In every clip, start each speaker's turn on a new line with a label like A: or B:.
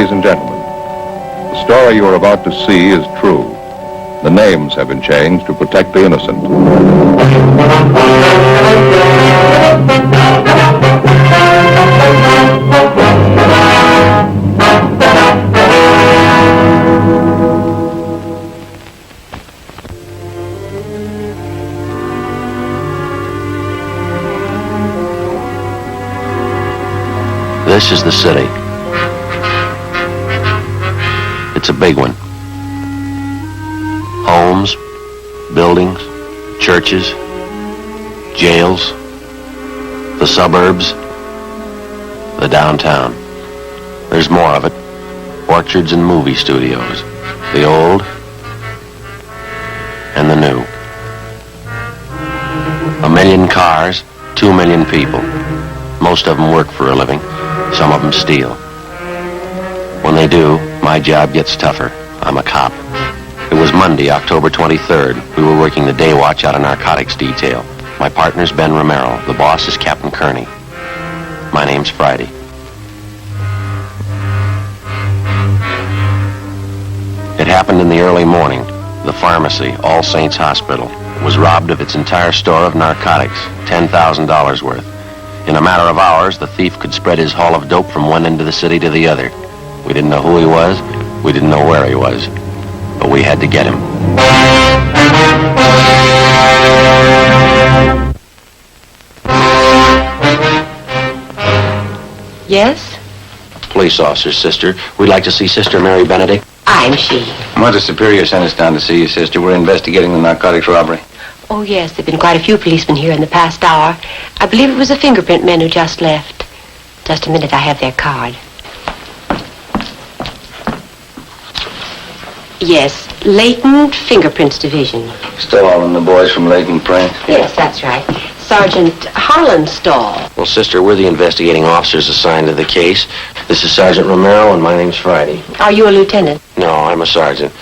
A: Ladies and gentlemen, the story you are about to see is true. The names have been changed to protect the innocent.
B: This is the city. It's a big one. Homes, buildings, churches, jails, the suburbs, the downtown. There's more of it. Orchards and movie studios. The old and the new. 1 million cars, 2 million people. Most of them work for a living. Some of them steal. When they do, my job gets tougher. I'm a cop. It was Monday, October 23rd. We were working the day watch out of narcotics detail. My partner's Ben Romero. The boss is Captain Kearney. My name's Friday. It happened in the early morning. The pharmacy, All Saints Hospital, was robbed of its entire store of narcotics, $10,000 worth. In a matter of hours, the thief could spread his haul of dope from one end of the city to the other. We didn't know who he was. We didn't know where he was. But we had to get him.
C: Yes?
B: Police officer, sister. We'd like to see Sister Mary Benedict.
C: I'm she.
D: Mother Superior sent us down to see you, sister. We're investigating the narcotics robbery.
C: Oh, yes, there have been quite a few policemen here in the past hour. I believe it was the fingerprint men who just left. Just a minute, I have their card. Yes, Latent Fingerprints Division.
D: Still all in the boys from Leighton Print?
C: Yes, that's right. Sergeant Harlanstall.
B: Well, sister, we're the investigating officers assigned to the case. This is Sergeant Romero, and my name's Friday.
C: Are you a lieutenant?
B: No, I'm a sergeant.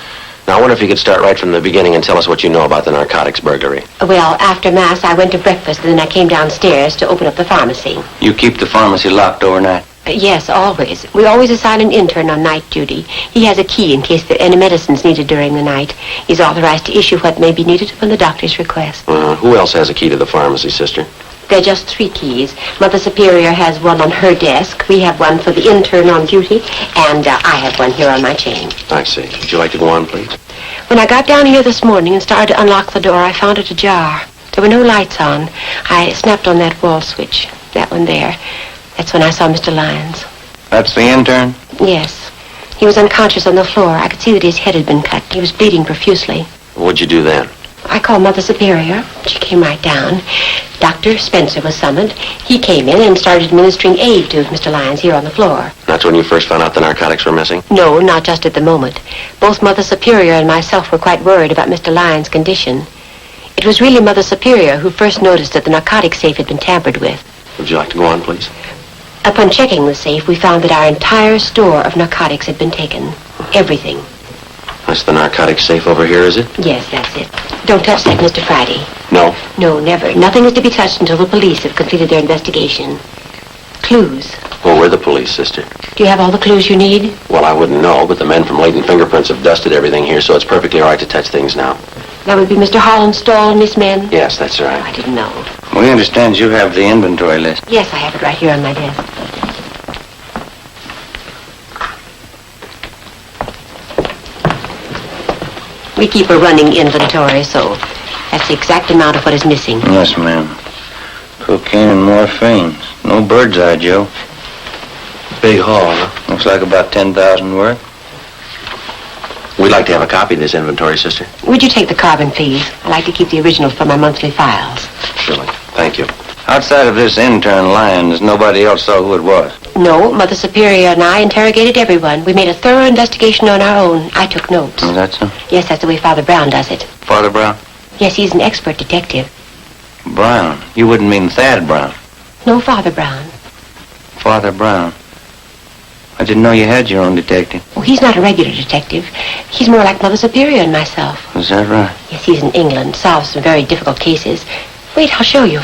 B: Now, I wonder if you could start right from the beginning and tell us what you know about the narcotics burglary.
C: Well, after Mass, I went to breakfast, and then I came downstairs to open up the pharmacy.
D: You keep the pharmacy locked overnight?
C: Yes, always. We always assign an intern on night duty. He has a key in case there are any medicines needed during the night. He's authorized to issue what may be needed upon the doctor's request.
B: Who else has a key to the pharmacy, sister?
C: There are just 3 keys. Mother Superior has one on her desk. We have one for the intern on duty, and I have one here on my chain.
B: I see. Would you like to go on, please?
C: When I got down here this morning and started to unlock the door, I found it ajar. There were no lights on. I snapped on that wall switch, that one there. That's when I saw Mr. Lyons.
D: That's the intern?
C: Yes. He was unconscious on the floor. I could see that his head had been cut. He was bleeding profusely.
B: What'd you do then?
C: I called Mother Superior. She came right down. Dr. Spencer was summoned. He came in and started administering aid to Mr. Lyons here on the floor.
B: That's when you first found out the narcotics were missing?
C: No, not just at the moment. Both Mother Superior and myself were quite worried about Mr. Lyons' condition. It was really Mother Superior who first noticed that the narcotics safe had been tampered with.
B: Would you like to go on, please?
C: Upon checking the safe, we found that our entire store of narcotics had been taken. Everything.
B: That's the narcotics safe over here, is it?
C: Yes, that's it. Don't touch that, Mr. Friday.
B: No?
C: No, never. Nothing is to be touched until the police have completed their investigation. Clues.
B: Well, we're the police, sister.
C: Do you have all the clues you need?
B: Well, I wouldn't know, but the men from Leighton Fingerprints have dusted everything here, so it's perfectly all right to touch things now.
C: That would be Mr. Harlanstall and his men?
B: Yes, that's right.
C: I didn't know.
D: We understand you have the inventory list.
C: Yes, I have it right here on my desk. We keep a running inventory, so that's the exact amount of what is missing.
D: Yes, ma'am. Cocaine and morphine. No bird's eye, Joe.
B: Big haul, huh?
D: Looks like about 10,000 worth.
B: We'd like to have a copy of this inventory, sister.
C: Would you take the carbon, please? I like to keep the originals for my monthly files.
B: Surely. Thank you.
D: Outside of this intern, Lyons, nobody else saw who it was.
C: No, Mother Superior and I interrogated everyone. We made a thorough investigation on our own. I took notes.
D: Is that so?
C: Yes, that's the way Father Brown does it.
D: Father Brown?
C: Yes, he's an expert detective.
D: Brown? You wouldn't mean Thad Brown?
C: No, Father Brown.
D: Father Brown. I didn't know you had your own detective.
C: Oh, he's not a regular detective. He's more like Mother Superior and myself.
D: Is that right?
C: Yes, he's in England. Solves some very difficult cases. Wait, I'll show you.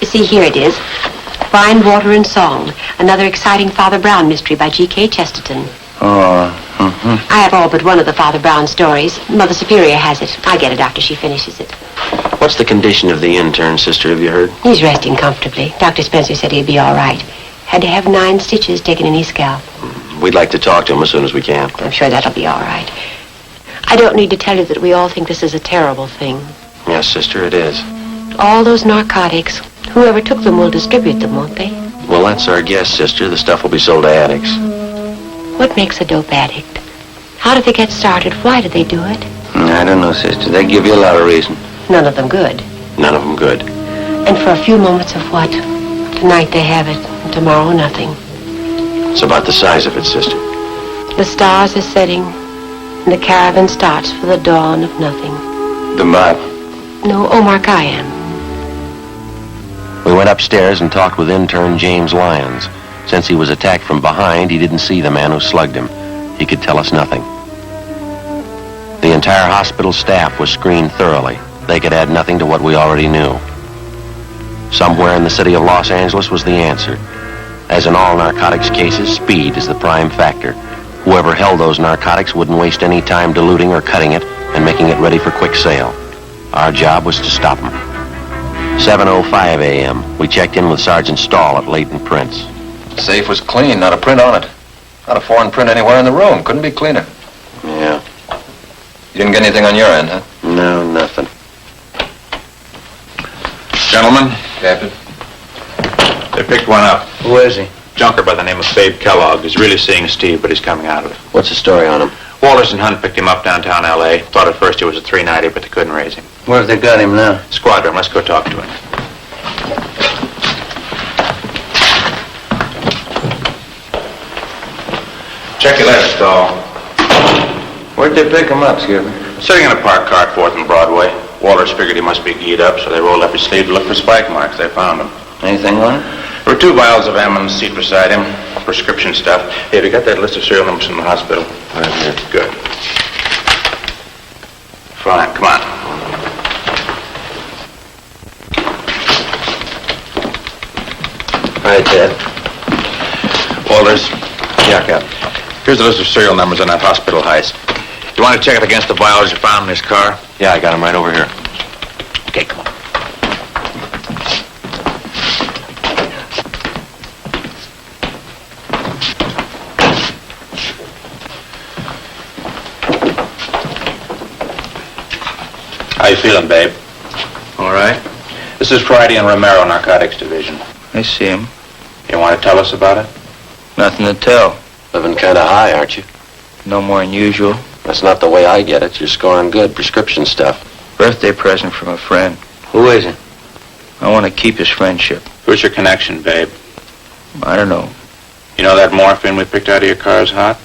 C: You see, here it is. Wine, Water, and Song, another exciting Father Brown mystery by G.K. Chesterton. I have all but one of the Father Brown stories. Mother Superior has it. I get it after she finishes it.
B: What's the condition of the intern, sister, have you heard?
C: He's resting comfortably. Dr. Spencer said he'd be all right. Had to have 9 stitches taken in his scalp.
B: We'd like to talk to him as soon as we can.
C: I'm sure that'll be all right. I don't need to tell you that we all think this is a terrible thing.
B: Yes, sister, it is.
C: All those narcotics. Whoever took them will distribute them, won't they?
B: Well, that's our guess, sister. The stuff will be sold to addicts.
C: What makes a dope addict? How did they get started? Why did they do it?
D: I don't know, sister. They give you a lot of reason.
C: None of them good.
B: None of them good.
C: And for a few moments of what? Tonight they have it, and tomorrow nothing.
B: It's about the size of it, sister.
C: The stars are setting, and the caravan starts for the dawn of nothing.
B: The map.
C: No, Omar Khayyam.
B: We went upstairs and talked with intern James Lyons. Since he was attacked from behind, he didn't see the man who slugged him. He could tell us nothing. The entire hospital staff was screened thoroughly. They could add nothing to what we already knew. Somewhere in the city of Los Angeles was the answer. As in all narcotics cases, speed is the prime factor. Whoever held those narcotics wouldn't waste any time diluting or cutting it and making it ready for quick sale. Our job was to stop them. 7:05 a.m. We checked in with Sergeant Stahl at Leighton Prince.
E: The safe was clean, not a print on it. Not a foreign print anywhere in the room. Couldn't be cleaner.
B: Yeah.
E: You didn't get anything on your end, huh?
B: No, nothing.
F: Gentlemen,
E: Captain?
F: they picked one up.
D: Who is he?
F: Junker by the name of Babe Kellogg. He's really seeing Steve, but he's coming out of it.
B: What's the story on him?
F: Walters and Hunt picked him up downtown L.A. Thought at first he was a 390, but they couldn't raise him.
D: Where have they got him now?
F: Squadron, let's go talk to him. Check your letter, Stahl.
D: Where'd they pick him up, Skipper?
F: Sitting in a parked car at 4th and Broadway. Walters figured he must be keyed up, so they rolled up his sleeve to look for spike marks. They found him.
D: Anything on it?
F: There were 2 vials of M on the seat beside him. Prescription stuff. Hey, have you got that list of serial numbers from the hospital?
B: Right here.
F: Good. Fine, come on.
B: All right, Ted.
F: Walters,
B: Yeah, Captain.
F: here's the list of serial numbers on that hospital heist. You want to check it against the vials you found in his car?
B: Yeah, I got him right over here.
F: Okay, come on. How you feeling, babe?
D: All right.
F: This is Friday and Romero Narcotics Division.
D: I see him.
F: You want to tell us about it?
D: Nothing to tell.
B: Living kind of high, aren't you?
D: No more than usual.
B: That's not the way I get it. You're scoring good prescription stuff.
D: Birthday present from a friend.
B: Who is it?
D: I want to keep his friendship.
F: Who's your connection, babe?
D: I don't know.
F: You know that morphine we picked out of your car is hot?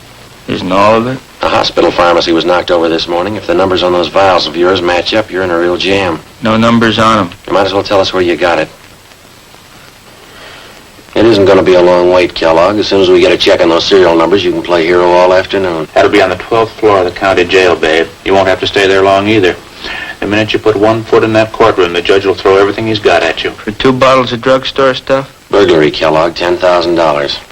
D: Isn't all of it?
B: The hospital pharmacy was knocked over this morning. If the numbers on those vials of yours match up, you're in a real jam.
D: No numbers on him.
B: You might as well tell us where you got it. It isn't going to be a long wait, Kellogg. As soon as we get a check on those serial numbers, you can play hero all afternoon.
F: That'll be on the 12th floor of the county jail, babe. You won't have to stay there long either. The minute you put one foot in that courtroom, the judge will throw everything he's got at you.
D: For 2 bottles of drugstore stuff?
B: Burglary, Kellogg, $10,000.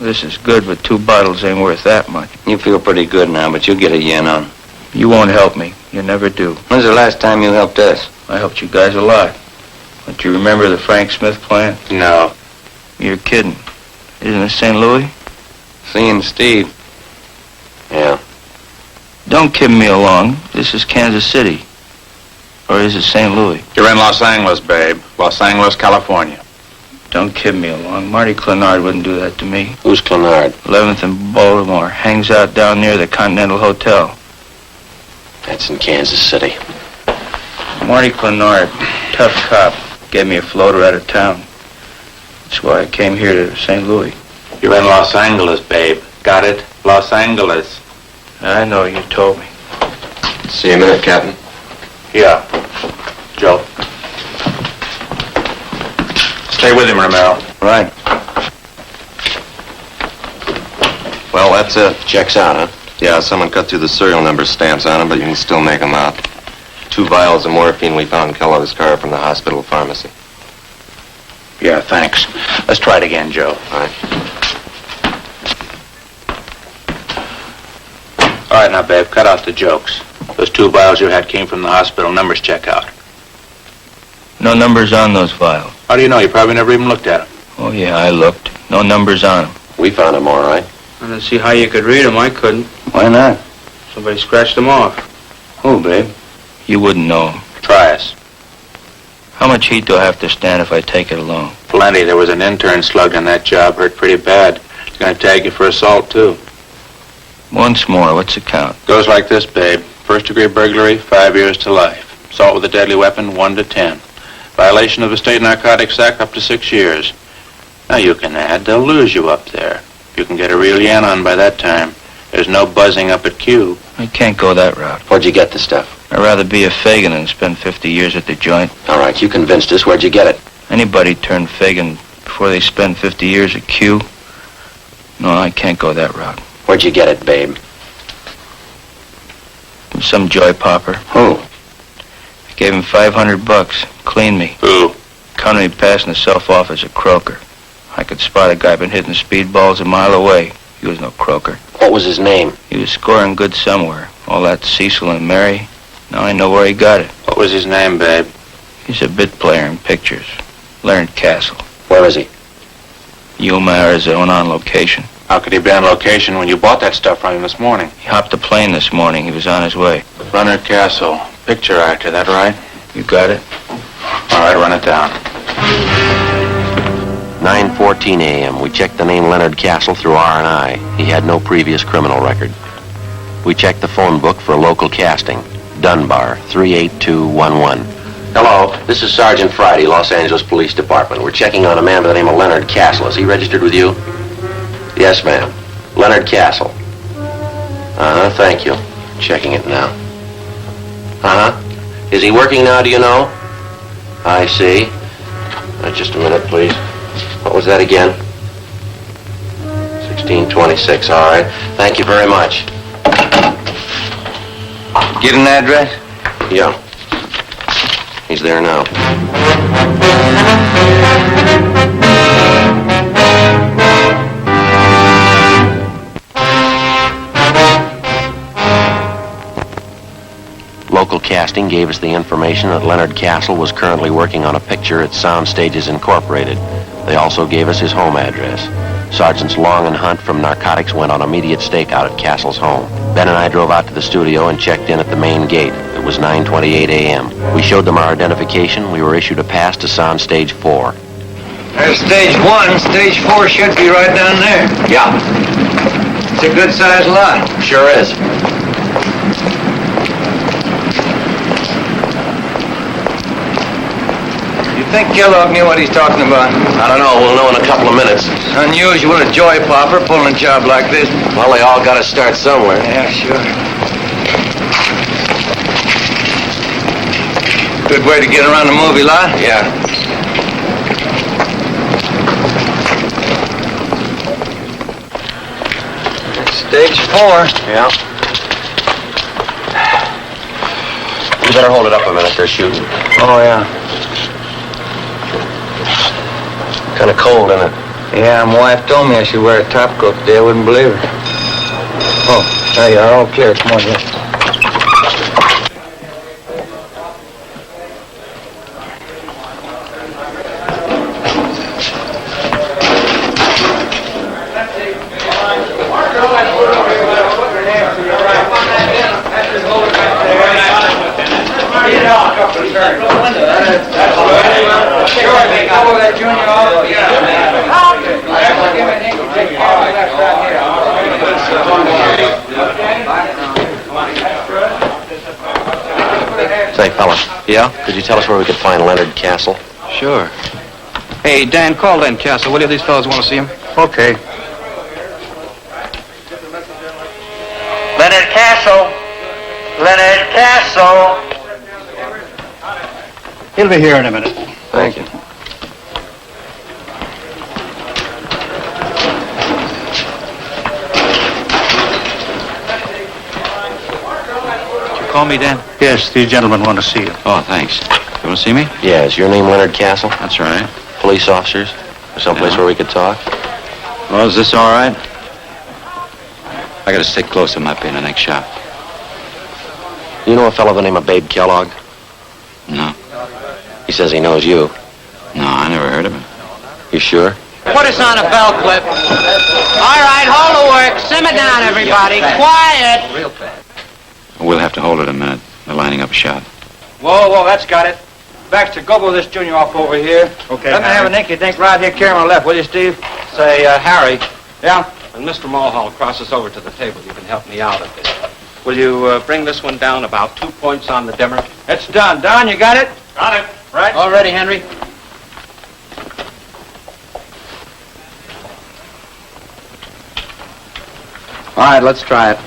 D: This is good, but 2 bottles ain't worth that much.
E: You feel pretty good now, but you'll get a yen on.
D: You won't help me. You never do.
E: When's the last time you helped us?
D: I helped you guys a lot. Don't you remember the Frank Smith plan?
F: No.
D: You're kidding. Isn't it St. Louis?
E: Seeing Steve.
B: Yeah.
D: Don't kid me along. This is Kansas City. Or is it St. Louis?
F: You're in Los Angeles, babe. Los Angeles, California.
D: Don't kid me along. Marty Clenard wouldn't do that to me.
B: Who's Clenard?
D: 11th and Baltimore. Hangs out down near the Continental Hotel.
B: That's in Kansas City.
D: Marty Clenard, tough cop, gave me a floater out of town. That's why I came here to St. Louis.
F: You're in Los Angeles, babe. Got it? Los Angeles.
D: I know, you told me.
E: See you in a minute, Captain.
F: Yeah. Joe. Stay with him, Romero.
E: Right. Well, that's it.
B: Checks out, huh?
E: Yeah, someone cut through the serial number stamps on them, but you can still make them out. 2 vials of morphine we found in Kellogg's car from the hospital pharmacy.
F: Yeah, thanks. Let's try it again, Joe.
B: All right.
F: All right, now, babe, cut out the jokes. Those 2 vials you had came from the hospital. Numbers check out.
D: No numbers on those vials.
F: How do you know? You probably never even looked at them.
D: Oh, yeah, I looked. No numbers on them.
B: We found him all right.
D: I don't see how you could read them. I couldn't.
F: Why not?
D: Somebody scratched them off.
F: Who, babe?
D: You wouldn't know 'em.
F: Try us.
D: How much heat do I have to stand if I take it alone?
F: Plenty. There was an intern slugged on that job. Hurt pretty bad. He's going to tag you for assault, too.
D: Once more, what's the count?
F: Goes like this, babe. First-degree burglary, 5 years to life. Assault with a deadly weapon, 1 to 10. Violation of the State Narcotics Act, up to 6 years. Now you can add. They'll lose you up there. You can get a real yen on by that time. There's no buzzing up at Q.
D: I can't go that route.
B: Where'd you get the stuff?
D: I'd rather be a Fagin than spend 50 years at the joint.
B: All right, you convinced us. Where'd you get it?
D: Anybody turn Fagin before they spend 50 years at Q? No, I can't go that route.
B: Where'd you get it, babe?
D: From some joy popper.
B: Who?
D: I gave him $500. Cleaned me.
F: Who?
D: Counted me passing himself off as a croaker. I could spot a guy been hitting speedballs a mile away. He was no croaker.
B: What was his name?
D: He was scoring good somewhere. All that Cecil and Mary. Now I know where he got it.
F: What was his name, babe?
D: He's a bit player in pictures. Leonard Castle.
B: Where is he?
D: Yuma, Arizona, on location.
F: How could he be on location when you bought that stuff from him this morning?
D: He hopped a plane this morning. He was on his way.
F: Leonard Castle, picture actor, that right?
D: You got it?
F: All right, run it down.
B: 9:14 a.m. We checked the name Leonard Castle through R&I. He had no previous criminal record. We checked the phone book for local casting. Dunbar, 38211. Hello, this is Sergeant Friday, Los Angeles Police Department. We're checking on a man by the name of Leonard Castle. Is he registered with you? Yes, ma'am. Leonard Castle. Thank you. Checking it now. Is he working now, do you know? I see. Just a minute, please. What was that again? 1626, all right. Thank you very much.
D: Get an address?
B: Yeah. He's there now. Local casting gave us the information that Leonard Castle was currently working on a picture at Sound Stages Incorporated. They also gave us his home address. Sergeants Long and Hunt from Narcotics went on immediate stakeout at Castle's home. Ben and I drove out to the studio and checked in at the main gate. It was 9:28 a.m. We showed them our identification. We were issued a pass to Sound Stage 4.
G: There's stage 1. Stage 4 should be right down there.
B: Yeah,
G: It's a good-sized lot.
B: sure is.
G: You think Kellogg knew what he's talking about?
B: I don't know. We'll know in a couple of minutes.
G: It's unusual, a joy popper pulling a job like this.
B: Well, they all got to start somewhere.
G: Yeah, sure. Good way to get around the movie lot.
B: Yeah.
G: Stage 4.
B: Yeah. You better hold it up a minute. They're shooting.
G: Oh, yeah.
B: Kind of cold, isn't it?
G: Yeah, my wife told me I should wear a top coat today. I wouldn't believe her. Oh, there you are. All clear. Come on, yeah.
B: Say, fella,
D: Yeah?
B: could you tell us where we could find Leonard Castle?
D: Sure. Hey, Dan, call Len Castle, will you? These fellas want to see him.
G: Okay.
H: Leonard Castle! Leonard Castle!
G: He'll be here in a minute.
B: Thank you.
D: Did you call me, Dan?
G: Yes, these gentlemen want to see you.
D: Oh, thanks. You want to see me?
B: Yeah, is your name Leonard Castle?
D: That's right.
B: police officers? Or someplace
I: Yeah.
B: where we could talk?
I: Well, is this all right? I gotta stay close. I might be in the next shop.
B: You know a fellow by the name of Babe Kellogg?
I: No.
B: He says he knows you.
I: No, I never heard of him.
B: You sure?
H: Put us on a bell clip. All right, hold the work. Simmer down, everybody. Quiet.
D: Real fast.
I: We'll have to hold it a minute. They're lining up a shot.
D: Whoa, that's got it. Baxter, go with this junior off over here.
J: Okay,
D: Let me have an inky dink right here. Carry my left, will you, Steve?
J: Say, Harry,
D: Yeah?
J: when Mr. Mulhall crosses over to the table, you can help me out a bit. Will you bring this one down about 2 points on the dimmer?
D: It's done. Don, you got it?
J: Got it.
D: Right.
J: All ready, Henry?
D: All right, let's try it.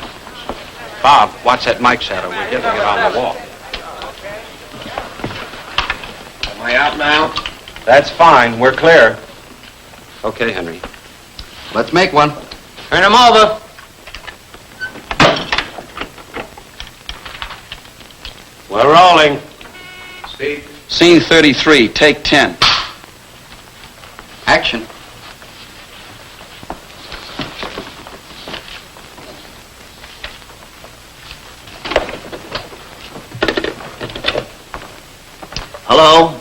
J: Bob, watch that mic shadow. We're getting it on the wall. Am I out now?
D: That's fine. We're clear.
J: Okay, Henry.
D: Let's make one.
H: Turn them over.
J: We're rolling.
K: Scene 33, take 10.
D: Action.
L: Hello?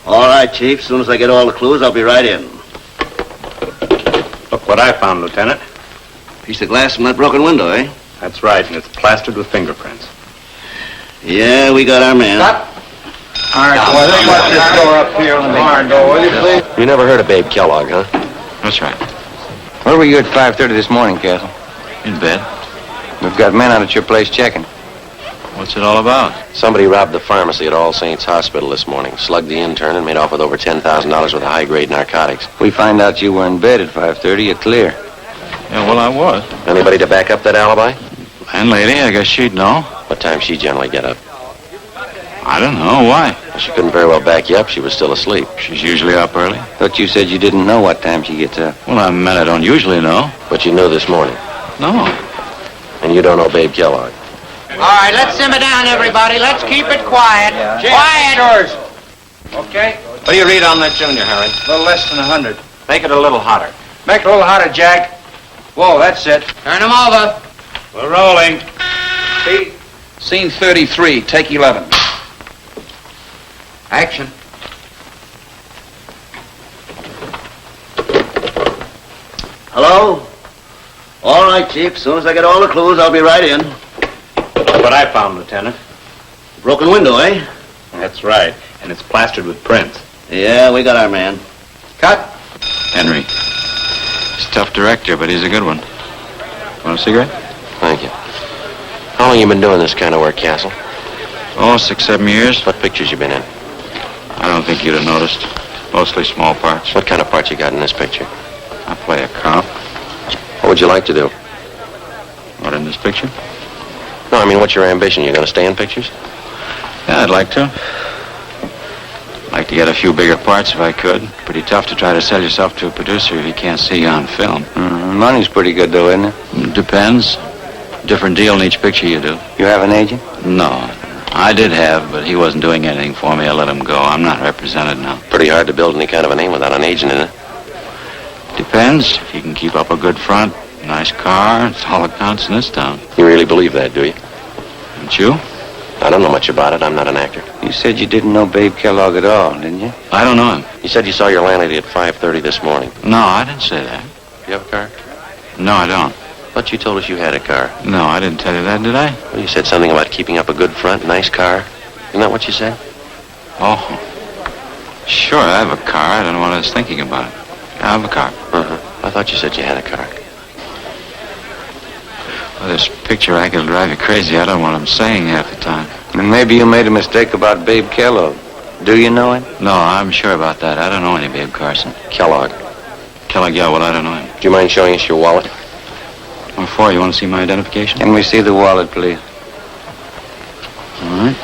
L: All right, Chief. As soon as I get all the clues, I'll be right in.
J: Look what I found, Lieutenant.
L: Piece of glass from that broken window, eh?
J: That's right, and it's plastered with fingerprints.
L: Yeah, we got our man.
D: All right, boy, let's watch this door up here on the barn door, will you, please?
B: You never heard of Babe Kellogg, huh?
I: That's right.
G: Where were you at 5:30 this morning, Castle?
I: In bed.
G: We've got men out at your place checking.
I: What's it all about?
B: Somebody robbed the pharmacy at All Saints Hospital this morning, slugged the intern, and made off with over $10,000 worth of high-grade narcotics.
G: We find out you were in bed at 5:30, you're clear.
I: Yeah, well, I was.
B: Anybody to back up that alibi?
I: Landlady, I guess she'd know.
B: What time she generally get up?
I: I don't know. Why?
B: She couldn't very well back you up. She was still asleep.
I: She's usually up early.
G: Thought you said you didn't know what time she gets up.
I: Well, I meant I don't usually know.
B: But you knew this morning.
I: No.
B: And you don't know Babe Kellogg.
H: All right, let's simmer down, everybody. Let's keep it quiet. Quiet.
D: Yours. Okay?
J: What do you read on that junior, Harry?
D: A little less than 100.
J: Make it a little hotter.
D: Make it a little hotter, Jack. Whoa, that's it.
H: Turn them over.
J: We're rolling.
K: Scene 33, take 11.
D: Action.
L: Hello? All right, Chief. As soon as I get all the clues, I'll be right in.
J: Look what I found, Lieutenant.
L: Broken window, eh?
J: That's right, and it's plastered with prints.
L: Yeah, we got our man.
D: Cut.
I: Henry. He's a tough director, but he's a good one. Want a cigarette?
B: Thank you. How long you been doing this kind of work, Castle?
I: Oh, 6, 7 years.
B: What pictures you been in?
I: I don't think you'd have noticed. Mostly small parts.
B: What kind of part you got in this picture?
I: I play a cop.
B: What would you like to do?
I: What, in this picture?
B: No, I mean, what's your ambition? You gonna stay in pictures?
I: Yeah, I'd like to. Like to get a few bigger parts if I could. Pretty tough to try to sell yourself to a producer if he can't see you on film.
G: Money's pretty good, though, isn't it?
I: Depends. Different deal in each picture you do.
G: You have an agent?
I: No. I did have, but he wasn't doing anything for me. I let him go. I'm not represented now.
B: Pretty hard to build any kind of a name without an agent in it.
I: Depends. If you can keep up a good front, nice car, it's all that counts in this town.
B: You really believe that, do you?
I: Don't you?
B: I don't know much about it. I'm not an actor.
G: You said you didn't know Babe Kellogg at all, didn't you?
I: I don't know him.
B: You said you saw your landlady at 5:30 this morning.
I: No, I didn't say that.
B: Do you have a car?
I: No, I don't.
B: But you told us you had a car.
I: No, I didn't tell you that, did I?
B: Well, you said something about keeping up a good front, nice car. Isn't that what you said?
I: Oh. Sure, I have a car. I don't know what I was thinking about it. I have a car.
B: Uh-huh. I thought you said you had a car.
I: Well, this picture racket will drive you crazy. I don't know what I'm saying half the time.
G: And maybe you made a mistake about Babe Kellogg. Do you know him?
I: No, I'm sure about that. I don't know any Babe Carson.
B: Kellogg.
I: Kellogg, yeah, well, I don't know him.
B: Do you mind showing us your wallet?
I: What for? You want to see my identification?
G: Can we see the wallet, please?
I: All right.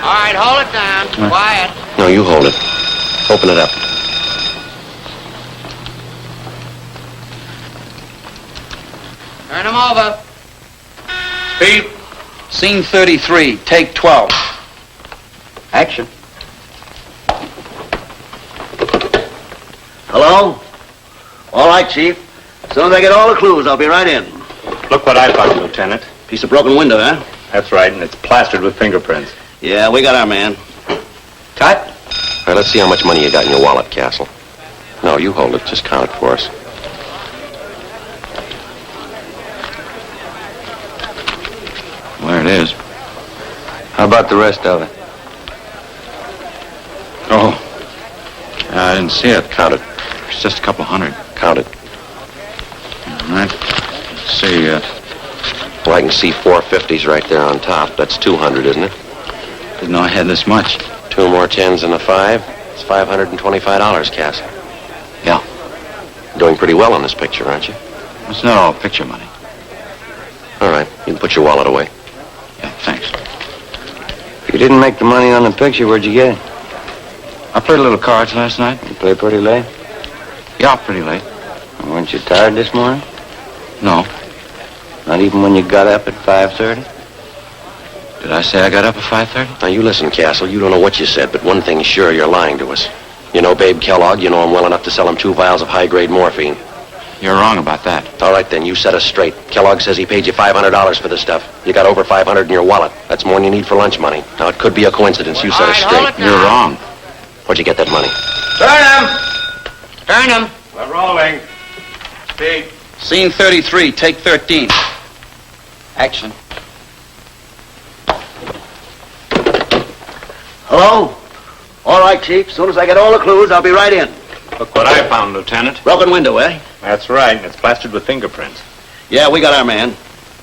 H: All right, hold it down. Quiet.
B: No, you hold it. Open it up.
H: Turn them over.
K: Speed. Scene 33, take 12.
D: Action.
L: Hello? All right, Chief. As soon as I get all the clues, I'll be right in.
M: Look what I found, Lieutenant.
L: Piece of broken window, huh?
M: That's right, and it's plastered with fingerprints.
L: Yeah, we got our man.
B: Cut. All right, let's see how much money you got in your wallet, Castle. No, you hold it. Just count it for us.
I: There it is. How about the rest of it? Oh, I didn't see it.
B: Count it.
I: It's just a couple hundred.
B: Count it.
I: All right. Let's see,
B: Well, I can see 450s right there on top. That's 200, isn't it?
I: didn't know I had this much.
B: 2 more 10s and a 5. It's $525, Castle.
I: Yeah.
B: Doing pretty well on this picture, aren't you?
I: It's not all picture money.
B: All right. You can put your wallet away.
I: Yeah, thanks.
G: You didn't make the money on the picture. Where'd you get it?
I: I played a little cards last night.
G: You play pretty late?
I: Yeah, pretty late.
G: Weren't you tired this morning?
I: No.
G: Not even when you got up at 5:30?
I: Did I say I got up at 5:30?
B: Now, you listen, Castle. You don't know what you said, but one thing's sure, you're lying to us. You know Babe Kellogg. You know him well enough to sell him 2 vials of high-grade morphine.
I: You're wrong about that.
B: All right, then. You set us straight. Kellogg says he paid you $500 for this stuff. You got over $500 in your wallet. That's more than you need for lunch money. Now, it could be a coincidence. You set us straight.
I: You're wrong.
B: Where'd you get that money?
H: Turn him.
K: We're rolling. Speed. Scene 33, take 13. Action.
L: Hello? All right, Chief. As soon as I get all the clues, I'll be right in.
M: Look what I found, Lieutenant.
L: Broken window, eh?
M: That's right, and it's plastered with fingerprints.
L: Yeah, we got our man.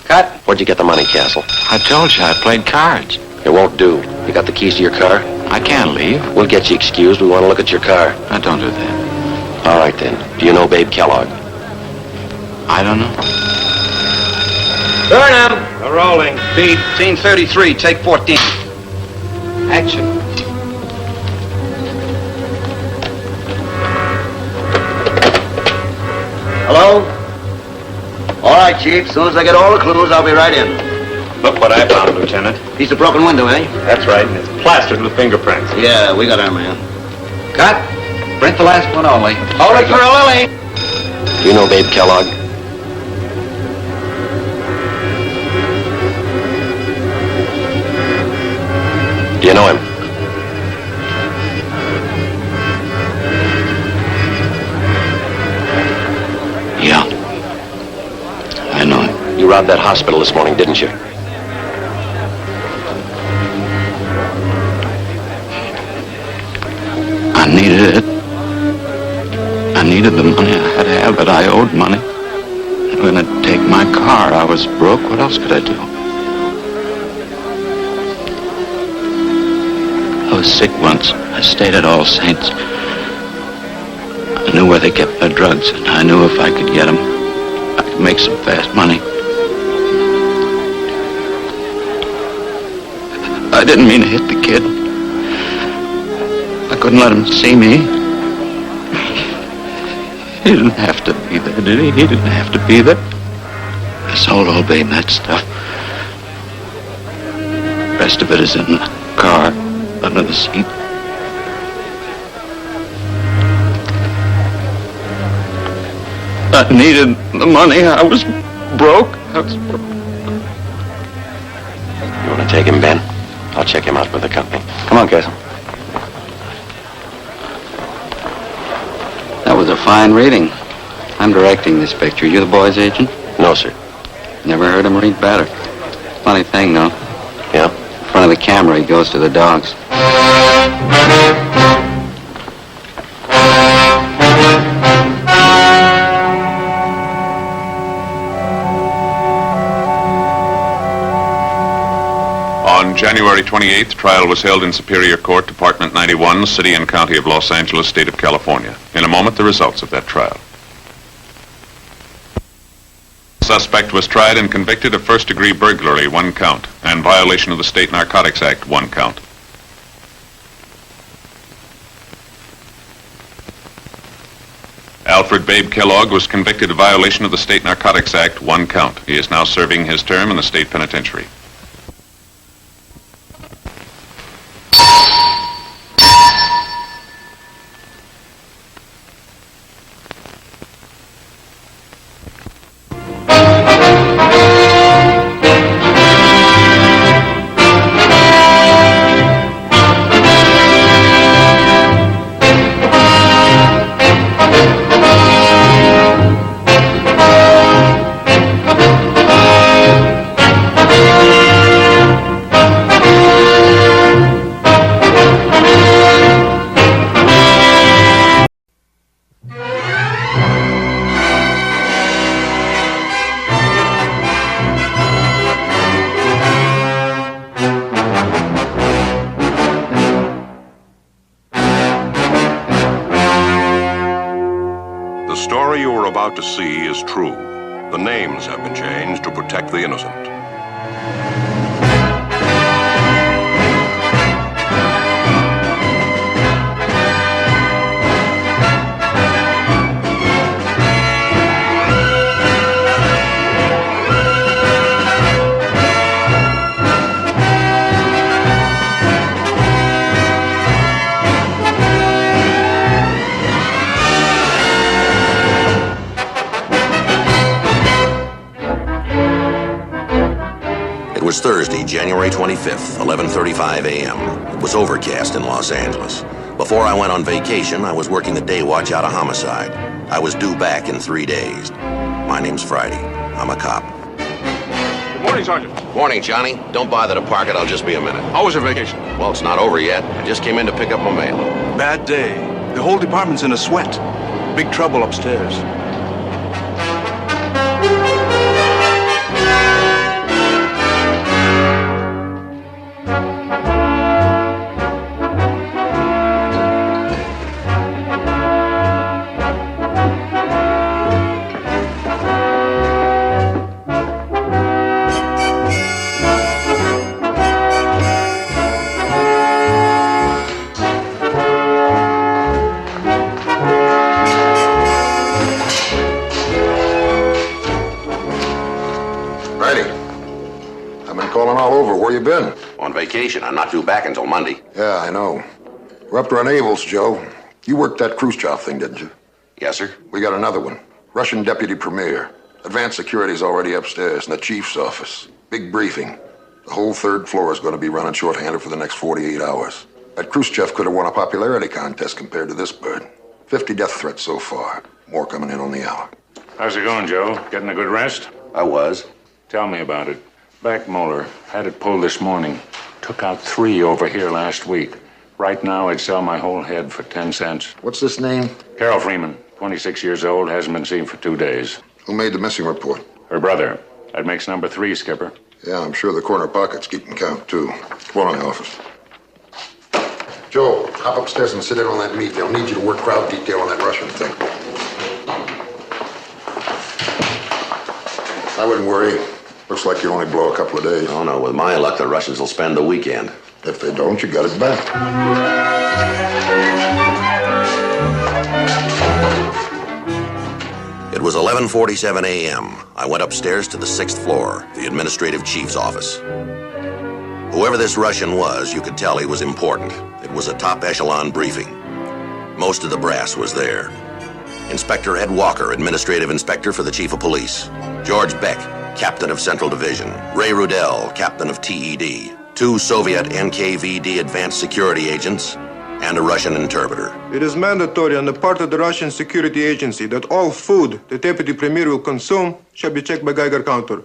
H: Cut.
B: Where'd you get the money, Castle?
I: I told you I played cards.
B: It won't do. You got the keys to your car?
I: I can't leave.
B: We'll get you excused. We want to look at your car.
I: I don't do that.
B: All right, then. Do you know Babe Kellogg?
I: I don't know.
H: Turn him.
K: We're rolling. Speed. Scene 33, take 14. Action.
L: Hello? All right, Chief. As soon as I get all the clues, I'll be right in.
M: Look what I found, Lieutenant.
L: Piece of broken window, eh?
M: That's right, and it's plastered with fingerprints.
L: Yeah, we got our man.
H: Cut.
K: Print the last one only.
H: Hold it for a lily.
B: Do you know Babe Kellogg? Do you know him?
I: Yeah. I know him.
B: You robbed that hospital this morning, didn't you?
I: I needed it. I needed the money. I had to have it. I owed money. They were going to take my car. I was broke. What else could I do? I was sick once. I stayed at All Saints. I knew where they kept their drugs, and I knew if I could get them, I could make some fast money. I didn't mean to hit the kid. I couldn't let him see me. He didn't have to be there, did he? He didn't have to be there. I sold old Babe that stuff. The rest of it is in the car, under the seat. I needed the money. I was broke.
B: You want to take him, Ben? I'll check him out with the company.
G: Come on, Castle.
N: That was a fine reading. I'm directing this picture. You the boy's agent?
B: No, sir.
N: Never heard him read better. Funny thing, though.
B: Yeah?
N: In front of the camera, he goes to the dogs.
O: On January 28th, trial was held in Superior Court, Department 91, City and County of Los Angeles, State of California. In a moment, the results of that trial. The suspect was tried and convicted of first-degree burglary, 1 count, and violation of the State Narcotics Act, 1 count. Alfred Babe Kellogg was convicted of violation of the State Narcotics Act, 1 count. He is now serving his term in the state penitentiary.
A: you're about to see is true. The names have been changed to protect the innocent.
B: It was Thursday, January 25th, 11:35 a.m. It was overcast in Los Angeles. Before I went on vacation, I was working the day watch out of homicide. I was due back in 3 days. My name's Friday. I'm a cop.
O: Good morning, Sergeant.
B: Morning, Johnny. Don't bother to park it. I'll just be a minute.
O: How was your vacation?
B: Well, it's not over yet. I just came in to pick up my mail.
K: Bad day. The whole department's in a sweat. Big trouble upstairs.
P: Calling all over. Where you been?
B: On vacation. I'm not due back until Monday.
P: Yeah, I know. We're up to our navels, Joe. You worked that Khrushchev thing, didn't you?
B: Yes, sir.
P: We got another one. Russian deputy premier. Advanced security's already upstairs in the chief's office. Big briefing. The whole third floor is going to be running shorthanded for the next 48 hours. That Khrushchev could have won a popularity contest compared to this bird. 50 death threats so far. More coming in on the hour.
M: How's it going, Joe? Getting a good rest?
B: I was.
M: Tell me about it. Back molar. Had it pulled this morning. Took out 3 over here last week. Right now, I'd sell my whole head for 10 cents.
P: What's this name?
M: Carol Freeman, 26 years old, hasn't been seen for 2 days.
P: Who made the missing report?
M: Her brother. That makes number 3, Skipper.
P: Yeah, I'm sure the corner pocket's keeping count, too. Come on in the office. Joe, hop upstairs and sit in on that meat. They'll need you to work crowd detail on that Russian thing. I wouldn't worry. Looks like you only blow a couple of days.
B: Oh, no. With my luck, the Russians will spend the weekend.
P: If they don't, you got it back.
B: It was 11:47 a.m. I went upstairs to the 6th floor, the administrative chief's office. Whoever this Russian was, you could tell he was important. It was a top echelon briefing. Most of the brass was there. Inspector Ed Walker, administrative inspector for the chief of police. George Beck, captain of Central Division. Ray Rudell, captain of TED. 2 Soviet NKVD advanced security agents, and a Russian interpreter.
Q: It is mandatory on the part of the Russian security agency that all food the deputy premier will consume shall be checked by Geiger counter.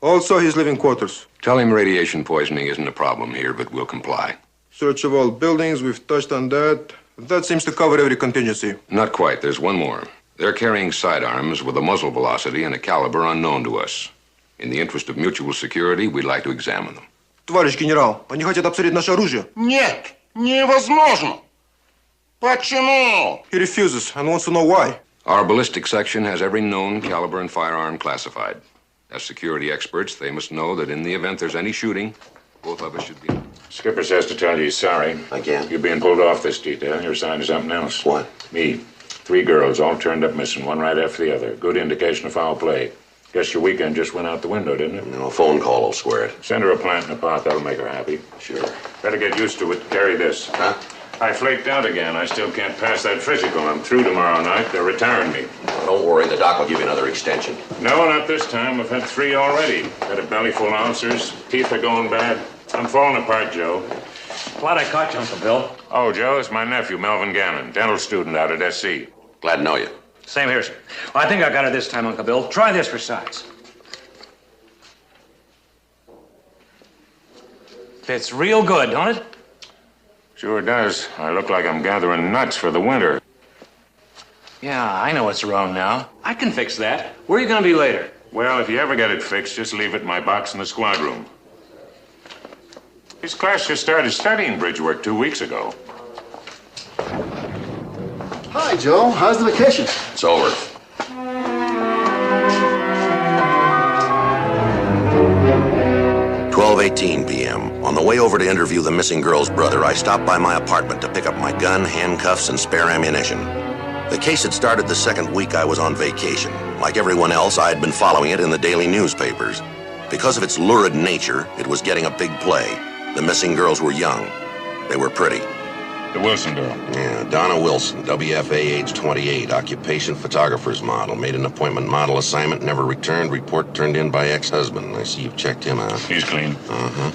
Q: Also his living quarters.
R: Tell him radiation poisoning isn't a problem here, but we'll comply.
Q: Search of all buildings, we've touched on that. That seems to cover every contingency.
R: Not quite. There's one more. They're carrying sidearms with a muzzle velocity and a caliber unknown to us. In the interest of mutual security, we'd like to examine them.
Q: Товарищ генерал, они хотят обсудить наше оружие.
S: Нет, невозможно. Почему?
Q: He refuses and wants to know why.
R: Our ballistic section has every known caliber and firearm classified. As security experts, they must know that in the event there's any shooting, both of us should be...
M: Skipper says to tell you he's sorry.
B: Again?
M: You're being pulled off this detail. You're assigned to something else.
B: What?
M: Me. 3 girls, all turned up missing, one right after the other. Good indication of foul play. Guess your weekend just went out the window, didn't it?
B: No, a phone call will square it.
M: Send her a plant in a pot. That'll make her happy.
B: Sure.
M: Better get used to it. Carry this.
B: Huh?
M: I flaked out again. I still can't pass that physical. I'm through tomorrow night. They're retiring me.
B: Don't worry. The doc will give you another extension.
M: No, not this time. I've had 3 already. Got a belly full of ulcers. Teeth are going bad. I'm falling apart, Joe.
J: Glad I caught you, Uncle Bill.
M: Oh, Joe, it's my nephew, Melvin Gannon, dental student out at SC.
B: Glad to know you.
J: Same here, sir. Well, I think I got it this time, Uncle Bill. Try this for size. Fits real good, don't it?
M: Sure does. I look like I'm gathering nuts for the winter.
J: Yeah, I know what's wrong now. I can fix that. Where are you going to be later?
M: Well, if you ever get it fixed, just leave it in my box in the squad room. His class just started studying bridge work 2 weeks ago.
T: Hi, Joe. How's the vacation?
B: It's over.
T: 4:18 p.m. On the way over to interview the missing girl's brother, I stopped by my apartment to pick up my gun, handcuffs, and spare ammunition. The case had started the second week I was on vacation. Like everyone else, I had been following it in the daily newspapers. Because of its lurid nature, it was getting a big play. The missing girls were young. They were pretty.
M: The Wilson girl.
T: Yeah, Donna Wilson, WFA, age 28, occupation photographer's model. Made an appointment model assignment, never returned. Report turned in by ex-husband. I see you've checked him out.
M: He's clean.
T: Uh-huh.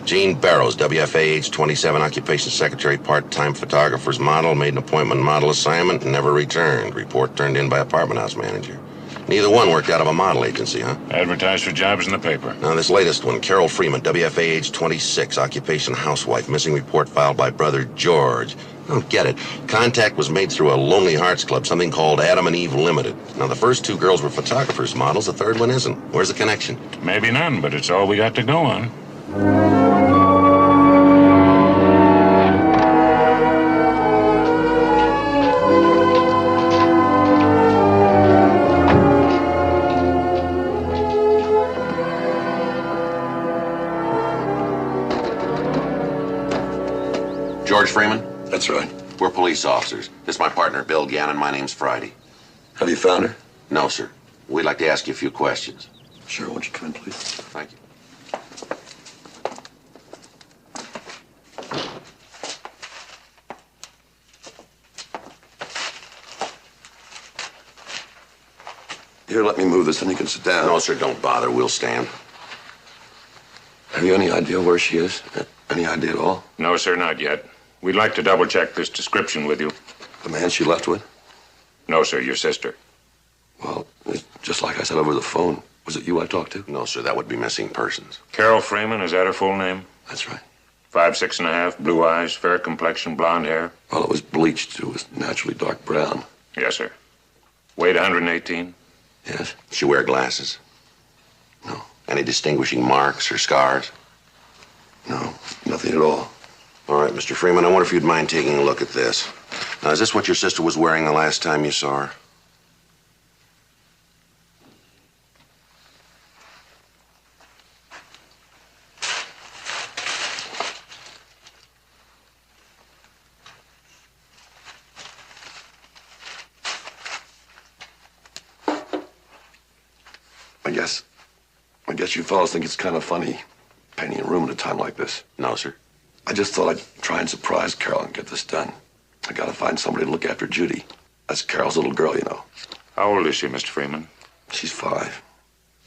T: Gene Barrows, WFA, age 27, occupation secretary, part-time photographer's model. Made an appointment model assignment, never returned. Report turned in by apartment house manager. Neither one worked out of a model agency, huh?
M: Advertised for jobs in the paper.
T: Now, this latest one, Carol Freeman, WFA, age 26, occupation housewife, missing report filed by brother George. I don't get it. Contact was made through a Lonely Hearts Club, something called Adam and Eve Limited. Now, the first two girls were photographers' models, the third one isn't. Where's the connection?
M: Maybe none, but it's all we got to go on.
T: George Freeman?
P: That's right.
T: We're police officers. This is my partner, Bill Gannon. My name's Friday.
P: Have you found her?
T: No, sir. We'd like to ask you a few questions.
P: Sure, won't you come in, please?
T: Thank you.
P: Here, let me move this and you can sit down.
T: No, sir, don't bother. We'll stand.
P: Have you any idea where she is? Any idea at all?
M: No, sir, not yet. We'd like to double-check this description with you.
P: The man she left with?
M: No, sir, your sister.
P: Well, it's just like I said over the phone. Was it you I talked to?
T: No, sir, that would be missing persons.
M: Carol Freeman, is that her full name?
P: That's right.
M: 5'6½", blue eyes, fair complexion, blonde hair?
P: Well, it was bleached. It was naturally dark brown.
M: Yes, sir. Weight 118?
P: Yes.
T: She wear glasses?
P: No.
T: Any distinguishing marks or scars?
P: No, nothing at all.
T: All right, Mr. Freeman, I wonder if you'd mind taking a look at this. Now, is this what your sister was wearing the last time you saw her?
P: I guess you fellas think it's kind of funny painting a room at a time like this.
T: No, sir.
P: I just thought I'd try and surprise Carol and get this done. I gotta find somebody to look after Judy. That's Carol's little girl, you know.
M: How old is she, Mr. Freeman?
P: She's 5.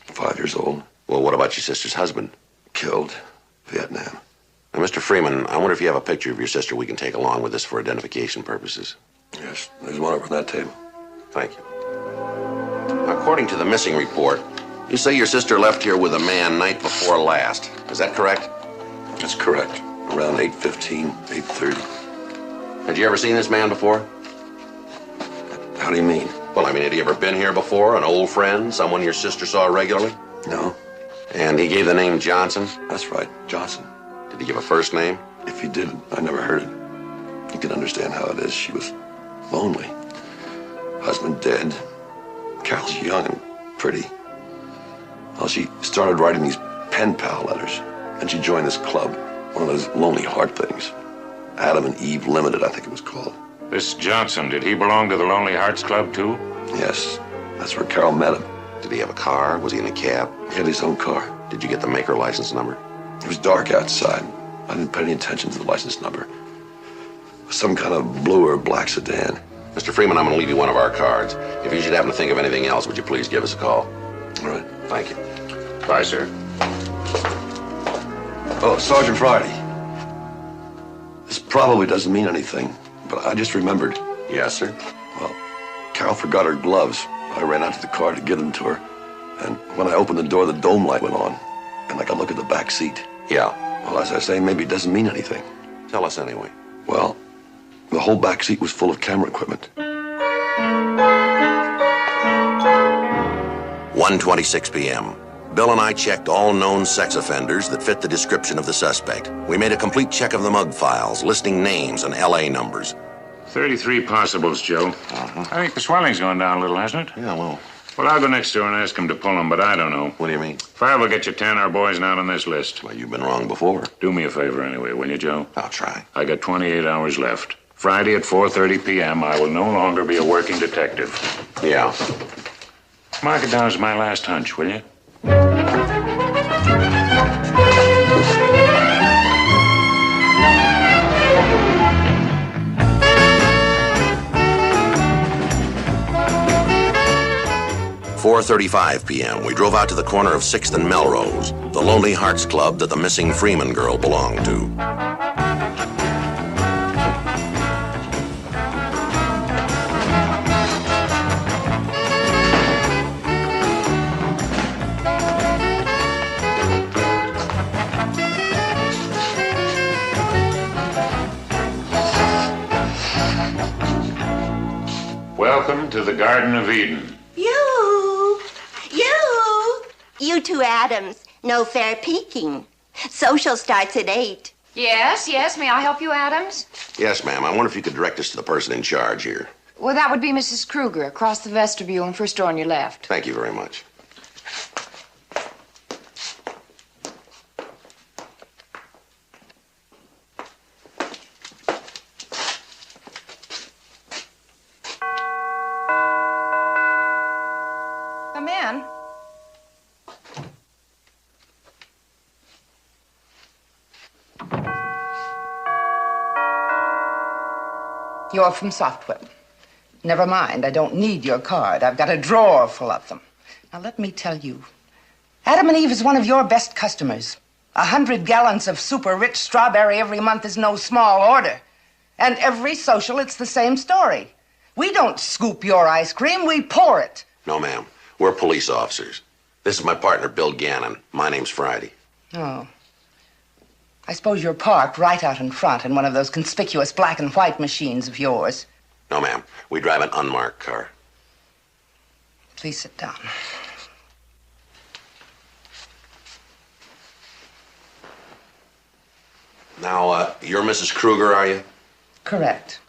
P: 5 years old.
T: Well, what about your sister's husband?
P: Killed. Vietnam.
T: Now, Mr. Freeman, I wonder if you have a picture of your sister we can take along with us for identification purposes.
P: Yes, there's one over on that table.
T: Thank you. According to the missing report, you say your sister left here with a man night before last. Is that correct?
P: That's correct. Around 8:15, 8:30.
T: Had you ever seen this man before?
P: How do you mean?
T: Well, I mean, had he ever been here before? An old friend? Someone your sister saw regularly?
P: No.
T: And he gave the name Johnson?
P: That's right, Johnson.
T: Did he give a first name?
P: If he did, I never heard it. You can understand how it is. She was lonely. Husband dead. Carol's young and pretty. Well, she started writing these pen pal letters. And she joined this club, one of those Lonely Heart things. Adam and Eve Limited, I think it was called.
M: This Johnson, did he belong to the Lonely Hearts Club, too?
P: Yes, that's where Carol met him.
T: Did he have a car? Was he in a cab?
P: He had his own car.
T: Did you get the maker license number?
P: It was dark outside. I didn't pay any attention to the license number. It was some kind of blue or black sedan.
T: Mr. Freeman, I'm going to leave you one of our cards. If you should happen to think of anything else, would you please give us a call?
P: All right.
T: Thank you.
M: Bye, sir.
P: Oh, Sergeant Friday. This probably doesn't mean anything, but I just remembered.
T: Yes, sir?
P: Well, Carol forgot her gloves. I ran out to the car to give them to her. And when I opened the door, the dome light went on. And I could look at the back seat.
T: Yeah.
P: Well, as I say, maybe it doesn't mean anything.
T: Tell us anyway.
P: Well, the whole back seat was full of camera equipment.
T: 1:26 p.m. Bill and I checked all known sex offenders that fit the description of the suspect. We made a complete check of the mug files, listing names and L.A. numbers.
M: 33 possibles, Joe. I think the swelling's gone down a little, hasn't it?
T: Yeah, well,
M: Well, I'll go next door and ask him to pull them, but I don't know.
T: What do you mean?
M: 5 will get you 10. Our boy's not on this list.
T: Well, you've been wrong before.
M: Do me a favor anyway, will you, Joe?
T: I'll try.
M: I got 28 hours left. Friday at 4:30 p.m., I will no longer be a working detective.
T: Yeah.
M: Mark it down as my last hunch, will you?
T: "4:35 p.m. We drove out to the corner of 6th and Melrose, the Lonely Hearts Club that the missing Freeman girl belonged to.
M: Welcome to the Garden of Eden.
U: You two Adams, no fair peeking. Social starts at 8.
V: Yes. May I help you, Adams?
T: Yes, ma'am. I wonder if you could direct us to the person in charge here.
V: Well, that would be Mrs. Kruger, across the vestibule and first door on your left.
T: Thank you very much.
V: Come in. You're from Software. Never mind, I don't need your card. I've got a drawer full of them. Now, let me tell you, Adam and Eve is one of your best customers. 100 gallons of super-rich strawberry every month is no small order. And every social, it's the same story. We don't scoop your ice cream, we pour it.
T: No, ma'am. We're police officers. This is my partner, Bill Gannon. My name's Friday.
V: Oh. I suppose you're parked right out in front in one of those conspicuous black and white machines of yours.
T: No, ma'am. We drive an unmarked car.
V: Please sit down.
T: Now, you're Mrs. Kruger, are you?
V: Correct.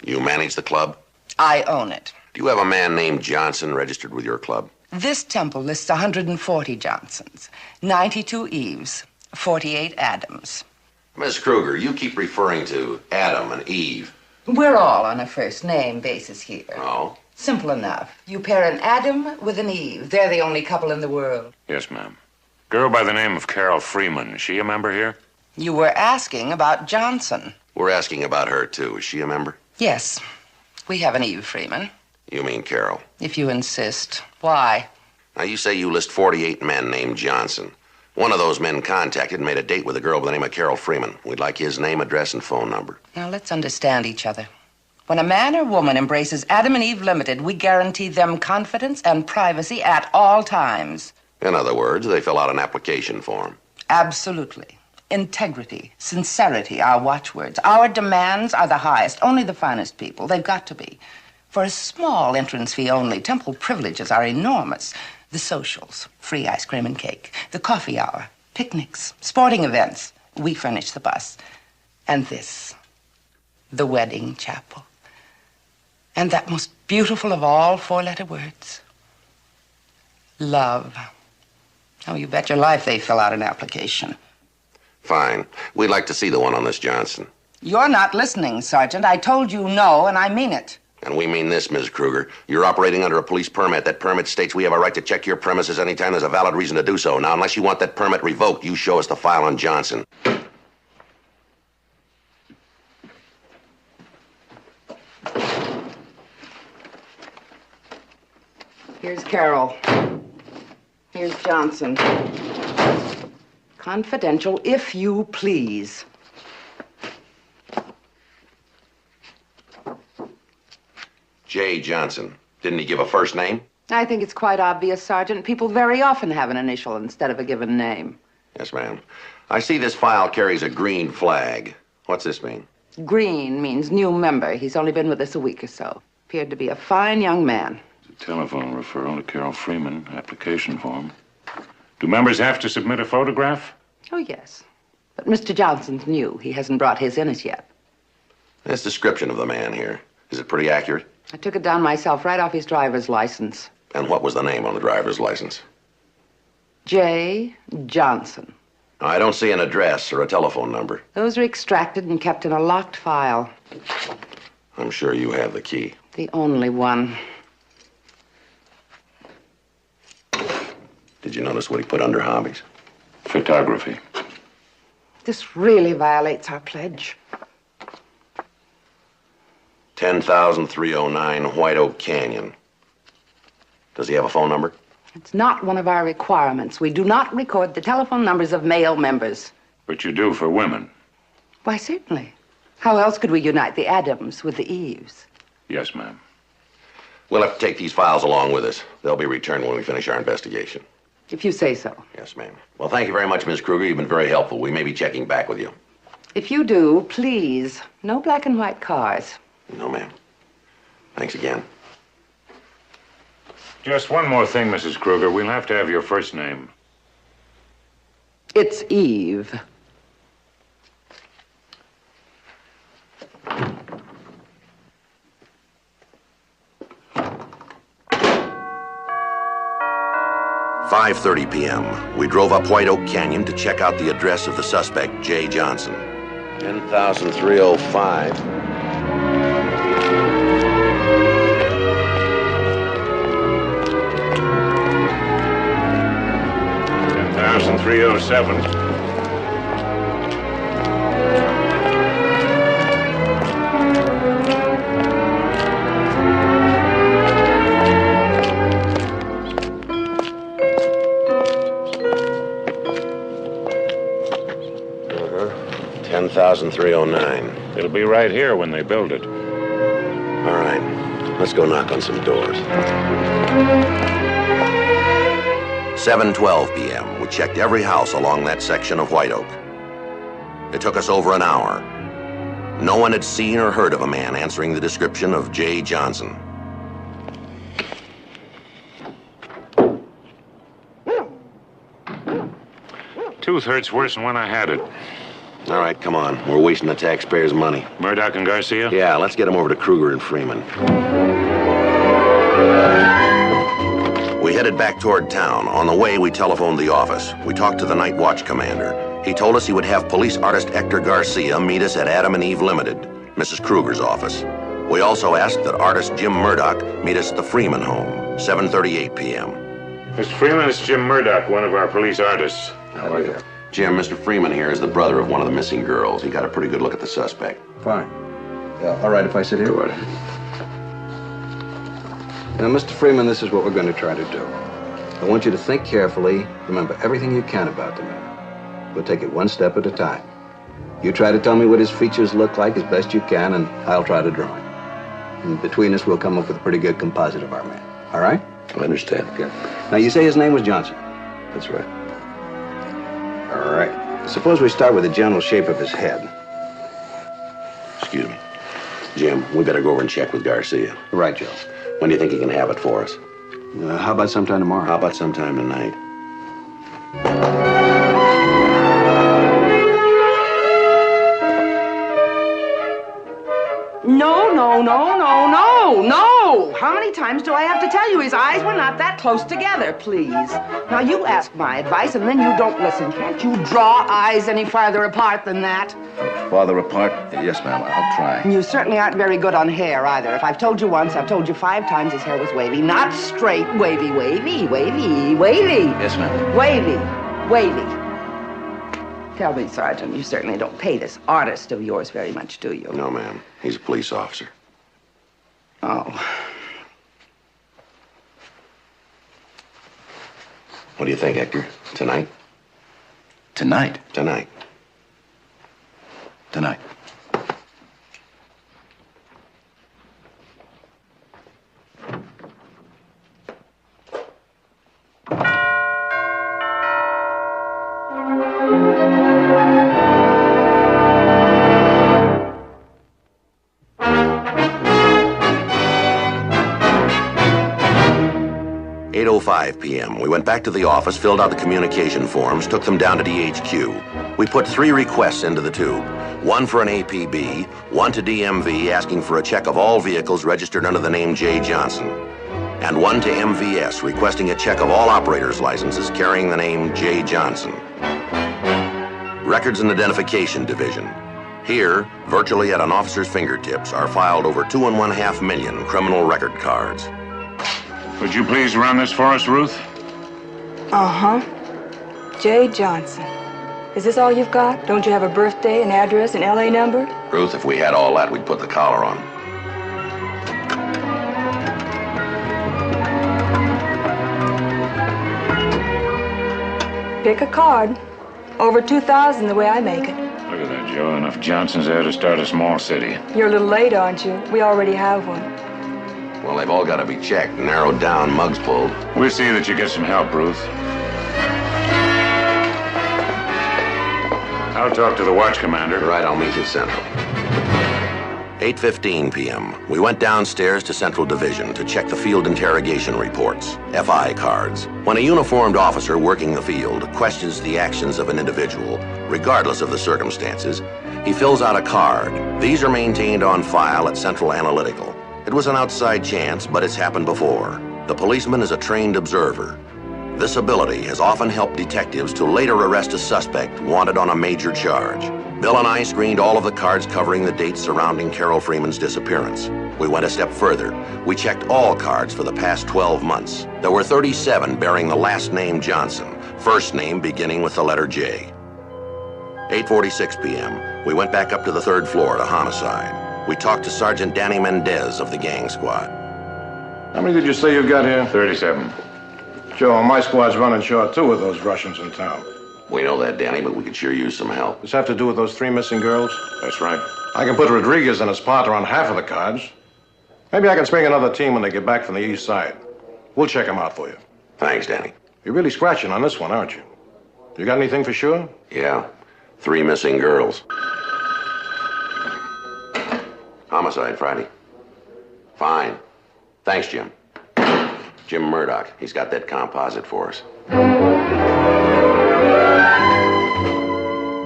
T: You manage the club?
V: I own it.
T: Do you have a man named Johnson registered with your club?
V: This temple lists 140 Johnsons, 92 Eves, 48 Adams.
T: Miss Kruger, you keep referring to Adam and Eve.
V: We're all on a first-name basis here.
T: Oh?
V: Simple enough. You pair an Adam with an Eve. They're the only couple in the world.
M: Yes, ma'am. Girl by the name of Carol Freeman. Is she a member here?
V: You were asking about Johnson.
T: We're asking about her, too. Is she a member?
V: Yes. We have an Eve Freeman.
T: You mean Carol?
V: If you insist. Why?
T: Now, you say you list 48 men named Johnson. One of those men contacted and made a date with a girl by the name of Carol Freeman. We'd like his name, address, and phone number.
V: Now, let's understand each other. When a man or woman embraces Adam and Eve Limited, we guarantee them confidence and privacy at all times.
T: In other words, they fill out an application form.
V: Absolutely. Integrity, sincerity, our watchwords. Our demands are the highest. Only the finest people. They've got to be. For a small entrance fee only, temple privileges are enormous. The socials, free ice cream and cake. The coffee hour, picnics, sporting events. We furnish the bus. And this, the wedding chapel. And that most beautiful of all four-letter words, love. Oh, you bet your life they fill out an application.
T: Fine. We'd like to see the one on this Johnson.
V: You're not listening, Sergeant. I told you no, and I mean it.
T: And we mean this, Ms. Kruger. You're operating under a police permit. That permit states we have a right to check your premises anytime there's a valid reason to do so. Now, unless you want that permit revoked, you show us the file on Johnson.
V: Here's Carol. Here's Johnson. Confidential, if you please.
T: J. Johnson. Didn't he give a first name?
V: I think it's quite obvious, Sergeant. People very often have an initial instead of a given name.
T: Yes, ma'am. I see this file carries a green flag. What's this mean?
V: Green means new member. He's only been with us a week or so. Appeared to be a fine young man.
M: Telephone referral to Carol Freeman, application form. Do members have to submit a photograph?
V: Oh, yes. But Mr. Johnson's new. He hasn't brought his in as yet.
T: This description of the man here, is it pretty accurate?
V: I took it down myself right off his driver's license.
T: And what was the name on the driver's license?
V: J. Johnson.
T: I don't see an address or a telephone number.
V: Those are extracted and kept in a locked file.
T: I'm sure you have the key.
V: The only one.
T: Did you notice what he put under hobbies?
M: Photography.
V: This really violates our pledge.
T: 10,309 White Oak Canyon. Does he have a phone number?
V: It's not one of our requirements. We do not record the telephone numbers of male members.
M: But you do for women.
V: Why, certainly. How else could we unite the Adams with the Eves?
M: Yes, ma'am.
T: We'll have to take these files along with us. They'll be returned when we finish our investigation.
V: If you say so.
T: Yes, ma'am. Well, thank you very much, Miss Kruger. You've been very helpful. We may be checking back with you.
V: If you do, please, no black and white cars.
T: No, ma'am. Thanks again.
M: Just one more thing, Mrs. Kruger. We'll have to have your first name.
V: It's Eve.
T: "5:30 p.m. We drove up White Oak Canyon to check out the address of the suspect, Jay Johnson. 10,305.
M: $10,307.
T: $10,309.
M: It'll be right here when they build it.
T: All right. Let's go knock on some doors. 7:12 p.m. We checked every house along that section of White Oak. It took us over an hour. No one had seen or heard of a man answering the description of Jay Johnson.
M: Tooth hurts worse than when I had it.
T: All right, come on. We're wasting the taxpayers' money.
M: Murdoch and Garcia?
T: Yeah, let's get them over to Kruger and Freeman. We headed back toward town. On the way, we telephoned the office. We talked to the night watch commander. He told us he would have police artist Hector Garcia meet us at Adam and Eve Limited, Mrs. Kruger's office. We also asked that artist Jim Murdoch meet us at the Freeman home, 7:38 p.m.
M: Mr. Freeman, it's Jim Murdoch, one of our police artists.
T: How are you? Jim, Mr. Freeman here is the brother of one of the missing girls. He got a pretty good look at the suspect.
C: Fine. All right if I sit here?
T: Go ahead.
C: Now, Mr. Freeman, this is what we're going to try to do. I want you to think carefully, remember everything you can about the man. We'll take it one step at a time. You try to tell me what his features look like as best you can, and I'll try to draw him. And between us, we'll come up with a pretty good composite of our man. All right?
T: I understand.
C: Good. Now, you say his name was Johnson?
T: That's right.
C: All right. Suppose we start with the general shape of his head.
T: Excuse me. Jim, we better go over and check with Garcia.
C: Right, Joe.
T: When do you think he can have it for us?
C: How about sometime tomorrow?
T: How about sometime tonight?
V: No! How many times do I have to tell you his eyes were not that close together, please? Now, you ask my advice, and then you don't listen. Can't you draw eyes any farther apart than that?
C: Farther apart? Yes, ma'am. I'll try.
V: You certainly aren't very good on hair, either. If I've told you once, I've told you 5 times his hair was wavy. Not straight. Wavy.
C: Yes, ma'am.
V: Wavy. Tell me, Sergeant, you certainly don't pay this artist of yours very much, do you?
T: No, ma'am. He's a police officer.
V: Oh.
T: What do you think, Hector? Tonight?
C: Tonight?
T: Tonight.
C: Tonight.
T: p.m. We went back to the office, filled out the communication forms, took them down to DHQ. We put 3 requests into the tube. 1 for an APB, 1 to DMV asking for a check of all vehicles registered under the name Jay Johnson. and one to MVS requesting a check of all operators' licenses carrying the name J. Johnson. Records and Identification Division. Here, virtually at an officer's fingertips, are filed over 2.5 million criminal record cards.
M: Would you please run this for us, Ruth?
E: Uh-huh. J. Johnson. Is this all you've got? Don't you have a birthday, an address, an LA number?
T: Ruth, if we had all that, we'd put the collar on.
E: Pick a card. Over 2,000 the way I make it.
M: Look at that, Joe. Enough Johnsons there to start a small city.
E: You're a little late, aren't you? We already have one.
T: Well, they've all got to be checked, narrowed down, mugs pulled.
M: We'll see that you get some help, Ruth. I'll talk to the watch commander.
T: Right, I'll meet you at Central. 8:15 p.m. We went downstairs to Central Division to check the field interrogation reports, FI cards. When a uniformed officer working the field questions the actions of an individual, regardless of the circumstances, he fills out a card. These are maintained on file at Central Analytical. It was an outside chance, but it's happened before. The policeman is a trained observer. This ability has often helped detectives to later arrest a suspect wanted on a major charge. Bill and I screened all of the cards covering the dates surrounding Carol Freeman's disappearance. We went a step further. We checked all cards for the past 12 months. There were 37 bearing the last name Johnson, first name beginning with the letter J. 8:46 p.m. We went back up to the 3rd floor to homicide. We talked to Sergeant Danny Mendez of the gang squad.
F: How many did you say you got here?
M: 37.
F: Joe, my squad's running short, too, with those Russians in town.
T: We know that, Danny, but we could sure use some help.
F: Does this have to do with those 3 missing girls?
M: That's right.
F: I can put Rodriguez and his partner on half of the cards. Maybe I can spring another team when they get back from the east side. We'll check them out for you.
T: Thanks, Danny.
F: You're really scratching on this one, aren't you? You got anything for sure?
T: Yeah, 3 missing girls. Homicide Friday. Fine. Thanks, Jim. Jim Murdoch. He's got that composite for us.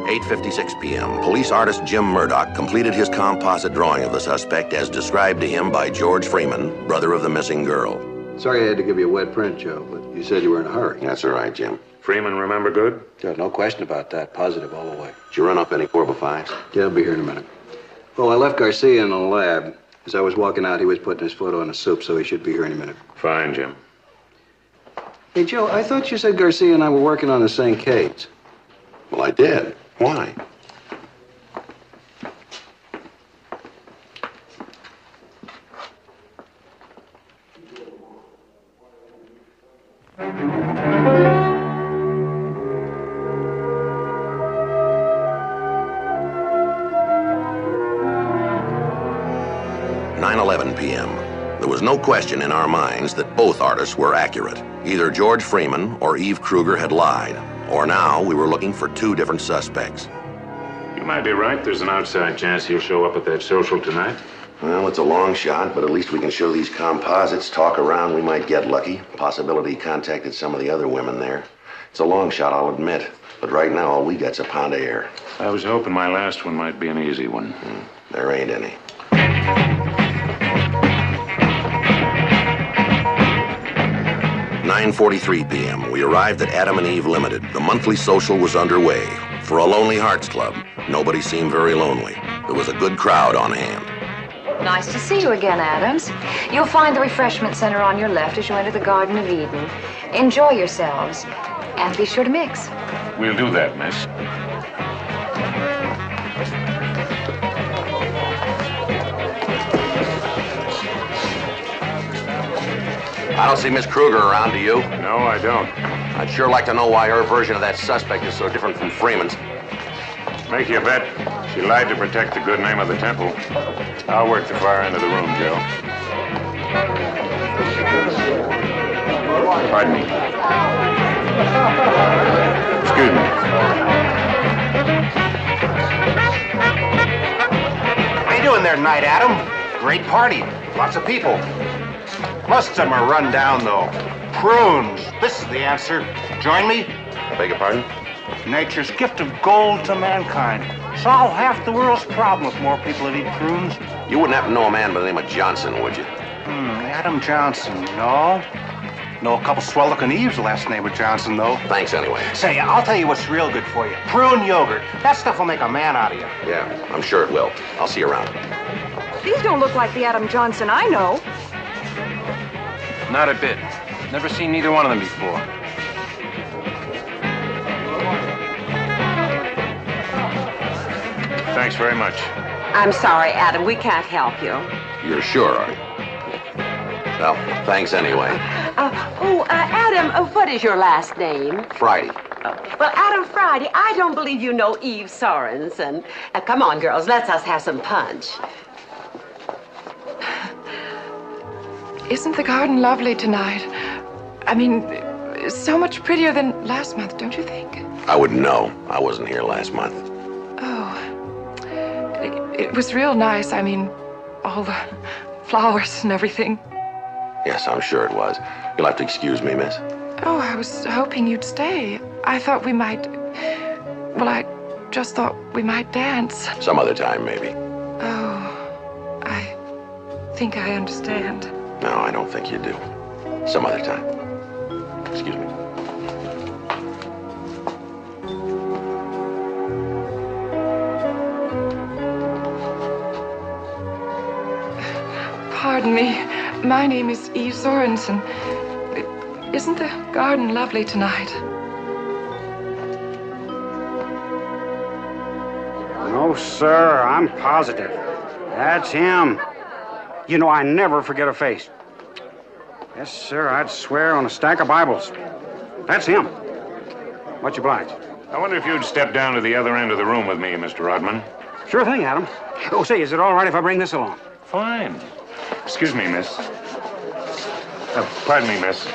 T: 8:56 p.m. Police artist Jim Murdoch completed his composite drawing of the suspect as described to him by George Freeman, brother of the missing girl.
C: Sorry I had to give you a wet print, Joe, but you said you were in a hurry.
T: That's all right, Jim.
M: Freeman remember good?
C: Good, no question about that. Positive all the way.
T: Did you run up any 4x5s?
C: Yeah, I'll be here in a minute. Well, I left Garcia in the lab. As I was walking out, he was putting his foot on the soup, so he should be here any minute.
M: Fine, Jim.
C: Hey, Joe, I thought you said Garcia and I were working on the same case.
T: Well, I did. Why? p.m. There was no question in our minds that both artists were accurate. Either George Freeman or Eve Kruger had lied, or now we were looking for 2 different suspects.
M: You might be right. There's an outside chance he'll show up at that social tonight.
T: Well, it's a long shot, but at least we can show these composites, talk around, we might get lucky. Possibility he contacted some of the other women there. It's a long shot, I'll admit. But right now, all we got's a pound of air.
M: I was hoping my last one might be an easy one.
T: There ain't any. 9:43 p.m. We arrived at Adam and Eve Limited. The monthly social was underway. For a Lonely Hearts Club, nobody seemed very lonely. There was a good crowd on hand.
W: Nice to see you again, Adams. You'll find the refreshment center on your left as you enter the Garden of Eden. Enjoy yourselves, and be sure to mix.
M: We'll do that, miss.
T: I don't see Miss Kruger around, do you?
M: No, I don't.
T: I'd sure like to know why her version of that suspect is so different from Freeman's.
M: Make you a bet. She lied to protect the good name of the temple. I'll work the far end of the room, Joe. Pardon me. Excuse me.
K: How you doing there tonight, Adam? Great party. Lots of people. Most of them are run down, though. Prunes. This is the answer. Join me?
T: I beg your pardon?
K: Nature's gift of gold to mankind. Solve half the world's problem if more people would eat prunes.
T: You wouldn't happen to know a man by the name of Johnson, would you?
K: Adam Johnson, no. Know a couple swell-looking Eves last name of Johnson, though.
B: Thanks anyway.
K: Say, I'll tell you what's real good for you. Prune yogurt. That stuff will make a man out of you.
B: Yeah, I'm sure it will. I'll see you around.
E: These don't look like the Adam Johnson I know.
J: Not a bit. Never seen neither one of them before.
M: Thanks very much.
D: I'm sorry, Adam. We can't help you.
B: You're sure, are you? Well, thanks anyway.
D: Adam, what is your last name?
B: Friday.
D: Well, Adam Friday, I don't believe you know Eve Sorensen. Come on, girls, let's us have some punch.
H: Isn't the garden lovely tonight? I mean, so much prettier than last month, don't you think?
B: I wouldn't know. I wasn't here last month.
H: Oh, it was real nice. I mean, all the flowers and everything.
B: Yes, I'm sure it was. You'll have to excuse me, miss.
H: Oh, I was hoping you'd stay. I thought we might... Well, I just thought we might dance.
B: Some other time, maybe.
H: Oh, I think I understand.
B: No, I don't think you do. Some other time. Excuse me.
H: Pardon me. My name is Eve Sorensen. Isn't the garden lovely tonight?
K: No, sir, I'm positive. That's him. You know, I never forget a face. Yes, sir, I'd swear on a stack of Bibles. That's him. Much obliged.
M: I wonder if you'd step down to the other end of the room with me, Mr. Rodman.
K: Sure thing, Adam. Oh, say, is it all right if I bring this along?
M: Fine. Excuse me, miss. Pardon me, miss.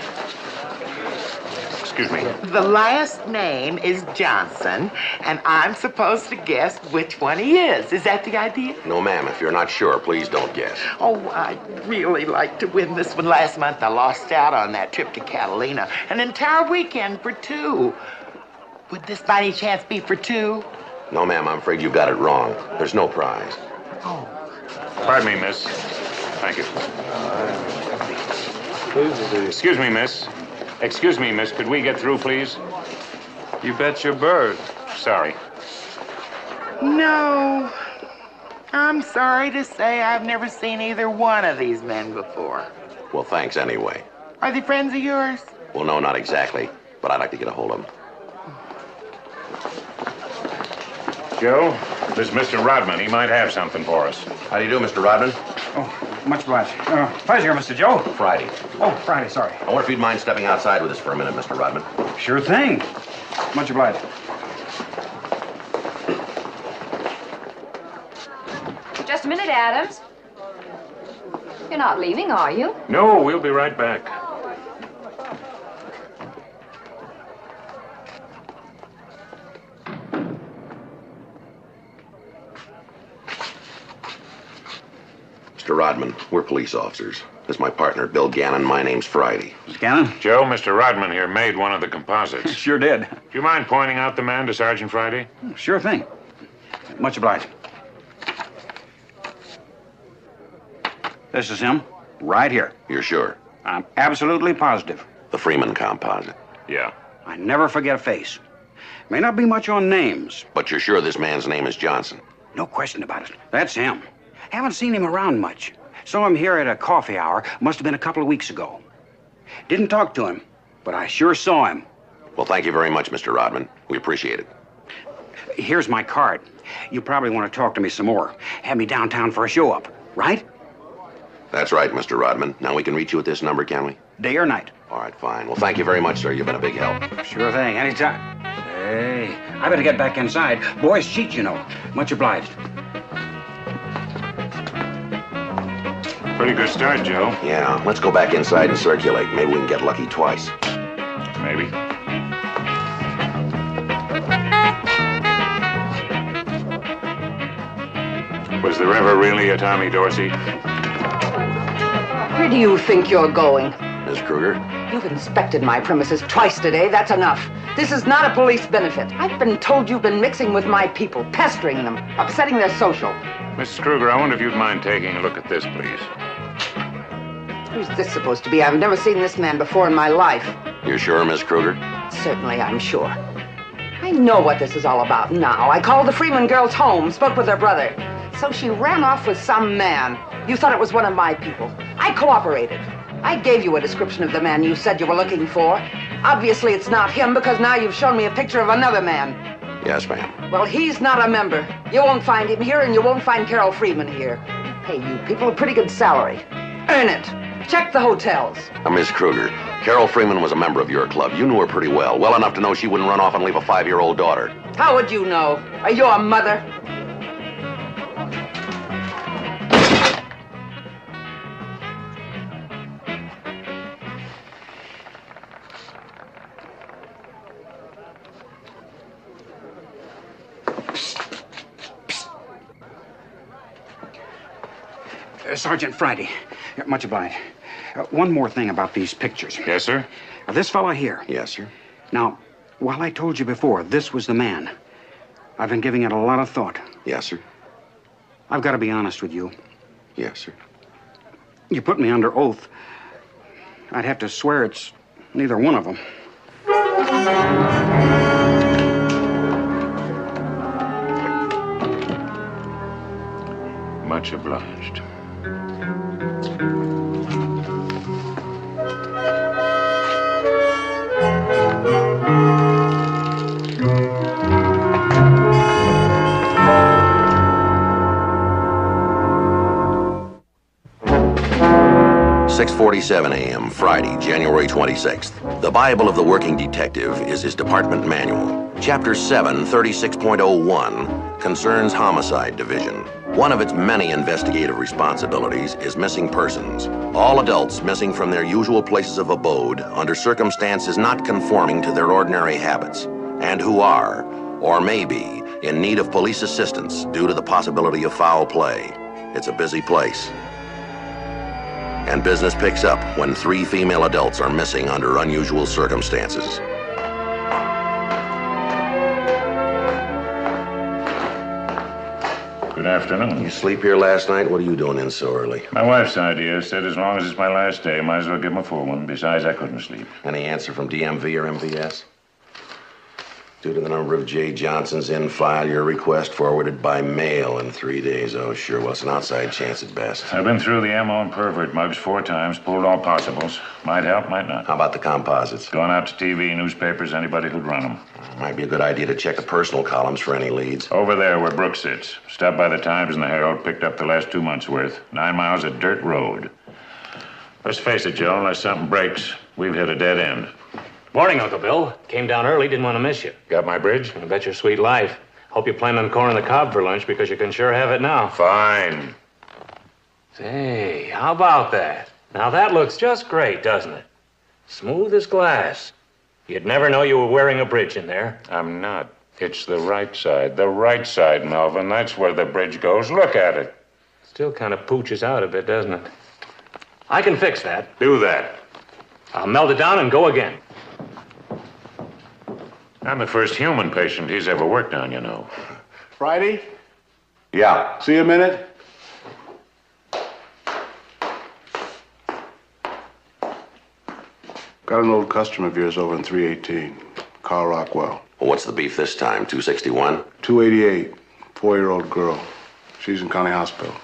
M: Excuse me.
L: The last name is Johnson, and I'm supposed to guess which one he is. Is that the idea?
B: No, ma'am. If you're not sure, please don't guess.
L: Oh, I'd really like to win this one. Last month I lost out on that trip to Catalina, an entire weekend for two. Would this by any chance be for two?
B: No, ma'am. I'm afraid you got it wrong. There's no prize.
L: Oh.
M: Pardon me, miss. Thank you. Excuse me, miss. Excuse me, miss. Could we get through, please?
J: You bet your bird.
M: Sorry.
L: No. I'm sorry to say I've never seen either one of these men before.
B: Well, thanks anyway.
L: Are they friends of yours?
B: Well, no, not exactly. But I'd like to get a hold of them.
M: Joe, this is Mr. Rodman. He might have something for us.
B: How do you do, Mr. Rodman?
K: Oh, much obliged. Pleasure, Mr. Joe.
B: Friday.
K: Oh, Friday, sorry.
B: I wonder if you'd mind stepping outside with us for a minute, Mr. Rodman.
K: Sure thing. Much obliged.
W: Just a minute, Adams. You're not leaving, are you?
M: No, we'll be right back.
B: Mr. Rodman, we're police officers. This is my partner, Bill Gannon. My name's Friday.
K: Gannon?
M: Joe, Mr. Rodman here made one of the composites.
K: Sure did.
M: Do you mind pointing out the man to Sergeant Friday?
K: Sure thing. Much obliged. This is him, right here.
B: You're sure?
K: I'm absolutely positive.
B: The Freeman composite.
M: Yeah.
K: I never forget a face. May not be much on names.
B: But you're sure this man's name is Johnson?
K: No question about it. That's him. Haven't seen him around much. Saw him here at a coffee hour. Must have been a couple of weeks ago. Didn't talk to him, but I sure saw him.
B: Well, thank you very much, Mr. Rodman. We appreciate it.
K: Here's my card. You probably want to talk to me some more. Have me downtown for a show-up, right?
B: That's right, Mr. Rodman. Now we can reach you at this number, can we?
K: Day or night.
B: All right, fine. Well, thank you very much, sir. You've been a big help.
K: Sure thing. Anytime. Hey, I better get back inside. Boys cheat, you know. Much obliged.
M: Pretty good start, Joe.
B: Yeah, let's go back inside and circulate. Maybe we can get lucky twice.
M: Maybe. Was there ever really a Tommy Dorsey?
D: Where do you think you're going?
B: Miss Kruger?
D: You've inspected my premises twice today. That's enough. This is not a police benefit. I've been told you've been mixing with my people, pestering them, upsetting their social.
M: Mrs. Kruger, I wonder if you'd mind taking a look at this, please.
D: Who's this supposed to be? I've never seen this man before in my life.
B: You're sure, Miss Kruger?
D: Certainly, I'm sure. I know what this is all about now. I called the Freeman girls home, spoke with their brother. So she ran off with some man. You thought it was one of my people. I cooperated. I gave you a description of the man you said you were looking for. Obviously, it's not him because now you've shown me a picture of another man.
B: Yes, ma'am.
D: Well, he's not a member. You won't find him here, and you won't find Carol Freeman here. Pay you people a pretty good salary. Earn it. Check the hotels.
B: Miss Kruger, Carol Freeman was a member of your club. You knew her pretty well. Well enough to know she wouldn't run off and leave a 5-year-old daughter.
D: How would you know? Are you a mother?
K: Sergeant Friday, much obliged. One more thing about these pictures.
M: Yes, sir?
K: This fella here.
B: Yes, sir.
K: Now, while I told you before this was the man, I've been giving it a lot of thought.
B: Yes, sir.
K: I've got to be honest with you.
B: Yes, sir.
K: You put me under oath. I'd have to swear it's neither one of them.
M: Much obliged.
T: "6:47 a.m., Friday, January 26th. The Bible of the working detective is his department manual. Chapter 7, 36.01, concerns Homicide Division. One of its many investigative responsibilities is missing persons. All adults missing from their usual places of abode under circumstances not conforming to their ordinary habits, and who are, or may be, in need of police assistance due to the possibility of foul play. It's a busy place. And business picks up when 3 female adults are missing under unusual circumstances.
M: Good afternoon.
T: You sleep here last night? What are you doing in so early?
M: My wife's idea said as long as it's my last day, might as well give him a full one. Besides, I couldn't sleep.
T: Any answer from DMV or MVS? Due to the number of J. Johnsons in file, your request forwarded by mail in 3 days. Oh, sure. Well, it's an outside chance at best.
M: I've been through the MO and pervert mugs 4 times, pulled all possibles. Might help, might not.
T: How about the composites?
M: Gone out to TV, newspapers, anybody who'd run them.
T: Might be a good idea to check the personal columns for any leads.
M: Over there where Brooks sits. Stopped by the Times and the Herald, picked up the last 2 months' worth. 9 miles of dirt road. Let's face it, Joe, unless something breaks, we've hit a dead end.
G: Morning, Uncle Bill. Came down early, didn't want to miss you.
M: Got my bridge?
G: I bet your sweet life. Hope you plan on corn on the cob for lunch because you can sure have it now.
M: Fine.
G: Say, how about that? Now that looks just great, doesn't it? Smooth as glass. You'd never know you were wearing a bridge in there.
M: I'm not. It's the right side, Melvin. That's where the bridge goes. Look at it.
G: Still kind of pooches out a bit, doesn't it? I can fix that.
M: Do that.
G: I'll melt it down and go again.
M: I'm the first human patient he's ever worked on, you know.
I: Friday?
T: Yeah.
I: See you a minute? Got an old customer of yours over in 318, Carl Rockwell.
T: Well, what's the beef this time? 261?
I: 288, 4-year-old girl. She's in county hospital.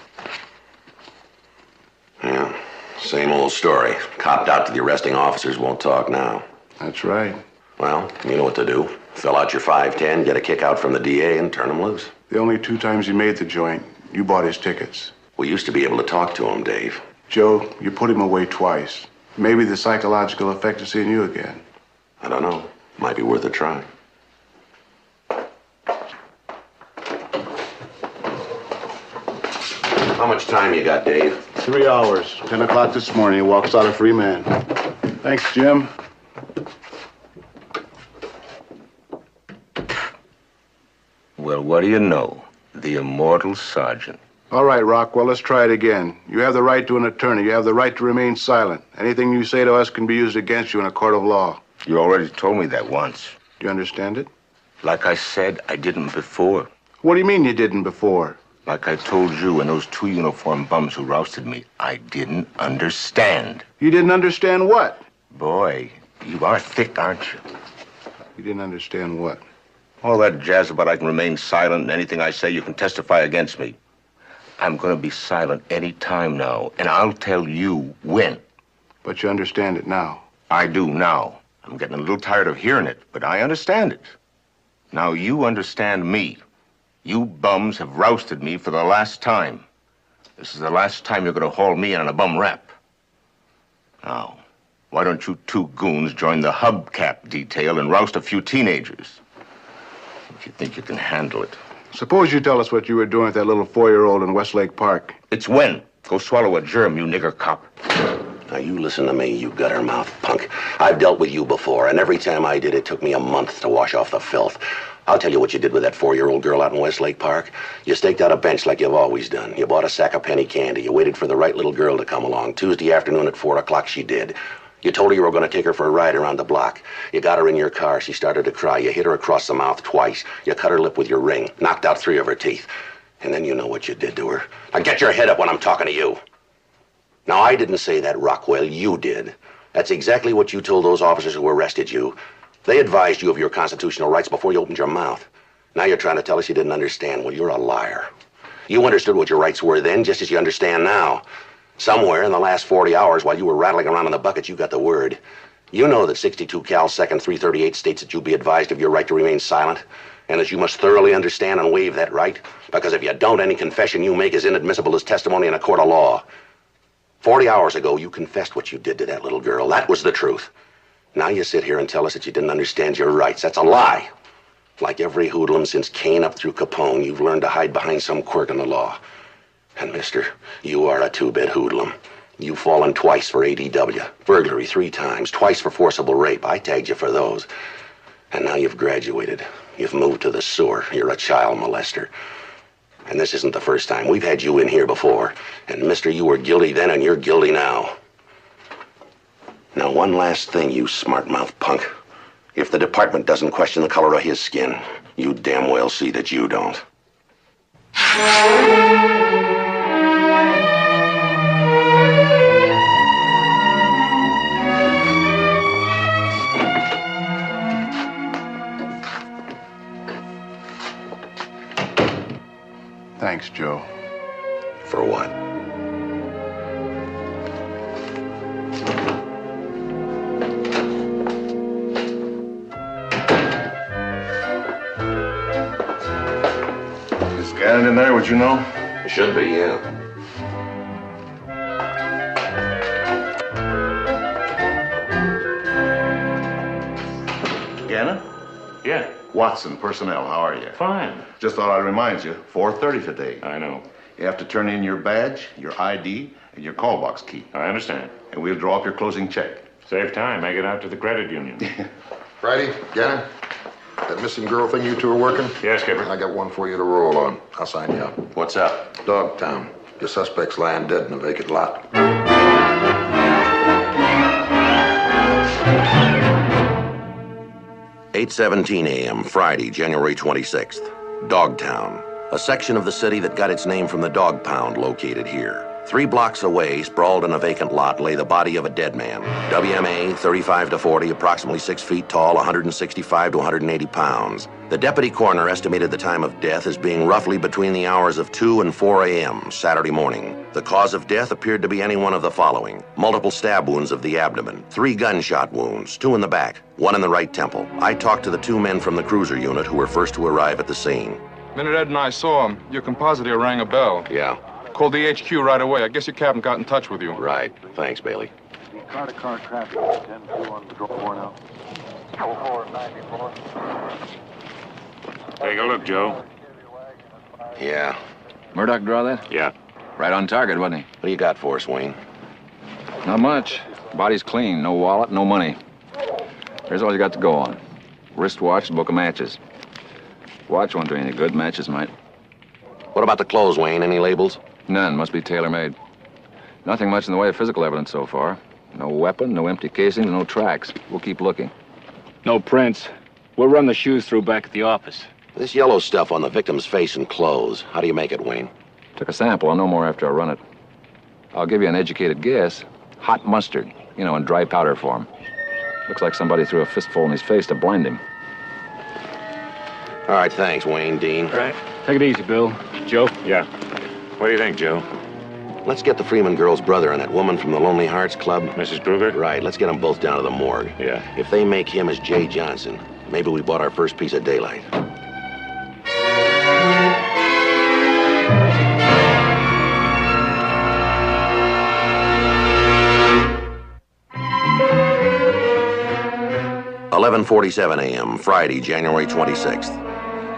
T: Yeah, same old story. Copped out to the arresting officers, won't talk now.
I: That's right.
T: Well, you know what to do. Fill out your 510, get a kick out from the DA, and turn him loose.
I: The only 2 times he made the joint, you bought his tickets.
T: We used to be able to talk to him, Dave.
I: Joe, you put him away twice. Maybe the psychological effect of seeing you again.
T: I don't know. Might be worth a try. How much time you got, Dave?
I: 3 hours. 10 o'clock this morning, he walks out a free man. Thanks, Jim.
N: Well, what do you know? The immortal sergeant.
I: All right, Rockwell, let's try it again. You have the right to an attorney. You have the right to remain silent. Anything you say to us can be used against you in a court of law.
N: You already told me that once.
I: Do you understand it?
N: Like I said, I didn't before.
I: What do you mean you didn't before?
N: Like I told you and those two uniformed bums who rousted me, I didn't understand.
I: You didn't understand what?
N: Boy, you are thick, aren't you?
I: You didn't understand what?
N: All that jazz about I can remain silent and anything I say you can testify against me. I'm going to be silent any time now, and I'll tell you when.
I: But you understand it now.
N: I do now. I'm getting a little tired of hearing it, but I understand it. Now you understand me. You bums have rousted me for the last time. This is the last time you're going to haul me in on a bum rap. Now, why don't you two goons join the hubcap detail and roust a few teenagers? If you think you can handle it.
I: Suppose you tell us what you were doing with that little 4-year-old in Westlake Park.
N: It's when. Go swallow a germ, you nigger cop.
T: Now, you listen to me, you gutter-mouthed punk. I've dealt with you before, and every time I did, it took me a month to wash off the filth. I'll tell you what you did with that 4-year-old girl out in Westlake Park. You staked out a bench like you've always done. You bought a sack of penny candy. You waited for the right little girl to come along. Tuesday afternoon at 4 o'clock, she did. You told her you were going to take her for a ride around the block. You got her in your car. She started to cry. You hit her across the mouth twice. You cut her lip with your ring. Knocked out 3 of her teeth. And then you know what you did to her. Now get your head up when I'm talking to you. Now, I didn't say that, Rockwell. You did. That's exactly what you told those officers who arrested you. They advised you of your constitutional rights before you opened your mouth. Now you're trying to tell us you didn't understand. Well, you're a liar. You understood what your rights were then, just as you understand now. Somewhere in the last 40 hours, while you were rattling around in the bucket, you got the word. You know that 62 Cal 2nd 338 states that you'll be advised of your right to remain silent, and that you must thoroughly understand and waive that right, because if you don't, any confession you make is inadmissible as testimony in a court of law. 40 hours ago, you confessed what you did to that little girl. That was the truth. Now you sit here and tell us that you didn't understand your rights. That's a lie. Like every hoodlum since Cain up through Capone, you've learned to hide behind some quirk in the law. And, mister, you are a two-bit hoodlum. You've fallen twice for ADW, burglary 3 times, twice for forcible rape. I tagged you for those. And now you've graduated. You've moved to the sewer. You're a child molester. And this isn't the first time. We've had you in here before. And, mister, you were guilty then and you're guilty now. Now, one last thing, you smart-mouthed punk. If the department doesn't question the color of his skin, you damn well see that you don't.
I: Thanks, Joe.
T: For what?
F: Is Gannon in there, would you know?
T: It should be, yeah.
F: Gannon?
G: Yeah.
F: Watson, personnel, how are you?
G: Fine.
F: Just thought I'd remind you, 4:30 today.
G: I know.
F: You have to turn in your badge, your ID, and your call box key.
G: I understand.
F: And we'll draw up your closing check.
G: Save time. Make it out to the credit union.
P: Friday, Gannon, that missing girl thing you two are working?
G: Yes, Skipper.
P: I got one for you to roll on. I'll sign you up.
T: What's up?
P: Dogtown. Your suspect's lying dead in a vacant lot.
T: 8:17 a.m., Friday, January 26th. Dogtown, a section of the city that got its name from the dog pound located here. 3 blocks away, sprawled in a vacant lot, lay the body of a dead man. WMA, 35 to 40, approximately 6 feet tall, 165 to 180 pounds. The deputy coroner estimated the time of death as being roughly between the hours of 2 and 4 a.m. Saturday morning. The cause of death appeared to be any one of the following: multiple stab wounds of the abdomen, 3 gunshot wounds, 2 in the back, 1 in the right temple. I talked to the 2 men from the cruiser unit who were first to arrive at the scene.
A: Minute Ed and I saw him, your compositor rang a bell.
T: Yeah.
A: Called the HQ right away. I guess your captain got in touch with you.
T: Right. Thanks, Bailey.
O: Car-to-car traffic, 10-2 on the door 4 now. 0494.
M: Take a look, Joe.
T: Yeah.
S: Murdoch draw that?
M: Yeah.
S: Right on target, wasn't he?
T: What do you got for us, Wayne?
S: Not much. Body's clean. No wallet, no money. Here's all you got to go on. Wristwatch, book of matches. Watch won't do any good. Matches might.
T: What about the clothes, Wayne? Any labels?
S: None. Must be tailor-made. Nothing much in the way of physical evidence so far. No weapon, no empty casings, no tracks. We'll keep looking.
X: No prints. We'll run the shoes through back at the office.
T: This yellow stuff on the victim's face and clothes, how do you make it, Wayne?
S: Took a sample. I'll know more after I run it. I'll give you an educated guess. Hot mustard, in dry powder form. Looks like somebody threw a fistful in his face to blind him.
T: All right, thanks, Wayne, Dean.
M: All right. Take it easy, Bill. Joe? Yeah. What do you think, Joe?
T: Let's get the Freeman girl's brother and that woman from the Lonely Hearts Club.
M: Mrs. Kruger?
T: Right, let's get them both down to the morgue.
M: Yeah.
T: If they make him as Jay Johnson, maybe we bought our first piece of daylight. "11:47 a.m., Friday, January 26th.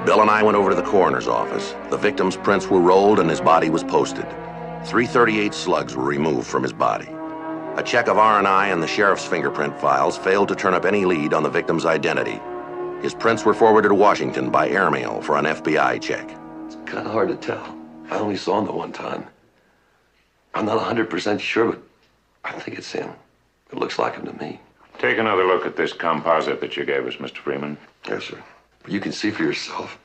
T: Bill and I went over to the coroner's office. The victim's prints were rolled and his body was posted. 338 slugs were removed from his body. A check of R&I and the sheriff's fingerprint files failed to turn up any lead on the victim's identity. His prints were forwarded to Washington by airmail for an FBI check.
Q: It's kind of hard to tell. I only saw him the one time. I'm not 100% sure, but I think it's him. It looks like him to me.
M: Take another look at this composite that you gave us, Mr. Freeman.
Q: Yes, sir. But you can see for yourself.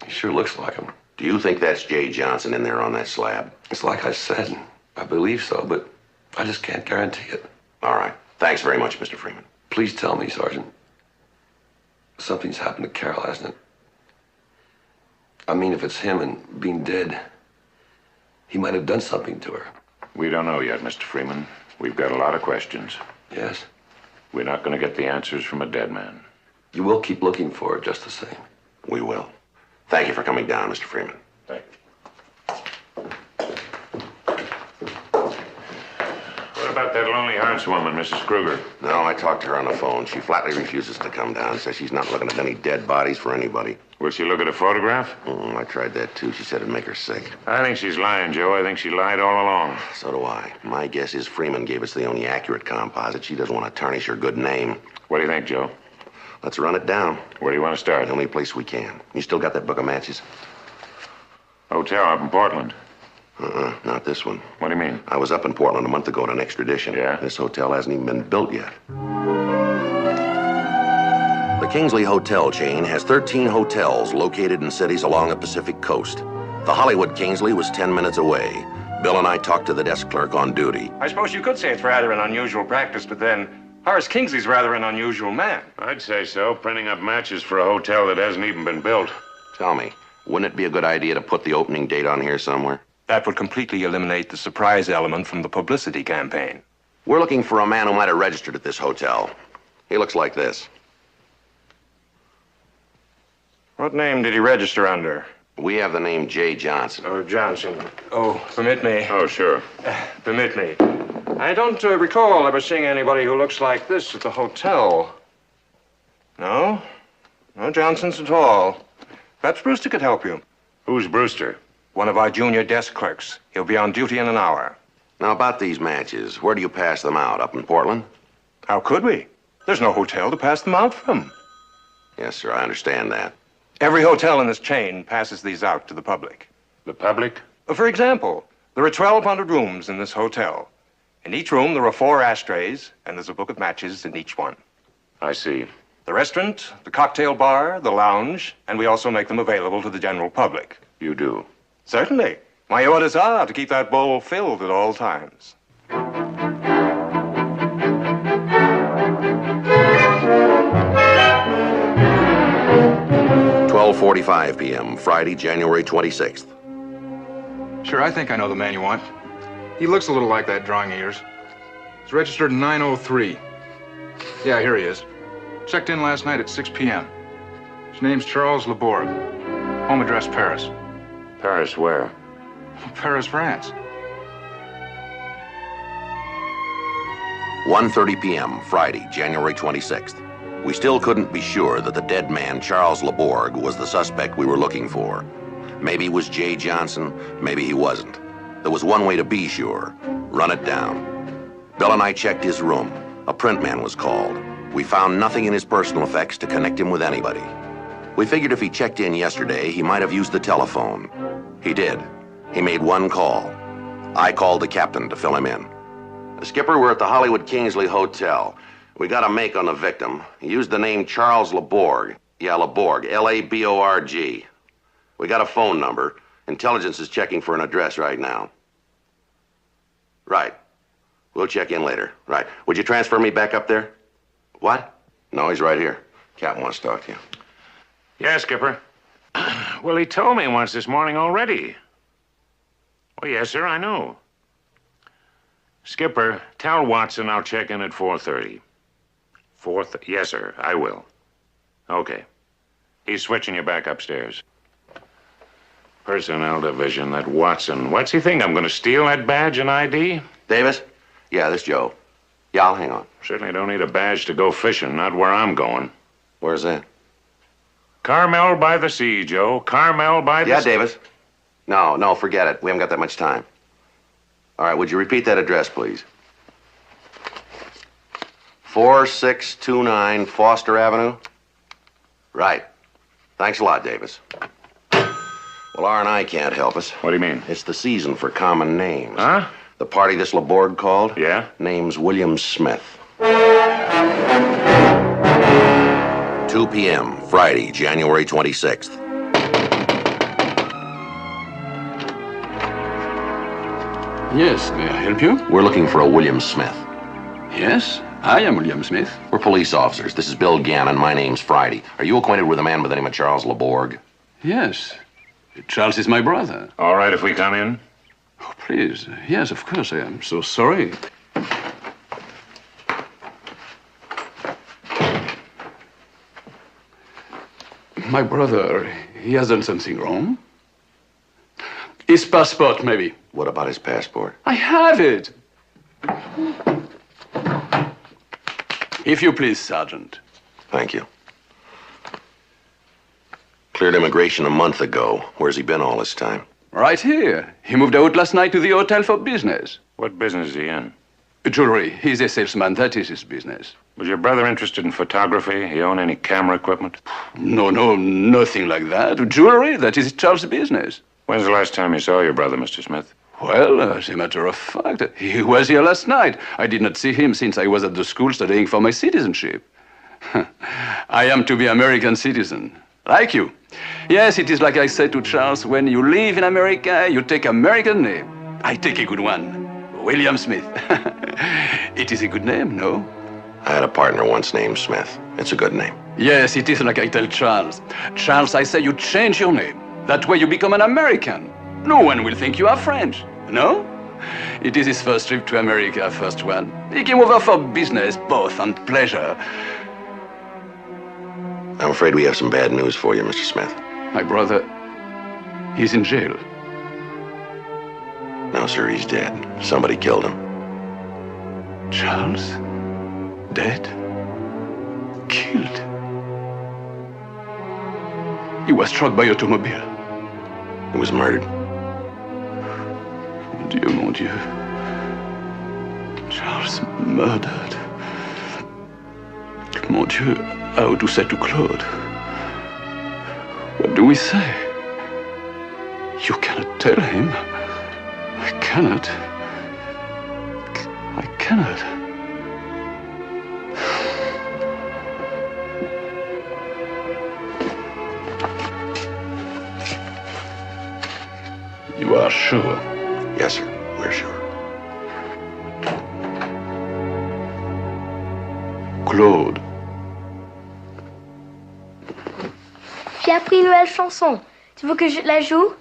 Q: He sure looks like him.
T: Do you think that's Jay Johnson in there on that slab?
Q: It's like I said. I believe so, but I just can't guarantee it.
T: All right. Thanks very much, Mr. Freeman.
Q: Please tell me, Sergeant. Something's happened to Carol, hasn't it? I mean, if it's him and being dead, he might have done something to her.
M: We don't know yet, Mr. Freeman. We've got a lot of questions.
Q: Yes?
M: We're not going to get the answers from a dead man.
Q: You will keep looking for it just the same.
T: We will. Thank you for coming down, Mr. Freeman.
M: Thank you. What about that Lonely Hearts woman, Mrs. Kruger?
T: No, I talked to her on the phone. She flatly refuses to come down. Says she's not looking at any dead bodies for anybody.
M: Will she look at a photograph?
T: I tried that, too. She said it'd make her sick.
M: I think she's lying, Joe. I think she lied all along.
T: So do I. My guess is Freeman gave us the only accurate composite. She doesn't want to tarnish her good name.
M: What do you think, Joe?
T: Let's run it down.
M: Where do you want to start?
T: The only place we can. You still got that book of matches?
M: Hotel up in Portland.
T: Not this one.
M: What do you mean?
T: I was up in Portland a month ago on an extradition.
M: Yeah?
T: This hotel hasn't even been built yet. The Kingsley Hotel chain has 13 hotels located in cities along the Pacific coast. The Hollywood Kingsley was 10 minutes away. Bill and I talked to the desk clerk on duty.
R: I suppose you could say it's rather an unusual practice, but then Horace Kingsley's rather an unusual man.
M: I'd say so, printing up matches for a hotel that hasn't even been built.
T: Tell me, wouldn't it be a good idea to put the opening date on here somewhere?
R: That would completely eliminate the surprise element from the publicity campaign.
T: We're looking for a man who might have registered at this hotel. He looks like this.
R: What name did he register under?
T: We have the name Jay Johnson.
R: Oh, Johnson. Oh, permit me.
M: Oh, sure.
R: Permit me. I don't recall ever seeing anybody who looks like this at the hotel. No? No Johnsons at all. Perhaps Brewster could help you.
M: Who's Brewster?
R: One of our junior desk clerks. He'll be on duty in an hour.
T: Now, about these matches, where do you pass them out? Up in Portland?
R: How could we? There's no hotel to pass them out from.
T: Yes, sir, I understand that.
R: Every hotel in this chain passes these out to the public.
M: The public?
R: For example, there are 1,200 rooms in this hotel. In each room, there are 4 ashtrays, and there's a book of matches in each one.
M: I see.
R: The restaurant, the cocktail bar, the lounge, and we also make them available to the general public.
M: You do?
R: Certainly. My orders are to keep that bowl filled at all times.
T: 12:45 p.m., Friday, January 26th.
A: Sure, I think I know the man you want. He looks a little like that drawing of yours. He's registered in 903. Yeah, here he is. Checked in last night at 6 p.m. His name's Charles Labourg. Home address, Paris.
M: Paris where?
A: Paris, France.
T: 1:30 p.m., Friday, January 26th. We still couldn't be sure that the dead man, Charles Labourg, was the suspect we were looking for. Maybe it was Jay Johnson, maybe he wasn't. There was one way to be sure. Run it down. Bill and I checked his room. A print man was called. We found nothing in his personal effects to connect him with anybody. We figured if he checked in yesterday, he might have used the telephone. He did. He made one call. I called the captain to fill him in. Skipper, we're at the Hollywood Kingsley Hotel. We got a make on the victim. He used the name Charles Labourg. Yeah, Laborg. Laborg. We got a phone number. Intelligence is checking for an address right now. Right. We'll check in later. Right. Would you transfer me back up there? What? No, he's right here. Captain wants to talk to you.
M: Yeah, Skipper. Well, he told me once this morning already. Oh, yes, sir, I know. Skipper, tell Watson I'll check in at 4:30. Yes, sir, I will. Okay. He's switching you back upstairs. Personnel division, that Watson. What's he think? I'm going to steal that badge and ID?
T: Davis? Yeah, this is Joe. Yeah, I'll hang on.
M: Certainly don't need a badge to go fishing, not where I'm going.
T: Where's that?
M: Carmel by the sea, Joe. Carmel by the sea.
T: Yeah, Davis. No, forget it. We haven't got that much time. All right, would you repeat that address, please? 4629 Foster Avenue? Right. Thanks a lot, Davis. Well, R&I can't help us.
M: What do you mean?
T: It's the season for common names.
M: Huh?
T: The party this Laborg called?
M: Yeah?
T: Name's William Smith. 2 p.m., Friday, January 26th.
C: Yes, may I help you?
T: We're looking for a William Smith.
C: Yes, I am William Smith.
T: We're police officers. This is Bill Gannon. My name's Friday. Are you acquainted with a man by the name of Charles Laborg?
C: Yes. Charles is my brother.
M: All right, if we come in?
C: Oh, please. Yes, of course. I am so sorry. My brother, he has done something wrong. His passport, maybe.
T: What about his passport?
C: I have it. If you please, Sergeant.
T: Thank you. Cleared immigration a month ago. Where's he been all this time?
C: Right here. He moved out last night to the hotel for business.
M: What business is he in?
C: Jewelry. He's a salesman. That is his business.
M: Was your brother interested in photography? He own any camera equipment?
C: No, nothing like that. Jewelry, that is Charles' business.
M: When's the last time you saw your brother, Mr. Smith?
C: Well, as a matter of fact, he was here last night. I did not see him since I was at the school studying for my citizenship. I am to be American citizen, like you. Yes, it is like I said to Charles, when you live in America, you take American name. I take a good one, William Smith. It is a good name, no?
T: I had a partner once named Smith. It's a good name.
C: Yes, it is like I tell Charles. Charles, I say you change your name. That way you become an American. No one will think you are French, no? It is his first trip to America, first one. He came over for business, both, and pleasure.
T: I'm afraid we have some bad news for you, Mr. Smith.
C: My brother, he's in jail.
T: No, sir, he's dead. Somebody killed him.
C: Charles? Dead? Killed? He was struck by automobile.
T: He was murdered.
C: Mon Dieu. Charles murdered. Mon Dieu, how to say to Claude? What do we say? You cannot tell him. I cannot. I cannot. You are sure?
T: Yes, sir. We're sure.
C: Claude.
U: J'ai appris une nouvelle chanson. Tu veux que je la joue?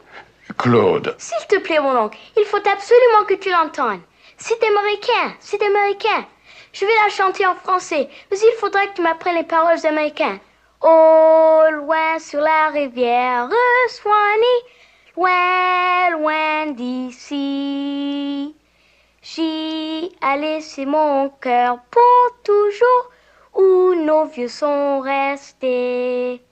C: Claude.
U: S'il te plaît, mon oncle, il faut absolument que tu l'entendes. C'est américain, c'est américain. Je vais la chanter en français, mais il faudra que tu m'apprennes les paroles américaines. Au loin sur la rivière Swanee, loin, loin d'ici. J'y ai laissé mon cœur pour toujours, où nos vieux sont restés.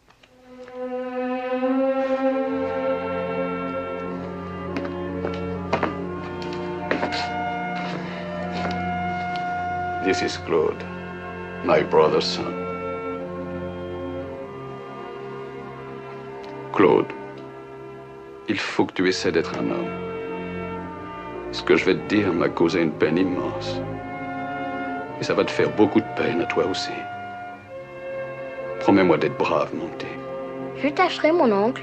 C: This is Claude, my brother's son. Claude, il faut que tu essaies d'être un homme. Ce que je vais te dire m'a causé une peine immense. Et ça va te faire beaucoup de peine à toi aussi. Promets-moi d'être brave, mon petit.
U: Je tâcherai, mon oncle.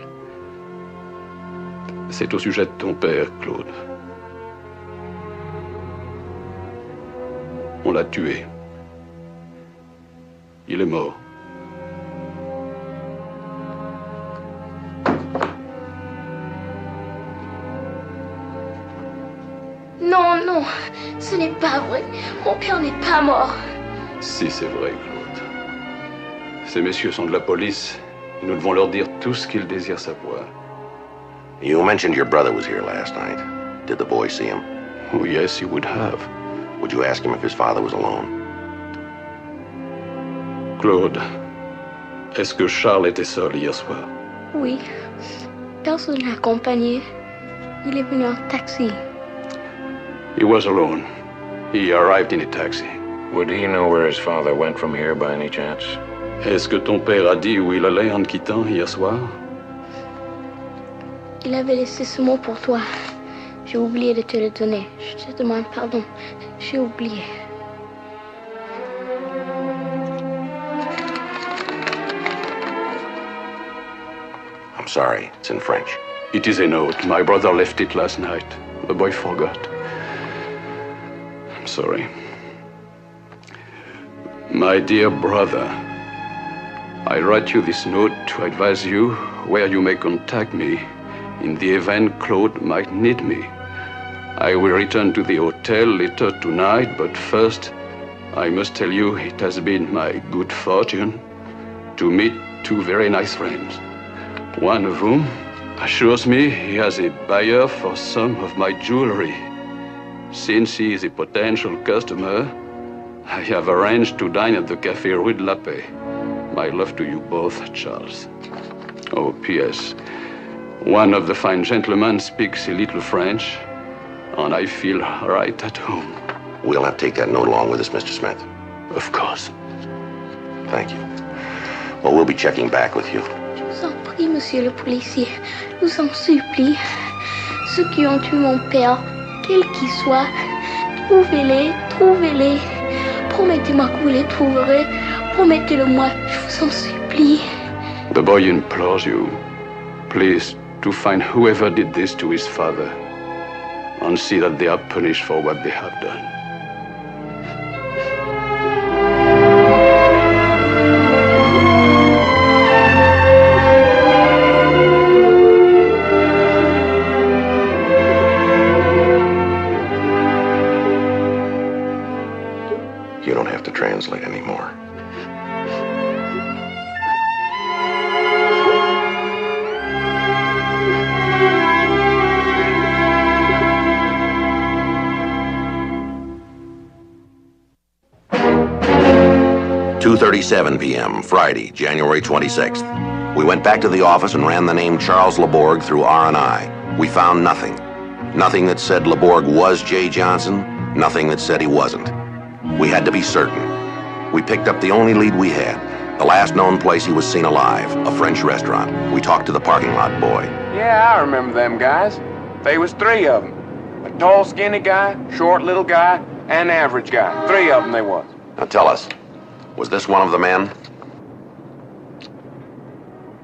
C: C'est au sujet de ton père, Claude. On l'a tué. Il est mort.
U: Non, non, ce n'est pas vrai. Mon père n'est pas mort.
C: Si, c'est vrai, Claude. Ces messieurs sont de la police et nous devons leur dire tout ce qu'ils désirent savoir.
T: You mentioned your brother was here last night. Did the boy see him?
C: Oh, yes, he would have.
T: Would you ask him if his father was alone?
C: Claude, est-ce que Charles était seul hier soir?
U: Oui. Personne ne l'a accompagné. Il est venu en taxi.
C: He was alone. He arrived in a taxi.
M: Would he know where his father went from here by any chance?
C: Est-ce que ton père a dit où il allait en quittant hier soir?
U: Il avait laissé ce mot pour toi. J'ai oublié de te le donner. Je te demande pardon. J'ai oublié.
T: I'm sorry. It's in French.
C: It is a note. My brother left it last night. The boy forgot. I'm sorry. My dear brother, I write you this note to advise you where you may contact me in the event Claude might need me. I will return to the hotel later tonight, but first, I must tell you it has been my good fortune to meet two very nice friends. One of whom assures me he has a buyer for some of my jewelry. Since he is a potential customer, I have arranged to dine at the Café Rue de la Paix. My love to you both, Charles. Oh, P.S. One of the fine gentlemen speaks a little French, and I feel right at home.
T: We'll have to take that note along with us, Mr. Smith.
C: Of course.
T: Thank you. Well, we'll be checking back with you.
U: Je vous en prie, monsieur le policier. Je vous en supplie. Ceux qui ont tué mon père, quels qu'ils soient, trouvez-les, trouvez-les. Promettez-moi que vous les trouverez. Promettez-le-moi, je vous en supplie.
C: The boy implores you, please, to find whoever did this to his father and see that they are punished for what they have done.
T: You don't have to translate anymore. "2:37 p.m., Friday, January 26th. We went back to the office and ran the name Charles Laborg through R&I. We found nothing. Nothing that said Laborg was Jay Johnson, nothing that said he wasn't. We had to be certain. We picked up the only lead we had, the last known place he was seen alive, a French restaurant. We talked to the parking lot boy.
E: Yeah, I remember them guys. They was three of them. A tall, skinny guy, short, little guy, and an average guy. Three of them they was.
T: Now tell us, was this one of the men?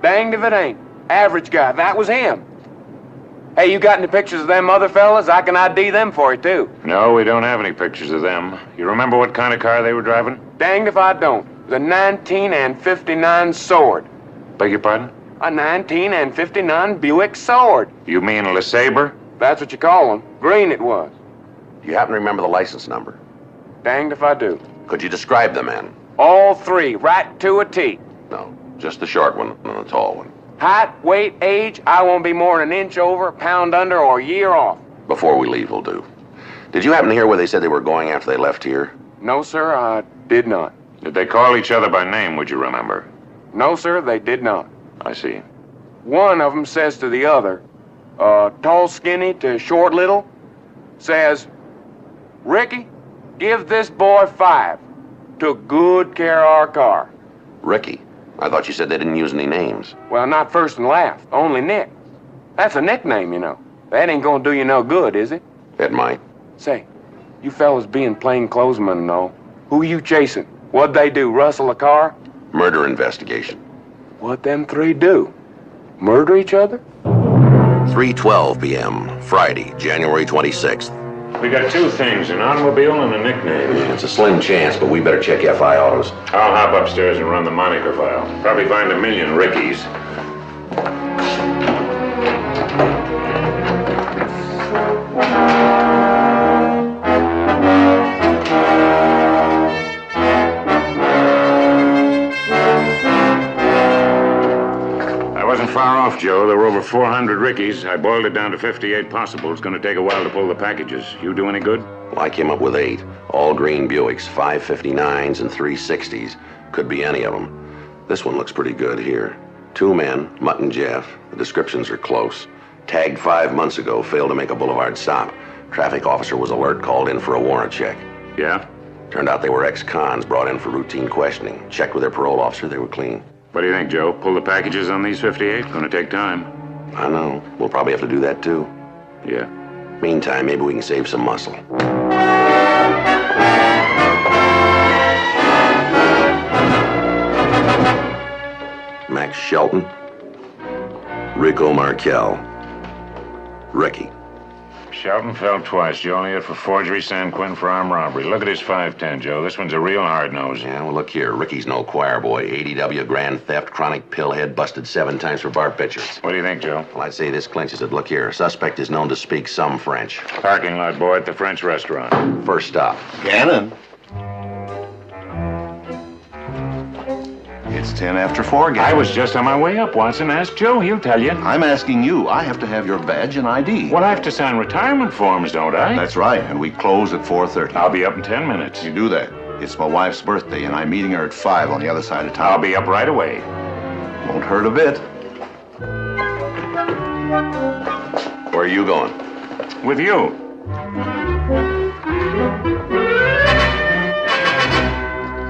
E: Danged if it ain't. Average guy, that was him. Hey, you got any pictures of them other fellas? I can ID them for you, too.
M: No, we don't have any pictures of them. You remember what kind of car they were driving?
E: Danged if I don't. The 1959 Sword.
M: Beg your pardon?
E: A 1959 Buick Sword.
M: You mean LeSabre?
E: That's what you call them. Green it was.
T: Do you happen to remember the license number?
E: Danged if I do.
T: Could you describe the men?
E: All three, right to a T.
T: No, just the short one and the tall one.
E: Height, weight, age, I won't be more than an inch over, a pound under, or a year off.
T: Before we leave, will do. Did you happen to hear where they said they were going after they left here?
E: No, sir, I did not.
M: Did they call each other by name, would you remember?
E: No, sir, they did not.
M: I see.
E: One of them says to the other, tall skinny to short little, says, Ricky, give this boy 5. Took good care of our car.
T: Ricky? I thought you said they didn't use any names.
E: Well, not first and last, only Nick. That's a nickname, you know. That ain't gonna do you no good, is it?
T: It might.
E: Say, you fellas being plainclothesmen and all, who you chasing? What'd they do, rustle a car?
B: Murder investigation.
E: What them three do? Murder each other?
T: 3:12 p.m., Friday, January 26th.
M: We got two things, an automobile and a nickname.
T: It's a slim chance, but we better check FI Autos.
M: I'll hop upstairs and run the moniker file. Probably find 1,000,000 Rickies. Far off, Joe. There were over 400 Rickies. I boiled it down to 58 possible. It's going to take a while to pull the packages. You do any good?
T: Well, I came up with 8. All green Buicks, 559s and 360s. Could be any of them. This one looks pretty good here. 2 men, Mutt and Jeff. The descriptions are close. Tagged 5 months ago, failed to make a boulevard stop. Traffic officer was alert, called in for a warrant check.
M: Yeah?
T: Turned out they were ex-cons brought in for routine questioning. Checked with their parole officer, they were clean.
M: What do you think, Joe? Pull the packages on these 58? Gonna take time.
T: I know. We'll probably have to do that, too.
M: Yeah.
T: Meantime, maybe we can save some muscle. Max Shelton. Rico Markel. Ricky.
M: Shelton fell twice. Joliet for forgery, San Quinn for armed robbery. Look at his 5'10", Joe. This one's a real hard nose.
T: Yeah, well, look here. Ricky's no choir boy. ADW, grand theft, chronic pillhead, busted 7 times for bar pictures.
M: What do you think, Joe?
T: Well, I'd say this clinches it. Look here. Suspect is known to speak some French.
M: Parking lot boy at the French restaurant.
T: First stop.
F: Gannon. It's 10 after 4, Gannon.
M: I was just on my way up, Watson. Ask Joe. He'll tell you.
F: I'm asking you. I have to have your badge and ID.
M: Well, I have to sign retirement forms, don't I?
F: That's right, and we close at 4:30.
M: I'll be up in 10 minutes.
F: You do that. It's my wife's birthday, and I'm meeting her at 5 on the other side of town.
M: I'll be up right away.
F: Won't hurt a bit.
T: Where are you going?
M: With you.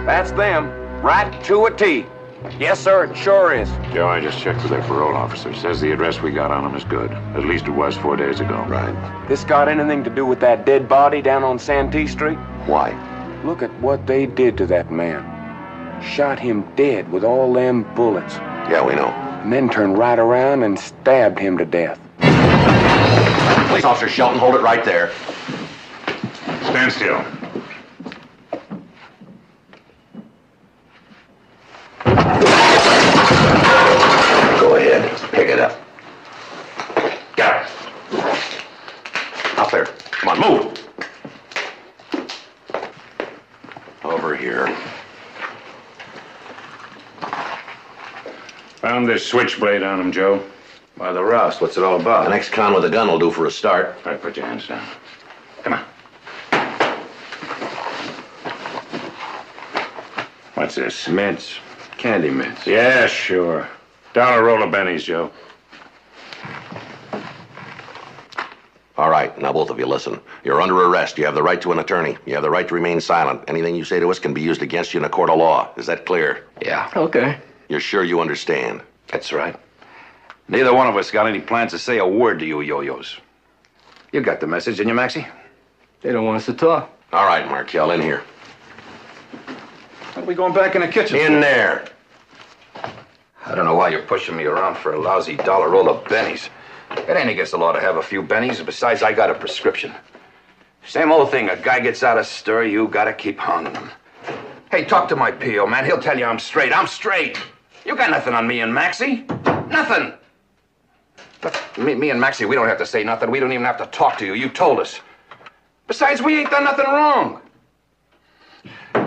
E: That's them. Right to a T. Yes, sir, it sure is.
M: Joe, I just checked with their parole officer. Says the address we got on them is good. At least it was 4 days ago.
T: Right.
E: This got anything to do with that dead body down on Santee Street?
T: Why?
E: Look at what they did to that man. Shot him dead with all them bullets.
T: Yeah, we know.
E: And then turned right around and stabbed him to death.
T: Police Officer Shelton, hold it right there.
M: Stand still.
T: Go ahead. Pick it up. Got it. Up there. Come on, move. Over here.
M: Found this switchblade on him, Joe.
T: By the rust. What's it all about? An ex-con with a gun will do for a start.
M: All right, put your hands down. Come on. What's this?
R: Mints. Candy mints.
M: Yeah, sure. Dollar roll of bennies, Joe.
T: All right, now both of you listen. You're under arrest. You have the right to an attorney. You have the right to remain silent. Anything you say to us can be used against you in a court of law. Is that clear?
R: Yeah. Okay.
T: You're sure you understand?
R: That's right. Neither one of us got any plans to say a word to you yo-yos. You got the message, didn't you, Maxie?
H: They don't want us to talk.
T: All right, Markel, in here.
R: What are we going back in the kitchen?
T: In there.
R: I don't know why you're pushing me around for a lousy dollar roll of bennies. It ain't against the law to have a few bennies. Besides, I got a prescription. Same old thing. A guy gets out of stir, you gotta keep hounding him. Hey, talk to my P.O., man. He'll tell you I'm straight. I'm straight. You got nothing on me and Maxie. Nothing. But me and Maxie, we don't have to say nothing. We don't even have to talk to you. You told us. Besides, we ain't done nothing wrong.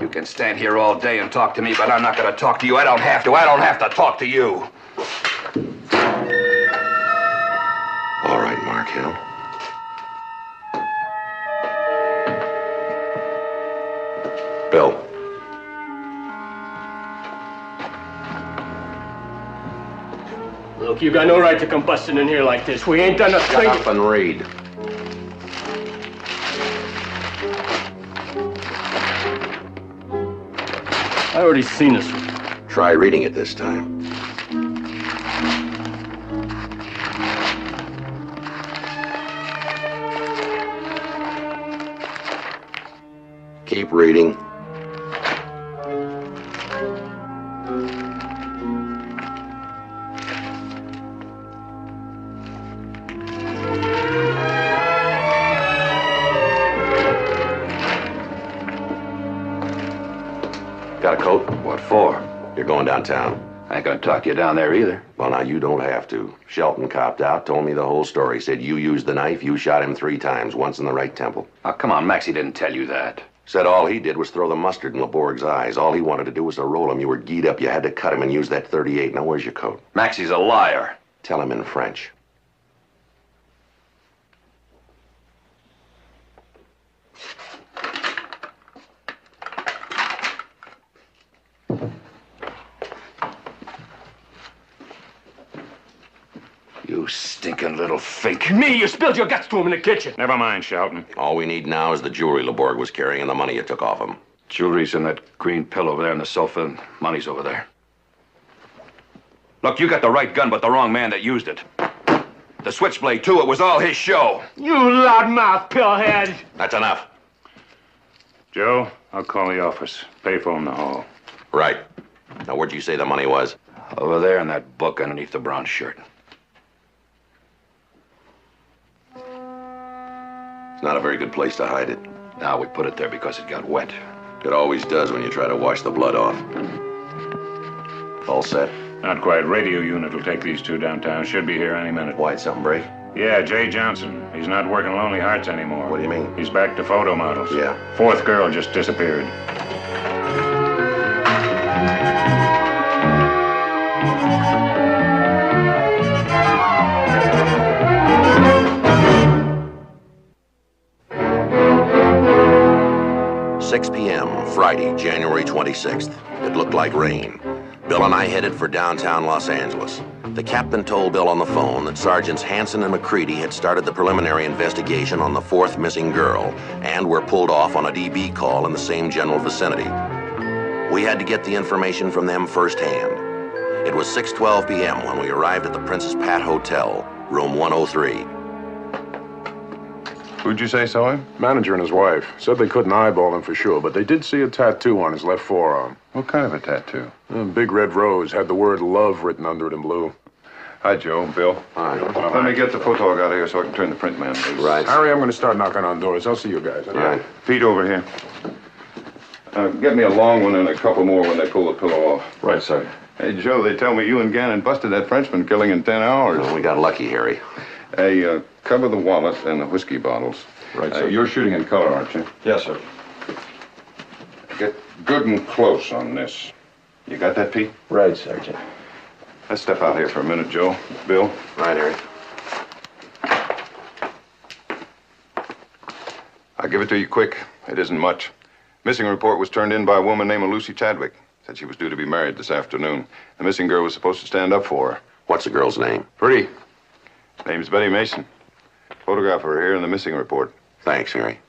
R: You can stand here all day and talk to me, but I'm not gonna talk to you. I don't have to. I don't have to talk to you.
T: All right, Markel. Bill.
H: Look, you got no right to come busting in here like this. We ain't done a thing.
T: Shut up and read.
H: I already seen this one.
T: Try reading it this time. Keep reading.
B: Got a coat?
R: What for?
B: You're going downtown.
R: I ain't gonna talk you down there either.
B: Well, now, you don't have to. Shelton copped out, told me the whole story. Said you used the knife, you shot him 3 times, once in the right temple.
R: Oh, come on, Maxie didn't tell you that.
B: Said all he did was throw the mustard in Leborg's eyes. All he wanted to do was to roll him. You were geed up. You had to cut him and use that .38. Now, where's your coat?
R: Maxie's a liar.
B: Tell him in French.
R: You stinking little fake.
H: Me, you spilled your guts to him in the kitchen.
M: Never mind, Shelton.
B: All we need now is the jewelry Leborg was carrying and the money you took off him.
R: Jewelry's in that green pillow over there on the sofa, and money's over there. Look, you got the right gun, but the wrong man that used it. The switchblade, too, it was all his show.
H: You loudmouth pillhead.
B: That's enough.
M: Joe, I'll call the office. Payphone in the hall.
B: Right. Now, where'd you say the money was?
R: Over there in that book underneath the brown shirt.
B: It's not a very good place to hide it.
R: Now we put it there because it got wet.
B: It always does when you try to wash the blood off. All set?
M: Not quite. Radio unit will take these 2 downtown. Should be here any minute.
B: Why'd something break?
M: Yeah, Jay Johnson. He's not working Lonely Hearts anymore.
B: What do you mean?
M: He's back to photo models.
B: Yeah.
M: 4th girl just disappeared.
T: Friday, January 26th. It looked like rain. Bill and I headed for downtown Los Angeles. The captain told Bill on the phone that Sergeants Hanson and McCready had started the preliminary investigation on the 4th missing girl and were pulled off on a DB call in the same general vicinity. We had to get the information from them firsthand. It was 6:12 p.m. when we arrived at the Princess Pat Hotel, room 103.
F: Who'd you say saw him? Manager and his wife. Said they couldn't eyeball him for sure, but they did see a tattoo on his left forearm.
A: What kind of a tattoo?
F: A big red rose. Had the word love written under it in blue.
A: Hi, Joe. Bill.
F: Hi.
A: Let me get the photog out of here so I can turn the print man loose.
B: Right.
F: Harry, I'm going to start knocking on doors. I'll see you guys.
A: All right. Pete, over here. Get me a long one and a couple more when they pull the pillow off.
F: Right, sir.
A: Hey, Joe, they tell me you and Gannon busted that Frenchman killing in 10 hours.
B: Well, we got lucky, Harry.
A: Hey, cover the wallet and the whiskey bottles.
F: Right, sir.
A: You're shooting in color, aren't you?
F: Yes, sir.
A: Get good and close on this. You got that, Pete?
F: Right, Sergeant.
A: Let's step out here for a minute, Joe. Bill?
B: Right, Harry.
A: I'll give it to you quick. It isn't much. Missing report was turned in by a woman named Lucy Chadwick. Said she was due to be married this afternoon. The missing girl was supposed to stand up for her.
B: What's the girl's name?
A: Pretty. Name's Betty Mason. Photograph of her here in the missing report.
B: Thanks, Harry.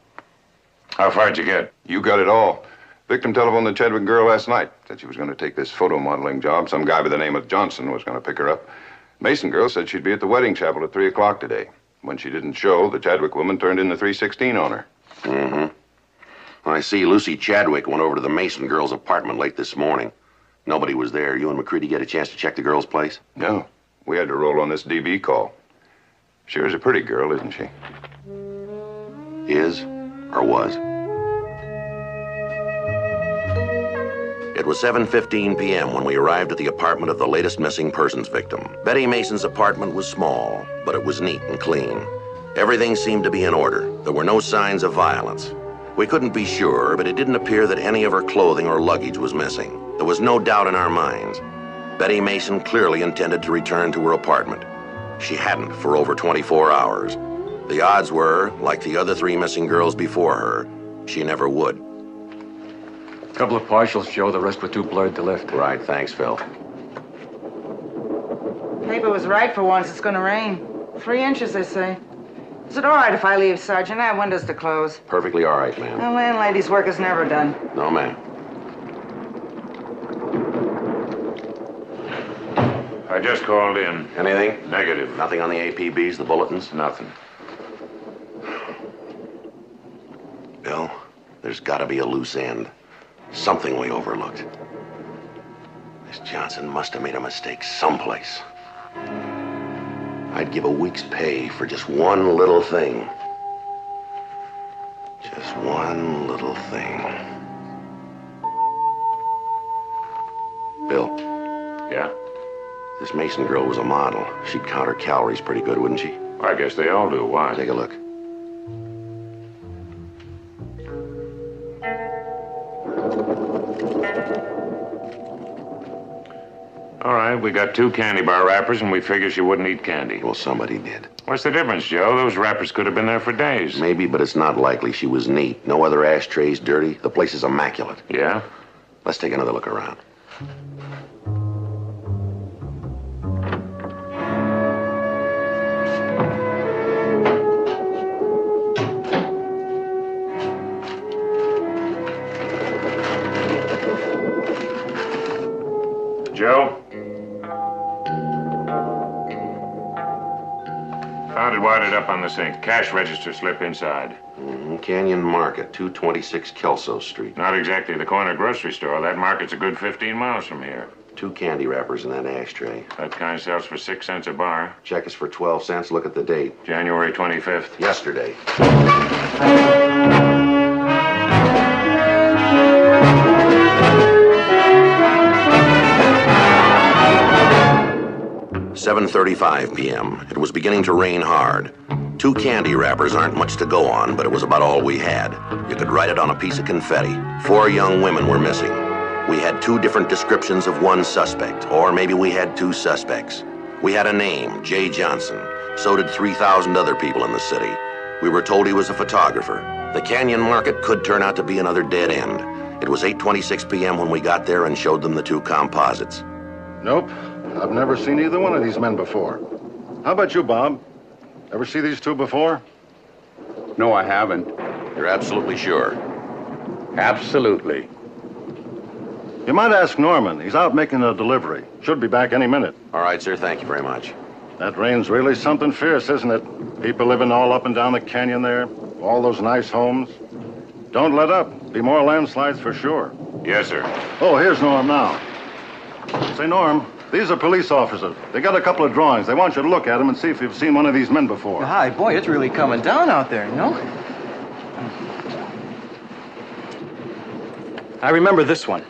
A: How far'd you get? You got it all. Victim telephoned the Chadwick girl last night. Said she was going to take this photo modeling job. Some guy by the name of Johnson was going to pick her up. Mason girl said she'd be at the wedding chapel at 3 o'clock today. When she didn't show, the Chadwick woman turned in the 316 on her.
T: Mm-hmm. I see Lucy Chadwick went over to the Mason girl's apartment late this morning. Nobody was there. You and McCready get a chance to check the girl's place?
A: No. We had to roll on this DB call. Sure is a pretty girl, isn't she?
T: Is or was? It was 7:15 p.m. when we arrived at the apartment of the latest missing persons victim. Betty Mason's apartment was small, but it was neat and clean. Everything seemed to be in order. There were no signs of violence. We couldn't be sure, but it didn't appear that any of her clothing or luggage was missing. There was no doubt in our minds. Betty Mason clearly intended to return to her apartment. She hadn't for over 24 hours. The odds were, like the other 3 missing girls before her, she never would.
S: A couple of partials show, the rest were too blurred to lift.
B: Right, thanks, Phil.
D: Paper was right for once. It's going to rain. 3 inches, they say. Is it all right if I leave, Sergeant? I have windows to close.
B: Perfectly all right, ma'am.
D: The landlady's work is never done.
B: No, ma'am.
M: I just called in.
B: Anything?
M: Negative.
B: Nothing on the APBs, the bulletins?
M: Nothing.
T: Bill, there's got to be a loose end. Something we overlooked. This Johnson must have made a mistake someplace. I'd give a week's pay for just one little thing. Just one little thing. Bill.
M: Yeah?
T: This Mason girl was a model. She'd count her calories pretty good, wouldn't she?
M: I guess they all do. Why?
T: Take a look.
M: All right, we got 2 candy bar wrappers, and we figure she wouldn't eat candy.
T: Well, somebody did.
M: What's the difference, Joe? Those wrappers could have been there for days.
T: Maybe, but it's not likely. She was neat. No other ashtrays dirty. The place is immaculate.
M: Yeah?
T: Let's take another look around.
M: Joe? Found it wadded up on the sink. Cash register slip inside.
T: Canyon Market, 226 Kelso Street.
M: Not exactly the corner grocery store. That market's a good 15 miles from here.
T: 2 candy wrappers in that ashtray.
M: That kind sells for 6 cents a bar.
T: Check is for 12 cents. Look at the date.
M: January 25th.
T: Yesterday. "7:35 p.m. It was beginning to rain hard. 2 candy wrappers aren't much to go on, but it was about all we had. You could write it on a piece of confetti. 4 young women were missing. We had 2 different descriptions of one suspect, or maybe we had 2 suspects. We had a name, Jay Johnson. So did 3,000 other people in the city. We were told he was a photographer. The Canyon Market could turn out to be another dead end. It was 8:26 p.m. when we got there and showed them the 2 composites.
F: Nope. I've never seen either one of these men before. How about you, Bob? Ever see these 2 before?
J: No, I haven't.
T: You're absolutely sure?
J: Absolutely.
F: You might ask Norman. He's out making a delivery. Should be back any minute.
T: All right, sir. Thank you very much.
F: That rain's really something fierce, isn't it? People living all up and down the canyon there. All those nice homes. Don't let up. Be more landslides for sure.
M: Yes, sir.
F: Oh, here's Norm now. Say, Norm, these are police officers. They got a couple of drawings. They want you to look at them and see if you've seen one of these men before.
L: Hi, boy, it's really coming down out there, you know? I remember this one.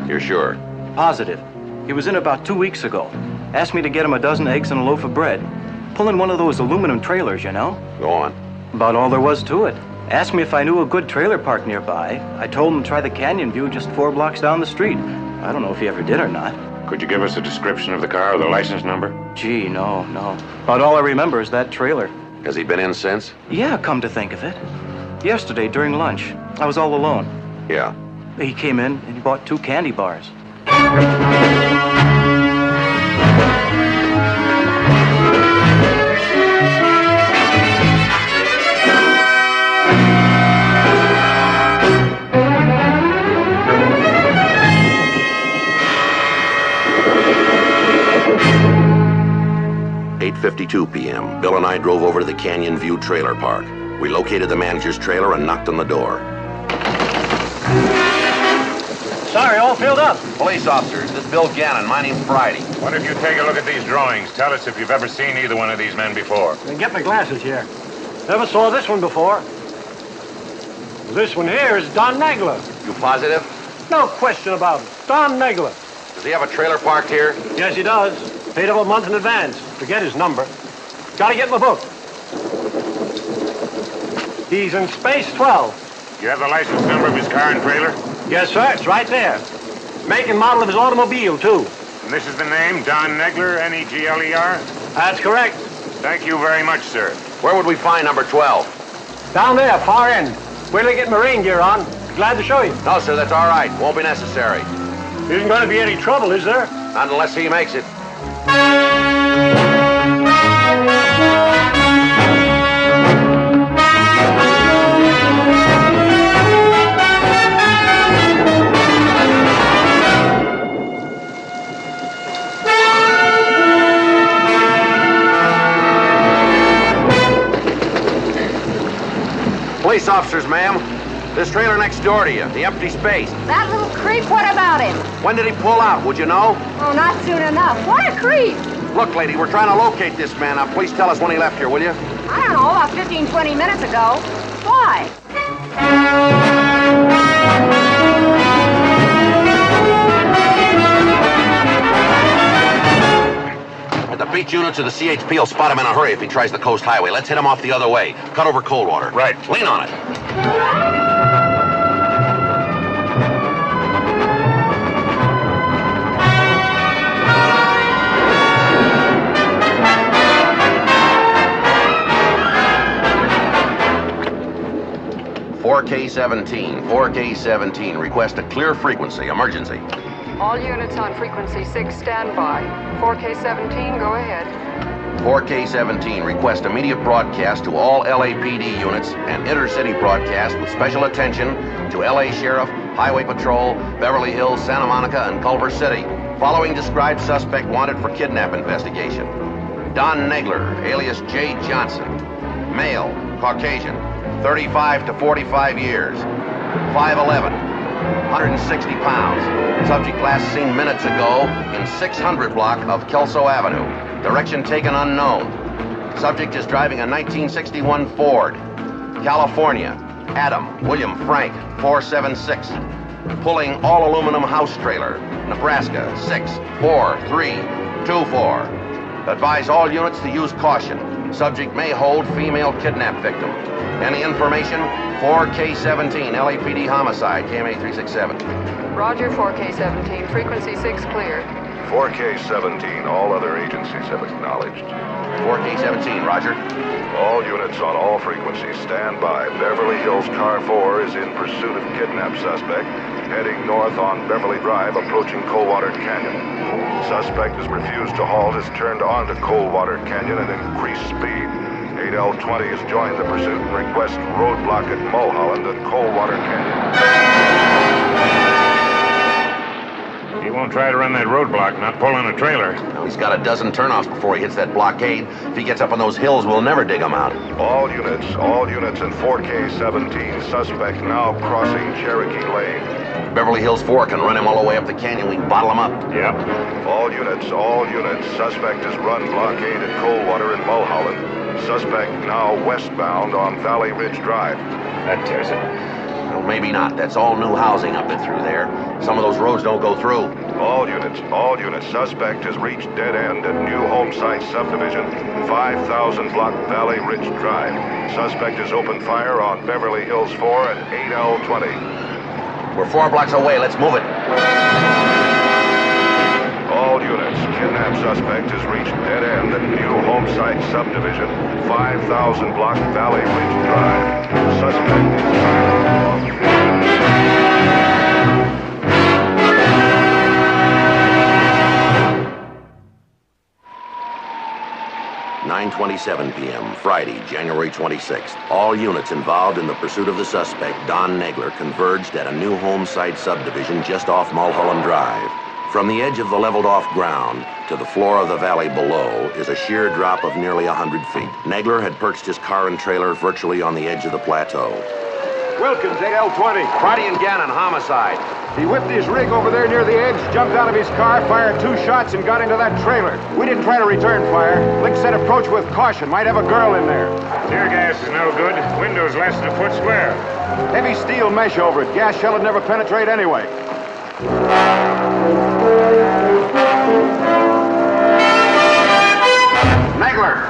T: You're sure?
L: Positive. He was in about 2 weeks ago. Asked me to get him a dozen eggs and a loaf of bread. Pulling one of those aluminum trailers, you know?
T: Go on.
L: About all there was to it. Asked me if I knew a good trailer park nearby. I told him to try the Canyon View just 4 blocks down the street. I don't know if he ever did or not.
M: Could you give us a description of the car or the license number?
L: Gee, no. About all I remember is that trailer.
T: Has he been in since?
L: Yeah, come to think of it. Yesterday, during lunch, I was all alone.
T: Yeah.
L: He came in and he bought 2 candy bars.
T: 8:52 p.m. Bill and I drove over to the Canyon View Trailer Park. We located the manager's trailer and knocked on the door.
L: Sorry, all filled up.
T: Police officers, this is Bill Gannon. My name's Friday.
M: Why don't you take a look at these drawings? Tell us if you've ever seen either one of these men before.
K: Get my glasses here. Never saw this one before. This one here is Don Negler.
T: You positive?
K: No question about it. Don Negler.
T: Does he have a trailer parked here?
K: Yes, he does. Paid up a month in advance. Forget his number. Gotta get my book. He's in space 12.
M: You have the license number of his car and trailer?
K: Yes, sir. It's right there. Make and model of his automobile, too.
M: And this is the name, Don Negler, Negler?
K: That's correct.
M: Thank you very much, sir.
T: Where would we find number 12?
K: Down there, far end. Wait till I get my rain gear on. Be glad to show you.
T: No, sir, that's all right. Won't be necessary.
K: Isn't going to be any trouble, is there?
T: Not unless he makes it. Police officers, ma'am. This trailer next door to you, the empty space.
W: That little creep, what about him?
T: When did he pull out, would you know?
W: Oh, not soon enough. What a creep!
T: Look, lady, we're trying to locate this man. Now, please tell us when he left here, will you?
W: I don't know, about 15, 20 minutes ago. Why?
T: Beach units of the CHP will spot him in a hurry if he tries the coast highway. Let's hit him off the other way. Cut over Coldwater.
M: Right.
T: Lean on it. K 17, request a clear frequency, emergency.
I: All units on frequency 6, stand by. 4K-17, go ahead.
T: 4K-17, request immediate broadcast to all LAPD units and intercity broadcast with special attention to LA Sheriff, Highway Patrol, Beverly Hills, Santa Monica, and Culver City. Following described suspect wanted for kidnap investigation. Don Nagler, alias J. Johnson. Male, Caucasian, 35 to 45 years. 5'11", 160 pounds. Subject last seen minutes ago in 600 block of Kelso Avenue. Direction taken unknown. Subject is driving a 1961 Ford. California, Adam William Frank, 476. Pulling all aluminum house trailer. Nebraska, 64324. Advise all units to use caution. Subject may hold female kidnap victim. Any information? 4K-17, LAPD homicide, KMA 367.
I: Roger, 4K-17, frequency 6 cleared.
N: 4K-17, all other agencies have acknowledged.
T: 4K-17, roger.
N: All units on all frequencies stand by. Beverly Hills Car 4 is in pursuit of kidnapped suspect, heading north on Beverly Drive, approaching Coldwater Canyon. Suspect has refused to halt, has turned onto Coldwater Canyon and increased speed. 8L20 has joined the pursuit and requests roadblock at Mulholland at Coldwater Canyon.
M: He won't try to run that roadblock, not pull on a trailer.
T: He's got a dozen turnoffs before he hits that blockade. If he gets up on those hills, we'll never dig him out.
N: All units in 4K-17, suspect now crossing Cherokee Lane.
T: Beverly Hills 4 can run him all the way up the canyon. We can bottle him up.
M: Yep.
N: All units, suspect has run blockade at Coldwater and Mulholland. Suspect now westbound on Valley Ridge Drive.
M: That tears it.
T: Well, maybe not. That's all new housing up and through there. Some of those roads don't go through.
N: All units, suspect has reached dead end at New Home Site Subdivision, 5,000 block Valley Ridge Drive. Suspect has opened fire on Beverly Hills 4 at 8L20.
T: We're 4 blocks away. Let's move it.
N: All units, kidnapped suspect has reached dead end at New Home Site Subdivision, 5,000 block Valley Ridge Drive. Suspect is driving.
T: 9:27 p.m., Friday, January 26th. All units involved in the pursuit of the suspect, Don Nagler, converged at a new home site subdivision just off Mulholland Drive. From the edge of the leveled-off ground to the floor of the valley below is a sheer drop of nearly 100 feet. Nagler had perched his car and trailer virtually on the edge of the plateau.
K: Wilkins, 8L20.
T: Friday and Gannon, homicide.
K: He whipped his rig over there near the edge, jumped out of his car, fired 2 shots, and got into that trailer. We didn't try to return fire. Link said approach with caution. Might have a girl in there.
M: Tear gas is no good. Window's less than a foot square.
K: Heavy steel mesh over it. Gas shell would never penetrate anyway.
V: Nagler,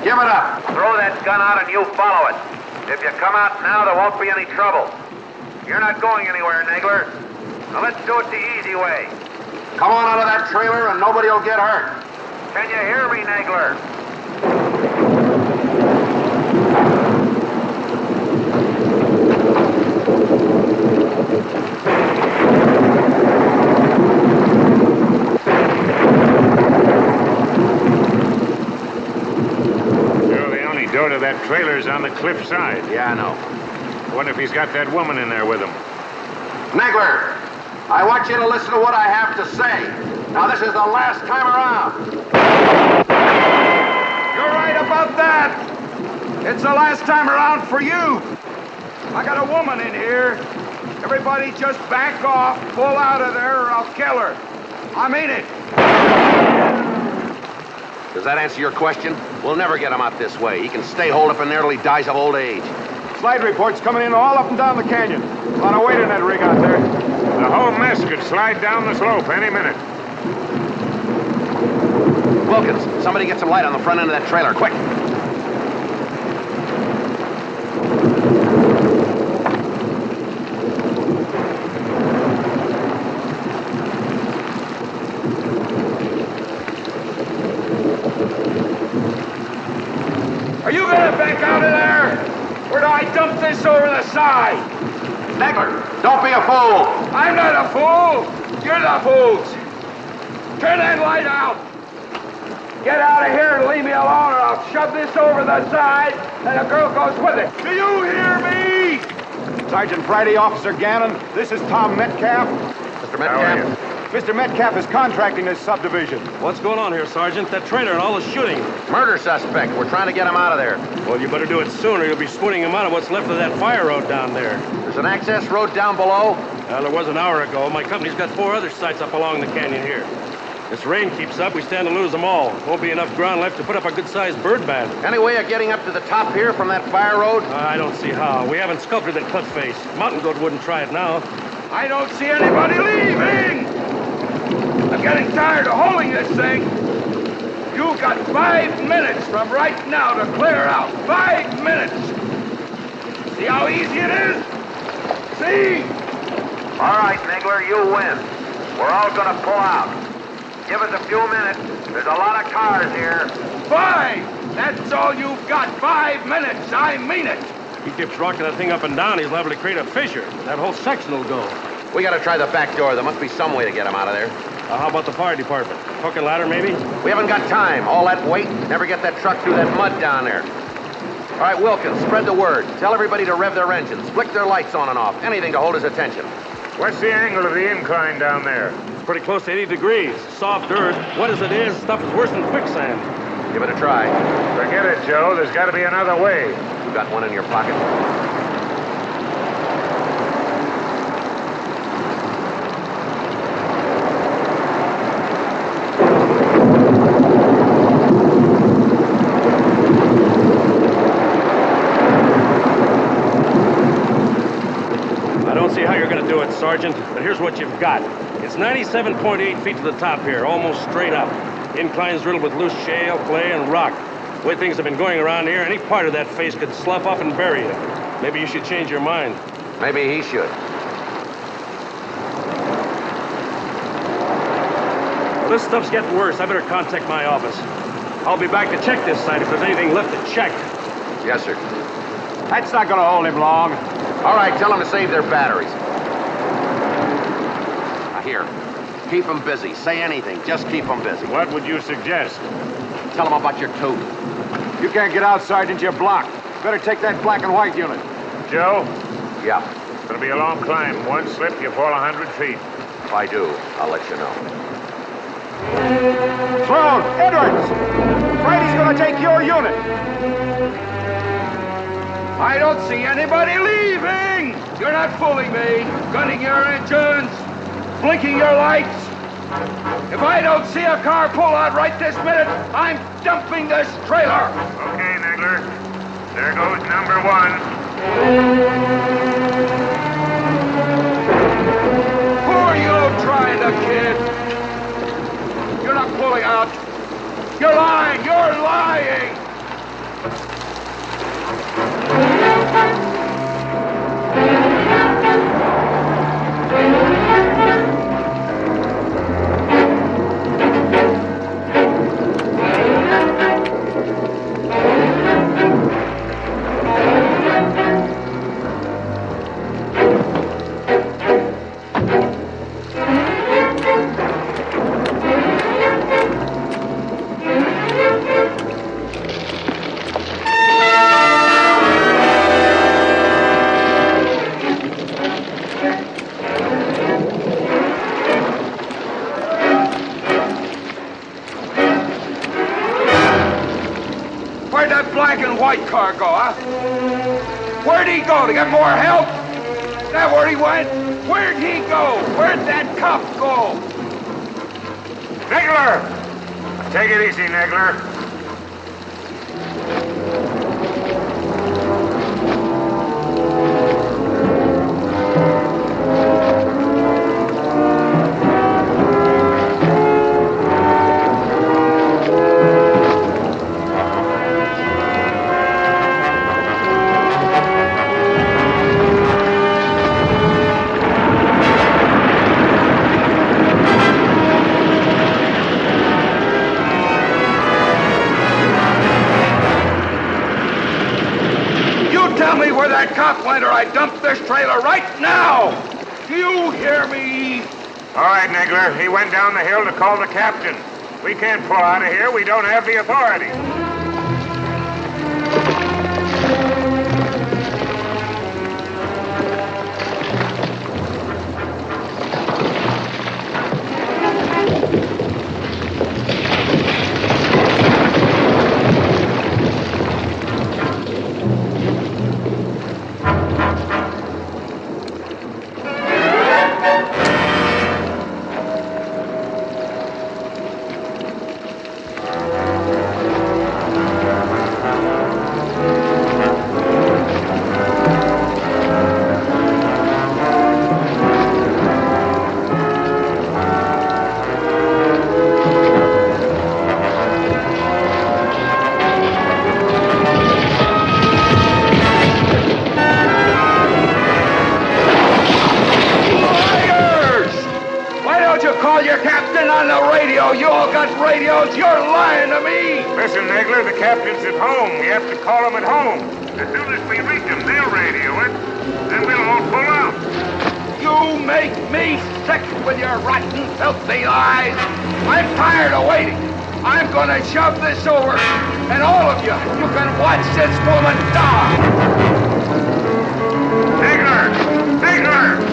V: give it up. Throw that gun out and you follow it. If you come out now, there won't be any trouble. You're not going anywhere, Nagler. Now let's do it the easy way. Come on out of that trailer and nobody will get hurt. Can you hear me, Nagler?
M: Door to that trailer's on the cliff side.
T: Yeah, I know.
M: Wonder if he's got that woman in there with him.
V: Nagler, I want you to listen to what I have to say. Now, this is the last time around.
K: You're right about that. It's the last time around for you. I got a woman in here. Everybody just back off, pull out of there, or I'll kill her. I mean it.
T: Does that answer your question? We'll never get him out this way. He can stay holed up in there till he dies of old age.
K: Slide reports coming in all up and down the canyon. A lot of weight in that rig out there.
M: The whole mess could slide down the slope any minute.
R: Wilkins, somebody get some light on the front end of that trailer, quick.
V: Are you gonna back out of there? Or do I dump this over the side?
R: Negler, don't be a fool.
V: I'm not a fool. You're the fools. Turn that light out. Get out of here and leave me alone, or I'll shove this over the side, and the girl goes with it. Do you hear me?
G: Sergeant Friday, Officer Gannon, this is Tom Metcalf.
R: Mr. Metcalf?
G: Mr. Metcalf is contracting this subdivision.
O: What's going on here, Sergeant? That trailer and all the shooting.
R: Murder suspect. We're trying to get him out of there.
O: Well, you better do it sooner. You'll be spooning him out of what's left of that fire road down there.
R: There's an access road down below?
O: Well, there was an hour ago. My company's got 4 other sites up along the canyon here. This rain keeps up, we stand to lose them all. Won't be enough ground left to put up a good-sized bird band.
R: Any way of getting up to the top here from that fire road?
O: I don't see how. We haven't sculpted that cliff face. Mountain goat wouldn't try it now.
V: I don't see anybody leaving. I'm getting tired of holding this thing. You've got 5 minutes from right now to clear out. 5 minutes. See how easy it is? See? All right, Nigler, you win. We're all gonna pull out. Give us a few minutes. There's a lot of cars here. 5! That's all you've got. 5 minutes. I mean it.
O: He keeps rocking that thing up and down. He's liable to create a fissure. That whole section will go.
R: We gotta try the back door. There must be some way to get him out of there.
O: How about the fire department? Hook and ladder, maybe?
R: We haven't got time. All that weight, never get that truck through that mud down there. All right, Wilkins, spread the word. Tell everybody to rev their engines, flick their lights on and off, anything to hold his attention.
M: What's the angle of the incline down there?
O: Pretty close to 80 degrees. Soft earth. Wet as it is, stuff is worse than quicksand.
R: Give it a try.
M: Forget it, Joe. There's got to be another way.
R: You got one in your pocket?
O: Sergeant, but here's what you've got. It's 97.8 feet to the top here, almost straight up. Incline's riddled with loose shale, clay, and rock. The way things have been going around here, any part of that face could slough off and bury you. Maybe you should change your mind.
R: Maybe he should.
O: Well, this stuff's getting worse. I better contact my office. I'll be back to check this site if there's anything left to check.
R: Yes, sir.
G: That's not gonna hold him long.
R: All right, tell them to save their batteries. Here, keep them busy. Say anything, just keep them busy.
M: What would you suggest?
R: Tell them about your tooth.
G: You can't get out, Sergeant, you're blocked. Better take that black and white unit.
M: Joe?
R: Yeah?
M: It's gonna be a long climb. One slip, you fall 100 feet.
R: If I do, I'll let you know.
G: Sloan! Edwards! Friday's gonna take your unit.
V: I don't see anybody leaving! You're not fooling me. Gunning your engines. Blinking your lights. If I don't see a car pull out right this minute, I'm dumping this trailer.
M: Okay, Nigler. There goes number 1.
V: Who are you trying to kid? You're not pulling out. You're lying. You're lying. Where'd that black and white car go, huh? Where'd he go? To get more help? Is that where he went? Where'd he go? Where'd that cop go?
M: Nigler! Take it easy, Nigler.
R: where that cop went or I dump this trailer right now! Do you hear me?
G: All right, Nagler. He went down the hill to call the captain. We can't pull out of here. We don't have the authority.
R: Call your captain on the radio. You all got radios. You're lying to me.
G: Listen, Nagler, the captain's at home. We have to call him at home. As soon as we reach him, they'll radio it. Then we'll all pull out.
R: You make me sick with your rotten, filthy lies. I'm tired of waiting. I'm going to shove this over. And all of you, you can watch this woman die.
G: Nagler! Nagler!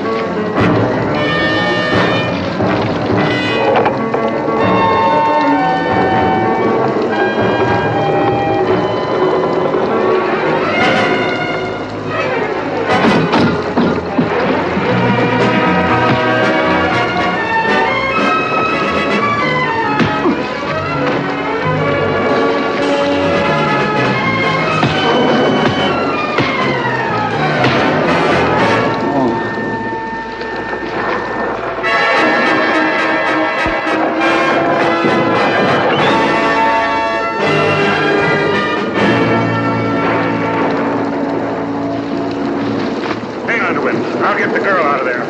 G: I'll get the girl out of there.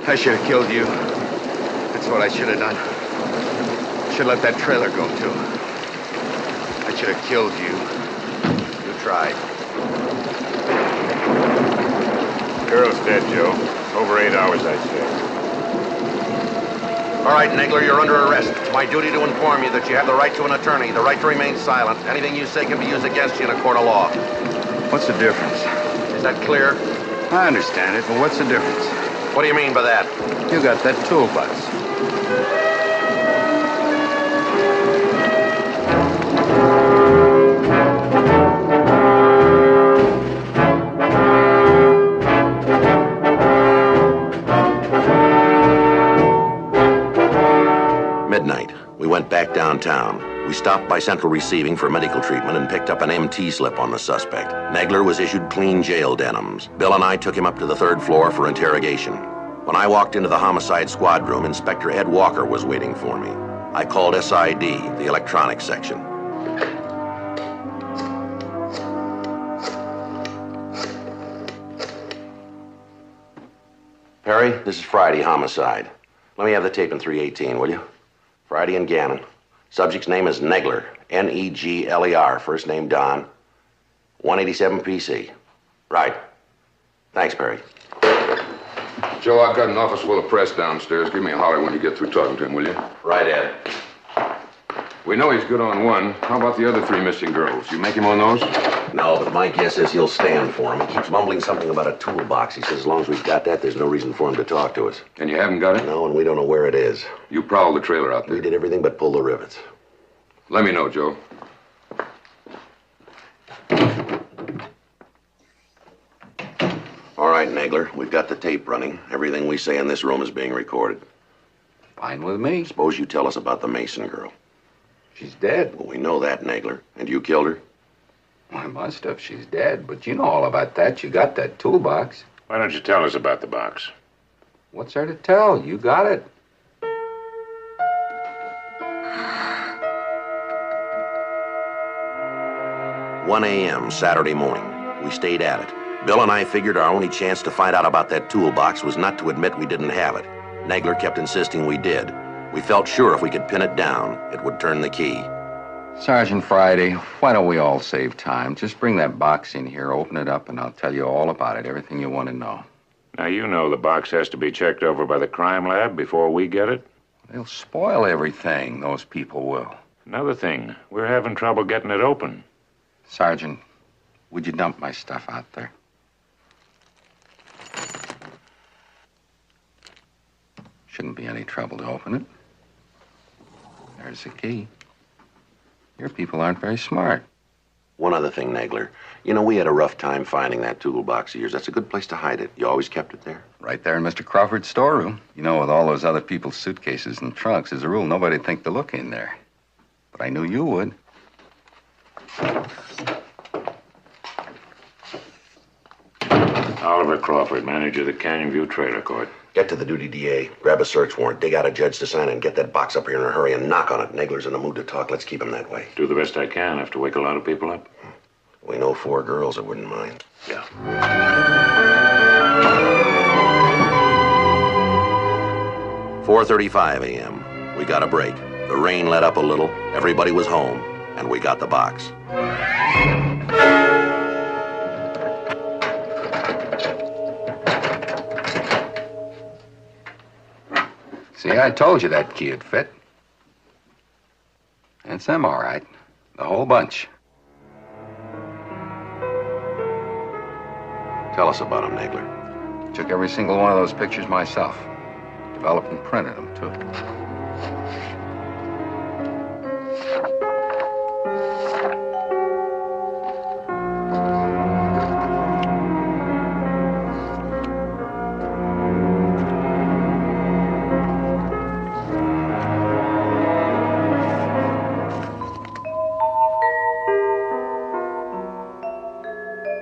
R: I should have killed you. That's what I should have done. Should have let that trailer go, too. I should have killed you. You tried.
G: Girl's dead, Joe. Over 8 hours, I'd say.
T: All right, Nagler, you're under arrest. It's my duty to inform you that you have the right to an attorney, the right to remain silent. Anything you say can be used against you in a court of law.
R: What's the difference?
T: Is that clear?
R: I understand it, but what's the difference?
T: What do you mean by that?
R: You got that toolbox.
T: Midnight. We went back downtown. We stopped by Central Receiving for medical treatment and picked up an MT slip on the suspect. Nagler was issued clean jail denims. Bill and I took him up to the 3rd floor for interrogation. When I walked into the homicide squad room, Inspector Ed Walker was waiting for me. I called SID, the electronics section. Perry, this is Friday, homicide. Let me have the tape in 318, will you? Friday and Gannon. Subject's name is Nagler, N-E-G-L-E-R, first name Don, 187 PC. Right. Thanks, Perry.
C: Joe, I've got an office full of press downstairs. Give me a holler when you get through talking to him, will you?
T: Right, Ed.
C: We know he's good on one. How about the other 3 missing girls? You make him on those?
T: No, but my guess is he'll stand for him. He keeps mumbling something about a toolbox. He says as long as we've got that, there's no reason for him to talk to us.
C: And you haven't got it?
T: No, and we don't know where it is.
C: You prowled the trailer out there.
T: We did everything but pull the rivets.
C: Let me know, Joe.
T: All right, Nagler, we've got the tape running. Everything we say in this room is being recorded.
R: Fine with me.
T: Suppose you tell us about the Mason girl.
R: She's dead.
T: Well, we know that, Nagler. And you killed her?
R: I must have. She's dead. But you know all about that. You got that toolbox.
M: Why don't you tell us about the box?
R: What's there to tell? You got it.
T: "1 a.m. Saturday morning. We stayed at it. Bill and I figured our only chance to find out about that toolbox was not to admit we didn't have it. Nagler kept insisting we did. We felt sure if we could pin it down, it would turn the key.
J: Sergeant Friday, why don't we all save time? Just bring that box in here, open it up, and I'll tell you all about it, everything you want to know.
M: Now, you know the box has to be checked over by the crime lab before we get it.
J: They'll spoil everything, those people will.
M: Another thing, we're having trouble getting it open.
J: Sergeant, would you dump my stuff out there? Shouldn't be any trouble to open it. There's the key. Your people aren't very smart.
T: One other thing, Nagler. You know, we had a rough time finding that toolbox of yours. That's a good place to hide it. You always kept it there?
J: Right there in Mr. Crawford's storeroom. You know, with all those other people's suitcases and trunks, as a rule, nobody'd think to look in there. But I knew you would.
M: Oliver Crawford, manager of the Canyon View Trailer Court.
T: Get to the duty DA, grab a search warrant, dig out a judge to sign it, and get that box up here in a hurry and knock on it. Nagler's in the mood to talk. Let's keep him that way.
M: Do the best I can. I have to wake a lot of people up.
T: We know 4 girls that wouldn't mind.
M: Yeah.
T: 4:35 a.m. We got a break. The rain let up a little. Everybody was home, and we got the box.
J: See, I told you that key'd fit. It's them, all right. The whole bunch.
T: Tell us about them, Nagler.
J: Took every single one of those pictures myself. Developed and printed them, too.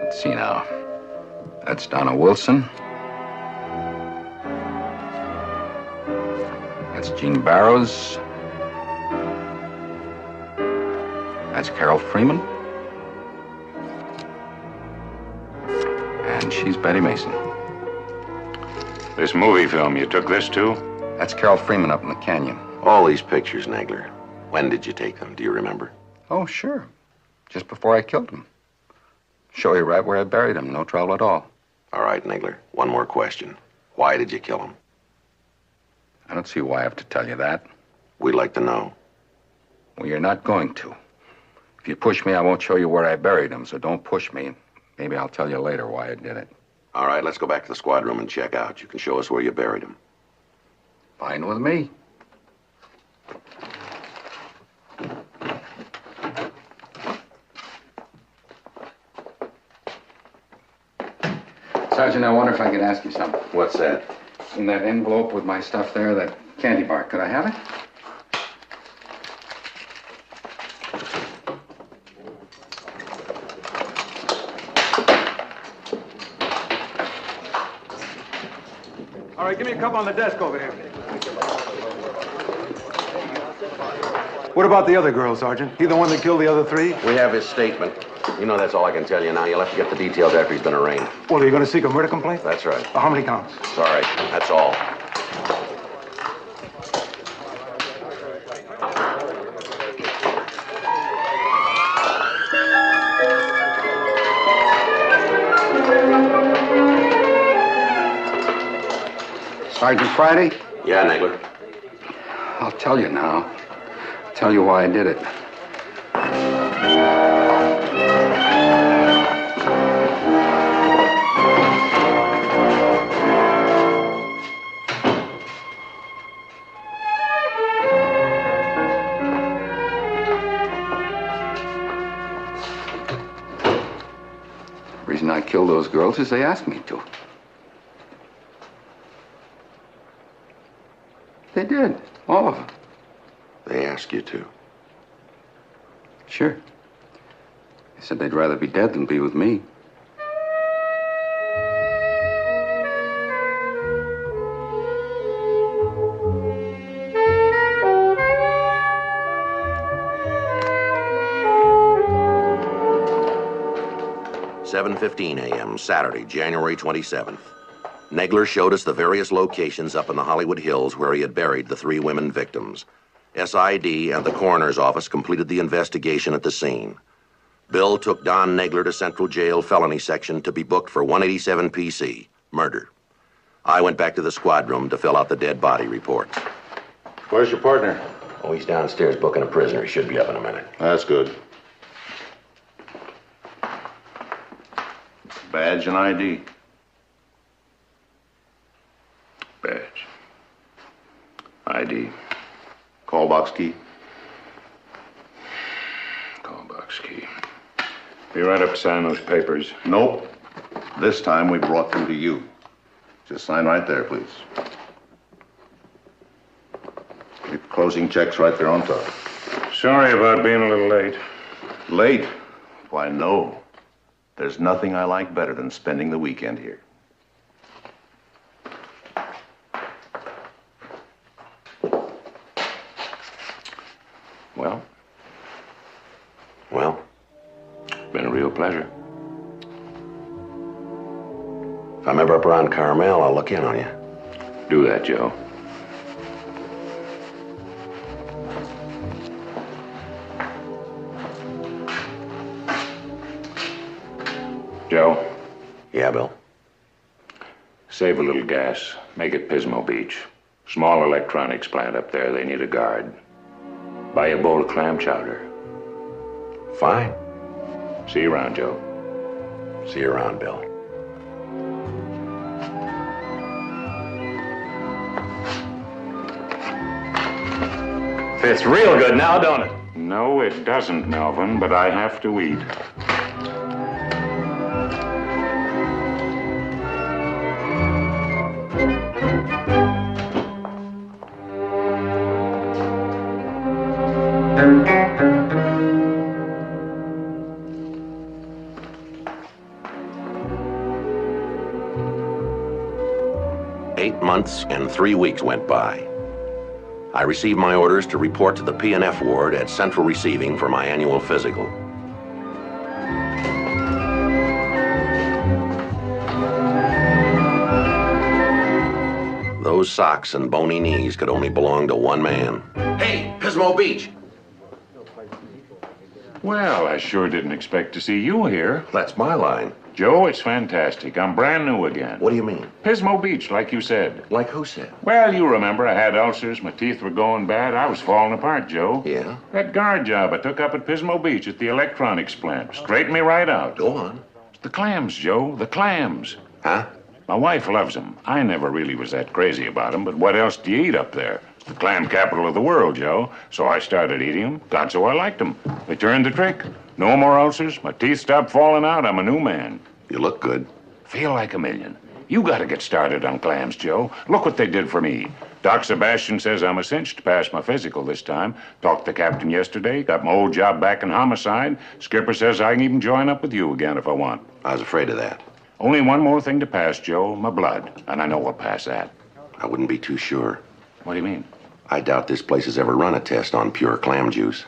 J: Let's see now. That's Donna Wilson. That's Jean Barrows. That's Carol Freeman. And she's Betty Mason.
M: This movie film, you took this too?
J: That's Carol Freeman up in the canyon.
T: All these pictures, Nagler. When did you take them? Do you remember?
J: Oh, sure. Just before I killed him. Show you right where I buried him. No trouble at all.
T: All right, Nagler. One more question. Why did you kill him?
J: I don't see why I have to tell you that.
T: We'd like to know.
J: Well, you're not going to. If you push me, I won't show you where I buried him, so don't push me. Maybe I'll tell you later why I did it.
T: All right, let's go back to the squad room and check out. You can show us where you buried him.
J: Fine with me. Sergeant, I wonder if I could ask you something.
T: What's that?
J: In that envelope with my stuff there, that candy bar, could I have it?
P: All right, give me a cup on the desk over here. What about the other girl, Sergeant? He the one that killed the other 3?
T: We have his statement. You know that's all I can tell you now. You'll have to get the details after he's been arraigned.
P: Well, are you going to seek a murder complaint?
T: That's right.
P: How many counts?
T: Sorry, that's all.
K: Sergeant Friday?
T: Yeah, Nagler.
J: I'll tell you now. Tell you why I did it. The reason I killed those girls is they asked me to. They did. All of them.
T: They asked you to?
J: Sure. They said they'd rather be dead than be with me.
T: 7:15 a.m., Saturday, January 27th. Negler showed us the various locations up in the Hollywood Hills where he had buried the 3 women victims. SID and the coroner's office completed the investigation at the scene. Bill took Don Negler to Central Jail Felony Section to be booked for 187 PC, murder. I went back to the squad room to fill out the dead body reports.
F: Where's your partner?
T: Oh, he's downstairs booking a prisoner. He should be up in a minute.
F: That's good. Badge and ID.
M: Badge. ID.
F: Call box key.
M: Call box key. Be right up to sign those papers.
F: Nope. This time we brought them to you. Just sign right there, please. Keep closing checks right there on top.
M: Sorry about being a little late.
F: Late? Why, no. There's nothing I like better than spending the weekend here.
M: Well?
T: Well?
M: Been a real pleasure.
T: If I'm ever up around Carmel, I'll look in on you.
M: Do that, Joe. Joe?
T: Yeah, Bill?
M: Save a little gas. Make it Pismo Beach. Small electronics plant up there. They need a guard. Buy a bowl of clam chowder.
T: Fine.
M: See you around, Joe.
T: See you around, Bill.
L: Fits real good now, don't it?
M: No, it doesn't, Melvin, but I have to eat.
T: Months and 3 weeks went by. I received my orders to report to the P&F ward at Central Receiving for my annual physical. Those socks and bony knees could only belong to one man. Hey, Pismo Beach!
M: Well, I sure didn't expect to see you here.
T: That's my line.
M: Joe, it's fantastic. I'm brand new again.
T: What do you mean?
M: Pismo Beach, like you said.
T: Like who said?
M: Well, you remember I had ulcers, my teeth were going bad, I was falling apart, Joe.
T: Yeah?
M: That guard job I took up at Pismo Beach at the electronics plant straightened me right out.
T: Go on.
M: The clams, Joe, the clams.
T: Huh?
M: My wife loves them. I never really was that crazy about them, but what else do you eat up there? It's the clam capital of the world, Joe. So I started eating them. Got so I liked them. They turned the trick. No more ulcers. My teeth stopped falling out. I'm a new man.
T: You look good.
M: Feel like a million. You gotta get started on clams, Joe. Look what they did for me. Doc Sebastian says I'm a cinch to pass my physical this time. Talked to the captain yesterday. Got my old job back in homicide. Skipper says I can even join up with you again if I want.
T: I was afraid of that.
M: Only one more thing to pass, Joe. My blood. And I know I'll pass that.
T: I wouldn't be too sure.
M: What do you mean?
T: I doubt this place has ever run a test on pure clam juice.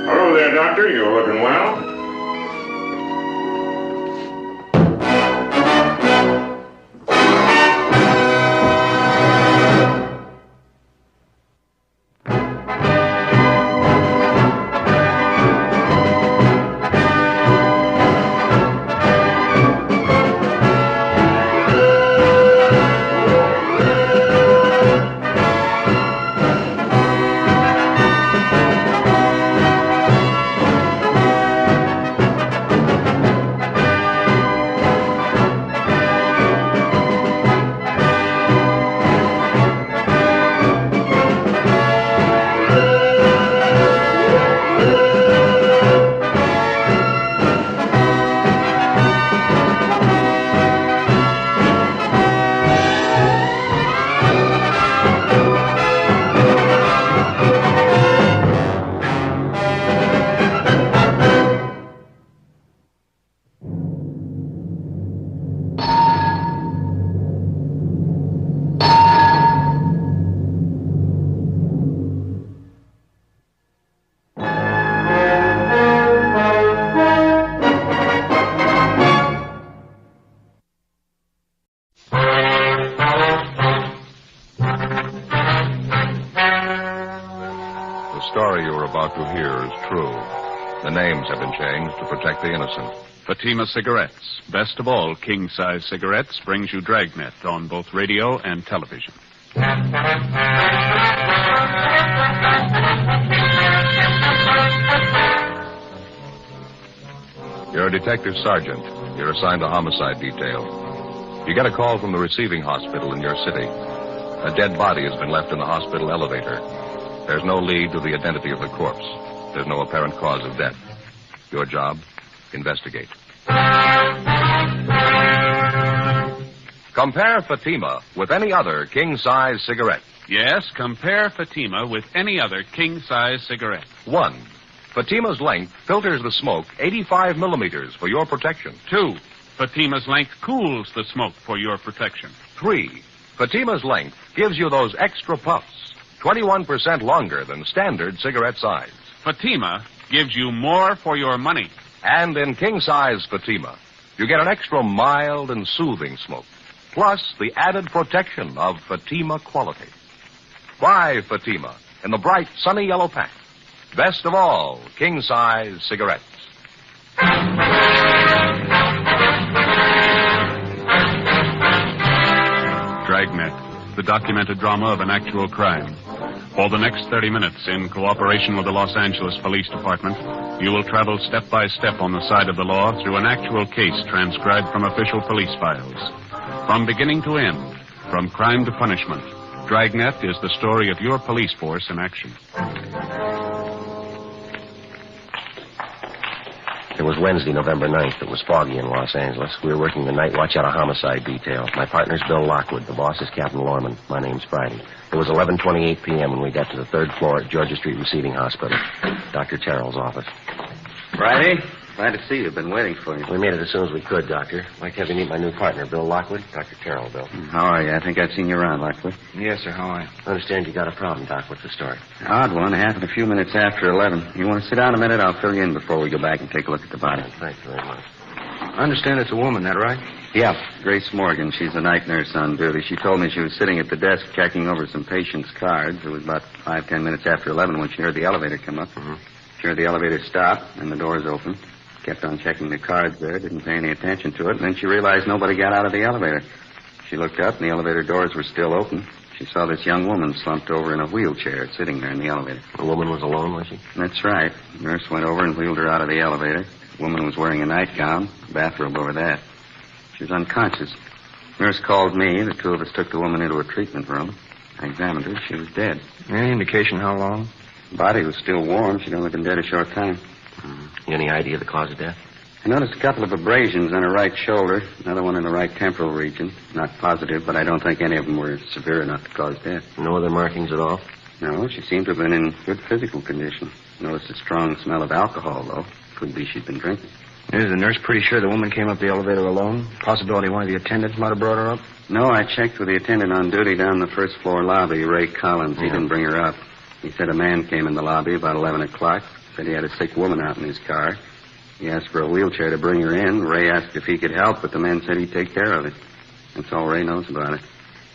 M: Hello there, Doctor. You're looking well.
E: names have been changed to protect the innocent.
Q: Fatima Cigarettes, best of all king-size cigarettes, brings you Dragnet on both radio and television.
E: You're a detective sergeant. You're assigned to homicide detail. You get a call from the receiving hospital in your city. A dead body has been left in the hospital elevator. There's no lead to the identity of the corpse. There's no apparent cause of death. Your job, investigate. Compare Fatima with any other king-size cigarette.
Q: Yes, compare Fatima with any other king-size cigarette.
E: 1. Fatima's length filters the smoke 85 millimeters for your protection.
Q: 2. Fatima's length cools the smoke for your protection.
E: 3. Fatima's length gives you those extra puffs, 21% longer than standard cigarette size.
Q: Fatima gives you more for your money.
E: And in king-size Fatima, you get an extra mild and soothing smoke, plus the added protection of Fatima quality. Buy Fatima in the bright, sunny yellow pack. Best of all, king-size cigarettes.
Q: Dragnet, the documented drama of an actual crime. For the next 30 minutes, in cooperation with the Los Angeles Police Department, you will travel step by step on the side of the law through an actual case transcribed from official police files. From beginning to end, from crime to punishment, Dragnet is the story of your police force in action.
B: It was Wednesday, November 9th. It was foggy in Los Angeles. We were working the night watch out of homicide detail. My partner's Bill Lockwood. The boss is Captain Lorman. My name's Friday. It was 11:28 p.m. when we got to the third floor at Georgia Street Receiving Hospital. Dr. Terrell's office.
U: Friday, glad to see you. Been waiting for you.
B: We made it as soon as we could, Doctor. I'd like to have you meet my new partner, Bill Lockwood. Dr. Terrell, Bill.
U: How are you? I think I've seen you around, Lockwood.
L: Yes, sir. How are you?
B: I understand you got a problem, Doc. What's the story?
U: Odd one. Happened a few minutes after 11. You want to sit down a minute? I'll fill you in before we go back and take a look at the body.
B: Thank you very much.
L: I understand it's a woman, that right?
U: Yeah, Grace Morgan. She's a night nurse on duty. She told me she was sitting at the desk checking over some patients' cards. It was about 5-10 minutes after 11 when she heard the elevator come up.
B: Mm-hmm.
U: She heard the elevator stop and the doors open. Kept on checking the cards there, didn't pay any attention to it, and then she realized nobody got out of the elevator. She looked up, and the elevator doors were still open. She saw this young woman slumped over in a wheelchair sitting there in the elevator.
B: The woman was alone, was she?
U: That's right. The nurse went over and wheeled her out of the elevator. The woman was wearing a nightgown, a bathrobe over that. She was unconscious. Nurse called me. The two of us took the woman into a treatment room. I examined her. She was dead.
L: Any indication how long?
U: The body was still warm. She'd only been dead a short time.
B: Any idea of the cause of death?
U: I noticed a couple of abrasions on her right shoulder, another one in the right temporal region. Not positive, but I don't think any of them were severe enough to cause death.
B: No other markings at all?
U: No, she seemed to have been in good physical condition. Noticed a strong smell of alcohol, though. Could be she'd been drinking.
L: Is the nurse pretty sure the woman came up the elevator alone? Possibility one of the attendants might have brought her up?
U: No, I checked with the attendant on duty down the first floor lobby, Ray Collins. He didn't bring her up. He said a man came in the lobby about 11 o'clock. Said he had a sick woman out in his car. He asked for a wheelchair to bring her in. Ray asked if he could help, but the man said he'd take care of it. That's all Ray knows about it.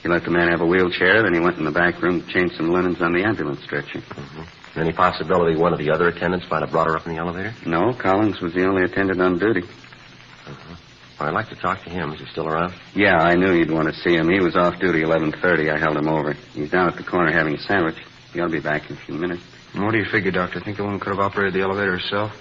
U: He let the man have a wheelchair, then he went in the back room to change some linens on the ambulance stretcher.
B: Mm-hmm. Any possibility one of the other attendants might have brought her up in the elevator?
U: No, Collins was the only attendant on duty.
B: Mm-hmm. Well, I'd like to talk to him. Is he still around?
U: Yeah, I knew you'd want to see him. He was off duty 11:30. I held him over. He's down at the corner having a sandwich. He ought to be back in a few minutes.
L: What do you figure, Doctor? Think the woman could have operated the elevator herself?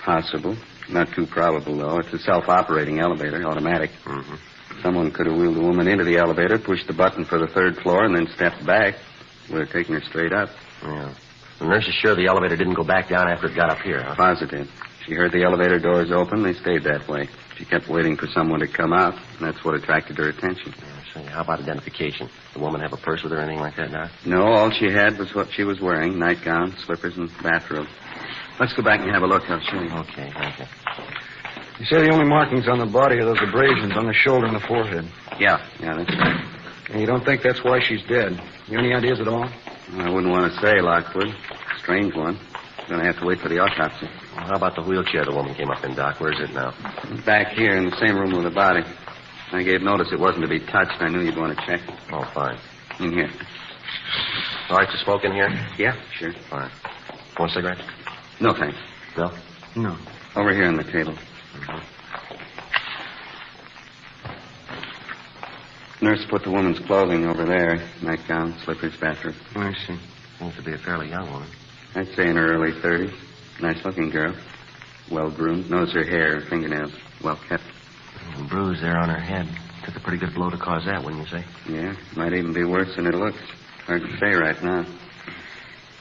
U: Possible. Not too probable, though. It's a self-operating elevator, automatic.
B: Mm-hmm.
U: Someone could have wheeled the woman into the elevator, pushed the button for the third floor, and then stepped back. Would have taken her straight up.
B: Yeah. The nurse is sure the elevator didn't go back down after it got up here, huh?
U: Positive. She heard the elevator doors open. They stayed that way. She kept waiting for someone to come out, and that's what attracted her attention.
B: So how about identification? Did the woman have a purse with her or anything like that, Doc?
U: No, all she had was what she was wearing, nightgown, slippers, and bathrobe. Let's go back and have a look. I'll show you.
B: Okay, thank you.
L: You say the only markings on the body are those abrasions on the shoulder and the forehead.
U: Yeah, that's right.
L: And you don't think that's why she's dead? You any ideas at all?
U: I wouldn't want to say, Lockwood. Strange one. Going to have to wait for the autopsy.
B: Well, how about the wheelchair the woman came up in, Doc? Where's it now?
U: Back here in the same room with the body. I gave notice it wasn't to be touched. I knew you'd want to check.
B: Oh, fine.
U: In here.
B: All right to smoke in here?
U: Yeah, sure.
B: Fine. Want a cigarette?
U: No, thanks.
B: Bill?
P: No.
U: Over here on the table. Nurse put the woman's clothing over there. Nightgown, slippers, bathrobe.
P: Oh, I see.
B: Seems to be a fairly young woman.
U: I'd say in her early 30s. Nice-looking girl. Well-groomed. Knows her hair, her fingernails. Well-kept.
B: And bruise there on her head. Took a pretty good blow to cause that, wouldn't you say?
U: Yeah, might even be worse than it looks. Hard to say right now.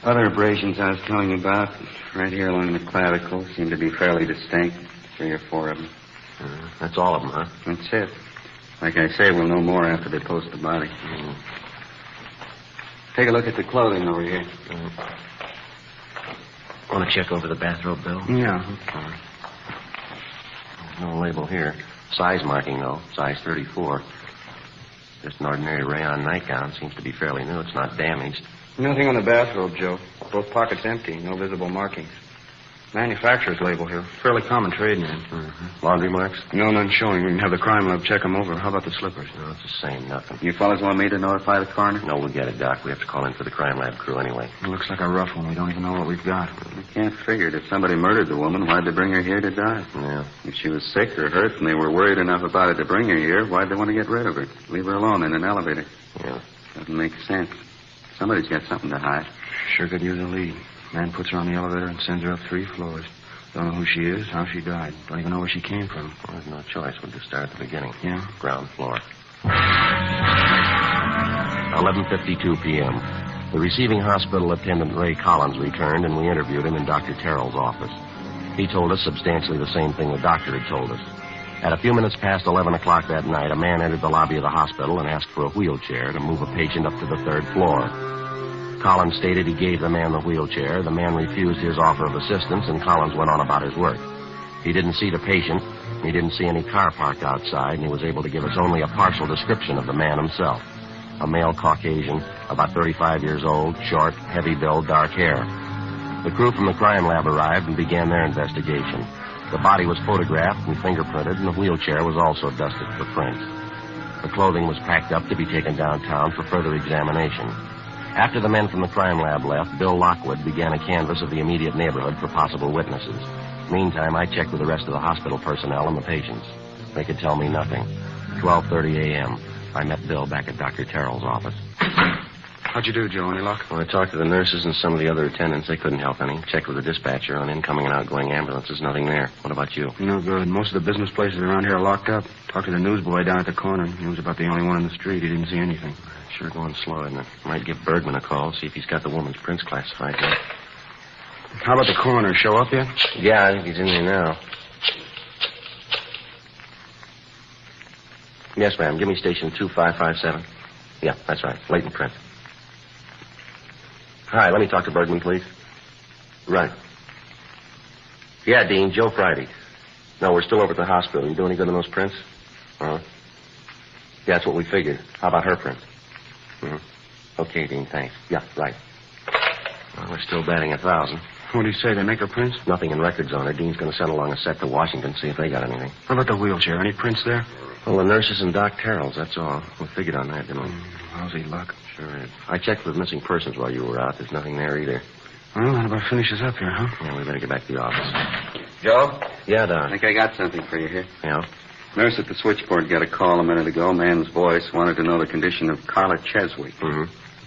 U: Other abrasions I was telling you about, right here along the clavicle, seem to be fairly distinct. 3 or 4 of them.
B: That's all of them, huh?
U: That's it. Like I say, we'll know more after they post the body. Take a look at the clothing over here.
B: Want to check over the bathrobe, Bill?
P: Yeah.
B: There's no label here. Size marking, though. Size 34. Just an ordinary rayon nightgown. Seems to be fairly new. It's not damaged.
P: Nothing on the bathrobe, Joe. Both pockets empty. No visible markings. Manufacturer's label here. Fairly common trade name.
B: Laundry marks?
P: No, none showing. We can have the crime lab check them over. How about the slippers?
B: No, it's the same. Nothing.
U: You fellas want me to notify the coroner?
B: No, we'll get it, Doc. We have to call in for the crime lab crew anyway.
P: It looks like a rough one. We don't even know what we've got.
U: I can't figure it. If somebody murdered the woman, why'd they bring her here to die?
B: Yeah.
U: If she was sick or hurt and they were worried enough about it to bring her here, why'd they want to get rid of her? Leave her alone in an elevator.
B: Yeah.
U: Doesn't make sense. Somebody's got something to hide.
P: Sure could use a lead. Man puts her on the elevator and sends her up 3 floors. Don't know who she is, how she died. Don't even know where she came from.
B: Well, there's no choice. We'll just start at the beginning.
P: Yeah?
B: Ground floor. 11:52 p.m. The receiving hospital attendant, Ray Collins, returned, and we interviewed him in Dr. Terrell's office. He told us substantially the same thing the doctor had told us. At a few minutes past 11 o'clock that night, a man entered the lobby of the hospital and asked for a wheelchair to move a patient up to the 3rd floor. Collins stated he gave the man the wheelchair. The man refused his offer of assistance, and Collins went on about his work. He didn't see the patient. He didn't see any car parked outside, and he was able to give us only a partial description of the man himself. A male Caucasian, about 35 years old, short, heavy build, dark hair. The crew from the crime lab arrived and began their investigation. The body was photographed and fingerprinted, and the wheelchair was also dusted for prints. The clothing was packed up to be taken downtown for further examination. After the men from the crime lab left, Bill Lockwood began a canvass of the immediate neighborhood for possible witnesses. Meantime, I checked with the rest of the hospital personnel and the patients. They could tell me nothing. 12:30 a.m. I met Bill back at Dr. Terrell's office.
P: How'd you do, Joe? Any luck?
B: Well, I talked to the nurses and some of the other attendants. They couldn't help any. Checked with the dispatcher on incoming and outgoing ambulances. Nothing there. What about you?
P: No good. Most of the business places around here are locked up. Talked to the newsboy down at the corner. He was about the only one in the street. He didn't see anything.
B: Sure going slow, isn't it? Might give Bergman a call, see if he's got the woman's prints classified yet.
P: How about the coroner? Show up yet?
B: Yeah, I think he's in there now. Yes, ma'am. Give me station 2557. Yeah, that's right. Latent print. Hi, let me talk to Bergman, please. Right. Yeah, Dean, Joe Friday. No, we're still over at the hospital. You do any good on those prints? Uh-huh. Yeah, that's what we figured. How about her prints? Okay, Dean, thanks. Yeah, right. Well, we're still batting 1,000.
P: What do you say? They make her prints?
B: Nothing in records on her. Dean's going to send along a set to Washington, see if they got anything.
P: What about the wheelchair? Any prints there?
B: Well, the nurses and Doc Terrell's, that's all. We figured on that, didn't we?
P: Lousy luck.
B: Sure is. I checked with missing persons while you were out. There's nothing there either.
P: Well, that about finishes up here, huh?
B: Yeah, we better get back to the office.
U: Joe?
B: Yeah, Doc.
U: I think I got something for you here.
B: Yeah?
U: Nurse at the switchboard got a call a minute ago. Man's voice wanted to know the condition of Carla Cheswick.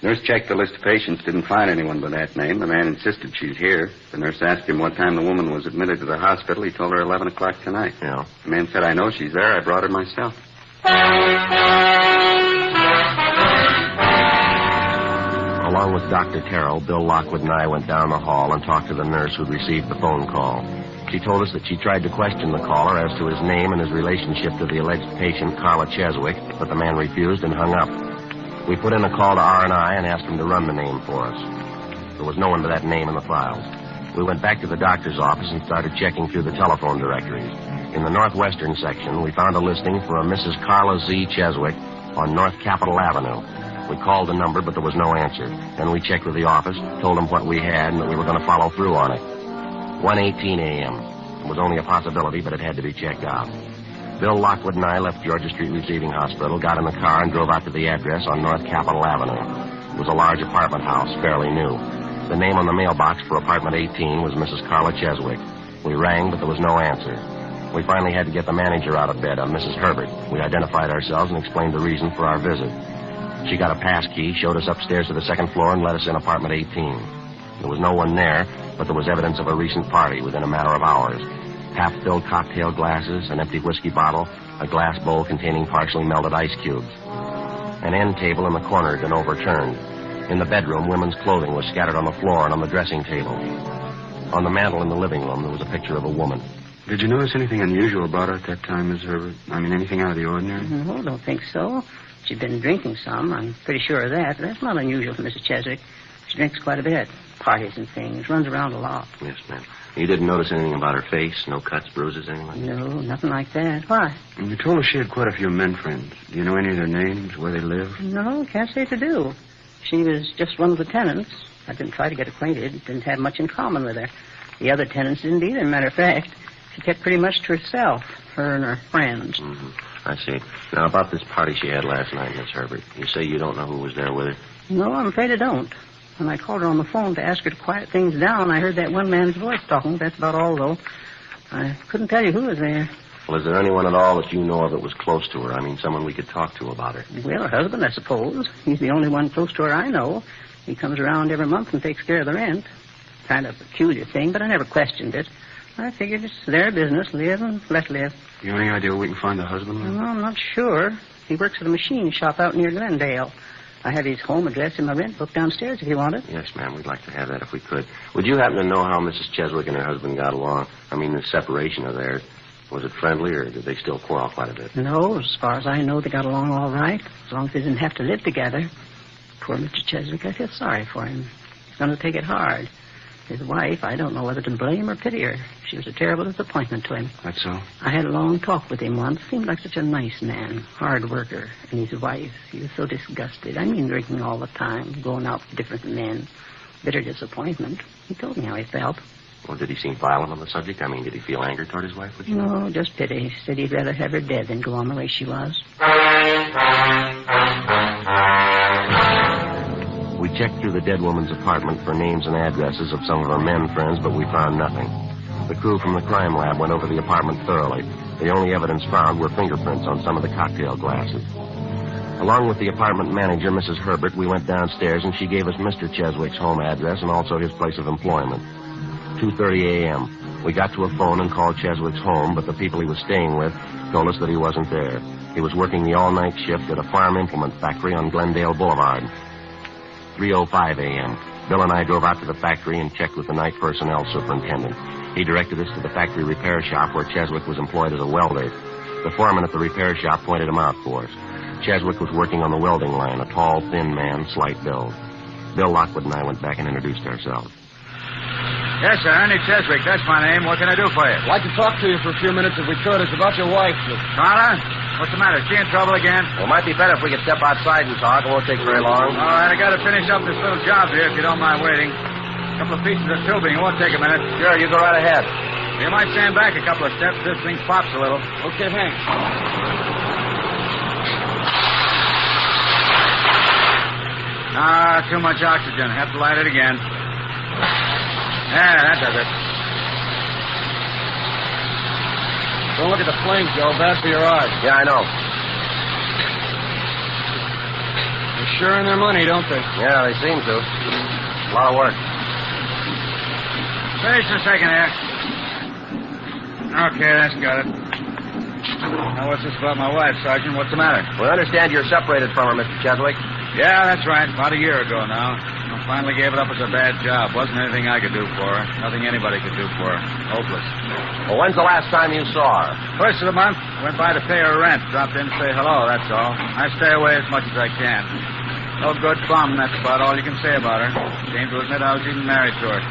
U: Nurse checked the list of patients, didn't find anyone by that name. The man insisted she's here. The nurse asked him what time the woman was admitted to the hospital. He told her 11 o'clock tonight.
B: Yeah.
U: The man said, I know she's there. I brought her myself.
B: Along with Dr. Terrell, Bill Lockwood and I went down the hall and talked to the nurse who'd received the phone call. She told us that she tried to question the caller as to his name and his relationship to the alleged patient, Carla Cheswick, but the man refused and hung up. We put in a call to R&I and asked him to run the name for us. There was no one by that name in the files. We went back to the doctor's office and started checking through the telephone directories. In the northwestern section, we found a listing for a Mrs. Carla Z. Cheswick on North Capitol Avenue. We called the number, but there was no answer. Then we checked with the office, told them what we had, and that we were going to follow through on it. 1:18 a.m. It was only a possibility, but it had to be checked out. Bill Lockwood and I left Georgia Street Receiving Hospital, got in the car, and drove out to the address on North Capitol Avenue. It was a large apartment house, fairly new. The name on the mailbox for apartment 18 was Mrs. Carla Cheswick. We rang, but there was no answer. We finally had to get the manager out of bed, Mrs. Herbert. We identified ourselves and explained the reason for our visit. She got a pass key, showed us upstairs to the second floor, and let us in apartment 18. There was no one there, but there was evidence of a recent party within a matter of hours. Half-filled cocktail glasses, an empty whiskey bottle, a glass bowl containing partially melted ice cubes. An end table in the corner had been overturned. In the bedroom, women's clothing was scattered on the floor and on the dressing table. On the mantel in the living room, there was a picture of a woman.
P: Did you notice anything unusual about her at that time, Miss Herbert? I mean, anything out of the ordinary?
A: No, don't think so. She'd been drinking some. I'm pretty sure of that. That's not unusual for Mrs. Cheswick. She drinks quite a bit. Parties and things. Runs around a lot.
B: Yes, ma'am. You didn't notice anything about her face? No cuts, bruises, anything like that?
A: No, nothing like that. Why?
P: You told us she had quite a few men friends. Do you know any of their names, where they live?
A: No, can't say to do. She was just one of the tenants. I didn't try to get acquainted. Didn't have much in common with her. The other tenants didn't either, matter of fact. She kept pretty much to herself, her and her friends.
B: Mm-hmm. I see. Now, about this party she had last night, Miss Herbert. You say you don't know who was there with her?
A: No, I'm afraid I don't. When I called her on the phone to ask her to quiet things down, I heard that one man's voice talking. That's about all, though. I couldn't tell you who was there.
B: Well, is there anyone at all that you know of that was close to her? I mean, someone we could talk to about her.
A: Well, her husband, I suppose. He's the only one close to her I know. He comes around every month and takes care of the rent. Kind of a peculiar thing, but I never questioned it. I figured it's their business, live and let live.
P: You have any idea where we can find the husband?
A: No, I'm not sure. He works at a machine shop out near Glendale. I have his home address in my rent book downstairs if you want it.
B: Yes, ma'am. We'd like to have that if we could. Would you happen to know how Mrs. Cheswick and her husband got along? I mean, the separation of theirs. Was it friendly, or did they still quarrel quite a bit?
A: No, as far as I know, they got along all right, as long as they didn't have to live together. Poor Mr. Cheswick, I feel sorry for him. He's going to take it hard. His wife, I don't know whether to blame or pity her. She was a terrible disappointment to him.
P: That's so?
A: I had a long talk with him once. Seemed like such a nice man, hard worker. And his wife, he was so disgusted. I mean, drinking all the time, going out with different men. Bitter disappointment. He told me how he felt.
B: Well, did he seem violent on the subject? I mean, did he feel anger toward his wife? Would you know?
A: No, just pity. He said he'd rather have her dead than go on the way she was.
B: We checked through the dead woman's apartment for names and addresses of some of her men friends, but we found nothing. The crew from the crime lab went over the apartment thoroughly. The only evidence found were fingerprints on some of the cocktail glasses. Along with the apartment manager, Mrs. Herbert, we went downstairs, and she gave us Mr. Cheswick's home address and also his place of employment. 2:30 a.m. We got to a phone and called Cheswick's home, but the people he was staying with told us that he wasn't there. He was working the all-night shift at a farm implement factory on Glendale Boulevard. 3:05 a.m. Bill and I drove out to the factory and checked with the night personnel superintendent. He directed us to the factory repair shop where Cheswick was employed as a welder. The foreman at the repair shop pointed him out for us. Cheswick was working on the welding line, a tall, thin man, slight build. Bill Lockwood and I went back and introduced ourselves.
H: Yes, sir, Andy Cheswick. That's my name. What can I do for you?
S: I'd like to talk to you for a few minutes if we could. It's about your wife.
H: Carla? What's the matter? Is she in trouble again?
B: Well, it might be better if we could step outside and talk. It won't take very long.
H: All right, I got to finish up this little job here if you don't mind waiting. A couple of pieces of tubing. It won't take a minute.
B: Sure, you go right ahead.
H: You might stand back a couple of steps. This thing pops a little.
S: Okay, thanks.
H: Too much oxygen. Have to light it again. Yeah, that does it.
S: Don't look at the flames, Joe. Bad for your eyes.
B: Yeah, I know.
S: They're sure in their money, don't they?
B: Yeah, they seem to. A lot of work.
H: Finish in a second here. Okay, that's got it. Now, what's this about my wife, Sergeant? What's the matter?
B: We understand you're separated from her, Mr. Cheswick.
H: Yeah, that's right. About a year ago now. I finally gave it up as a bad job. Wasn't anything I could do for her. Nothing anybody could do for her. Hopeless.
B: Well, when's the last time you saw her?
H: First of the month. Went by to pay her rent. Dropped in to say hello, that's all. I stay away as much as I can. No good bum, that's about all you can say about her. Shame to admit I was even married to her.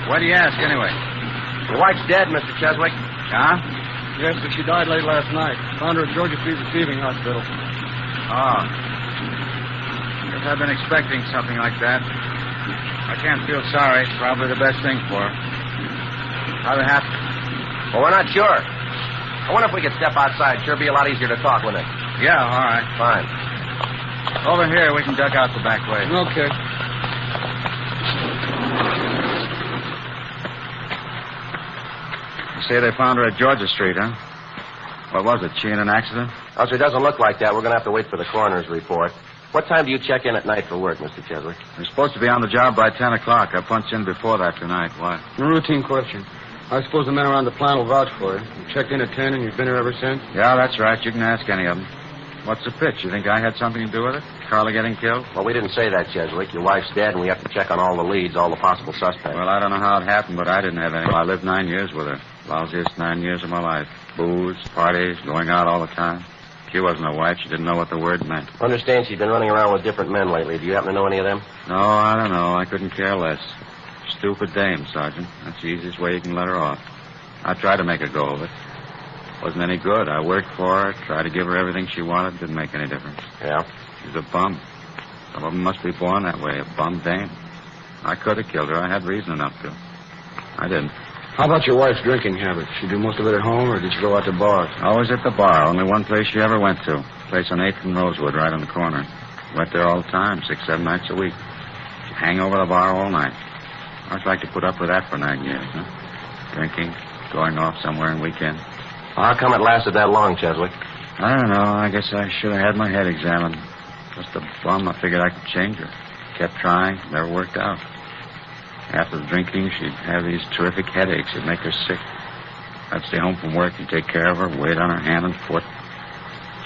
H: Why do you ask, anyway?
B: Your wife's dead, Mr. Cheswick.
H: Huh?
S: Yes, but she died late last night. Found her at Georgia Street Receiving Hospital.
H: Oh. Guess I've been expecting something like that. I can't feel sorry. It's probably the best thing for her. How'd it happen?
B: Well, we're not sure. I wonder if we could step outside. Sure be a lot easier to talk, wouldn't it?
H: Yeah, all right.
B: Fine.
H: Over here, we can duck out the back way.
S: Okay.
H: say they found her at Georgia Street, huh? What was it? She in an accident?
B: Officer, it doesn't look like that. We're going to have to wait for the coroner's report. What time do you check in at night for work, Mr. Cheswick?
H: You're supposed to be on the job by 10 o'clock. I punched in before that tonight. Why?
S: A routine question. I suppose the men around the plant will vouch for you. You checked in at 10 and you've been here ever since?
H: Yeah, that's right. You can ask any of them. What's the pitch? You think I had something to do with it? Carla getting killed?
B: Well, we didn't say that, Cheswick. Your wife's dead, and we have to check on all the leads, all the possible suspects.
H: Well, I don't know how it happened, but I didn't have any. I lived 9 years with her. Lousiest 9 years of my life. Booze, parties, going out all the time. She wasn't a wife. She didn't know what the word meant.
B: I understand she's been running around with different men lately. Do you happen to know any of them?
H: No, I don't know. I couldn't care less. Stupid dame, Sergeant. That's the easiest way you can let her off. I tried to make a go of it. Wasn't any good. I worked for her, tried to give her everything she wanted. Didn't make any difference.
B: Yeah?
H: She's a bum. Some of them must be born that way, a bum dame. I could have killed her. I had reason enough to. I didn't.
S: How about your wife's drinking habits? She do most of it at home, or did she go out to bars?
H: Always at the bar. Only one place she ever went to. Place on 8th and Rosewood, right on the corner. Went there all the time, 6, 7 nights a week. She'd hang over the bar all night. I'd like to put up with that for 9 years, huh? Drinking, going off somewhere on weekends.
B: How come it lasted that long, Cheswick?
H: I don't know. I guess I should have had my head examined. Just a bum. I figured I could change her. Kept trying. Never worked out. After the drinking, she'd have these terrific headaches. It'd make her sick. I'd stay home from work and take care of her, wait on her hand and foot.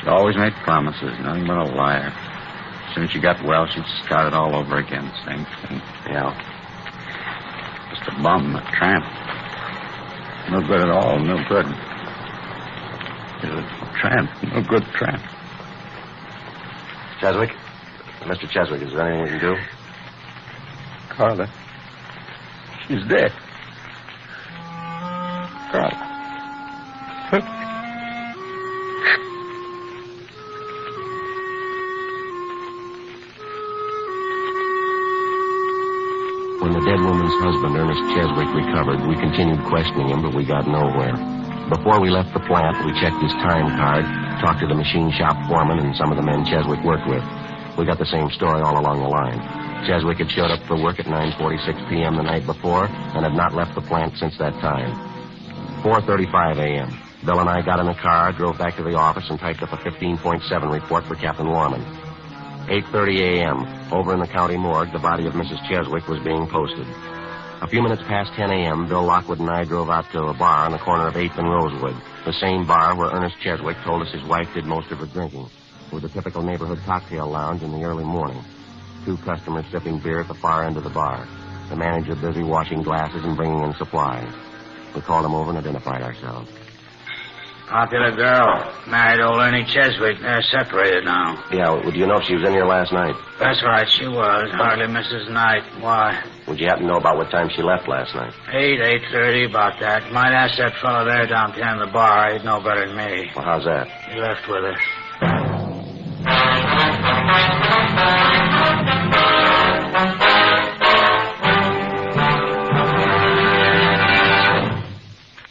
H: She always made promises, nothing but a liar. As soon as she got well, she'd start it all over again. Same thing.
B: Yeah.
H: Just a bum, a tramp. No good at all, no good. She's a tramp, no good tramp.
B: Cheswick? Mr. Cheswick, is there anything we can do?
H: Carla. She's dead. Carla.
B: When the dead woman's husband, Ernest Cheswick, recovered, we continued questioning him, but we got nowhere. Before we left the plant, we checked his time card, talked to the machine shop foreman and some of the men Cheswick worked with. We got the same story all along the line. Cheswick had showed up for work at 9:46 p.m. the night before and had not left the plant since that time. 4:35 a.m. Bill and I got in the car, drove back to the office, and typed up a 15.7 report for Captain Lorman. 8:30 a.m. Over in the county morgue, the body of Mrs. Cheswick was being posted. A few minutes past 10 a.m., Bill Lockwood and I drove out to a bar on the corner of 8th and Rosewood, the same bar where Ernest Cheswick told us his wife did most of her drinking, with a typical neighborhood cocktail lounge in the early morning. 2 customers sipping beer at the far end of the bar. The manager busy washing glasses and bringing in supplies. We called him over and identified ourselves.
D: Popular girl. Married old Ernie Cheswick. They're separated now.
B: Yeah, would you know if she was in here last night?
D: That's right, she was. Hardly Mrs. Knight. Why?
B: Would you happen to know about what time she left last night?
D: 8:30, about that. Might ask that fellow there downtown the bar. He'd know better than me.
B: Well, how's that?
D: He left with her.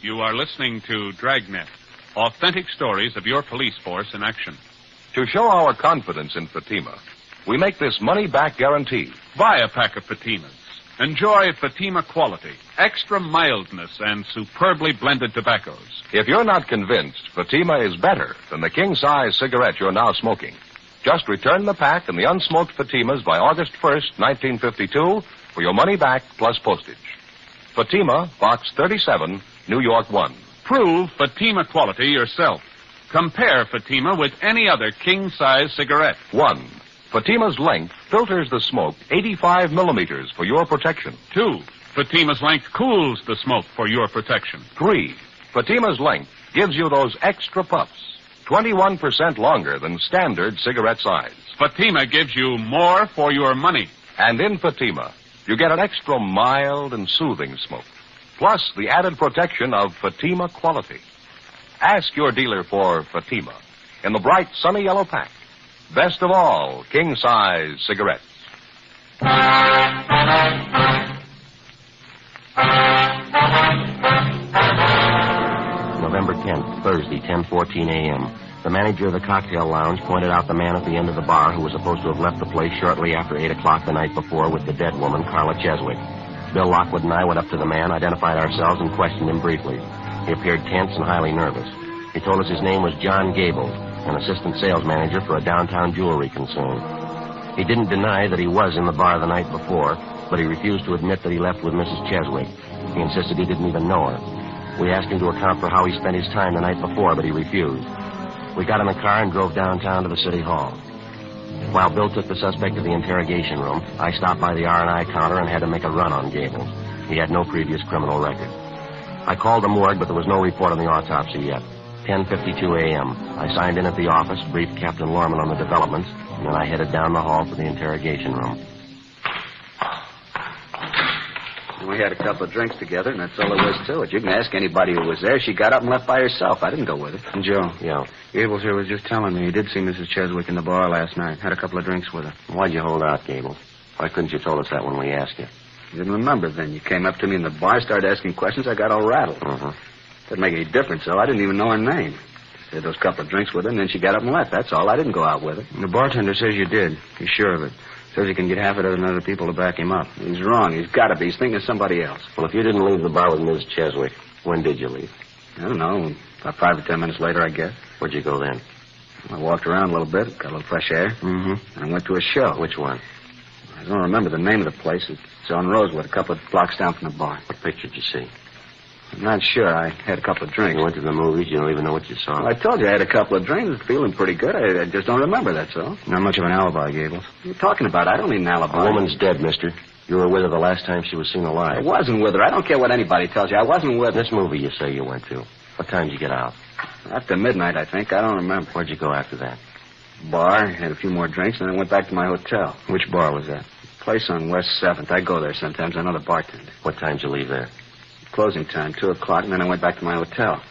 Q: You are listening to Dragnet, authentic stories of your police force in action.
E: To show our confidence in Fatima, we make this money-back guarantee.
Q: Buy a pack of Fatimas. Enjoy Fatima quality, extra mildness, and superbly blended tobaccos.
E: If you're not convinced Fatima is better than the king-size cigarette you're now smoking, just return the pack and the unsmoked Fatimas by August 1st, 1952, for your money back plus postage. Fatima, Box 37, New York 1.
Q: Prove Fatima quality yourself. Compare Fatima with any other king-size cigarette.
E: 1. Fatima's length filters the smoke 85 millimeters for your protection.
Q: 2. Fatima's length cools the smoke for your protection.
E: 3. Fatima's length gives you those extra puffs, 21% longer than standard cigarette size.
Q: Fatima gives you more for your money.
E: And in Fatima, you get an extra mild and soothing smoke, plus the added protection of Fatima quality. Ask your dealer for Fatima in the bright, sunny yellow pack. Best of all, king-size cigarettes.
B: November 10th, Thursday, 10:14 a.m. The manager of the cocktail lounge pointed out the man at the end of the bar who was supposed to have left the place shortly after 8 o'clock the night before with the dead woman, Carla Cheswick. Bill Lockwood and I went up to the man, identified ourselves, and questioned him briefly. He appeared tense and highly nervous. He told us his name was John Gable, an assistant sales manager for a downtown jewelry concern. He didn't deny that he was in the bar the night before, but he refused to admit that he left with Mrs. Cheswick. He insisted he didn't even know her. We asked him to account for how he spent his time the night before, but he refused. We got in the car and drove downtown to the city hall. While Bill took the suspect to the interrogation room, I stopped by the R&I counter and had to make a run on Gable. He had no previous criminal record. I called the morgue, but there was no report on the autopsy yet. 10:52 a.m. I signed in at the office, briefed Captain Lorman on the developments, and then I headed down the hall for the interrogation room.
U: We had a couple of drinks together, and that's all there was to it. You can ask anybody who was there. She got up and left by herself. I didn't go with her.
P: And Joe?
B: Yeah.
P: Gables here was just telling me he did see Mrs. Cheswick in the bar last night. Had a couple of drinks with her.
B: Why'd you hold out, Gable? Why couldn't you told us that when we asked you?
U: You didn't remember then. You came up to me in the bar, started asking questions. I got all rattled. Didn't make any difference, though. I didn't even know her name. Had those couple of drinks with her, and then she got up and left. That's all. I didn't go out with her.
P: And the bartender says you did. He's sure of it. Says he can get half a dozen other people to back him up.
U: He's wrong. He's got to be. He's thinking of somebody else.
B: Well, if you didn't leave the bar with Ms. Cheswick, when did you leave?
U: I don't know. About 5 or 10 minutes later, I guess.
B: Where'd you go then?
U: I walked around a little bit, got a little fresh air. And I went to a show.
B: Which one?
U: I don't remember the name of the place. It's on Rosewood, a couple of blocks down from the bar.
B: What picture did you see?
U: I'm not sure. I had a couple of drinks.
B: You went to the movies? You don't even know what you saw?
U: Well, I told you I had a couple of drinks. Feeling pretty good. I just don't remember, that's all.
P: Not much of an alibi, Gables.
U: What are you talking about? I don't need an alibi.
B: A woman's dead, mister. You were with her the last time she was seen alive.
U: I wasn't with her. I don't care what anybody tells you. I wasn't with her.
B: This movie you say you went to. What time did you get out?
U: After midnight, I think. I don't remember.
B: Where'd you go after that?
U: Bar, had a few more drinks, and then went back to my hotel.
P: Which bar was that?
U: Place on West 7th. I go there sometimes. I know the bartender.
B: What time did you leave there?
U: Closing time, 2 o'clock, and then I went back to my hotel.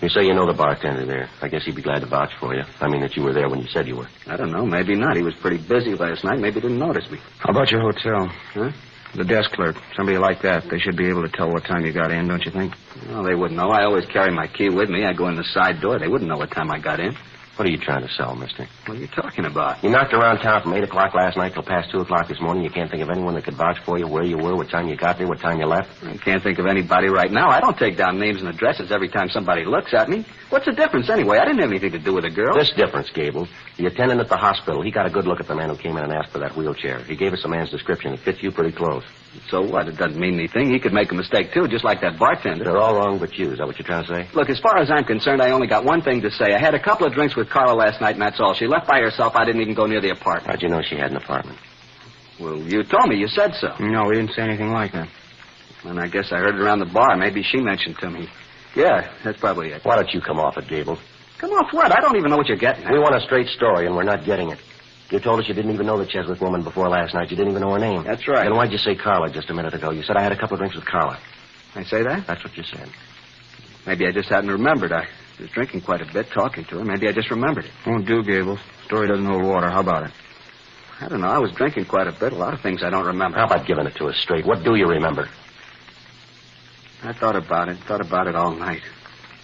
B: You say you know the bartender there. I guess he'd be glad to vouch for you. I mean that you were there when you said you were.
U: I don't know. Maybe not. He was pretty busy last night. Maybe didn't notice me.
P: How about your hotel?
U: Huh?
P: The desk clerk. Somebody like that. They should be able to tell what time you got in, don't you think?
U: Well, they wouldn't know. I always carry my key with me. I go in the side door. They wouldn't know what time I got in.
B: What are you trying to sell, mister?
U: What are you talking about?
B: You knocked around town from 8 o'clock last night till past 2 o'clock this morning. You can't think of anyone that could vouch for you, where you were, what time you got there, what time you left?
U: I can't think of anybody right now. I don't take down names and addresses every time somebody looks at me. What's the difference anyway? I didn't have anything to do with the girl.
B: This difference, Gable. The attendant at the hospital, he got a good look at the man who came in and asked for that wheelchair. He gave us the man's description. It fits you pretty close.
U: So what? It doesn't mean anything. He could make a mistake, too, just like that bartender.
B: They're all wrong but you. Is that what you're trying to say?
U: Look, as far as I'm concerned, I only got one thing to say. I had a couple of drinks with Carla last night, and that's all. She left by herself. I didn't even go near the apartment.
B: How'd you know she had an apartment?
U: Well, you told me. You said so.
P: No, we didn't say anything like that.
U: And I guess I heard it around the bar. Maybe she mentioned to me. Yeah, that's probably it.
B: Why don't you come off it, Gable?
U: Come off what? I don't even know what you're getting at.
B: We want a straight story, and we're not getting it. You told us you didn't even know the Cheswick woman before last night. You didn't even know her name.
U: That's right.
B: Then why'd you say Carla just a minute ago? You said I had a couple of drinks with Carla.
U: I say that?
B: That's what you said.
U: Maybe I just hadn't remembered. I was drinking quite a bit, talking to her. Maybe I just remembered it.
P: Won't do, Gables. Story doesn't hold water. How about it?
U: I don't know. I was drinking quite a bit. A lot of things I don't remember.
B: How about giving it to us straight? What do you remember?
U: I thought about it all night.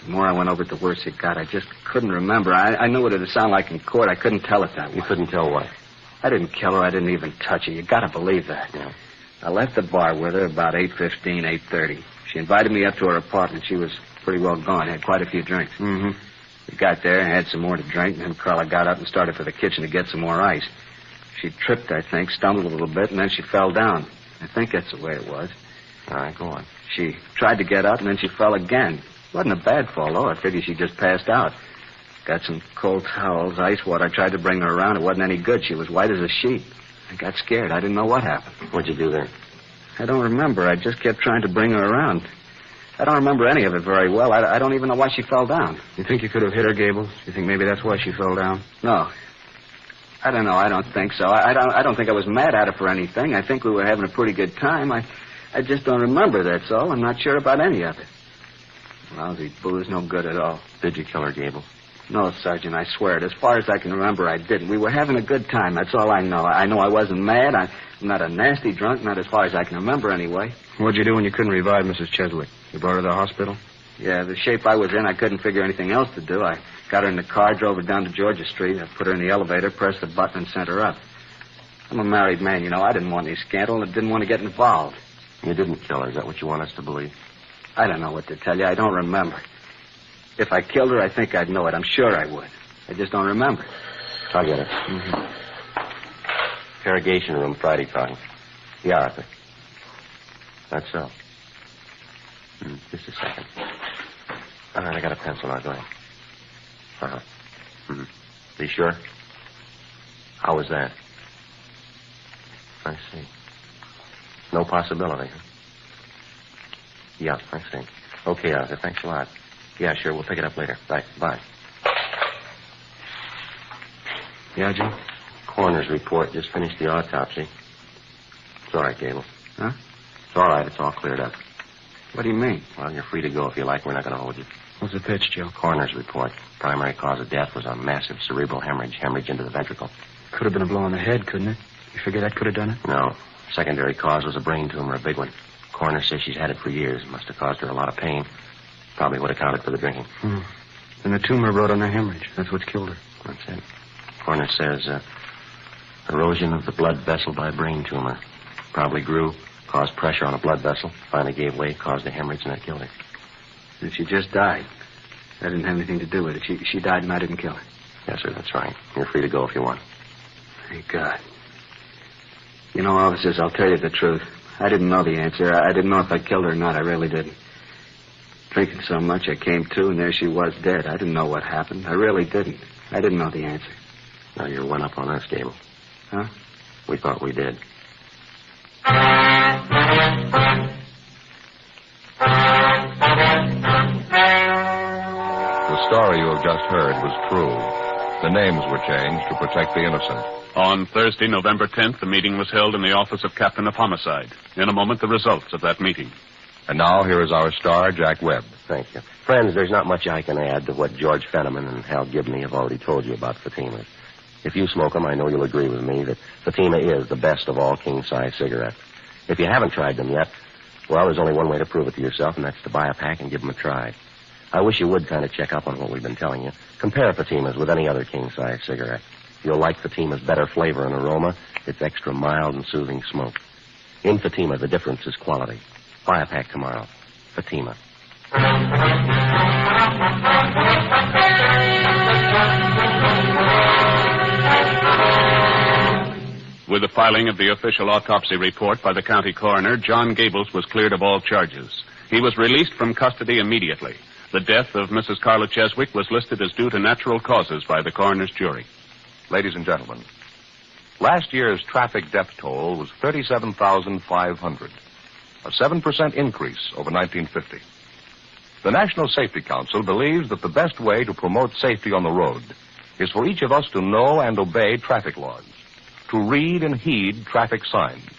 U: The more I went over it, the worse it got. I just couldn't remember. I knew what it would sound like in court. I couldn't tell it that way.
B: You couldn't tell what?
U: I didn't kill her. I didn't even touch her. You got to believe that.
B: Yeah.
U: I left the bar with her about 8:15, 8:30. She invited me up to her apartment. She was pretty well gone. Had quite a few drinks.
P: Mm-hmm.
U: We got there and had some more to drink, and then Carla got up and started for the kitchen to get some more ice. She tripped, I think, stumbled a little bit, and then she fell down. I think that's the way it was.
B: All right, go on.
U: She tried to get up, and then she fell again. Wasn't a bad fall, though. I figured she just passed out. Got some cold towels, ice water. I tried to bring her around. It wasn't any good. She was white as a sheet. I got scared. I didn't know what happened.
B: What'd you do then?
U: I don't remember. I just kept trying to bring her around. I don't remember any of it very well. I don't even know why she fell down.
P: You think you could have hit her, Gables? You think maybe that's why she fell down?
U: No. I don't know. I don't think so. I don't think I was mad at her for anything. I think we were having a pretty good time. I just don't remember, that's all. I'm not sure about any of it. Lousy booze, no good at all.
B: Did you kill her, Gable?
U: No, Sergeant, I swear it. As far as I can remember, I didn't. We were having a good time. That's all I know. I know I wasn't mad. I'm not a nasty drunk, not as far as I can remember anyway.
P: What'd you do when you couldn't revive Mrs. Cheswick? You brought her to the hospital?
U: Yeah, the shape I was in, I couldn't figure anything else to do. I got her in the car, drove her down to Georgia Street. I put her in the elevator, pressed the button, and sent her up. I'm a married man, you know. I didn't want any scandal and didn't want to get involved.
B: You didn't kill her. Is that what you want us to believe?
U: I don't know what to tell you. I don't remember. If I killed her, I think I'd know it. I'm sure I would. I just don't remember.
B: I'll get it. Mm-hmm. Interrogation room, Friday talking. Yeah, Arthur. That's so. Just a second. All right, I got a pencil now. Go ahead. Uh-huh. Mm-hmm. Are you sure? How was that? I see. No possibility, huh? Yeah, I see. Okay, Arthur, thanks a lot. Yeah, sure, we'll pick it up later. Bye. Bye.
U: Yeah, Jim?
B: Coroner's report. Just finished the autopsy. It's all right, Gable.
U: Huh?
B: It's all right. It's all cleared up.
U: What do you mean?
B: Well, you're free to go if you like. We're not going to hold you.
U: What's the pitch, Joe?
B: Coroner's report. Primary cause of death was a massive cerebral hemorrhage into the ventricle.
U: Could have been a blow on the head, couldn't it? You figure that could have done it?
B: No. Secondary cause was a brain tumor, a big one. Coroner says she's had it for years. Must have caused her a lot of pain. Probably would have counted for the drinking.
U: And the tumor brought on the hemorrhage. That's what's killed her.
B: That's it. Coroner says erosion of the blood vessel by brain tumor. Probably grew, caused pressure on a blood vessel, finally gave way, caused a hemorrhage, and that killed her.
U: And she just died. That didn't have anything to do with it. She died and I didn't kill her.
B: Yes, sir, that's right. You're free to go if you want.
U: Thank God. You know, officers, I'll tell you the truth. I didn't know the answer. I didn't know if I killed her or not. I really didn't. Drinking so much, I came to, and there she was dead. I didn't know what happened. I really didn't. I didn't know the answer.
B: Now, you're one up on us, Gable.
U: Huh?
B: We thought we did.
E: The story you have just heard was true. The names were changed to protect the innocent.
Q: On Thursday, November 10th, the meeting was held in the office of Captain of Homicide. In a moment, the results of that meeting.
E: And now, here is our star, Jack Webb.
B: Thank you. Friends, there's not much I can add to what George Fenneman and Hal Gibney have already told you about Fatimas. If you smoke them, I know you'll agree with me that Fatima is the best of all king-size cigarettes. If you haven't tried them yet, well, there's only one way to prove it to yourself, and that's to buy a pack and give them a try. I wish you would kind of check up on what we've been telling you. Compare Fatimas with any other king-size cigarette. You'll like Fatima's better flavor and aroma. It's extra mild and soothing smoke. In Fatima, the difference is quality. Buy a pack tomorrow. Fatima.
Q: With the filing of the official autopsy report by the county coroner, John Gables was cleared of all charges. He was released from custody immediately. The death of Mrs. Carla Cheswick was listed as due to natural causes by the coroner's jury.
E: Ladies and gentlemen, last year's traffic death toll was 37,500, a 7% increase over 1950. The National Safety Council believes that the best way to promote safety on the road is for each of us to know and obey traffic laws, to read and heed traffic signs.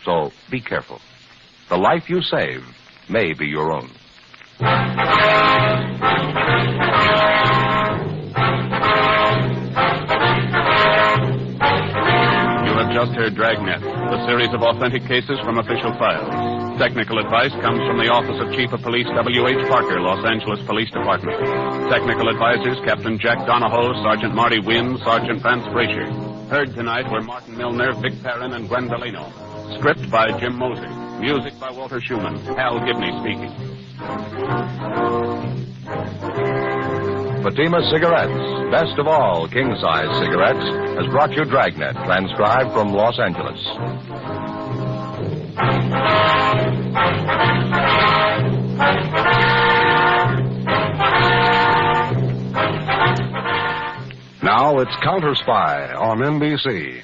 E: So be careful. The life you save may be your own.
Q: Just heard Dragnet, a series of authentic cases from official files. Technical advice comes from the Office of Chief of Police W.H. Parker, Los Angeles Police Department. Technical advisors Captain Jack Donahoe, Sergeant Marty Wynn, Sergeant Vance Frazier. Heard tonight were Martin Milner, Vic Perrin, and Gwen Delano. Script by Jim Moser. Music by Walter Schumann. Hal Gibney speaking.
E: Fatima Cigarettes, best of all king-size cigarettes, has brought you Dragnet, transcribed from Los Angeles.
I: Now it's Counter Spy on NBC.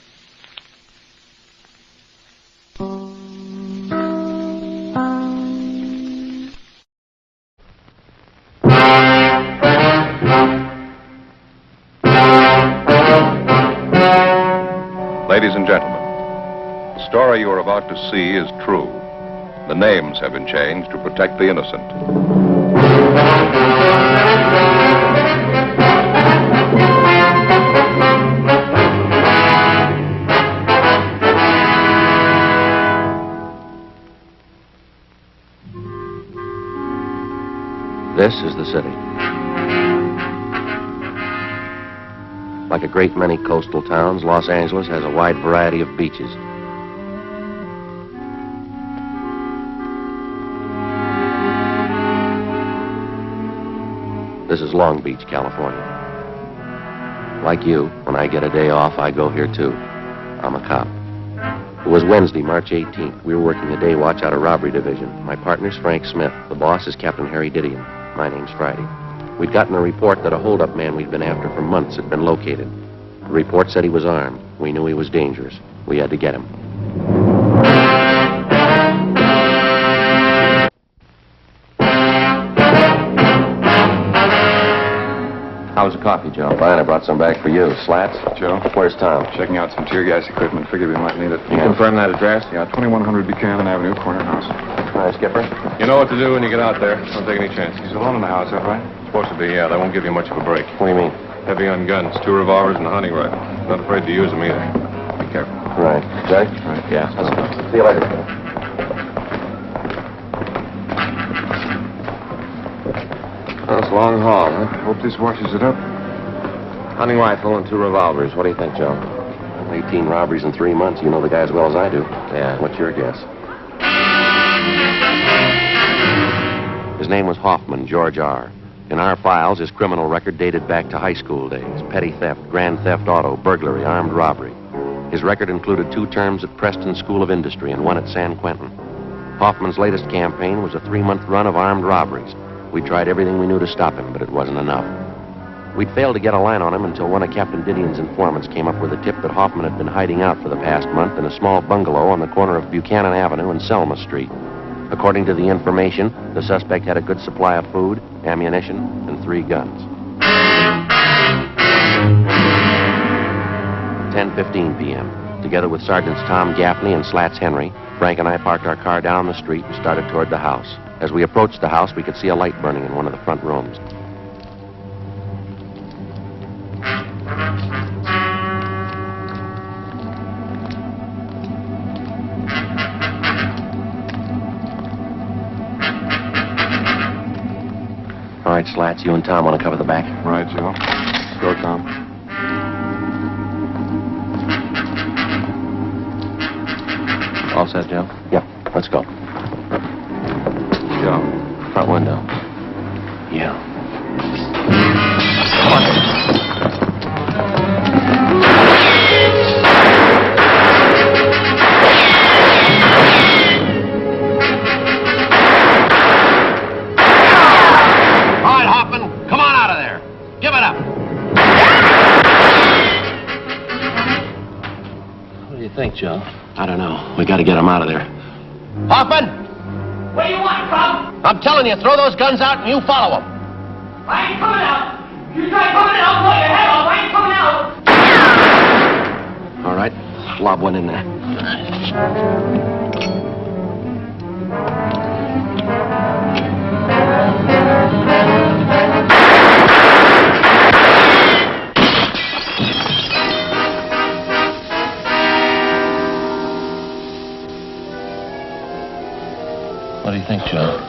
E: Ladies and gentlemen, the story you are about to see is true. The names have been changed to protect the innocent.
B: This is the city. Like a great many coastal towns, Los Angeles has a wide variety of beaches. This is Long Beach, California. Like you, when I get a day off, I go here too. I'm a cop. It was Wednesday, March 18th. We were working a day watch out of Robbery Division. My partner's Frank Smith. The boss is Captain Harry Didion. My name's Friday. We'd gotten a report that a holdup man we'd been after for months had been located. The report said he was armed. We knew he was dangerous. We had to get him. How's the coffee, Joe? Fine, I brought some back for you. Slats?
E: Joe?
B: Where's Tom?
E: Checking out some tear gas equipment. Figured we might need it. Can you
B: Yeah.
E: confirm that address? Yeah, 2100 Buchanan Avenue, corner house.
B: Hi, Skipper.
E: You know what to do when you get out there. Don't take any chances. He's alone in the house, that right? Supposed to be, yeah. That won't give you much of a break.
B: What do you mean?
E: Heavy on guns, 2 revolvers and a hunting rifle. Not afraid to use them either. Be careful.
B: Right. Judge?
E: Right.
B: Yeah. Let's go. See you later.
E: Well, it's a long haul, huh? Hope this washes it up.
B: Hunting rifle and 2 revolvers. What do you think, Joe? 18 robberies in 3 months. You know the guy as well as I do. Yeah. What's your guess? His name was Hoffman, George R. In our files, his criminal record dated back to high school days. Petty theft, grand theft auto, burglary, armed robbery. His record included 2 terms at Preston School of Industry and 1 at San Quentin. Hoffman's latest campaign was a 3-month run of armed robberies. We tried everything we knew to stop him, but it wasn't enough. We'd failed to get a line on him until one of Captain Didion's informants came up with a tip that Hoffman had been hiding out for the past month in a small bungalow on the corner of Buchanan Avenue and Selma Street. According to the information, the suspect had a good supply of food, ammunition, and 3 guns. 10:15 p.m. Together with Sergeants Tom Gaffney and Slats Henry, Frank and I parked our car down the street and started toward the house. As we approached the house, we could see a light burning in one of the front rooms. All right, Slats, you and Tom want to cover the back?
E: Right, Joe. Let's go, Tom.
B: All set, Joe? Yep, let's go.
E: Joe.
B: Front window. Yeah. Come on.
T: All right, Hoffman, come on out of there. Give it up.
B: What do you think, Joe? I don't know. We got to get him out of there.
T: Hoffman,
N: What do you want, Tom?
T: I'm telling you, throw those guns out and you follow them.
N: I ain't coming out. You try coming in, I'll blow your head off. I ain't coming out.
B: All right, lob one in there. What do you think, Joe?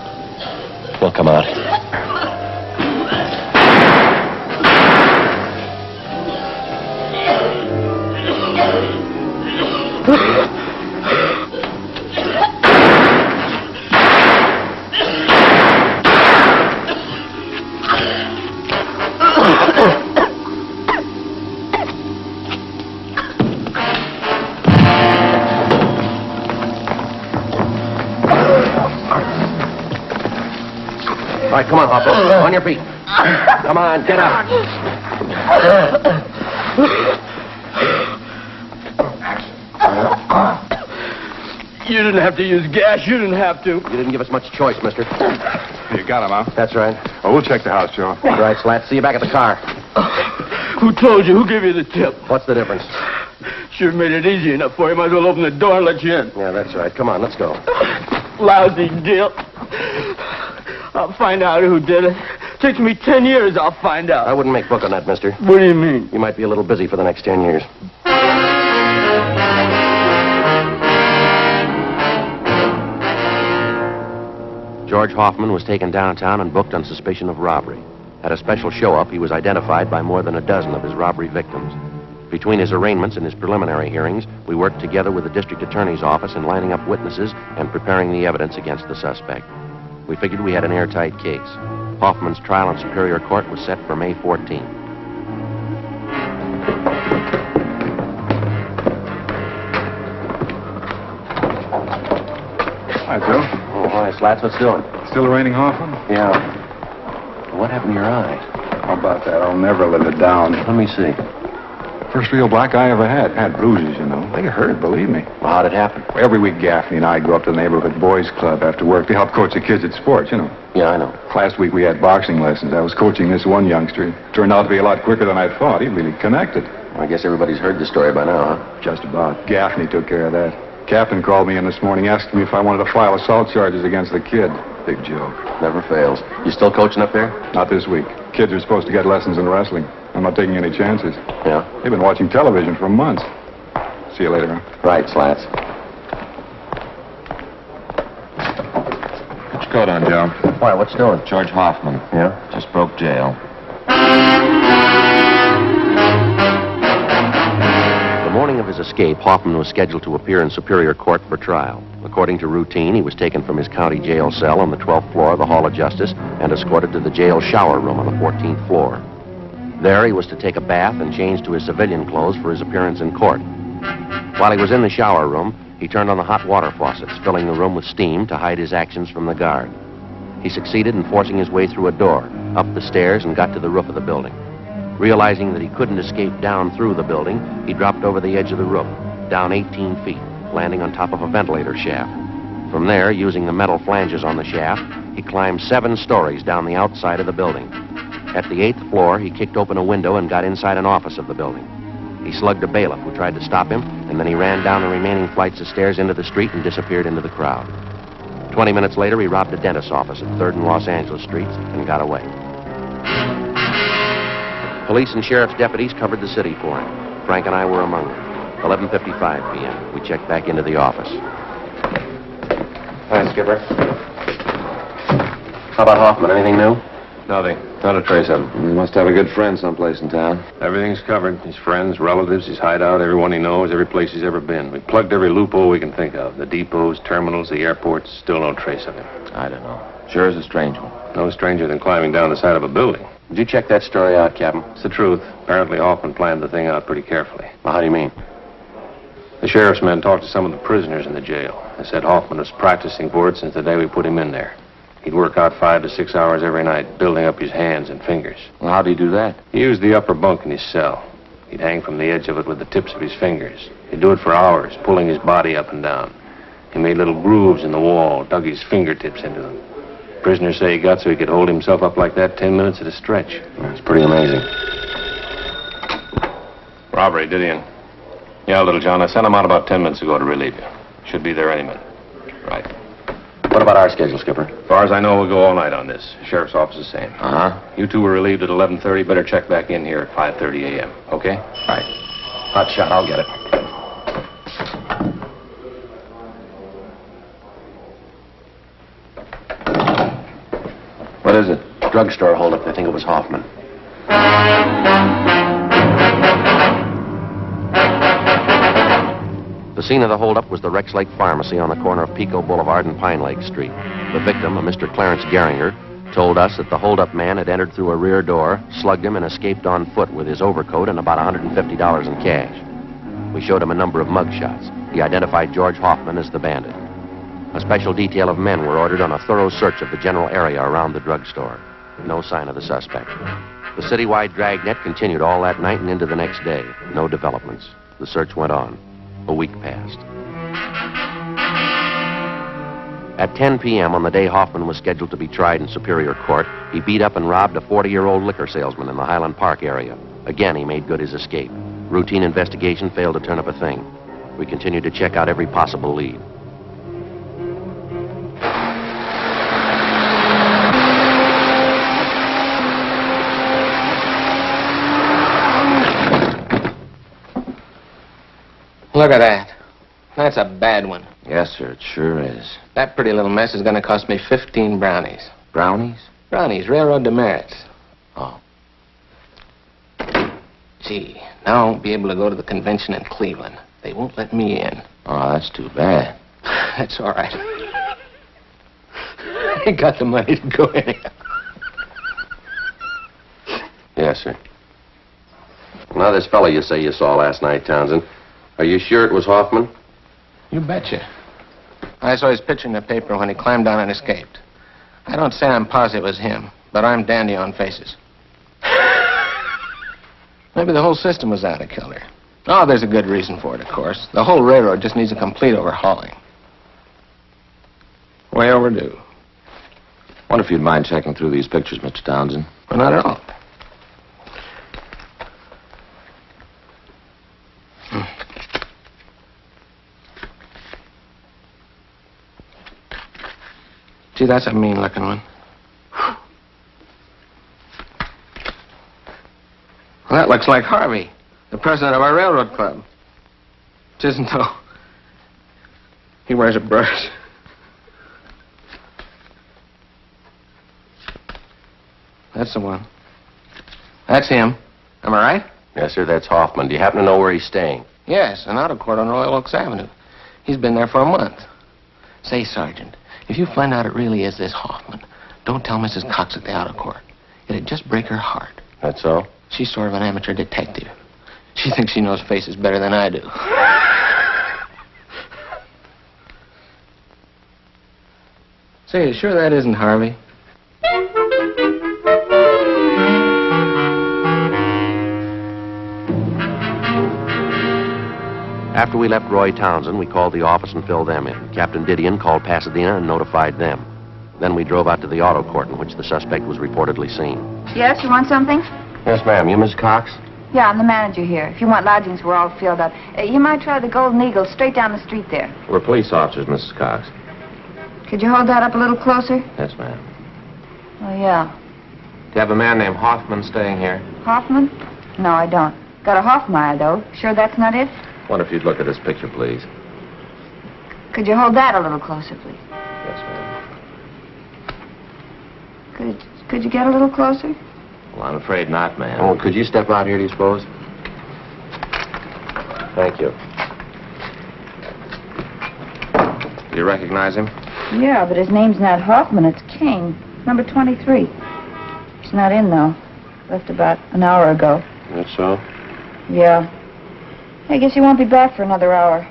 B: We'll come out. All right, come on, Hopper. On your feet. Come on, get up.
O: You didn't have to use gas. You didn't have to.
B: You didn't give us much choice, mister.
E: You got him, huh?
B: That's right.
E: Well, we'll check the house, Joe.
B: All right, Slat. See you back at the car.
O: Who told you? Who gave you the tip?
B: What's the difference?
O: Sure made it easy enough for you. Might as well open the door and let you in.
B: Yeah, that's right. Come on, let's go.
O: Lousy deal. I'll find out who did it. Takes me 10 years, I'll find out.
B: I wouldn't make book on that, mister.
O: What do you mean?
B: You might be a little busy for the next 10 years. George Hoffman was taken downtown and booked on suspicion of robbery. At a special show-up, he was identified by more than a dozen of his robbery victims. Between his arraignments and his preliminary hearings, we worked together with the district attorney's office in lining up witnesses and preparing the evidence against the suspect. We figured we had an airtight case. Hoffman's trial in Superior Court was set for May 14th.
J: Hi, Joe.
B: Oh, hi, Slats. What's doing?
J: Still raining Hoffman?
B: Yeah. What happened to your eye?
J: How about that? I'll never live it down.
B: Let me see.
J: First real black eye I ever had. Had bruises, you know. They hurt, believe me.
B: Well, how'd it happen?
J: Every week, Gaffney and I go up to the neighborhood boys' club after work to help coach the kids at sports, you know.
B: Yeah, I know.
J: Last week we had boxing lessons. I was coaching this one youngster. Turned out to be a lot quicker than I thought. He really connected.
B: I guess everybody's heard the story by now, huh?
J: Just about. Gaffney took care of that. Captain called me in this morning asking me if I wanted to file assault charges against the kid. Big joke.
B: Never fails. You still coaching up there?
J: Not this week. Kids are supposed to get lessons in wrestling. I'm not taking any chances.
B: Yeah?
J: They've been watching television for months. See you later, huh?
B: Right, Slats.
E: Put your coat on, Joe.
B: Why, what's doing?
E: George Hoffman.
B: Yeah?
E: Just broke jail.
B: The morning of his escape, Hoffman was scheduled to appear in Superior Court for trial. According to routine, he was taken from his county jail cell on the 12th floor of the Hall of Justice and escorted to the jail shower room on the 14th floor. There, he was to take a bath and change to his civilian clothes for his appearance in court. While he was in the shower room, he turned on the hot water faucets, filling the room with steam to hide his actions from the guard. He succeeded in forcing his way through a door, up the stairs, and got to the roof of the building. Realizing that he couldn't escape down through the building, he dropped over the edge of the roof, down 18 feet, landing on top of a ventilator shaft. From there, using the metal flanges on the shaft, he climbed 7 stories down the outside of the building. At the 8th floor, he kicked open a window and got inside an office of the building. He slugged a bailiff who tried to stop him, and then he ran down the remaining flights of stairs into the street and disappeared into the crowd. 20 minutes later, he robbed a dentist's office at 3rd and Los Angeles Streets and got away. Police and sheriff's deputies covered the city for him. Frank and I were among them. 11:55 p.m. We checked back into the office. Hi, Skipper. How about Hoffman? Anything new?
E: Nothing. Not a trace of him.
P: He must have a good friend someplace in town.
E: Everything's covered. His friends, relatives, his hideout, everyone he knows, every place he's ever been. We plugged every loophole we can think of. The depots, terminals, the airports. Still no trace of him.
P: I don't know. Sure is a strange one.
E: No stranger than climbing down the side of a building.
B: Did you check that story out, Captain?
E: It's the truth. Apparently Hoffman planned the thing out pretty carefully.
B: Well, how do you mean?
E: The sheriff's men talked to some of the prisoners in the jail. They said Hoffman was practicing for it since the day we put him in there. He'd work out 5 to 6 hours every night, building up his hands and fingers.
P: Well, how'd he do that?
E: He used the upper bunk in his cell. He'd hang from the edge of it with the tips of his fingers. He'd do it for hours, pulling his body up and down. He made little grooves in the wall, dug his fingertips into them. Prisoners say he got so he could hold himself up like that 10 minutes at a stretch.
B: It's pretty amazing.
E: Robbery, did he? Yeah, Little John, I sent him out about 10 minutes ago to relieve you. Should be there any minute. Right.
B: What about our schedule, Skipper?
E: As far as I know, we'll go all night on this. Sheriff's office is the same.
B: Uh-huh.
E: You two were relieved at 11:30. Better check back in here at 5:30 a.m., okay?
B: Right. Hot shot, I'll get it.
P: What is it?
B: Drugstore holdup. They think it was Hoffman. The scene of the holdup was the Rex Lake Pharmacy on the corner of Pico Boulevard and Pine Lake Street. The victim, a Mr. Clarence Geringer, told us that the holdup man had entered through a rear door, slugged him, and escaped on foot with his overcoat and about $150 in cash. We showed him a number of mugshots. He identified George Hoffman as the bandit. A special detail of men were ordered on a thorough search of the general area around the drugstore. No sign of the suspect. The citywide dragnet continued all that night and into the next day. No developments. The search went on. A week passed. At 10 p.m. on the day Hoffman was scheduled to be tried in Superior Court, he beat up and robbed a 40-year-old liquor salesman in the Highland Park area. Again, he made good his escape. Routine investigation failed to turn up a thing. We continued to check out every possible lead.
G: Look at that. That's a bad one.
P: Yes, sir, it sure is.
G: That pretty little mess is going to cost me 15 brownies.
P: Brownies?
G: Brownies, railroad demerits.
P: Oh.
G: Gee, now I won't be able to go to the convention in Cleveland. They won't let me in.
P: Oh, that's too bad.
G: That's all right. I ain't got the money to go anyhow.
B: Yes, sir. Now, this fellow you say you saw last night, Townsend, are you sure it was Hoffman?
G: You betcha. I saw his picture in the paper when he climbed down and escaped. I don't say I'm positive it was him, but I'm dandy on faces. Maybe the whole system was out of kilter. Oh, there's a good reason for it, of course. The whole railroad just needs a complete overhauling. Way overdue.
B: Wonder if you'd mind checking through these pictures, Mr. Townsend.
G: Well, not at all. Gee, that's a mean-looking one. Well, that looks like Harvey, the president of our railroad club. Which isn't, though. He wears a brush. That's the one. That's him. Am I right?
B: Yes, sir, that's Hoffman. Do you happen to know where he's staying?
G: Yes, an auto court on Royal Oaks Avenue. He's been there for a month. Say, Sergeant, if you find out it really is this Hoffman, don't tell Mrs. Cox at the auto court. It'd just break her heart.
B: That's so?
G: She's sort of an amateur detective. She thinks she knows faces better than I do. Say, you sure that isn't Harvey?
B: After we left Roy Townsend, we called the office and filled them in. Captain Didion called Pasadena and notified them. Then we drove out to the auto court in which the suspect was reportedly seen.
C: Yes, you want something?
B: Yes, ma'am. You Miss Cox?
C: Yeah, I'm the manager here. If you want lodgings, we're all filled up. You might try the Golden Eagle straight down the street there.
B: We're police officers, Mrs. Cox.
C: Could you hold that up a little closer?
B: Yes, ma'am.
C: Oh, yeah.
G: Do you have a man named Hoffman staying here?
C: Hoffman? No, I don't. Got a Hoffmeyer, though. Sure that's not it?
B: Wonder if you'd look at this picture, please.
C: Could you hold that a little closer, please?
B: Yes, ma'am.
C: Could you get a little closer?
B: Well, I'm afraid not, ma'am. Oh, could you step out here, do you suppose? Thank you. Do you recognize him?
C: Yeah, but his name's not Hoffman, it's King. Number 23. He's not in, though. Left about an hour ago.
B: That's so?
C: Yeah. I guess he won't be back for another hour.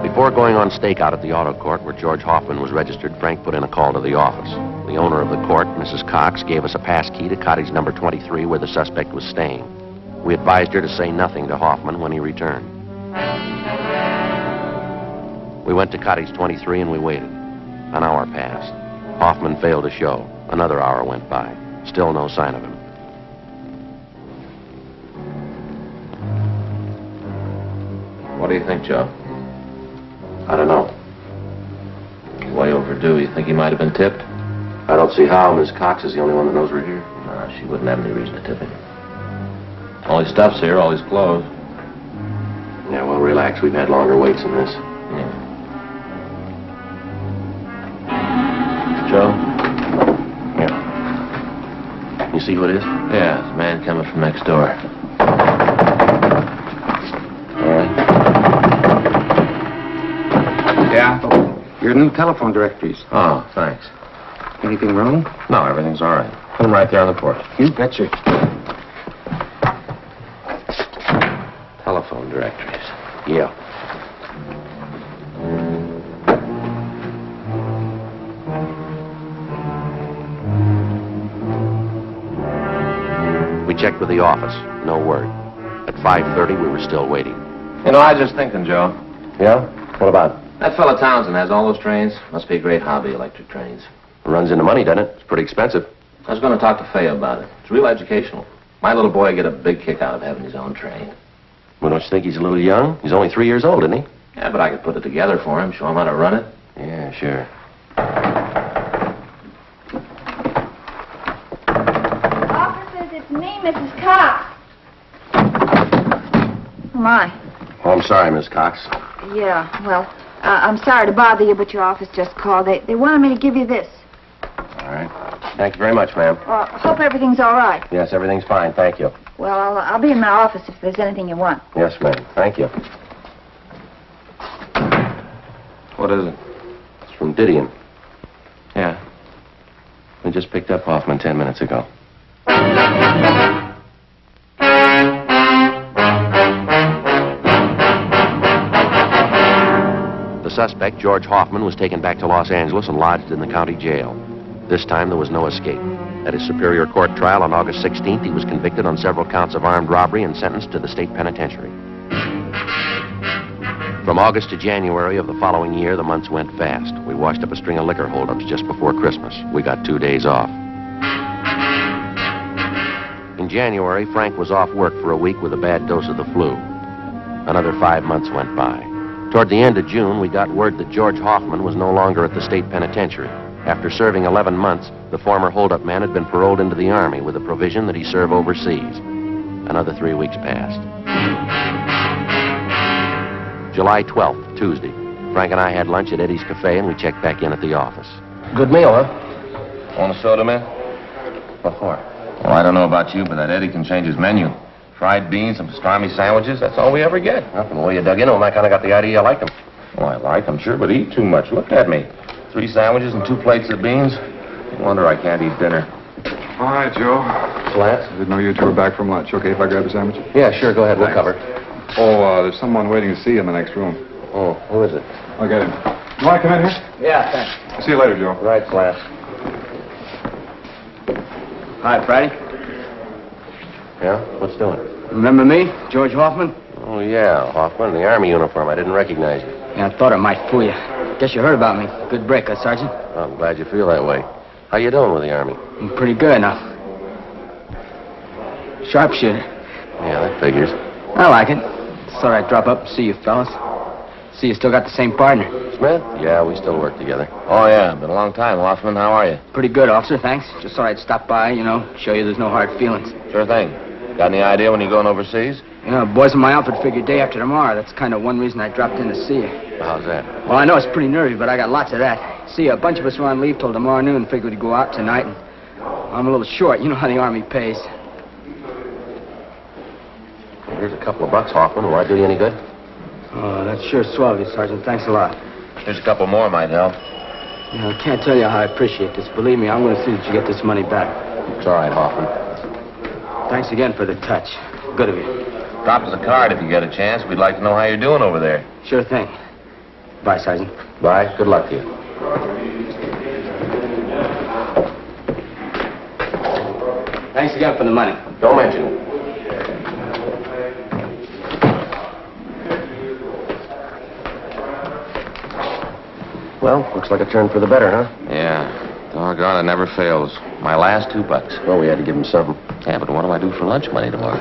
B: Before going on stakeout at the auto court where George Hoffman was registered, Frank put in a call to the office. The owner of the court, Mrs. Cox, gave us a pass key to cottage number 23 where the suspect was staying. We advised her to say nothing to Hoffman when he returned. We went to cottage 23 and we waited. An hour passed. Hoffman failed to show. Another hour went by. Still no sign of him.
G: What do you think, Joe?
B: I don't know.
G: Way overdue. You think he might have been tipped?
B: I don't see how. Miss Cox is the only one that knows we're here.
G: No, she wouldn't have any reason to tip him. All his stuff's here, all his clothes.
B: Yeah, well, relax. We've had longer waits than this.
G: Yeah. Joe?
B: Yeah. You see who it is?
G: Yeah, it's a man coming from next door.
B: All right.
K: Yeah? Your new telephone directories.
G: Oh, thanks.
K: Anything wrong?
G: No, everything's all right. Put him right there on the porch.
K: You betcha.
B: Telephone directories. Yeah. We checked with the office. No word. At 5:30, we were still waiting.
G: You know, I was just thinking, Joe.
B: Yeah? What about?
G: That fellow Townsend has all those trains. Must be a great hobby, electric trains.
B: It runs into money, doesn't it? It's pretty expensive.
G: I was going to talk to Fay about it. It's real educational. My little boy would get a big kick out of having his own train.
B: Well, don't you think he's a little young? He's only 3 years old, isn't he?
G: Yeah, but I could put it together for him, show him how to run it.
B: Yeah, sure.
C: Officers, it's me, Mrs. Cox. Oh, my.
B: Oh, I'm sorry, Miss Cox.
C: Yeah, well, I'm sorry to bother you, but your office just called. They wanted me to give you this.
B: All right. Thank you very much, ma'am.
C: Hope everything's all right.
B: Yes, everything's fine. Thank you.
C: Well, I'll be in my office if there's anything you want.
B: Yes, ma'am. Thank you.
U: What is it?
B: It's from Didion. Yeah. We just picked up Hoffman 10 minutes ago. The suspect, George Hoffman, was taken back to Los Angeles and lodged in the county jail. This time there was no escape. At his Superior Court trial on August 16th, he was convicted on several counts of armed robbery and sentenced to the state penitentiary. From August to January of the following year, the months went fast. We washed up a string of liquor holdups just before Christmas. We got 2 days off. In January, Frank was off work for a week with a bad dose of the flu. Another 5 months went by. Toward the end of June, we got word that George Hoffman was no longer at the state penitentiary. After serving 11 months, the former holdup man had been paroled into the Army with the provision that he serve overseas. Another 3 weeks passed. July 12th, Tuesday. Frank and I had lunch at Eddie's Cafe, and we checked back in at the office.
G: Good meal, huh? Want a soda, man?
B: What for?
G: Well, I don't know about you, but that Eddie can change his menu. Fried beans, some pastrami sandwiches, that's all we ever get.
B: Well, from the way you dug into him, I kind of got the idea you liked them.
G: Well, I like them, sure, but eat too much. Look at me. 3 sandwiches and 2 plates of beans. No wonder I can't eat dinner.
I: All right, Joe.
B: Slats?
I: I didn't know you two were back from lunch. Okay if I grab a sandwich?
B: Yeah, sure, go ahead. We'll cover.
I: Oh, there's someone waiting to see you in the next room.
B: Oh, who is it?
I: I'll get him. You want to come in here?
L: Yeah, thanks.
I: See you later, Joe.
B: Right, Slats.
L: Hi, Friday.
B: Yeah? What's doing?
L: Remember me, George Hoffman?
B: Oh, yeah, Hoffman, in the Army uniform. I didn't recognize you.
L: Yeah, I thought it might fool you. Guess you heard about me. Good break, huh, Sergeant?
B: I'm glad you feel that way. How you doing with the Army?
L: I'm pretty good now. Sharpshooter.
B: Yeah, that figures.
L: I like it. Thought I'd drop up and see you fellas. See you still got the same partner.
B: Smith? Yeah, we still work together.
G: Oh, yeah, been a long time, Hoffman. How are you?
L: Pretty good, officer, thanks. Just thought I'd stop by, show you there's no hard feelings.
G: Sure thing. Got any idea when you're going overseas?
L: Boys in my outfit figure day after tomorrow. That's kind of one reason I dropped in to see you.
B: How's that?
L: Well, I know it's pretty nervy, but I got lots of that. See, a bunch of us were on leave till tomorrow noon and figured we'd go out tonight, and I'm a little short. You know how the Army pays.
B: Here's a couple of bucks, Hoffman. Will I do you any good?
L: Oh, that's sure swell of you, Sergeant. Thanks a lot.
G: Here's a couple more might help.
L: I can't tell you how I appreciate this. Believe me, I'm going to see that you get this money back.
B: It's all right, Hoffman.
L: Thanks again for the touch. Good of you.
G: Drop us a card if you get a chance. We'd like to know how you're doing over there.
L: Sure thing. Bye, Sergeant.
B: Bye. Good luck to you.
L: Thanks again for the money.
B: Don't mention it. Well, looks like a turn for the better, huh?
G: Yeah. Doggone, it never fails. My last $2.
B: Well, we had to give him something.
G: Yeah, but what do I do for lunch money tomorrow?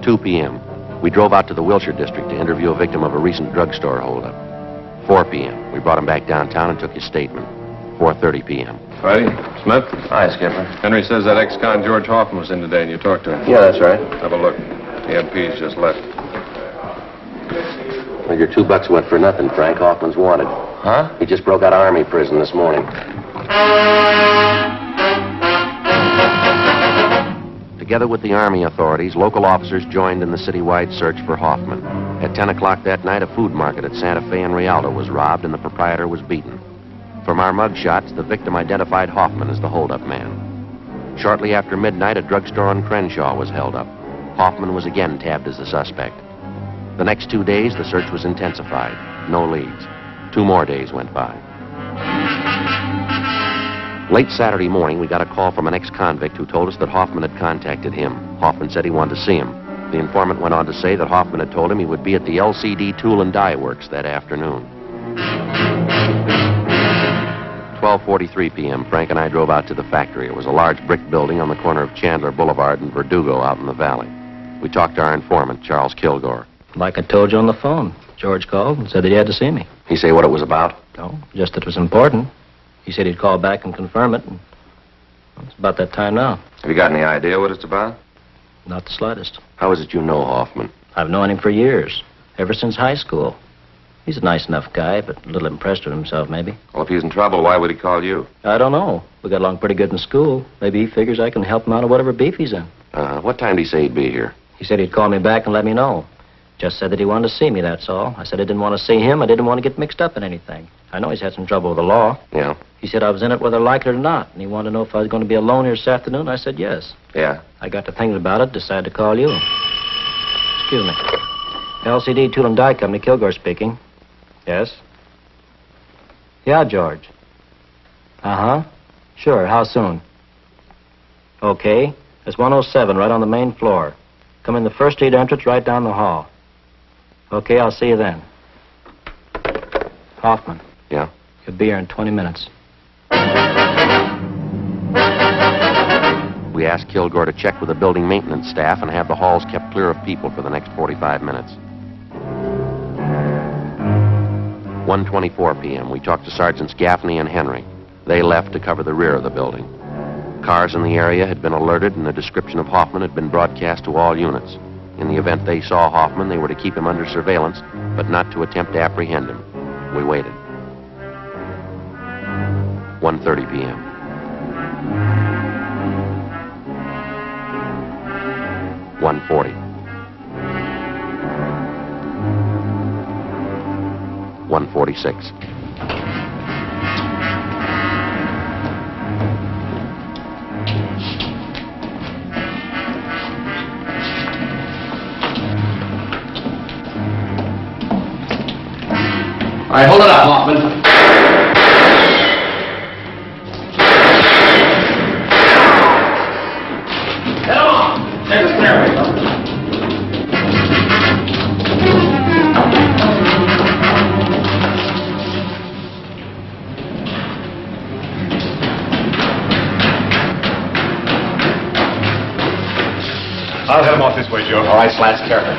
B: $2 p.m. We drove out to the Wilshire district to interview a victim of a recent drugstore holdup. 4 p.m. We brought him back downtown and took his statement. 4:30 p.m.
U: Friday? Smith?
B: Hi, Skipper.
U: Henry says that ex-con George Hoffman was in today and you talked to him.
B: Yeah, that's right.
U: Have a look. The MP's just left.
B: Well, your $2 went for nothing, Frank. Hoffman's wanted.
G: Huh?
B: He just broke out of Army prison this morning. Together with the Army authorities, local officers joined in the citywide search for Hoffman. At 10 o'clock that night, a food market at Santa Fe and Rialto was robbed and the proprietor was beaten. From our mug shots, the victim identified Hoffman as the holdup man. Shortly after midnight, a drugstore on Crenshaw was held up. Hoffman was again tabbed as the suspect. The next 2 days, the search was intensified. No leads. 2 more days went by. Late Saturday morning, we got a call from an ex-convict who told us that Hoffman had contacted him. Hoffman said he wanted to see him. The informant went on to say that Hoffman had told him he would be at the LCD Tool and Die Works that afternoon. 12:43 p.m., Frank and I drove out to the factory. It was a large brick building on the corner of Chandler Boulevard and Verdugo out in the valley. We talked to our informant, Charles Kilgore.
R: Like I told you on the phone. George called and said that he had to see me.
B: He say what it was about?
R: No, just that it was important. He said he'd call back and confirm it, and well, it's about that time now.
U: Have you got any idea what it's about?
R: Not the slightest.
B: How is it you know Hoffman?
R: I've known him for years, ever since high school. He's a nice enough guy, but a little impressed with himself, maybe.
B: Well, if he's in trouble, why would he call you?
R: I don't know. We got along pretty good in school. Maybe he figures I can help him out of whatever beef he's in.
B: What time did he say he'd be here?
R: He said he'd call me back and let me know. Just said that he wanted to see me, that's all. I said I didn't want to see him. I didn't want to get mixed up in anything. I know he's had some trouble with the law.
B: Yeah?
R: He said I was in it whether I liked it or not, and he wanted to know if I was going to be alone here this afternoon. I said yes.
B: Yeah?
R: I got to thinking about it, decided to call you. Excuse me. LCD Tool and Die Company, Kilgore speaking. Yes? Yeah, George. Uh-huh. Sure, how soon? Okay. It's 107, right on the main floor. Come in the first street entrance, right down the hall. Okay, I'll see you then. Hoffman.
B: Yeah?
R: He'll be here in 20 minutes.
B: We asked Kilgore to check with the building maintenance staff and have the halls kept clear of people for the next 45 minutes. 1:24 p.m. We talked to Sergeants Gaffney and Henry. They left to cover the rear of the building. Cars in the area had been alerted, and a description of Hoffman had been broadcast to all units. In the event they saw Hoffman, they were to keep him under surveillance, but not to attempt to apprehend him. We waited. 1:30 p.m. $140. 146.
F: All right, hold it up, Hoffman. Get him on. Take the stairway.
I: I'll head him off this way, Joe.
F: All right, Slats, careful.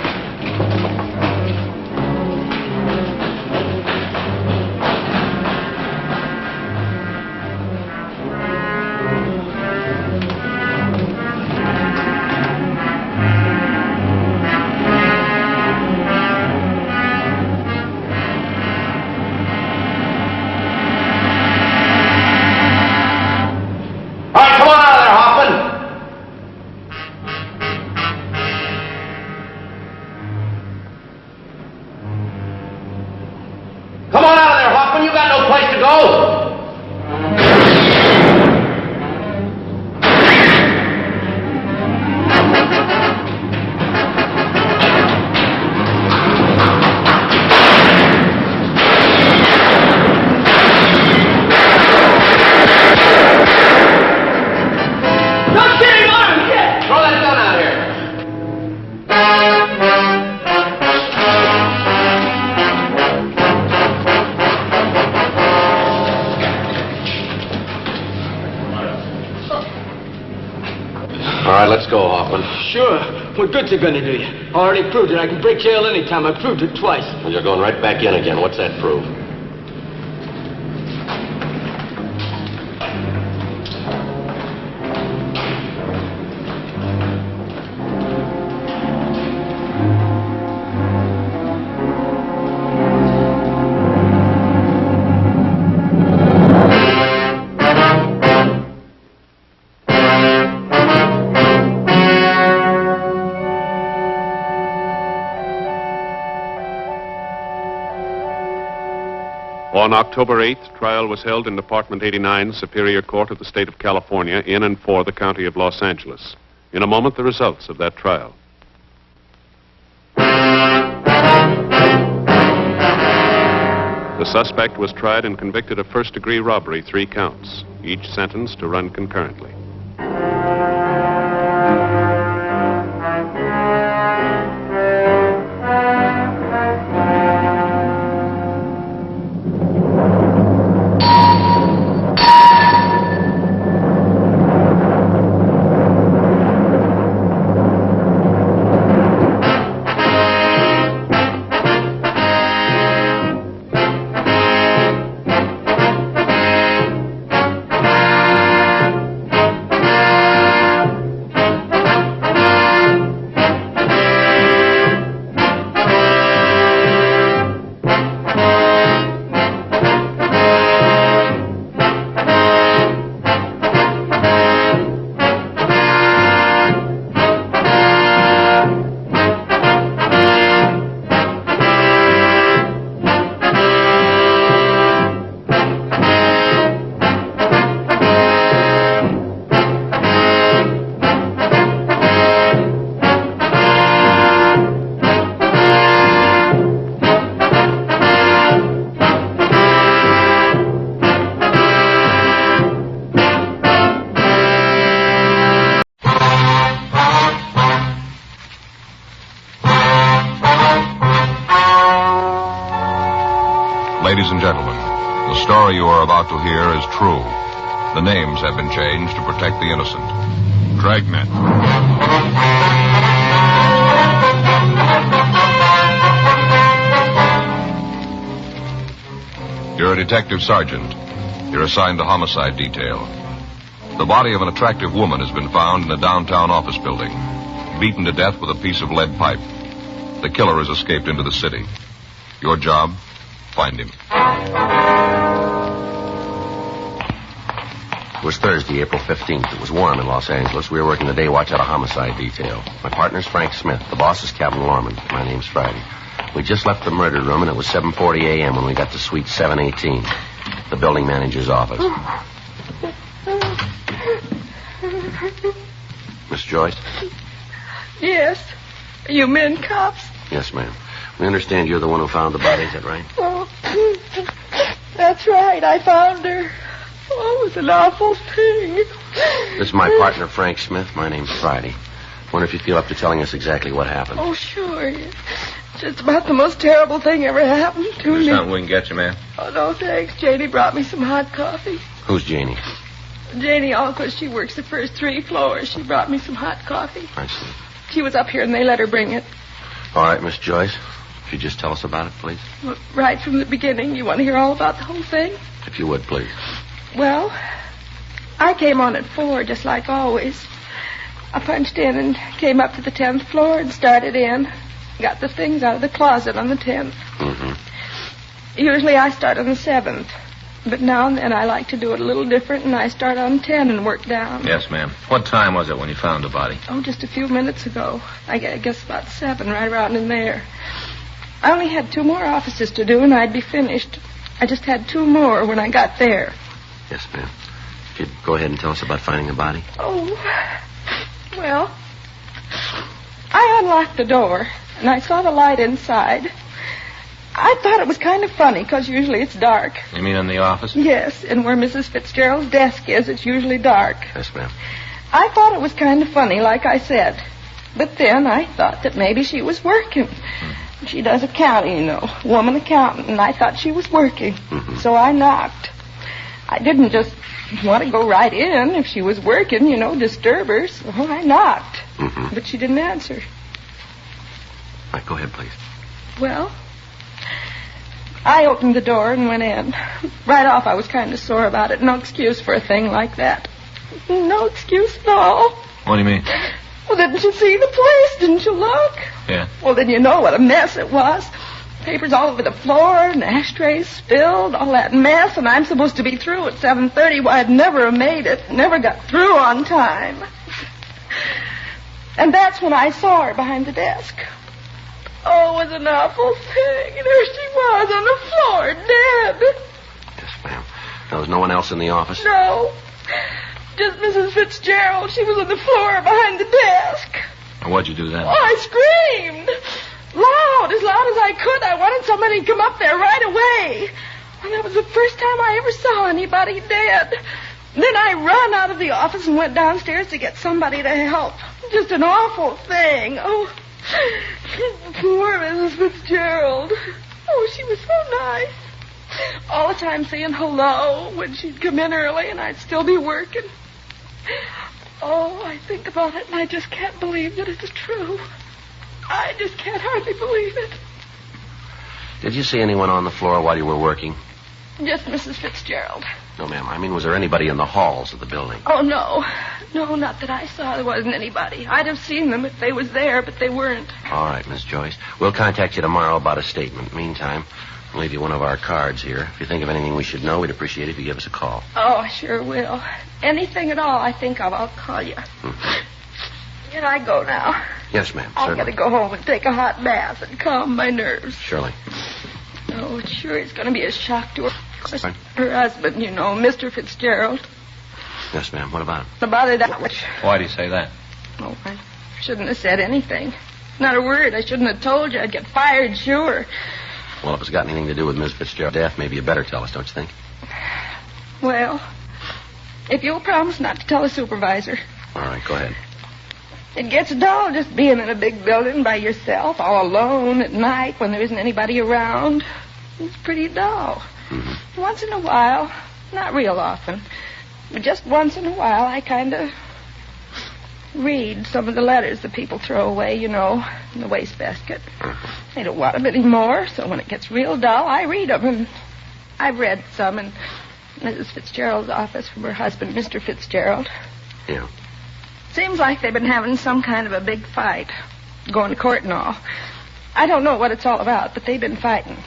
B: Let's go, Hoffman.
O: Sure. What good's it gonna do you? I already proved it. I can break jail anytime. I proved it twice.
B: Well, you're going right back in again. What's that prove?
Q: On October 8th, trial was held in Department 89, Superior Court of the State of California, in and for the County of Los Angeles. In a moment, the results of that trial. The suspect was tried and convicted of first-degree robbery, 3 counts, each sentenced to run concurrently.
E: story you are about to hear is true. The names have been changed to protect the innocent. Dragnet. You're a detective sergeant. You're assigned to homicide detail. The body of an attractive woman has been found in a downtown office building, beaten to death with a piece of lead pipe. The killer has escaped into the city. Your job? Find him.
B: It was Thursday, April 15th. It was warm in Los Angeles. We were working the day watch at a homicide detail. My partner's Frank Smith. The boss is Captain Lorman. My name's Friday. We just left the murder room, and it was 7:40 a.m. when we got to suite 718, the building manager's office. Miss Joyce?
M: Yes. Are you men cops?
B: Yes, ma'am. We understand you're the one who found the body, is that right?
M: Oh, that's right. I found her. Oh, it was an awful thing.
B: This is my partner, Frank Smith. My name's Friday. Wonder if you feel up to telling us exactly what happened.
M: Oh, sure. It's just about the most terrible thing ever happened to me.
E: Is there something we can get you, ma'am?
M: Oh, no, thanks. Janie brought me some hot coffee.
B: Who's Janie?
M: Janie Alquist, she works the first 3 floors. She brought me some hot coffee.
B: I see.
M: She was up here and they let her bring it.
B: All right, Miss Joyce. Could you just tell us about it, please?
M: Well, right from the beginning. You want to hear all about the whole thing?
B: If you would, please.
M: Well, I came on at 4, just like always. I punched in and came up to the 10th floor and started in. Got the things out of the closet on the 10th.
B: Mm-hmm.
M: Usually I start on the 7th. But now and then I like to do it a little different, and I start on 10 and work down.
V: Yes, ma'am. What time was it when you found the body?
M: Oh, just a few minutes ago. I guess about 7, right around in there. I only had 2 more offices to do, and I'd be finished. I just had 2 more when I got there.
B: Yes, ma'am. If you'd go ahead and tell us about finding the body.
M: Oh, well, I unlocked the door, and I saw the light inside. I thought it was kind of funny, because usually it's dark.
V: You mean in the office?
M: Yes, and where Mrs. Fitzgerald's desk is, it's usually dark.
B: Yes, ma'am.
M: I thought it was kind of funny, like I said. But then I thought that maybe she was working. She does accounting, you know, woman accountant, and I thought she was working.
B: Mm-hmm.
M: So I knocked. I didn't just want to go right in if she was working, you know, disturb her. So I knocked.
B: Mm-hmm.
M: But she didn't answer.
B: All right, go ahead, please.
M: Well, I opened the door and went in. Right off, I was kind of sore about it. No excuse for a thing like that. No excuse at all.
V: What do you mean?
M: Well, didn't you see the place? Didn't you look?
V: Yeah.
M: Well, then you know what a mess it was. Papers all over the floor, and ashtrays spilled, all that mess, and I'm supposed to be through at 7:30. Well, I'd never have made it. Never got through on time. And that's when I saw her behind the desk. Oh, it was an awful thing. And there she was on the floor, dead.
B: Yes, ma'am. There was no one else in the office?
M: No. Just Mrs. Fitzgerald. She was on the floor behind the desk.
V: And what'd you do then?
M: Oh, I screamed. Loud as I could. I wanted somebody to come up there right away. And that was the first time I ever saw anybody dead. Then I run out of the office and went downstairs to get somebody to help. Just an awful thing. Oh, poor Mrs. Fitzgerald. Oh, she was so nice. All the time saying hello when she'd come in early and I'd still be working. Oh, I think about it and I just can't believe that it's true. I just can't hardly believe it.
B: Did you see anyone on the floor while you were working?
M: Just Mrs. Fitzgerald.
B: No, ma'am. I mean, was there anybody in the halls of the building?
M: Oh, no. No, not that I saw. There wasn't anybody. I'd have seen them if they was there, but they weren't.
B: All right, Miss Joyce. We'll contact you tomorrow about a statement. Meantime, I'll leave you one of our cards here. If you think of anything we should know, we'd appreciate it if you give us a call.
M: Oh, I sure will. Anything at all I think of, I'll call you. Can I go now?
B: Yes, ma'am.
M: I've
B: Certainly.
M: got to go home and take a hot bath and calm my nerves.
B: Surely.
M: Oh, it sure is going to be a shock to her. Her husband, you know, Mr. Fitzgerald.
B: Yes, ma'am. What about him?
M: About it, which...
V: Why do you say that?
M: Oh, I shouldn't have said anything. Not a word. I shouldn't have told you. I'd get fired, sure.
B: Well, if it's got anything to do with Miss Fitzgerald's death, maybe you better tell us, don't you think?
M: Well, if you'll promise not to tell the supervisor.
B: All right, go ahead.
M: It gets dull just being in a big building by yourself, all alone at night when there isn't anybody around. It's pretty dull.
B: Mm-hmm.
M: Once in a while, not real often, but just once in a while, I kind of read some of the letters that people throw away, you know, in the wastebasket. They don't want them anymore, so when it gets real dull, I read them. And I've read some in Mrs. Fitzgerald's office from her husband, Mr. Fitzgerald.
B: Yeah.
M: Seems like they've been having some kind of a big fight, going to court and all. I don't know what it's all about, but they've been fighting.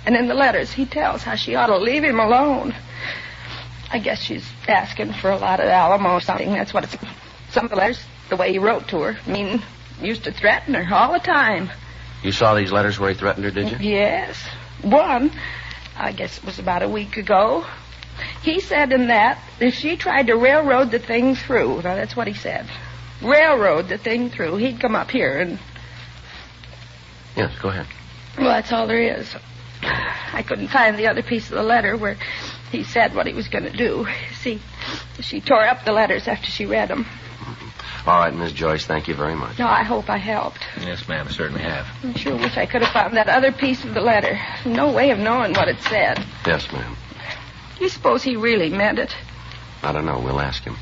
M: And in the letters, he tells how she ought to leave him alone. I guess she's asking for a lot of alimony or something. That's what it's... Some of the letters, the way he wrote to her, used to threaten her all the time.
B: You saw these letters where he threatened her, did you?
M: Yes. One, I guess it was about a week ago. He said in that if she tried to railroad the thing through, now that's what he said, railroad the thing through, he'd come up here and...
B: Yes, go ahead.
M: Well, that's all there is. I couldn't find the other piece of the letter where he said what he was going to do. See, she tore up the letters after she read them.
B: All right, Miss Joyce, thank you very much.
M: No, I hope I helped.
V: Yes, ma'am, I certainly have.
M: I sure wish I could have found that other piece of the letter. No way of knowing what it said.
B: Yes, ma'am.
M: You suppose he really meant it?
B: I don't know. We'll ask him.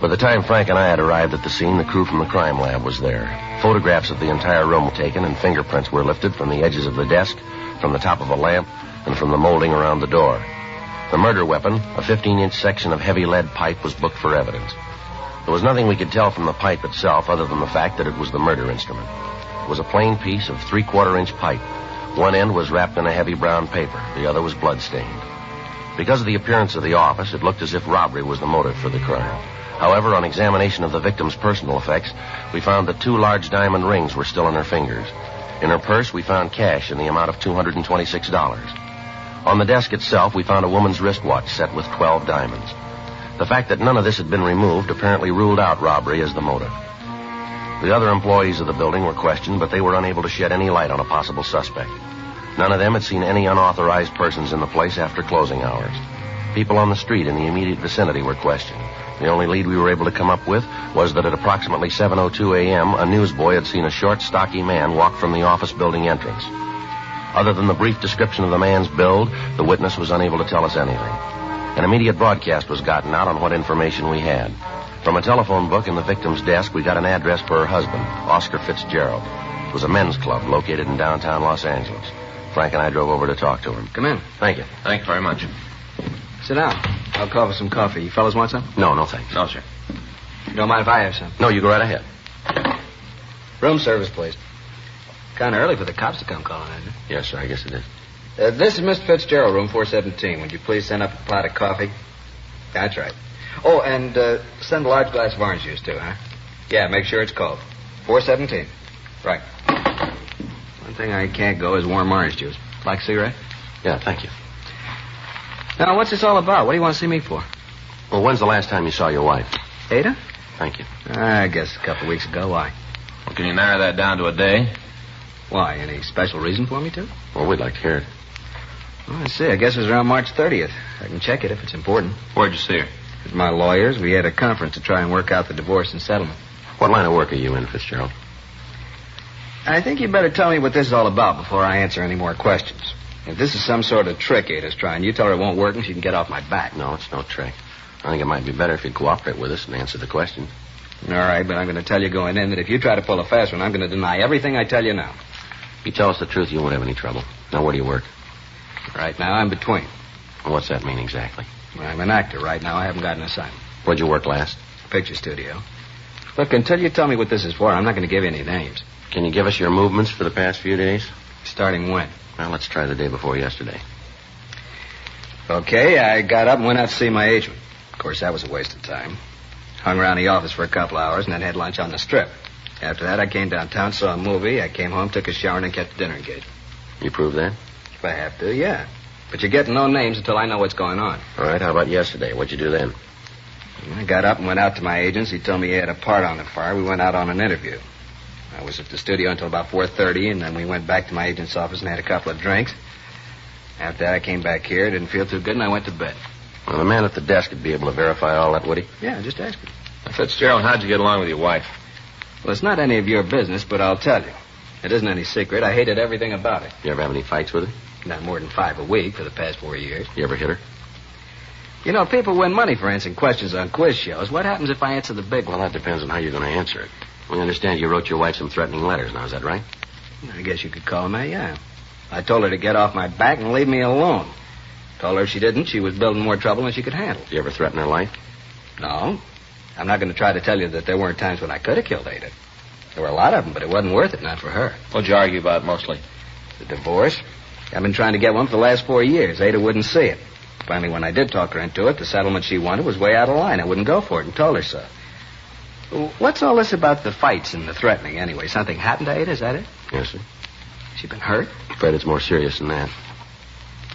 B: By the time Frank and I had arrived at the scene, the crew from the crime lab was there. Photographs of the entire room were taken, and fingerprints were lifted from the edges of the desk, from the top of a lamp, and from the molding around the door. The murder weapon, a 15-inch section of heavy lead pipe, was booked for evidence. There was nothing we could tell from the pipe itself other than the fact that it was the murder instrument. It was a plain piece of 3/4-inch pipe. One end was wrapped in a heavy brown paper. The other was blood-stained. Because of the appearance of the office, it looked as if robbery was the motive for the crime. However, on examination of the victim's personal effects, we found that 2 large diamond rings were still in her fingers. In her purse, we found cash in the amount of $226. On the desk itself, we found a woman's wristwatch set with 12 diamonds. The fact that none of this had been removed apparently ruled out robbery as the motive. The other employees of the building were questioned, but they were unable to shed any light on a possible suspect. None of them had seen any unauthorized persons in the place after closing hours. People on the street in the immediate vicinity were questioned. The only lead we were able to come up with was that at approximately 7:02 a.m., a newsboy had seen a short, stocky man walk from the office building entrance. Other than the brief description of the man's build, the witness was unable to tell us anything. An immediate broadcast was gotten out on what information we had. From a telephone book in the victim's desk, we got an address for her husband, Oscar Fitzgerald. It was a men's club located in downtown Los Angeles. Frank and I drove over to talk to him.
G: Come in.
B: Thank you.
V: Thank you very much.
G: Sit down. I'll call for some coffee. You fellas want some?
B: No, no thanks.
V: No, sir.
G: You don't mind if I have some?
B: No, you go right ahead.
G: Room service, please. Kind of early for the cops to come calling, isn't it?
B: Yes, sir, I guess it is.
G: This is Mr. Fitzgerald, room 417. Would you please send up a pot of coffee? That's right. Oh, and send a large glass of orange juice, too, huh? Yeah, make sure it's cold. 417. Right. One thing I can't go is warm orange juice. Like a cigarette?
B: Yeah, thank you.
G: Now, what's this all about? What do you want to see me for?
B: Well, when's the last time you saw your wife?
G: Ada?
B: Thank you.
G: I guess a couple of weeks ago. Why?
V: Well, can you narrow that down to a day?
G: Why? Any special reason for me to?
B: Well, we'd like to hear it.
G: Well, I see. I guess it was around March 30th. I can check it if it's important.
V: Where'd you see her?
G: With my lawyers. We had a conference to try and work out the divorce and settlement.
B: What line of work are you in, Fitzgerald?
G: I think you better tell me what this is all about before I answer any more questions. If this is some sort of trick Ada's trying, you tell her it won't work and she can get off my back.
B: No, it's no trick. I think it might be better if you'd cooperate with us and answer the questions.
G: All right, but I'm going to tell you going in that if you try to pull a fast one, I'm going to deny everything I tell you now.
B: If you tell us the truth, you won't have any trouble. Now, where do you work?
G: Right now, I'm between.
B: What's that mean exactly?
G: I'm an actor right now. I haven't got an assignment.
B: Where'd you work last?
G: Picture studio. Look, until you tell me what this is for, I'm not going to give you any names.
B: Can you give us your movements for the past few days?
G: Starting when?
B: Well, let's try the day before yesterday.
G: Okay, I got up and went out to see my agent. Of course, that was a waste of time. Hung around the office for a couple hours and then had lunch on the strip. After that, I came downtown, saw a movie. I came home, took a shower, and then kept the dinner engagement.
B: You prove that?
G: If I have to, yeah. But you're getting no names until I know what's going on.
B: All right, how about yesterday? What'd you do then?
G: I got up and went out to my agent's. He told me he had a part on the fire. We went out on an interview. I was at the studio until about 4:30, and then we went back to my agent's office and had a couple of drinks. After that, I came back here, didn't feel too good, and I went to bed.
B: Well, the man at the desk would be able to verify all that, would he?
G: Yeah, just ask him.
V: Fitzgerald, how'd you get along with your wife?
G: Well, it's not any of your business, but I'll tell you. It isn't any secret. I hated everything about it.
B: You ever have any fights with her?
G: Not more than 5 a week for the past 4 years.
B: You ever hit her?
G: You know, people win money for answering questions on quiz shows. What happens if I answer the big one?
B: Well, that depends on how you're going to answer it. We understand you wrote your wife some threatening letters. Now, is that right?
G: I guess you could call them that, yeah. I told her to get off my back and leave me alone. Told her if she didn't, she was building more trouble than she could handle.
B: Did you ever threaten her life?
G: No. I'm not going to try to tell you that there weren't times when I could have killed Ada. There were a lot of them, but it wasn't worth it, not for her.
V: What'd you argue about mostly?
G: The divorce. I've been trying to get one for the last 4 years. Ada wouldn't see it. Finally, when I did talk her into it, the settlement she wanted was way out of line. I wouldn't go for it and told her so. What's all this about the fights and the threatening, anyway? Something happened to Ada, is that it?
B: Yes, sir.
G: She been hurt?
B: I'm afraid it's more serious than that.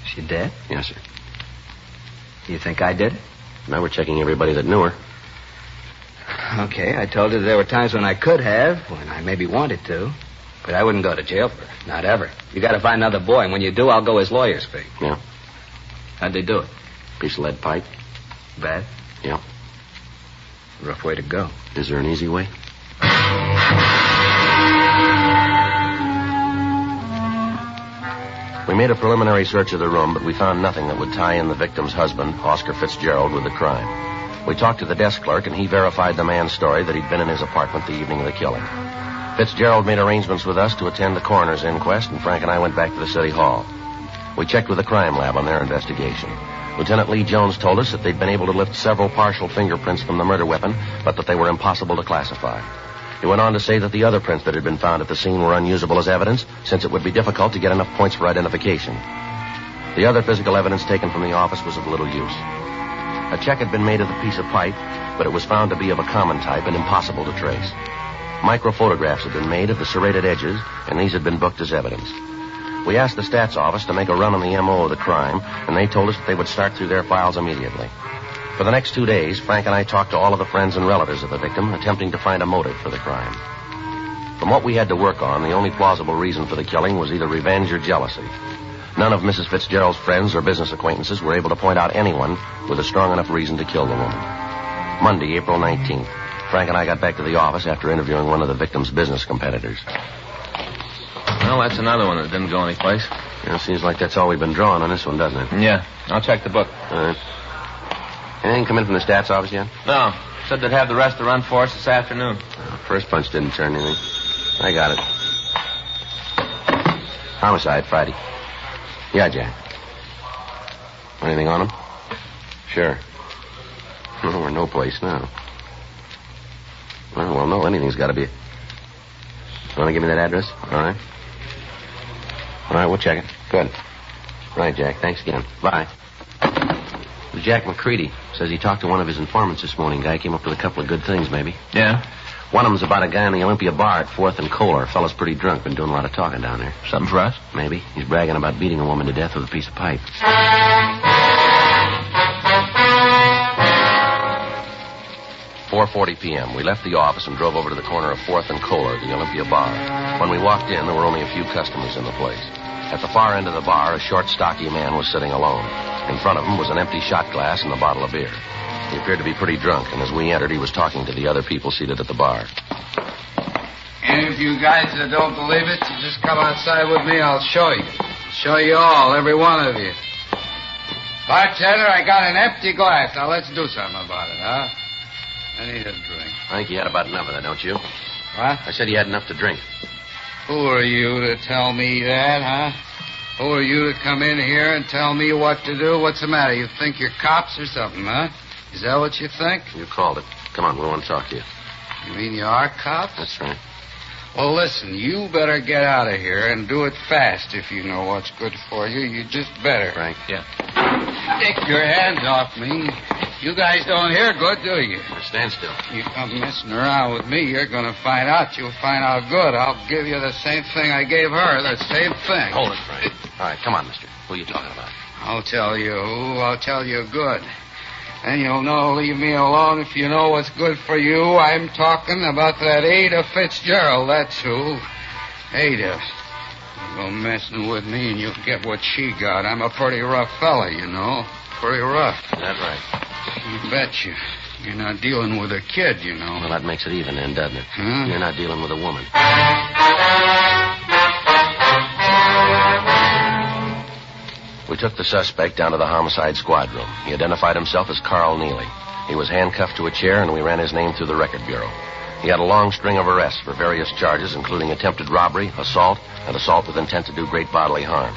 G: She dead?
B: Yes, sir.
G: You think I did it?
B: Now we're checking everybody that knew her.
G: Okay, I told her there were times when I could have, when I maybe wanted to. But I wouldn't go to jail for it. Not ever. You gotta find another boy, and when you do, I'll go his lawyer's fee.
B: Yeah.
G: How'd they do it?
B: Piece of lead pipe.
G: Bad?
B: Yeah.
G: Rough way to go.
B: Is there an easy way? We made a preliminary search of the room, but we found nothing that would tie in the victim's husband, Oscar Fitzgerald, with the crime. We talked to the desk clerk, and he verified the man's story that he'd been in his apartment the evening of the killing. Fitzgerald made arrangements with us to attend the coroner's inquest, and Frank and I went back to the city hall. We checked with the crime lab on their investigation. Lieutenant Lee Jones told us that they'd been able to lift several partial fingerprints from the murder weapon, but that they were impossible to classify. He went on to say that the other prints that had been found at the scene were unusable as evidence, since it would be difficult to get enough points for identification. The other physical evidence taken from the office was of little use. A check had been made of the piece of pipe, but it was found to be of a common type and impossible to trace. Microphotographs had been made of the serrated edges, and these had been booked as evidence. We asked the stats office to make a run on the M.O. of the crime, and they told us that they would start through their files immediately. For the next 2 days, Frank and I talked to all of the friends and relatives of the victim, attempting to find a motive for the crime. From what we had to work on, the only plausible reason for the killing was either revenge or jealousy. None of Mrs. Fitzgerald's friends or business acquaintances were able to point out anyone with a strong enough reason to kill the woman. Monday, April 19th, Frank and I got back to the office after interviewing one of the victim's business competitors.
V: Well, that's another one that didn't go anyplace.
B: Yeah, it seems like that's all we've been drawing on this one, doesn't it?
V: Yeah. I'll check the book.
B: All right. Anything come in from the stats office yet?
V: No. Said they'd have the rest to run for us this afternoon.
B: First punch didn't turn anything. I got it. Homicide, Friday. Yeah, Jack. Anything on him? Sure. No, we're no place now. Well, no, anything's got to be... You want to give me that address? All right. All right, we'll check it. Good. Right, Jack. Thanks again. Bye. Jack McCready says he talked to one of his informants this morning. Guy came up with a couple of good things, maybe.
V: Yeah?
B: One of them's about a guy in the Olympia bar at 4th and Kohler. Fella's pretty drunk. Been doing a lot of talking down there.
V: Something for us?
B: Maybe. He's bragging about beating a woman to death with a piece of pipe. 4:40 p.m. We left the office and drove over to the corner of 4th and Kohler, the Olympia bar. When we walked in, there were only a few customers in the place. At the far end of the bar, a short, stocky man was sitting alone. In front of him was an empty shot glass and a bottle of beer. He appeared to be pretty drunk, and as we entered, he was talking to the other people seated at the bar.
D: And if you guys that don't believe it, you just come outside with me, I'll show you. I'll show you all, every one of you. Bartender, I got an empty glass. Now let's do something about it, huh? I need a drink.
B: I think you had about enough of that, don't you?
D: What?
B: I said you had enough to drink.
D: Who are you to tell me that, huh? Who are you to come in here and tell me what to do? What's the matter? You think you're cops or something, huh? Is that what you think?
B: You called it. Come on, we want to talk to you.
D: You mean you are cops?
B: That's right.
D: Well, listen, you better get out of here and do it fast if you know what's good for you. You just better.
B: Frank? Yeah.
D: Take your hands off me. You guys don't hear good, do you?
B: Stand still.
D: You come messing around with me, you're going to find out. You'll find out good. I'll give you the same thing I gave her, the same thing.
B: Hold it, Frank. All right, come on, mister. Who are you talking about?
D: I'll tell you who. I'll tell you good. And you'll know, leave me alone if you know what's good for you. I'm talking about that Ada Fitzgerald, that's who. Ada. You go messing with me and you'll get what she got. I'm a pretty rough fella, you know. Pretty rough.
B: That's right.
D: You betcha. You're not dealing with a kid, you know.
B: Well, that makes it even then, doesn't it?
D: Huh?
B: You're not dealing with a woman. took the suspect down to the homicide squad room. He identified himself as Carl Neely. He was handcuffed to a chair, and we ran his name through the record bureau. He had a long string of arrests for various charges, including attempted robbery, assault, and assault with intent to do great bodily harm.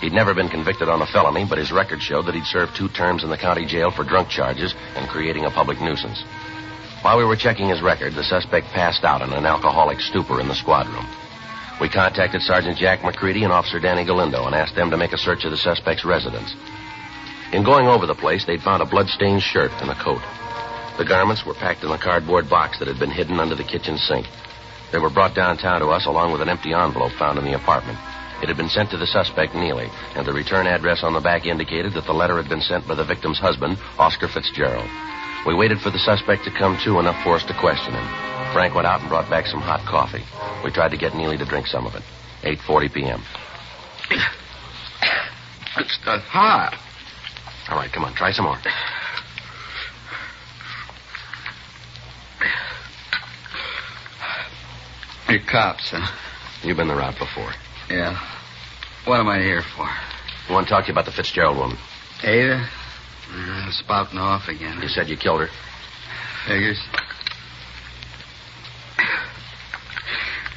B: He'd never been convicted on a felony, but his record showed that he'd served 2 terms in the county jail for drunk charges and creating a public nuisance. While we were checking his record, the suspect passed out in an alcoholic stupor in the squad room. We contacted Sergeant Jack McCready and Officer Danny Galindo and asked them to make a search of the suspect's residence. In going over the place, they'd found a blood-stained shirt and a coat. The garments were packed in a cardboard box that had been hidden under the kitchen sink. They were brought downtown to us along with an empty envelope found in the apartment. It had been sent to the suspect, Neely, and the return address on the back indicated that the letter had been sent by the victim's husband, Oscar Fitzgerald. We waited for the suspect to come to enough for us to question him. Frank went out and brought back some hot coffee. We tried to get Neely to drink some of it. 8:40 p.m.
D: It's not hot.
B: All right, come on, try some more.
D: You're cops, huh?
B: You've been the route before.
D: Yeah. What am I here for?
B: I want to talk to you about the Fitzgerald woman.
D: Ada? Spouting off again.
B: You said you killed her.
D: Figures.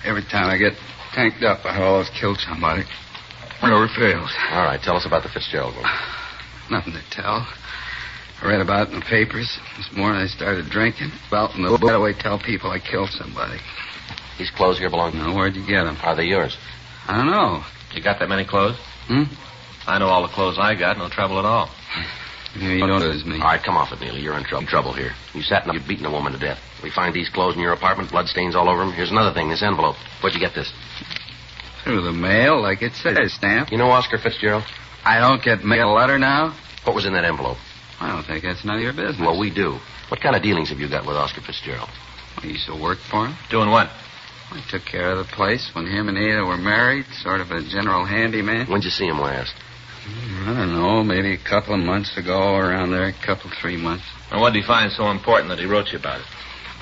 D: Every time I get tanked up, I always kill somebody. Never fails.
B: All right, tell us about the Fitzgerald woman.
D: Nothing to tell. I read about it in the papers. This morning I started drinking. About in the right away tell people I killed somebody.
B: These clothes here belong to you?
D: No, where'd you get them?
B: Are they yours?
D: I don't know.
V: You got that many clothes?
D: Hmm?
V: I know all the clothes I got. No trouble at all.
D: You don't lose me.
B: All right, come off it, Neely. You're in trouble here. You sat and you'd beaten a woman to death. We find these clothes in your apartment, bloodstains all over them. Here's another thing, this envelope. Where'd you get this?
D: Through the mail, like it says, stamp.
B: You know Oscar Fitzgerald?
D: I don't get mail letter now?
B: What was in that envelope?
D: I don't think that's none of your business.
B: Well, we do. What kind of dealings have you got with Oscar Fitzgerald?
D: Well, you used to work for him?
V: Doing what?
D: I took care of the place when him and Ada were married, sort of a general handyman.
B: When'd you see him last?
D: I don't know, maybe a couple of months ago, around there, 3 months.
V: And what did he find so important that he wrote you about it?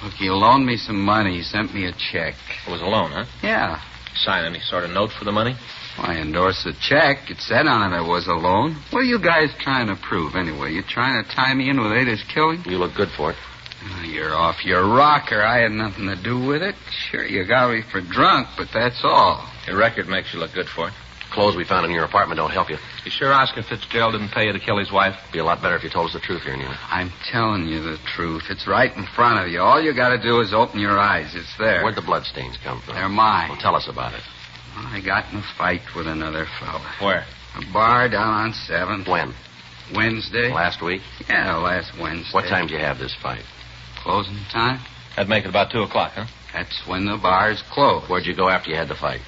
D: Look, he loaned me some money. He sent me a check.
V: It was a loan, huh?
D: Yeah.
V: Sign any sort of note for the money?
D: Well, I endorsed the check. It said on it was a loan. What are you guys trying to prove, anyway? You trying to tie me in with Ada's killing?
B: You look good for it.
D: Oh, you're off your rocker. I had nothing to do with it. Sure, you got me for drunk, but that's all.
V: Your record makes you look good for it.
B: Clothes we found in your apartment don't help you.
V: You sure Oscar Fitzgerald didn't pay you to kill his wife?
B: It'd be a lot better if you told us the truth here, Neely.
D: I'm telling you the truth. It's right in front of you. All you got to do is open your eyes. It's there.
B: Where'd the bloodstains come from?
D: They're mine.
B: Well, tell us about it.
D: Well, I got in a fight with another fella.
V: Where?
D: A bar down on 7th.
B: When?
D: Wednesday.
B: Last week?
D: Yeah, last Wednesday.
B: What time did you have this fight?
D: Closing time?
V: That'd make it about 2 o'clock, huh?
D: That's when the bar's closed.
B: Where'd you go after you had the fight?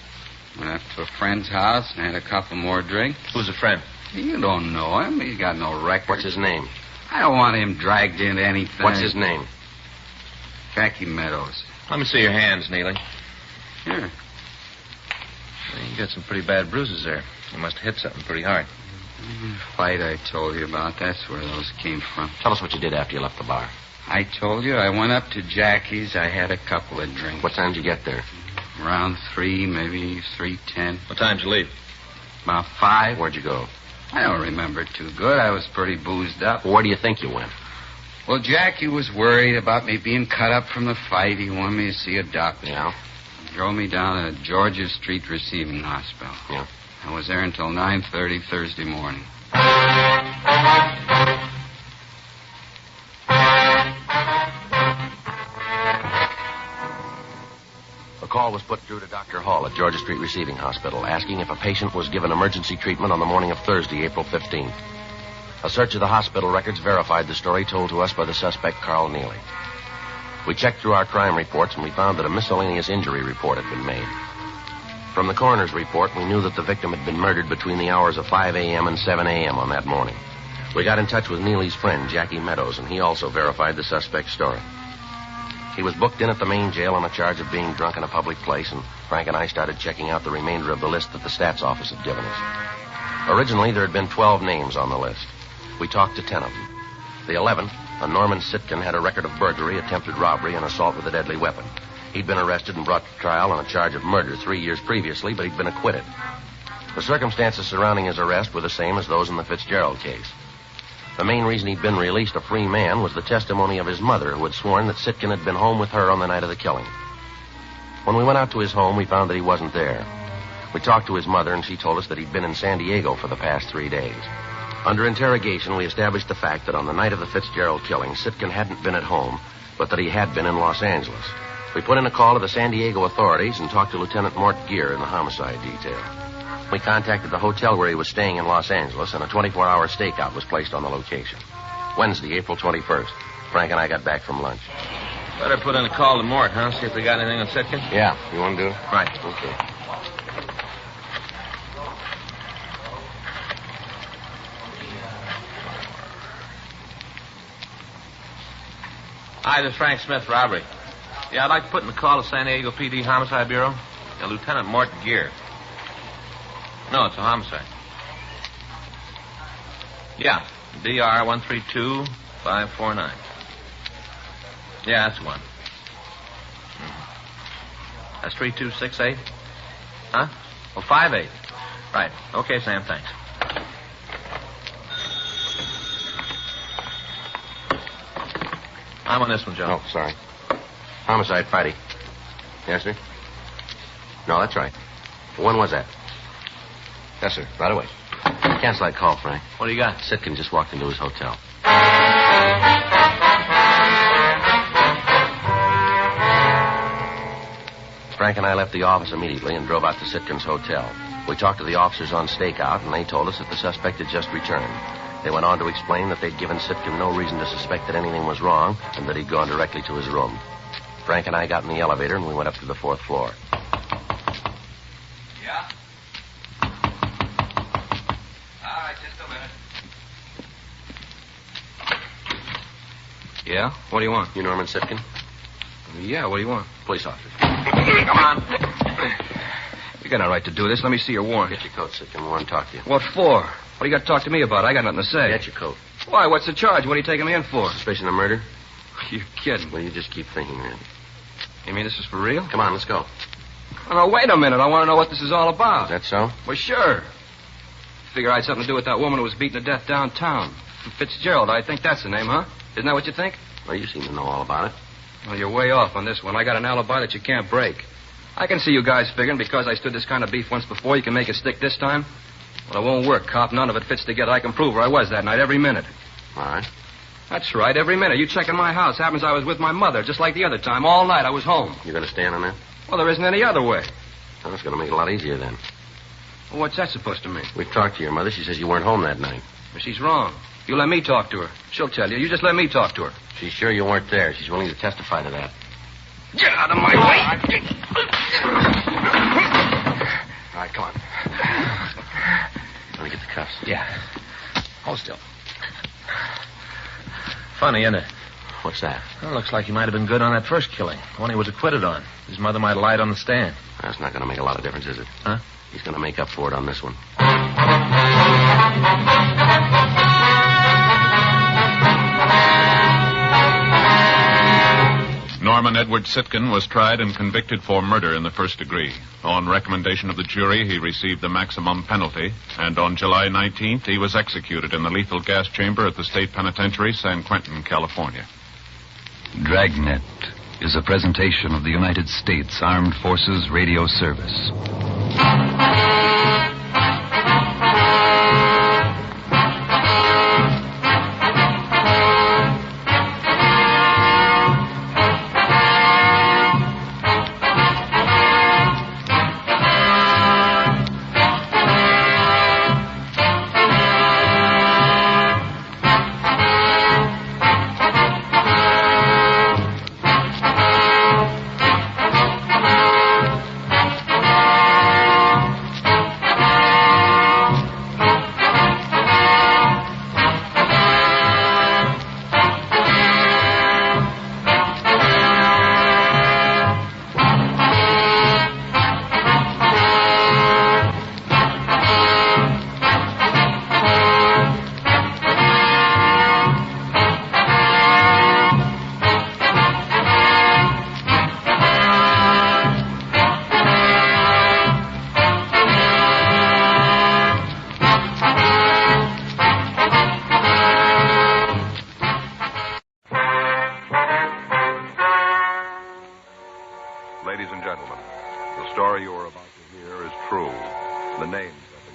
D: Went up to a friend's house and had a couple more drinks.
V: Who's a friend?
D: You don't know him. He's got no record.
B: What's his name?
D: I don't want him dragged into anything.
B: What's his name?
D: Jackie Meadows.
V: Let me see your hands, Neely.
D: Here.
V: You got some pretty bad bruises there. You must have hit something pretty hard.
D: Fight I told you about. That's where those came from.
B: Tell us what you did after you left the bar.
D: I told you I went up to Jackie's. I had a couple of drinks.
B: What time did you get there?
D: Around 3, maybe 3:10.
V: What time did you leave?
D: About 5.
B: Where'd you go?
D: I don't remember too good. I was pretty boozed up.
B: Well, where do you think you went?
D: Well, Jackie was worried about me being cut up from the fight. He wanted me to see a doctor.
B: Yeah?
D: He drove me down to Georgia Street Receiving Hospital.
B: Yeah.
D: I was there until 9:30 Thursday morning.
B: A call was put through to Dr. Hall at Georgia Street Receiving Hospital asking if a patient was given emergency treatment on the morning of Thursday, April 15th. A search of the hospital records verified the story told to us by the suspect, Carl Neely. We checked through our crime reports and we found that a miscellaneous injury report had been made. From the coroner's report, we knew that the victim had been murdered between the hours of 5 a.m. and 7 a.m. on that morning. We got in touch with Neely's friend, Jackie Meadows, and he also verified the suspect's story. He was booked in at the main jail on a charge of being drunk in a public place, and Frank and I started checking out the remainder of the list that the stats office had given us. Originally, there had been 12 names on the list. We talked to 10 of them. The 11th, a Norman Sitkin, had a record of burglary, attempted robbery, and assault with a deadly weapon. He'd been arrested and brought to trial on a charge of murder 3 years previously, but he'd been acquitted. The circumstances surrounding his arrest were the same as those in the Fitzgerald case. The main reason he'd been released a free man was the testimony of his mother, who had sworn that Sitkin had been home with her on the night of the killing. When we went out to his home, we found that he wasn't there. We talked to his mother, and she told us that he'd been in San Diego for the past 3 days. Under interrogation, we established the fact that on the night of the Fitzgerald killing, Sitkin hadn't been at home, but that he had been in Los Angeles. We put in a call to the San Diego authorities and talked to Lieutenant Mort Gear in the homicide detail. We contacted the hotel where he was staying in Los Angeles, and a 24-hour stakeout was placed on the location. Wednesday, April 21st. Frank and I got back from lunch.
V: Better put in a call to Mort, huh? See if they got anything on Sitkin?
B: Yeah. You want to do it?
V: Right.
B: Okay.
V: Hi, this is Frank Smith, robbery. Yeah, I'd like to put in a call to San Diego PD Homicide Bureau. Yeah, Lieutenant Mort Gear. No, it's a homicide. Yeah, DR 132549. Yeah, that's the one. That's 3268? Huh? Oh, 58. Right. Okay, Sam, thanks. I'm on this one, Joe.
B: Oh, sorry. Homicide, Friday. Yes, sir? No, that's right. When was that? Yes, sir. Right away. Cancel that call, Frank.
V: What do you got?
B: Sitkin just walked into his hotel. Frank and I left the office immediately and drove out to Sitkin's hotel. We talked to the officers on stakeout, and they told us that the suspect had just returned. They went on to explain that they'd given Sitkin no reason to suspect that anything was wrong and that he'd gone directly to his room. Frank and I got in the elevator, and we went up to the 4th floor.
U: Yeah? All right, just a minute.
V: Yeah? What do you want?
B: You Norman Sitkin?
V: Yeah, what do you want?
B: Police officer.
V: Come on. You got no right to do this. Let me see your warrant.
B: Get your coat, Sitkin. We want to talk to you.
V: What for? What do you got to talk to me about? I got nothing to say.
B: Get your coat.
V: Why? What's the charge? What are you taking me in for?
B: Suspicion of murder?
V: You're kidding.
B: Well, you just keep thinking, Randy.
V: You mean this is for real?
B: Come on, let's go.
V: Oh, no, wait a minute. I want to know what this is all about.
B: Is that so?
V: Well, sure. Figure I had something to do with that woman who was beaten to death downtown. Fitzgerald, I think that's the name, huh? Isn't that what you think?
B: Well, you seem to know all about it.
V: Well, you're way off on this one. I got an alibi that you can't break. I can see you guys figuring because I stood this kind of beef once before, you can make it stick this time. Well, it won't work, cop. None of it fits together. I can prove where I was that night every minute.
B: All right.
V: That's right, every minute. You check in my house. Happens I was with my mother, just like the other time. All night I was home.
B: You going to stand on that?
V: Well, there isn't any other way.
B: Well, that's going to make it a lot easier then.
V: Well, what's that supposed to mean?
B: We've talked to your mother. She says you weren't home that night.
V: Well, she's wrong. You let me talk to her. She'll tell you. You just let me talk to her.
B: She's sure you weren't there. She's willing to testify to that.
V: Get out of my way!
B: All right, come on. Let me get the cuffs.
V: Yeah.
B: Hold still.
V: Funny, isn't it?
B: What's that?
V: Well, looks like he might have been good on that first killing. The one he was acquitted on. His mother might have lied on the stand.
B: That's not going to make a lot of difference, is it?
V: Huh?
B: He's going to make up for it on this one.
Q: Norman Edward Sitkin was tried and convicted for murder in the first degree. On recommendation of the jury, he received the maximum penalty, and on July 19th, he was executed in the lethal gas chamber at the State Penitentiary, San Quentin, California.
A: Dragnet is a presentation of the United States Armed Forces Radio Service.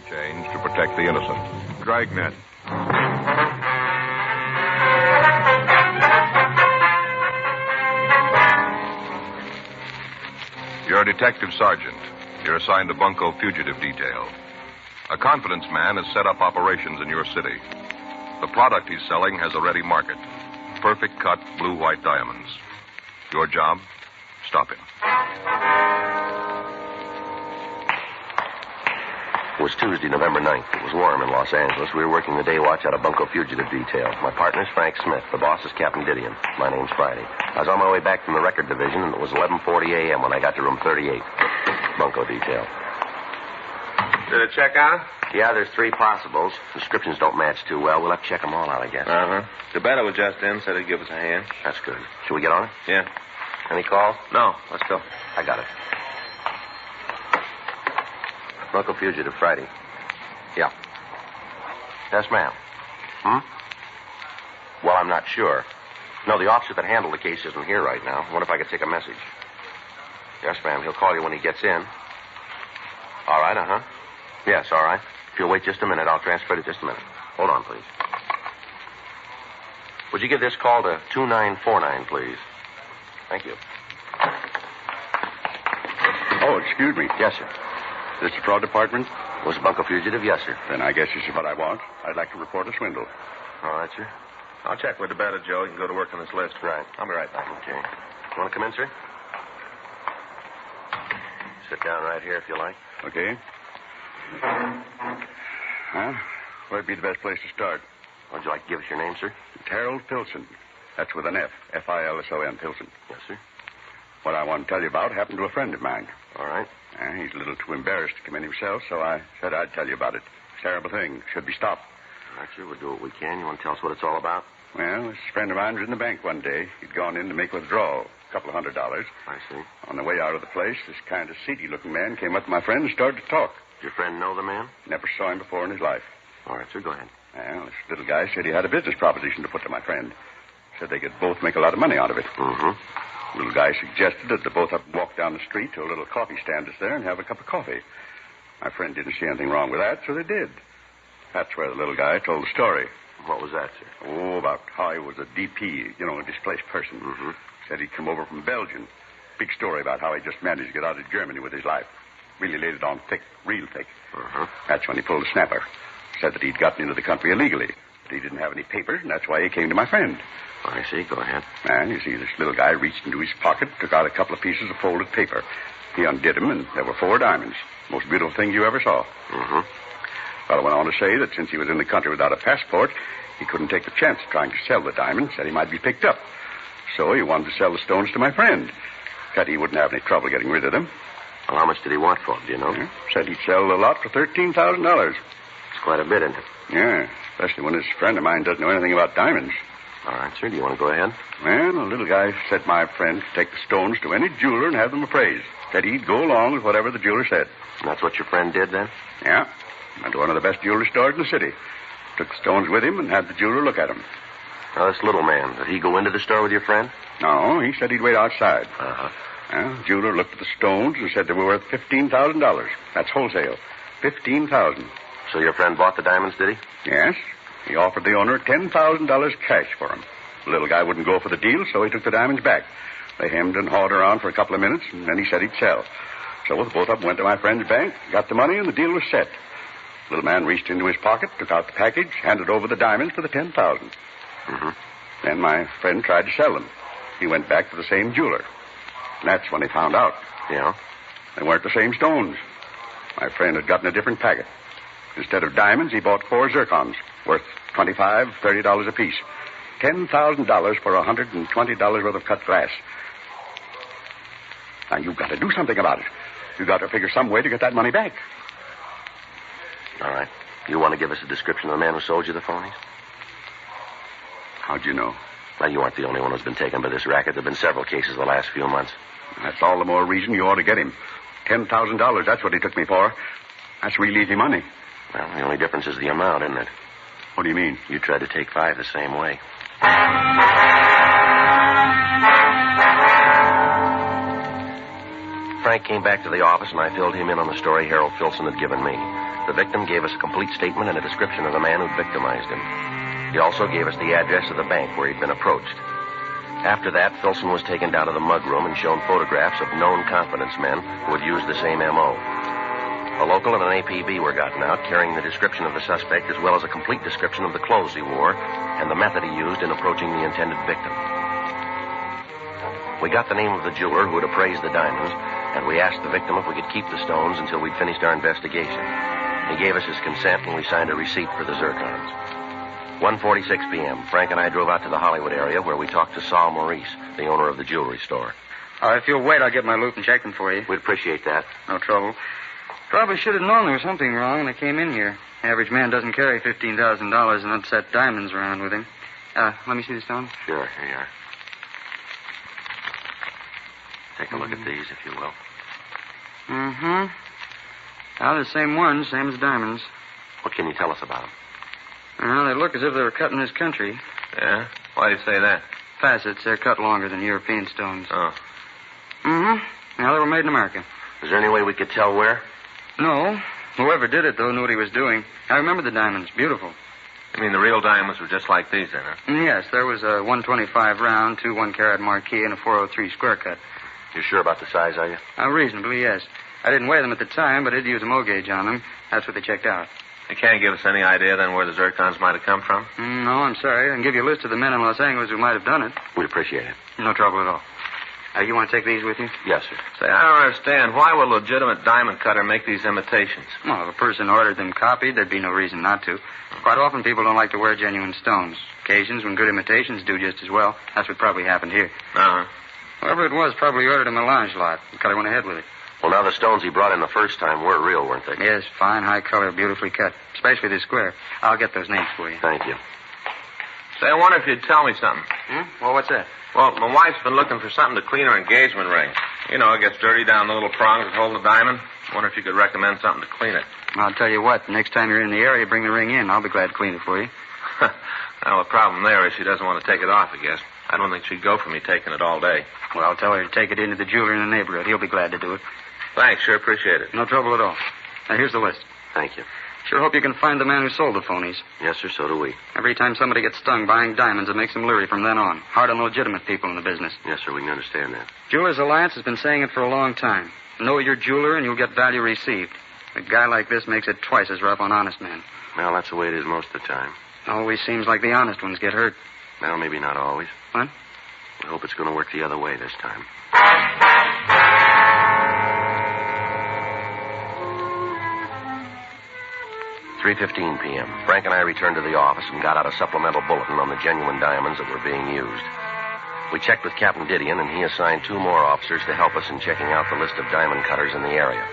E: change to protect the innocent.
I: Dragnet.
E: You're a detective sergeant. You're assigned to Bunko Fugitive Detail. A confidence man has set up operations in your city. The product he's selling has a ready market. Perfect cut blue-white diamonds. Your job? Stop him.
B: It was Tuesday, November 9th. It was warm in Los Angeles. We were working the day watch out of Bunko Fugitive Detail. My partner's Frank Smith. The boss is Captain Didion. My name's Friday. I was on my way back from the record division, and it was 11:40 a.m. when I got to room 38. Bunko Detail.
H: Did it check out?
B: Yeah, there's 3 possibles. Descriptions don't match too well. We'll have to check them all out, I guess.
H: Uh-huh. DeBetta was just in, said he'd give us a hand.
B: That's good. Should we get on it?
H: Yeah.
B: Any calls?
H: No, let's go.
B: I got it. Bunko Fugitive, Friday. Yeah. Yes, ma'am. Well, I'm not sure. No, the officer that handled the case isn't here right now. I wonder if I could take a message. Yes, ma'am. He'll call you when he gets in. All right, uh-huh. Yes, all right. If you'll wait just a minute, I'll transfer it just a minute. Hold on, please. Would you give this call to 2949, please? Thank you.
S: Oh, excuse me.
B: Yes, sir.
S: Is this the fraud department?
B: Was Bunko Fugitive? Yes, sir.
S: Then I guess this is what I want. I'd like to report a swindle.
B: All right, sir.
H: I'll check with DeBetta, Joe. You can go to work on this list.
B: Right.
H: I'll be right back.
B: Okay. You want to come in, sir? Sit down right here if you like.
S: Okay. Well, where'd be the best place to start?
B: Would you like to give us your name, sir?
S: Harold Pilson. That's with an F. F-I-L-S-O-N, Pilson.
B: Yes, sir.
S: What I want to tell you about happened to a friend of mine.
B: All right.
S: He's a little too embarrassed to come in himself, so I said I'd tell you about it. It's a terrible thing. Should be stopped.
B: All right, sir. We'll do what we can. You want to tell us what it's all about?
S: Well, this friend of mine was in the bank one day. He'd gone in to make withdrawal, $200.
B: I see.
S: On the way out of the place, this kind of seedy-looking man came up to my friend and started to talk.
B: Did your friend know the man?
S: Never saw him before in his life.
B: All right, sir. Go ahead.
S: Well, this little guy said he had a business proposition to put to my friend. Said they could both make a lot of money out of it.
B: Mm-hmm.
S: The little guy suggested that they both have to walk down the street to a little coffee stand that's there and have a cup of coffee. My friend didn't see anything wrong with that, so they did. That's where the little guy told the story.
B: What was that, sir?
S: Oh, about how he was a DP, a displaced person.
B: Mm-hmm.
S: Said he'd come over from Belgium. Big story about how he just managed to get out of Germany with his life. Really laid it on thick, real thick.
B: Uh-huh.
S: That's when he pulled the snapper. Said that he'd gotten into the country illegally. But he didn't have any papers, and that's why he came to my friend.
B: I see. Go ahead.
S: And you see, this little guy reached into his pocket, took out a couple of pieces of folded paper. He undid them, and there were 4 diamonds. Most beautiful thing you ever saw.
B: Mm-hmm.
S: Well, I went on to say that since he was in the country without a passport, he couldn't take the chance of trying to sell the diamonds, said he might be picked up. So he wanted to sell the stones to my friend. Said he wouldn't have any trouble getting rid of them.
B: Well, how much did he want for them, do you know?
S: Yeah. Said he'd sell the lot for $13,000.
B: It's quite a bit, isn't it?
S: Yeah, especially when this friend of mine doesn't know anything about diamonds.
B: All right, sir. Do you want to go ahead?
S: Well, the little guy said my friend could take the stones to any jeweler and have them appraised. Said he'd go along with whatever the jeweler said.
B: And that's what your friend did, then?
S: Yeah. Went to one of the best jewelry stores in the city. Took the stones with him and had the jeweler look at them.
B: Now, this little man, did he go into the store with your friend?
S: No, he said he'd wait outside.
B: Uh-huh.
S: Well, the jeweler looked at the stones and said they were worth $15,000. That's wholesale. $15,000.
B: So your friend bought the diamonds, did he?
S: Yes. He offered the owner $10,000 cash for them. The little guy wouldn't go for the deal, so he took the diamonds back. They hemmed and hawed around for a couple of minutes, and then he said he'd sell. So the both of them went to my friend's bank, got the money, and the deal was set. The little man reached into his pocket, took out the package, handed over the diamonds for the $10,000.
B: Mm-hmm.
S: Then my friend tried to sell them. He went back to the same jeweler. And that's when he found out.
B: Yeah?
S: They weren't the same stones. My friend had gotten a different packet. Instead of diamonds, he bought 4 zircons, worth $25, $30 apiece. $10,000 for $120 worth of cut glass. Now, you've got to do something about it. You've got to figure some way to get that money back.
B: All right. You want to give us a description of the man who sold you the phonies?
S: How'd you know?
B: Well, you aren't the only one who's been taken by this racket. There have been several cases the last few months.
S: That's all the more reason you ought to get him. $10,000, that's what he took me for. That's real easy money.
B: Well, the only difference is the amount, isn't it?
S: What do you mean?
B: You tried to take 5 the same way. Frank came back to the office, and I filled him in on the story Harold Filson had given me. The victim gave us a complete statement and a description of the man who'd victimized him. He also gave us the address of the bank where he'd been approached. After that, Filson was taken down to the mudroom and shown photographs of known confidence men who had used the same M.O. A local and an APB were gotten out, carrying the description of the suspect as well as a complete description of the clothes he wore and the method he used in approaching the intended victim. We got the name of the jeweler who had appraised the diamonds, and we asked the victim if we could keep the stones until we'd finished our investigation. He gave us his consent, and we signed a receipt for the zircons. 1:46 p.m., Frank and I drove out to the Hollywood area where we talked to Saul Maurice, the owner of the jewelry store.
U: If you'll wait, I'll get my loot and check them for you.
B: We'd appreciate that.
U: No trouble. Probably should have known there was something wrong when I came in here. Average man doesn't carry $15,000 in unset diamonds around with him. Let me see the stones.
B: Sure, here you are. Take a look at these, if you will.
U: Mm-hmm. They're the same ones, same as diamonds.
B: What can you tell us about them?
U: Well, they look as if they were cut in this country.
H: Yeah? Why do you say that?
U: Facets, they're cut longer than European stones.
H: Oh.
U: Mm-hmm. Now, they were made in America.
B: Is there any way we could tell where?
U: No. Whoever did it, though, knew what he was doing. I remember the diamonds. Beautiful.
H: You mean the real diamonds were just like these, then, huh?
U: Yes, there was a 125 round, 2 1-carat marquee, and a 403 square cut.
B: You sure about the size, are you?
U: Reasonably, yes. I didn't weigh them at the time, but I did use a mow gauge on them. That's what they checked out.
H: You can't give us any idea, then, where the zircons might have come from?
U: No, I'm sorry. I can give you a list of the men in Los Angeles who might have done it.
B: We'd appreciate it.
U: No trouble at all. You want to take these with you?
B: Yes, sir.
H: Say, I don't understand. Why would a legitimate diamond cutter make these imitations?
U: Well, if a person ordered them copied, there'd be no reason not to. Quite often, people don't like to wear genuine stones. Occasions when good imitations do just as well. That's what probably happened here.
H: Uh-huh.
U: Whoever it was probably ordered a melange lot. The cutter went ahead with it.
B: Well, now the stones he brought in the first time were real, weren't they?
U: Yes, fine, high color, beautifully cut. Especially this square. I'll get those names for you.
B: Thank you.
H: Say, I wonder if you'd tell me something.
U: Well, what's that?
H: Well, my wife's been looking for something to clean her engagement ring. You know, it gets dirty down the little prongs that hold the diamond. I wonder if you could recommend something to clean it.
U: I'll tell you what, next time you're in the area, bring the ring in. I'll be glad to clean it for you.
H: Well, the problem there is she doesn't want to take it off, I guess. I don't think she'd go for me taking it all day.
U: Well, I'll tell her to take it into the jeweler in the neighborhood. He'll be glad to do it.
H: Thanks, sure appreciate it.
U: No trouble at all. Now, here's the list.
B: Thank you.
U: Sure hope you can find the man who sold the phonies.
B: Yes, sir, so do we.
U: Every time somebody gets stung buying diamonds, it makes them leery from then on. Hard on the legitimate people in the business.
B: Yes, sir, we can understand that.
U: Jewelers Alliance has been saying it for a long time. Know your jeweler and you'll get value received. A guy like this makes it twice as rough on honest men.
B: Well, that's the way it is most of the time.
U: Always seems like the honest ones get hurt.
B: Well, maybe not always.
U: What?
B: We hope it's going to work the other way this time. 3:15 p.m. Frank and I returned to the office and got out a supplemental bulletin on the genuine diamonds that were being used. We checked with Captain Didion, and he assigned 2 more officers to help us in checking out the list of diamond cutters in the area.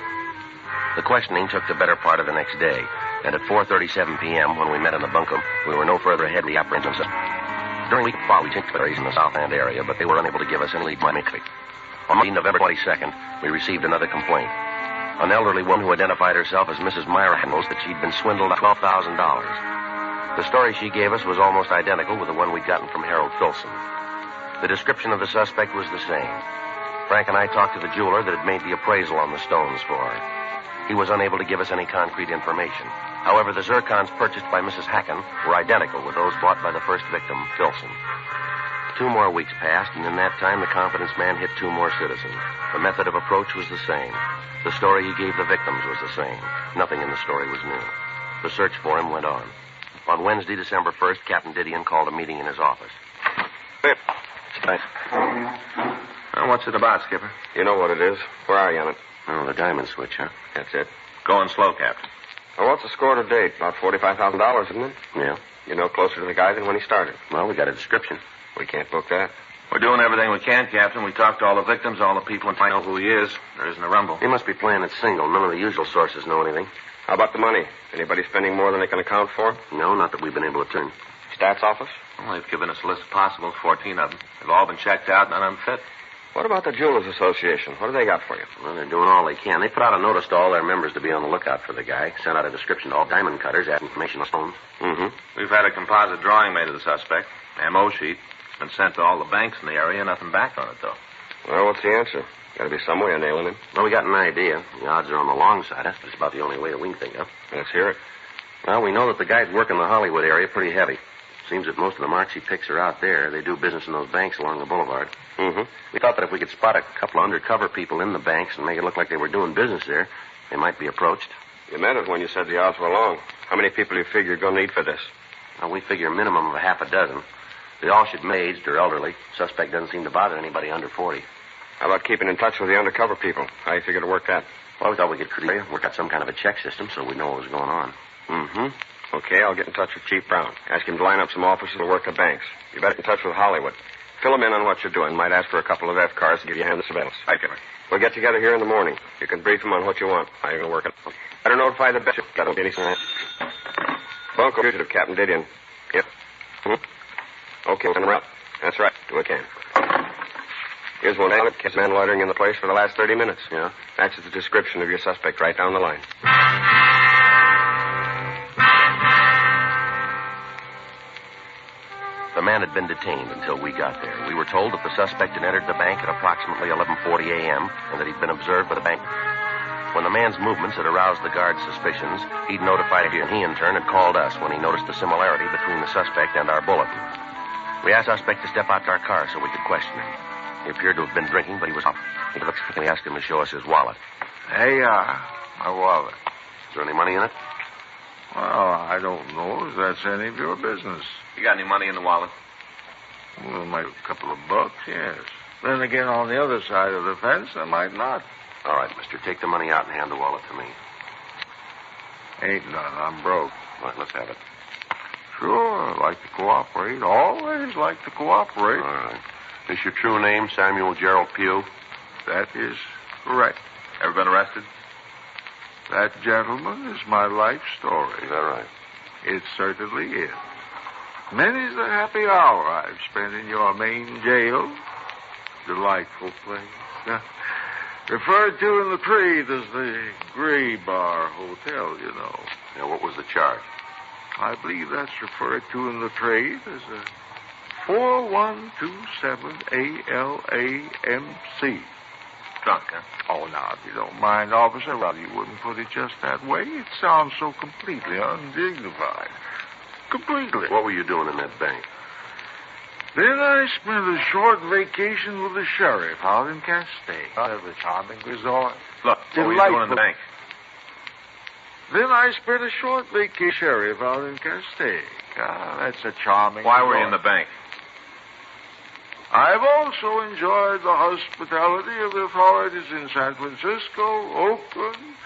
B: The questioning took the better part of the next day, and at 4:37 p.m., when we met in the bunkum, we were no further ahead of the apprehension system. During the week before, we checked berries in the South End area, but they were unable to give us any lead by Mickey. On November 22nd, we received another complaint. An elderly woman who identified herself as Mrs. Myra knows that she'd been swindled of $12,000. The story she gave us was almost identical with the one we'd gotten from Harold Filson. The description of the suspect was the same. Frank and I talked to the jeweler that had made the appraisal on the stones for her. He was unable to give us any concrete information. However, the zircons purchased by Mrs. Hacken were identical with those bought by the first victim, Filson. 2 more weeks passed, and in that time, the confidence man hit 2 more citizens. The method of approach was the same. The story he gave the victims was the same. Nothing in the story was new. The search for him went on. On Wednesday, December 1st, Captain Didion called a meeting in his office.
S: Thanks.
H: What's it about, Skipper?
S: You know what it is. Where are you on it?
B: Oh, the diamond switch, huh?
S: That's it.
H: Going slow, Captain.
S: Well, what's the score to date? About $45,000, isn't it?
B: Yeah.
S: You know closer to the guy than when he started.
B: Well, we got a description.
S: We can't book that.
H: We're doing everything we can, Captain. We talked to all the victims, all the people, and find out who he is. There isn't a rumble.
B: He must be playing it single. None of the usual sources know anything.
S: How about the money? Anybody spending more than they can account for?
B: No, not that we've been able to turn.
S: Stats office?
H: Well, they've given us a list of possibles, 14 of them. They've all been checked out, none of them fit.
S: What about the Jewelers Association? What do they got for you?
B: Well, they're doing all they can. They put out a notice to all their members to be on the lookout for the guy. Sent out a description to all diamond cutters, add information on stones.
S: Mm-hmm.
H: We've had a composite drawing made of the suspect. M.O. sheet. It's been sent to all the banks in the area. Nothing back on it, though.
S: Well, what's the answer?
N: Got to be some way of nailing him.
B: Well, we got an idea. The odds are on the long side. That's about the only way that we can think of.
N: Let's hear it.
B: Well, we know that the guys work in the Hollywood area pretty heavy. Seems that most of the marks he picks are out there. They do business in those banks along the boulevard.
N: Mm-hmm.
B: We thought that if we could spot a couple of undercover people in the banks and make it look like they were doing business there, they might be approached.
N: You meant it when you said the odds were long. How many people do you figure you're going to need for this?
B: Well, we figure a minimum of a half a dozen. They all should be aged or elderly. Suspect doesn't seem to bother anybody under 40.
N: How about keeping in touch with the undercover people? How do you figure to work that?
B: Well, we thought we could work out some kind of a check system so we'd know what was going on.
N: Mm-hmm. Okay, I'll get in touch with Chief Brown. Ask him to line up some officers to work the banks. You better get in touch with Hollywood. Fill him in on what you're doing. Might ask for a couple of F cars to give you a hand in surveillance.
H: Right, Killer.
N: We'll get together here in the morning. You can brief him on what you want. How you're going to work it. Better notify the bishop. Got to be anything. Bunko fugitive, Captain Didion. Yep. Okay, send him out. That's right. Do what I can. Here's one. Catch man loitering in the place for the last 30 minutes.
B: Yeah?
N: Matches the description of your suspect right down the line.
B: The man had been detained until we got there. We were told that the suspect had entered the bank at approximately 11:40 a.m. and that he'd been observed by the bank. When the man's movements had aroused the guard's suspicions, he'd notified him, and he in turn had called us when he noticed the similarity between the suspect and our bulletin. We asked the suspect to step out to our car so we could question him. He appeared to have been drinking, but he was up. We asked him to show us his wallet.
T: Hey, my wallet.
B: Is there any money in it?
T: Well, I don't know if that's any of your business.
H: You got any money in the wallet?
T: Well, maybe a couple of bucks, yes. Then again, on the other side of the fence, I might not.
B: All right, mister. Take the money out and hand the wallet to me.
T: Ain't none. I'm broke.
B: All right, let's have it.
T: Sure, I like to cooperate. Always like to cooperate.
B: All right. Is your true name Samuel Gerald Pugh?
T: That is correct.
H: Ever been arrested?
T: That, gentleman, is my life story.
B: Is that right?
T: It certainly is. Many's the happy hour I've spent in your main jail. Delightful place. Referred to in the trade as the Gray Bar Hotel, you know.
B: Now, what was the charge?
T: I believe that's referred to in the trade as a 4127 ALAMC.
H: Drunk, huh?
T: Oh, now, if you don't mind, officer, well, you wouldn't put it just that way. It sounds so completely undignified. Completely.
B: What were you doing in that bank?
T: Then I spent a short vacation with the sheriff out in Castaic. Out of a charming resort.
H: Look, what were you doing in the bank?
T: Then I spent a short vacation sheriff out in Castaic. That's a charming
H: Why were
T: resort.
H: you in the bank?
T: I've also enjoyed the hospitality of the authorities in San Francisco, Oakland,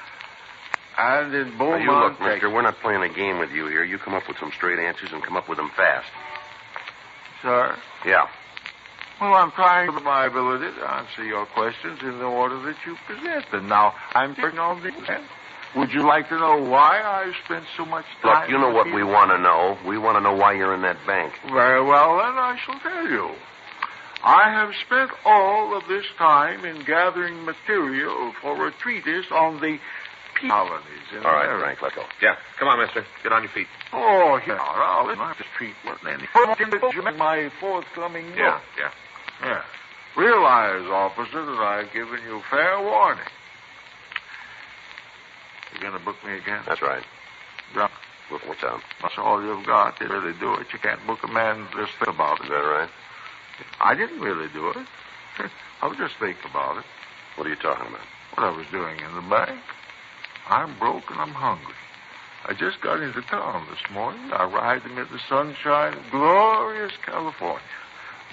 T: and in Beaumont.
B: Now, you look, mister, we're not playing a game with you here. You come up with some straight answers and come up with them fast.
T: Sir?
B: Yeah.
T: Well, I'm trying to my ability to answer your questions in the order that you present them. Now, I'm taking on the end. Would you like to know why I spent so much time...
B: Look, you know what we want to know. We want to know why you're in that bank.
T: Very well, then I shall tell you. I have spent all of this time in gathering material for a treatise on the pea colonies in
B: All right,
T: America.
B: Frank, let's go.
H: Yeah, come on, mister. Get on your feet.
T: Oh, yeah, I'll not treat one then. My forthcoming book. Yeah. Realize, officer, that I've given you fair warning. You going to book me again?
B: That's right.
T: Drunk.
B: What's up?
T: That's all you've got. You really do it. You can't book a man just think about it.
B: Is that right?
T: I didn't really do it. I was just thinking about it.
B: What are you talking about?
T: What I was doing in the bank. I'm broke and I'm hungry. I just got into town this morning. I arrived amid the sunshine of glorious California.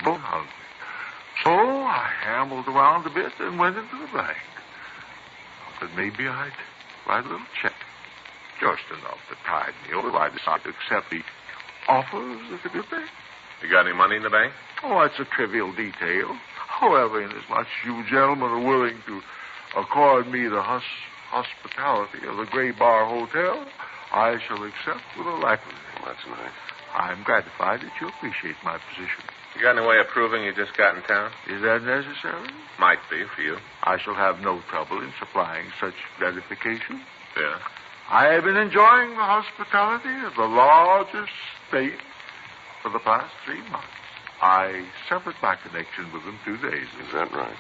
T: Both hungry. So I ambled around a bit and went into the bank. But maybe I'd write a little check. Just enough to tide me over. I decided to accept the offers of the good thing.
H: You got any money in the bank?
T: Oh, that's a trivial detail. However, inasmuch as you gentlemen are willing to accord me the hospitality of the Gray Bar Hotel, I shall accept with alacrity.
B: Well, that's nice.
T: I'm gratified that you appreciate my position.
H: You got any way of proving you just got in town?
T: Is that necessary?
H: Might be for you.
T: I shall have no trouble in supplying such gratification.
H: Yeah.
T: I have been enjoying the hospitality of the largest state for the past 3 months. I severed my connection with them 2 days ago.
B: Is that right?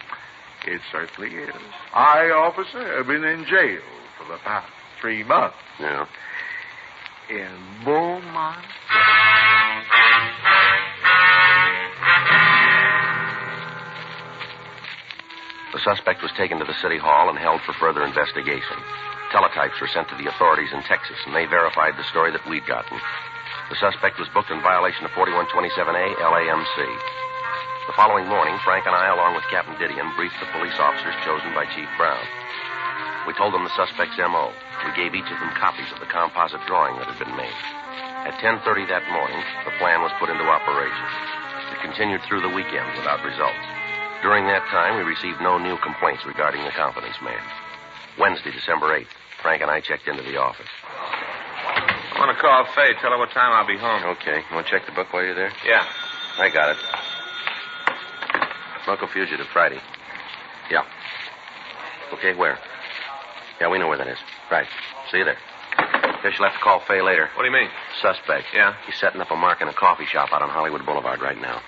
T: It certainly is. I, officer, have been in jail for the past 3 months.
B: Yeah.
T: In Beaumont.
B: The suspect was taken to the city hall and held for further investigation. Teletypes were sent to the authorities in Texas, and they verified the story that we'd gotten. The suspect was booked in violation of 4127A LAMC. The following morning, Frank and I, along with Captain Didion, briefed the police officers chosen by Chief Brown. We told them the suspect's M.O. We gave each of them copies of the composite drawing that had been made. At 10:30 that morning, the plan was put into operation. It continued through the weekend without results. During that time, we received no new complaints regarding the confidence man. Wednesday, December 8th, Frank and I checked into the office.
H: I want to call Faye. Tell her what time I'll be home.
B: Okay. You want to check the book while you're there?
H: Yeah.
B: I got it. Local fugitive, Friday. Yeah. Okay, where? Yeah, we know where that is. Right. See you there. Guess you'll have to call Faye later.
H: What do you mean?
B: Suspect.
H: Yeah?
B: He's setting up a mark in a coffee shop out on Hollywood Boulevard right now.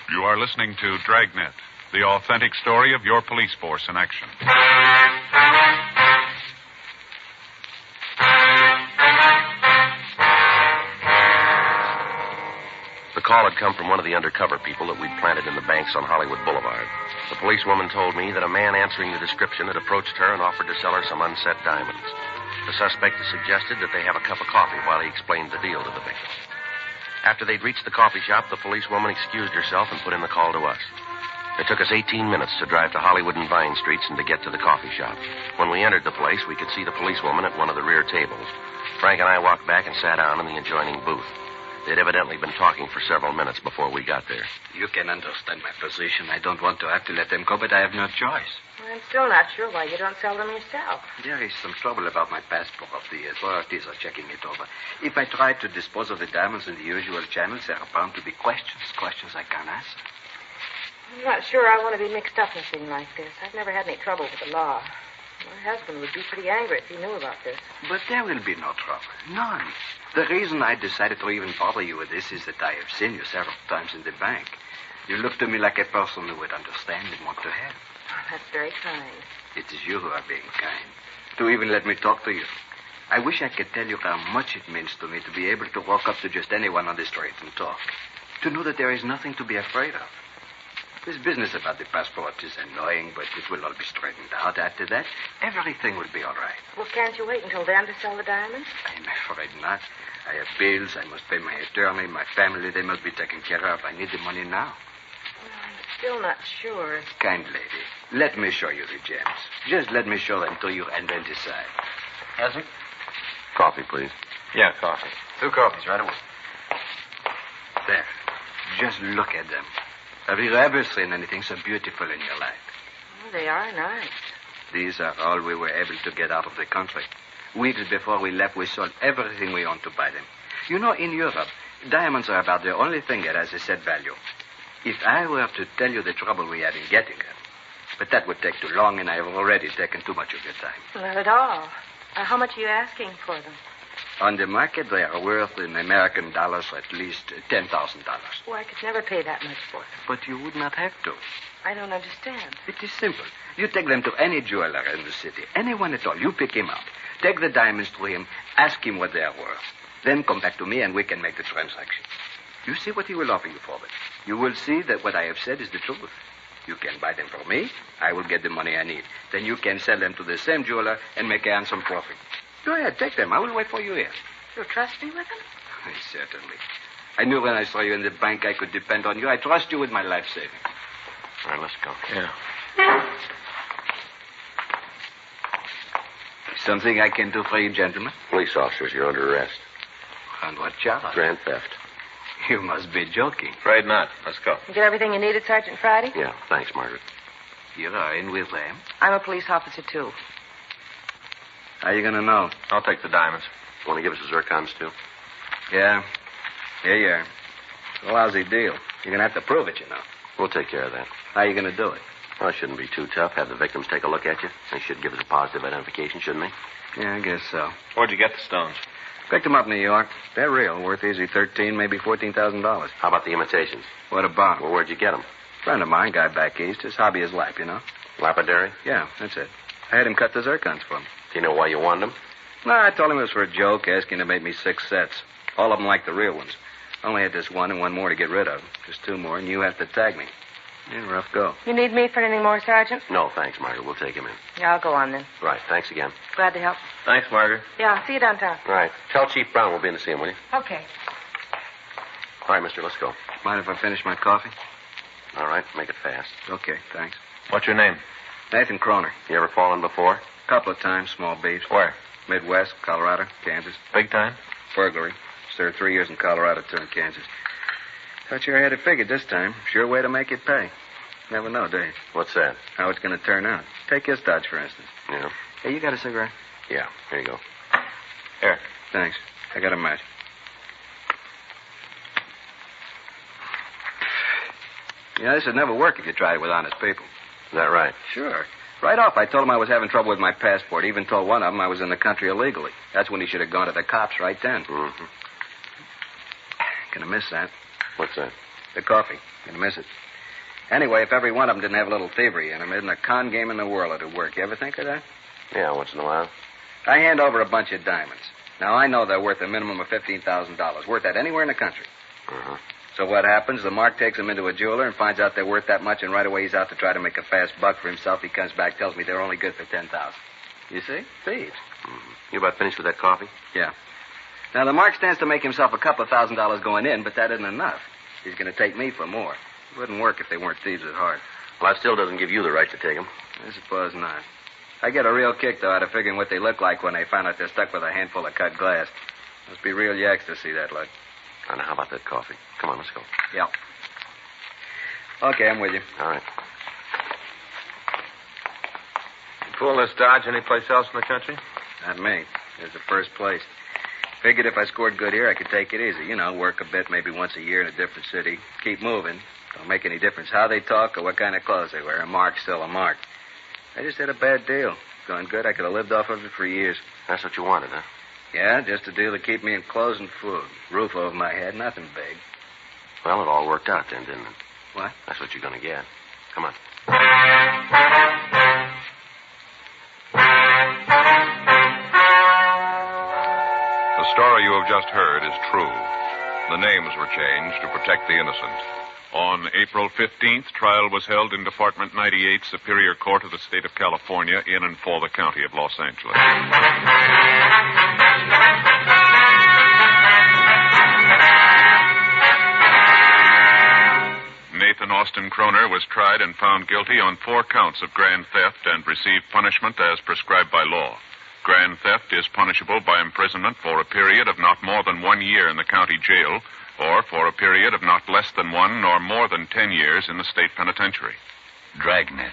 Q: You are listening to Dragnet, the authentic story of your police force in action.
B: The call had come from one of the undercover people that we'd planted in the banks on Hollywood Boulevard. The policewoman told me that a man answering the description had approached her and offered to sell her some unset diamonds. The suspect had suggested that they have a cup of coffee while he explained the deal to the victim. After they'd reached the coffee shop, the policewoman excused herself and put in the call to us. It took us 18 minutes to drive to Hollywood and Vine Streets and to get to the coffee shop. When we entered the place, we could see the policewoman at one of the rear tables. Frank and I walked back and sat down in the adjoining booth. They'd evidently been talking for several minutes before we got there.
G: You can understand my position. I don't want to have to let them go, but I have no choice.
C: I'm still not sure why you don't sell them yourself.
G: There is some trouble about my passport. The authorities are checking it over. If I try to dispose of the diamonds in the usual channels, there are bound to be questions I can't answer.
C: I'm not sure I want to be mixed up in a thing like this. I've never had any trouble with the law. My husband would be pretty angry if he knew about this.
G: But there will be no trouble. None. The reason I decided to even bother you with this is that I have seen you several times in the bank. You look to me like a person who would understand and want to help.
C: That's very kind.
G: It is you who are being kind. To even let me talk to you. I wish I could tell you how much it means to me to be able to walk up to just anyone on the street and talk. To know that there is nothing to be afraid of. This business about the passport is annoying, but it will all be straightened out. After that, everything will be all right.
C: Well, can't you wait until then to sell the diamonds?
G: I'm afraid not. I have bills. I must pay my attorney, my family. They must be taken care of. I need the money now.
C: I'm still not sure.
G: Kind lady, let me show you the gems. Just let me show them to you and then decide.
H: Has it?
B: Coffee, please.
H: Yeah, coffee.
G: 2 coffees right away. There. Just look at them. Have you ever seen anything so beautiful in your life?
C: Oh, they are nice.
G: These are all we were able to get out of the country. Weeks before we left, we sold everything we owned to buy them. You know, in Europe, diamonds are about the only thing that has a set value. If I were to tell you the trouble we had in getting them, but that would take too long, and I have already taken too much of your time.
C: Not at all. How much are you asking for them?
G: On the market, they are worth in American dollars at least $10,000.
C: Oh, I could never pay that much for them.
G: But you would not have to.
C: I don't understand.
G: It is simple. You take them to any jeweler in the city, anyone at all. You pick him out. Take the diamonds to him, ask him what they are worth. Then come back to me and we can make the transaction. You see what he will offer you for them. You will see that what I have said is the truth. You can buy them for me. I will get the money I need. Then you can sell them to the same jeweler and make a handsome profit. Go ahead, take them. I will wait for you here.
C: You trust me with them?
G: Certainly. I knew when I saw you in the bank I could depend on you. I trust you with my life savings.
B: All right, let's go.
G: Yeah. Something I can do for you, gentlemen?
B: Police officers, you're under arrest.
G: On what charge?
B: Grand theft.
G: You must be joking.
H: Afraid not. Let's go.
C: You get everything you needed, Sergeant Friday?
B: Yeah, thanks, Margaret.
G: You are in with them?
C: I'm a police officer, too.
G: How you going to know?
H: I'll take the diamonds.
B: Want to give us the zircons, too?
G: Yeah. Here you are. A lousy deal. You're going to have to prove it, you know.
B: We'll take care of that.
G: How you going to do it?
B: Well, it shouldn't be too tough. Have the victims take a look at you. They should give us a positive identification, shouldn't they?
G: Yeah, I guess so.
H: Where'd you get the stones?
G: Picked them up in New York. They're real. Worth easy $13,000, maybe $14,000.
B: How about the imitations?
G: What about 'em?
B: Well, where'd you get them?
G: Friend of mine, guy back east. His hobby is lap, you know?
B: Lapidary?
G: Yeah, that's it. I had him cut the zircons for him.
B: Do you know why you wanted them?
G: No, I told him it was for a joke, asking to make me 6 sets. All of them like the real ones. I only had this one and one more to get rid of. Just 2 more, and you have to tag me. Yeah, rough go.
J: You need me for anything more, Sergeant?
B: No, thanks, Margaret. We'll take him in.
J: Yeah, I'll go on then.
B: Right. Thanks again.
J: Glad to help.
H: Thanks, Margaret.
J: Yeah, see you downtown.
B: Right. Tell Chief Brown we'll be in to see him, will you?
J: Okay.
B: All right, mister, let's go.
G: Mind if I finish my coffee?
B: All right, make it fast.
G: Okay, thanks.
H: What's your name?
G: Nathan Kroner.
B: You ever fallen before?
G: Couple of times, small beefs.
H: Where?
G: Midwest, Colorado, Kansas.
H: Big time?
G: Burglary. Served 3 years in Colorado, turned Kansas. Thought you had it figured this time. Sure way to make it pay. Never know, do you?
B: What's that?
G: How it's going to turn out. Take this Dodge, for instance.
B: Yeah.
G: Hey, you got a cigarette?
B: Yeah, here you go.
G: Here. Thanks. I got a match. Yeah, this would never work if you tried it with honest people.
B: Is that right?
G: Sure. Right off, I told him I was having trouble with my passport. Even told one of them I was in the country illegally. That's when he should have gone to the cops right then.
B: Mm-hmm.
G: Gonna miss that.
B: What's that?
G: The coffee. Gonna miss it. Anyway, if every one of them didn't have a little thievery in them, isn't a con game in the world it'd work. You ever think of that?
B: Yeah, once in a while.
G: I hand over a bunch of diamonds. Now, I know they're worth a minimum of $15,000. Worth that anywhere in the country.
B: Uh-huh.
G: So what happens? The mark takes them into a jeweler and finds out they're worth that much, and right away he's out to try to make a fast buck for himself. He comes back, tells me they're only good for $10,000. You see? Thieves.
B: Mm-hmm. You about finished with that coffee?
G: Yeah. Now, the mark stands to make himself a couple of $1,000 going in, but that isn't enough. He's going to take me for more. It wouldn't work if they weren't thieves at heart.
B: Well, that still doesn't give you the right to take them.
G: I suppose not. I get a real kick, though, out of figuring what they look like when they find out they're stuck with a handful of cut glass. Must be real yaks to see that look.
B: Now, how about that coffee? Come on, let's go.
G: Yeah. Okay, I'm with you.
B: All right.
H: Pull this Dodge anyplace else in the country?
G: Not me. It's the first place. Figured if I scored good here, I could take it easy. You know, work a bit, maybe once a year in a different city. Keep moving. Don't make any difference how they talk or what kind of clothes they wear. A mark's still a mark. I just had a bad deal. Going good, I could have lived off of it for years.
B: That's what you wanted, huh?
G: Yeah, just a deal to keep me in clothes and food. Roof over my head, nothing big.
B: Well, it all worked out then, didn't it?
G: What?
B: That's what you're going to get. Come on.
E: The story you have just heard is true. The names were changed to protect the innocent.
Q: On April 15th, trial was held in Department 98, Superior Court of the State of California, in and for the County of Los Angeles. Nathan Austin Kroner was tried and found guilty on 4 counts of grand theft and received punishment as prescribed by law. Grand theft is punishable by imprisonment for a period of not more than 1 year in the county jail, or for a period of not less than 1 nor more than 10 years in the state penitentiary.
A: Dragnet.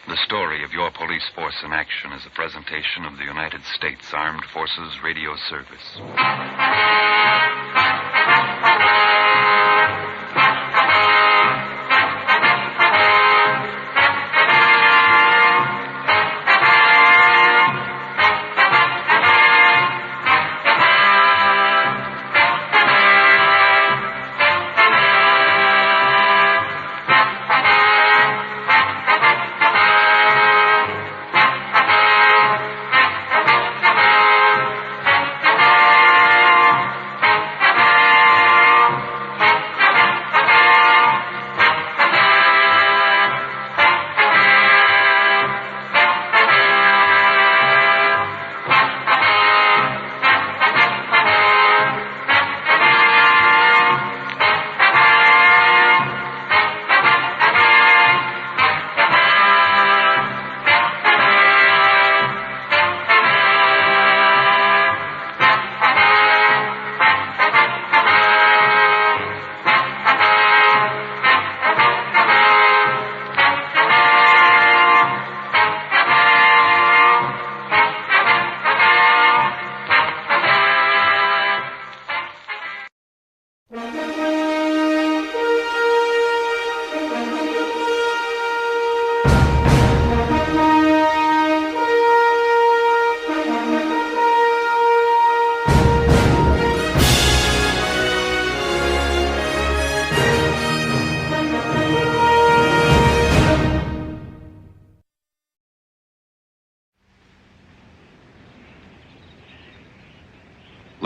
A: The story of your police force in action is a presentation of the United States Armed Forces Radio Service.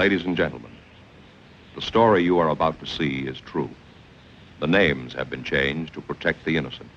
E: Ladies and gentlemen, the story you are about to see is true. The names have been changed to protect the innocent.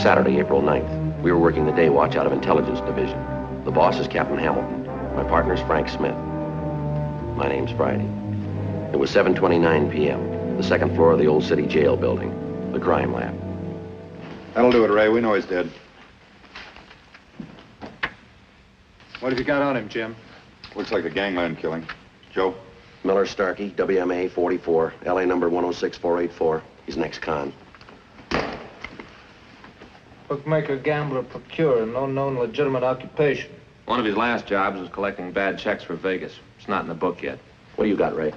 B: Saturday, April 9th. We were working the day watch out of Intelligence Division. The boss is Captain Hamilton. My partner's Frank Smith. My name's Friday. It was 7:29 p.m. The second floor of the old city jail building, the crime lab.
K: That'll do it, Ray. We know he's dead.
P: What have you got on him, Jim?
K: Looks like a gangland killing. Joe?
B: Miller Starkey, WMA 44, LA number 106484. He's an ex-con.
P: Bookmaker, gambler, procurer, no known legitimate occupation.
W: One of his last jobs was collecting bad checks for Vegas. It's not in the book yet.
B: What do you got, Ray?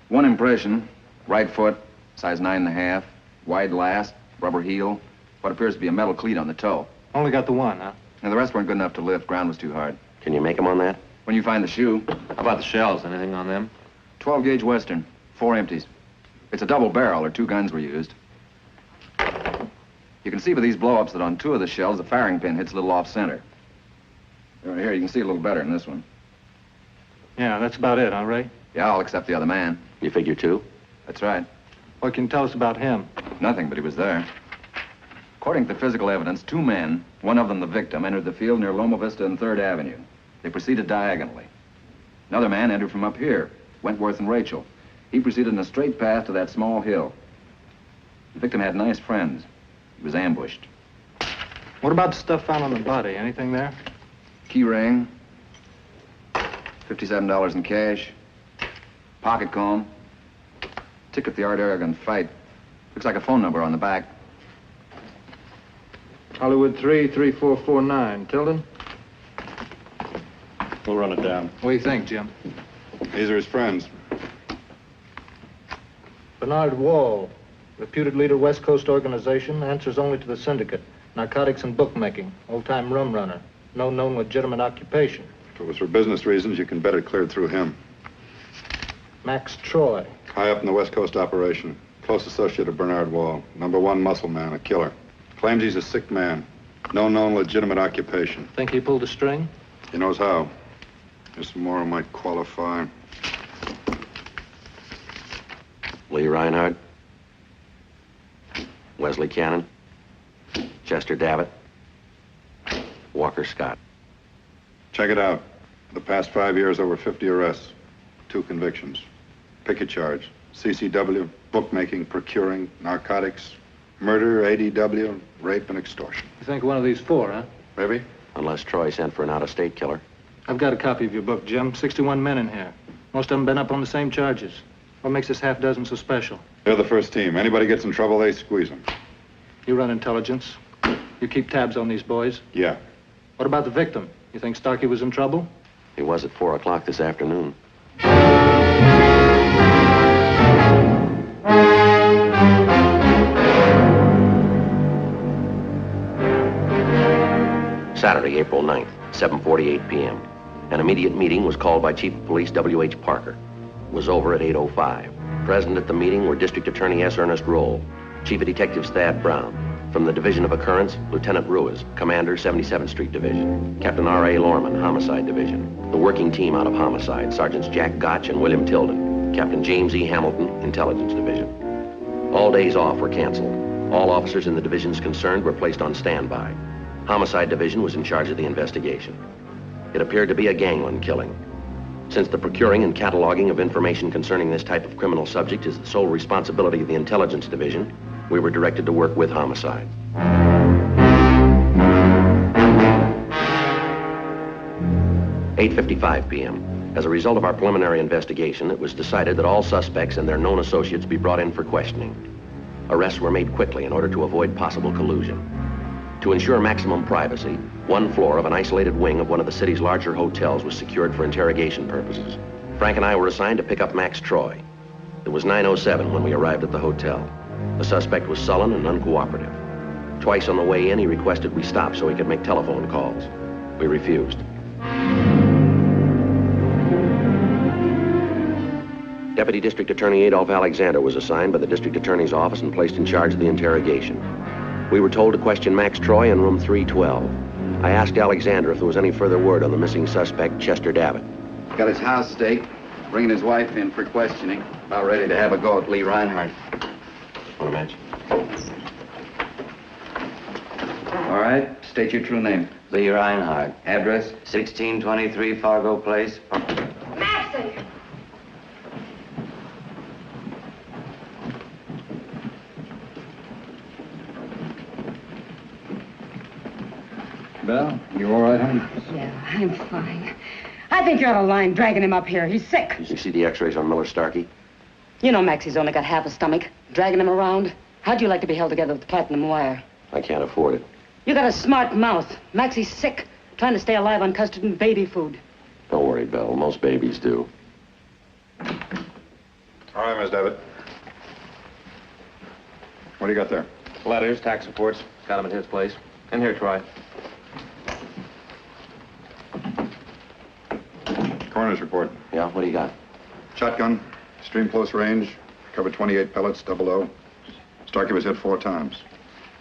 W: One impression. Right foot, size 9.5, wide last, rubber heel, what appears to be a metal cleat on the toe.
P: Only got the one, huh?
W: And the rest weren't good enough to lift. Ground was too hard.
B: Can you make him on that?
W: When you find the shoe. How about the shells? Anything on them?
P: 12-gauge Western. 4 empties.
W: It's a double barrel, or 2 guns were used. You can see by these blow-ups that on 2 of the shells, the firing pin hits a little off-center. Right here, you can see a little better in this one.
P: Yeah, that's about it, huh, Ray?
W: Yeah, all except the other man.
B: You figure 2?
W: That's right.
P: What can you tell us about him?
W: Nothing, but he was there. According to the physical evidence, 2 men, one of them the victim, entered the field near Loma Vista and 3rd Avenue. They proceeded diagonally. Another man entered from up here, Wentworth and Rachel. He proceeded in a straight path to that small hill. The victim had nice friends. He was ambushed.
P: What about the stuff found on the body? Anything there?
W: Key ring, $57 in cash, pocket comb, ticket the Art Aragon fight. Looks like a phone number on the back.
P: Hollywood 33449. Tilden?
K: We'll run it down.
P: What do you think, Jim?
K: These are his friends.
P: Bernard Wall, reputed leader, West Coast organization, answers only to the syndicate. Narcotics and bookmaking, old-time rum runner. No known legitimate occupation.
K: If it was for business reasons, you can bet it cleared through him.
P: Max Troy.
K: High up in the West Coast operation. Close associate of Bernard Wall. #1 muscle man, a killer. Claims he's a sick man. No known legitimate occupation.
P: Think he pulled a string?
K: He knows how. There's some more who might qualify.
B: Lee Reinhardt. Wesley Cannon. Chester Davitt. Walker Scott.
K: Check it out. The past 5 years, over 50 arrests. 2 convictions. Pick a charge. CCW, bookmaking, procuring, narcotics, murder, ADW, rape, and extortion.
P: You think one of these 4, huh?
K: Maybe.
B: Unless Troy sent for an out-of-state killer.
P: I've got a copy of your book, Jim. 61 men in here. Most of them been up on the same charges. What makes this half dozen so special?
K: They're the first team. Anybody gets in trouble, they squeeze them.
P: You run intelligence. You keep tabs on these boys.
K: Yeah.
P: What about the victim? You think Starkey was in trouble?
B: He was at 4 o'clock this afternoon. Saturday, April 9th, 7:48 p.m. An immediate meeting was called by Chief of Police W.H. Parker. It was over at 8:05. Present at the meeting were District Attorney S. Ernest Roll, Chief of Detectives Thad Brown. From the Division of Occurrence, Lieutenant Ruiz, Commander, 77th Street Division. Captain R.A. Lorman, Homicide Division. The working team out of Homicide, Sergeants Jack Gotch and William Tilden. Captain James E. Hamilton, Intelligence Division. All days off were canceled. All officers in the divisions concerned were placed on standby. Homicide Division was in charge of the investigation. It appeared to be a gangland killing. Since the procuring and cataloging of information concerning this type of criminal subject is the sole responsibility of the Intelligence Division, we were directed to work with Homicide. (8:55 p.m.) As a result of our preliminary investigation, it was decided that all suspects and their known associates be brought in for questioning. Arrests were made quickly in order to avoid possible collusion. To ensure maximum privacy, one floor of an isolated wing of one of the city's larger hotels was secured for interrogation purposes. Frank and I were assigned to pick up Max Troy. It was 9:07 when we arrived at the hotel. The suspect was sullen and uncooperative. Twice on the way in, he requested we stop so he could make telephone calls. We refused. Deputy District Attorney Adolph Alexander was assigned by the District Attorney's office and placed in charge of the interrogation. We were told to question Max Troy in room 312. I asked Alexander if there was any further word on the missing suspect, Chester Davitt.
W: Got his house staked, bringing his wife in for questioning. About ready to have a go at Lee Reinhardt.
B: Want a match?
W: All right, state your true name.
F: Lee Reinhardt.
W: Address?
F: 1623 Fargo Place.
M: Maxie!
W: Belle, you all right, honey?
J: Yeah, I'm fine. I think you're out of line dragging him up here. He's sick.
B: Did you see the x-rays on Miller Starkey?
J: You know Maxie's only got half a stomach. Dragging him around. How'd you like to be held together with platinum wire?
B: I can't afford it.
J: You got a smart mouth. Maxie's sick. Trying to stay alive on custard and baby food.
B: Don't worry, Belle. Most babies do.
K: All right, Miss Davitt. What do you got there?
V: Letters, tax reports. Got them at his place. In here, Troy.
K: Coroner's report.
B: Yeah, what do you got?
K: Shotgun, extreme close range, covered 28 pellets, 00. Starkey was hit 4 times.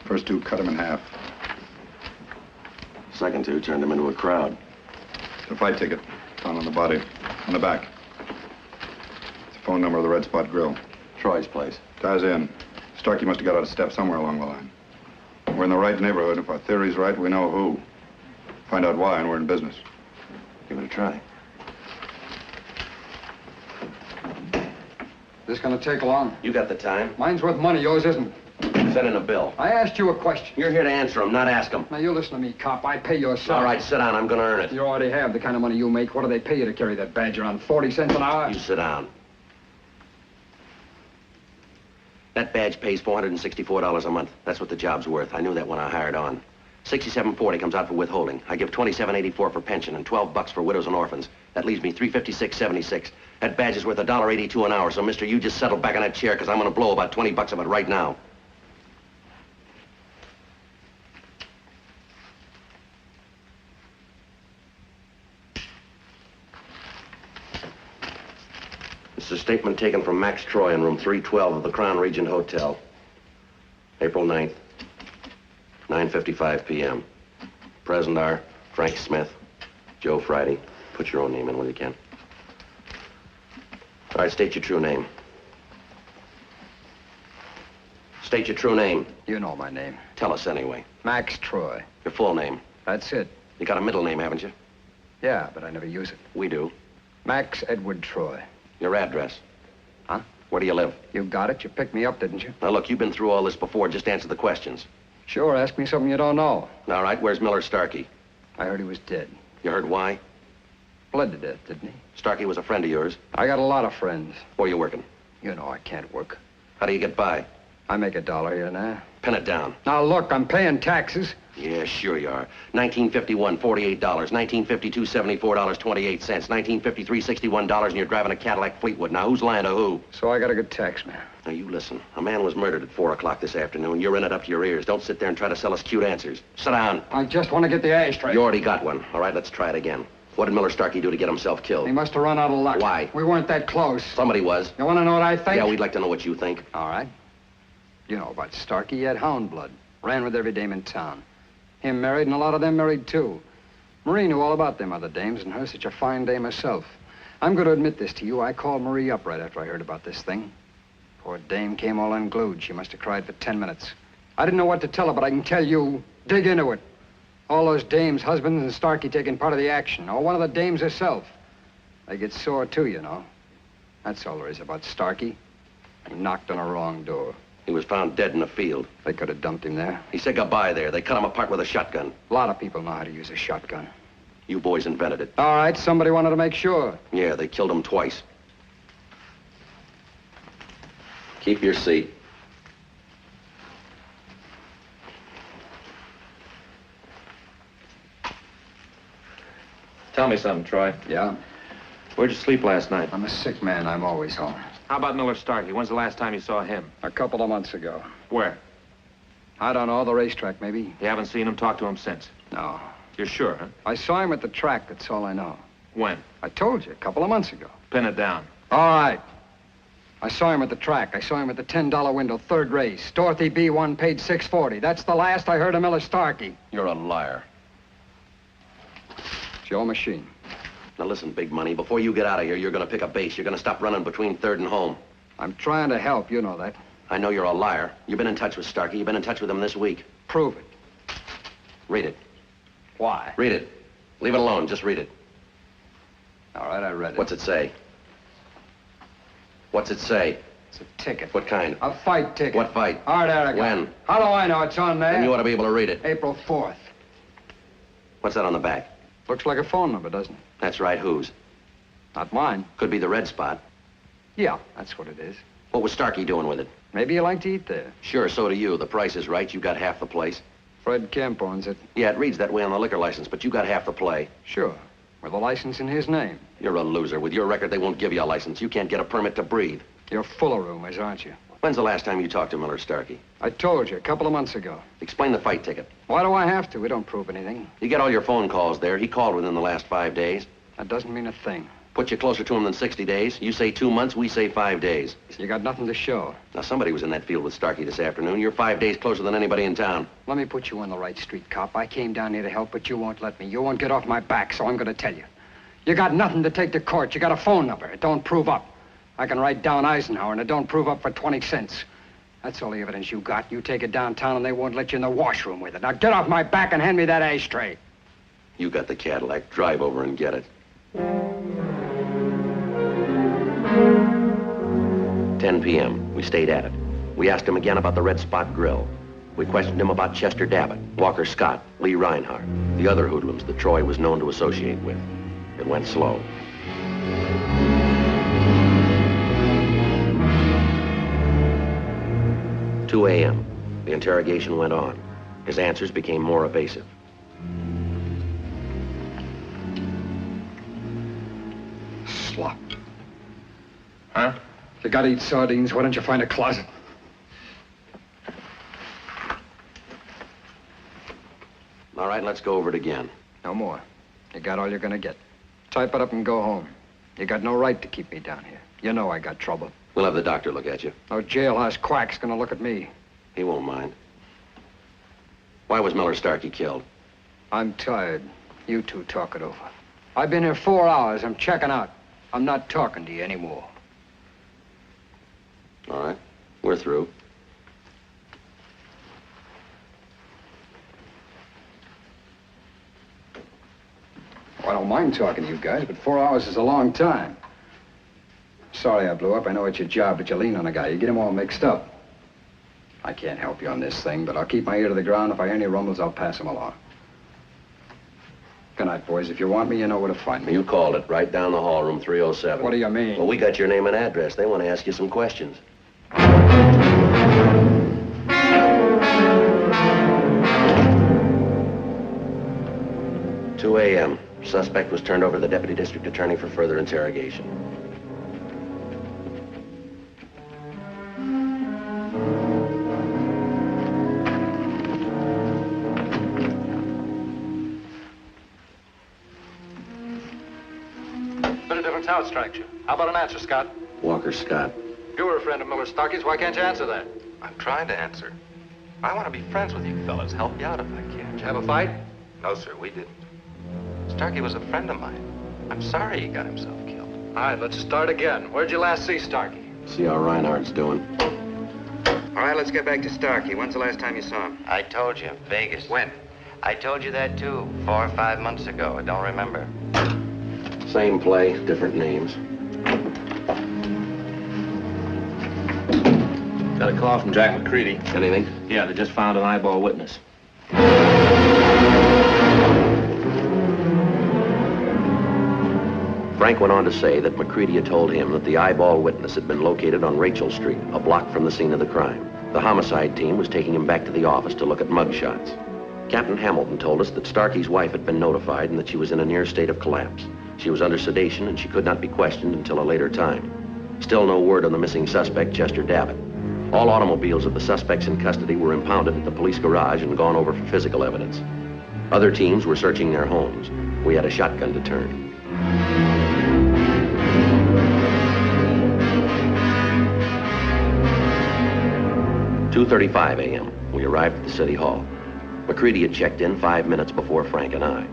K: First 2 cut him in half.
B: Second 2 turned him into a crowd.
K: The fight ticket found on the body, on the back. It's the phone number of the Red Spot Grill.
B: Troy's place.
K: Ties in. Starkey must have got out a step somewhere along the line. We're in the right neighborhood. If our theory's right, we know who. Find out why, and we're in business.
B: Give it a try.
L: This gonna take long?
B: You got the time.
L: Mine's worth money, yours isn't.
B: Send in a bill.
L: I asked you a question.
B: You're here to answer them, not ask them.
L: Now, you listen to me, cop. I pay your salary.
B: All right, sit down. I'm gonna earn it.
L: You already have the kind of money you make. What do they pay you to carry that badge around? 40 cents an hour?
B: You sit down. That badge pays $464 a month. That's what the job's worth. I knew that when I hired on. $67.40 comes out for withholding. I give $27.84 for pension and $12 for widows and orphans. That leaves me $356.76. That badge is worth $1.82 an hour, so mister, you just settle back in that chair because I'm going to blow about $20 of it right now. This is a statement taken from Max Troy in room 312 of the Crown Regent Hotel. April 9th, 9:55 p.m. Present are Frank Smith, Joe Friday. Put your own name in when you can. All right, state your true name. State your true name.
L: You know my name.
B: Tell us anyway.
L: Max Troy.
B: Your full name.
L: That's it.
B: You got a middle name, haven't you?
L: Yeah, but I never use it.
B: We do.
L: Max Edward Troy.
B: Your address.
L: Huh?
B: Where do you live?
L: You got it. You picked me up, didn't you?
B: Now, look, you've been through all this before. Just answer the questions.
L: Sure, ask me something you don't know.
B: All right, where's Miller Starkey?
L: I heard he was dead.
B: You heard why?
L: Bled to death, didn't he?
B: Starkey was a friend of yours.
L: I got a lot of friends.
B: Where you working?
L: You know I can't work.
B: How do you get by?
L: I make $1 here and there.
B: Pin it down.
L: Now, look, I'm paying taxes.
B: Yeah, sure you are. 1951, $48. 1952, $74.28. 1953, $61, and you're driving a Cadillac Fleetwood. Now, who's lying to who?
L: So I got a good tax man.
B: Now, you listen. A man was murdered at 4 o'clock this afternoon. You're in it up to your ears. Don't sit there and try to sell us cute answers. Sit down.
L: I just want to get the ashtray.
B: You already got one. All right, let's try it again. What did Miller Starkey do to get himself killed?
L: He must have run out of luck.
B: Why?
L: We weren't that close.
B: Somebody was.
L: You want to know what I think?
B: Yeah, we'd like to know what you think.
L: All right. You know about Starkey. He had hound blood. Ran with every dame in town. Him married, and a lot of them married, too. Marie knew all about them other dames, and her such a fine dame herself. I'm going to admit this to you. I called Marie up right after I heard about this thing. Poor dame came all unglued. She must have cried for 10 minutes. I didn't know what to tell her, but I can tell you, dig into it. All those dames, husbands, and Starkey taking part of the action. Or one of the dames herself. They get sore, too, you know. That's all there is about Starkey. He knocked on a wrong door.
B: He was found dead in a field.
L: They could have dumped him there.
B: He said goodbye there. They cut him apart with a shotgun.
L: A lot of people know how to use a shotgun.
B: You boys invented it.
L: All right, somebody wanted to make sure.
B: Yeah, they killed him twice. Keep your seat.
H: Tell me something, Troy.
L: Yeah?
H: Where'd you sleep last night?
L: I'm a sick man. I'm always home.
H: How about Miller Starkey? When's the last time you saw him?
L: A couple of months ago.
H: Where?
L: I don't know, the racetrack, maybe.
H: You haven't seen him, talked to him since?
L: No.
H: You're sure, huh?
L: I saw him at the track, that's all I know.
H: When?
L: I told you, a couple of months ago.
H: Pin it down.
L: All right. I saw him at the track. I saw him at the $10 window, third race. Dorothy B. won, paid $6.40. That's the last I heard of Miller Starkey.
B: You're a liar.
L: It's your machine.
B: Now listen, Big Money, before you get out of here, you're going to pick a base. You're going to stop running between third and home.
L: I'm trying to help, you know that.
B: I know you're a liar. You've been in touch with Starkey. You've been in touch with him this week.
L: Prove it.
B: Read it.
L: Why?
B: Read it. Leave it alone. Just read it.
L: All right, I read it.
B: What's it say? What's it say?
L: It's a ticket.
B: What kind?
L: A fight ticket.
B: What fight?
L: Art Aragon.
B: When?
L: How do I know it's on there?
B: Then you ought to be able to read it.
L: April 4th.
B: What's that on the back?
L: Looks like a phone number, doesn't it?
B: That's right. Whose?
L: Not mine.
B: Could be the red spot.
L: Yeah, that's what it is.
B: What was Starkey doing with it?
L: Maybe you like to eat there.
B: Sure, so do you. The price is right. You got half the place.
L: Fred Kemp owns it.
B: Yeah, it reads that way on the liquor license, but you got half the play.
L: Sure. With a license in his name.
B: You're a loser. With your record, they won't give you a license. You can't get a permit to breathe.
L: You're full of rumors, aren't you?
B: When's the last time you talked to Miller Starkey?
L: I told you, a couple of months ago.
B: Explain the fight ticket.
L: Why do I have to? We don't prove anything.
B: You get all your phone calls there. He called within the last 5 days.
L: That doesn't mean a thing.
B: Put you closer to him than 60 days. You say 2 months, we say 5 days.
L: You got nothing to show.
B: Now, somebody was in that field with Starkey this afternoon. You're 5 days closer than anybody in town.
L: Let me put you on the right street, cop. I came down here to help, but you won't let me. You won't get off my back, so I'm going to tell you. You got nothing to take to court. You got a phone number. It don't prove up. I can write down Eisenhower, and it don't prove up for 20 cents. That's all the evidence you got. You take it downtown, and they won't let you in the washroom with it. Now, get off my back and hand me that ashtray.
B: You got the Cadillac. Drive over and get it. 10 p.m. We stayed at it. We asked him again about the Red Spot Grill. We questioned him about Chester Dabbitt, Walker Scott, Lee Reinhardt, the other hoodlums that Troy was known to associate with. It went slow. "2 a.m. The interrogation went on. His answers became more evasive.
L: Slop. Huh? You gotta eat sardines. Why don't you find a closet?
B: All right, let's go over it again.
L: No more. You got all you're gonna get. Type it up and go home. You got no right to keep me down here. You know I got trouble.
B: We'll have the doctor look at you.
L: No jailhouse quack's gonna look at me.
B: He won't mind. Why was Miller Starkey killed?
L: I'm tired. You two talk it over. I've been here 4 hours. I'm checking out. I'm not talking to you anymore.
B: All right, we're through.
L: Well, I don't mind talking to you guys, but 4 hours is a long time. Sorry I blew up. I know it's your job, but you lean on a guy. You get him all mixed up. I can't help you on this thing, but I'll keep my ear to the ground. If I hear any rumbles, I'll pass them along. Good night, boys. If you want me, you know where to find me.
B: You called it. Right down the hall, room 307.
L: What do you mean?
B: Well, we got your name and address. They want to ask you some questions. 2 a.m. Suspect was turned over to the deputy district attorney for further interrogation.
P: Bit of difference how it strikes you. How about an answer, Scott?
B: Walker Scott.
P: You were a friend of Miller Starkey's. Why can't you answer that?
D: I'm trying to answer. I want to be friends with you fellas. Help you out if I can.
P: Did you have a fight?
D: No, sir, we didn't. Starkey was a friend of mine. I'm sorry he got himself killed.
P: All right, let's start again. Where'd you last see Starkey?
B: See how Reinhardt's doing.
F: All right, let's get back to Starkey. When's the last time you saw him?
D: I told you, Vegas.
F: When?
D: I told you that too, 4 or 5 months ago. I don't remember.
B: Same play, different names.
O: Got a call from Jack McCready.
B: Anything?
O: Yeah, they just found an eyeball witness.
B: Frank went on to say that McCready had told him that the eyeball witness had been located on Rachel Street, a block from the scene of the crime. The homicide team was taking him back to the office to look at mugshots. Captain Hamilton told us that Starkey's wife had been notified and that she was in a near state of collapse. She was under sedation and she could not be questioned until a later time. Still no word on the missing suspect, Chester Davitt. All automobiles of the suspects in custody were impounded at the police garage and gone over for physical evidence. Other teams were searching their homes. We had a shotgun to turn. 2:35 a.m. We arrived at the city hall. McCready had checked in 5 minutes before Frank and I.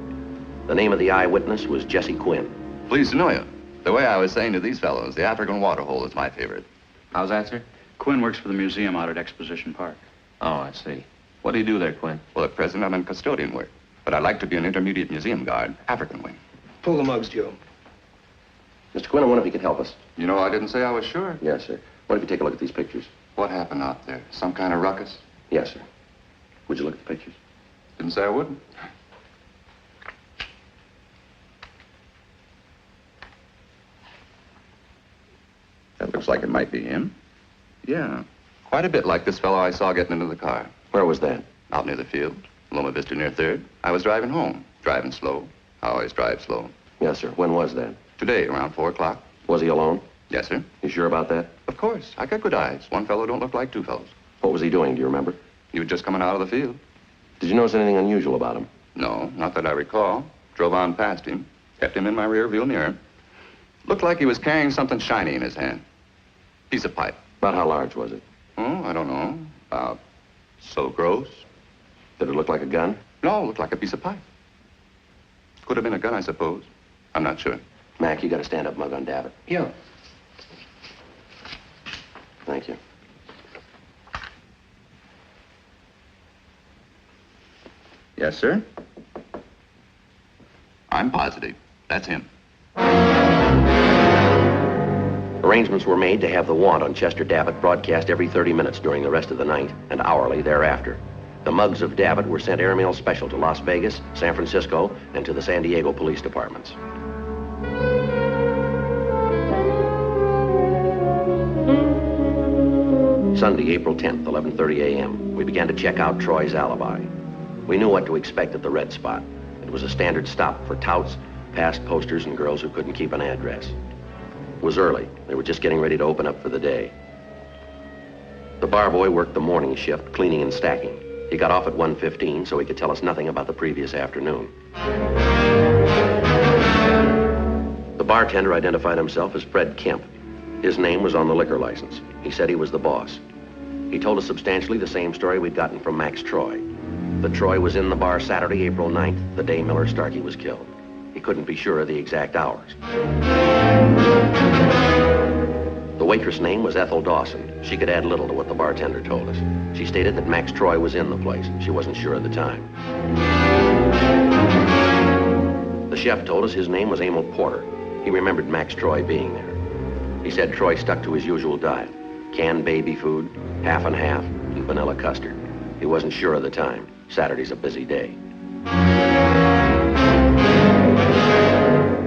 B: The name of the eyewitness was Jesse Quinn.
W: Pleased to know you. The way I was saying to these fellows, the African waterhole is my favorite.
O: How's that, sir? Quinn works for the museum out at Exposition Park. Oh, I see. What do you do there, Quinn?
W: Well, at present, I'm in custodian work. But I'd like to be an intermediate museum guard, African wing.
P: Pull the mugs, Joe.
B: Mr. Quinn, I wonder if you could help us.
W: You know, I didn't say I was sure.
B: Yes, sir. What if you take a look at these pictures?
W: What happened out there? Some kind of ruckus?
B: Yes, sir. Would you look at the pictures?
W: Didn't say I wouldn't. That looks like it might be him. Yeah. Quite a bit like this fellow I saw getting into the car.
B: Where was that?
W: Out near the field. Loma Vista near 3rd. I was driving home. Driving slow. I always drive slow.
B: Yes, sir. When was that?
W: Today, around 4 o'clock.
B: Was he alone?
W: Yes, sir.
B: You sure about that?
W: Of course. I got good eyes. One fellow don't look like two fellows.
B: What was he doing? Do you remember?
W: He was just coming out of the field.
B: Did you notice anything unusual about him?
W: No, not that I recall. Drove on past him. Kept him in my rear view mirror. Looked like he was carrying something shiny in his hand. Piece of pipe.
B: About how large was it?
W: Oh, I don't know. About so gross.
B: Did it look like a gun?
W: No, looked like a piece of pipe. Could have been a gun, I suppose. I'm not sure.
B: Mac, you got a stand-up mug on Davitt.
P: Yeah.
B: Thank you.
W: Yes, sir. I'm positive. That's him.
B: Arrangements were made to have the want on Chester Davitt broadcast every 30 minutes during the rest of the night and hourly thereafter. The mugs of Davitt were sent airmail special to Las Vegas, San Francisco, and to the San Diego police departments. Sunday, April 10th, 11:30 a.m. We began to check out Troy's alibi. We knew what to expect at the Red Spot. It was a standard stop for touts, past posters, and girls who couldn't keep an address. It was early. They were just getting ready to open up for the day. The bar boy worked the morning shift, cleaning and stacking. He got off at 1:15, so he could tell us nothing about the previous afternoon. The bartender identified himself as Fred Kemp. His name was on the liquor license. He said he was the boss. He told us substantially the same story we'd gotten from Max Troy. That Troy was in the bar Saturday, April 9th, the day Miller Starkey was killed. He couldn't be sure of the exact hours. The waitress' name was Ethel Dawson. She could add little to what the bartender told us. She stated that Max Troy was in the place. She wasn't sure of the time. The chef told us his name was Emil Porter. He remembered Max Troy being there. He said Troy stuck to his usual diet. Canned baby food, half and half, and vanilla custard. He wasn't sure of the time. Saturday's a busy day.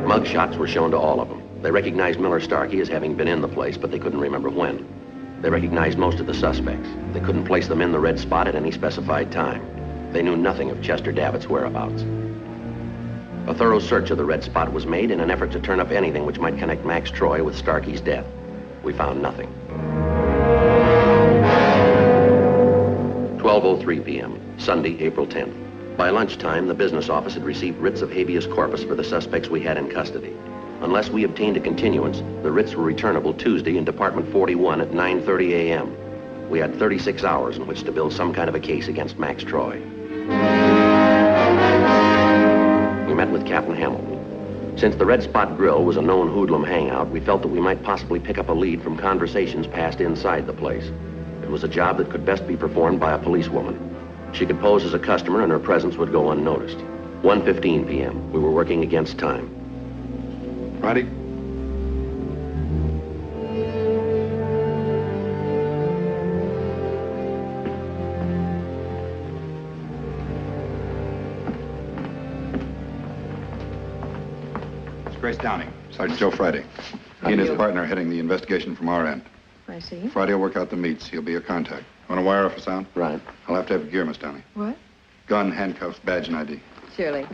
B: Mug shots were shown to all of them. They recognized Miller Starkey as having been in the place, but they couldn't remember when. They recognized most of the suspects. They couldn't place them in the Red Spot at any specified time. They knew nothing of Chester Davitt's whereabouts. A thorough search of the Red Spot was made in an effort to turn up anything which might connect Max Troy with Starkey's death. We found nothing. 12:03 p.m., Sunday, April 10th. By lunchtime, the business office had received writs of habeas corpus for the suspects we had in custody. Unless we obtained a continuance, the writs were returnable Tuesday in Department 41 at 9:30 a.m. We had 36 hours in which to build some kind of a case against Max Troy. We met with Captain Hamilton. Since the Red Spot Grill was a known hoodlum hangout, we felt that we might possibly pick up a lead from conversations passed inside the place. It was a job that could best be performed by a policewoman. She could pose as a customer and her presence would go unnoticed. 1:15 p.m. We were working against time.
K: Ready? It's Grace Downing, Sergeant Joe Friday. He and his partner are heading the investigation from our end.
C: I see.
K: Friday will work out the meets. He'll be your contact. Want to wire off a sound?
B: Right.
K: I'll have to have gear, Miss Downey.
C: What?
K: Gun, handcuffs, badge, and ID.
C: Surely.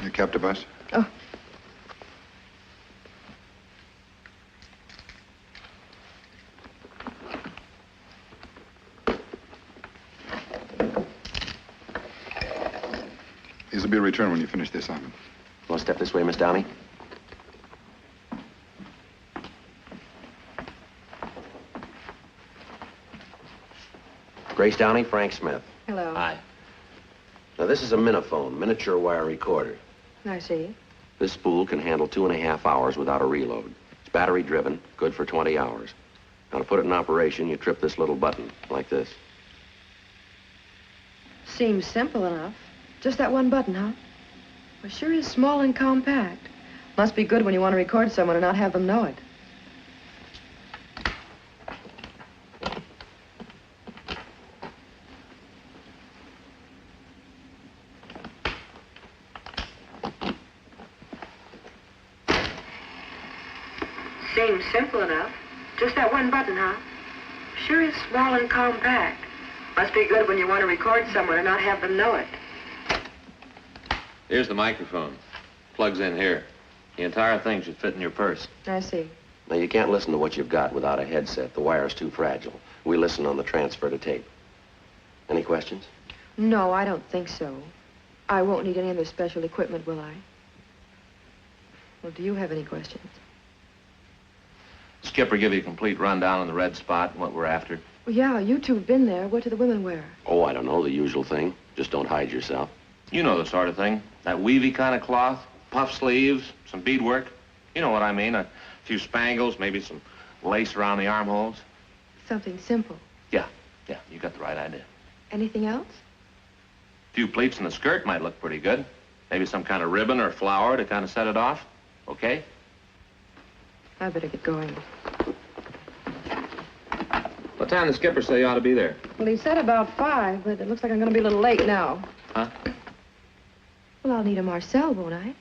K: You kept a bus?
C: Oh.
K: These will be returned when you finish the assignment.
B: Want to step this way, Miss Downey? Grace Downey, Frank Smith.
C: Hello.
B: Hi. Now, this is a Miniphone, miniature wire recorder.
C: I see.
B: This spool can handle 2.5 hours without a reload. It's battery-driven, good for 20 hours. Now, to put it in operation, you trip this little button, like this.
I: Seems simple enough. Just that one button, huh? Well, sure is small and compact. Must be good when you want to record someone and not have them know it. Seems simple enough. Just that one button, huh? Sure is small and compact. Must be good when you want to record someone and not have them know it.
V: Here's the microphone. Plugs in here. The entire thing should fit in your purse.
I: I see.
B: Now, you can't listen to what you've got without a headset. The wire's too fragile. We listen on the transfer to tape. Any questions?
I: No, I don't think so. I won't need any other special equipment, will I? Well, do you have any questions?
V: Skipper give you a complete rundown on the Red Spot and what we're after.
I: Well, yeah, you two have been there. What do the women wear?
B: Oh, I don't know, the usual thing. Just don't hide yourself.
V: You know the sort of thing. That weavy kind of cloth, puff sleeves, some beadwork. You know what I mean. A few spangles, maybe some lace around the armholes.
I: Something simple.
V: Yeah, you got the right idea.
I: Anything else?
E: few pleats in the skirt might look pretty good. Maybe some kind of ribbon or flower to kind of set it off. Okay?
M: I better get going.
E: What time did the skipper say you ought to be there?
M: Well, he said about 5, but it looks like I'm going to be a little late now.
E: Huh?
M: Well, I'll need a Marcel, won't I?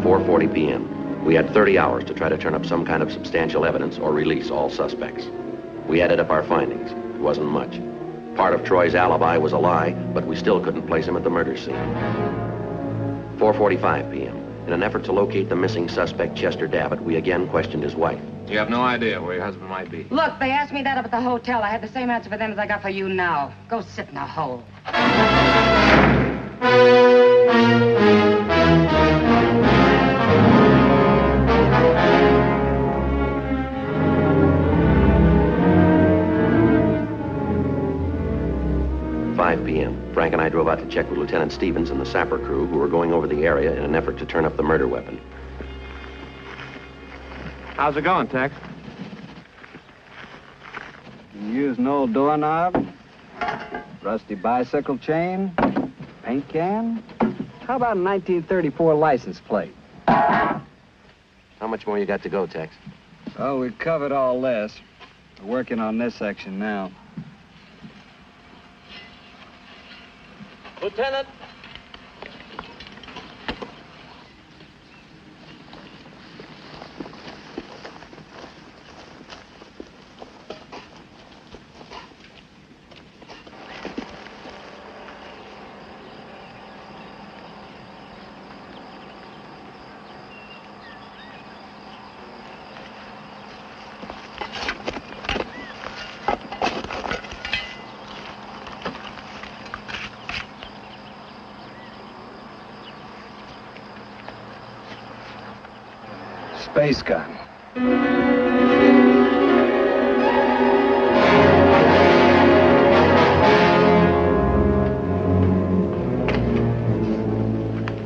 B: 4:40 p.m. We had 30 hours to try to turn up some kind of substantial evidence or release all suspects. We added up our findings. It wasn't much. Part of Troy's alibi was a lie, but we still couldn't place him at the murder scene. 4:45 p.m. In an effort to locate the missing suspect, Chester Davitt, we again questioned his wife.
E: You have no idea where your husband might be.
J: Look, they asked me that up at the hotel. I had the same answer for them as I got for you now. Go sit in a hole. 5 p.m. Frank and I drove out to check with Lieutenant Stevens and the sapper crew who were going over the area in an effort to turn up the murder weapon.
R: How's it going, Tex? You use an old doorknob, rusty bicycle chain, paint can. How about a 1934 license plate?
B: How much more you got to go, Tex?
R: Oh, we've covered all this. We're working on this section now.
E: Lieutenant!
R: Space gun.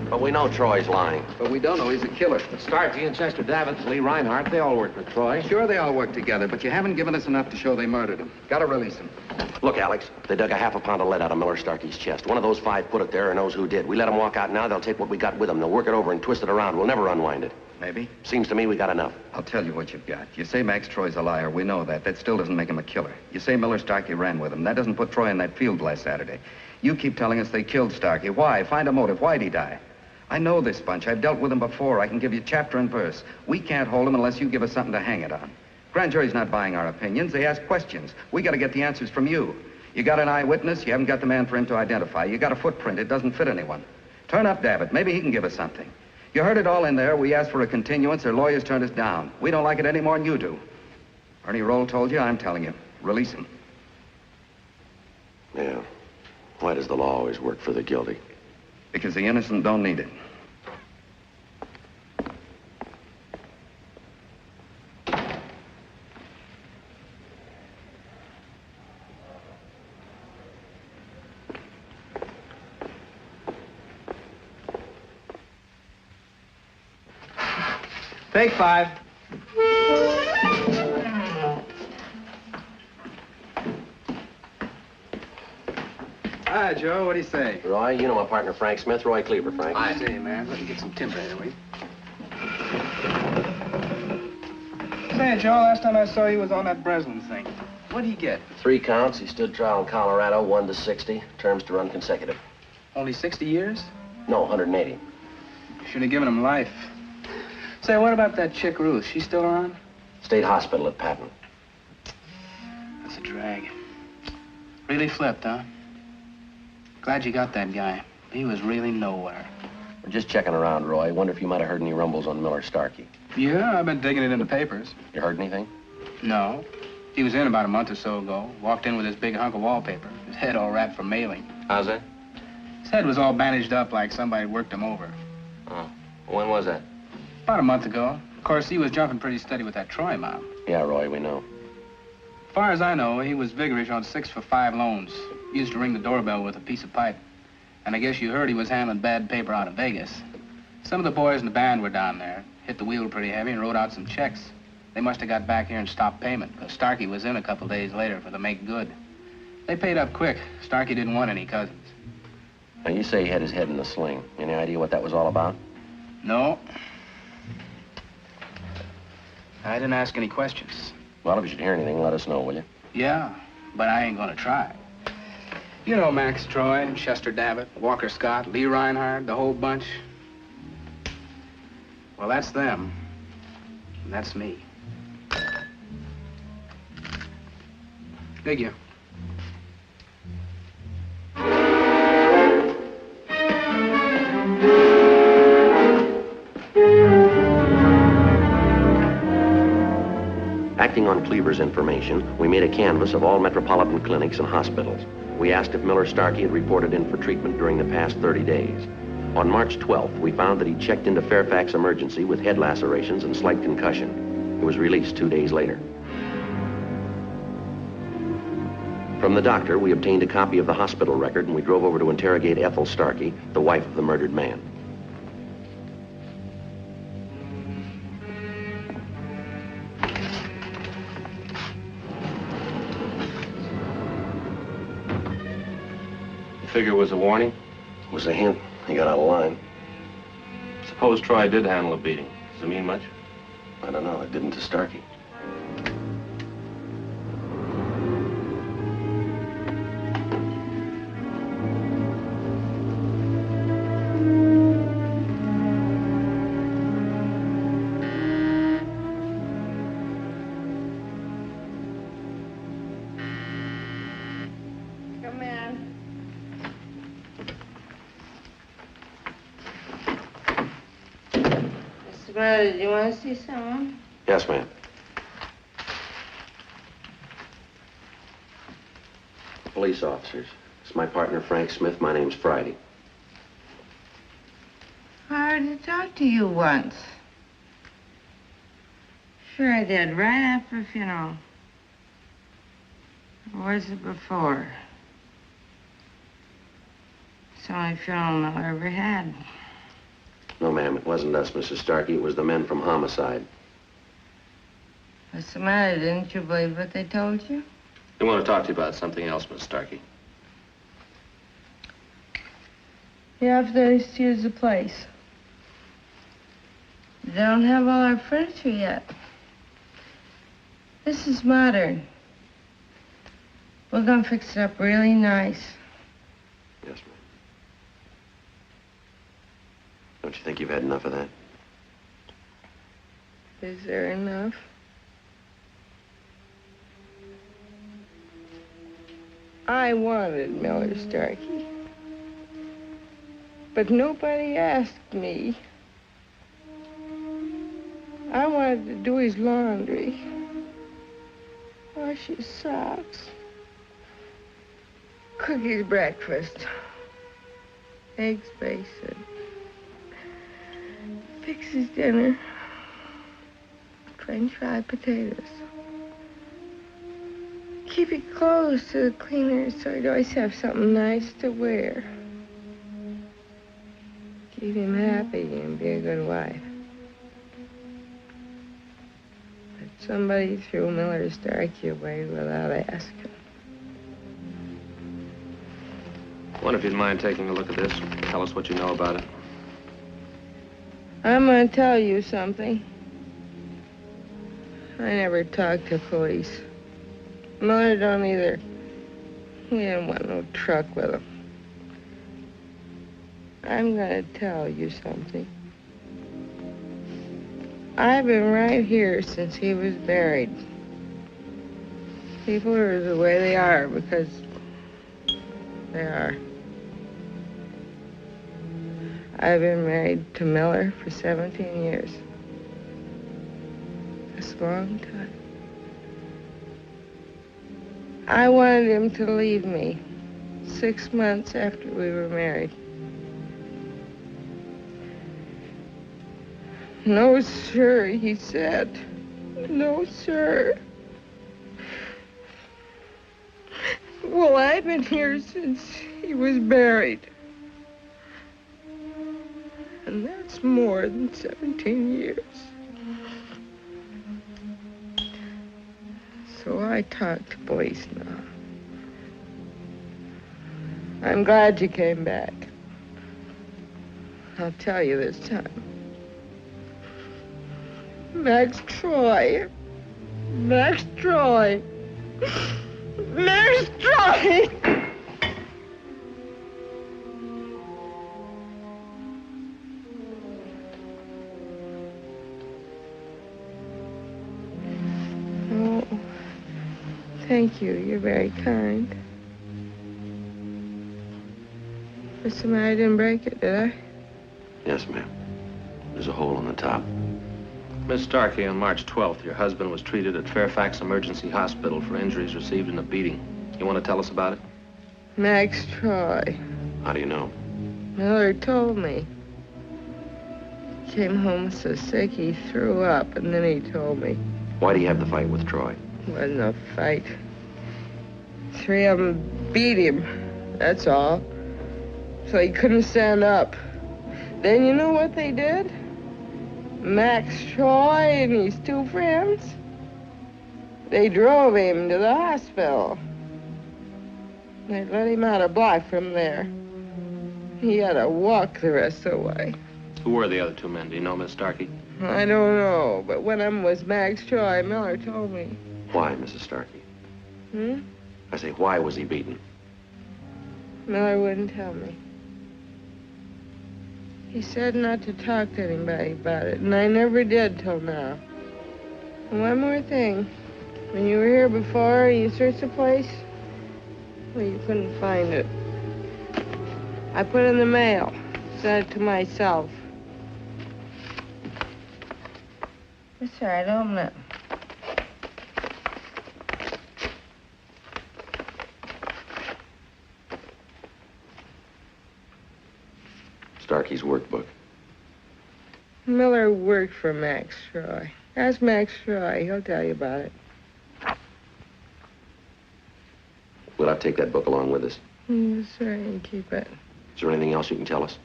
B: But we know Troy's lying.
W: But we don't know he's a killer.
V: Starkey and Chester Davitt, Lee Reinhardt, they all work for Troy.
W: Sure, they all work together, but you haven't given us enough to show they murdered him. Gotta release him.
B: Look, Alex, they dug a half a pound of lead out of Miller Starkey's chest. One of those 5 put it there and knows who did. We let them walk out now, they'll take what we got with them. They'll work it over and twist it around. We'll never unwind it.
W: Maybe.
B: Seems to me we got enough.
W: I'll tell you what you've got. You say Max Troy's a liar. We know that. That still doesn't make him a killer. You say Miller Starkey ran with him. That doesn't put Troy in that field last Saturday. You keep telling us they killed Starkey. Why? Find a motive. Why'd he die? I know this bunch. I've dealt with them before. I can give you chapter and verse. We can't hold them unless you give us something to hang it on. Grand jury's not buying our opinions. They ask questions. We got to get the answers from you. You got an eyewitness. You haven't got the man for him to identify. You got a footprint. It doesn't fit anyone. Turn up Davitt. Maybe he can give us something. You heard it all in there. We asked for a continuance. Their lawyers turned us down. We don't like it any more than you do. Ernie Roll told you. I'm telling you. Release him.
B: Yeah. Why does the law always work for the guilty?
W: Because the innocent don't need it.
R: Take 5. Hi, Joe. What do you say?
B: Roy, you know my partner, Frank Smith. Roy Cleaver, Frank.
R: I see, man. Let me get some timber here, will you? Say, Joe, last time I saw you was on that Breslin thing. What'd he get?
B: 3 counts. He stood trial in Colorado, 1 to 60. Terms to run consecutive.
R: Only 60 years?
B: No, 180.
R: Should have given him life. Say, what about that chick Ruth? She still around?
B: State hospital at Patton.
R: That's a drag. Really flipped, huh? Glad you got that guy. He was really nowhere.
B: We're just checking around, Roy. Wonder if you might have heard any rumbles on Miller Starkey.
R: Yeah, I've been digging it in the papers.
B: You heard anything?
R: No. He was in about a month or so ago. Walked in with his big hunk of wallpaper. His head all wrapped for mailing.
B: How's that?
R: His head was all bandaged up like somebody worked him over.
B: Oh. When was that?
R: About a month ago. Of course, he was jumping pretty steady with that Troy mob.
B: Yeah, Roy, we know.
R: As far as I know, he was vigorish on 6 for 5 loans. Used to ring the doorbell with a piece of pipe. And I guess you heard he was handling bad paper out of Vegas. Some of the boys in the band were down there. Hit the wheel pretty heavy and wrote out some checks.
N: They must have got back here and stopped payment, because Starkey was in a couple days later for the make good. They paid up quick. Starkey didn't want any cousins.
J: Now, you say he had his head in a sling. Any idea what that was all about?
N: No. I didn't ask any questions.
J: Well, if you should hear anything, let us know, will you?
N: Yeah, but I ain't gonna try. You know Max Troy, Chester Davitt, Walker Scott, Lee Reinhardt, the whole bunch. Well, that's them. And that's me. Dig you.
J: Acting on Cleaver's information, we made a canvass of all metropolitan clinics and hospitals. We asked if Miller Starkey had reported in for treatment during the past 30 days. On March 12th, we found that he checked into Fairfax Emergency with head lacerations and slight concussion. He was released 2 days later. From the doctor, we obtained a copy of the hospital record, and we drove over to interrogate Ethel Starkey, the wife of the murdered man.
W: The figure was a warning?
J: It was a hint. He got out of line.
W: Suppose Troy did handle a beating. Does it mean much?
J: I don't know. It didn't to Starkey.
C: Come in. Mr. Murray, do you want to see someone?
J: Yes, ma'am. Police officers. It's my partner, Frank Smith. My name's Friday.
C: I already talked to you once. Sure I did, right after the funeral. Or was it before? It's the only funeral Miller ever had.
J: No, ma'am, it wasn't us, Mrs. Starkey. It was the men from Homicide.
C: What's the matter? Didn't you believe what they told you?
W: We want to talk to you about something else, Miss Starkey.
C: You have to excuse the place. They don't have all our furniture yet. This is modern. We're gonna fix it up really nice.
J: Yes, ma'am. Don't you think you've had enough of that?
C: Is there enough? I wanted Miller Starkey. But nobody asked me. I wanted to do his laundry, wash his socks, cook his breakfast, eggs basted, fix his dinner, French fried potatoes. Keep his clothes to the cleaner so he'd always have something nice to wear. Keep him happy and be a good wife. But somebody threw Miller Starkey away without asking.
W: I wonder if you'd mind taking a look at this. Tell us what you know about it.
C: I'm gonna tell you something. I never talked to police. Miller don't either. We didn't want no truck with him. I'm gonna tell you something. I've been right here since he was buried. People are the way they are because they are. I've been married to Miller for 17 years. That's a long time. I wanted him to leave me 6 months after we were married. No, sir, he said. No, sir. Well, I've been here since he was buried. And that's more than 17 years.
M: So I talk to police now. I'm glad you came back. I'll tell you this time. Max Troy. Max Troy. Max Troy. Oh, thank you. You're very kind. Listen, I didn't break it, did I?
J: Yes, ma'am. There's a hole in the top.
V: Miss Starkey, on March 12th, your husband was treated at Fairfax Emergency Hospital for injuries received in a beating. You want to tell us about it?
M: Max Troy.
J: How do you know?
M: Miller told me. Came home so sick he threw up, and then he told me.
J: Why do you have the fight with Troy?
M: Wasn't a fight. 3 of them beat him, that's all. So he couldn't stand up. Then you know what they did? Max Troy and his 2 friends, they drove him to the hospital. They let him out a block from there. He had to walk the rest of the way.
V: Who were the other 2 men? Do you know, Miss Starkey?
M: I don't know, but one of them was Max Troy. Miller told me.
J: Why, Mrs. Starkey?
M: Hmm?
J: I say, why was he beaten?
M: Miller wouldn't tell me. He said not to talk to anybody about it, and I never did till now. And one more thing. When you were here before, you searched the place? Well, you couldn't find it. I put it in the mail. Sent it to myself. It's all right, open it.
J: Starkey's workbook.
M: Miller worked for Max Troy. Ask Max Troy. He'll tell you about it.
J: We'll have to take that book along with us.
M: Yes, sir, you can keep it.
J: Is there anything else you can tell us?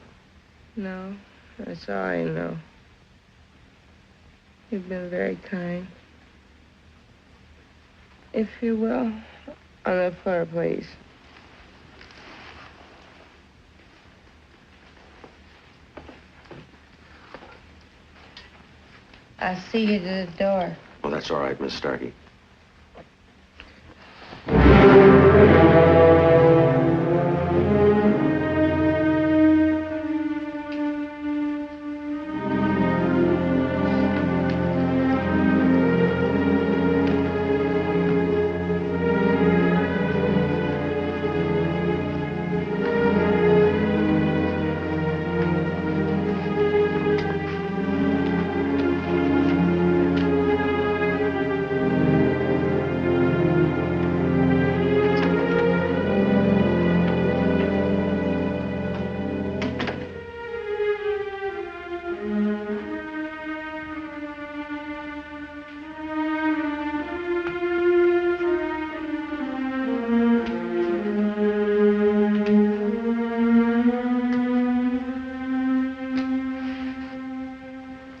M: No, that's all I know. You've been very kind. If you will, on the floor, please. I'll see you to the door.
J: Oh, that's all right, Miss Starkey.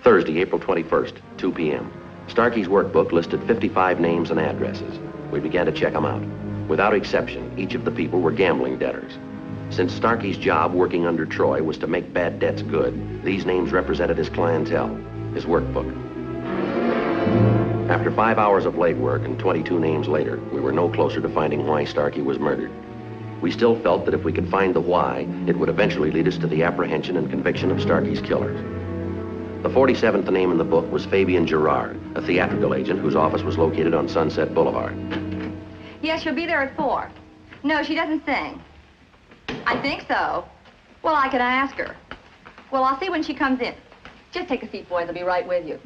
J: Thursday, April 21st, 2 p.m. Starkey's workbook listed 55 names and addresses. We began to check them out. Without exception, each of the people were gambling debtors. Since Starkey's job working under Troy was to make bad debts good, these names represented his clientele, his workbook. After 5 hours of legwork and 22 names later, we were no closer to finding why Starkey was murdered. We still felt that if we could find the why, it would eventually lead us to the apprehension and conviction of Starkey's killers. The 47th name in the book was Fabian Gerard, a theatrical agent whose office was located on Sunset Boulevard.
S: Yes, she'll be there at 4. No, she doesn't sing. I think so. Well, I could ask her. Well, I'll see when she comes in. Just take a seat, boys. I'll be right with you.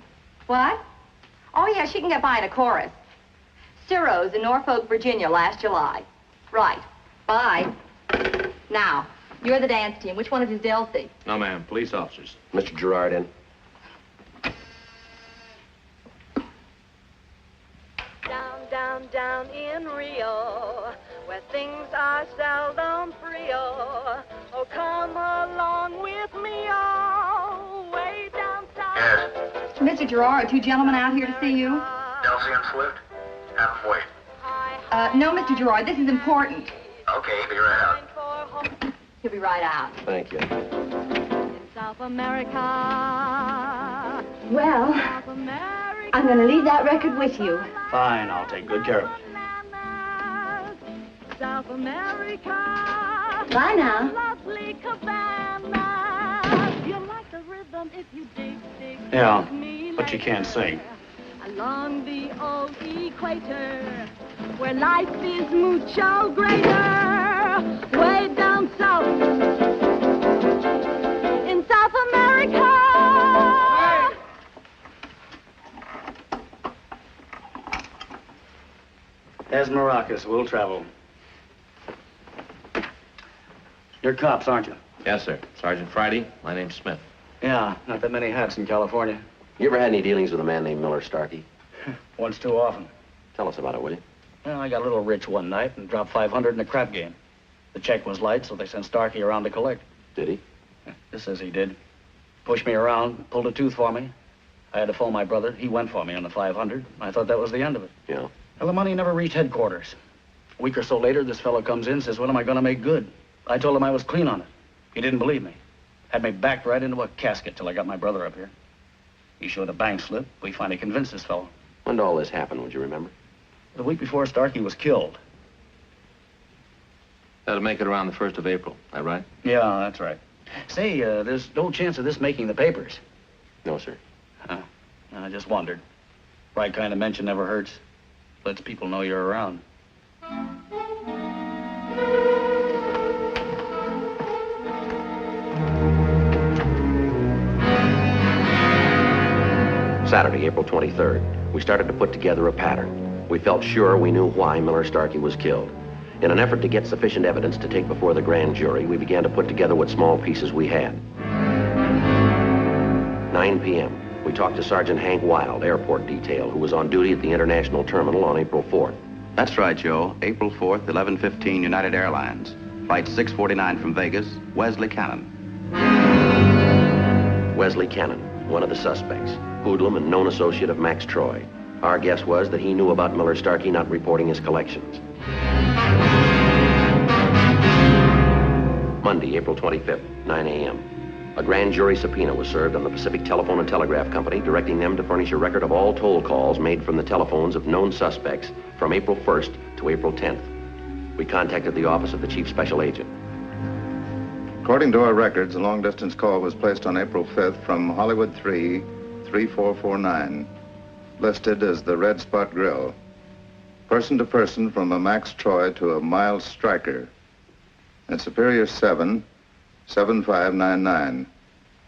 S: What? Oh, yeah, she can get by in a chorus. Ciro's in Norfolk, Virginia, last July. Right. Bye. Now, you're the dance team. Which one is Delcy?
V: No, ma'am. Police officers.
J: Mr. Gerard in.
T: Down, down in Rio, where things are seldom Frio. Oh, come along with me all way down south.
S: Mr. Gerard, 2 gentlemen out here to see you.
U: Delcy and Swift?
G: have him wait.
S: No, Mr. Gerard, this is important.
G: Okay, be right out.
S: He'll be right out.
B: Thank you.
T: South America.
C: Well, I'm going to leave that record with you.
O: Fine, I'll take good care of it.
T: South America.
C: Bye now.
T: Lovely Cabana. You like the rhythm if you dig.
O: Yeah, but you can't sing.
T: Along the old equator, where life is mucho greater, way down south in South America.
O: As Maracas, we'll travel. You're cops, aren't you?
B: Yes, sir. Sergeant Friday. My name's Smith.
O: Yeah, not that many hats in California.
J: You ever had any dealings with a man named Miller Starkey?
O: Once too often.
J: Tell us about it, will you?
O: Well, I got a little rich one night and dropped 500 in a crap game. The check was light, so they sent Starkey around to collect.
J: Did he?
O: This says he did. Pushed me around, pulled a tooth for me. I had to phone my brother. He went for me on the 500. I thought that was the end of it.
J: Yeah.
O: Well, the money never reached headquarters. A week or so later, this fellow comes in, says, "When am I going to make good?" I told him I was clean on it. He didn't believe me. Had me backed right into a casket till I got my brother up here. He showed a bank slip. We finally convinced this fellow.
J: When did all this happen, would you remember?
O: The week before Starkey was killed.
B: That'll make it around the 1st of April. That right?
O: Yeah, that's right. Say, there's no chance of this making the papers.
J: No, sir.
O: I just wondered. Right kind of mention never hurts. Lets people know you're around.
J: Saturday, April 23rd. We started to put together a pattern. We felt sure we knew why Miller Starkey was killed. In an effort to get sufficient evidence to take before the grand jury, we began to put together what small pieces we had. 9 p.m. We talked to Sergeant Hank Wild, airport detail, who was on duty at the International Terminal on April 4th.
Q: That's right, Joe. April 4th, 11:15, United Airlines. Flight 649 from Vegas, Wesley Cannon.
J: Wesley Cannon, one of the suspects, hoodlum and known associate of Max Troy. Our guess was that he knew about Miller Starkey not reporting his collections. Monday, April 25th, 9 a.m. A grand jury subpoena was served on the Pacific Telephone and Telegraph Company, directing them to furnish a record of all toll calls made from the telephones of known suspects from April 1st to April 10th. We contacted the office of the chief special agent.
K: According to our records, a long-distance call was placed on April 5th from Hollywood 3, 3449, listed as the Red Spot Grill. Person to person from a Max Troy to a Miles Stryker. At Superior 7, 7599.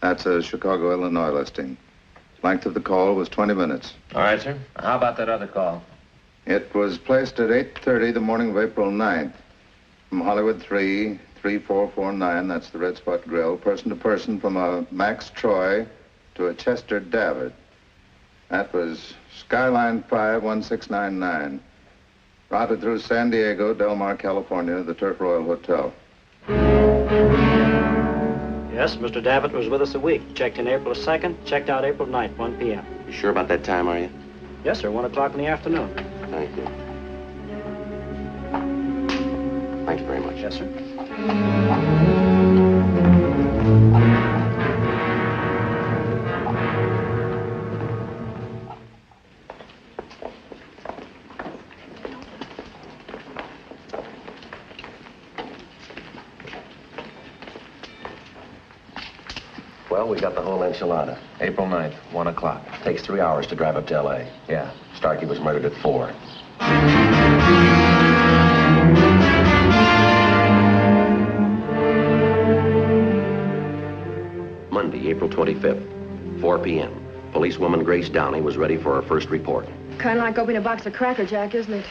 K: That's a Chicago, Illinois listing. Length of the call was 20 minutes.
B: All right, sir. How about that other call?
K: It was placed at 8:30 the morning of April 9th. From Hollywood 3, 3449, that's the Red Spot Grill. Person to person from a Max Troy to a Chester David. That was Skyline 5, 1699. Routed through San Diego, Del Mar, California, the Turf Royal Hotel.
P: Yes, Mr. Davitt was with us a week. Checked in April 2nd, checked out April 9th, 1 p.m.
J: You sure about that time, are you?
P: Yes, sir, 1 o'clock in the afternoon.
J: Thank you. Thanks very much.
P: Yes, sir.
J: Well, we got the whole enchilada.
B: April 9th, 1 o'clock.
J: Takes 3 hours to drive up to L.A.
B: Yeah.
J: Starkey was murdered at 4. Monday, April 25th, 4 p.m. Policewoman Grace Downey was ready for her first report.
I: Kind of like opening a box of Cracker Jack, isn't it?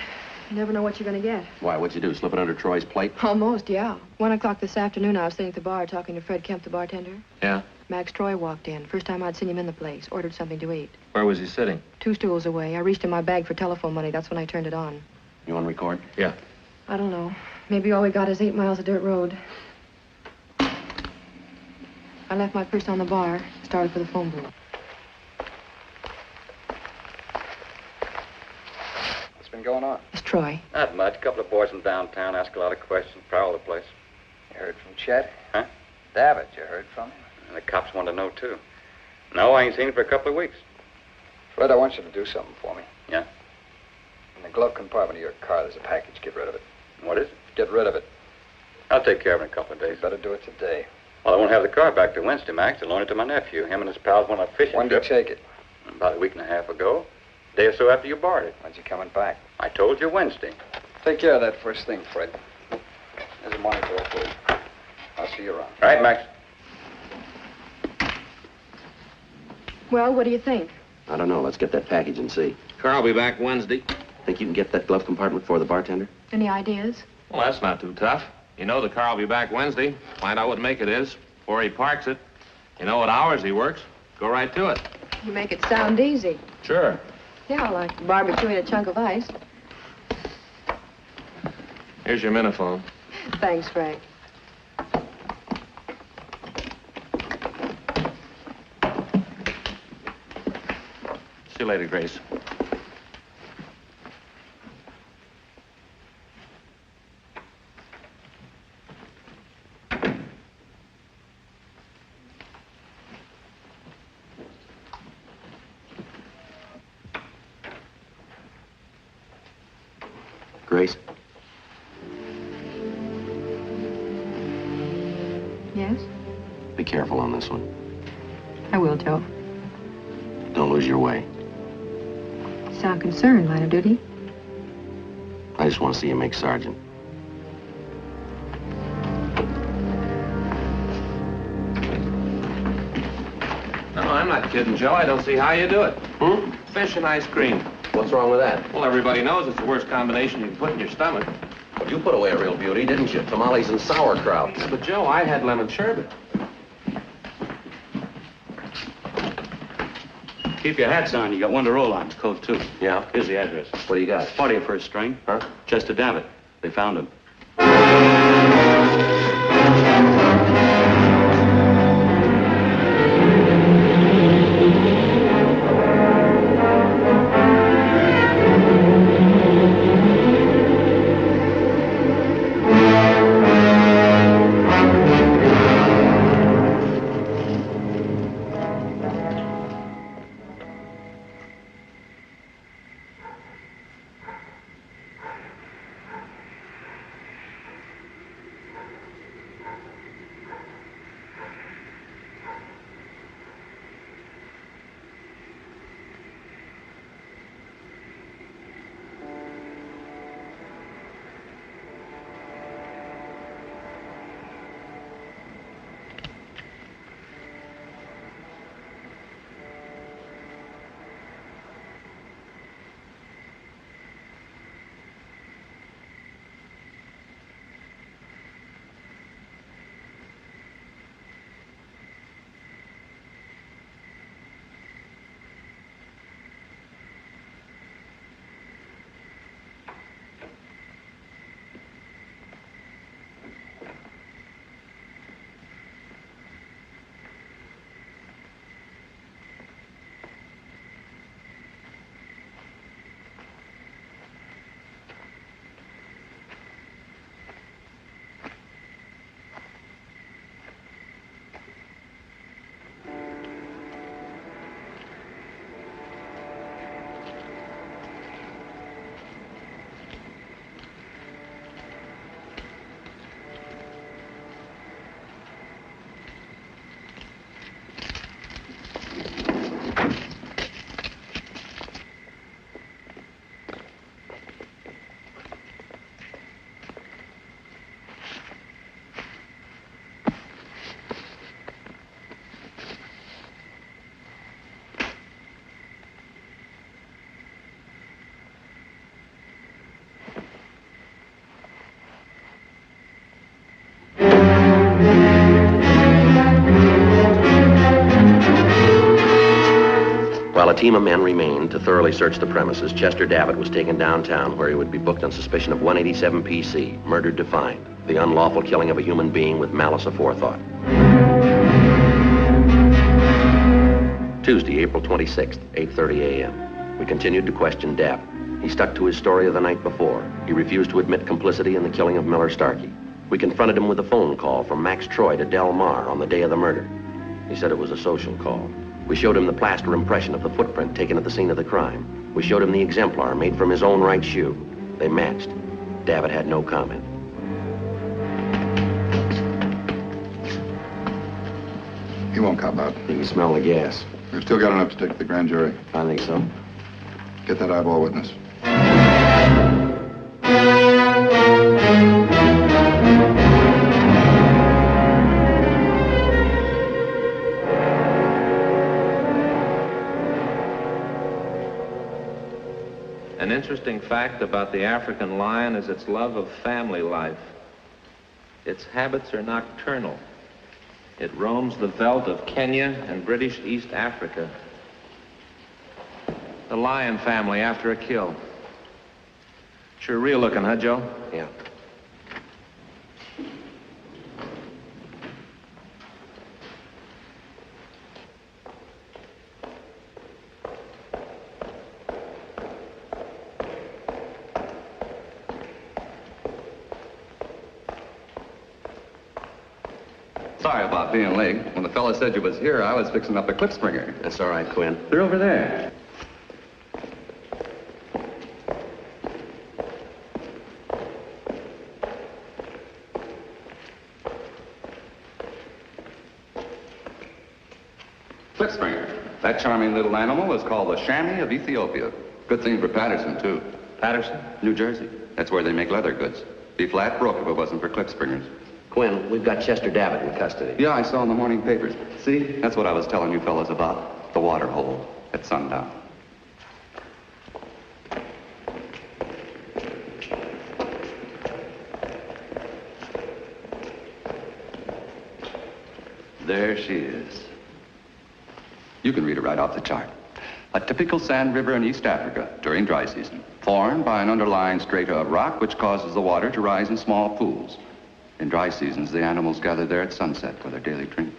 I: You never know what you're going to get.
J: Why, what'd you do, slip it under Troy's plate?
I: Almost, yeah. 1 o'clock this afternoon, I was sitting at the bar talking to Fred Kemp, the bartender.
B: Yeah?
I: Max Troy walked in. First time I'd seen him in the place. Ordered something to eat.
B: Where was he sitting?
I: 2 stools away. I reached in my bag for telephone money. That's when I turned it on.
J: You want to record?
B: Yeah.
I: I don't know. Maybe all we got is 8 miles of dirt road. I left my purse on the bar. Started for the phone booth.
L: been going on?
A: It's Troy.
G: Not much. A couple of boys from downtown ask a lot of questions, prowl the place.
N: You heard from Chet?
G: Huh?
N: David, you heard from him?
G: And the cops want to know, too. No, I ain't seen him for a couple of weeks.
L: Fred, I want you to do something for me.
G: Yeah?
L: In the glove compartment of your car, there's a package. Get rid of it.
G: What is it?
L: Get rid of it.
G: I'll take care of it in a couple of days.
L: Better do it today.
G: Well, I won't have the car back till Wednesday, Max. I'll loan it to my nephew. Him and his pals went on a fishing
L: When did
G: trip.
L: you take it?
G: About a week and a half ago. A day or so after you borrowed it.
L: When's you coming back?
G: I told you Wednesday.
L: Take care of that first thing, Fred. There's a money bill for you. I'll see you around.
G: All right, Max.
A: Well, what do you think?
J: I don't know. Let's get that package and see.
H: Carl will be back Wednesday.
J: Think you can get that glove compartment for the bartender?
A: Any ideas?
H: Well, that's not too tough. You know the car will be back Wednesday. Find out what make it is before he parks it. You know what hours he works. Go right to it.
A: You make it sound easy.
H: Sure.
A: Yeah, like barbecuing a chunk of ice.
H: Here's your miniphone.
A: Thanks, Frank.
H: See you later, Grace.
J: Grace?
A: Yes?
J: Be careful on this one.
A: I will, Joe.
J: Don't lose your way.
A: You sound concerned, line of duty.
J: I just want to see you make sergeant.
H: No, I'm not kidding, Joe. I don't see how you do it. Fish and ice cream.
J: What's wrong with that?
H: Well, everybody knows it's the worst combination you can put in your stomach.
J: You put away a real beauty, didn't you? Tamales and sauerkraut.
H: Yeah, but, Joe, I had lemon sherbet.
O: Keep your hats on. You got one to roll on. It's code 2.
J: Yeah?
O: Here's the address.
J: What do you got?
O: 40th first string.
J: Huh?
O: Chester Davitt. They found him.
J: While a team of men remained to thoroughly search the premises, Chester Davitt was taken downtown where he would be booked on suspicion of 187 PC, murder defined, the unlawful killing of a human being with malice aforethought. Tuesday, April 26th, 8:30 a.m. We continued to question Davitt. He stuck to his story of the night before. He refused to admit complicity in the killing of Miller Starkey. We confronted him with a phone call from Max Troy to Del Mar on the day of the murder. He said it was a social call. We showed him the plaster impression of the footprint taken at the scene of the crime. We showed him the exemplar made from his own right shoe. They matched. Davitt had no comment.
K: He won't cop out.
J: You can smell the gas.
K: We've still got enough to take to the grand jury.
J: I think so.
K: Get that eyeball witness.
H: An interesting fact about the African lion is its love of family life. Its habits are nocturnal. It roams the veldt of Kenya and British East Africa. The lion family after a kill. Sure real looking, huh, Joe?
J: Yeah.
W: Sorry about being late. When the fella said you was here, I was fixing up a clip springer.
J: That's all right, Quinn.
W: They're over there. Clip springer. That charming little animal is called the chamois of Ethiopia. Good thing for Patterson, too.
H: Patterson?
W: New Jersey. That's where they make leather goods. Be flat broke if it wasn't for clip springers.
J: Quinn, we've got Chester Davitt in custody.
W: Yeah, I saw in the morning papers. See, that's what I was telling you fellas about. The water hole at sundown. There she is. You can read it right off the chart. A typical sand river in East Africa during dry season, formed by an underlying strata of rock which causes the water to rise in small pools. In dry seasons, the animals gather there at sunset for their daily drink.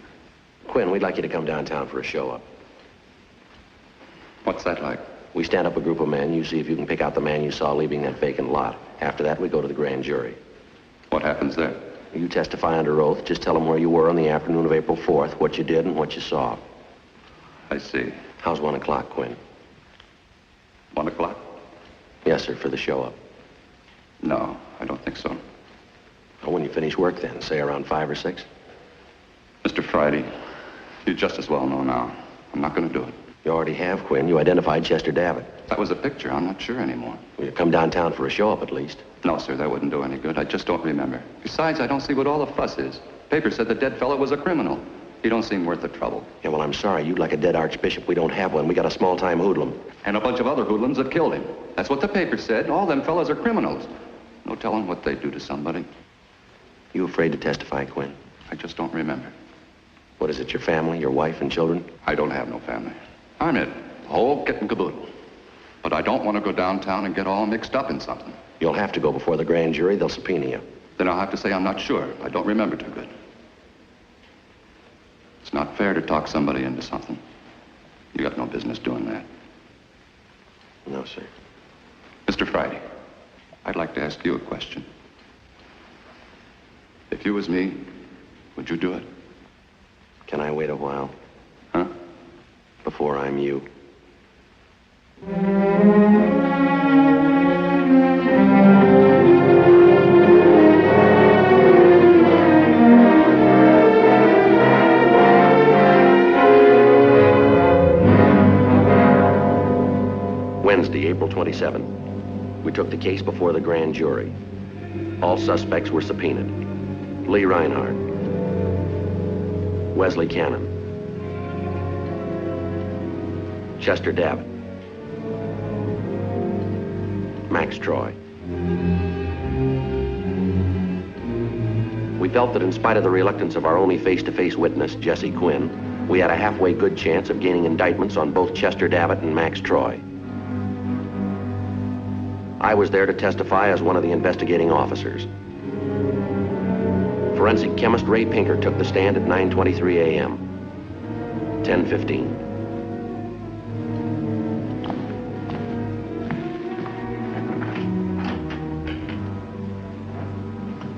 J: Quinn, we'd like you to come downtown for a show-up.
W: What's that like?
J: We stand up a group of men. You see if you can pick out the man you saw leaving that vacant lot. After that, we go to the grand jury.
W: What happens there?
J: You testify under oath. Just tell them where you were on the afternoon of April 4th, what you did and what you saw.
W: I see.
J: How's 1 o'clock, Quinn?
W: 1 o'clock?
J: Yes, sir, for the show-up.
W: No, I don't think so.
J: Well, when you finish work then, say around 5 or 6?
W: Mr. Friday, you just as well know now. I'm not going to do it.
J: You already have, Quinn. You identified Chester Davitt.
W: That was a picture. I'm not sure anymore.
J: Well, you come downtown for a show-up at least.
W: No, sir, that wouldn't do any good. I just don't remember. Besides, I don't see what all the fuss is. Paper said the dead fellow was a criminal. He don't seem worth the trouble.
J: Yeah, well, I'm sorry. You'd like a dead archbishop. We don't have one. We got a small-time hoodlum.
W: And a bunch of other hoodlums that killed him. That's what the paper said. All them fellas are criminals. No telling what they'd do to somebody.
J: You afraid to testify, Quinn?
W: I just don't remember.
J: What is it, your family, your wife and children?
W: I don't have no family. I'm it. The whole kit and caboodle. But I don't want to go downtown and get all mixed up in something.
J: You'll have to go before the grand jury. They'll subpoena you.
W: Then I'll have to say I'm not sure. I don't remember too good. It's not fair to talk somebody into something. You got no business doing that.
J: No, sir.
W: Mr. Friday, I'd like to ask you a question. If you was me, would you do it?
J: Can I wait a while?
W: Huh?
J: Before I'm you. Wednesday, April 27. We took the case before the grand jury. All suspects were subpoenaed. Lee Reinhardt, Wesley Cannon, Chester Davitt, Max Troy. We felt that in spite of the reluctance of our only face-to-face witness, Jesse Quinn, we had a halfway good chance of gaining indictments on both Chester Davitt and Max Troy. I was there to testify as one of the investigating officers. Forensic chemist Ray Pinker took the stand at 9:23 a.m. 10:15.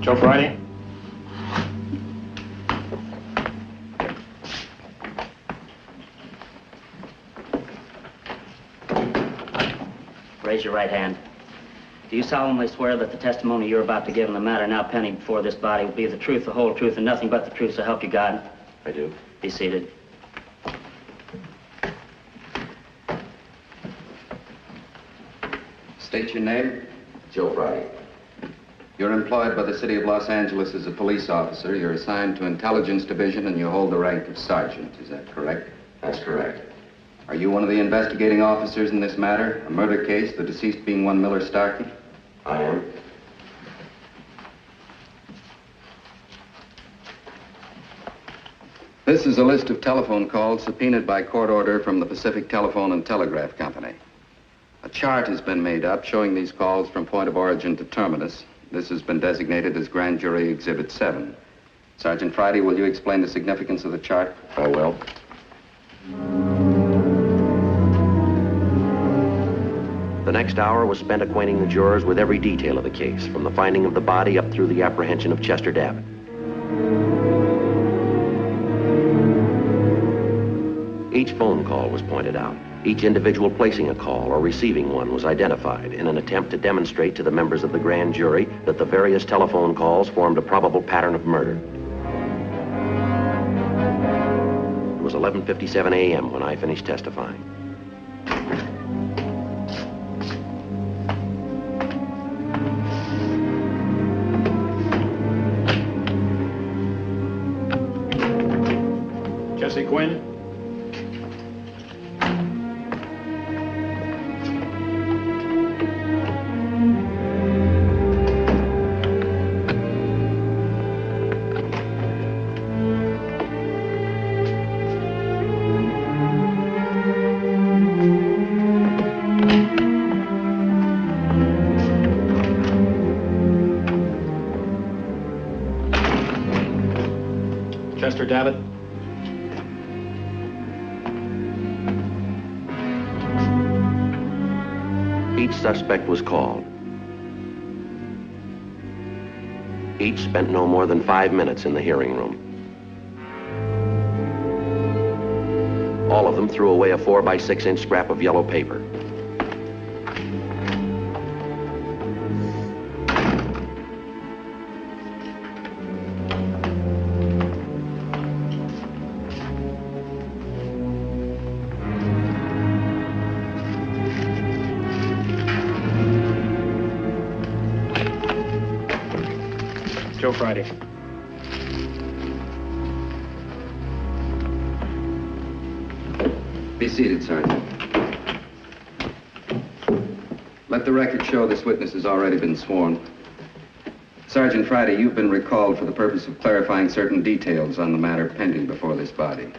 D: Joe Friday?
F: Raise your right hand. Do you solemnly swear that the testimony you're about to give in the matter now pending before this body will be the truth, the whole truth, and nothing but the truth, so help you God?
J: I do.
F: Be seated.
R: State your name.
J: Joe Friday.
R: You're employed by the city of Los Angeles as a police officer. You're assigned to Intelligence Division, and you hold the rank of sergeant. Is that correct?
J: That's correct.
R: Are you one of the investigating officers in this matter? A murder case, the deceased being one Miller Starkey?
J: I am.
R: This is a list of telephone calls subpoenaed by court order from the Pacific Telephone and Telegraph Company. A chart has been made up showing these calls from point of origin to terminus. This has been designated as Grand Jury Exhibit 7. Sergeant Friday, will you explain the significance of the chart?
J: I will. The next hour was spent acquainting the jurors with every detail of the case, from the finding of the body up through the apprehension of Chester Davitt. Each phone call was pointed out. Each individual placing a call or receiving one was identified in an attempt to demonstrate to the members of the grand jury that the various telephone calls formed a probable pattern of murder. It was 11:57 a.m. when I finished testifying.
D: Jesse Quinn? Chester Davitt?
J: Each suspect was called. Each spent no more than 5 minutes in the hearing room. All of them threw away a 4 by 6 inch scrap of yellow paper.
D: Joe Friday.
R: Be seated, Sergeant. Let the record show this witness has already been sworn. Sergeant Friday, you've been recalled for the purpose of clarifying certain details on the matter pending before this body.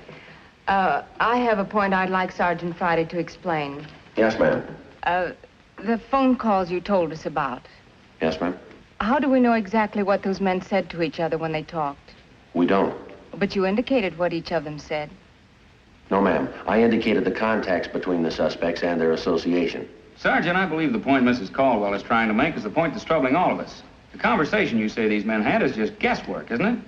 U: I have a point I'd like Sergeant Friday to explain.
J: Yes, ma'am.
U: The phone calls you told us about.
J: Yes, ma'am.
U: How do we know exactly what those men said to each other when they talked?
J: We don't.
U: But you indicated what each of them said.
J: No, ma'am. I indicated the contacts between the suspects and their association.
N: Sergeant, I believe the point Mrs. Caldwell is trying to make is the point that's troubling all of us. The conversation you say these men had is just guesswork, isn't it?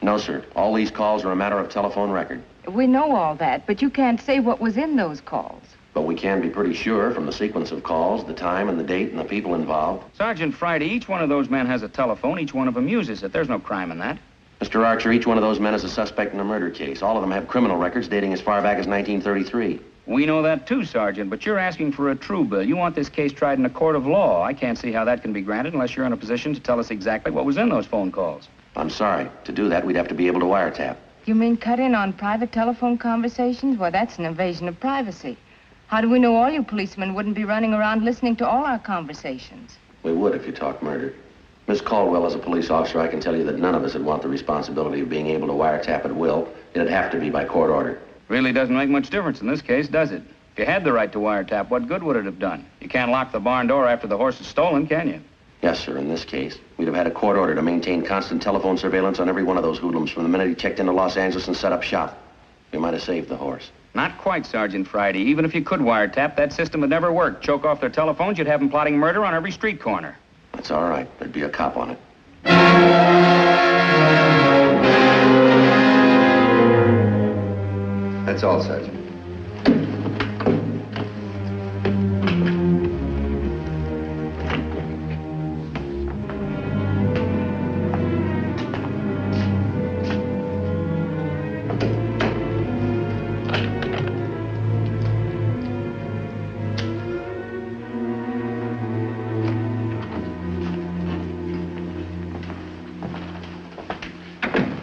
J: No, sir. All these calls are a matter of telephone record.
U: We know all that, but you can't say what was in those calls.
J: But we can be pretty sure from the sequence of calls, the time and the date and the people involved.
N: Sergeant Friday, each one of those men has a telephone. Each one of them uses it. There's no crime in that.
J: Mr. Archer, each one of those men is a suspect in a murder case. All of them have criminal records dating as far back as 1933.
N: We know that too, Sergeant, but you're asking for a true bill. You want this case tried in a court of law. I can't see how that can be granted unless you're in a position to tell us exactly what was in those phone calls.
J: I'm sorry. To do that, we'd have to be able to wiretap.
U: You mean cut in on private telephone conversations? Well, that's an invasion of privacy. How do we know all you policemen wouldn't be running around listening to all our conversations?
J: We would if you talked murder. Miss Caldwell, as a police officer, I can tell you that none of us would want the responsibility of being able to wiretap at will. It'd have to be by court order.
N: Really doesn't make much difference in this case, does it? If you had the right to wiretap, what good would it have done? You can't lock the barn door after the horse is stolen, can you?
J: Yes, sir, in this case. We'd have had a court order to maintain constant telephone surveillance on every one of those hoodlums from the minute he checked into Los Angeles and set up shop. We might have saved the horse.
N: Not quite, Sergeant Friday. Even if you could wiretap, that system would never work. Choke off their telephones, you'd have them plotting murder on every street corner.
J: That's all right. There'd be a cop on it.
R: That's all, Sergeant.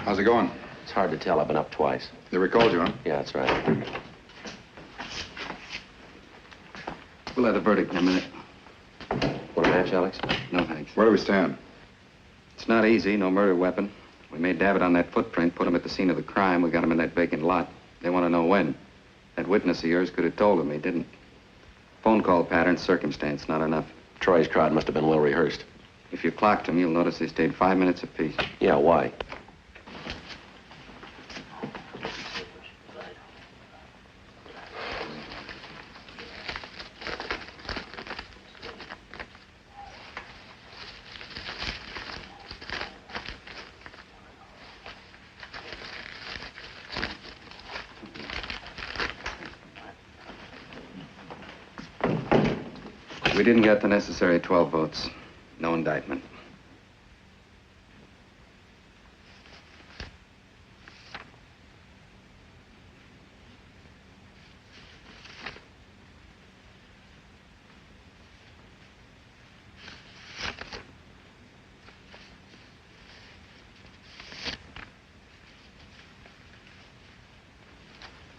K: How's it going?
J: It's hard to tell. I've been up twice.
K: They recalled you, huh?
J: Yeah, that's right.
R: We'll have the verdict in a minute.
J: Want a match, Alex?
R: No, thanks.
K: Where do we stand?
R: It's not easy. No murder weapon. We made Davitt on that footprint, put him at the scene of the crime. We got him in that vacant lot. They want to know when. That witness of yours could have told them. He didn't. Phone call pattern, circumstance, not enough.
J: Troy's crowd must have been well rehearsed.
R: If you clocked them, you'll notice they stayed 5 minutes apiece.
J: Yeah, why?
R: We didn't get the necessary 12 votes. No indictment.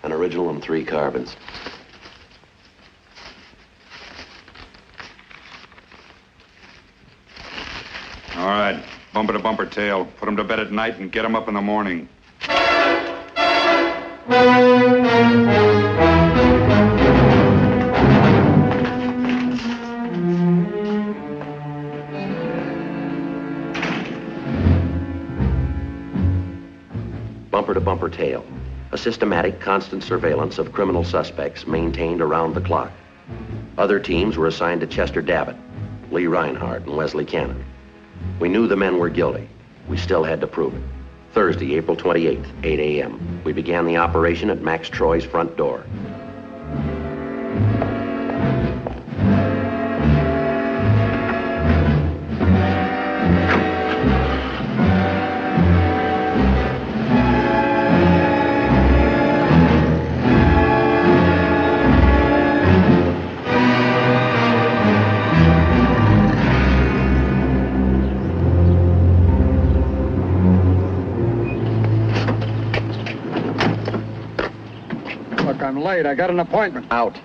J: An original and 3 carbons.
K: All right. Bumper to bumper tail. Put them to bed at night and get them up in the morning.
J: Bumper to bumper tail. A systematic, constant surveillance of criminal suspects maintained around the clock. Other teams were assigned to Chester Davitt, Lee Reinhardt, and Wesley Cannon. We knew the men were guilty. We still had to prove it. Thursday, April 28th, 8 a.m. We began the operation at Max Troy's front door.
L: Look, I'm late. I got an appointment.
J: Out.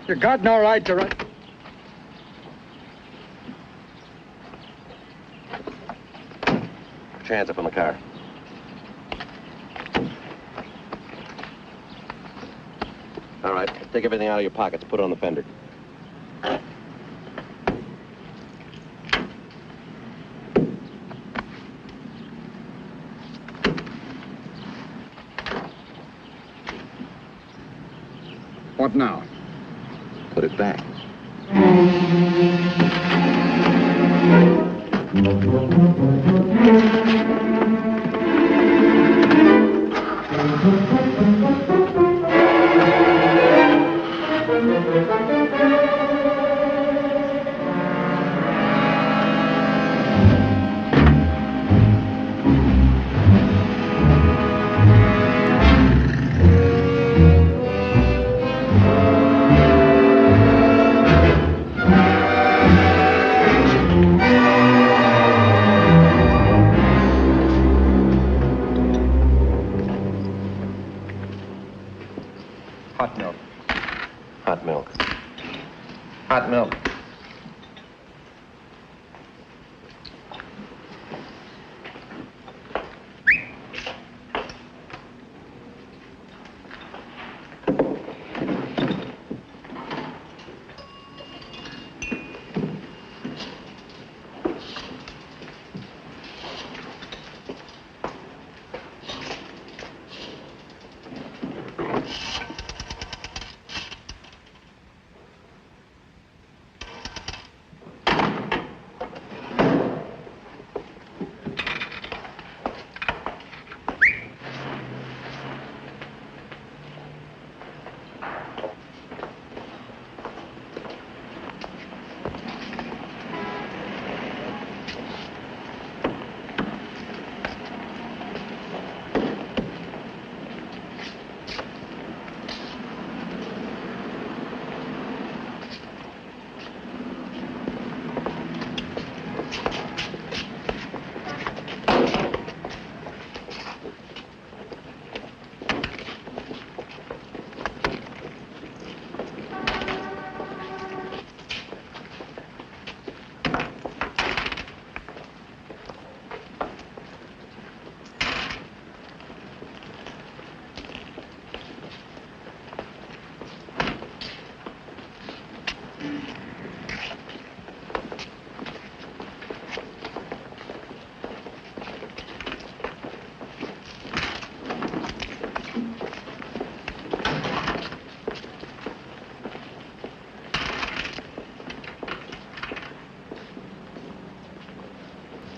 L: You got no right to...
J: Put your hands up on the car. All right, take everything out of your pockets. Put it on the fender.
L: What now?
J: Put it back.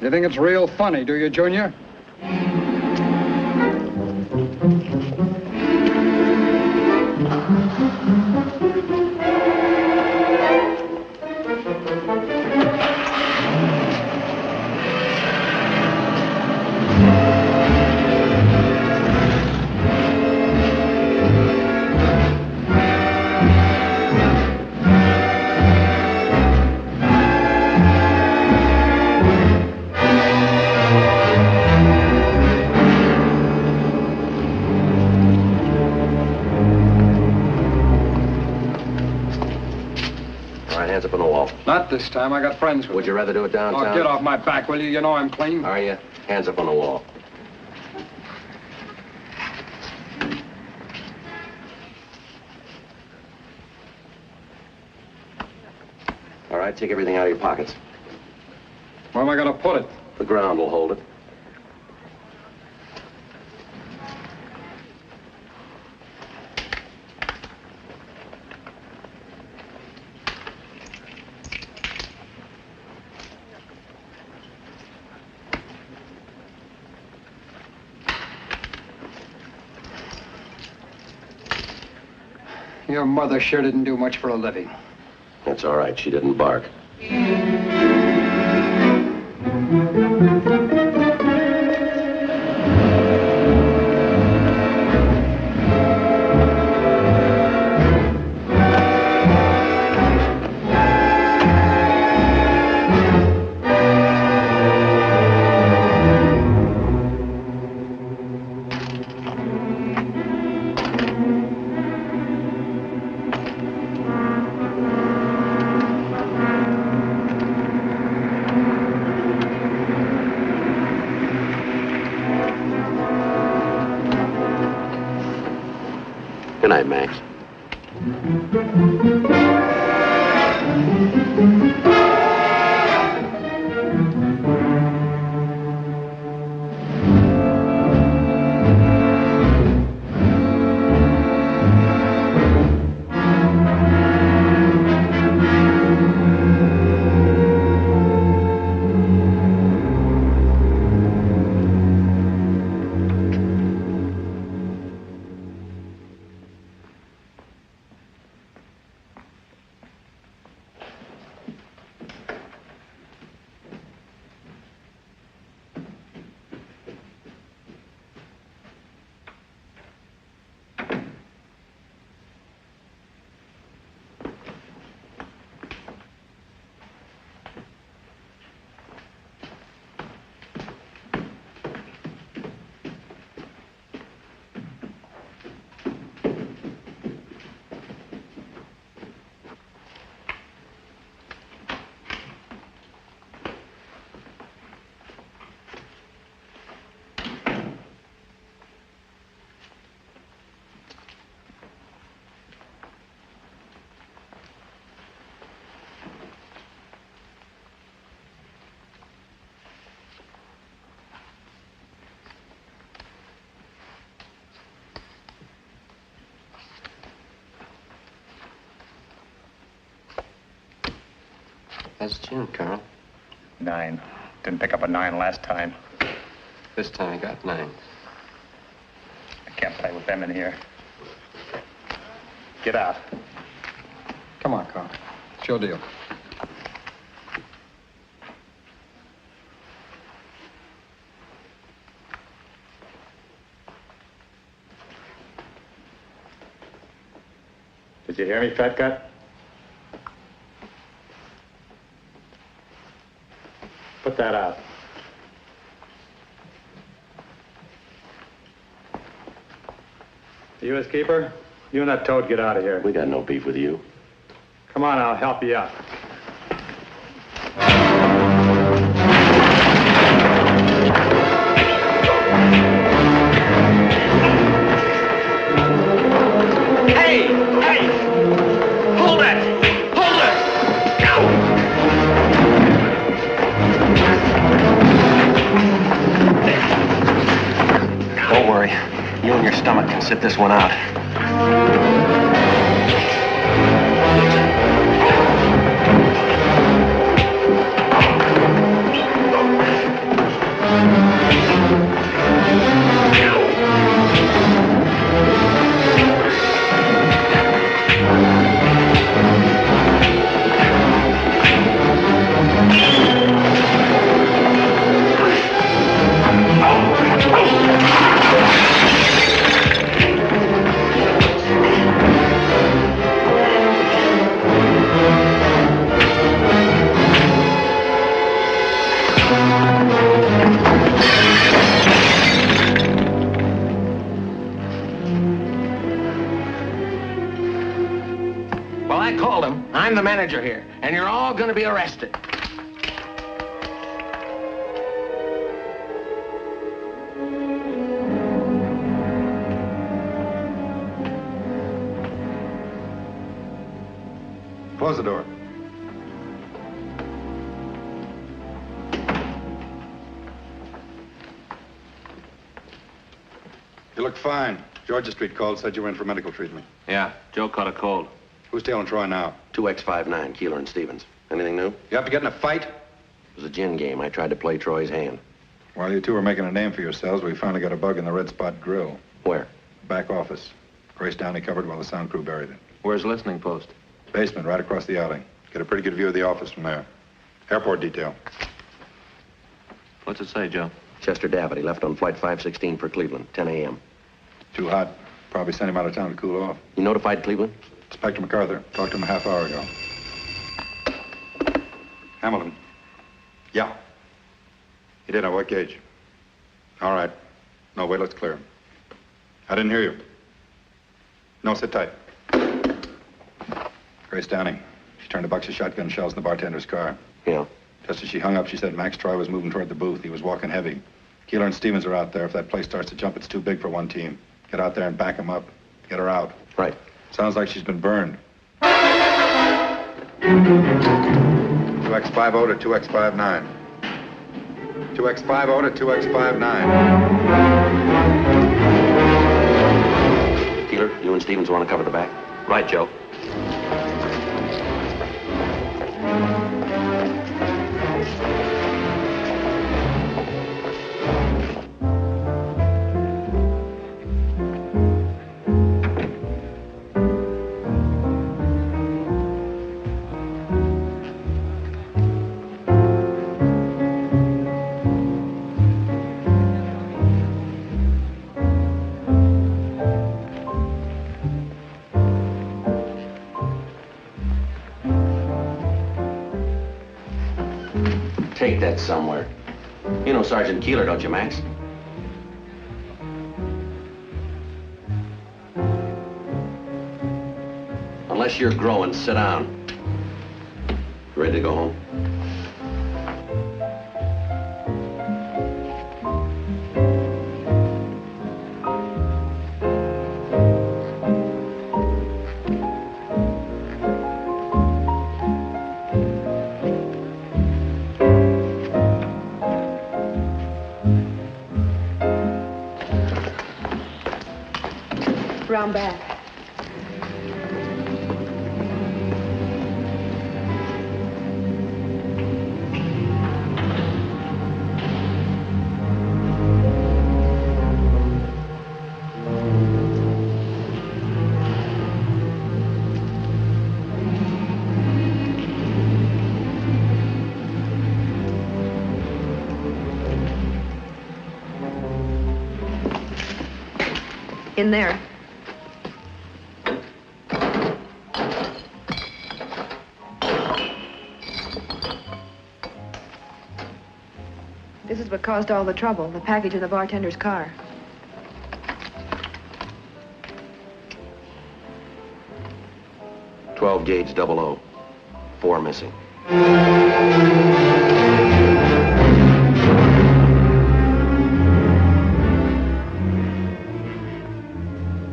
L: You think it's real funny, do you, Junior?
J: Hands up on the wall.
L: Not this time. I got friends with
J: Would you rather do it downtown?
L: Oh, get off my back, will you? You know I'm clean.
J: Are you? Hands up on the wall. All right, take everything out of your pockets.
L: Where am I going to put it?
J: The ground will hold it.
L: Your mother sure didn't do much for a living.
J: That's all right. She didn't bark. Good night, Max. How's the chin, Carl?
N: 9. Didn't pick up a 9 last time.
J: This time I got 9.
N: I can't play with them in here. Get out.
L: Come on, Carl. It's your deal.
D: Did you hear me, Fat Gut? Put that out. You his keeper? You and that toad get out of here.
J: We got no beef with you.
D: Come on, I'll help you out.
T: Hey! Hey! Hold it! Hold it!
J: Don't worry. You and your stomach can sit this one out.
E: manager here, and you're all going to be arrested.
K: Close the door. You look fine. Georgia Street called, said you were in for medical treatment.
H: Yeah, Joe caught a cold.
K: Who's tailing Troy now?
J: 2X59, Keeler and Stevens. Anything new?
K: You have to get in a fight?
J: It was a gin game. I tried to play Troy's hand.
K: While you two were making a name for yourselves, we finally got a bug in the Red Spot Grill.
J: Where?
K: Back office. Grace Downey covered while the sound crew buried it.
H: Where's listening post?
K: Basement, right across the alley. Get a pretty good view of the office from there. Airport detail.
H: What's it say, Joe?
J: Chester Davity left on flight 516 for Cleveland, 10 a.m.
K: Too hot. Probably sent him out of town to cool off.
J: You notified Cleveland?
K: Inspector MacArthur. Talked to him a half hour ago. Hamilton. Yeah. He did. What gauge? All right. No, wait, let's clear him. I didn't hear you. No, sit tight. Grace Downing. She turned a box of shotgun shells in the bartender's car.
J: Yeah.
K: Just as she hung up, she said Max Troy was moving toward the booth. He was walking heavy. Keeler and Stevens are out there. If that place starts to jump, it's too big for one team. Get out there and back him up. Get her out.
J: Right.
K: Sounds like she's been burned. 2X50 to 2X59. 2X50 to 2X59.
J: Keeler, you and Stevens want to cover the back?
H: Right, Joe.
J: Take that somewhere. You know Sergeant Keeler, don't you, Max? Unless you're growing, sit down. You ready to go home?
A: Round back. In there. This is what caused all the trouble, the package in the bartender's car.
J: .12 gauge 00. 4 missing.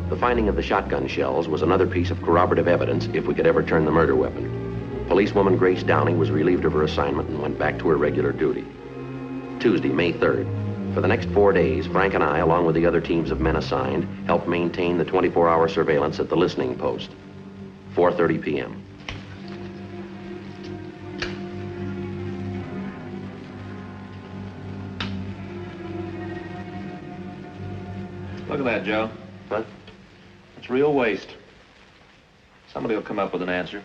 J: The finding of the shotgun shells was another piece of corroborative evidence if we could ever turn the murder weapon. Policewoman Grace Downing was relieved of her assignment and went back to her regular duty. Tuesday, May 3rd. For the next 4 days, Frank and I, along with the other teams of men assigned, helped maintain the 24-hour surveillance at the listening post. 4:30 p.m.
H: Look at that, Joe.
J: What?
H: It's real waste. Somebody will come up with an answer.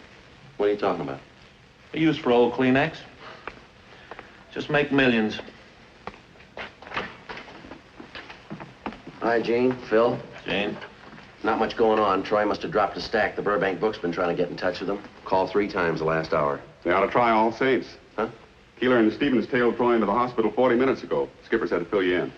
J: What are you talking about?
H: A use for old Kleenex. Just make millions.
J: Hi, Gene. Phil.
H: Jane.
J: Not much going on. Troy must have dropped a stack. The Burbank Book's been trying to get in touch with him. Called 3 times the last hour.
M: They ought to try All Saints.
J: Huh?
M: Keeler and Stevens tailed Troy into the hospital 40 minutes ago. Skipper said to fill you in.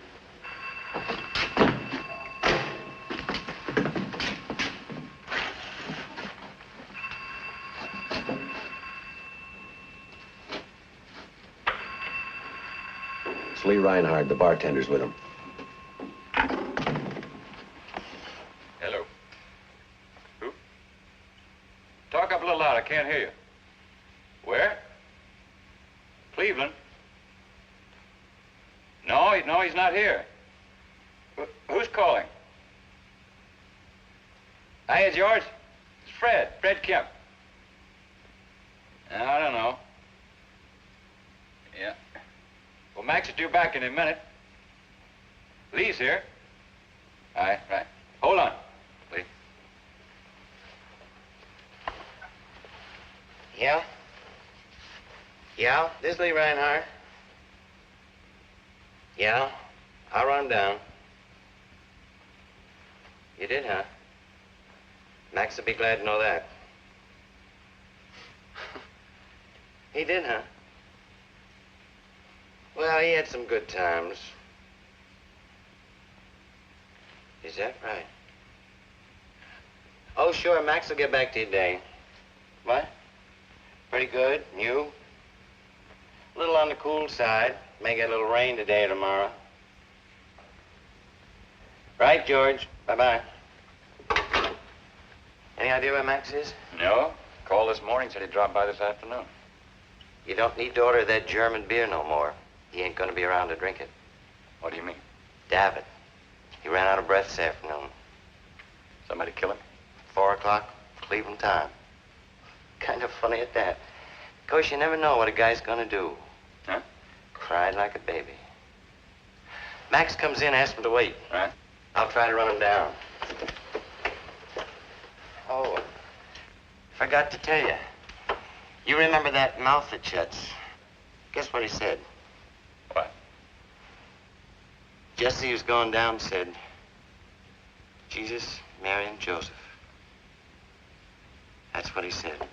J: It's Lee Reinhardt. The bartender's with him.
G: Hello. Who? Talk up a little louder. I can't hear you. Where? Cleveland. No, he's not here. Who's calling? Hey, George. It's Fred. Fred Kemp. I don't know. Yeah. Well, Max is due back in a minute. Lee's here. All right, right. Hold on, Lee.
C: Yeah? Yeah, this is Lee Reinhardt. Yeah, I'll run him down. You did, huh? Max will be glad to know that. He did, huh? Well, he had some good times. Is that right? Oh, sure, Max will get back to you today. What? Pretty good. And you? A little on the cool side. May get a little rain today or tomorrow. Right, George. Bye-bye. Any idea where Max is?
G: No. Called this morning, said he'd drop by this afternoon.
C: You don't need to order that German beer no more. He ain't gonna be around to drink it.
G: What do you mean?
C: David. He ran out of breath this afternoon.
G: Somebody kill him?
C: 4 o'clock, Cleveland time. Kind of funny at that. Of course, you never know what a guy's gonna do.
G: Huh?
C: Cried like a baby. Max comes in, asks him to wait.
G: Right.
C: I'll try to run him down. Oh, forgot to tell you. You remember that mouth that shuts? Guess what he said?
G: What?
C: Just as he was going down, said, Jesus, Mary, and Joseph. That's what he said.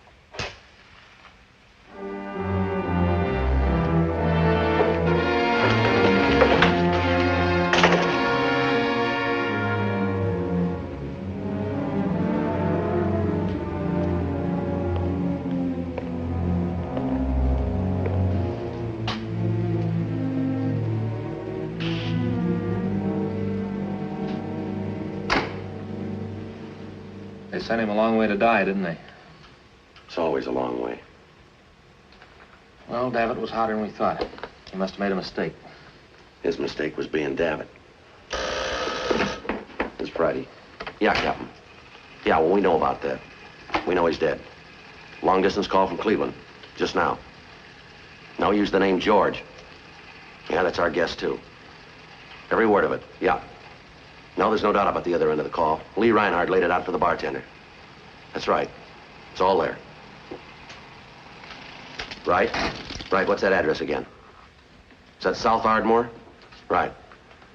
H: They sent him a long way to die, didn't they?
J: It's always a long way.
H: Well, Davitt was hotter than we thought. He must have made a mistake.
J: His mistake was being Davitt. It's Friday. Yeah, Captain. Yeah, well, we know about that. We know he's dead. Long distance call from Cleveland. Just now. No, use the name George. Yeah, that's our guess, too. Every word of it. Yeah. No, there's no doubt about the other end of the call. Lee Reinhardt laid it out for the bartender. That's right. It's all there. Right? Right, what's that address again? Is that South Ardmore? Right.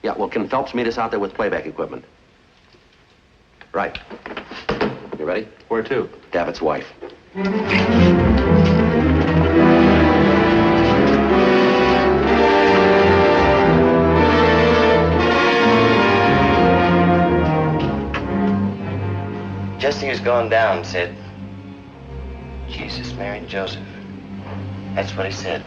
J: Yeah, well, can Phelps meet us out there with playback equipment? Right. You ready?
H: Where to?
J: Davitt's wife.
C: Just as he was going down, said, Jesus, Mary, and Joseph. That's what he said.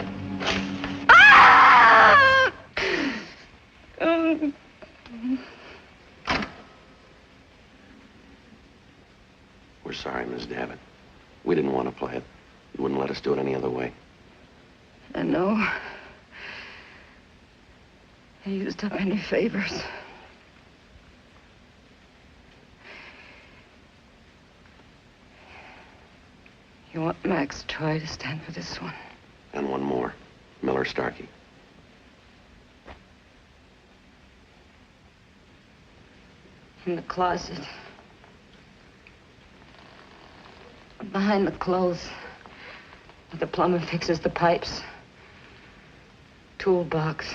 J: We're sorry, Miss Davitt. We didn't want to play it. You wouldn't let us do it any other way.
U: I know. I used up any favors. You want Max to try to stand for this one?
J: And one more. Miller Starkey.
U: In the closet. Behind the clothes. Where the plumber fixes the pipes. Toolbox.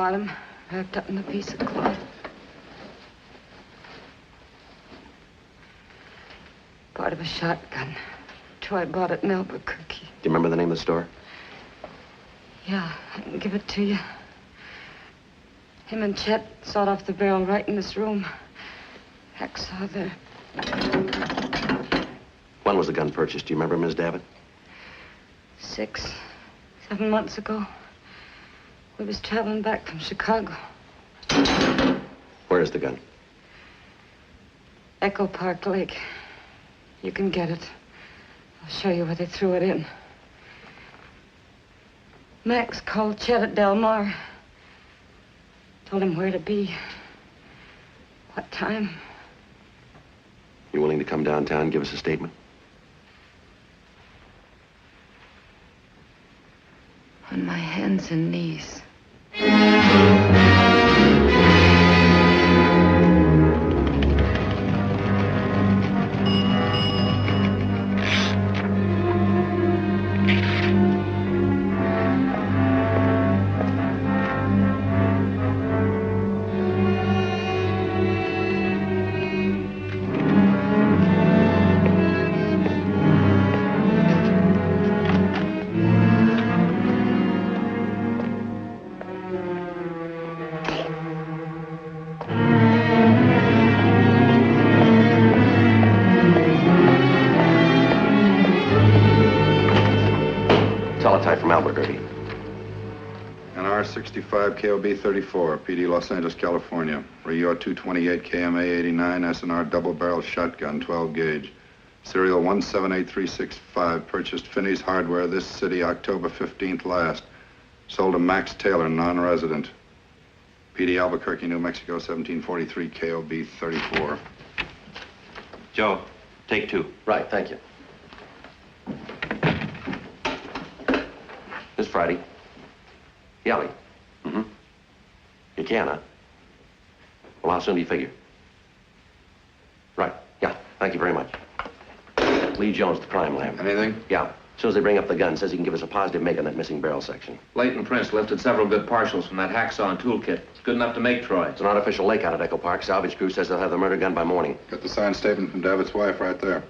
I: on him, wrapped up in a piece of cloth. Part of a shotgun. Troy bought it in Albuquerque.
J: Do you remember the name of the store?
I: Yeah, I can give it to you. Him and Chet sawed off the barrel right in this room. Hacksaw there.
J: When was the gun purchased? Do you remember, Ms. Davitt?
I: 6, 7 months ago. We was traveling back from Chicago.
J: Where is the gun?
I: Echo Park Lake. You can get it. I'll show you where they threw it in. Max called Chet at Del Mar. Told him where to be. What time.
J: You willing to come downtown and give us a statement?
I: On my hands and knees.
J: Teletype from Albuquerque.
K: NR 65 KOB 34, PD Los Angeles, California. Rio 228 KMA 89 SNR double barrel shotgun 12 gauge. Serial 178365. Purchased Finney's Hardware this city October 15th last. Sold to Max Taylor, non-resident. PD Albuquerque, New Mexico 1743 KOB 34.
J: Joe, take 2. Right, thank you. This Friday. Yali. Mm-hmm. You can, huh? Well, how soon do you figure? Right, yeah, thank you very much. Lee Jones, the crime lab.
W: Anything?
J: Yeah. As soon as they bring up the gun, says he can give us a positive make on that missing barrel section.
H: Leighton Prince lifted several good partials from that hacksaw and toolkit. It's good enough to make Troy.
J: It's an artificial lake out at Echo Park. Salvage crew says they'll have the murder gun by morning.
K: Got the signed statement from Davitt's wife right there.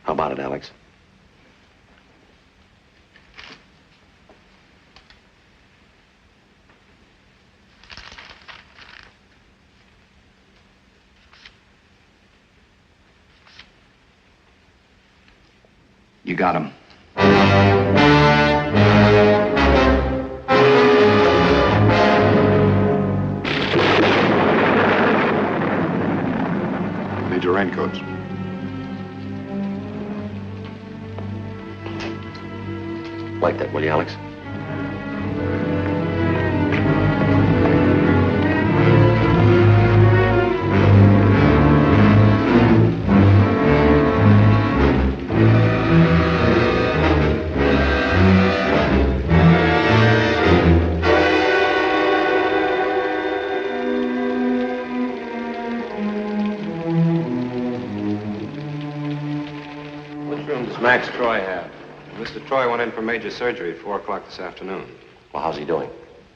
J: How about it, Alex?
W: You got him.
K: Need your raincoats.
J: Like that, will you, Alex?
W: Which room does Max Troy have? Mr. Troy went in for major surgery at 4 o'clock this afternoon.
J: Well, how's he doing?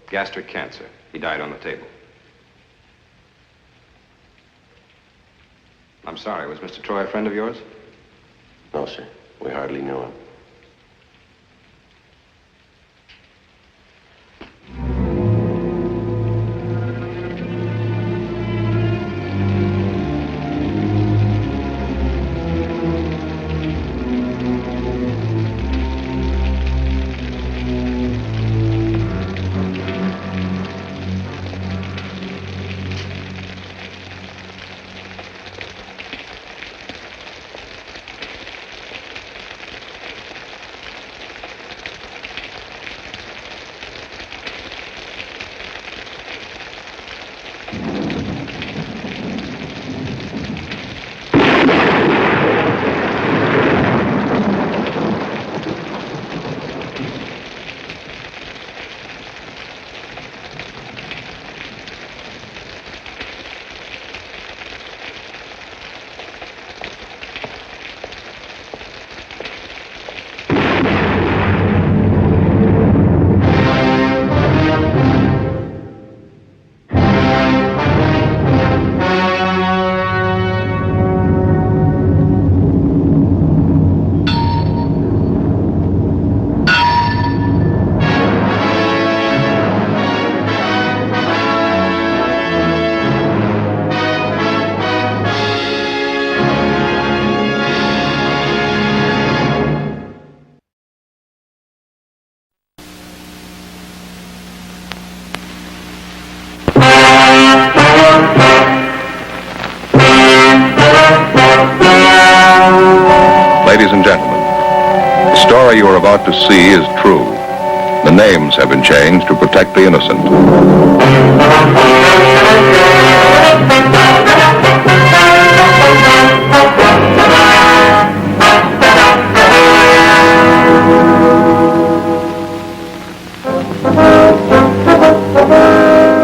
W: Gastric cancer. He died on the table. I'm sorry, was Mr. Troy a friend of yours?
J: No, sir. We hardly knew him.
Q: Ladies and gentlemen, the story you are about to see is true. The names have been changed to protect the innocent.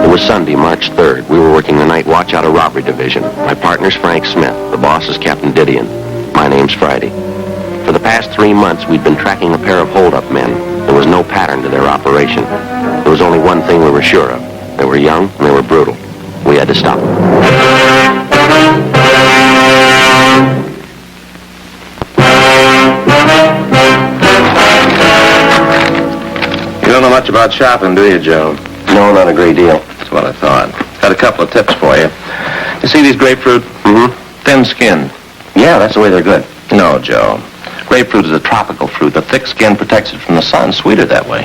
B: It was Sunday, March 3rd. We were working the night watch out of robbery division. My partner's Frank Smith. The boss is Captain Didion. My name's Friday. For the past 3 months, we'd been tracking a pair of hold-up men. There was no pattern to their operation. There was only one thing we were sure of. They were young and they were brutal. We had to stop them.
H: You don't know much about shopping, do you, Joe?
B: No, not a great deal.
H: That's what I thought. Got a couple of tips for you. You see these grapefruit?
B: Mm-hmm.
H: Thin-skinned.
B: Yeah, that's the way they're good.
H: No, Joe. Grapefruit is a tropical fruit. The thick skin protects it from the sun. Sweeter that way.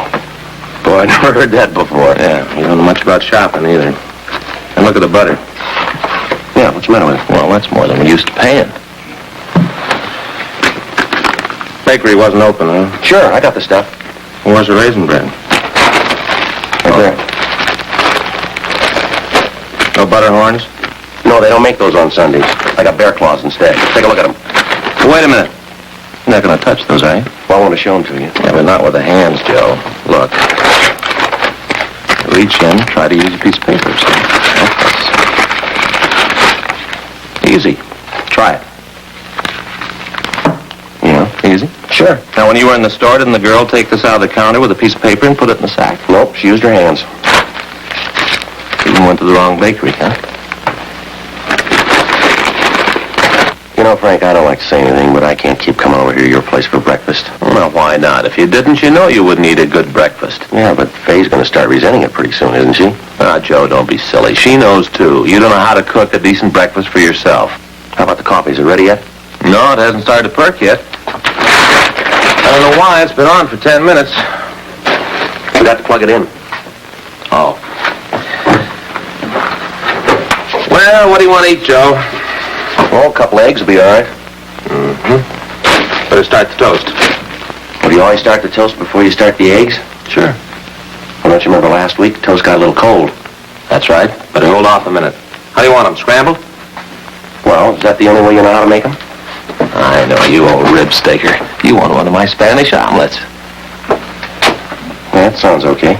B: Boy, I never heard that before.
H: Yeah, you don't know much about shopping either. And look at the butter.
B: Yeah, what's the matter with it?
H: Well, that's more than we used to paying. Bakery wasn't open, huh?
B: Sure, I got the stuff.
H: Where's the raisin bread?
B: Right there.
H: No butter horns?
B: No, they don't make those on Sundays. I got bear claws instead. Take a look at them.
H: Wait a minute. You're not going to touch those, are you?
B: Well, I want to show them to you.
H: Yeah, but not with the hands, Joe. Look. Reach in, try to use a piece of paper. Easy. Try it. Yeah, easy?
B: Sure.
H: Now, when you were in the store, didn't the girl take this out of the counter with a piece of paper and put it in the sack?
B: Nope, she used her hands.
H: Even went to the wrong bakery, huh?
B: You know, Frank, I don't like to say anything, but I can't keep coming over here to your place for breakfast.
H: Well, why not? If you didn't, you know you wouldn't eat a good breakfast.
B: Yeah, but Faye's going to start resenting it pretty soon, isn't she?
H: Ah, Joe, don't be silly. She knows, too. You don't know how to cook a decent breakfast for yourself.
B: How about the coffee? Is it ready yet?
H: No, it hasn't started to perk yet. I don't know why. It's been on for 10 minutes.
B: We got to plug it in.
H: Oh. Well, what do you want to eat, Joe?
B: Oh, a couple eggs will be all right.
H: Mm-hmm. Better start the toast.
B: Well, do you always start the toast before you start the eggs?
H: Sure.
B: Well, don't you remember last week? The toast got a little cold.
H: That's right. Better hold off a minute. How do you want them? Scrambled?
B: Well, is that the only way you know how to make them?
H: I know, you old rib staker. You want one of my Spanish omelets.
B: Yeah, that sounds okay.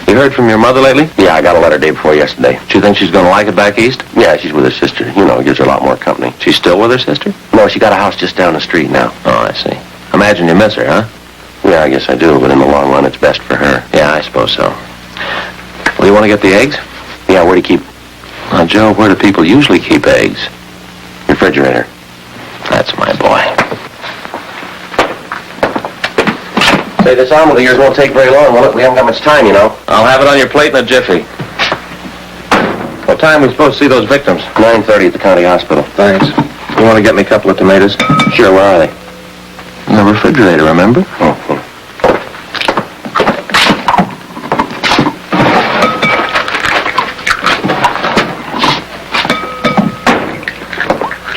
H: You heard from your mother lately?
B: Yeah, I got a letter day before yesterday.
H: Do you think she's going to like it back east?
B: Yeah, she's with her sister. You know, it gives her a lot more company.
H: She's still with her sister?
B: No, she got a house just down the street now.
H: Oh, I see. Imagine you miss her, huh?
B: Yeah, I guess I do, but in the long run, it's best for her.
H: Yeah, I suppose so. Well, you want to get the eggs?
B: Yeah, where do you keep...
H: Now, Joe, where do people usually keep eggs?
B: Refrigerator.
H: That's my boy.
B: Say, this omelet of yours won't take very long, will it? We haven't got much time, you know.
H: I'll have it on your plate in a jiffy. What time are we supposed to see those victims?
B: 9:30 at the county hospital.
H: Thanks. You want to get me a couple of tomatoes?
B: Sure, where are they?
H: In the refrigerator, remember?
B: Oh.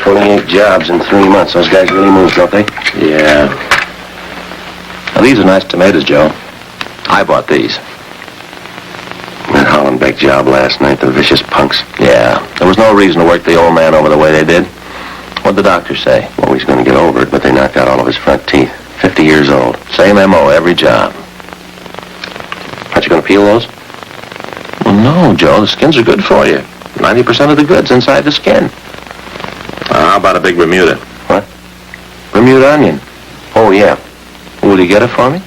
B: 28 jobs in 3 months. Those guys really move, don't they?
H: Yeah. Now, these are nice tomatoes, Joe. I bought these.
B: That Hollenbeck job last night, the vicious punks.
H: Yeah. There was no reason to work the old man over the way they did. What'd the doctor say?
B: Well, he's going to get over it, but they knocked out all of his front teeth. 50 years old.
H: Same M.O. every job.
B: Aren't you going to peel those?
H: Well, no, Joe. The skins are good for you. 90% of the good's inside the skin. How about a big Bermuda?
B: What?
H: Bermuda onion.
B: Oh, yeah.
H: Will you get it for me?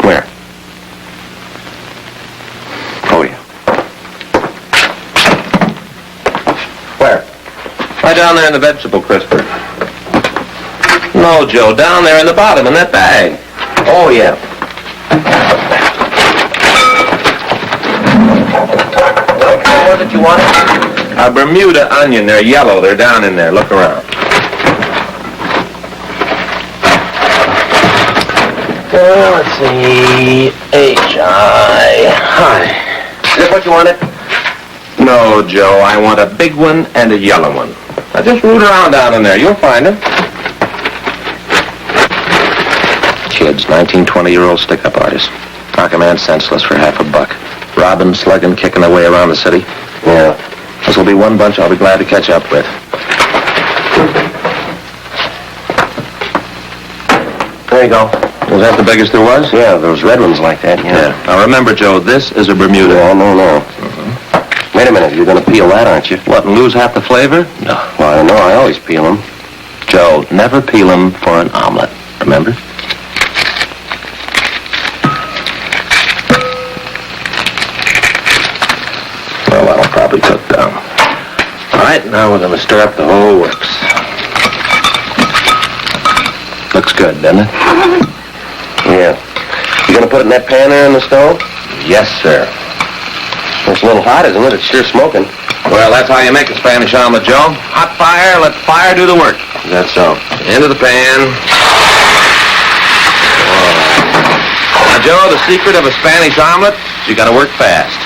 B: Where? Oh, yeah. Where?
H: Right down there in the vegetable crisper. No, Joe, down there in the bottom in that bag.
B: Oh, yeah. What was it you wanted?
H: A Bermuda onion. They're yellow. They're down in there. Look around.
B: Let's see. H-I. Is that what you wanted?
H: No, Joe. I want a big one and a yellow one. Now, just root around down in there. You'll find them.
B: kids, 19, 20-year-old stick-up artists. Knock a man senseless for $50. Robbing, slugging, kicking their way around the city. Yeah. This will be one bunch I'll be glad to catch up with. There you go. Was that the biggest there was? Yeah, those red ones like that, yeah. Now remember, Joe, this is a Bermuda. Yeah, no. Wait a minute, you're going to peel that, aren't you? What, and lose half the flavor? No. Well, I know, I always peel them. Joe, never peel them for an omelet, remember? Well, that'll probably cook down. All right, now we're going to stir up the whole works. Looks good, doesn't it? Yeah. You going to put it in that pan there in the stove? Yes, sir. It's a little hot, isn't it? It's sure smoking. Well, that's how you make a Spanish omelet, Joe. Hot fire, let fire do the work. Is that so? Into the pan. Now, Joe, the secret of a Spanish omelet is you got to work fast.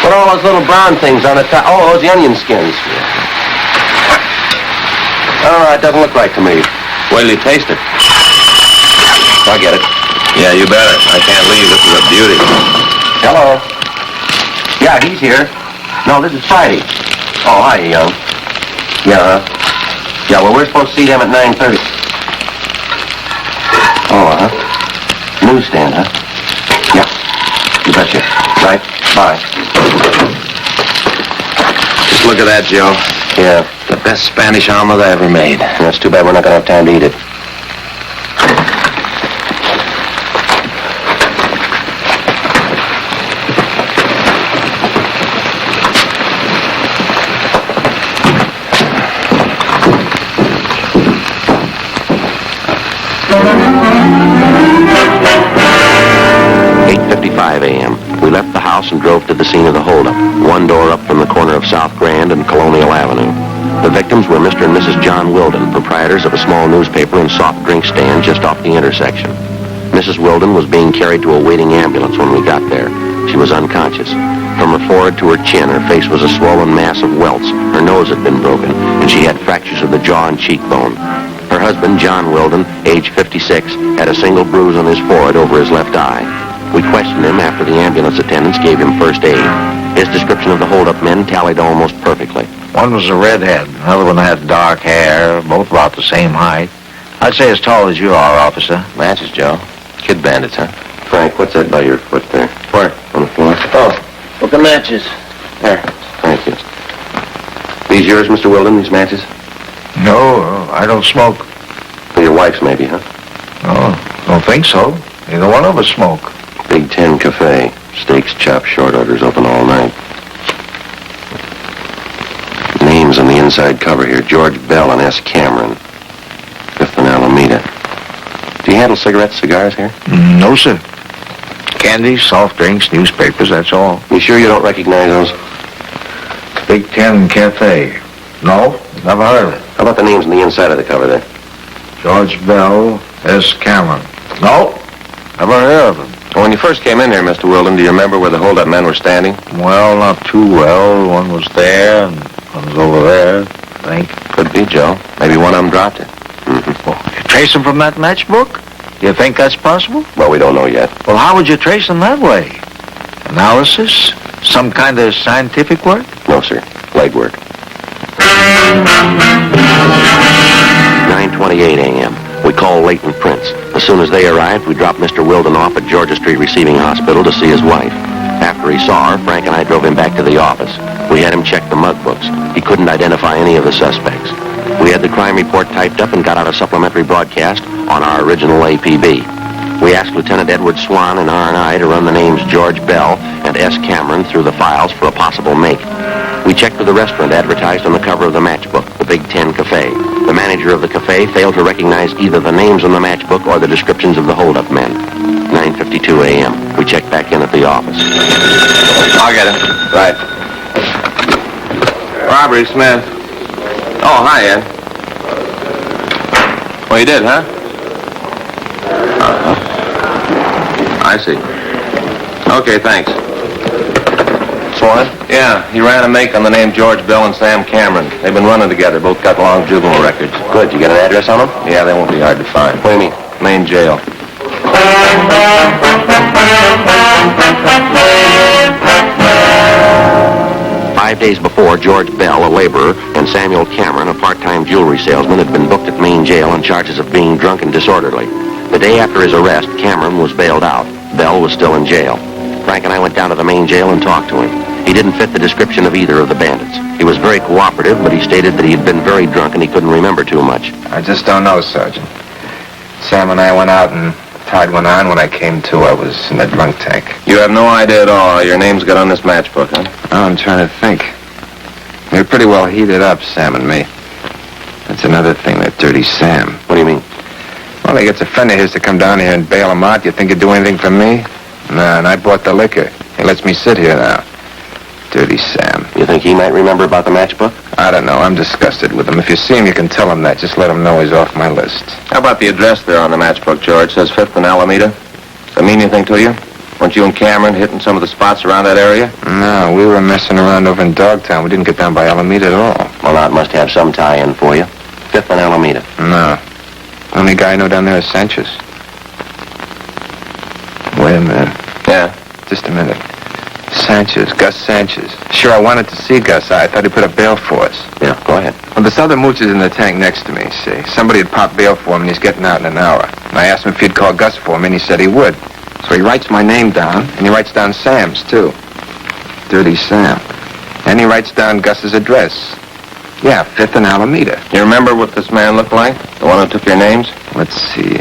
B: What are all those little brown things on the top? Oh, those the onion skins. Oh, it doesn't look right to me. Wait till you taste it. I get it. Yeah, you better. I can't leave. This is a beauty. Hello. Yeah, he's here. No, this is Friday. Oh, hi, young. Yeah, Yeah, well, we're supposed to see them at 9:30. Oh, Newsstand, huh? Yeah. You betcha. Right. Bye. Just look at that, Joe. Yeah. The best Spanish omelet I ever made. That's too bad we're not going to have time to eat it. A.m. We left the house and drove to the scene of the holdup, one door up from the corner of South Grand and Colonial Avenue. The victims were Mr. and Mrs. John Wilden, proprietors of a small newspaper and soft drink stand just off the intersection. Mrs. Wilden was being carried to a waiting ambulance when we got there. She was unconscious. From her forehead to her chin, her face was a swollen mass of welts. Her nose had been broken, and she had fractures of the jaw and cheekbone. Her husband, John Wilden, age 56, had a single bruise on his forehead over his left eye. We questioned him after the ambulance attendants gave him first aid. His description of the hold-up men tallied almost perfectly.
P: One was a redhead. Another one had dark hair, both about the same height. I'd say as tall as you are, officer.
B: Matches, Joe. Kid bandits, huh? Frank, what's that by your foot there? Where? On the floor. Oh, look, the matches. There. Thank you. These yours, Mr. Wilden, these matches?
P: No, I don't smoke.
B: Well, your wife's maybe, huh?
P: Oh, don't think so. Neither one of us smoke.
B: Big 10 Cafe. Steaks, chops, short orders, open all night. Names on the inside cover here. George Bell and S. Cameron. 5th and Alameda. Do you handle cigarettes, cigars here?
P: No, sir. Candy, soft drinks, newspapers, that's all.
B: You sure you don't recognize those?
P: Big 10 Cafe. No, never heard of it.
B: How about the names on the inside of the cover there?
P: George Bell, S. Cameron. No, never heard of him.
B: Well, when you first came in here, Mr. Wilden, do you remember where the hold-up men were standing?
P: Well, not too well. One was there, and one was over there, I think.
B: Could be, Joe. Maybe one of them dropped it.
P: Well, you trace them from that matchbook? You think that's possible?
B: Well, we don't know yet.
P: Well, how would you trace them that way? Analysis? Some kind of scientific work?
B: No, sir. Leg work. 9:28 a.m. We called Leighton Prince. As soon as they arrived, we dropped Mr. Wilden off at Georgia Street Receiving Hospital to see his wife. After he saw her, Frank and I drove him back to the office. We had him check the mug books. He couldn't identify any of the suspects. We had the crime report typed up and got out a supplementary broadcast on our original APB. We asked Lieutenant Edward Swan and R&I to run the names George Bell and S. Cameron through the files for a possible make. We checked for the restaurant advertised on the cover of the matchbook, the Big 10 Cafe. The manager of the cafe failed to recognize either the names on the matchbook or the descriptions of the hold-up men. 9:52 a.m. We checked back in at the office.
E: I'll get it.
B: Right.
E: Robbery, Smith.
B: Oh, hi, Ed.
E: Well, you did, huh?
B: I see.
E: Okay, thanks.
B: Swan?
H: Yeah, he ran a make on the name George Bell and Sam Cameron. They've been running together. Both got long juvenile records.
B: Good. You get an address on them?
H: Yeah, they won't be hard to find.
B: What do you mean?
H: Main jail.
B: 5 days before, George Bell, a laborer, and Samuel Cameron, a part-time jewelry salesman, had been booked at Main Jail on charges of being drunk and disorderly. The day after his arrest, Cameron was bailed out. Bell was still in jail. Frank and I went down to the Main Jail and talked to him. He didn't fit the description of either of the bandits. He was very cooperative, but he stated that he had been very drunk and he couldn't remember too much.
O: I just don't know, Sergeant. Sam and I went out and tied one on. When I came to, I was in the drunk tank.
H: You have no idea at all how your names got on this matchbook, huh?
O: Oh, I'm trying to think. We were pretty well heated up, Sam and me. That's another thing, that dirty Sam.
B: What do you mean?
O: Well, he gets a friend of his to come down here and bail him out. You think he'd do anything for me? No, and I bought the liquor. He lets me sit here now. Dirty Sam.
B: You think he might remember about the matchbook?
O: I don't know. I'm disgusted with him. If you see him, you can tell him that. Just let him know he's off my list.
H: How about the address there on the matchbook, George? It says 5th and Alameda. Does that mean anything to you? Weren't you and Cameron hitting some of the spots around that area?
O: No, we were messing around over in Dogtown. We didn't get down by Alameda at all.
B: Well, now it must have some tie-in for you. 5th and Alameda.
O: No. Only guy I know down there is Sanchez. Wait a minute.
H: Yeah?
O: Just a minute. Sanchez, Gus Sanchez. Sure, I wanted to see Gus. I thought he put up bail for us.
B: Yeah, go ahead.
O: Well, this other mooch is in the tank next to me, see. Somebody had popped bail for him, and he's getting out in an hour. And I asked him if he'd call Gus for me, and he said he would. So he writes my name down, and he writes down Sam's, too. Dirty Sam. And he writes down Gus's address. Yeah, 5th and Alameda.
H: You remember what this man looked like? The one who took your names?
O: Let's see.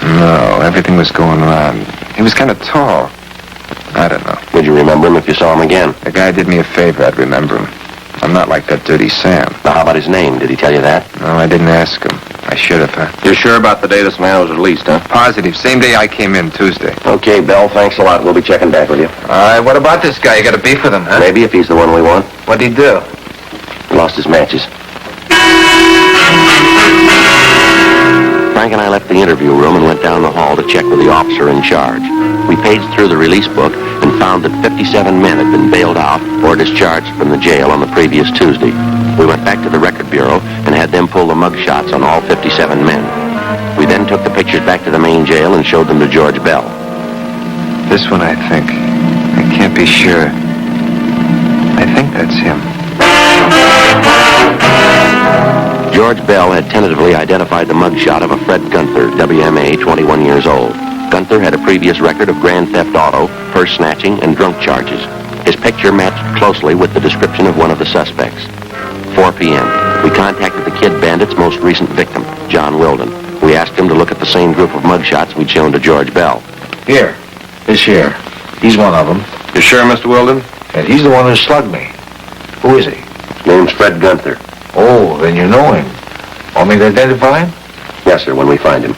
O: No, everything was going wrong. He was kind of tall. I don't know.
B: Would you remember him if you saw him again?
O: The guy did me a favor. I'd remember him. I'm not like that dirty Sam.
B: Now, how about his name? Did he tell you that?
O: No, I didn't ask him. I should have, huh?
H: You're sure about the day this man was released, huh?
O: Positive. Same day I came in, Tuesday.
B: Okay, Bell, thanks a lot. We'll be checking back with you.
O: All right, what about this guy? You got a beef with him, huh?
B: Maybe, if he's the one we want.
O: What'd he do?
B: Lost his matches. Frank and I left the interview room and went down the hall to check with the officer in charge. We paged through the release book and found that 57 men had been bailed out or discharged from the jail on the previous Tuesday. We went back to the record bureau and had them pull the mug shots on all 57 men. We then took the pictures back to the Main Jail and showed them to George Bell.
O: This one, I think. I can't be sure. I think that's him.
B: George Bell had tentatively identified the mugshot of a Fred Gunther, WMA, 21 years old. Gunther had a previous record of grand theft auto, purse snatching, and drunk charges. His picture matched closely with the description of one of the suspects. 4 p.m. We contacted the Kid Bandits' most recent victim, John Wilden. We asked him to look at the same group of mugshots we'd shown to George Bell.
P: Here. This here. He's one of them.
H: You sure, Mr. Wilden?
P: And he's the one who slugged me. Who is he?
B: Name's Fred Gunther.
P: Oh, then you know him. Want me to identify him?
B: Yes, sir, when we find him.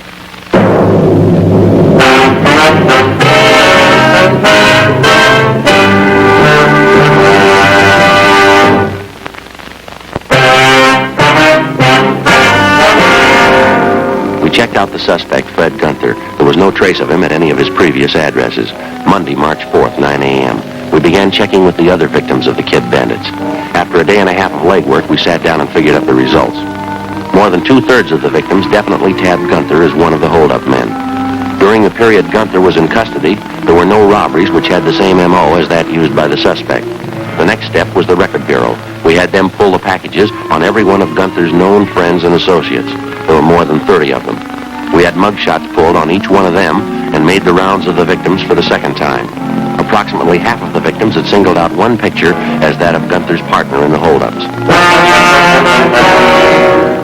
B: We checked out the suspect, Fred Gunther. There was no trace of him at any of his previous addresses. Monday, March 4th, 9 a.m. We began checking with the other victims of the Kid Bandits. After a day and a half of legwork, we sat down and figured up the results. More than 2/3 of the victims definitely tabbed Gunther as one of the hold-up men. During the period Gunther was in custody, there were no robberies which had the same M.O. as that used by the suspect. The next step was the Record Bureau. We had them pull the packages on every one of Gunther's known friends and associates. There were more than 30 of them. We had mugshots pulled on each one of them and made the rounds of the victims for the second time. Approximately half of the victims had singled out one picture as that of Gunther's partner in the holdups.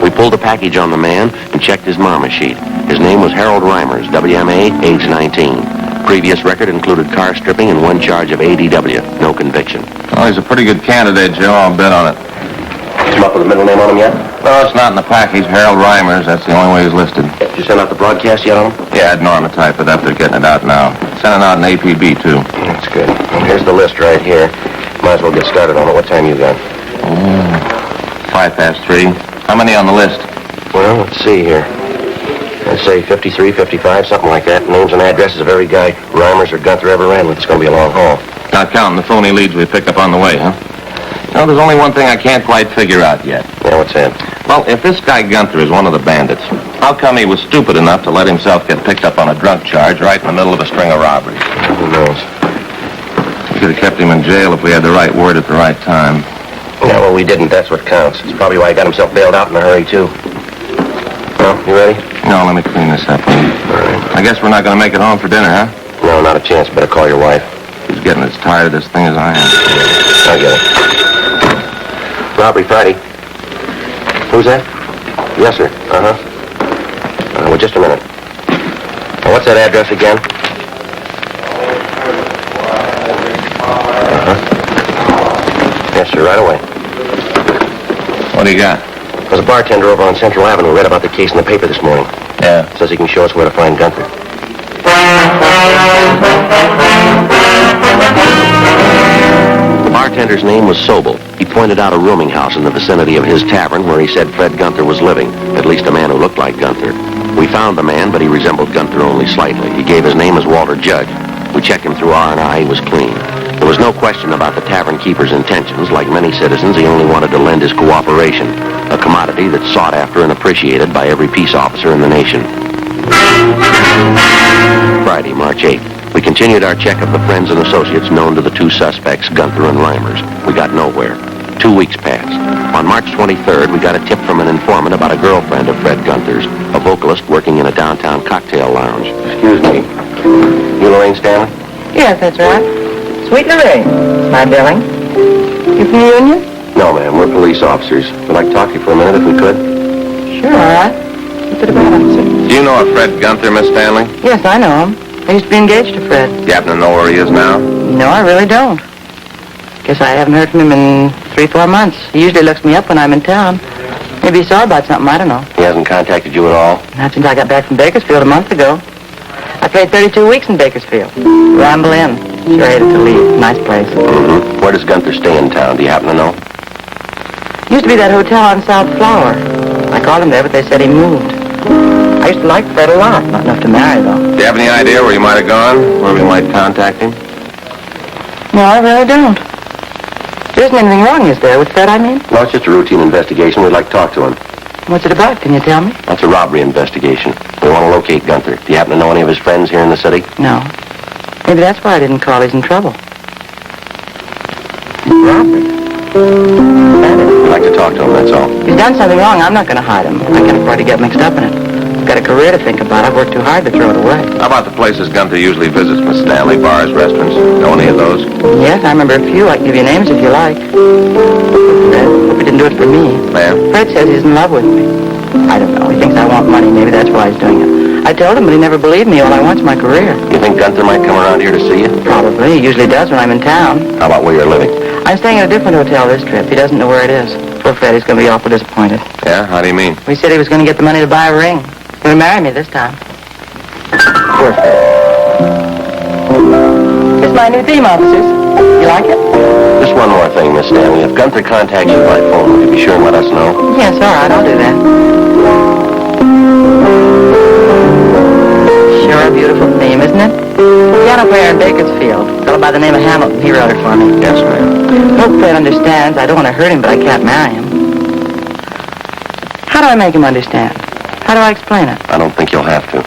B: We pulled a package on the man and checked his mama sheet. His name was Harold Reimers, WMA, age 19. Previous record included car stripping and 1 charge of ADW. No conviction.
H: Well, he's a pretty good candidate, Joe. I'll bet on it.
B: Come up with a middle name on him yet?
H: No, it's not in the package. Harold Reimers. That's the only way he's listed.
B: Did you send out the broadcast yet on him?
H: Yeah, I'd Norma type it up. They're getting it out now. Sending out an APB, too.
B: That's good. Here's the list right here. Might as well get started on it. What time you got?
H: 3:05. How many on the list?
B: Well, let's see here. I'd say 53, 55, something like that. Names and addresses of every guy Reimers or Gunther ever ran with. It's going to be a long haul. Not counting the phony leads we picked up on the way, huh? No, there's only one thing I can't quite figure out yet.
J: Yeah, what's that?
B: Well, if this guy Gunther is one of the bandits, how come he was stupid enough to let himself get picked up on a drunk charge right in the middle of a string of robberies?
J: Who knows?
B: We could have kept him in jail if we had the right word at the right time.
J: Yeah, well, we didn't. That's what counts. It's probably why he got himself bailed out in a hurry, too. Well, you ready?
B: No, let me clean this up.
J: All right.
B: I guess we're not going to make it home for dinner, huh?
J: No, not a chance. Better call your wife.
B: She's getting as tired of this thing as I am.
J: I get it. Robbery Friday. Who's that? Yes, sir. Well, just a minute. Now, what's that address again? Yes, sir, right away.
B: What do you got?
J: There's a bartender over on Central Avenue read about the case in the paper this morning.
B: Yeah.
J: Says he can show us where to find Gunther. The bartender's name was Sobel. He pointed out a rooming house in the vicinity of his tavern where he said Fred Gunther was living, at least a man who looked like Gunther. We found the man, but he resembled Gunther only slightly. He gave his name as Walter Judge. We checked him through R&I. He was clean. There was no question about the tavern keeper's intentions. Like many citizens, he only wanted to lend his cooperation, a commodity that's sought after and appreciated by every peace officer in the nation. Friday, March 8th. We continued our check of the friends and associates known to the two suspects, Gunther and Reimers. We got nowhere. 2 weeks passed. On March 23rd, we got a tip from an informant about a girlfriend of Fred Gunther's, a vocalist working in a downtown cocktail lounge. Excuse me. You Lorraine Stanley?
F: Yes, that's right. Sweet Lorraine. My billing. You from the union?
J: No, ma'am. We're police officers. We'd like to talk to you for a minute if we could.
F: Sure, all right. What's it about, officer?
B: Do you know a Fred Gunther, Miss Stanley?
F: Yes, I know him. I used to be engaged to Fred.
B: You happen to know where he is now?
F: No, I really don't. Guess I haven't heard from him in 3-4 months. He usually looks me up when I'm in town. Maybe he saw about something, I don't know.
J: He hasn't contacted you at all?
F: Not since I got back from Bakersfield a month ago. I played 32 weeks in Bakersfield. Ramble Inn. Sure hated to leave. Nice place.
J: Mm-hmm. Where does Gunther stay in town? Do you happen to know?
F: Used to be that hotel on South Flower. I called him there, but they said he moved. I used to like Fred a lot. Not enough to marry, though.
B: Do you have any idea where he might have gone? Where we might contact him?
F: No, I really don't. There isn't anything wrong, is there, with Fred, I mean?
J: No, it's just a routine investigation. We'd like to talk to him.
F: What's it about? Can you tell me?
J: That's a robbery investigation. We want to locate Gunther. Do you happen to know any of his friends here in the city?
F: No. Maybe that's why I didn't call. He's in trouble. Robbery?
J: We'd like to talk to him, that's all.
F: If he's done something wrong, I'm not going to hide him. I can't afford to get mixed up in it. I've got a career to think about. I've worked too hard to throw it away.
B: How about the places Gunther usually visits, Miss Stanley? Bars, restaurants? Know any of those?
F: Yes, I remember a few. I can give you names if you like. Fred, hope he didn't do it for me.
B: Ma'am?
F: Fred says he's in love with me. I don't know. He thinks I want money. Maybe that's why he's doing it. I told him, but he never believed me. All I want's my career.
J: You think Gunther might come around here to see you?
F: Probably. He usually does when I'm in town.
J: How about where you're living?
F: I'm staying at a different hotel this trip. He doesn't know where it is. Poor Fred, he's going to be awful disappointed.
B: Yeah? How do you mean?
F: He said he was going to get the money to buy a ring. He's going to marry me this time. Poor Fred. It's my new theme, officers. You like it?
J: Just one more thing, Miss Stanley. If Gunther contacts you by phone, will you be sure and let us know?
F: Yes, all right, I'll do that. Sure a beautiful theme, isn't it? Piano player in Bakersfield. A fellow by the name of Hamilton. He wrote it for me.
J: Yes, ma'am.
F: Hope Fred understands. I don't want to hurt him, but I can't marry him. How do I make him understand? How do I explain it?
J: I don't think you'll have to.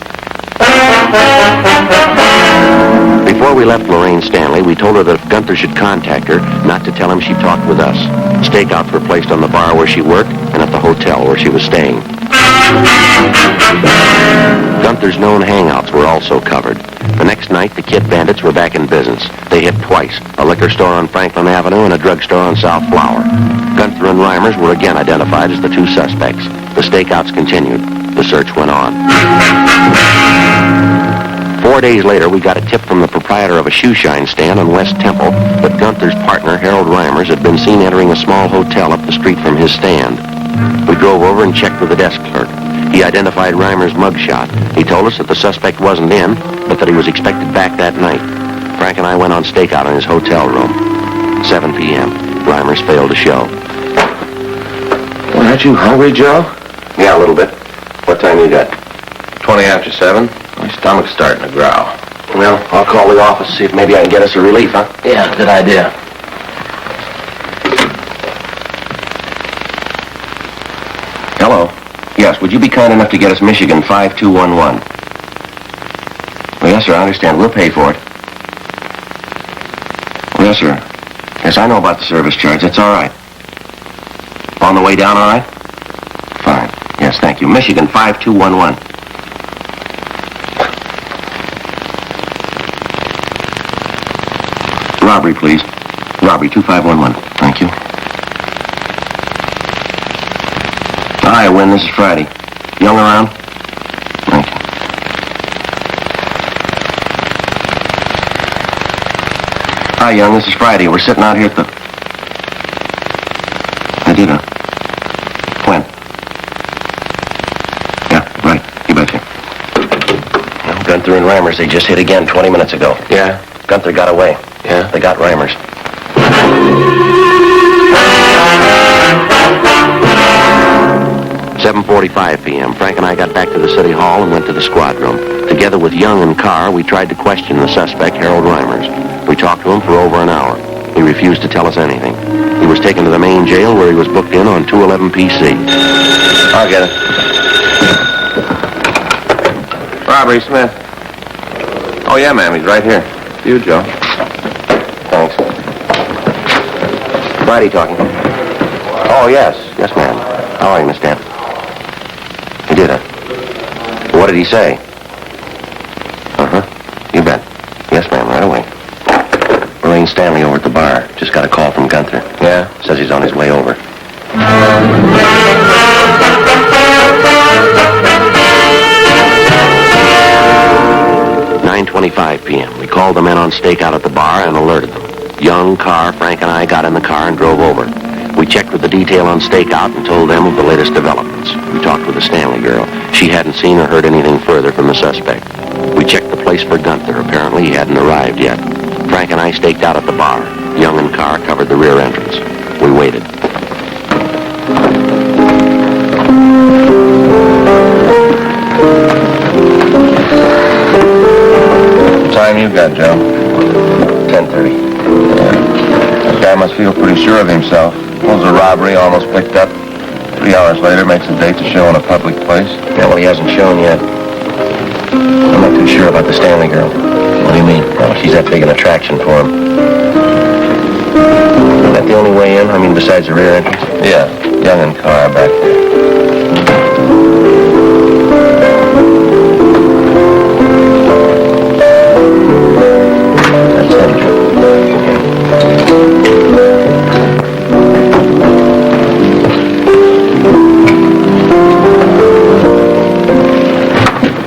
J: Before we left Lorraine Stanley, we told her that if Gunther should contact her, not to tell him she talked with us. Stakeouts were placed on the bar where she worked and at the hotel where she was staying. Gunther's known hangouts were also covered. The next night, the Kid Bandits were back in business. They hit twice, a liquor store on Franklin Avenue and a drugstore on South Flower. Gunther and Reimers were again identified as the two suspects. The stakeouts continued. The search went on. 4 days later, we got a tip from the proprietor of a shoe shine stand on West Temple that Gunther's partner, Harold Reimers, had been seen entering a small hotel up the street from his stand. We drove over and checked with the desk clerk. He identified Reimers' mugshot. He told us that the suspect wasn't in, but that he was expected back that night. Frank and I went on stakeout in his hotel room. 7 p.m. Reimers failed to show.
B: Well, aren't you hungry, Joe?
J: Yeah, a little bit. What time you got?
B: 20 after 7. My stomach's starting to growl.
J: Well,
B: I'll call the office, see if maybe I can get us a relief, huh?
P: Yeah, good idea.
B: Hello. Yes, would you be kind enough to get us Michigan 5211? Well, yes, sir, I understand. We'll pay for it. Well, yes, sir. Yes, I know about the service charge. That's all right. On the way down, all right? Fine. Yes, thank you. Michigan 5211. Robbery, please. Robbery 2511. Thank you. Hi, Win. This is Friday. Young around? Thank you. Hi, Young. This is Friday. We're sitting out here at the... I did, huh? When? Yeah, right. You betcha. Well, Gunther and Reimers, they just hit again 20 minutes ago. Yeah? Gunther got away. Yeah? They got Reimers. 7:45 p.m. Frank and I got back to the city hall and went to the squad room. Together with Young and Carr, we tried to question the suspect, Harold Reimers. We talked to him for over an hour. He refused to tell us anything. He was taken to the main jail where he was booked in on 211 PC.
O: I'll get it. Robbery, Smith. Oh, yeah, ma'am. He's right here. You, Joe.
B: Thanks. Friday talking. Oh, yes. Yes, ma'am. How are you, Miss Dan? He did it. What did he say? Uh-huh. You bet. Yes, ma'am, right away. Lorraine Stanley over at the bar. Just got a call from Gunther. Yeah? Says he's on his way over. 9:25 p.m. We called the men on stakeout at the bar and alerted them. Young, Carr, Frank, and I got in the car and drove over. We checked with the detail on stakeout and told them of the latest developments. We talked with the Stanley girl. She hadn't seen or heard anything further from the suspect. We checked the place for Gunther. Apparently, he hadn't arrived yet. Frank and I staked out at the bar. Young and Carr covered the rear entrance. We waited.
O: What time you got, Joe?
B: 10:30.
O: That guy must feel pretty sure of himself. Pulls a robbery, almost picked up. 3 hours later, makes a date to show in a public place.
B: Yeah, well, he hasn't shown yet. I'm not too sure about the Stanley girl. What do you mean? Well, she's that big an attraction for him. Is that the only way in? I mean, besides the rear entrance?
O: Yeah, Young and Carr back there.
B: That's him.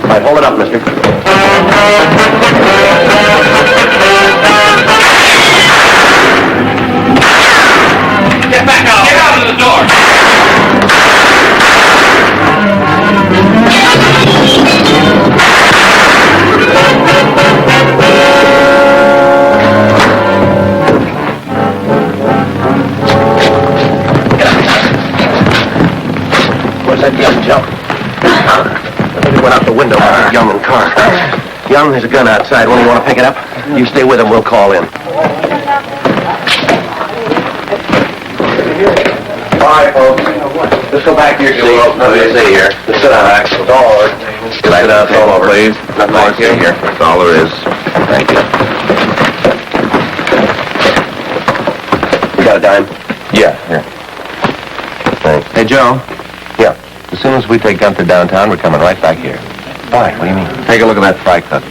B: All right, hold it up, mister.
G: Get back out! Get out of the door!
B: Where's that gun, Joe? It went out the window. Young and Carr. Young, there's a gun outside. When do you want to pick it up? You stay with him. We'll call in. All right, folks. Let's go back to your seats. Nothing to see here. Just sit down, Max. It's all over. Sit down, it's all over.
O: Please.
B: Nothing more to see here.
O: That's all there is.
B: Thank you. You got a dime?
O: Yeah, here.
B: Thanks.
O: Hey, Joe.
B: Yeah.
O: As soon as we take Gunther downtown, we're coming right back here.
B: Why? What do you mean?
O: Take a look at that fry cook.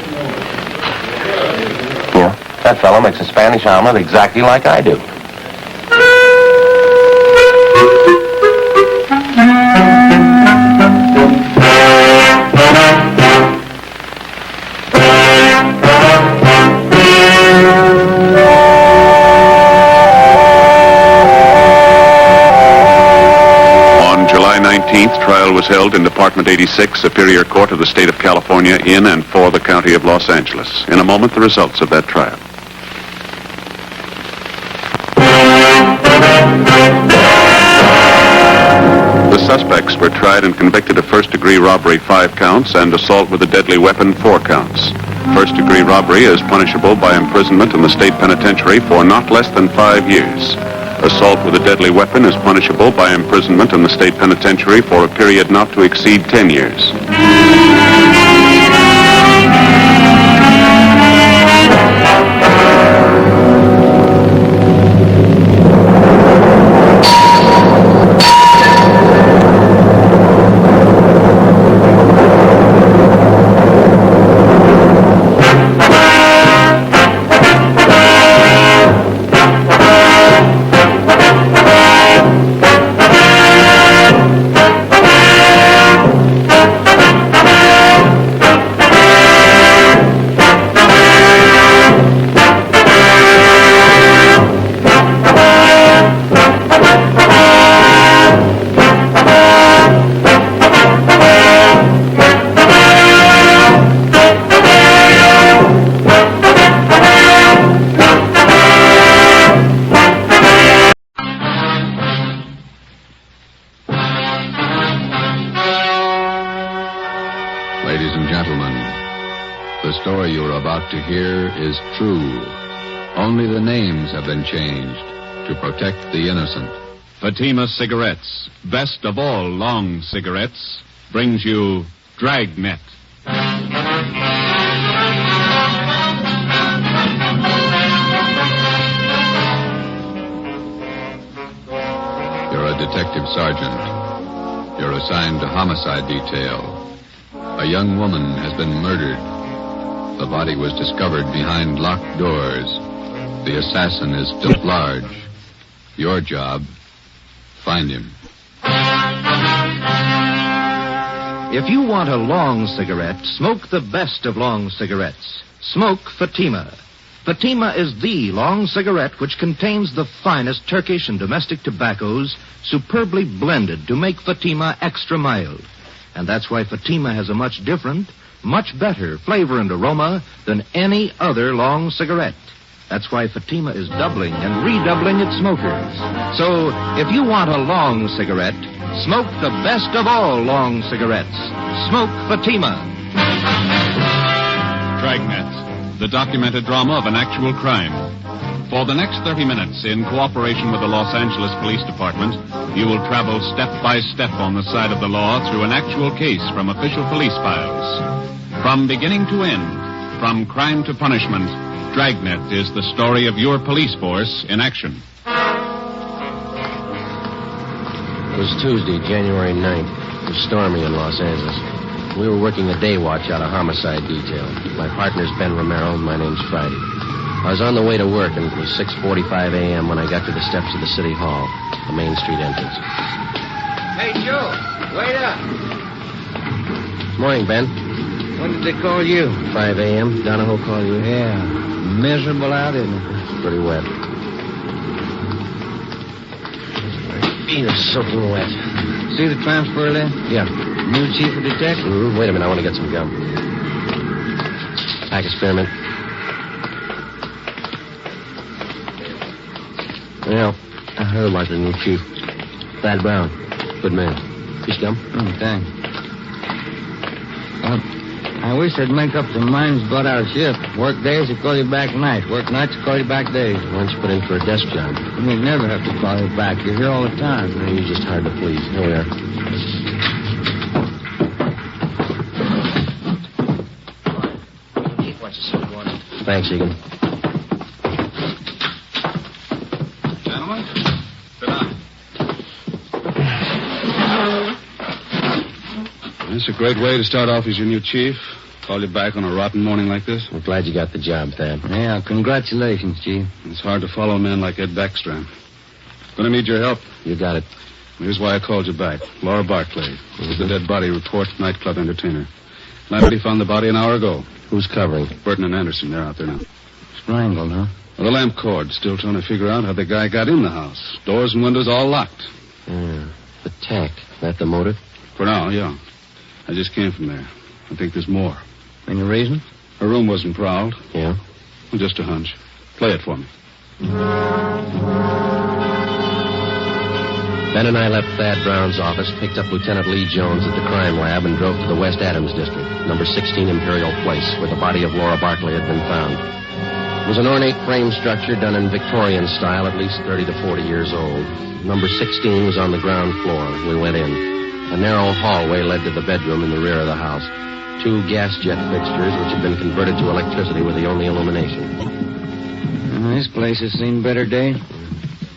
B: Yeah?
O: That fellow makes a Spanish omelet exactly like I do.
K: Trial was held in Department 86, Superior Court of the State of California, in and for the County of Los Angeles. In a moment, the results of that trial. The suspects were tried and convicted of first-degree robbery 5 counts and assault with a deadly weapon 4 counts.
M: first-degree robbery is punishable by imprisonment in the state penitentiary for not less than 5 years. Assault with a deadly weapon is punishable by imprisonment in the state penitentiary for a period not to exceed 10 years.
R: Ladies and gentlemen, the story you're about to hear is true. Only the names have been changed to protect the innocent.
S: Fatima Cigarettes, best of all long cigarettes, brings you Dragnet.
R: You're a detective sergeant. You're assigned to homicide detail. A young woman has been murdered. The body was discovered behind locked doors. The assassin is still at large. Your job, find him.
V: If you want a long cigarette, smoke the best of long cigarettes. Smoke Fatima. Fatima is the long cigarette which contains the finest Turkish and domestic tobaccos superbly blended to make Fatima extra mild. And that's why Fatima has a much different, much better flavor and aroma than any other long cigarette. That's why Fatima is doubling and redoubling its smokers. So, if you want a long cigarette, smoke the best of all long cigarettes. Smoke Fatima.
S: Dragnet, the documented drama of an actual crime. For the next 30 minutes, in cooperation with the Los Angeles Police Department, you will travel step by step on the side of the law through an actual case from official police files. From beginning to end, from crime to punishment, Dragnet is the story of your police force in action.
B: It was Tuesday, January 9th. It was stormy in Los Angeles. We were working a day watch out of homicide detail. My partner's Ben Romero, and my name's Friday. I was on the way to work, and it was 6:45 a.m. when I got to the steps of the City Hall, the Main Street entrance.
F: Hey, Joe, wait up.
B: Morning, Ben.
F: When did they call you?
B: 5 a.m. Donahoe called you?
F: Yeah. Miserable out, isn't it?
B: It's pretty wet. My feet are soaking wet.
F: See the transfer there?
B: Yeah.
F: New chief of detectives?
B: Mm-hmm. Wait a minute, I want to get some gum. Pack of spearmint. Well, I heard about the new chief. Thad Brown. Good man. Fish gum?
F: Thanks. Well, I wish they'd make up their minds about our shift. Work days, they call you back nights. Work nights, they call you back days.
B: Why don't you put in for a desk job?
F: We never have to call you back. You're here all the time.
B: No, you're just hard to please. Here we are. Thanks, Egan.
S: Gentlemen, sit down.
M: It's a great way to start off as your new chief. Call you back on a rotten morning like this.
B: I'm glad you got the job, Thad.
F: Yeah, congratulations, Chief.
M: It's hard to follow men like Ed Backstrom. Gonna need your help.
B: You got it.
M: Here's why I called you back. Laura Barclay. This is the dead body report, nightclub entertainer. Lamberty found the body an hour ago.
B: Who's covering?
M: Burton and Anderson, they're out there now.
F: Strangled, huh?
M: Well, the lamp cord. Still trying to figure out how the guy got in the house. Doors and windows all locked.
B: Yeah. The tack. That the motive?
M: For now, yeah. I just came from there. I think there's more.
F: Any reason?
M: Her room wasn't prowled.
B: Yeah?
M: Well, just a hunch. Play it for me.
J: Ben and I left Thad Brown's office, picked up Lieutenant Lee Jones at the crime lab, and drove to the West Adams district, number 16 Imperial Place, where the body of Laura Barkley had been found. It was an ornate frame structure done in Victorian style, at least 30 to 40 years old. Number 16 was on the ground floor. We went in. A narrow hallway led to the bedroom in the rear of the house. 2 gas jet fixtures, which had been converted to electricity, were the only illumination.
D: This place has seen better days.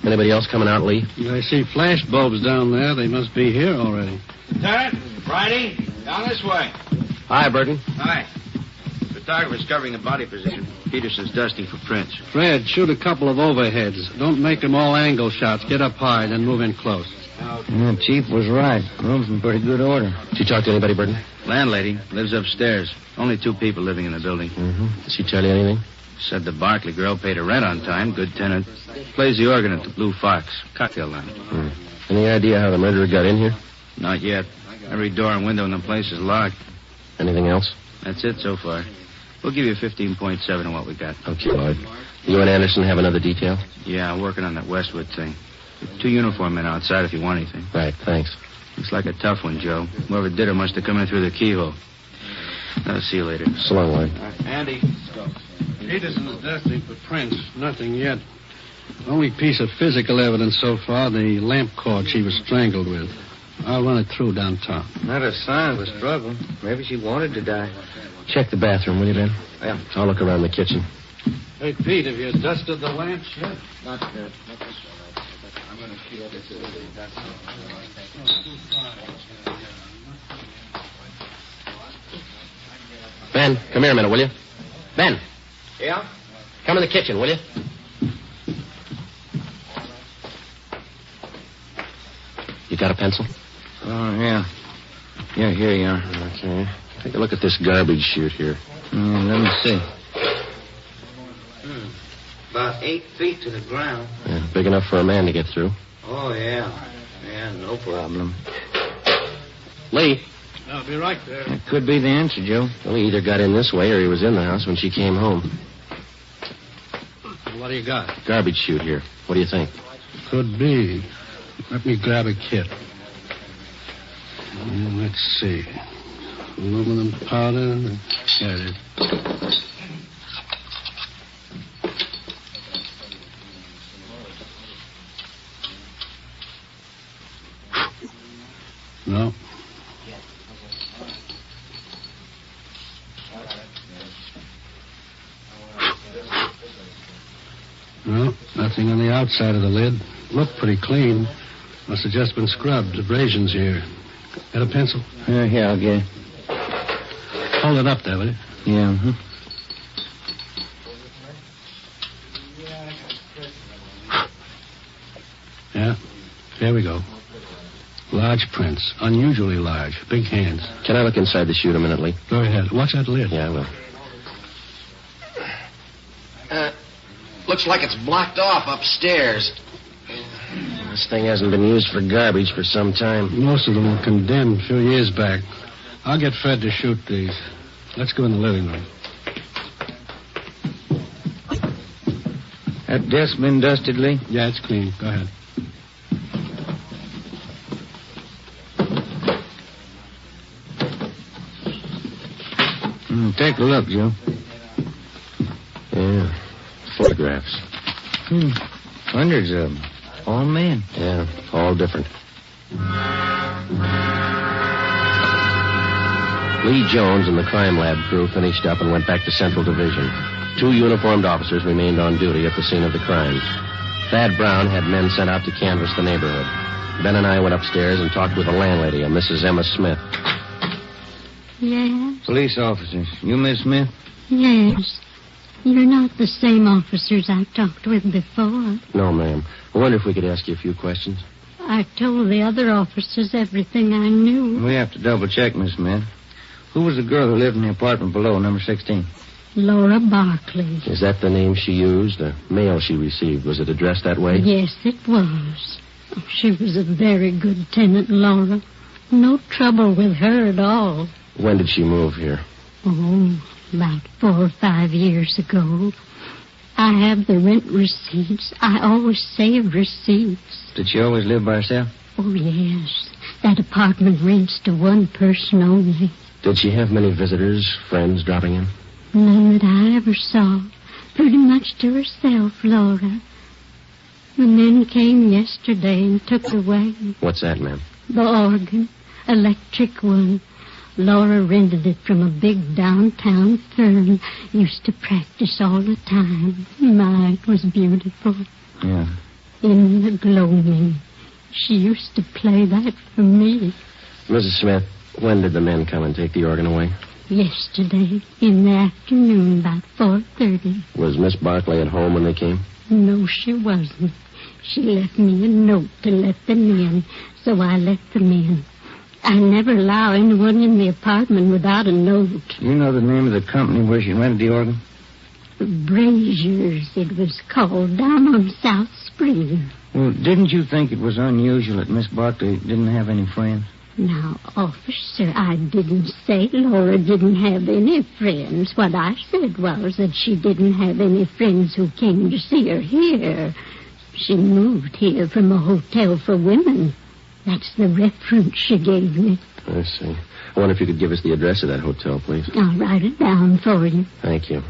J: Anybody else coming out, Lee?
L: I see flash bulbs down there. They must be here already.
N: Lieutenant, Friday, down this way.
J: Hi, Burton.
N: Hi. Photographer's covering the body position. Peterson's dusting for prints.
L: Fred, shoot a couple of overheads. Don't make them all angle shots. Get up high, then move in close.
D: Yeah, Chief was right. Room's in pretty good order.
J: Did you talk to anybody, Burton?
N: Landlady lives upstairs. Only 2 people living in the building.
J: Mm-hmm. Did she tell you anything?
N: Said the Barkley girl paid her rent on time. Good tenant. Plays the organ at the Blue Fox. Cocktail lounge.
J: Any idea how the murderer got in here?
N: Not yet. Every door and window in the place is locked.
J: Anything else?
N: That's it so far. We'll give you 15.7 on what we got.
J: Okay, Lloyd. You and Anderson have another detail?
N: Yeah, I'm working on that Westwood thing. 2 uniform men outside if you want anything.
J: Right, thanks.
N: Looks like a tough one, Joe. Whoever did it must have come in through the keyhole. I'll see you later.
J: So long, Lloyd.
N: Andy.
L: Peterson's dusting for prints. Nothing yet. Only piece of physical evidence so far, the lamp cord she was strangled with. I'll run it through downtown.
D: Not a sign of a struggle. Maybe she wanted to die.
J: Check the bathroom, will you, Ben?
D: Yeah.
J: I'll look around the kitchen.
L: Hey, Pete, have you dusted the lamps yet?
D: Not yet. I'm going to keep this.
J: Ben, come here a minute, will you? Ben.
D: Yeah?
J: Come in the kitchen, will you? You got a pencil?
D: Oh, yeah. Yeah, here you are.
J: Okay. Take a look at this garbage chute here.
D: Let me see. About 8 feet to the ground.
J: Yeah, big enough for a man to get through.
D: Oh, yeah. Yeah, no problem.
J: Lee.
L: I'll be right there.
D: That could be the answer, Joe.
J: Well, he either got in this way or he was in the house when she came home.
L: What do you got?
J: Garbage chute here. What do you think?
L: Could be. Let me grab a kit. Let's see. Aluminum powder. There it is. No. No, nothing on the outside of the lid. Looked pretty clean. Must have just been scrubbed. Abrasions here. Got a pencil?
D: Yeah, I'll get it.
L: Hold it up there, will you?
D: Yeah,
L: Yeah, here we go. Large prints. Unusually large. Big hands.
J: Can I look inside the chute a minute, Lee?
L: Go ahead. Watch that lid.
J: Yeah, I will.
N: Looks like it's blocked off upstairs.
J: This thing hasn't been used for garbage for some time.
L: Most of them were condemned a few years back. I'll get Fred to shoot these. Let's go in the living room.
D: That desk been dusted, Lee?
L: Yeah, it's clean. Go ahead.
D: Take a look, Joe.
J: Yeah. Photographs.
D: Hundreds of them. All men.
J: Yeah, all different. Lee Jones and the crime lab crew finished up and went back to Central Division. 2 uniformed officers remained on duty at the scene of the crime. Thad Brown had men sent out to canvass the neighborhood. Ben and I went upstairs and talked with the landlady, a Mrs. Emma Smith.
X: Yes?
D: Police officers. You Miss Smith?
X: Yes. You're not the same officers I've talked with before.
J: No, ma'am. I wonder if we could ask you a few questions.
X: I told the other officers everything I knew.
D: We have to double check, Miss Smith. Who was the girl who lived in the apartment below, number 16?
X: Laura Barkley.
J: Is that the name she used? The mail she received, was it addressed that way?
X: Yes, it was. Oh, she was a very good tenant, Laura. No trouble with her at all.
J: When did she move here?
X: Oh, about 4 or 5 years ago. I have the rent receipts. I always save receipts.
D: Did she always live by herself?
X: Oh, yes. That apartment rents to one person only.
J: Did she have many visitors, friends dropping in?
X: None that I ever saw. Pretty much to herself, Laura. The men came yesterday and took away
J: What's that, ma'am?
X: the organ, electric one. Laura rented it from a big downtown firm. Used to practice all the time. My, it was beautiful.
D: Yeah.
X: In the gloaming. She used to play that for me.
J: Mrs. Smith, when did the men come and take the organ away?
X: Yesterday, in the afternoon, about 4:30.
J: Was Miss Barclay at home when they came?
X: No, she wasn't. She left me a note to let them in, so I let them in. I never allow anyone in the apartment without a note.
D: You know the name of the company where she rented the organ?
X: Brazier's, it was called, down on South Spring.
D: Well, didn't you think it was unusual that Miss Barclay didn't have any friends?
X: Now, officer, I didn't say Laura didn't have any friends. What I said was that she didn't have any friends who came to see her here. She moved here from a hotel for women. That's the reference she gave me.
J: I see. I wonder if you could give us the address of that hotel, please.
X: I'll write it down for you.
J: Thank you.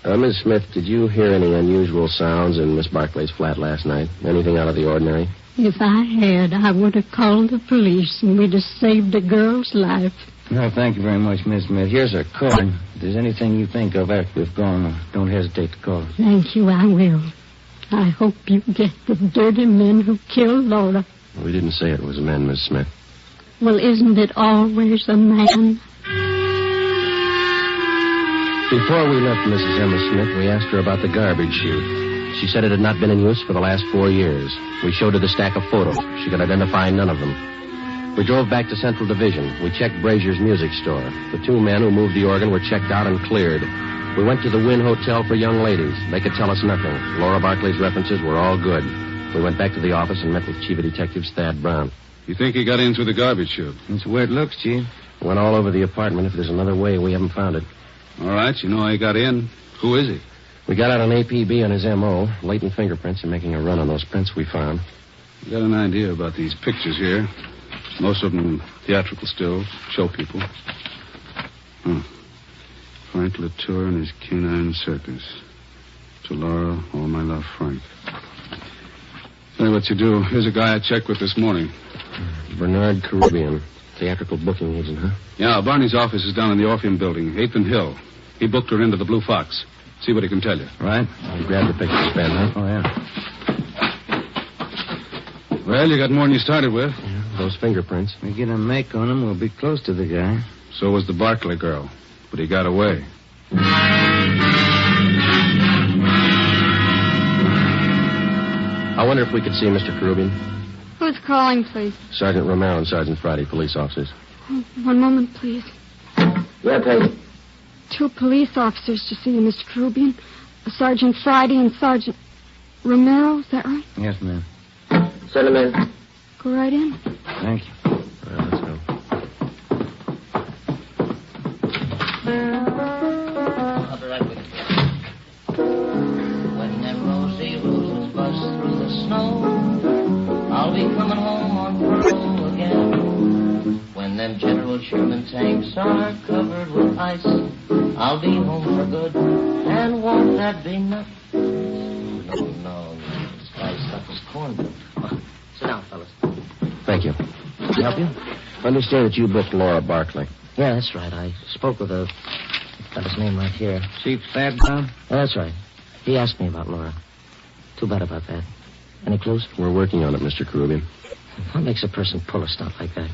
J: Miss Smith, did you hear any unusual sounds in Miss Barclay's flat last night? Anything out of the ordinary?
X: If I had, I would have called the police and we'd have saved a girl's life.
D: No, thank you very much, Miss Smith. Here's our card. If there's anything you think of after we've gone, don't hesitate to call us.
X: Thank you, I will. I hope you get the dirty men who killed Laura.
J: We didn't say it was a man, Miss Smith.
X: Well, isn't it always a man?
J: Before we left Mrs. Emma Smith, we asked her about the garbage chute. She said it had not been in use for the last 4 years. We showed her the stack of photos. She could identify none of them. We drove back to Central Division. We checked Brazier's music store. The 2 men who moved the organ were checked out and cleared. We went to the Wynn Hotel for young ladies. They could tell us nothing. Laura Barclay's references were all good. We went back to the office and met with Chief of Detectives Thad Brown.
L: You think he got in through the garbage chute?
D: That's the way it looks, Chief.
J: Went all over the apartment. If there's another way, we haven't found it.
L: All right, you know how he got in. Who is he?
J: We got out an APB on his M.O., latent fingerprints, and making a run on those prints we found.
L: You got an idea about these pictures here. Most of them theatrical stills, show people. Frank Latour and his canine circus. To Laura, all my love, Frank. Tell you what you do. Here's a guy I checked with this morning.
J: Bernard Caribbean, theatrical booking agent, huh?
L: Yeah, Barney's office is down in the Orpheum building, 8th and Hill. He booked her into the Blue Fox. See what he can tell you.
J: Right. You grabbed the pictures, Ben, huh?
D: Oh, yeah.
L: Well, you got more than you started with.
J: Yeah, those fingerprints.
D: We get a make on him, we'll be close to the guy.
L: So was the Barclay girl. But he got away.
J: I wonder if we could see Mr. Caribbean.
A: Who's calling, please?
J: Sergeant Romero and Sergeant Friday, police officers.
A: One moment, please.
J: Yeah, Peggy.
A: 2 police officers to see you, Mr. Caribbean. Sergeant Friday and Sergeant Romero, is that right?
D: Yes, ma'am.
J: Send him in.
A: Go right in.
D: Thank you.
J: All right, let's go.
C: I'll be right with you. When them rosy roses bust through the snow, I'll be coming home on parole again. When them General Sherman tanks are covered with ice, I'll be home for good, and won't that be nuts? No, this guy's stuff is cornmeal. Sit down, fellas.
J: Thank you. Can I help you? I understand that you booked Laura Barclay.
C: Yeah, that's right. I spoke with a... Got his name right here.
D: Chief Thad Brown?
C: Yeah, that's right. He asked me about Laura. Too bad about that. Any clues?
J: We're working on it, Mr. Caribbean.
C: What makes a person pull a stunt like that?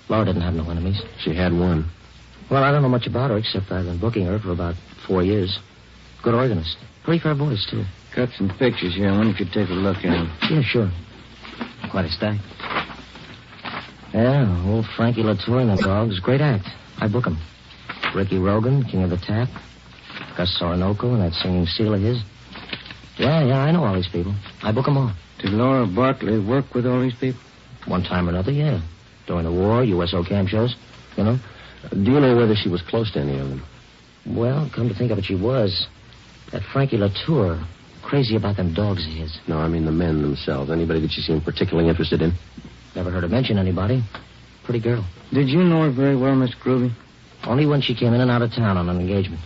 C: Laura didn't have no enemies.
J: She had one.
C: Well, I don't know much about her, except I've been booking her for about 4 years. Good organist. Pretty fair voice, too.
D: Got some pictures here. I wonder if you could take a look at them.
C: Yeah, sure. Quite a stack. Yeah, old Frankie Latour and the dogs. Great act. I book 'em. Ricky Rogan, King of the Tap. Gus Sorinoco and that singing seal of his. Yeah, I know all these people. I book 'em all.
D: Did Laura Barclay work with all these people?
C: One time or another, yeah. During the war, USO camp shows, you know.
J: Do you know whether she was close to any of them?
C: Well, come to think of it, she was.
I: That Frankie Latour, crazy about them dogs of his.
B: No, I mean the men themselves. Anybody that you seem particularly interested in?
I: Never heard her mention anybody. Pretty girl.
D: Did you know her very well, Mr. Kruby?
I: Only when she came in and out of town on an engagement.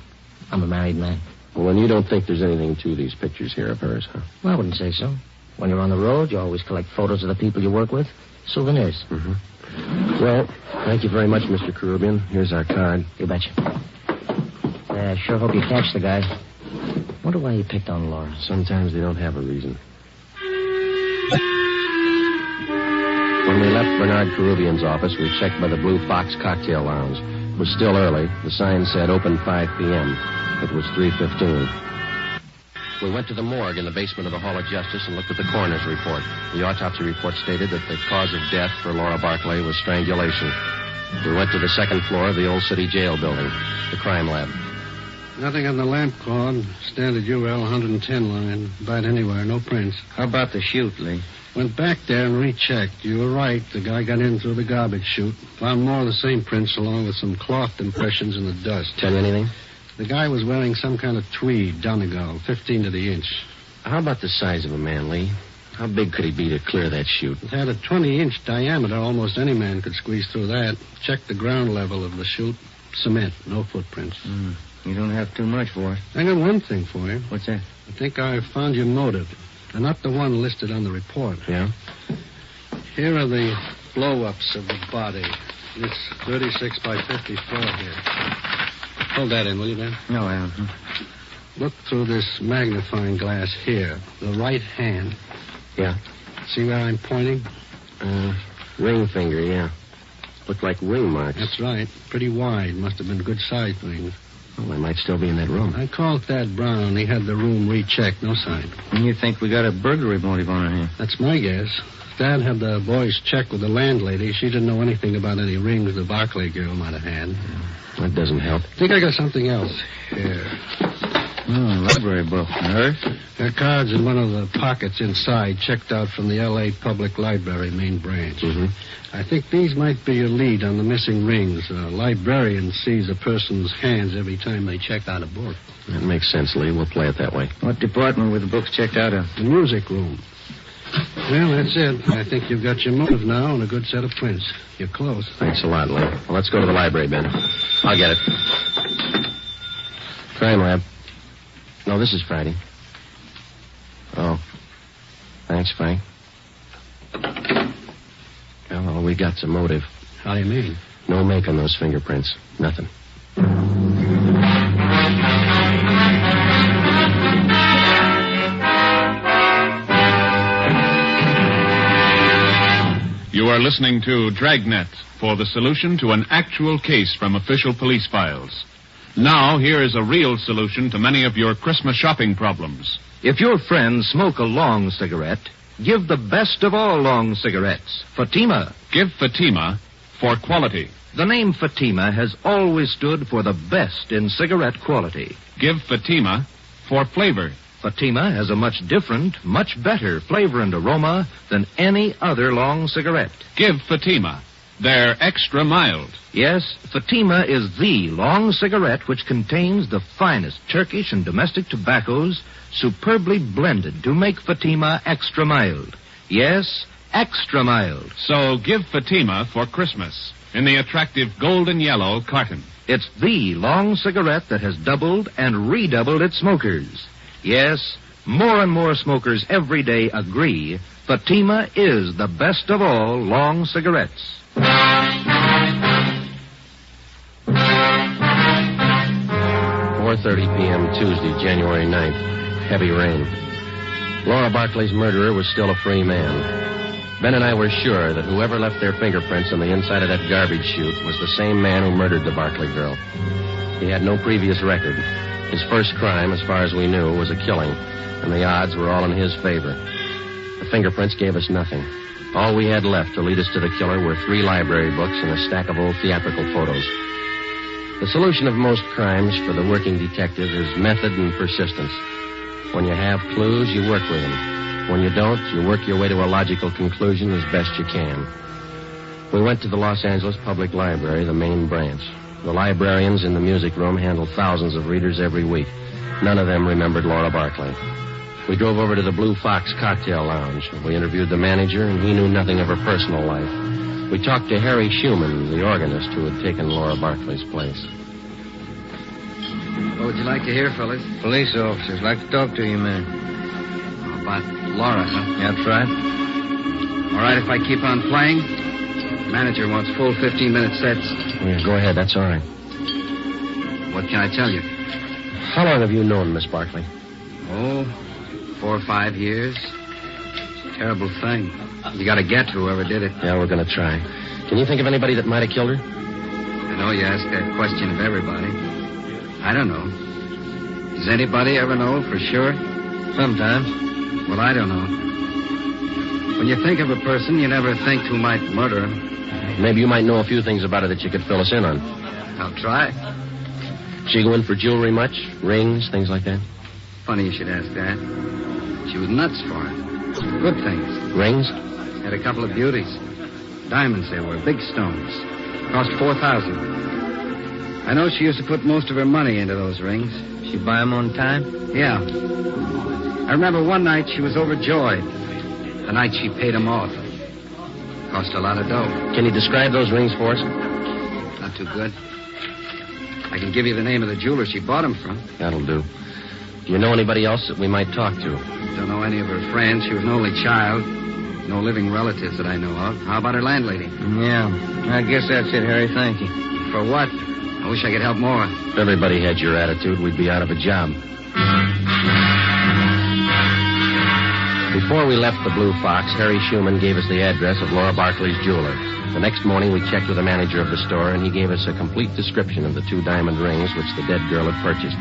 I: I'm a married man.
B: Well, then you don't think there's anything to these pictures here of hers, huh?
I: Well, I wouldn't say so. When you're on the road, you always collect photos of the people you work with. Souvenirs.
B: Mm-hmm. Well, thank you very much, Mr. Karubian. Here's our card.
I: You betcha. I sure hope you catch the guy. Wonder why he picked on Laura.
B: Sometimes they don't have a reason. When we left Bernard Karubian's office, we checked by the Blue Fox Cocktail Lounge. It was still early. The sign said open 5 p.m. It was 3:15. We went to the morgue in the basement of the Hall of Justice and looked at the coroner's report. The autopsy report stated that the cause of death for Laura Barclay was strangulation. We went to the second floor of the Old City Jail building, the crime lab.
L: Nothing on the lamp cord. Standard UL 110 line. About anywhere. No prints.
D: How about the chute, Lee?
L: Went back there and rechecked. You were right. The guy got in through the garbage chute. Found more of the same prints along with some cloth impressions in the dust.
B: Tell you anything?
L: The guy was wearing some kind of tweed, Donegal, 15 to the inch.
B: How about the size of a man, Lee? How big could he be to clear that chute?
L: It had a 20-inch diameter. Almost any man could squeeze through that. Checked the ground level of the chute. Cement. No footprints.
D: You don't have too much for it.
L: I got one thing for you.
D: What's that?
L: I think I found your motive. And not the one listed on the report.
B: Yeah?
L: Here are the blow-ups of the body. This 36 by 54 here. Hold that in, will you, Ben?
D: No, Al.
L: Look through this magnifying glass here. The right hand.
B: Yeah?
L: See where I'm pointing?
B: Ring finger, yeah. Look like ring marks.
L: That's right. Pretty wide. Must have been good-sized rings.
B: Well, they might still be in that room.
L: I called Thad Brown. He had the room rechecked. No sign.
D: And you think we got a burglary motive on our hands?
L: That's my guess. Thad had the boys check with the landlady. She didn't know anything about any rings the Barclay girl might have had.
B: That doesn't help.
L: I think I got something else here.
D: Library book. Hers?
L: There are cards in one of the pockets inside, checked out from the L.A. Public Library main branch.
B: Mm-hmm.
L: I think these might be a lead on the missing rings. A librarian sees a person's hands every time they check out a book.
B: That makes sense, Lee. We'll play it that way.
D: What department were the books checked out of?
L: The music room. Well, that's it. I think you've got your motive now and a good set of prints. You're close.
B: Thanks a lot, Lee. Well, let's go to the library, Ben. I'll get it. Crime lab. No, this is Friday. Oh. Thanks, Frank. Well, all we got's a motive.
L: How do you mean?
B: No make on those fingerprints. Nothing.
S: You are listening to Dragnet for the solution to an actual case from official police files. Now, here is a real solution to many of your Christmas shopping problems.
V: If your friends smoke a long cigarette, give the best of all long cigarettes, Fatima.
S: Give Fatima for quality.
V: The name Fatima has always stood for the best in cigarette quality.
S: Give Fatima for flavor.
V: Fatima has a much different, much better flavor and aroma than any other long cigarette.
S: Give Fatima. They're extra mild.
V: Yes, Fatima is the long cigarette which contains the finest Turkish and domestic tobaccos superbly blended to make Fatima extra mild. Yes, extra mild.
S: So give Fatima for Christmas in the attractive golden yellow carton.
V: It's the long cigarette that has doubled and redoubled its smokers. Yes, more and more smokers every day agree Fatima is the best of all long cigarettes.
B: 4:30 p.m. Tuesday, January 9th. Heavy rain. Laura Barclay's murderer was still a free man. Ben and I were sure that whoever left their fingerprints on the inside of that garbage chute was the same man who murdered the Barclay girl. He had no previous record. His first crime, as far as we knew, was a killing, and the odds were all in his favor. The fingerprints gave us nothing. All we had left to lead us to the killer were 3 library books and a stack of old theatrical photos. The solution of most crimes for the working detective is method and persistence. When you have clues, you work with them. When you don't, you work your way to a logical conclusion as best you can. We went to the Los Angeles Public Library, the main branch. The librarians in the music room handle thousands of readers every week.
J: None of them remembered Laura Barkley. We drove over to the Blue Fox Cocktail Lounge. We interviewed the manager, and he knew nothing of her personal life. We talked to Harry Schumann, the organist who had taken Laura Barkley's place.
D: What would you like to hear, fellas?
L: Police officers like to talk to you, man.
D: About Laura, huh?
L: Yeah, that's right.
D: All right, if I keep on playing? Manager wants full 15-minute sets.
J: Yeah, go ahead, that's all right.
D: What can I tell you?
J: How long have you known Miss Barkley?
D: Oh, 4 or 5 years. It's a terrible thing. You got to get whoever did it.
J: Yeah, we're going to try. Can you think of anybody that might have killed her?
D: I know you ask that question of everybody. I don't know. Does anybody ever know for sure?
L: Sometimes.
D: Well, I don't know. When you think of a person, you never think who might murder him.
J: Maybe you might know a few things about her that you could fill us in on.
D: I'll try.
J: She go in for jewelry much? Rings, things like that?
D: Funny you should ask that. She was nuts for it. Good things.
J: Rings?
D: Had a couple of beauties. Diamonds they were, big stones. Cost $4,000. I know she used to put most of her money into those rings.
L: She buy them on time?
D: Yeah. I remember one night she was overjoyed. The night she paid them off. Cost a lot of dough.
J: Can you describe those rings for us?
D: Not too good. I can give you the name of the jeweler she bought them from.
J: That'll do. Do you know anybody else that we might talk to?
D: Don't know any of her friends. She was an only child. No living relatives that I know of. How about her landlady?
L: Yeah. I guess that's it, Harry. Thank you.
D: For what? I wish I could help more.
J: If everybody had your attitude, we'd be out of a job. Before we left the Blue Fox, Harry Schumann gave us the address of Laura Barkley's jeweler. The next morning, we checked with the manager of the store, and he gave us a complete description of the 2 diamond rings which the dead girl had purchased.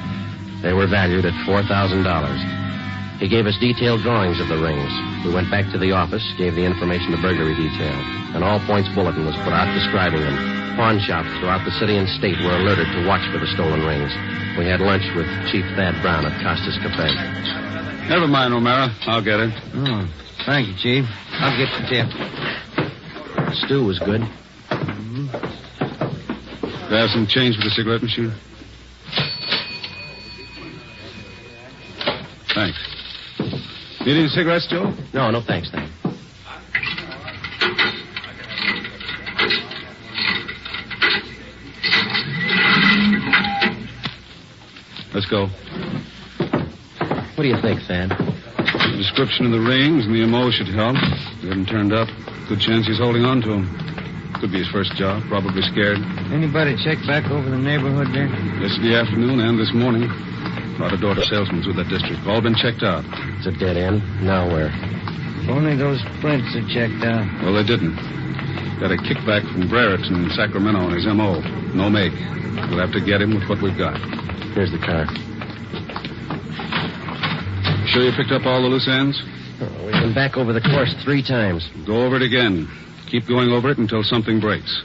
J: They were valued at $4,000. He gave us detailed drawings of the rings. We went back to the office, gave the information to burglary detail. An all-points bulletin was put out describing them. Pawn shops throughout the city and state were alerted to watch for the stolen rings. We had lunch with Chief Thad Brown at Costa's Cafe.
L: Never mind, O'Mara. I'll get it.
I: Oh, thank you, Chief. I'll get the tip.
J: Stew was good.
L: Do I have some change for the cigarette machine? Thanks. Need any cigarettes, Joe?
J: No, thanks, Thad.
L: Let's go.
J: What do you think, Thad?
L: The description of the rings and the MO should help. He hasn't turned up. Good chance he's holding on to them. Could be his first job. Probably scared.
I: Anybody check back over the neighborhood there?
L: Yesterday afternoon and this morning. A lot of door-to salesmen through that district. All been checked out.
J: It's a dead end. Now where?
I: If only those prints are checked out.
L: Well, they didn't. Got a kickback from Brereton in Sacramento on his MO. No make. We'll have to get him with what we've got.
J: Here's the car.
L: Sure you picked up all the loose ends?
J: Oh, we've been back over the course 3 times.
L: Go over it again. Keep going over it until something breaks.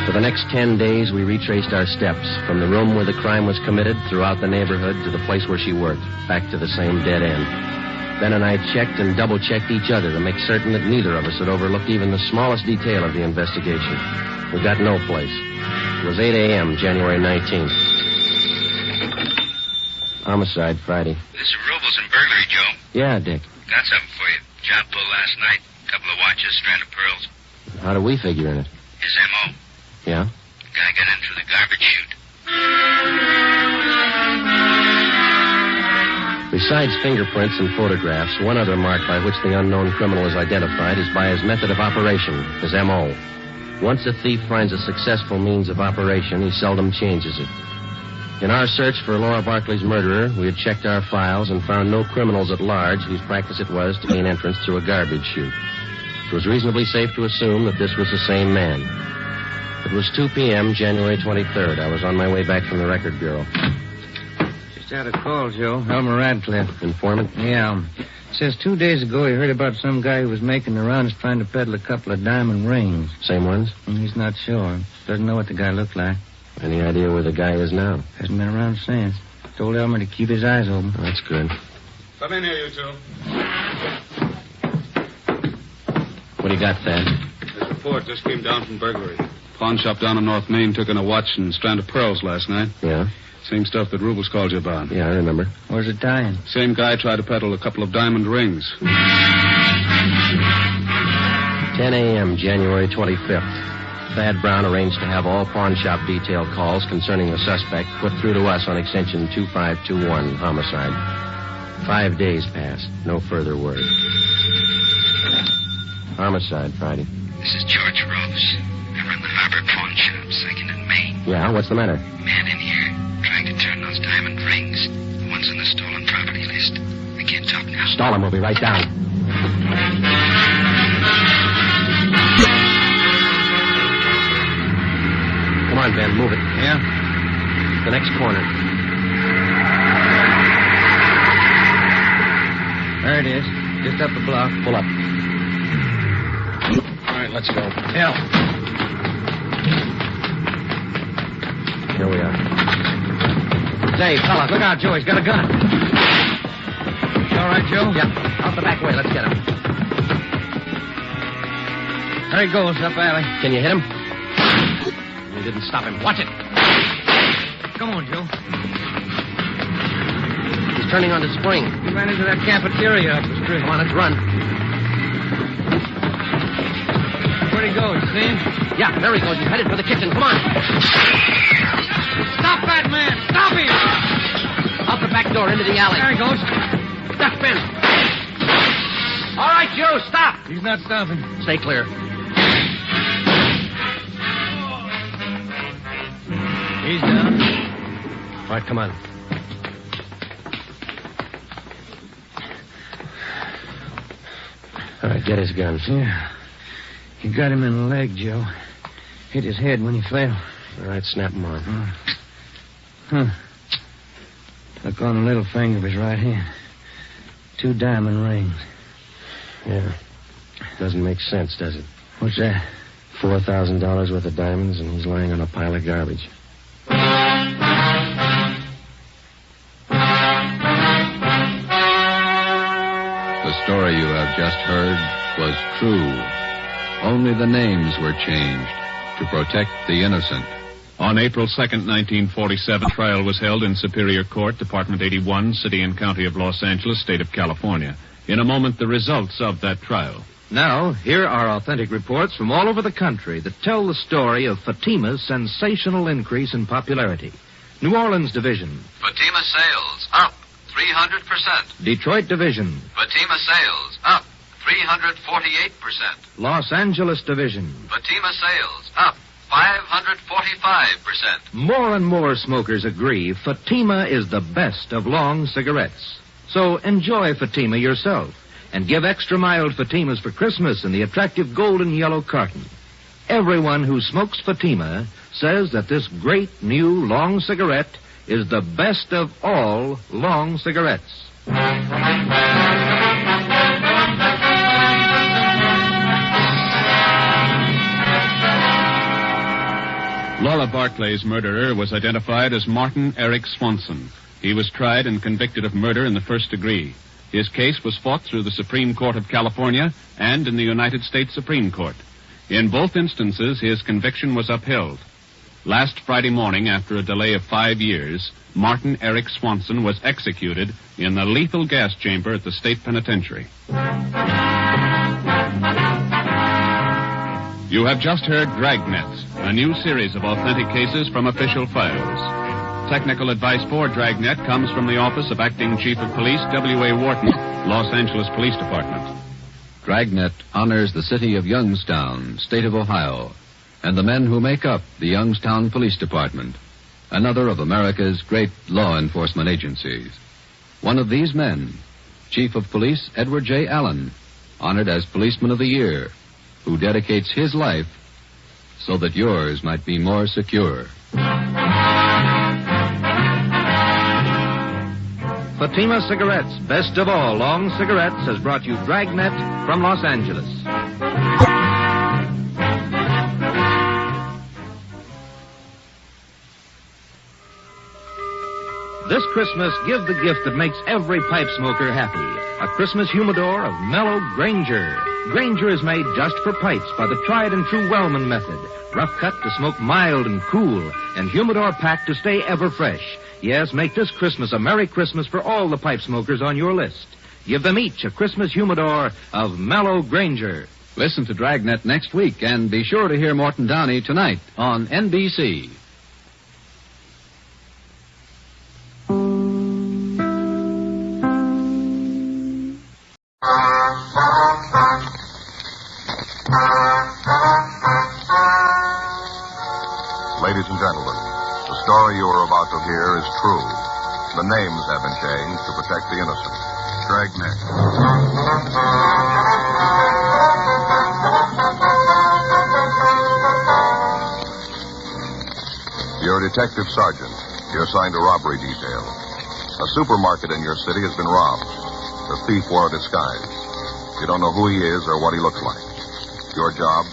J: For the next 10 days, we retraced our steps from the room where the crime was committed throughout the neighborhood to the place where she worked, back to the same dead end. Ben and I checked and double-checked each other to make certain that neither of us had overlooked even the smallest detail of the investigation. We got no place. It was 8 a.m., January 19th. Homicide, Friday.
N: This is Robles and burglary, Joe.
J: Yeah, Dick.
N: Got something for you. Job pulled last night. Couple of watches, strand of pearls.
J: How do we figure in it?
N: His M.O.
J: Yeah?
N: Guy got in through the garbage chute.
J: Besides fingerprints and photographs, one other mark by which the unknown criminal is identified is by his method of operation, his M.O. Once a thief finds a successful means of operation, he seldom changes it. In our search for Laura Barkley's murderer, we had checked our files and found no criminals at large whose practice it was to gain entrance through a garbage chute. It was reasonably safe to assume that this was the same man. It was 2 p.m., January 23rd. I was on my way back from the Record Bureau.
I: Just had a call, Joe. Elmer Radcliffe.
J: Informant?
I: Yeah. Says 2 days ago he heard about some guy who was making the rounds trying to peddle a couple of diamond rings.
J: Same ones?
I: He's not sure. Doesn't know what the guy looked like.
J: Any idea where the guy is now?
I: Hasn't been around since. Told Elmer to keep his eyes open.
J: Oh, that's good.
L: Come in here, you two.
J: What do you got, Thad?
L: This report just came down from burglary. Pawn shop down on North Main took in a watch and strand of pearls last night.
J: Yeah?
L: Same stuff that Rubles called you about.
J: Yeah, I remember.
I: Where's it dying?
L: Same guy tried to peddle a couple of diamond rings.
J: 10 a.m., January 25th. Thad Brown arranged to have all pawn shop detail calls concerning the suspect put through to us on extension 2521, homicide. 5 days passed. No further word. Homicide, Friday.
Q: This is George Rose. I run the Harbor Pawn Shop, 2nd and Main.
J: Yeah, what's the matter?
Q: Man in here, trying to turn those diamond rings. The ones on the stolen property list. I can't talk now.
J: Stall him. We'll be right down. Come on, Ben. Move it.
I: Yeah?
J: The next corner.
I: There it is. Just up the block.
J: Pull up.
L: All right, let's go.
I: Yeah.
J: Here we are.
I: Say, fella, look out, Joe. He's got a gun. You all right, Joe?
J: Yeah. Out the back way. Let's get him.
I: There he goes, up alley.
J: Can you hit him? We didn't stop him. Watch it.
I: Come on, Joe.
J: He's turning on the spring.
I: He ran into that cafeteria up the street.
J: Come on, let's run.
I: Where'd he go? You see him?
J: Yeah, there he goes. He's headed for the kitchen. Come on.
I: Stop that man! Stop him!
J: Out the back door into the alley.
I: There he goes.
J: Stop, Ben. All right, Joe, stop.
I: He's not stopping.
J: Stay clear.
I: He's down.
J: All right, come on. All right, get his gun.
I: Yeah. You got him in the leg, Joe. Hit his head when he fell.
J: All right, snap him on.
I: Huh. Look on the little finger of his right hand. 2 diamond rings.
J: Yeah. Doesn't make sense, does it?
I: What's that?
J: $4,000 worth of diamonds, and he's lying on a pile of garbage.
R: The story you have just heard was true. Only the names were changed to protect the innocent.
S: On April 2nd, 1947, trial was held in Superior Court, Department 81, City and County of Los Angeles, State of California. In a moment, the results of that trial.
V: Now, here are authentic reports from all over the country that tell the story of Fatima's sensational increase in popularity. New Orleans Division.
T: Fatima sales up 300%.
V: Detroit Division.
T: Fatima sales up 348%.
V: Los Angeles Division.
T: Fatima sales up 545%.
V: More and more smokers agree Fatima is the best of long cigarettes. So enjoy Fatima yourself and give extra mild Fatimas for Christmas in the attractive golden yellow carton. Everyone who smokes Fatima says that this great new long cigarette is the best of all long cigarettes.
S: Laura Barclay's murderer was identified as Martin Eric Swanson. He was tried and convicted of murder in the first degree. His case was fought through the Supreme Court of California and in the United States Supreme Court. In both instances, his conviction was upheld. Last Friday morning, after a delay of 5 years, Martin Eric Swanson was executed in the lethal gas chamber at the state penitentiary. You have just heard Dragnet, a new series of authentic cases from official files. Technical advice for Dragnet comes from the Office of Acting Chief of Police W.A. Wharton, Los Angeles Police Department.
R: Dragnet honors the city of Youngstown, state of Ohio, and the men who make up the Youngstown Police Department, another of America's great law enforcement agencies. One of these men, Chief of Police Edward J. Allen, honored as Policeman of the Year, who dedicates his life so that yours might be more secure.
V: Fatima Cigarettes, best of all long cigarettes, has brought you Dragnet from Los Angeles. This Christmas, give the gift that makes every pipe smoker happy. A Christmas humidor of mellow Granger. Granger is made just for pipes by the tried and true Wellman method. Rough cut to smoke mild and cool, and humidor packed to stay ever fresh. Yes, make this Christmas a Merry Christmas for all the pipe smokers on your list. Give them each a Christmas humidor of mellow Granger.
R: Listen to Dragnet next week, and be sure to hear Morton Downey tonight on NBC.
E: Ladies and gentlemen, the story you are about to hear is true. The names have been changed to protect the innocent. Dragnet. You're a detective sergeant. You're assigned a robbery detail. A supermarket in your city has been robbed. The thief wore a disguise. You don't know who he is or what he looks like. Your job,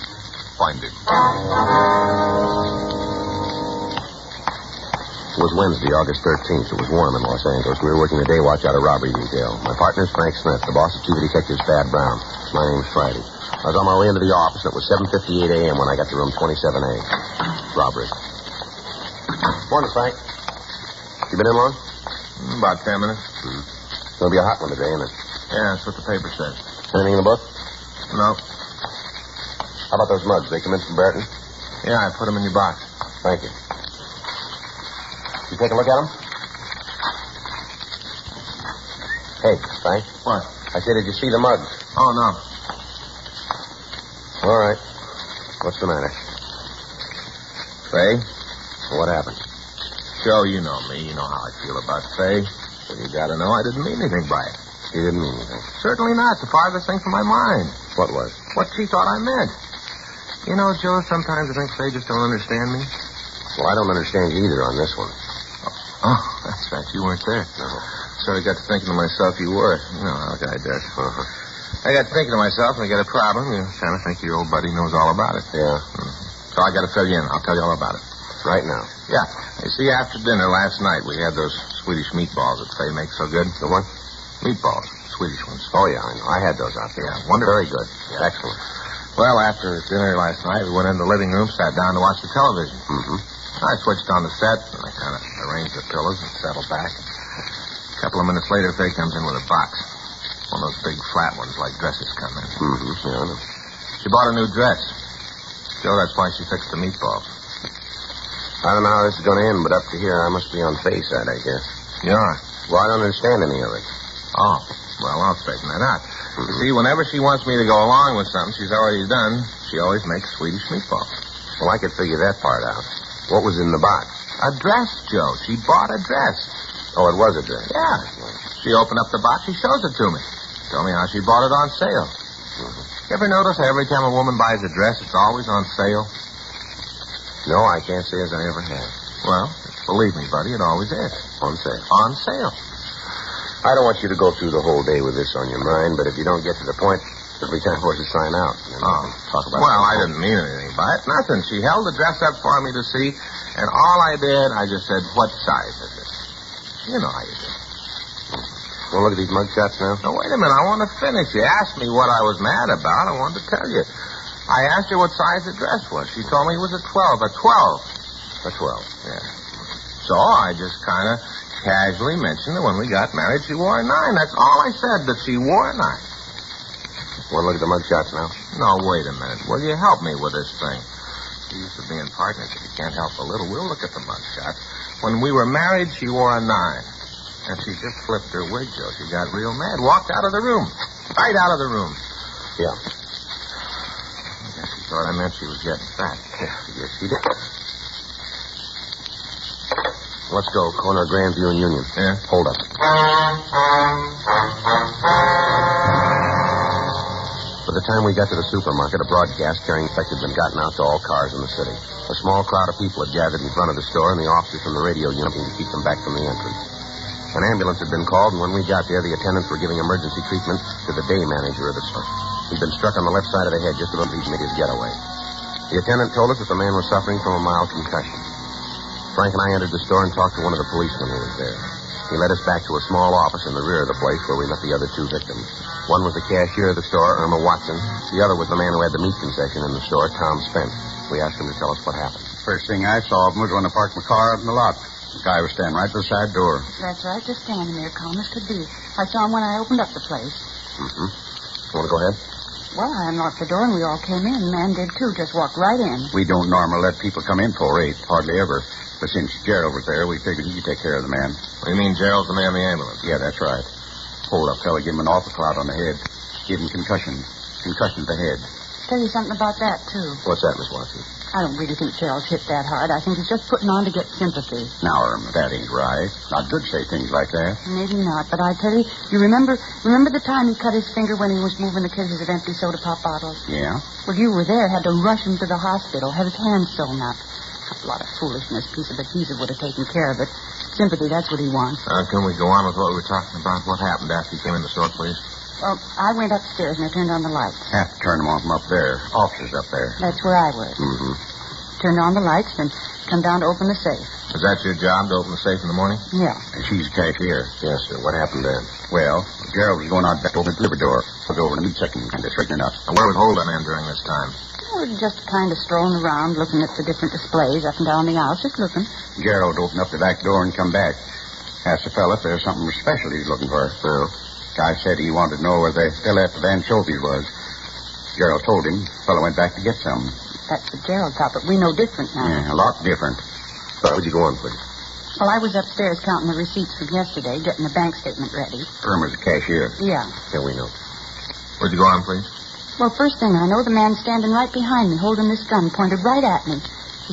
E: find him.
B: It was Wednesday, August 13th. It was warm in Los Angeles. We were working the day watch out of robbery detail. My partner's Frank Smith. The boss is Chief of Detectives Thad Brown. My name's Friday. I was on my way into the office, and it was 7:58 a.m. when I got to room 27A. Robbery. Morning, Frank. You been in long?
E: About 10 minutes.
B: It's going to be a hot one today, isn't it?
E: Yeah, that's what the paper says.
B: Anything in the book?
E: No.
B: How about those mugs? They come in from Barton?
E: Yeah, I put them in your box.
B: Thank you. You take a look at them? Hey, Frank.
E: What?
B: I said, did you see the mugs?
E: Oh, no.
B: All right. What's the matter?
E: Faye?
B: What happened?
E: Joe, you know me. You know how I feel about Faye. So you gotta know I didn't mean anything by it.
B: You didn't mean anything?
E: Certainly not. The farthest thing from my mind.
B: What was?
E: What she thought I meant. You know, Joe, sometimes I think Faye just don't understand me.
B: Well, I don't understand you either on this one.
E: Oh, that's right. You weren't there.
B: No.
E: So I got to thinking to myself, you were. You know how a guy does.
B: Uh-huh.
E: I got to thinking to myself, when you get a problem, you kind of think your old buddy knows all about it.
B: Yeah.
E: So I got to fill you in. I'll tell you all about it.
B: Right now?
E: Yeah. You see, after dinner last night, we had those Swedish meatballs that Faye makes so good.
B: The what?
E: Meatballs. Swedish ones.
B: Oh, yeah, I know. I had those out there.
E: Yeah, wonderful.
B: Very good. Yeah. Excellent.
E: Well, after dinner last night, we went in the living room, sat down to watch the television.
B: Mm-hmm.
E: I switched on the set, and I kind of arranged the pillows and settled back. A couple of minutes later, Faye comes in with a box. One of those big flat ones like dresses come in.
B: Mm-hmm. Yeah, I know.
E: She bought a new dress. Joe, that's why she fixed the meatballs.
B: I don't know how this is going to end, but up to here, I must be on Faye's side, I guess.
E: You are?
B: Well, I don't understand any of it.
E: Oh, well, I'll straighten that out. Mm-hmm. You see, whenever she wants me to go along with something she's already done, she always makes Swedish meatballs.
B: Well, I could figure that part out. What was in the box?
E: A dress, Joe. She bought a dress.
B: Oh, it was a dress?
E: Yeah. She opened up the box. She shows it to me. Told me how she bought it on sale.
B: Mm-hmm.
E: You ever notice how every time a woman buys a dress, it's always on sale?
B: No, I can't say as I ever have.
E: Well, believe me, buddy, it always is.
B: On sale?
E: On sale.
B: I don't want you to go through the whole day with this on your mind, but if you don't get to the point, it'll be time for us to sign out. Talk about
E: well, I didn't mean anything by it. Nothing. She held the dress up for me to see, and all I did, I just said, what size is it? You know how you do.
B: Want to look at these mug shots now?
E: No, wait a minute. I want to finish. You asked me what I was mad about. I wanted to tell you. I asked her what size the dress was. She told me it was a 12. A 12.
B: A 12?
E: Yeah. So I just kind of casually mentioned that when we got married, she wore a 9. That's all I said, that she wore a 9.
B: Want to look at the mug shots now?
E: No, wait a minute. Will you help me with this thing? We used to be in partners. If you can't help a little, we'll look at the mug shots. When we were married, she wore a 9. And she just flipped her wig, Joe. She got real mad. Walked out of the room. Right out of the room.
B: Yeah.
E: I guess she thought I meant she was getting fat.
B: Yeah, yes, she did. Let's go. Corner of Grandview and Union.
E: Yeah?
B: Hold up. By the time we got to the supermarket, a broadcast carrying effect had been gotten out to all cars in the city. A small crowd of people had gathered in front of the store, and the officers from the radio unit to keep them back from the entrance. An ambulance had been called, and when we got there, the attendants were giving emergency treatment to the day manager of the store. He'd been struck on the left side of the head just about he'd made his getaway. The attendant told us that the man was suffering from a mild concussion. Frank and I entered the store and talked to one of the policemen who was there. He led us back to a small office in the rear of the place where we met the other two victims. One was the cashier of the store, Irma Watson. The other was the man who had the meat concession in the store, Tom Spence. We asked him to tell us what happened.
H: First thing I saw of him was when I parked my car out in the lot. The guy was standing right at the side door.
P: That's right, just standing there, calm as could be. I saw him when I opened up the place.
B: Mm-hmm. You want to go ahead?
P: Well, I unlocked the door and we all came in. The man did too, just walked right in.
H: We don't normally let people come in for 8, hardly ever. But since Gerald was there, we figured he could take care of the man.
E: What do you mean Gerald's the man in the ambulance?
H: Yeah, that's right. Hold up, fella, give him an awful clout on the head. Give him concussion. Concussion to the head.
P: Tell you something about that, too.
B: What's that, Miss Watson?
P: I don't really think Gerald's hit that hard. I think he's just putting on to get sympathy.
H: Now, Irma, that ain't right. Not good to say things like that.
P: Maybe not, but I tell you, you remember the time he cut his finger when he was moving the cases of empty soda pop bottles?
H: Yeah?
P: Well, you were there, had to rush him to the hospital, have his hand sewn up. A lot of foolishness. Piece of adhesive would have taken care of it. Sympathy, that's what he wants.
E: Can we go on with what we were talking about? What happened after you came in the store, please?
P: Well, I went upstairs and I turned on the lights.
H: Have to turn them on from up there. Officers up there.
P: That's where I was.
B: Mm-hmm.
P: Turned on the lights and come down to open the safe.
E: Is that your job, to open the safe in the morning?
P: Yeah.
H: And she's a cashier.
B: Yes, sir. What happened then?
H: Well, Gerald was going out back over the delivery door. I'll go over to meet second and to straighten it up.
E: And where was Holden in during this time?
P: We were just kind of strolling around, looking at the different displays up and down the aisles, just looking.
H: Gerald opened up the back door and come back. Asked the fella if there's something special he's looking for.
B: Well,
H: Guy said he wanted to know where the fella at the anchovies was. Gerald told him. Fella went back to get some.
P: That's what Gerald thought, but we know different now.
H: Yeah, a lot different.
B: Where would you go on, please?
P: Well, I was upstairs counting the receipts from yesterday, getting the bank statement ready.
H: Irma's a cashier.
P: Yeah.
B: Yeah, we know.
E: Where'd you go on, please?
P: Well, first thing I know, the man standing right behind me, holding this gun, pointed right at me.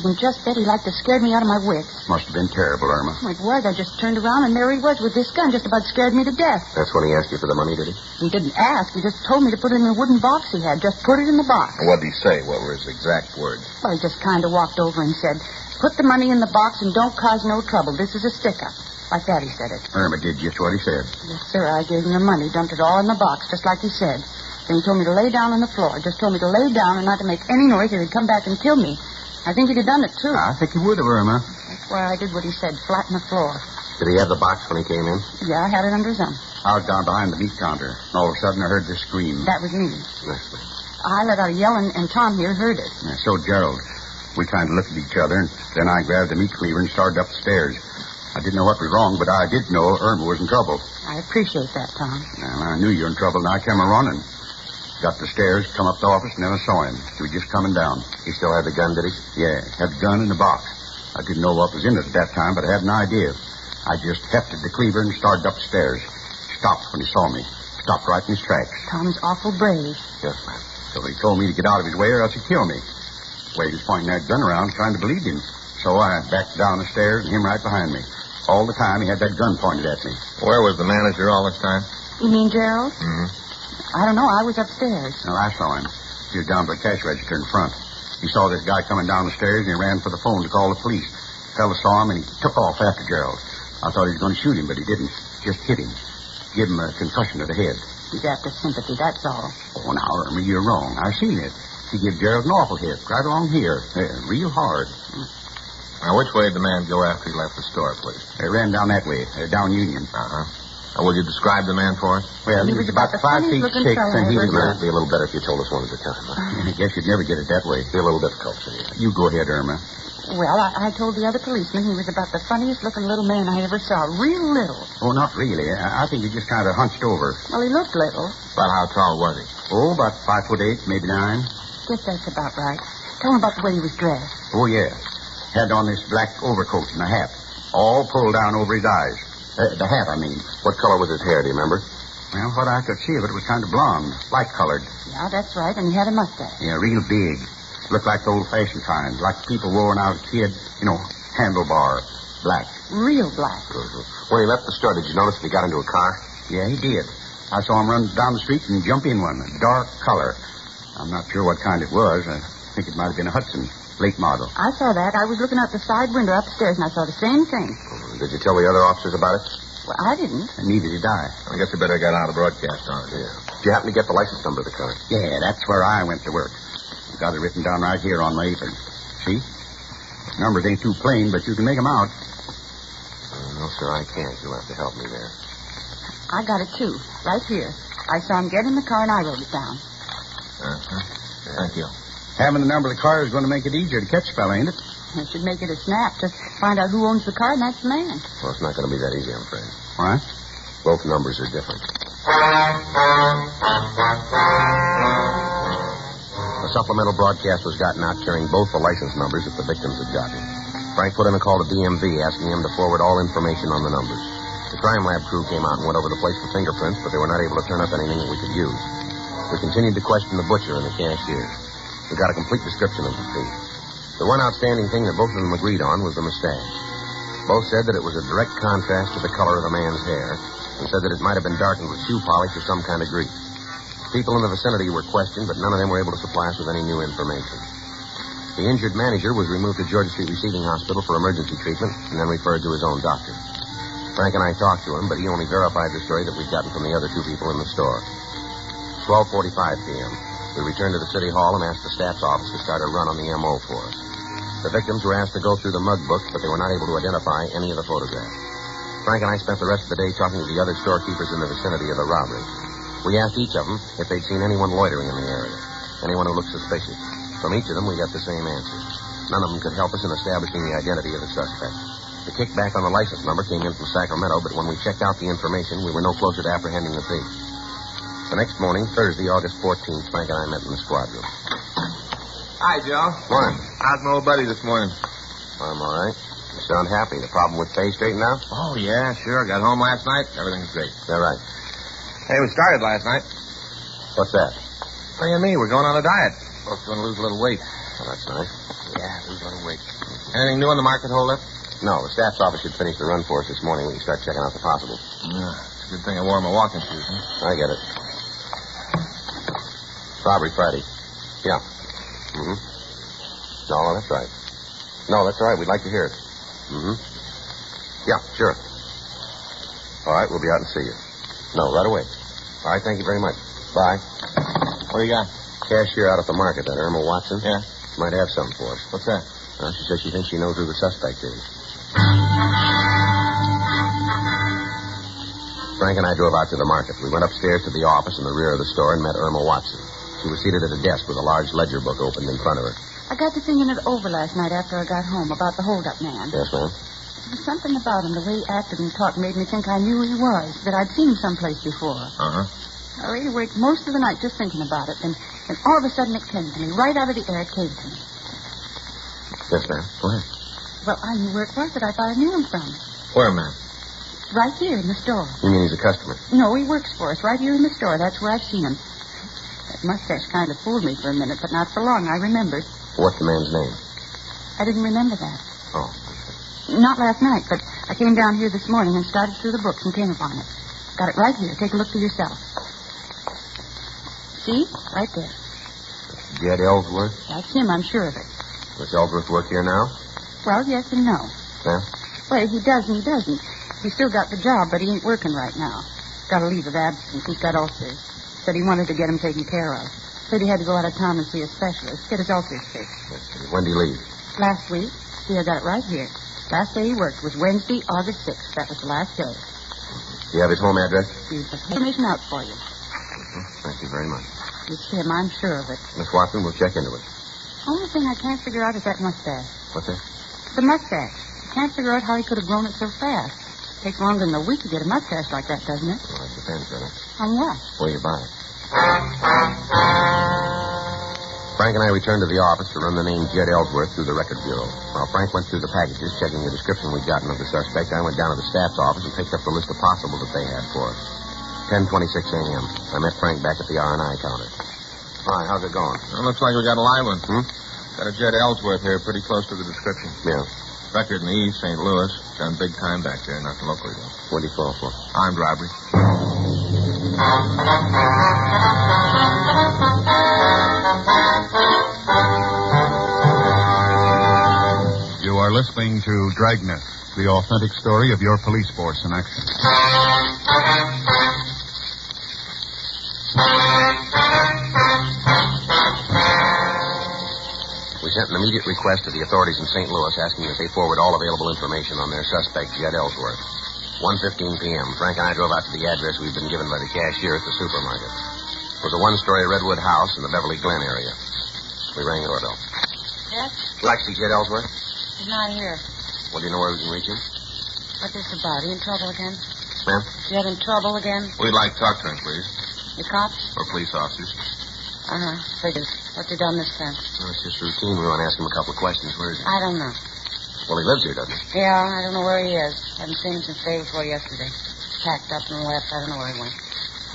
P: You can just bet he like to scared me out of my wits.
H: Must have been terrible, Irma.
P: It was. I just turned around, and there he was with this gun, just about scared me to death.
B: That's when he asked you for the money, did he?
P: He didn't ask. He just told me to put it in a wooden box he had. Just put it in the box.
E: What did he say? What were his exact words?
P: Well, he just kind of walked over and said, "Put the money in the box and don't cause no trouble. This is a stick-up." Like that, he said it.
H: Irma did just what he said.
P: Yes, sir. I gave him the money, dumped it all in the box, just like he said. Then he told me to lay down on the floor. Just told me to lay down and not to make any noise or he'd come back and kill me. I think he'd have done it, too.
H: I think he would have, Irma.
P: That's why I did what he said, flat on the floor.
B: Did he have the box when he came in?
P: Yeah, I had it under his arm.
H: I was down behind the meat counter. All of a sudden, I heard this scream.
P: That was me.
B: Yes, ma'am.
P: I let out a yell, and Tom here heard it.
H: Yeah, so Gerald. We kind of looked at each other, and then I grabbed the meat cleaver and started up the stairs. I didn't know what was wrong, but I did know Irma was in trouble.
P: I appreciate that, Tom.
H: And I knew you were in trouble, and I came a-running. Got the stairs, come up the office, and then I saw him. He was just coming down.
B: He still had the gun, did he?
H: Yeah, had the gun in the box. I didn't know what was in it at that time, but I had an idea. I just hefted the cleaver and started up the stairs. Stopped when he saw me. Stopped right in his tracks.
P: Tom's awful brave.
B: Yes, ma'am.
H: So he told me to get out of his way or else he'd kill me. The way he was pointing that gun around, trying to believe him. So I backed down the stairs and him right behind me. All the time he had that gun pointed at me.
E: Where was the manager all this time?
P: You mean Gerald?
E: Mm-hmm.
P: I don't know. I was upstairs.
H: No, I saw him. He was down by the cash register in front. He saw this guy coming down the stairs, and he ran for the phone to call the police. The fella saw him, and he took off after Gerald. I thought he was going to shoot him, but he didn't. Just hit him. Give him a concussion to the head.
P: He's after sympathy, that's all.
H: Oh, now, Irma, you're wrong. I seen it. He gave Gerald an awful hit, right along here. Real hard.
E: Now, which way did the man go after he left the store, please?
H: He ran down that way, down Union.
E: Uh-huh. Will you describe the man for us?
H: Well, he was about 5 feet 6, and he was...
B: It'd be a little better if you told us one at a time.
H: I guess you'd never get it that way.
B: It'd be a little difficult for you.
H: You go ahead, Irma.
P: Well, I told the other policeman he was about the funniest-looking little man I ever saw. Real little.
H: Oh, not really. I think he just kind of hunched over.
P: Well, he looked little.
E: About how tall was he?
H: Oh, about 5'8", maybe 9.
P: Guess that's about right. Tell him about the way he was dressed.
H: Oh, yeah. Had on this black overcoat and a hat. All pulled down over his eyes. The hat, I mean.
B: What color was his hair, do you remember?
H: Well, what I could see of it was kind of blonde, light-colored.
P: Yeah, that's right, and he had a mustache.
H: Yeah, real big. Looked like the old-fashioned kind, like people wore when I was a kid. You know, handlebar, black.
P: Real black.
B: Mm-hmm. When he left the store, did you notice if he got into a car?
H: Yeah, he did. I saw him run down the street and jump in one, a dark color. I'm not sure what kind it was. I think it might have been a Hudson, late model.
P: I saw that. I was looking out the side window upstairs, and I saw the same thing.
B: Did you tell the other officers about it?
P: Well, I didn't.
H: And neither did I.
E: I guess you better get out of the broadcast on it.
B: Yeah. Did you happen to get the license number of the car?
H: Yeah, that's where I went to work. Got it written down right here on my apron. See? Numbers ain't too plain, but you can make them out.
B: No, sir, I can't. You'll have to help me there.
P: I got it, too. Right here. I saw him get in the car, and I wrote it down.
E: Uh-huh. Thank you.
H: Having the number of the car is going to make it easier to catch a fella, ain't it?
P: It should make it a snap. Just find out who owns the car, and that's the man.
B: Well, it's not going to be that easy, I'm afraid.
H: What?
B: Both numbers are different. A supplemental broadcast was gotten out carrying both the license numbers that the victims had gotten. Frank put in a call to DMV asking him to forward all information on the numbers. The crime lab crew came out and went over the place for fingerprints, but they were not able to turn up anything that we could use. We continued to question the butcher and the cashier. We got a complete description of the thief. The one outstanding thing that both of them agreed on was the mustache. Both said that it was a direct contrast to the color of the man's hair, and said that it might have been darkened with shoe polish or some kind of grease. People in the vicinity were questioned, but none of them were able to supply us with any new information. The injured manager was removed to Georgia Street Receiving Hospital for emergency treatment and then referred to his own doctor. Frank and I talked to him, but he only verified the story that we'd gotten from the other two people in the store. 12:45 p.m. We returned to the city hall and asked the staff's office to start a run on the M.O. for us. The victims were asked to go through the mug book, but they were not able to identify any of the photographs. Frank and I spent the rest of the day talking to the other storekeepers in the vicinity of the robbery. We asked each of them if they'd seen anyone loitering in the area, anyone who looked suspicious. From each of them, we got the same answer. None of them could help us in establishing the identity of the suspect. The kickback on the license number came in from Sacramento, but when we checked out the information, we were no closer to apprehending the thief. The next morning, Thursday, August 14th, Frank and I met in the squad room.
E: Hi, Joe.
B: Morning.
E: How's my old buddy this morning?
B: I'm all right. You sound happy. The problem with Faye straightened out?
E: Oh, yeah, sure. Got home last night. Everything's great.
B: Is that right?
E: Hey, we started last night.
B: What's that?
E: Ray and me, we're going on a diet. Both going to lose a little weight.
B: Oh, that's nice.
E: Yeah, lose a little weight. Anything new in the market holdup?
B: No, the staff's office should finish the run for us this morning. We can start checking out the possibles.
E: Yeah, it's a good thing I wore my walking shoes, huh?
B: I get it. Robbery Friday. Yeah. Mm-hmm. No, that's right. No, that's all right. We'd like to hear it. Mm-hmm. Yeah, sure. All right, we'll be out and see you. No, right away. All right, thank you very much. Bye.
E: What do you got?
B: Cashier out at the market, that Irma Watson.
E: Yeah?
B: Might have something for us.
E: What's that?
B: She says she thinks she knows who the suspect is. Frank and I drove out to the market. We went upstairs to the office in the rear of the store and met Irma Watson. She was seated at a desk with a large ledger book opened in front of her.
P: I got to thinking it over last night after I got home about the hold-up man.
B: Yes, ma'am?
P: There was something about him, the way he acted and talked, made me think I knew who he was, that I'd seen him someplace before.
E: Uh-huh.
P: I really worked most of the night just thinking about it, and all of a sudden it came to me. Right out of the air, it came to me.
B: Yes, ma'am. Go ahead.
P: Well, I knew where it was that I thought I knew him from.
E: Where, ma'am?
P: Right here in the store.
B: You mean he's a customer?
P: No, he works for us, right here in the store. That's where I've seen him. That mustache kind of fooled me for a minute, but not for long. I remembered.
B: What's the man's name?
P: I didn't remember that.
B: Oh.
P: Not last night, but I came down here this morning and started through the books and came upon it. Got it right here. Take a look for yourself. See? Right there.
B: Jed Ellsworth?
P: That's him, I'm sure of it.
B: Does Ellsworth work here now?
P: Well, yes and no.
B: Yeah?
P: Well, he does and he doesn't. He's still got the job, but he ain't working right now. Got a leave of absence. He's got ulcers. Said he wanted to get him taken care of. Said he had to go out of town and see a specialist. Get his ulcers fixed.
B: When did he leave?
P: Last week. See, I got it right here. Last day he worked was Wednesday, August 6th. That was the last day.
B: Do you have his home address?
P: He's the information out for you.
B: Thank you very much.
P: It's him, I'm sure of it.
B: Miss Watson, we'll check into it.
P: Only thing I can't figure out is that mustache.
B: What's that?
P: The mustache. I can't figure out how he could have grown it so fast. Takes longer than a week to get a mustache like that, doesn't it?
B: Well, it depends, doesn't it?
P: On what?
B: Where you buy it. Frank and I returned to the office to run the name Jed Ellsworth through the record bureau. While Frank went through the packages, checking the description we'd gotten of the suspect, I went down to the staff's office and picked up the list of possibles that they had for us. 10:26 a.m. I met Frank back at the R&I counter. Hi, how's it going?
E: Well, looks like we got a live one. Got a Jed Ellsworth here, pretty close to the description.
B: Yeah.
E: Record in the East St. Louis. Done big time back there, nothing locally, though.
B: What do you call for?
E: Armed robbery.
K: You are listening to Dragnet, the authentic story of your police force in action.
B: We sent an immediate request to the authorities in St. Louis asking that they forward all available information on their suspect, Jed Ellsworth. 1:15 p.m., Frank and I drove out to the address we'd been given by the cashier at the supermarket. It was a one-story redwood house in the Beverly Glen area. We rang the doorbell.
P: Yes?
B: Would you like to see Jed Ellsworth?
P: He's not here.
B: Well, do you know where we can reach him?
P: What's this about? Are you in trouble again?
B: Ma'am?
P: You having trouble again?
E: We'd like to talk to him, please.
P: The cops?
E: Or police officers.
P: Uh-huh. Figures. What you done this time?
B: Well, it's just routine. We want to ask him a couple of questions. Where is he?
P: I don't know.
B: Well, he lives here, doesn't he?
P: Yeah, I don't know where he is. Haven't seen him since the day before yesterday. Packed up and left. I don't know where he went.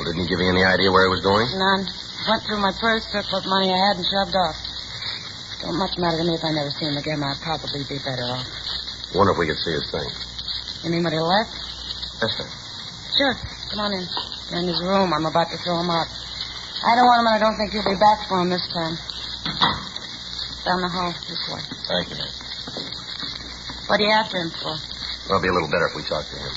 B: Well, didn't he give you any idea where he was going?
P: None. Went through my purse, took what money I had, and shoved off. Don't much matter to me if I never see him again. I'd probably be better off.
B: Wonder if we could see his thing.
P: You mean when he left?
B: Yes, sir.
P: Sure. Come on in. You're in his room. I'm about to throw him out. I don't want him, and I don't think you'll be back for him this time. Down the hall, this way.
B: Thank you, ma'am.
P: What are you after him for?
B: It'll be a little better if we talk to him.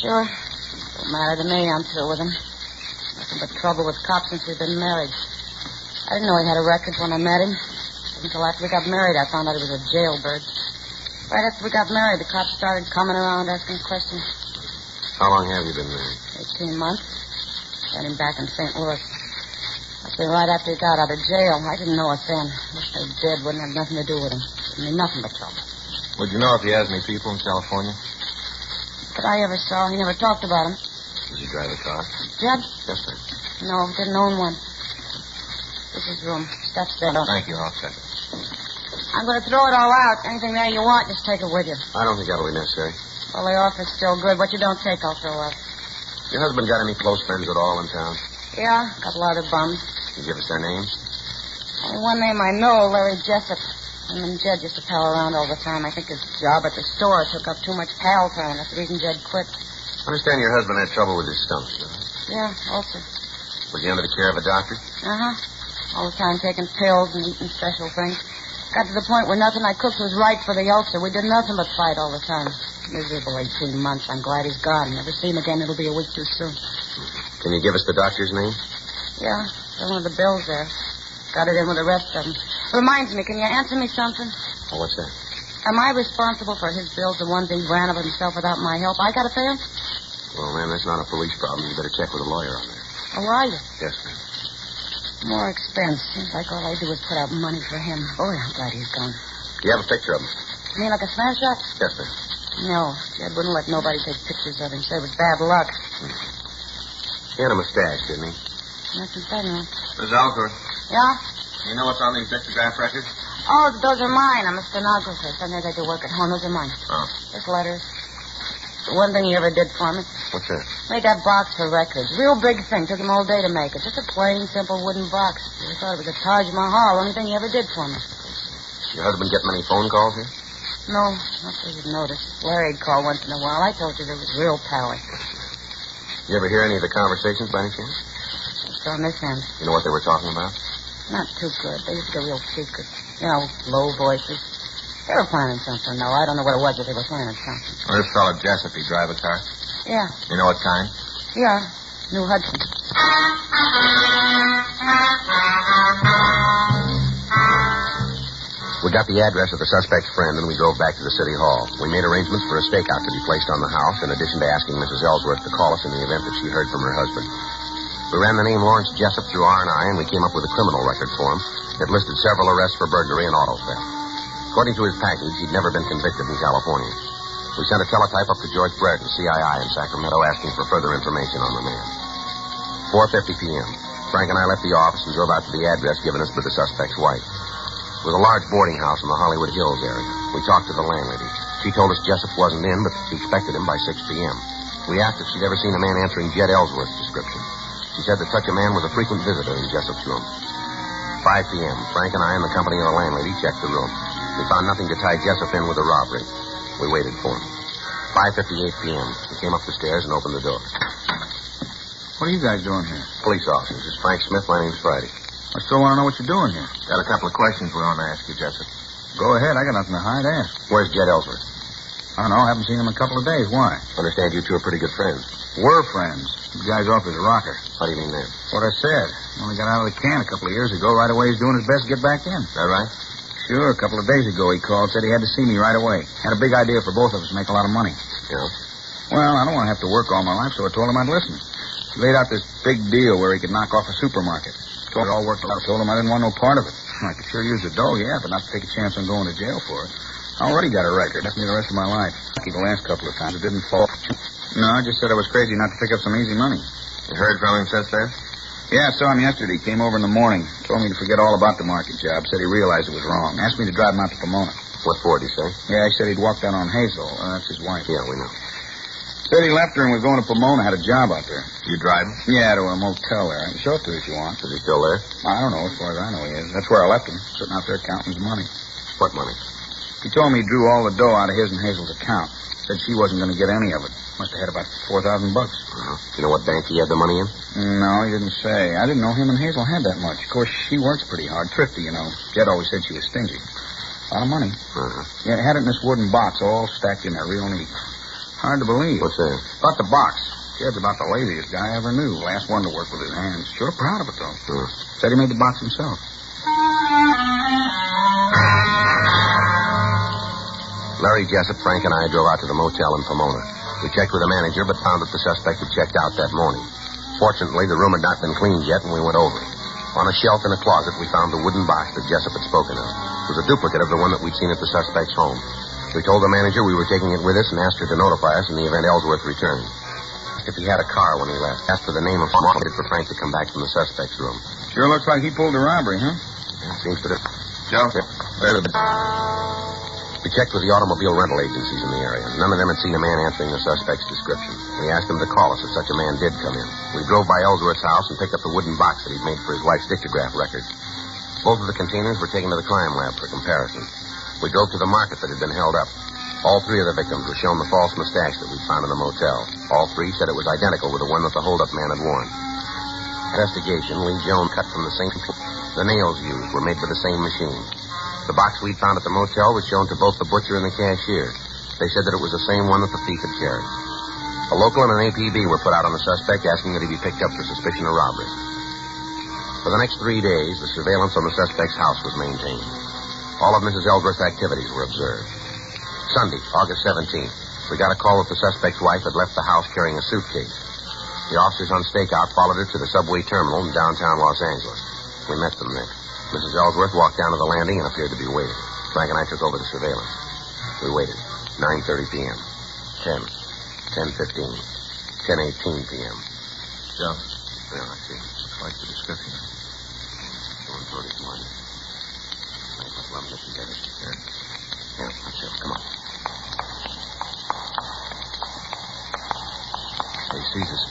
P: Sure. Don't matter to me. I'm through with him. Nothing but trouble with cops since we've been married. I didn't know he had a record when I met him. Until after we got married, I found out he was a jailbird. Right after we got married, the cops started coming around asking questions.
B: How long have you been married?
P: 18 months. Got him back in St. Louis. Must be right after he got out of jail. I didn't know it then. Wish they did. Wouldn't have nothing to do with him. Didn't mean nothing but trouble.
E: Would you know if he has any people in California?
P: That I ever saw. He never talked about him.
B: Does he drive a car?
P: Jed?
B: Yes, sir.
P: No, didn't own one. This is his room. Steps there.
E: Thank you. I'll check it.
P: I'm going to throw it all out. Anything there you want, just take it with you.
B: I don't think that'll be necessary.
P: Well, the offer's still good. What you don't take, I'll throw out.
B: Your husband got any close friends at all in town?
P: Yeah, got a lot of bums.
B: Can you give us their names?
P: Only one name I know, Larry Jessup. Him and Jed used to pal around all the time. I think his job at the store took up too much pal time. That's the reason Jed quit.
B: I understand your husband had trouble with his stomach.
P: Yeah, also.
B: Was he under the care of a doctor?
P: Uh-huh. All the time taking pills and eating special things. Got to the point where nothing I cooked was right for the ulcer. We did nothing but fight all the time. Miserable 18 months. I'm glad he's gone. Never see him again. It'll be a week too soon.
B: Can you give us the doctor's name?
P: Yeah, got one of the bills there. Got it in with the rest of them. Reminds me, can you answer me something?
B: Oh, what's that?
P: Am I responsible for his bills, the ones he ran of himself without my help? I gotta pay him?
B: Well, ma'am, that's not a police problem. You better check with a lawyer on that.
P: Oh, are you?
B: Yes, ma'am.
P: More expense. Seems like all I do is put out money for him. Boy, I'm glad he's gone.
B: Do you have a picture of him?
P: You mean like a snapshot?
B: Yes, ma'am.
P: No, Jed wouldn't let nobody take pictures of him. Said it was bad luck.
B: He had a mustache, didn't he?
P: Nothing federal.
E: Miss Ellsworth,
P: Yeah?
E: you know what's on these dictograph records?
P: Oh, those are mine. I'm a stenographer. Sometimes I do work at home. Those are mine.
E: Oh.
P: Just letters. The one thing he ever did for me.
B: What's that?
P: Made that box for records. Real big thing. Took him all day to make it. Just a plain, simple wooden box. I thought it was a Taj Mahal. Only thing he ever did for me.
B: Your husband get many phone calls here?
P: No, not that you'd notice. Larry'd call once in a while. I told you there was real pally.
B: You ever hear any of the conversations by any chance?
P: Just on this end.
B: You know what they were talking about?
P: Not too good. They used to get real secret. You know, low voices. They were planning something, though. I don't know what it was, but they were planning something.
E: Well, this fellow Jessup, he drive a car?
P: Yeah.
E: You know what kind?
P: Yeah. New Hudson.
B: We got the address of the suspect's friend, and we drove back to the city hall. We made arrangements for a stakeout to be placed on the house, in addition to asking Mrs. Ellsworth to call us in the event that she heard from her husband. We ran the name Lawrence Jessup through R&I, and we came up with a criminal record for him that listed several arrests for burglary and auto theft. According to his package, he'd never been convicted in California. We sent a teletype up to George Brereton, CII in Sacramento, asking for further information on the man. 4:50 p.m. Frank and I left the office and drove out to the address given us by the suspect's wife. It was a large boarding house in the Hollywood Hills area. We talked to the landlady. She told us Jessup wasn't in, but she expected him by 6 p.m. We asked if she'd ever seen a man answering Jed Ellsworth's description. She said that such a man was a frequent visitor in Jessup's room. 5 p.m. Frank and I, in the company of the landlady, checked the room. We found nothing to tie Jessup in with a robbery. We waited for him. 5:58 p.m. He came up the stairs and opened the door.
H: What are you guys doing here?
B: Police officers. It's Frank Smith. My name's Friday.
H: I still want to know what you're doing here.
E: Got a couple of questions we want to ask you, Jessup.
H: Go ahead. I got nothing to hide. Ask.
B: Where's Jed Ellsworth?
H: I don't know. Haven't seen him in a couple of days. Why?
B: Understand you two are pretty good friends.
H: We're friends. The guy's off his rocker.
B: How do you mean that?
H: What I said. Only got out of the can a couple of years ago. Right away he's doing his best to get back in.
B: Is that right?
H: Sure, a couple of days ago he called, said he had to see me right away. Had a big idea for both of us to make a lot of money.
B: Yeah?
H: Well, I don't want to have to work all my life, so I told him I'd listen. He laid out this big deal where he could knock off a supermarket. Told it all worked out. I told him I didn't want no part of it. I could sure use the dough, yeah, but not to take a chance on going to jail for it. I already got a record. That's me the rest of my life. Lucky the last couple of times it didn't fall. No, I just said I was crazy not to pick up some easy money.
E: You heard from him since then?
H: Yeah, I saw him yesterday. Came over in the morning. Told me to forget all about the market job. Said he realized it was wrong. Asked me to drive him out to Pomona.
B: What for, did he say?
H: Yeah, he said he'd walk down on Hazel. That's his wife.
B: Yeah, we know.
H: Said he left her and was going to Pomona. Had a job out there.
E: You driving?
H: Yeah, to a motel there. I can show it to you if you want.
B: Is he still there?
H: I don't know. As far as I know, he is. That's where I left him. Sitting out there counting his money.
B: What money?
H: He told me he drew all the dough out of his and Hazel's account. Said she wasn't going to get any of it. Must have had about $4,000.
B: You know what bank he had the money in?
H: No, he didn't say. I didn't know him and Hazel had that much. Of course, she works pretty hard. Thrifty, you know. Jed always said she was stingy. A lot of money. Yeah, had it in this wooden box all stacked in there, real neat. Hard to believe.
B: What's that?
H: About the box. Jed's about the laziest guy I ever knew. Last one to work with his hands. Sure proud of it, though. Said he made the box himself.
B: Larry Jessup, Frank, and I drove out to the motel in Pomona. We checked with the manager, but found that the suspect had checked out that morning. Fortunately, the room had not been cleaned yet, and we went over it. On a shelf in a closet, we found the wooden box that Jessup had spoken of. It was a duplicate of the one that we'd seen at the suspect's home. We told the manager we were taking it with us and asked her to notify us in the event Ellsworth returned. Asked if he had a car when he left. Asked for the name of someone waited for Frank to come back from the suspect's room.
H: Sure looks like he pulled a robbery, huh?
B: Yeah, seems to be.
E: Joe?
B: We checked with the automobile rental agencies in the area. None of them had seen a man answering the suspect's description. We asked them to call us if such a man did come in. We drove by Ellsworth's house and picked up the wooden box that he'd made for his wife's dictograph record. Both of the containers were taken to the crime lab for comparison. We drove to the market that had been held up. All three of the victims were shown the false mustache that we'd found in the motel. All three said it was identical with the one that the holdup man had worn. Investigation, Lee Jones cut from the same... The nails used were made by the same machine. The box we'd found at the motel was shown to both the butcher and the cashier. They said that it was the same one that the thief had carried. A local and an APB were put out on the suspect, asking that he be picked up for suspicion of robbery. For the next 3 days, the surveillance on the suspect's house was maintained. All of Mrs. Ellsworth's activities were observed. Sunday, August 17th, we got a call that the suspect's wife had left the house carrying a suitcase. The officers on stakeout followed her to the subway terminal in downtown Los Angeles. We met them there. Mrs. Ellsworth walked down to the landing and appeared to be waiting. Frank and I took over the surveillance. We waited. 9:30 p.m. 10. 10:15. 10:18 p.m.
E: Joe?
B: Yeah, I see. Looks like the description. 1:30 morning. I put lump this together. Yeah, that's it. Come on. He sees us.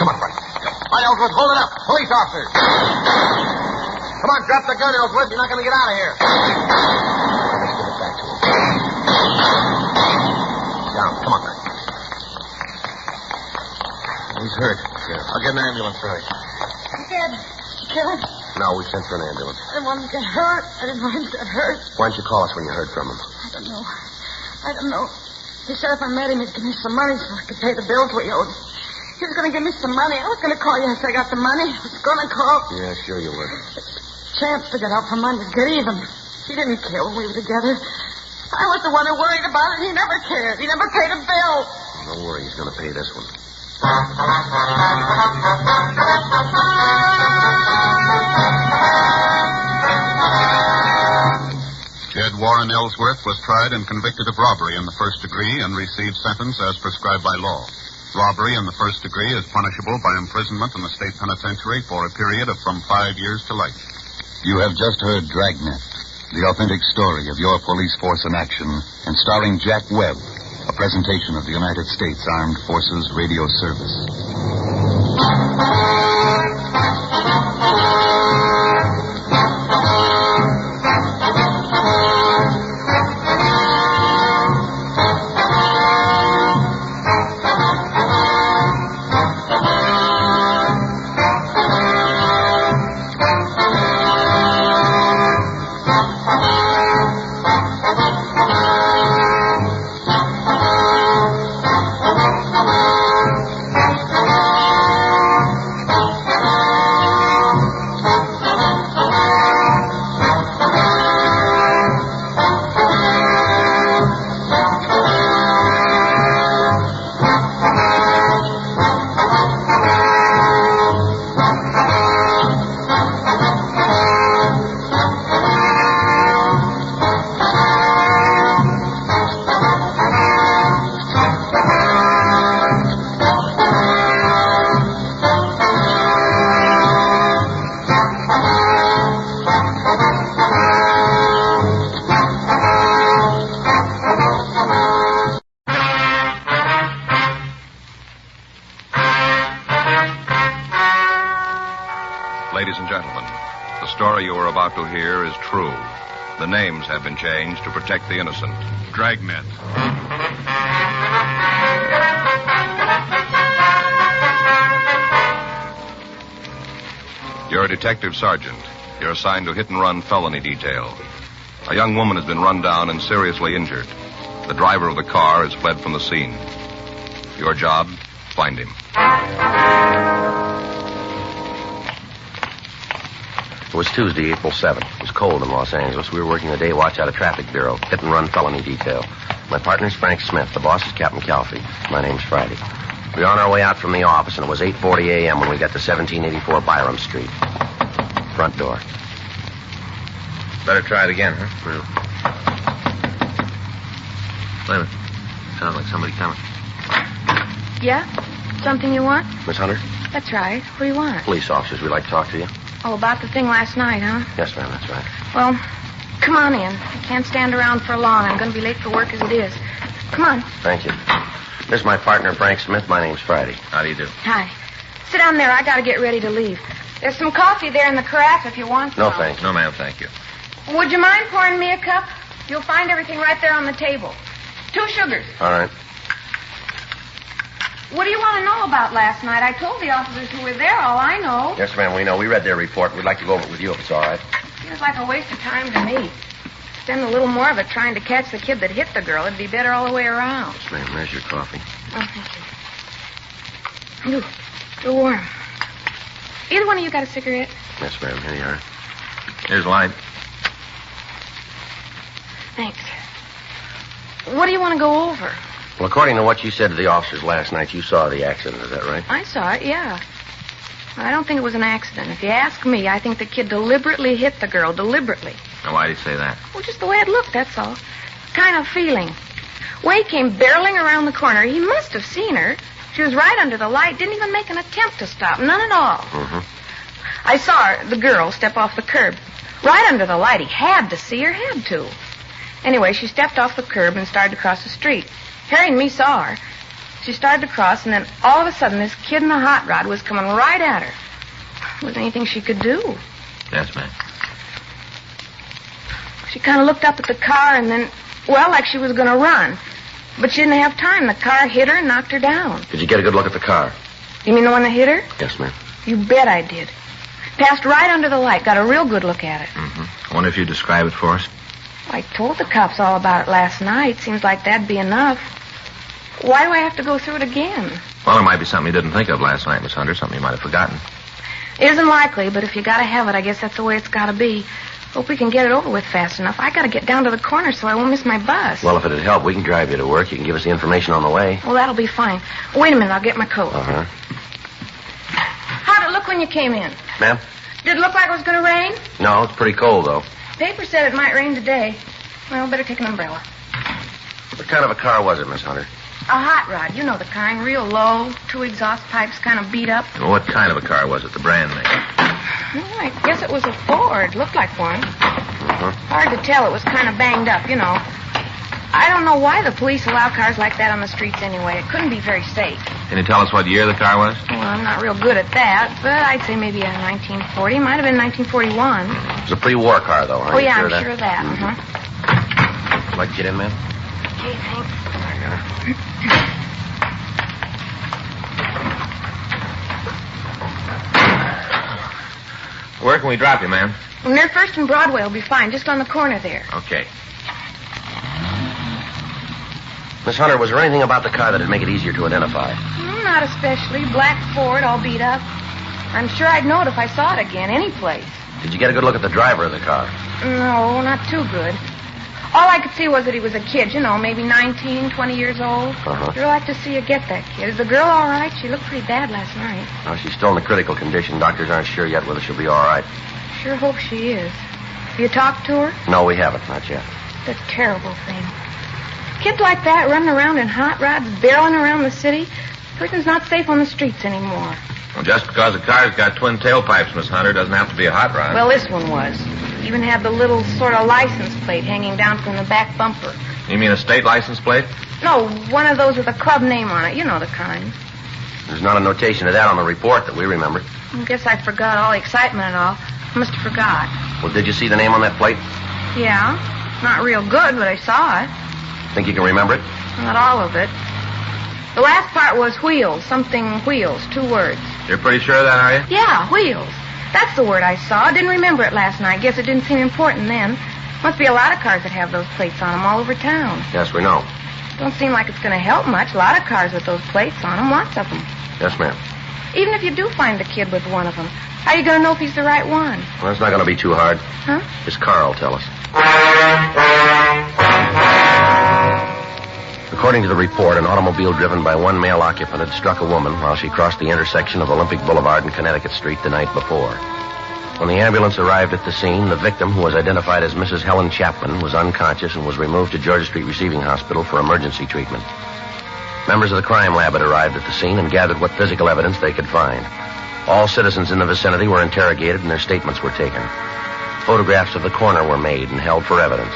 B: Come on, Frank.
E: All right, Ellsworth, hold it up. Police officers. Come on, drop the gun, Ellsworth. You're not going to get out of here.
B: Let's get it back to him. Down. Come on, Frank. He's hurt. Yeah.
E: I'll get an ambulance for you.
P: Dad, did you kill him?
B: No, we sent for an ambulance.
P: I didn't want him to get hurt. I didn't want him to get hurt.
B: Why didn't you call us when you heard from him?
P: I don't know. He said if I met him, he'd give me some money so I could pay the bills we owed. He was going to give me some money. I was going to call you after I got the money. I was going to call.
B: Yeah, sure you were.
P: Chance to get out for money, get even. He didn't care when we were together. I was the one who worried about it. He never cared. He never paid a bill.
B: Don't worry, he's going to pay this one.
M: Jed Warren Ellsworth was tried and convicted of robbery in the first degree and received sentence as prescribed by law. Robbery in the first degree is punishable by imprisonment in the state penitentiary for a period of from 5 years to life.
R: You have just heard Dragnet, the authentic story of your police force in action, and starring Jack Webb, a presentation of the United States Armed Forces Radio Service.
G: Ladies and gentlemen, the story you are about to hear is true. The names have been changed to protect the innocent.
S: Dragnet.
G: You're a detective sergeant. You're assigned to hit-and-run felony detail. A young woman has been run down and seriously injured. The driver of the car has fled from the scene. Your job, find him.
B: It was Tuesday, April 7th. It was cold in Los Angeles. We were working the day watch out of Traffic Bureau, hit-and-run felony detail. My partner's Frank Smith. The boss is Captain Calfee. My name's Friday. We were on our way out from the office, and it was 8:40 a.m. when we got to 1784 Byram Street. Front door.
E: Better try it again, huh?
B: Wait a minute. Sounds like somebody coming.
O: Yeah? Something you want?
B: Miss Hunter?
O: That's right. What do you want?
B: Police officers. We'd like to talk to you.
O: Oh, about the thing last night, huh?
B: Yes, ma'am. That's right.
O: Well, come on in. I can't stand around for long. I'm going to be late for work as it is. Come on.
B: Thank you. This is my partner, Frank Smith. My name's Friday. How do you do?
O: Hi. Sit down there. I got to get ready to leave. There's some coffee there in the carafe if you want some.
B: No, thanks.
E: No, ma'am, thank you.
O: Would you mind pouring me a cup? You'll find everything right there on the table. 2 sugars.
B: All right.
O: What do you want to know about last night? I told the officers who were there all I know.
B: Yes, ma'am, we know. We read their report. We'd like to go over it with you if it's all right.
O: Seems like a waste of time to me. Spend a little more of it trying to catch the kid that hit the girl. It'd be better all the way around.
B: Yes, ma'am. There's your coffee.
O: Oh, thank you. Ooh, still warm. Either one of you got a cigarette?
B: Yes, ma'am. Here you are.
E: Here's light.
O: Thanks. What do you want to go over?
B: Well, according to what you said to the officers last night, you saw the accident. Is that right?
O: I saw it, yeah. I don't think it was an accident. If you ask me, I think the kid deliberately hit the girl. Deliberately.
E: Now, why do you say that?
O: Well, just the way it looked, that's all. Kind of feeling. Way came barreling around the corner. He must have seen her. She was right under the light. Didn't even make an attempt to stop. None at all.
B: Mm-hmm.
O: I saw her, the girl, step off the curb. Right under the light. He had to see her, had to. Anyway, she stepped off the curb and started to cross the street. Harry and me saw her. She started to cross, and then all of a sudden, this kid in the hot rod was coming right at her. There wasn't anything she could do.
E: Yes, ma'am.
O: She kind of looked up at the car, and then, well, like she was going to run. But she didn't have time. The car hit her and knocked her down.
B: Did you get a good look at the car?
O: You mean the one that hit her?
B: Yes, ma'am.
O: You bet I did. Passed right under the light. Got a real good look at it.
E: Mm-hmm. I wonder if you'd describe it for us.
O: I told the cops all about it last night. Seems like that'd be enough. Why do I have to go through it again?
E: Well, there might be something you didn't think of last night, Miss Hunter. Something you might have forgotten.
O: Isn't likely, but if you gotta have it, I guess that's the way it's gotta be. Hope we can get it over with fast enough. I gotta get down to the corner so I won't miss my bus.
B: Well, if it'd help, we can drive you to work. You can give us the information on the way.
O: Well, that'll be fine. Wait a minute, I'll get my coat.
B: Uh-huh.
O: How'd it look when you came in?
B: Ma'am?
O: Did it look like it was gonna rain?
B: No, it's pretty cold, though.
O: Paper said it might rain today. Well, better take an umbrella.
B: What kind of a car was it, Miss Hunter?
O: A hot rod. You know the kind. Real low. 2 exhaust pipes kind of beat up.
E: Well, what kind of a car was it? The brand name?
O: Well, I guess it was a Ford. Looked like one.
B: Uh-huh.
O: Hard to tell. It was kind of banged up, you know. I don't know why the police allow cars like that on the streets anyway. It couldn't be very safe.
E: Can you tell us what year the car was?
O: Well, I'm not real good at that, but I'd say maybe a 1940. Might have been 1941.
B: It was a pre-war car, though, aren't
O: Oh,
B: you
O: yeah,
B: sure
O: I'm
B: of that?
O: sure of that.
B: Mm-hmm.
O: Uh-huh.
B: Would you like to get in, ma'am?
O: Okay, thanks.
E: Where can we drop you, ma'am?
O: Near First and Broadway will be fine, just on the corner there.
E: Okay.
B: Miss Hunter, was there anything about the car that'd make it easier to identify?
O: Not especially. Black Ford, all beat up. I'm sure I'd know it if I saw it again, any place.
B: Did you get a good look at the driver of the car?
O: No, not too good. All I could see was that he was a kid, you know, maybe 19, 20 years old.
B: Uh-huh.
O: Sure like to see you get that kid. Is the girl all right? She looked pretty bad last night.
B: Oh, she's still in a critical condition. Doctors aren't sure yet whether she'll be all right.
O: Sure hope she is. You talked to her?
B: No, we haven't. Not yet.
O: It's a terrible thing. Kids like that running around in hot rods, barreling around the city. Person's not safe on the streets anymore.
E: Well, just because a car's got twin tailpipes, Miss Hunter, doesn't have to be a hot rod.
O: Well, this one was. Even had the little sort of license plate hanging down from the back bumper.
E: You mean a state license plate?
O: No, one of those with a club name on it. You know the kind.
J: There's not a notation of that on the report that we remember.
O: I guess I forgot all the excitement and all. I must have forgot.
J: Well, did you see the name on that plate?
O: Yeah. Not real good, but I saw it.
J: Think you can remember it?
O: Not all of it. The last part was wheels. Something wheels. 2 words.
J: You're pretty sure of that, are you?
O: Yeah, wheels. That's the word I saw. I didn't remember it last night. Guess it didn't seem important then. Must be a lot of cars that have those plates on them all over town.
J: Yes, we know.
O: Don't seem like it's going to help much. A lot of cars with those plates on them. Lots of them.
J: Yes, ma'am.
O: Even if you do find the kid with one of them, how are you going to know if he's the right one?
J: Well, it's not going to be too hard.
O: Huh?
J: His car will tell us. According to the report, an automobile driven by one male occupant had struck a woman while she crossed the intersection of Olympic Boulevard and Connecticut Street the night before. When the ambulance arrived at the scene, the victim, who was identified as Mrs. Helen Chapman, was unconscious and was removed to Georgia Street Receiving Hospital for emergency treatment. Members of the crime lab had arrived at the scene and gathered what physical evidence they could find. All citizens in the vicinity were interrogated and their statements were taken. Photographs of the coroner were made and held for evidence.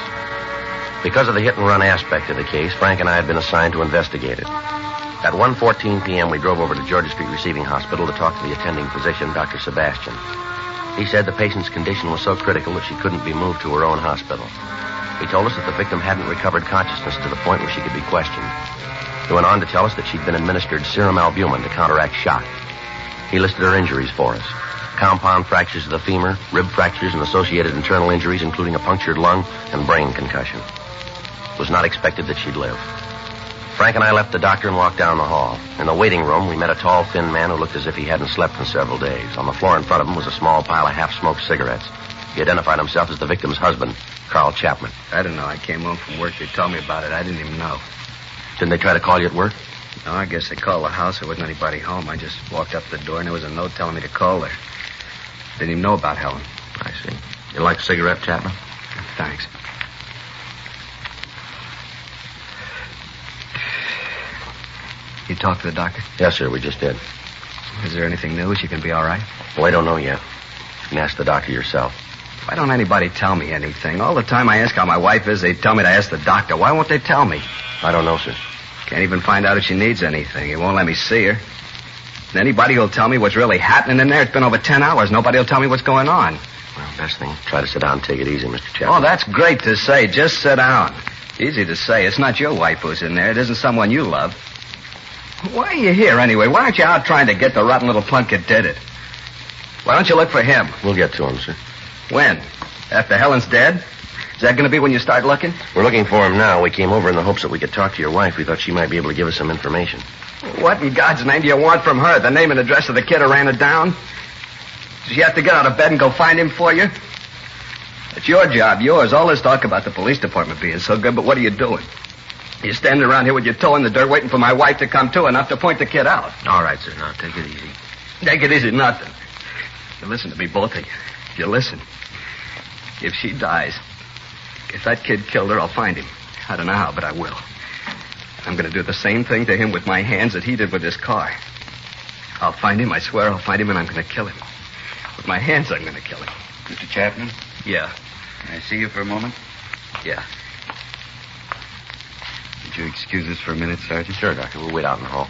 J: Because of the hit-and-run aspect of the case, Frank and I had been assigned to investigate it. At 1:14 p.m., we drove over to Georgia Street Receiving Hospital to talk to the attending physician, Dr. Sebastian. He said the patient's condition was so critical that she couldn't be moved to her own hospital. He told us that the victim hadn't recovered consciousness to the point where she could be questioned. He went on to tell us that she'd been administered serum albumin to counteract shock. He listed her injuries for us. Compound fractures of the femur, rib fractures, and associated internal injuries, including a punctured lung and brain concussion. It was not expected that she'd live. Frank and I left the doctor and walked down the hall. In the waiting room, we met a tall, thin man who looked as if he hadn't slept in several days. On the floor in front of him was a small pile of half-smoked cigarettes. He identified himself as the victim's husband, Carl Chapman.
D: I don't know. I came home from work. They told me about it. I didn't even know.
J: Didn't they try to call you at work?
D: No, I guess they called the house. There wasn't anybody home. I just walked up to the door, and there was a note telling me to call her. Didn't even know about Helen.
J: I see. You like a cigarette, Chapman?
D: Thanks. You talked to the doctor?
J: Yes, sir. We just did.
D: Is there anything new? She can be all right?
J: Well, I don't know yet. You can ask the doctor yourself.
D: Why don't anybody tell me anything? All the time I ask how my wife is, they tell me to ask the doctor. Why won't they tell me?
J: I don't know, sir.
D: Can't even find out if she needs anything. It won't let me see her. And anybody who'll tell me what's really happening in there, it's been over 10 hours. Nobody will tell me what's going on.
J: Well, best thing, try to sit down and take it easy, Mr. Chapman.
D: Oh, that's great to say. Just sit down. Easy to say. It's not your wife who's in there. It isn't someone you love. Why are you here, anyway? Why aren't you out trying to get the rotten little punk that did it? Why don't you look for him?
J: We'll get to him, sir.
D: When? After Helen's dead? Is that going to be when you start looking?
J: We're looking for him now. We came over in the hopes that we could talk to your wife. We thought she might be able to give us some information.
D: What in God's name do you want from her? The name and address of the kid who ran it down? Does she have to get out of bed and go find him for you? It's your job, yours. All this talk about the police department being so good, but what are you doing? You're standing around here with your toe in the dirt waiting for my wife to come to enough to point the kid out.
J: All right, sir. Now, take it easy.
D: Take it easy, nothing. You listen to me, both of you. You listen. If she dies, if that kid killed her, I'll find him. I don't know how, but I will. I'm going to do the same thing to him with my hands that he did with his car. I'll find him, I swear I'll find him, and I'm going to kill him. With my hands, I'm going to kill him.
H: Mr. Chapman?
D: Yeah.
H: Can I see you for a moment?
D: Yeah.
H: Would you excuse us for a minute, Sergeant?
J: Sure, Doctor. We'll wait out in the hall.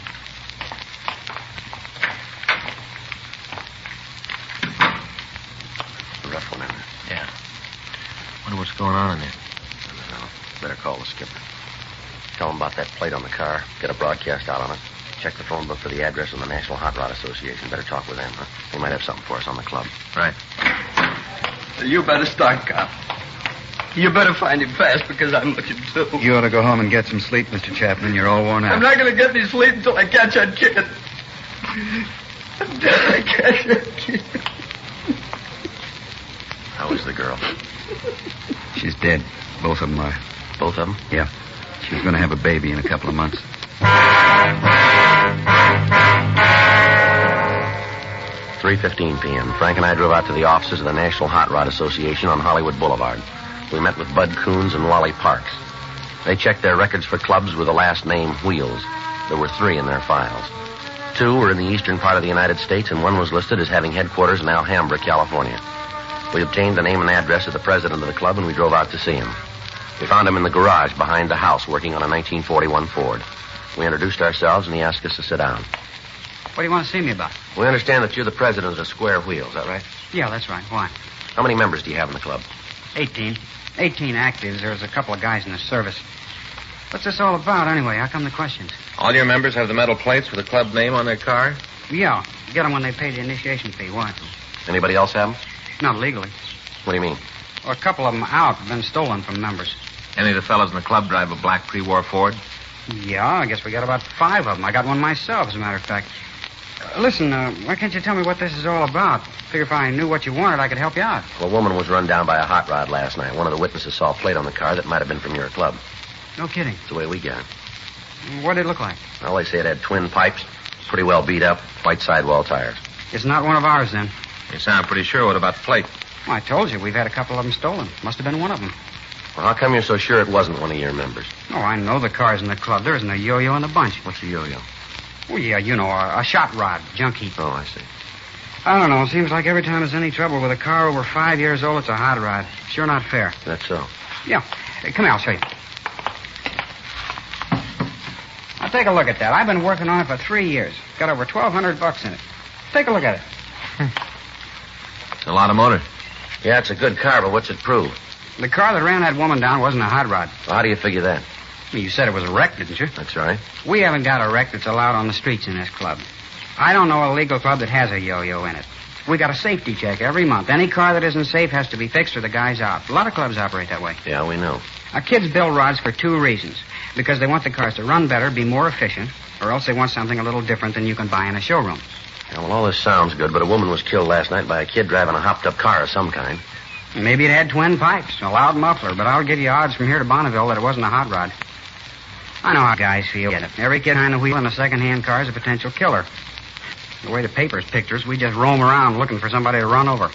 J: A rough one, isn't it?
D: Yeah.
J: Wonder what's going on in there. I don't know. Better call the skipper. Tell him about that plate on the car. Get a broadcast out on it. Check the phone book for the address of the National Hot Rod Association. Better talk with them, huh? They might have something for us on the club.
D: Right. You better start, Cop. You better find him fast because I'm looking too.
H: You ought to go home and get some sleep, Mr. Chapman. You're all worn out.
D: I'm not going to get any sleep until I catch that kid. Until I catch that kid.
J: How is the girl?
H: She's dead. Both of them are.
J: Both of them?
H: Yeah. She's going to have a baby in a couple of months.
J: 3:15 p.m. Frank and I drove out to the offices of the National Hot Rod Association on Hollywood Boulevard. We met with Bud Coons and Wally Parks. They checked their records for clubs with the last name Wheels. There were 3 in their files. 2 were in the eastern part of the United States, and 1 was listed as having headquarters in Alhambra, California. We obtained the name and address of the president of the club, and we drove out to see him. We found him in the garage behind the house working on a 1941 Ford. We introduced ourselves, and he asked us to sit down.
F: What do you want to see me about?
J: We understand that you're the president of the Square Wheel, is that right?
F: Yeah, that's right. Why?
J: How many members do you have in the club?
F: 18. 18 actives. There's a couple of guys in the service. What's this all about, anyway? How come the questions?
U: All your members have the metal plates with the club name on their car?
F: Yeah. Get them when they pay the initiation fee. Why?
J: Anybody else have them?
F: Not legally.
J: What do you mean?
F: Well, a couple of them out have been stolen from members.
U: Any of the fellows in the club drive a black pre-war Ford?
F: Yeah, I guess we got about 5 of them. I got one myself, as a matter of fact. Listen, why can't you tell me what this is all about? Figure if I knew what you wanted, I could help you out.
J: Well, a woman was run down by a hot rod last night. One of the witnesses saw a plate on the car that might have been from your club.
F: No kidding.
J: That's the way we got it.
F: What did it look like?
J: Well, they say it had twin pipes, pretty well beat up, white sidewall tires.
F: It's not one of ours, then.
U: You sound pretty sure. What about the plate?
F: Well, I told you, we've had a couple of them stolen. Must have been one of them.
J: Well, how come you're so sure it wasn't one of your members?
F: Oh, I know the cars in the club. There isn't a yo-yo in the bunch.
J: What's a yo-yo?
F: Oh, yeah, you know, a shot rod, junk heap.
J: Oh, I see.
F: I don't know. It seems like every time there's any trouble with a car over 5 years old, it's a hot rod. Sure not fair.
J: That's so.
F: Yeah. Hey, come here, I'll show you. Now, take a look at that. I've been working on it for 3 years. Got over $1,200 in it. Take a look at it.
U: It's a lot of motor.
J: Yeah, it's a good car, but what's it prove?
F: The car that ran that woman down wasn't a hot rod.
J: Well, how do you figure that?
F: Well, you said it was a wreck, didn't you?
J: That's right.
F: We haven't got a wreck that's allowed on the streets in this club. I don't know a legal club that has a yo-yo in it. We got a safety check every month. Any car that isn't safe has to be fixed or the guy's out. A lot of clubs operate that way.
J: Yeah, we know.
F: Our kids build rods for 2 reasons. Because they want the cars to run better, be more efficient, or else they want something a little different than you can buy in a showroom.
J: Yeah, well, all this sounds good, but a woman was killed last night by a kid driving a hopped-up car of some kind.
F: Maybe it had twin pipes, a loud muffler, but I'll give you odds from here to Bonneville that it wasn't a hot rod. I know how guys feel. Every kid behind the wheel in a second-hand car is a potential killer. The way the papers pictures, we just roam around looking for somebody to run over.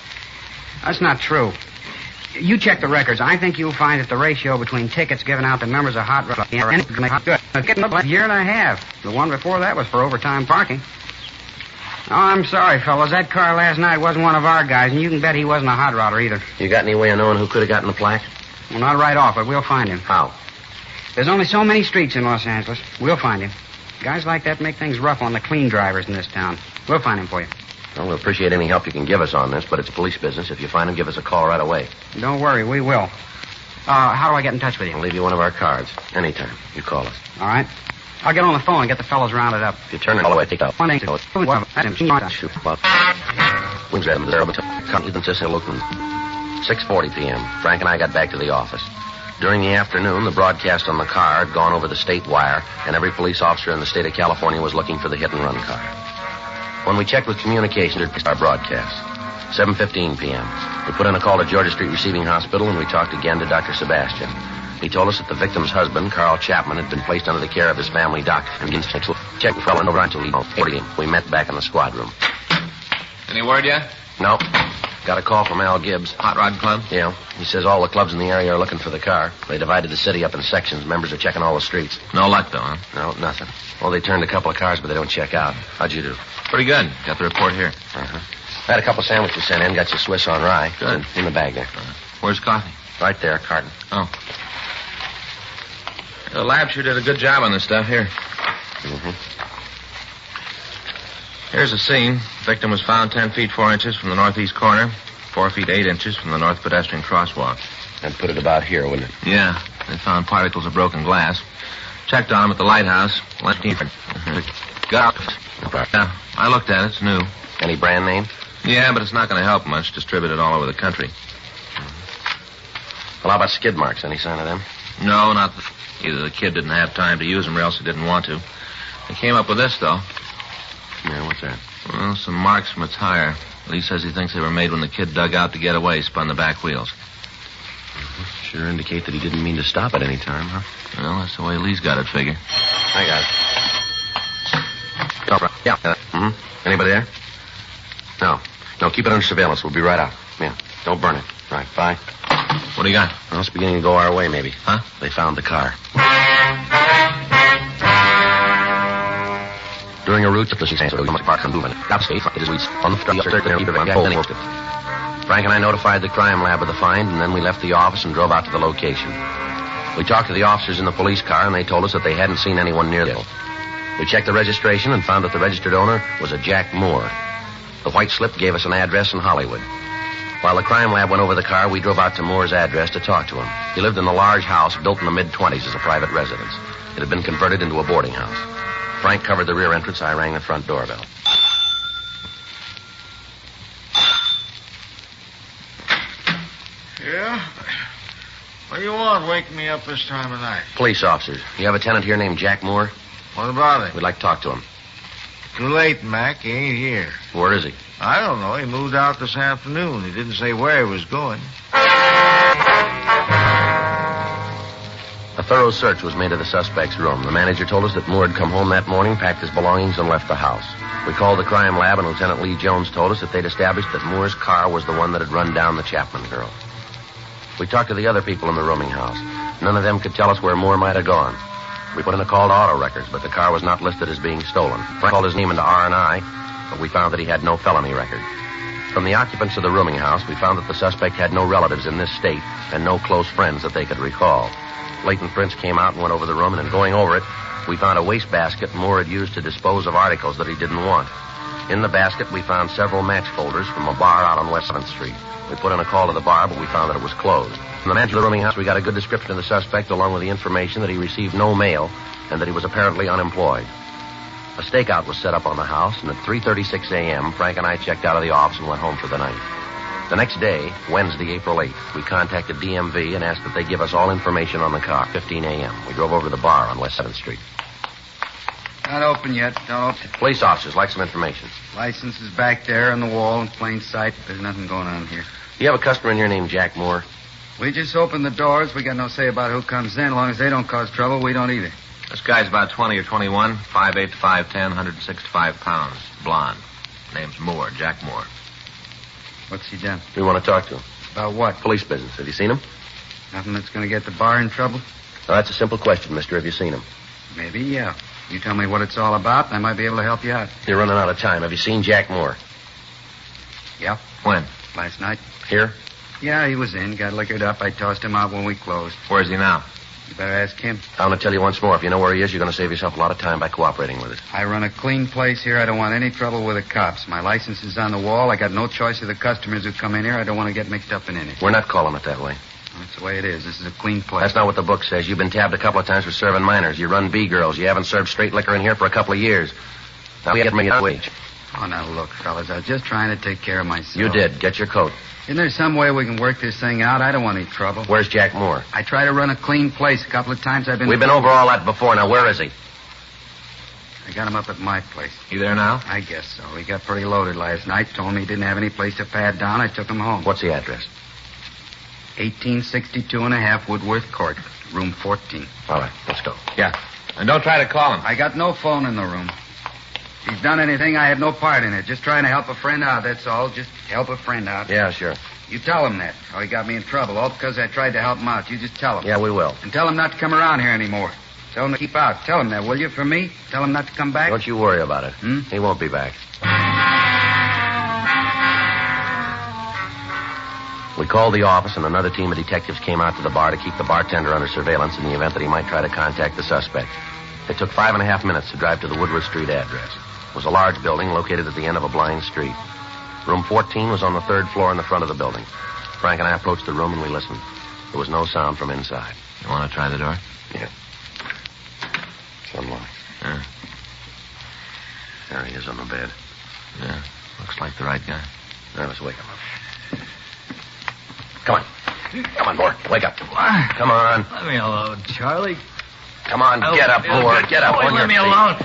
F: That's not true. You check the records. I think you'll find that the ratio between tickets given out to members of hot rod and good. A year and a half. The one before that was for overtime parking. Oh, I'm sorry, fellas. That car last night wasn't one of our guys, and you can bet he wasn't a hot rodder either.
J: You got any way of knowing who could have gotten the plaque?
F: Well, not right off, but we'll find him.
J: How?
F: There's only so many streets in Los Angeles. We'll find him. Guys like that make things rough on the clean drivers in this town. We'll find him for you.
J: Well, we'll appreciate any help you can give us on this, but it's police business. If you find him, give us a call right away.
F: Don't worry, we will. How do I get in touch with you?
J: We'll leave you one of our cards. Anytime. You call us.
F: All right. I'll get on the phone and get the fellows rounded up.
J: If you turn it all the way, take out.
F: One eight.
J: Shoot. Wings at him. 6:40 p.m. Frank and I got back to the office. During the afternoon, the broadcast on the car had gone over the state wire, and every police officer in the state of California was looking for the hit-and-run car. When we checked with communications, our broadcast. 7:15 p.m. We put in a call to Georgia Street Receiving Hospital, and we talked again to Dr. Sebastian. He told us that the victim's husband, Carl Chapman, had been placed under the care of his family doctor. And checked fell over until we met back in the squad room.
U: Any word yet?
J: No. Got a call from Al Gibbs.
U: Hot Rod Club?
J: Yeah. He says all the clubs in the area are looking for the car. They divided the city up in sections. Members are checking all the streets.
U: No luck, though, huh?
J: No, nothing. Well, they turned a couple of cars, but they don't check out. How'd you do?
U: Pretty good. Got the report here.
J: Uh-huh. I had a couple sandwiches sent in. Got you Swiss on rye.
U: Good.
J: In the bag there.
U: Where's coffee?
J: Right there, carton.
U: Oh. The lab sure did a good job on this stuff. Here.
J: Mm-hmm.
U: Here's the scene. Victim was found 10 feet 4 inches from the northeast corner, 4 feet 8 inches from the north pedestrian crosswalk.
J: That'd put it about here, wouldn't it?
U: Yeah. They found particles of broken glass. Checked on him at the lighthouse. Got out. Yeah, I looked at it. It's new.
J: Any brand name?
U: Yeah, but it's not going to help much. Distributed all over the country.
J: Well, how about skid marks? Any sign of them?
U: No, not either the kid didn't have time to use them or else he didn't want to. They came up with this, though.
J: Yeah, what's that?
U: Well, some marks from a tire. Lee says he thinks they were made when the kid dug out to get away, spun the back wheels.
J: Sure indicate that he didn't mean to stop at any time, huh?
U: Well, that's the way Lee's got it figured.
J: I got it. Oh, right. Yeah. Anybody there? No. No, keep it under surveillance. We'll be right out. Yeah. Don't burn it. Right. Bye.
U: What do you got?
J: Well, it's beginning to go our way, maybe.
U: Huh?
J: They found the car. During a route to the Park and movement, Frank and I notified the crime lab of the find, and then we left the office and drove out to the location. We talked to the officers in the police car, and they told us that they hadn't seen anyone near them. We checked the registration and found that the registered owner was a Jack Moore. The white slip gave us an address in Hollywood. While the crime lab went over the car, we drove out to Moore's address to talk to him. He lived in a large house built in the mid-20s as a private residence. It had been converted into a boarding house. Frank covered the rear entrance. I rang the front doorbell.
A: Yeah? What do you want waking me up this time of night?
J: Police officers. You have a tenant here named Jack Moore?
A: What about it?
J: We'd like to talk to him.
A: Too late, Mac. He ain't here.
J: Where is he?
A: I don't know. He moved out this afternoon. He didn't say where he was going.
J: A thorough search was made of the suspect's room. The manager told us that Moore had come home that morning, packed his belongings, and left the house. We called the crime lab, and Lieutenant Lee Jones told us that they'd established that Moore's car was the one that had run down the Chapman girl. We talked to the other people in the rooming house. None of them could tell us where Moore might have gone. We put in a call to auto records, but the car was not listed as being stolen. Frank called his name into R&I, but we found that he had no felony record. From the occupants of the rooming house, we found that the suspect had no relatives in this state and no close friends that they could recall. Leighton Prince came out and went over the room, and in going over it, we found a wastebasket Moore had used to dispose of articles that he didn't want. In the basket, we found several match folders from a bar out on West 7th Street. We put in a call to the bar, but we found that it was closed. From the manager of the rooming house, we got a good description of the suspect, along with the information that he received no mail and that he was apparently unemployed. A stakeout was set up on the house, and at 3:36 a.m., Frank and I checked out of the office and went home for the night. The next day, Wednesday, April 8th, we contacted DMV and asked that they give us all information on the car, 15 a.m. We drove over to the bar on West 7th Street.
F: Not open yet. Don't open.
J: Police officers like some information.
F: License is back there on the wall in plain sight. There's nothing going on here.
J: You have a customer in here named Jack Moore?
F: We just open the doors. We got no say about who comes in. As long as they don't cause trouble, we don't either.
U: This guy's about 20 or 21, 5'8" to 5'10", 165 pounds, blonde. Name's Moore, Jack Moore.
F: What's he done?
J: We want to talk to him.
F: About what?
J: Police business. Have you seen him?
F: Nothing that's going to get the bar in trouble?
J: Now, that's a simple question, mister. Have you seen him?
F: Maybe, yeah. You tell me what it's all about, and I might be able to help you out.
J: You're running out of time. Have you seen Jack Moore?
F: Yeah.
U: When?
F: Last night.
J: Here?
F: Yeah, he was in. Got liquored up. I tossed him out when we closed.
U: Where's he now?
F: You better ask him.
J: I'm going to tell you once more. If you know where he is, you're going to save yourself a lot of time by cooperating with us.
F: I run a clean place here. I don't want any trouble with the cops. My license is on the wall. I got no choice of the customers who come in here. I don't want to get mixed up in anything.
J: We're not calling it that way.
F: That's the way it is. This is a clean place.
J: That's not what the book says. You've been tabbed a couple of times for serving minors. You run B-girls. You haven't served straight liquor in here for a couple of years. Now we get me a wage.
F: Oh, now look, fellas. I was just trying to take care of myself.
J: You did. Get your coat.
F: Isn't there some way we can work this thing out? I don't want any trouble.
J: Where's Jack Moore?
F: I try to run a clean place. A couple of times I've been...
J: We've been over all that before. Now, where is he?
F: I got him up at my place.
U: You there now?
F: I guess so. He got pretty loaded last night. Told me he didn't have any place to pad down. I took him home.
J: What's the address?
F: 1862 and a half Woodworth Court, room 14.
J: All right, let's go.
U: Yeah. And don't try to call him.
F: I got no phone in the room. If he's done anything, I had no part in it. Just trying to help a friend out, that's all. Just help a friend out.
J: Yeah, sure.
F: You tell him that. How he got me in trouble, all because I tried to help him out. You just tell him.
J: Yeah, we will.
F: And tell him not to come around here anymore. Tell him to keep out. Tell him that, will you, for me? Tell him not to come back.
J: Don't you worry about it. He won't be back. We called the office, and another team of detectives came out to the bar to keep the bartender under surveillance in the event that he might try to contact the suspect. It took 5.5 minutes to drive to the Woodward Street address. It was a large building located at the end of a blind street. Room 14 was on the third floor in the front of the building. Frank and I approached the room and we listened. There was no sound from inside.
U: You want to try the door?
J: Yeah. It's unlocked.
U: Yeah.
J: There he is on the bed.
U: Yeah. Looks like the right guy.
J: Now, let's wake him up. Come on. Come on, Moore. Wake up. Come on.
C: Let me alone, Charlie.
J: Come on, get up, Moore. Get up on your
C: Let me
J: feet.
C: alone.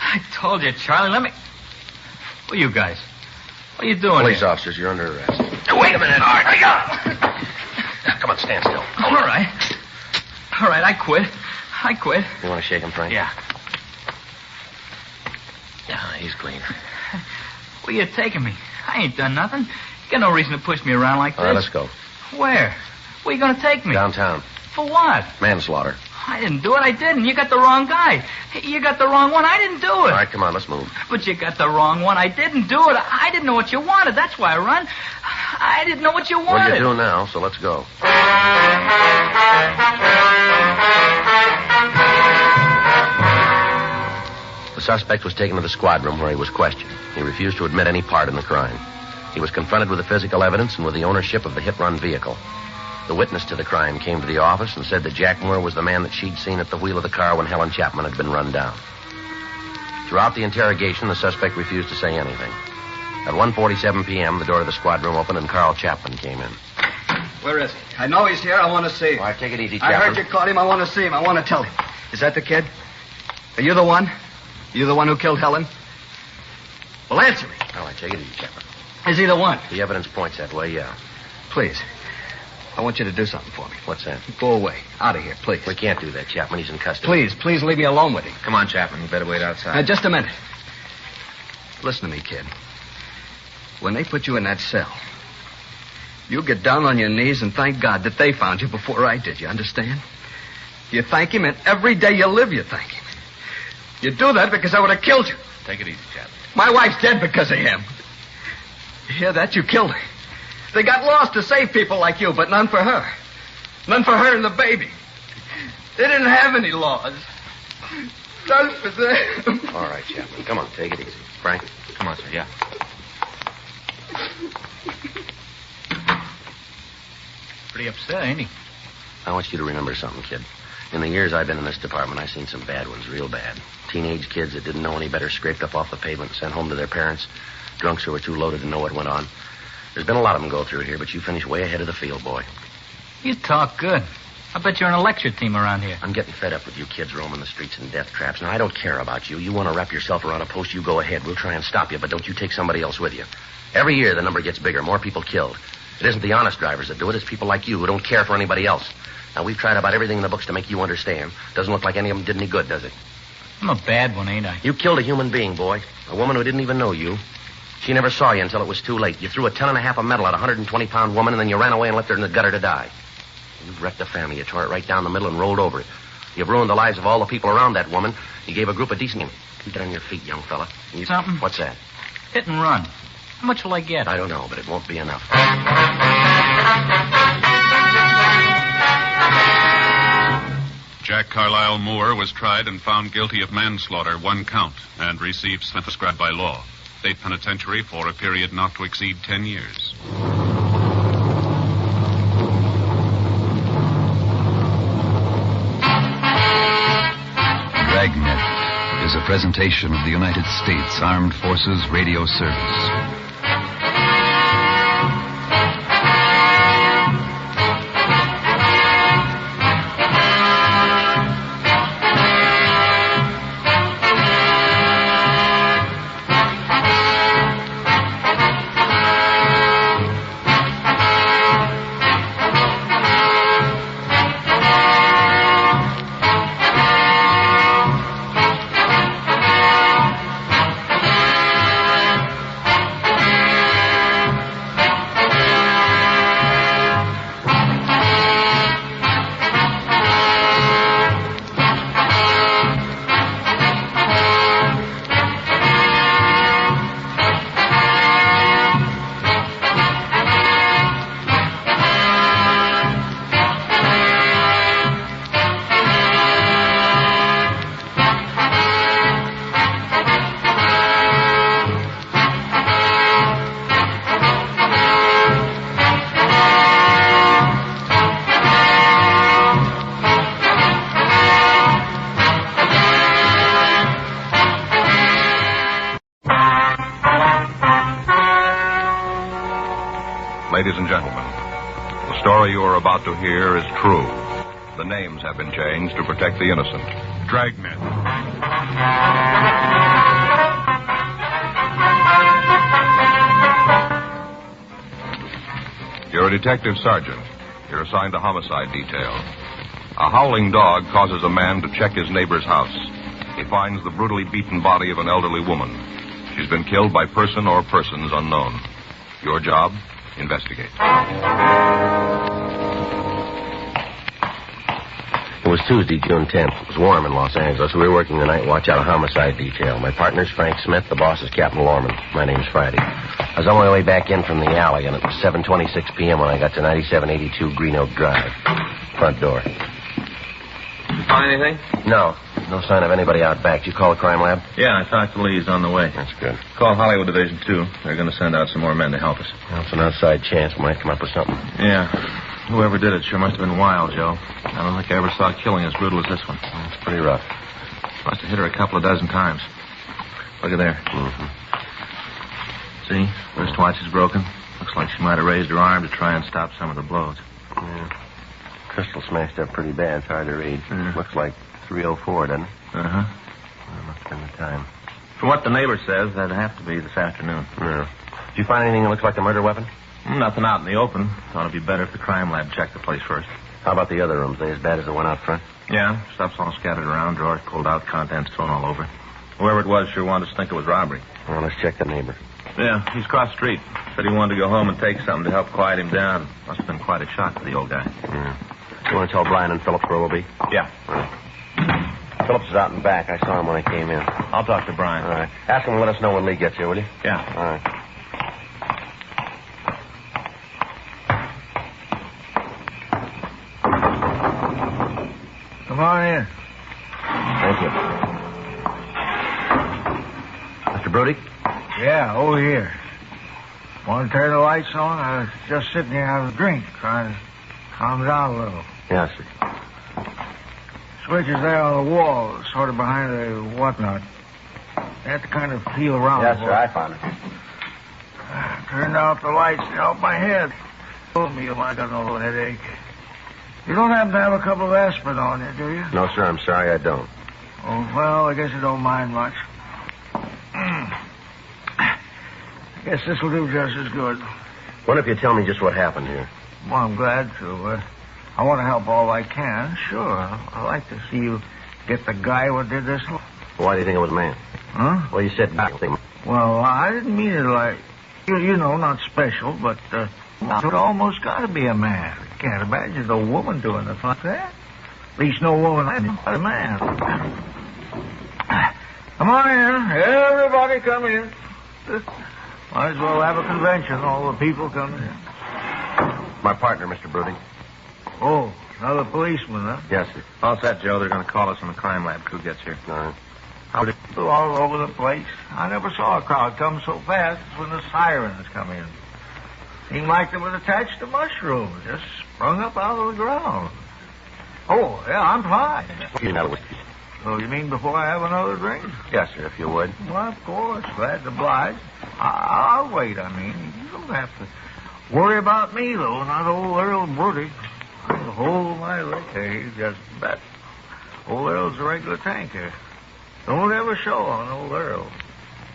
C: I told you, Charlie, let me... Who are you guys? What are you doing
J: Police
C: here?
J: officers, you're under arrest.
C: Wait a minute.
J: All right, now, come on, stand still.
C: All right. All right, I quit.
J: You want to shake him, Frank?
C: Yeah.
J: Yeah, he's clean.
C: Where you taking me? I ain't done nothing. You got no reason to push me around like this.
J: All right, let's go.
C: Where? Where you going to take me?
J: Downtown.
C: For what?
J: Manslaughter.
C: I didn't do it. I didn't. You got the wrong guy. You got the wrong one. I didn't do it.
J: All right, come on, let's move.
C: But you got the wrong one. I didn't do it. I didn't know what you wanted. That's why I run. I didn't know what you wanted.
J: Well, you do now, so let's go. The suspect was taken to the squad room where he was questioned. He refused to admit any part in the crime. He was confronted with the physical evidence and with the ownership of the hit-run vehicle. The witness to the crime came to the office and said that Jack Moore was the man that she'd seen at the wheel of the car when Helen Chapman had been run down. Throughout the interrogation, the suspect refused to say anything. At 1:47 p.m., the door of the squad room opened and Carl Chapman came in.
D: Where is he? I know he's here. I want to see him.
J: All right, take it easy, Chapman.
D: I heard you called him. I want to see him. I want to tell him. Is that the kid? Are you the one? You the one who killed Helen? Well, answer me.
J: All right, take it easy, Chapman.
D: Is he the one?
J: The evidence points that way, yeah.
D: Please. I want you to do something for me.
J: What's that?
D: Go away. Out of here, please.
J: We can't do that, Chapman. He's in custody.
D: Please leave me alone with him.
U: Come on, Chapman. You better wait outside.
D: Now, just a minute. Listen to me, kid. When they put you in that cell, you get down on your knees and thank God that they found you before I did. You understand? You thank him, and every day you live, you thank him. You do that because I would have killed you.
U: Take it easy, Chapman.
D: My wife's dead because of him. You hear that? You killed her. They got laws to save people like you, but none for her. None for her and the baby. They didn't have any laws. None for them.
J: All right, Chapman. Come on, take it easy. Frank?
U: Come on, sir. Yeah.
C: Pretty upset, ain't he?
J: I want you to remember something, kid. In the years I've been in this department, I've seen some bad ones, real bad. Teenage kids that didn't know any better scraped up off the pavement and sent home to their parents. Drunks who were too loaded to know what went on. There's been a lot of them go through here, but you finished way ahead of the field, boy.
C: You talk good. I bet you're in a lecture team around here.
J: I'm getting fed up with you kids roaming the streets in death traps. Now, I don't care about you. You want to wrap yourself around a post, you go ahead. We'll try and stop you, but don't you take somebody else with you. Every year, the number gets bigger, more people killed. It isn't the honest drivers that do it. It's people like you who don't care for anybody else. Now, we've tried about everything in the books to make you understand. Doesn't look like any of them did any good, does it?
C: I'm a bad one, ain't I?
J: You killed a human being, boy. A woman who didn't even know you. She never saw you until it was too late. You threw a ton and a half of metal at a 120-pound woman, and then you ran away and left her in the gutter to die. You've wrecked the family. You tore it right down the middle and rolled over it. You've ruined the lives of all the people around that woman. You gave a group a decent... Get on your feet, young fella.
C: Something?
J: What's that?
C: Hit and run. How much will I get?
J: I don't know, but it won't be enough.
S: Jack Carlisle Moore was tried and found guilty of manslaughter, 1 count, and received sentence prescribed by law. State penitentiary for a period not to exceed 10 years.
N: Dragnet is a presentation of the United States Armed Forces Radio Service.
G: Ladies and gentlemen, the story you are about to hear is true. The names have been changed to protect the innocent.
S: Dragnet.
G: You're a detective sergeant. You're assigned to homicide detail. A howling dog causes a man to check his neighbor's house. He finds the brutally beaten body of an elderly woman. She's been killed by person or persons unknown. Your job? Investigate.
J: It was Tuesday, June 10th. It was warm in Los Angeles. We were working the night watch out of homicide detail. My partner's Frank Smith. The boss is Captain Lorman. My name's Friday. I was on my way back in from the alley, and it was 7:26 p.m. when I got to 9782 Green Oak Drive. Front door.
U: Did you find anything?
J: No,
B: No sign of anybody out back. Did you call the crime lab?
U: Yeah, I talked to Lee. He's on the way.
B: That's good.
U: Call Hollywood Division 2. They're going to send out some more men to help us.
B: Well, it's an outside chance. We might come up with something.
U: Yeah. Whoever did it sure must have been wild, Joe. I don't think I ever saw killing as brutal as this one.
B: It's pretty rough.
U: Must have hit her a couple of dozen times. Look at there.
B: Mm-hmm.
U: See? Wristwatch is broken. Looks like she might have raised her arm to try and stop some of the blows.
B: Yeah. Crystal smashed up pretty bad. It's hard to read.
U: Mm.
B: Looks like 3:04, doesn't it?
U: Uh-huh.
B: Well, must have been the time.
U: From what the neighbor says, that'd have to be this afternoon.
B: Yeah. Did you find anything that looks like a murder weapon?
U: Nothing out in the open. Thought it'd be better if the crime lab checked the place first.
B: How about the other rooms? They as bad as the one out front?
U: Yeah, stuff's all scattered around, drawers pulled out, contents thrown all over. Whoever it was sure wanted us to think it was robbery.
B: Well, let's check the neighbor.
U: Yeah, he's across the street. Said he wanted to go home and take something to help quiet him down. Must have been quite a shock to the old guy.
B: Yeah. You want to tell Brian and Phillips where we'll be?
U: Yeah.
B: All right. Phillips is out in back. I saw him when I came in.
U: I'll talk to Brian.
B: All right. Ask him to let us know when Lee gets here, will you?
U: Yeah.
B: All right.
A: Come on in.
B: Thank you. Mr. Brody?
A: Yeah, over here. Want to turn the lights on? I was just sitting here having a drink, trying to calm down a little.
B: Yes, sir.
A: Switch is there on the wall, sort of behind the whatnot. You have to kind of feel around.
B: Yes, sir, I found it.
A: Turned out the lights to help my head. Told me I got no headache. You don't happen to have a couple of aspirin on you, do you?
B: No, sir, I'm sorry, I don't.
A: Oh, well, I guess you don't mind much. I guess this will do just as good.
B: What if you tell me just what happened here?
A: Well, I'm glad to. I want to help all I can, sure. I'd like to see you get the guy who did this.
B: Why do you think it was a man?
A: Huh?
B: Well, you said back thing.
A: Well, I didn't mean it like, you know, not special, but it almost got to be a man. I can't imagine a woman doing it like that. At least no woman but a man. Come on in. Everybody come in. Might as well have a convention. All the people coming in.
B: My partner, Mr. Brody.
A: Oh, another policeman, huh?
B: Yes, sir.
U: All set, Joe. They're going to call us when the crime lab crew gets here.
B: All right.
A: How did people all over the place? I never saw a crowd come so fast as when the sirens come in. Seemed like they was attached to mushrooms, just sprung up out of the ground. Oh, yeah, I'm fine. So you mean before I have another drink?
B: Yes, sir, if you would.
A: Well, of course. Glad to oblige. I'll wait, I mean. You don't have to worry about me, though, not old Earl Brody. I'll hold my liquor. He's just bet. Old Earl's a regular tanker. Don't ever show on old Earl.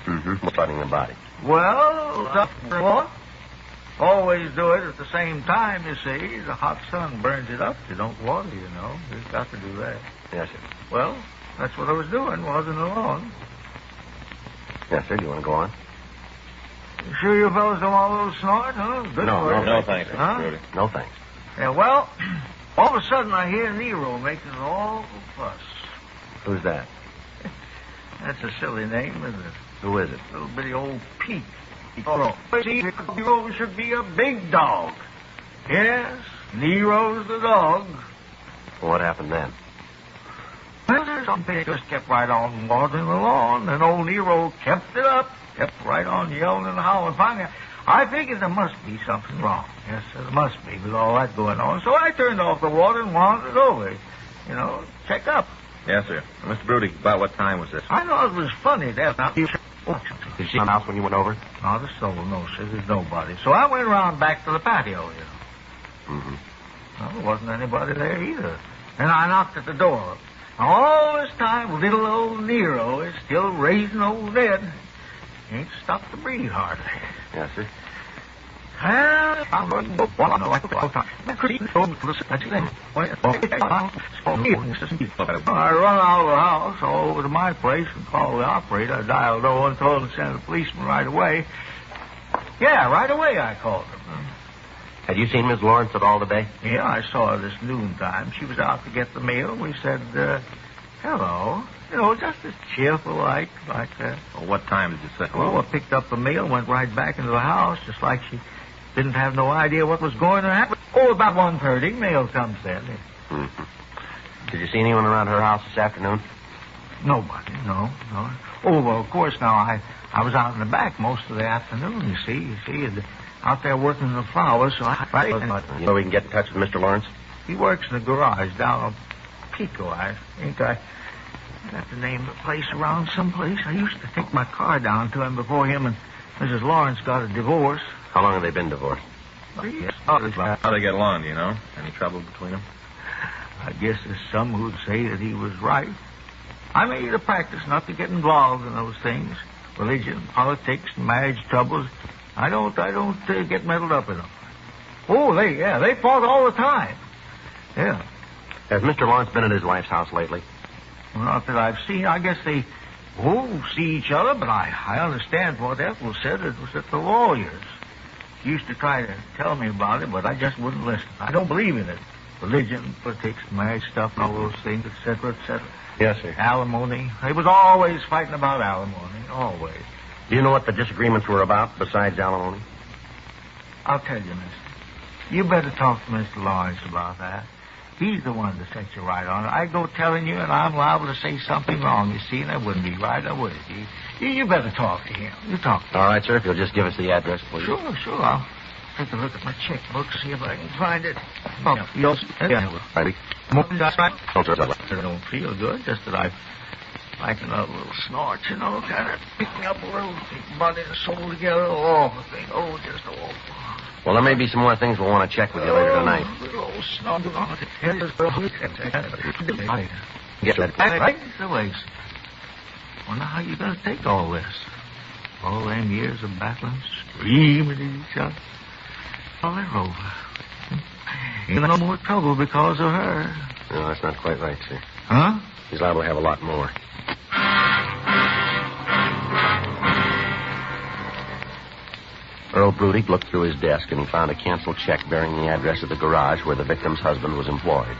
B: Mm-hmm. What's fighting the body?
A: Well, always do it at the same time, you see. The hot sun burns it up. You don't water, you know. You've got to do that.
B: Yes, sir.
A: Well, that's what I was doing. Wasn't alone.
B: Yes, sir. Do you want to go on?
A: You sure you fellas don't want a little snort, huh? Good work.
U: No, thanks,
A: Huh?
U: Mr. Brody.
B: No, thanks.
A: Yeah, well, all of a sudden I hear Nero making an awful fuss.
B: Who's that?
A: That's a silly name, isn't it?
B: Who is it?
A: Little bitty old Pete. Nero should be a big dog. Yes, Nero's the dog.
B: Well, what happened then?
A: Well, something just kept right on watering the lawn, and old Nero kept it up, kept right on yelling and howling. Finally, I figured there must be something wrong. Yes, there must be with all that going on. So I turned off the water and wandered over, you know, check up.
U: Yes, sir. Mr. Brody, about what time was this?
A: I thought it was funny that.
B: Did you see the house when you went over?
A: No, there's no, sir. There's nobody. So I went around back to the patio, you know.
B: Mm-hmm.
A: Well, there wasn't anybody there either. And I knocked at the door. All this time, little old Nero is still raising old Ned. He ain't stopped to breathe hardly.
B: Yes, sir.
A: Well, I run out of the house all over to my place and called the operator. I dialed over and told him to send a policeman right away. Yeah, right away I called him.
B: Had you seen Miss Lawrence at all today?
A: Yeah, I saw her this noontime. She was out to get the mail. We said, hello. You know, just as cheerful like that.
U: Well, what time did you say hello?
A: Oh, I picked up the mail, went right back into the house, just like she didn't have no idea what was going to happen. Oh, about 1:30, mail comes then.
B: Mm-hmm. Did you see anyone around her house this afternoon?
A: Nobody, no. Oh, well, of course, now, I was out in the back most of the afternoon, you see, out there working in the flowers, so
J: You know we can get in touch with Mr. Lawrence?
A: He works in the garage down on Pico. I think I got the name of the place around someplace. I used to take my car down to him before him and Mrs. Lawrence got a divorce.
J: How long have they been divorced?
A: How
L: they get along, do you know? Any trouble between them?
A: I guess there's some who'd say that he was right. I made it a practice not to get involved in those things. Religion, politics, and marriage troubles. I don't get meddled up in them. Oh, they fought all the time. Yeah.
J: Has Mr. Lawrence been at his wife's house lately?
A: Well, not that I've seen. I guess they, see each other, but I understand what Ethel said. It was at the lawyers. She used to try to tell me about it, but I just wouldn't listen. I don't believe in it. Religion, politics, marriage stuff, and all those things, et cetera, et cetera.
J: Yes, sir.
A: Alimony. They was always fighting about alimony. Always.
J: Do you know what the disagreements were about besides alimony?
A: I'll tell you, mister. You better talk to Mr. Lawrence about that. He's the one to set you right on it. I go telling you, and I'm liable to say something wrong, you see, and that wouldn't be right, would it? You better talk to him. You talk to him.
J: All right, sir, if you'll just give us the address, please.
A: Sure. I'll take a look at my checkbook, see if I can find it. Oh,
J: Right.
A: I don't feel good, just that I'm liking a little snort, kind of picking up a little body and soul together. Awful thing. Just awful.
J: Well, there may be some more things we'll want to check with you later tonight.
A: Little old snort on it.
J: Get that.
A: Right the ways. Wonder how you going to take all this. All them years of battling, screaming at each other. All they're over. Ain't no more trouble because of her.
J: No, that's not quite right, sir.
A: Huh?
J: He's liable to have a lot more. Earl Brudig looked through his desk and he found a canceled check bearing the address of the garage where the victim's husband was employed.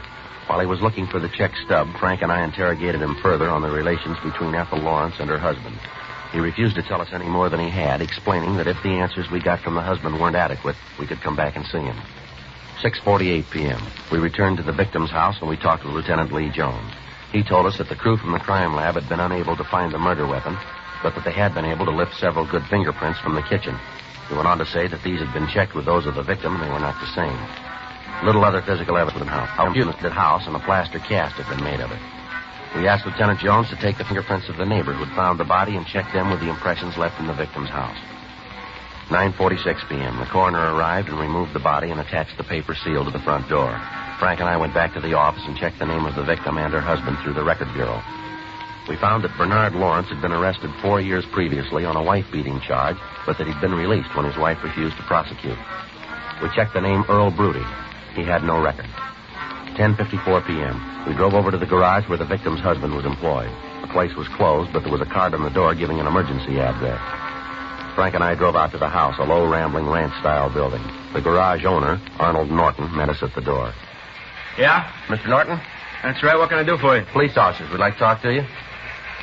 J: While he was looking for the check stub, Frank and I interrogated him further on the relations between Ethel Lawrence and her husband. He refused to tell us any more than he had, explaining that if the answers we got from the husband weren't adequate, we could come back and see him. 6:48 p.m. We returned to the victim's house and we talked with Lieutenant Lee Jones. He told us that the crew from the crime lab had been unable to find the murder weapon, but that they had been able to lift several good fingerprints from the kitchen. He went on to say that these had been checked with those of the victim and they were not the same. Little other physical evidence in the house and a plaster cast had been made of it. We asked Lieutenant Jones to take the fingerprints of the neighbor who had found the body and check them with the impressions left in the victim's house. 9:46 p.m. The coroner arrived and removed the body and attached the paper seal to the front door. Frank and I went back to the office and checked the name of the victim and her husband through the record bureau. We found that Bernard Lawrence had been arrested 4 years previously on a wife-beating charge, but that he'd been released when his wife refused to prosecute. We checked the name Earl Brudig. He had no record. 10:54 p.m. We drove over to the garage where the victim's husband was employed. The place was closed, but there was a card on the door giving an emergency address. Frank and I drove out to the house, a low, rambling ranch-style building. The garage owner, Arnold Norton, met us at the door.
F: Yeah?
J: Mr. Norton?
F: That's right. What can I do for you?
J: Police officers would like to talk to you.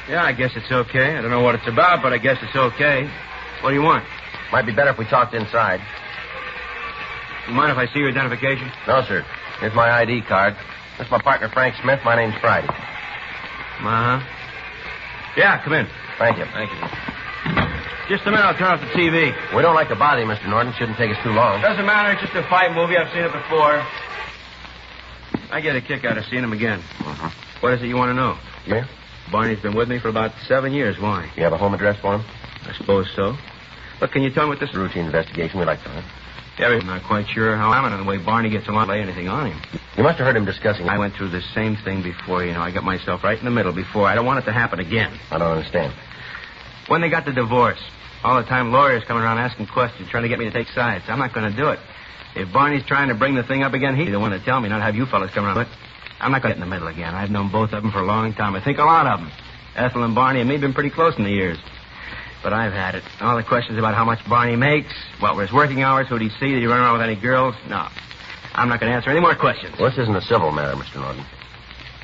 F: Yeah, I guess it's okay. I don't know what it's about, but I guess it's okay. What do you want?
J: Might be better if we talked inside.
F: You mind if I see your identification?
J: No, sir. Here's my ID card. This is my partner, Frank Smith. My name's Friday.
F: Uh-huh. Yeah, come in.
J: Thank you.
F: Just a minute, I'll turn off the TV.
J: We don't like to bother you, Mr. Norton. Shouldn't take us too long.
F: Doesn't matter. It's just a fight movie. I've seen it before. I get a kick out of seeing him again.
J: Uh-huh.
F: What is it you want to know?
J: Yeah?
F: Barney's been with me for about 7 years. Why?
J: You have a home address for him?
F: I suppose so. Look, can you tell me what this...
J: Routine investigation. We like to.
F: Yeah, I'm not quite sure how I'm in the way Barney gets along to lay anything on him.
J: You must have heard him discussing...
F: I went through the same thing before, I got myself right in the middle before. I don't want it to happen again.
J: I don't understand.
F: When they got the divorce, all the time lawyers coming around asking questions, trying to get me to take sides. I'm not going to do it. If Barney's trying to bring the thing up again, he's the one to tell me, not have you fellas come around. But I'm not going to get in the middle again. I've known both of them for a long time. I think a lot of them. Ethel and Barney and me have been pretty close in the years. But I've had it. All the questions about how much Barney makes, what were his working hours, who'd he see, did he run around with any girls? No. I'm not going to answer any more questions.
J: Well, this isn't a civil matter, Mr. Norton.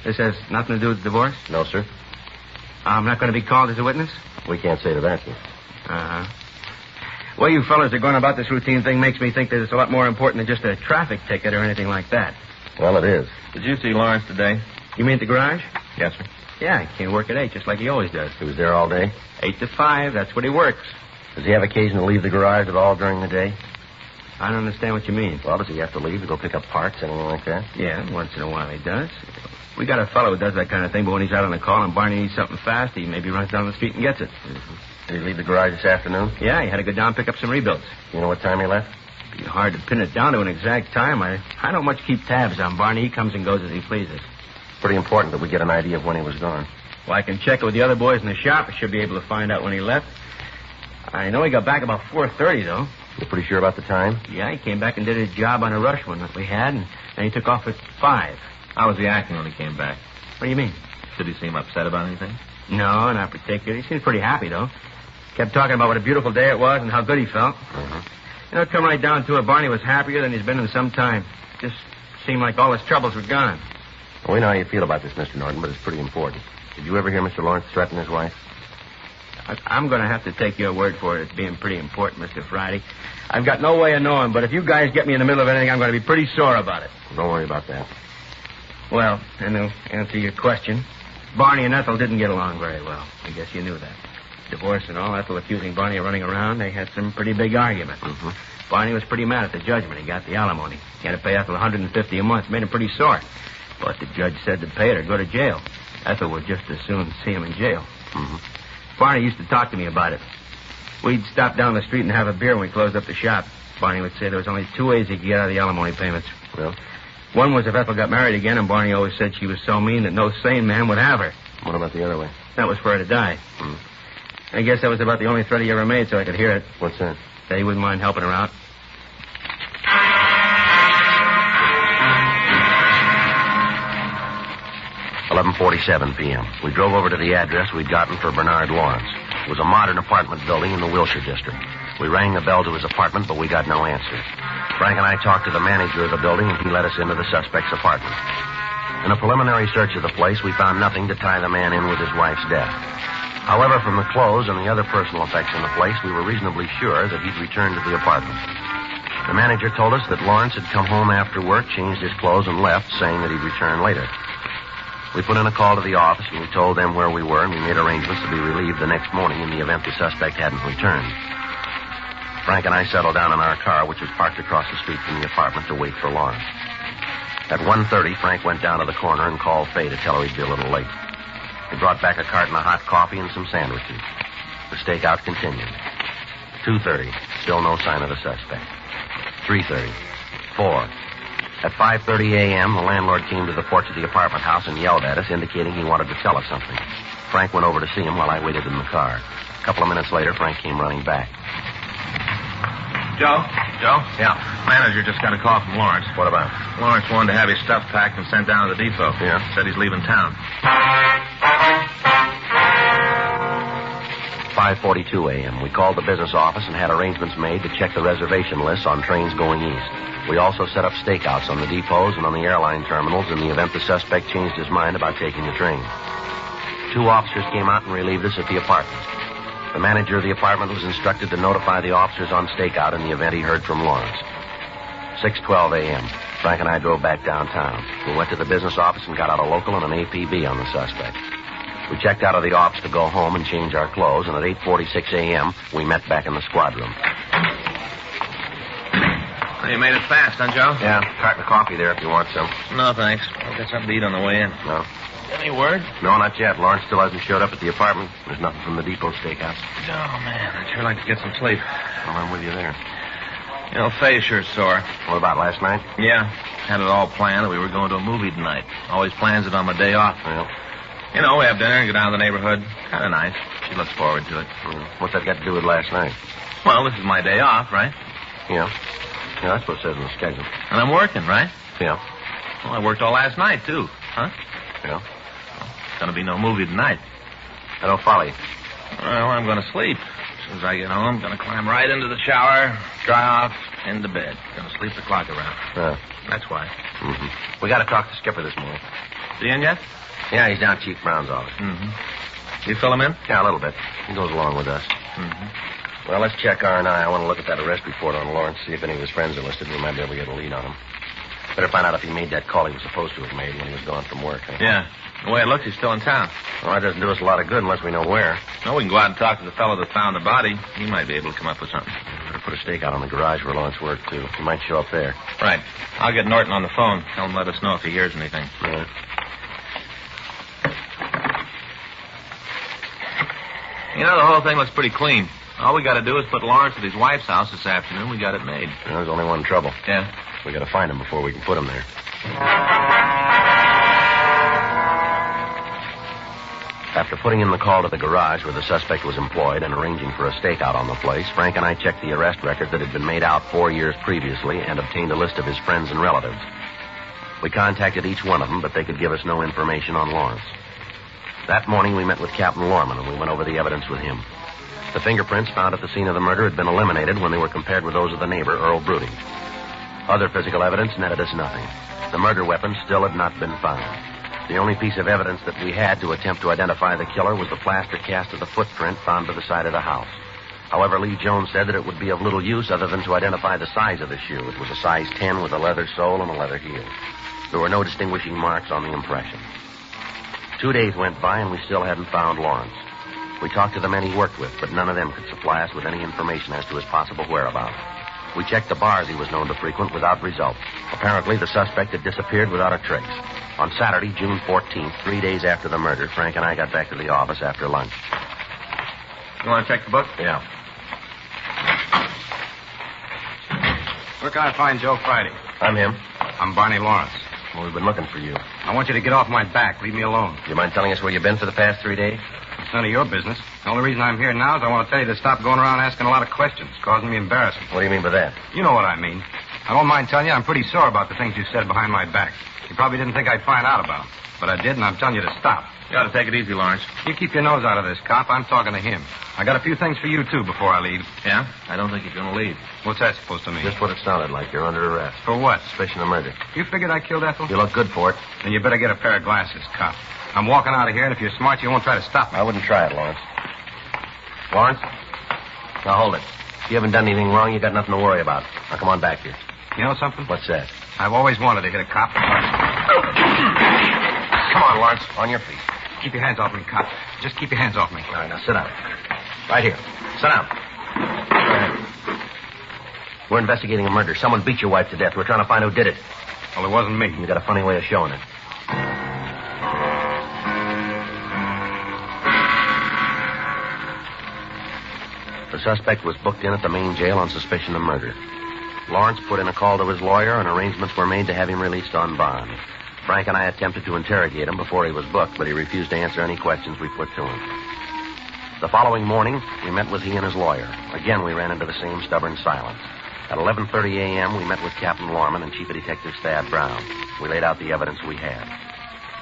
F: This has nothing to do with the divorce?
J: No, sir.
F: I'm not going to be called as a witness?
J: We can't say to that, sir.
F: Uh-huh. The way you fellas are going about this routine thing makes me think that it's a lot more important than just a traffic ticket or anything like that.
J: Well, it is.
L: Did you see Lawrence today?
F: You mean at the garage?
L: Yes, sir.
F: Yeah, he came to work at 8, just like he always does.
B: He was there all day?
F: 8 to 5, that's what he works.
B: Does he have occasion to leave the garage at all during the day?
F: I don't understand what you mean.
B: Well, does he have to leave to go pick up parts, anything like that?
F: Yeah, once in a while he does. We got a fellow who does that kind of thing, but when he's out on a call and Barney needs something fast, he maybe runs down the street and gets it.
B: Mm-hmm. Did he leave the garage this afternoon?
F: Yeah, he had to go down and pick up some rebuilds.
B: You know what time he left?
F: It'd be hard to pin it down to an exact time. I don't much keep tabs on Barney. He comes and goes as he pleases.
B: Pretty important that we get an idea of when he was gone.
F: Well, I can check it with the other boys in the shop. I should be able to find out when he left. I know he got back about 4:30, though.
B: You're pretty sure about the time?
F: Yeah, he came back and did his job on a rush one that we had, and he took off at 5.
L: How was he acting when he came back?
F: What do you mean?
L: Did he seem upset about anything?
F: No, not particularly. He seemed pretty happy, though. Kept talking about what a beautiful day it was and how good he felt.
B: Mm-hmm.
F: You know, come right down to it, Barney was happier than he's been in some time. Just seemed like all his troubles were gone.
B: Well, we know how you feel about this, Mr. Norton, but it's pretty important. Did you ever hear Mr. Lawrence threaten his wife?
F: I'm going to have to take your word for it as being pretty important, Mr. Friday. I've got no way of knowing, but if you guys get me in the middle of anything, I'm going to be pretty sore about it.
B: Well, don't worry about that.
F: Well, and to answer your question, Barney and Ethel didn't get along very well. I guess you knew that. Divorce and all, Ethel accusing Barney of running around, they had some pretty big argument.
B: Mm-hmm.
F: Barney was pretty mad at the judge when he got the alimony. He had to pay Ethel $150 a month. Made him pretty sore. But the judge said to pay it or go to jail. Ethel would just as soon see him in jail.
B: Mm-hmm.
F: Barney used to talk to me about it. We'd stop down the street and have a beer when we closed up the shop. Barney would say there was only 2 ways he could get out of the alimony payments.
B: Well?
F: One was if Ethel got married again, and Barney always said she was so mean that no sane man would have her.
B: What about the other way?
F: That was for her to die.
B: Mm.
F: I guess that was about the only threat he ever made, so I could hear it.
B: What's that?
F: That he wouldn't mind helping her out.
B: $11:47 p.m. We drove over to the address we'd gotten for Bernard Lawrence. It was a modern apartment building in the Wilshire district. We rang the bell to his apartment, but we got no answer. Frank and I talked to the manager of the building, and he let us into the suspect's apartment. In a preliminary search of the place, we found nothing to tie the man in with his wife's death. However, from the clothes and the other personal effects in the place, we were reasonably sure that he'd returned to the apartment. The manager told us that Lawrence had come home after work, changed his clothes, and left, saying that he'd return later. We put in a call to the office, and we told them where we were, and we made arrangements to be relieved the next morning in the event the suspect hadn't returned. Frank and I settled down in our car, which was parked across the street from the apartment, to wait for Lawrence. At 1:30, Frank went down to the corner and called Fay to tell her he'd be a little late. He brought back a carton of hot coffee and some sandwiches. The stakeout continued. 2:30, still no sign of the suspect. 3:30, 4. At 5:30 a.m., the landlord came to the porch of the apartment house and yelled at us, indicating he wanted to tell us something. Frank went over to see him while I waited in the car. A couple of minutes later, Frank came running back.
L: Joe? Joe?
B: Yeah.
L: Manager just got a call from Lawrence.
B: What about?
L: Lawrence wanted to have his stuff packed and sent down to the depot.
B: Yeah?
L: Said he's leaving town.
B: 5:42 a.m. We called the business office and had arrangements made to check the reservation lists on trains going east. We also set up stakeouts on the depots and on the airline terminals in the event the suspect changed his mind about taking the train. 2 officers came out and relieved us at the apartment. The manager of the apartment was instructed to notify the officers on stakeout in the event he heard from Lawrence. 6:12 a.m. Frank and I drove back downtown. We went to the business office and got out a local and an APB on the suspect. We checked out of the office to go home and change our clothes, and at 8:46 a.m., we met back in the squad room.
L: Well, you made it fast, huh, Joe?
B: Yeah, carton of coffee there if you want some.
L: No, thanks. I'll get something to eat on the way in.
B: No?
L: Any word?
B: No, not yet. Lawrence still hasn't showed up at the apartment. There's nothing from the depot stakeouts.
L: Oh, man, I'd sure like to get some sleep.
B: Well, I'm with you there.
L: You know, Faye's sure sore.
B: What about last night?
L: Yeah. Had it all planned that we were going to a movie tonight. Always plans it on my day off.
B: Well,
L: you know, we have dinner and go down to the neighborhood. Kind of nice. She looks forward to it.
B: What's that got to do with last night?
L: Well, this is my day off, right?
B: Yeah. Yeah, that's what it says in the schedule.
L: And I'm working, right?
B: Yeah.
L: Well, I worked all last night, too. Huh?
B: Yeah.
L: Going to be no movie tonight.
B: I don't follow you.
L: Well, I'm going to sleep. As soon as I get home, I'm going to climb right into the shower, dry off, into bed. Going to sleep the clock around.
B: Yeah.
L: That's why.
B: Mm-hmm. We got to talk to Skipper this morning.
L: Is he in yet?
B: Yeah, he's down at Chief Brown's office.
L: Mm-hmm. You fill him in?
B: Yeah, a little bit. He goes along with us.
L: Mm-hmm.
B: Well, let's check R&I. I want to look at that arrest report on Lawrence, see if any of his friends are listed. We might be able to get a lead on him.
J: Better find out if he made that call he was supposed to have made when he was gone from work. Huh?
L: Yeah. The way it looks, he's still in town.
J: Well, that doesn't do us a lot of good unless we know where.
L: No, we can go out and talk to the fellow that found the body. He might be able to come up with something.
J: Better put a stake out on the garage where Lawrence worked, too. He might show up there.
L: Right. I'll get Norton on the phone. Tell him to let us know if he hears anything.
J: Yeah.
L: You know, the whole thing looks pretty clean. All we got to do is put Lawrence at his wife's house this afternoon. We got it made.
J: There's only one trouble.
L: Yeah?
J: We got to find him before we can put him there. After putting in the call to the garage where the suspect was employed and arranging for a stakeout on the place, Frank and I checked the arrest record that had been made out 4 years previously and obtained a list of his friends and relatives. We contacted each one of them, but they could give us no information on Lawrence. That morning, we met with Captain Lorman, and we went over the evidence with him. The fingerprints found at the scene of the murder had been eliminated when they were compared with those of the neighbor, Earl Brudig. Other physical evidence netted us nothing. The murder weapon still had not been found. The only piece of evidence that we had to attempt to identify the killer was the plaster cast of the footprint found by the side of the house. However, Lee Jones said that it would be of little use other than to identify the size of the shoe. It was a size 10 with a leather sole and a leather heel. There were no distinguishing marks on the impression. 2 days went by, and we still hadn't found Lawrence. We talked to the men he worked with, but none of them could supply us with any information as to his possible whereabouts. We checked the bars he was known to frequent without result. Apparently, the suspect had disappeared without a trace. On Saturday, June 14th, 3 days after the murder, Frank and I got back to the office after lunch.
L: You want to check the book?
J: Yeah.
F: Where can I find Joe Friday?
J: I'm him.
F: I'm Barney Lawrence.
J: Well, we've been looking for you.
F: I want you to get off my back. Leave me alone.
J: Do you mind telling us where you've been for the past 3 days?
F: It's none of your business. The only reason I'm here now is I want to tell you to stop going around asking a lot of questions, causing me embarrassment.
J: What do you mean by that?
F: You know what I mean. I don't mind telling you I'm pretty sore about the things you said behind my back. You probably didn't think I'd find out about them. But I did, and I'm telling you to stop.
L: You ought to take it easy, Lawrence.
F: You keep your nose out of this, cop. I'm talking to him. I got a few things for you, too, before I leave.
L: Yeah? I don't think you're going to leave.
F: What's that supposed to mean?
J: Just what it sounded like. You're under arrest.
F: For what?
J: Suspicion of murder.
F: You figured I killed Ethel?
J: You look good for it.
F: Then you better get a pair of glasses, cop. I'm walking out of here, and if you're smart, you won't try to stop me.
J: I wouldn't try it, Lawrence. Lawrence? Now, hold it. If you haven't done anything wrong, you got nothing to worry about. Now, come on back here.
F: You know something?
J: What's that?
F: I've always wanted to hit a cop.
J: Come on, Lawrence. On your feet.
F: Keep your hands off me, cop. Just keep your hands off me.
J: All right, now sit down. Right here. Sit down. Go ahead. We're investigating a murder. Someone beat your wife to death. We're trying to find who did it.
F: Well, it wasn't me.
J: You got a funny way of showing it. The suspect was booked in at the main jail on suspicion of murder. Lawrence put in a call to his lawyer, and arrangements were made to have him released on bond. Frank and I attempted to interrogate him before he was booked, but he refused to answer any questions we put to him. The following morning, we met with he and his lawyer. Again, we ran into the same stubborn silence. At 11:30 a.m., we met with Captain Lorman and Chief Detective Thad Brown. We laid out the evidence we had.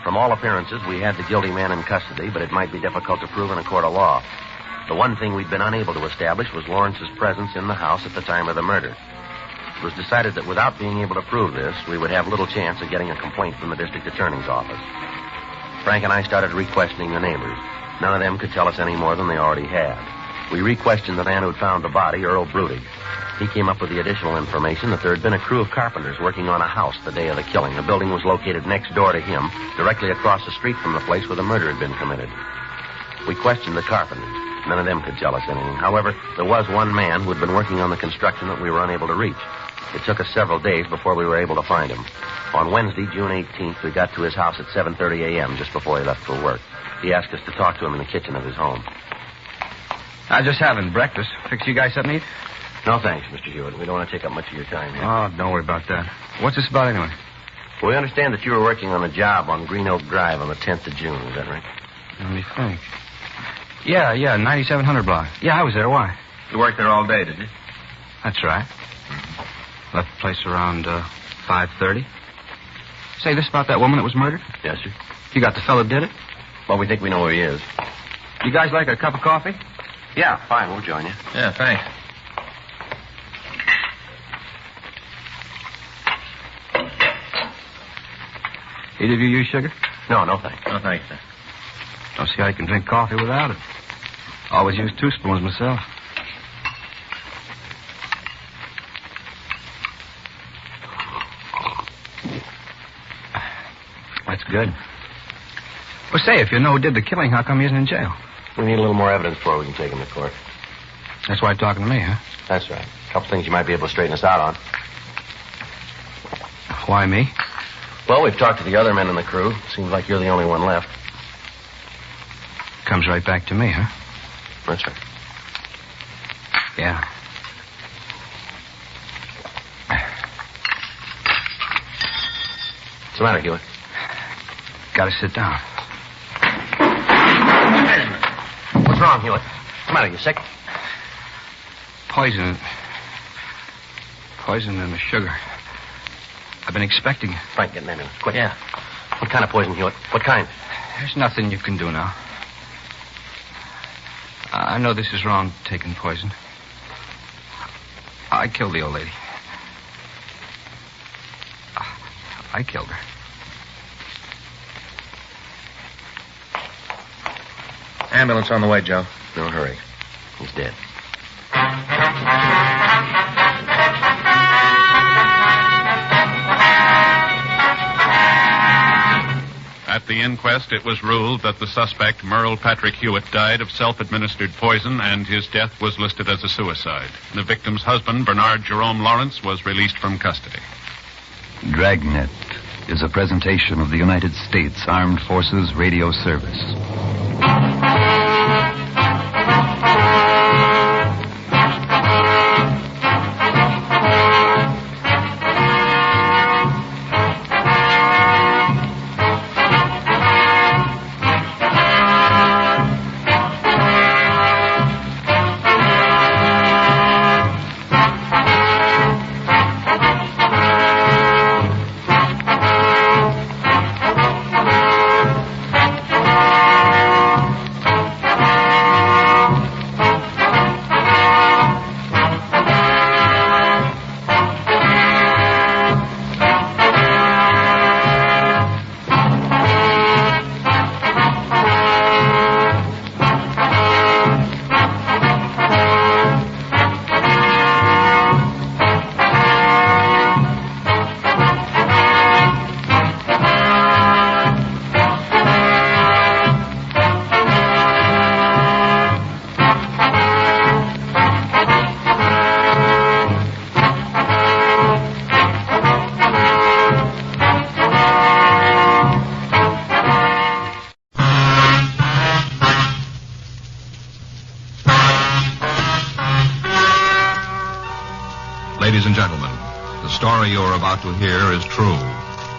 J: From all appearances, we had the guilty man in custody, but it might be difficult to prove in a court of law. The one thing we'd been unable to establish was Lawrence's presence in the house at the time of the murder. It was decided that without being able to prove this, we would have little chance of getting a complaint from the district attorney's office. Frank and I started re-questioning the neighbors. None of them could tell us any more than they already had. We re-questioned the man who'd found the body, Earl Brudig. He came up with the additional information that there had been a crew of carpenters working on a house the day of the killing. The building was located next door to him, directly across the street from the place where the murder had been committed. We questioned the carpenters. None of them could tell us anything. However, there was one man who had been working on the construction that we were unable to reach. It took us several days before we were able to find him. On Wednesday, June 18th, we got to his house at 7:30 a.m., just before he left for work. He asked us to talk to him in the kitchen of his home.
F: I'm just having breakfast. Fix you guys something to eat?
J: No, thanks, Mr. Hewitt. We don't want to take up much of your time here.
F: Oh, don't worry about that. What's this about anyway?
J: Well, we understand that you were working on a job on Green Oak Drive on the 10th of June. Is that right?
F: Let me think. Yeah, 9700 block. Yeah, I was there. Why?
L: You worked there all day, did you?
F: That's right. Mm-hmm. Left the place around 5:30. Say, this about that woman that was murdered?
J: Yes, sir.
F: You got the fellow that did it?
J: Well, we think we know who he is.
F: You guys like a cup of coffee?
J: Yeah, fine. We'll join you.
L: Yeah, thanks.
F: Either of you use sugar?
J: No, thanks.
L: No, thanks, sir.
F: Don't see how you can drink coffee without it. Always use 2 spoons myself. That's good. Well, say, if you know who did the killing, how come he isn't in jail?
B: We need a little more evidence before we can take him to court.
F: That's why you're talking to me, huh?
B: That's right. A couple things you might be able to straighten us out on.
F: Why me?
B: Well, we've talked to the other men in the crew. Seems like you're the only one left.
F: Comes right back to me, huh?
B: That's right.
F: Yeah.
B: What's the matter, Hewitt?
F: Gotta sit down.
B: What's wrong, Hewitt? What's the matter? You sick?
F: Poison. Poison in the sugar. I've been expecting it.
B: Frank, get an ambulance. Quick. Yeah. What kind of poison, Hewitt? What kind?
F: There's nothing you can do now. I know this is wrong, taking poison. I killed the old lady. I killed her.
U: Ambulance on the way, Joe.
B: No hurry. He's dead.
S: At the inquest, it was ruled that the suspect, Merle Patrick Hewitt, died of self-administered poison, and his death was listed as a suicide. The victim's husband, Bernard Jerome Lawrence, was released from custody.
N: Dragnet is a presentation of the United States Armed Forces Radio Service.
G: Ladies and gentlemen, the story you're about to hear is true.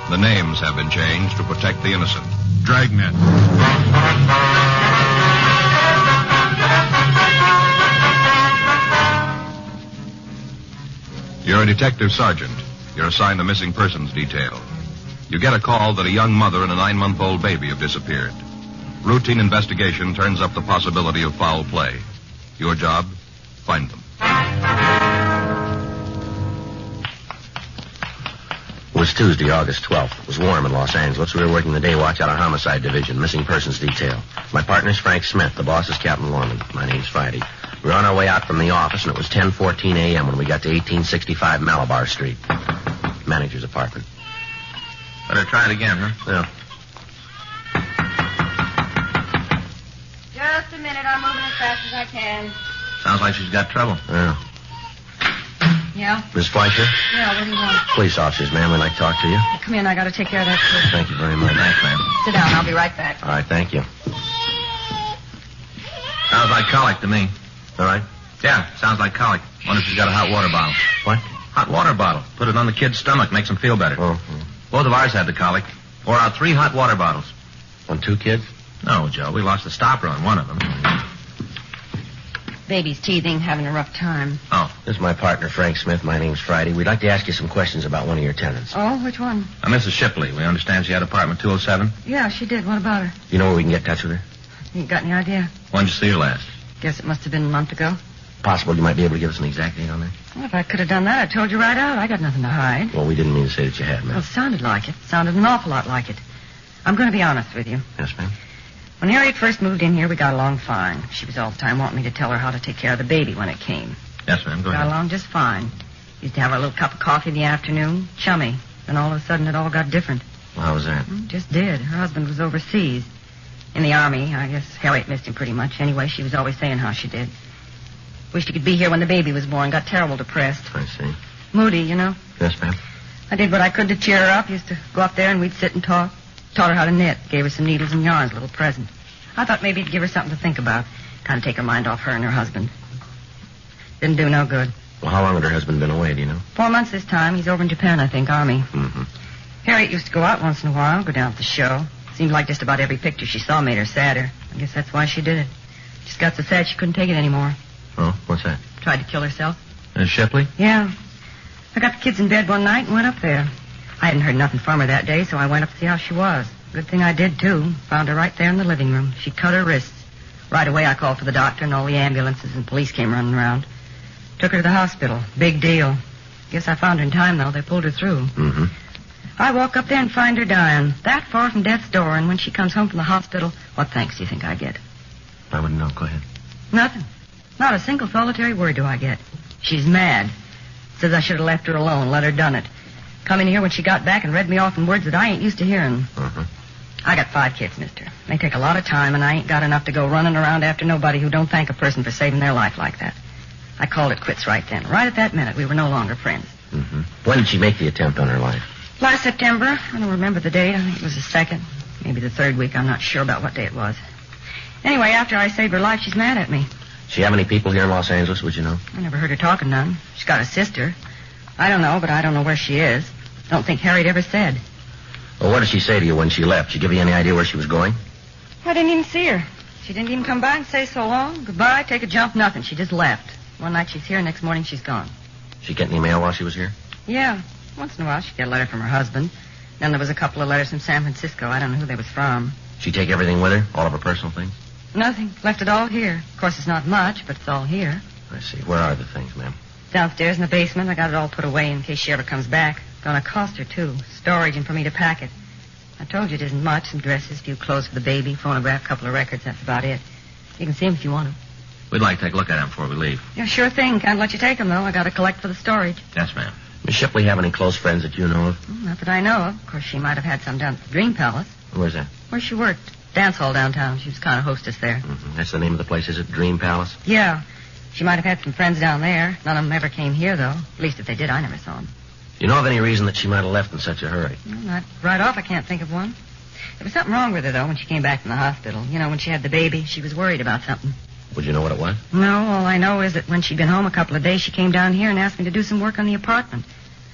G: The names have been changed to protect the innocent. Dragnet. You're a detective sergeant. You're assigned the missing persons detail. You get a call that a young mother and a 9-month-old baby have disappeared. Routine investigation turns up the possibility of foul play. Your job? Find them.
B: It was Tuesday, August 12th. It was warm in Los Angeles. We were working the day watch out of Homicide Division, missing persons detail. My partner's Frank Smith. The boss is Captain Lorman. My name's Friday. We were on our way out from the office, and it was 10:14 a.m. when we got to 1865 Malabar Street. Manager's apartment.
U: Better try it again, huh?
B: Yeah.
O: Just a minute. I'm moving as fast as I can.
U: Sounds like she's got trouble.
B: Yeah.
O: Yeah?
B: Miss Fleischer?
O: Yeah, what do you want?
B: Police officers, ma'am. We'd like to talk to you.
O: Come in. I got to take care of that kid.
B: Thank you very much.
U: Thanks, ma'am.
O: Sit down. I'll be right back.
B: All right, thank you.
U: Sounds like colic to me.
B: All right.
U: Yeah, sounds like colic. Wonder if she's got a hot water bottle.
B: What?
U: Hot water bottle. Put it on the kid's stomach. Makes him feel better.
B: Oh.
U: Both of ours had the colic. Pour out 3 hot water bottles.
B: On 2 kids?
U: No, Joe. We lost the stopper on one of them.
O: Baby's teething, having a rough time.
U: Oh.
B: This is my partner, Frank Smith. My name's Friday. We'd like to ask you some questions about one of your tenants.
O: Oh, which one?
U: Mrs. Shipley. We understand she had apartment 207.
O: Yeah, she did. What about her?
B: You know where we can get in touch with her?
O: You got any idea?
U: When'd you see her last?
O: Guess it must have been a month ago.
B: Possible you might be able to give us an exact date on that?
O: Well, if I could have done that, I told you right out. I got nothing to hide.
B: Well, we didn't mean to say that you had,
O: Well,
B: ma'am.
O: it sounded like it. Sounded an awful lot like it. I'm going to be honest with you.
B: Yes, ma'am.
O: When Harriet first moved in here, we got along fine. She was all the time wanting me to tell her how to take care of the baby when it came.
U: Yes, ma'am. Go
O: Got
U: ahead.
O: along just fine. Used to have our little cup of coffee in the afternoon. Chummy. Then all of a sudden, it all got different.
U: Well, how was that?
P: Just did. Her husband was overseas. In the Army. I guess Harriet missed him pretty much. Anyway, she was always saying how she did. Wished he could be here when the baby was born. Got terrible depressed.
U: I see.
P: Moody, you know.
U: Yes, ma'am.
P: I did what I could to cheer her up. Used to go up there and we'd sit and talk. Taught her how to knit. Gave her some needles and yarns, a little present. I thought maybe it'd give her something to think about. Kind of take her mind off her and her husband. Didn't do no good.
U: Well, how long had her husband been away, do you know?
P: 4 months this time. He's over in Japan, I think, Army.
U: Mm-hmm.
P: Harriet used to go out once in a while, go down to the show. Seemed like just about every picture she saw made her sadder. I guess that's why she did it. Just got so sad she couldn't take it anymore.
U: Oh, what's that?
P: Tried to kill herself.
U: Shipley?
P: Yeah. I got the kids in bed one night and went up there. I hadn't heard nothing from her that day, so I went up to see how she was. Good thing I did, too. Found her right there in the living room. She'd cut her wrists. Right away, I called for the doctor, and all the ambulances and police came running around. Took her to the hospital. Big deal. Guess I found her in time, though. They pulled her through.
U: Mm-hmm.
P: I walk up there and find her dying. That far from death's door, and when she comes home from the hospital, what thanks do you think I get?
U: I wouldn't know. Go ahead.
P: Nothing. Not a single solitary word do I get. She's mad. Says I should have left her alone, let her done it. Come in here when she got back and read me off in words that I ain't used to hearing.
U: Uh-huh.
P: I got 5 kids, mister. They take a lot of time, and I ain't got enough to go running around after nobody who don't thank a person for saving their life like that. I called it quits right then. Right at that minute, we were no longer friends.
U: Mm-hmm. When did she make the attempt on her life?
P: Last September. I don't remember the date. I think it was the 2nd. Maybe the 3rd week. I'm not sure about what day it was. Anyway, after I saved her life, she's mad at me.
U: She have any people here in Los Angeles, would you know?
P: I never heard her talking none. She's got a sister. I don't know, but I don't know where she is. Don't think Harriet ever said.
U: Well, what did she say to you when she left? She give you any idea where she was going?
P: I didn't even see her. She didn't even come by and say so long. Goodbye, take a jump, nothing. She just left. One night she's here, next morning she's gone.
U: She get any mail while she was here?
P: Yeah. Once in a while she'd get a letter from her husband. Then there was a couple of letters from San Francisco. I don't know who they was from.
U: She take everything with her? All of her personal things?
P: Nothing. Left it all here. Of course, it's not much, but it's all here.
U: I see. Where are the things, ma'am?
P: Downstairs in the basement. I got it all put away in case she ever comes back. Gonna cost her, too. Storage and for me to pack it. I told you it isn't much. Some dresses, a few clothes for the baby, phonograph, couple of records. That's about it. You can see them if you want them.
U: We'd like to take a look at them before we leave.
P: Yeah, sure thing. Can't let you take them, though. I gotta collect for the storage.
U: Yes, ma'am. Miss Shipley have any close friends that you know of?
P: Not that I know of. Of course, she might have had some down at the Dream Palace.
U: Where's that?
P: Where she worked. Dance hall downtown. She was kind of hostess there.
U: Mm-hmm. That's the name of the place, is it? Dream Palace?
P: Yeah. She might have had some friends down there. None of them ever came here, though. At least if they did, I never saw them.
U: You know of any reason that she might have left in such a hurry?
P: Well, not right off, I can't think of one. There was something wrong with her, though, when she came back from the hospital. You know, when she had the baby, she was worried about something.
U: Would you know what it was?
P: No, all I know is that when she'd been home a couple of days, she came down here and asked me to do some work on the apartment.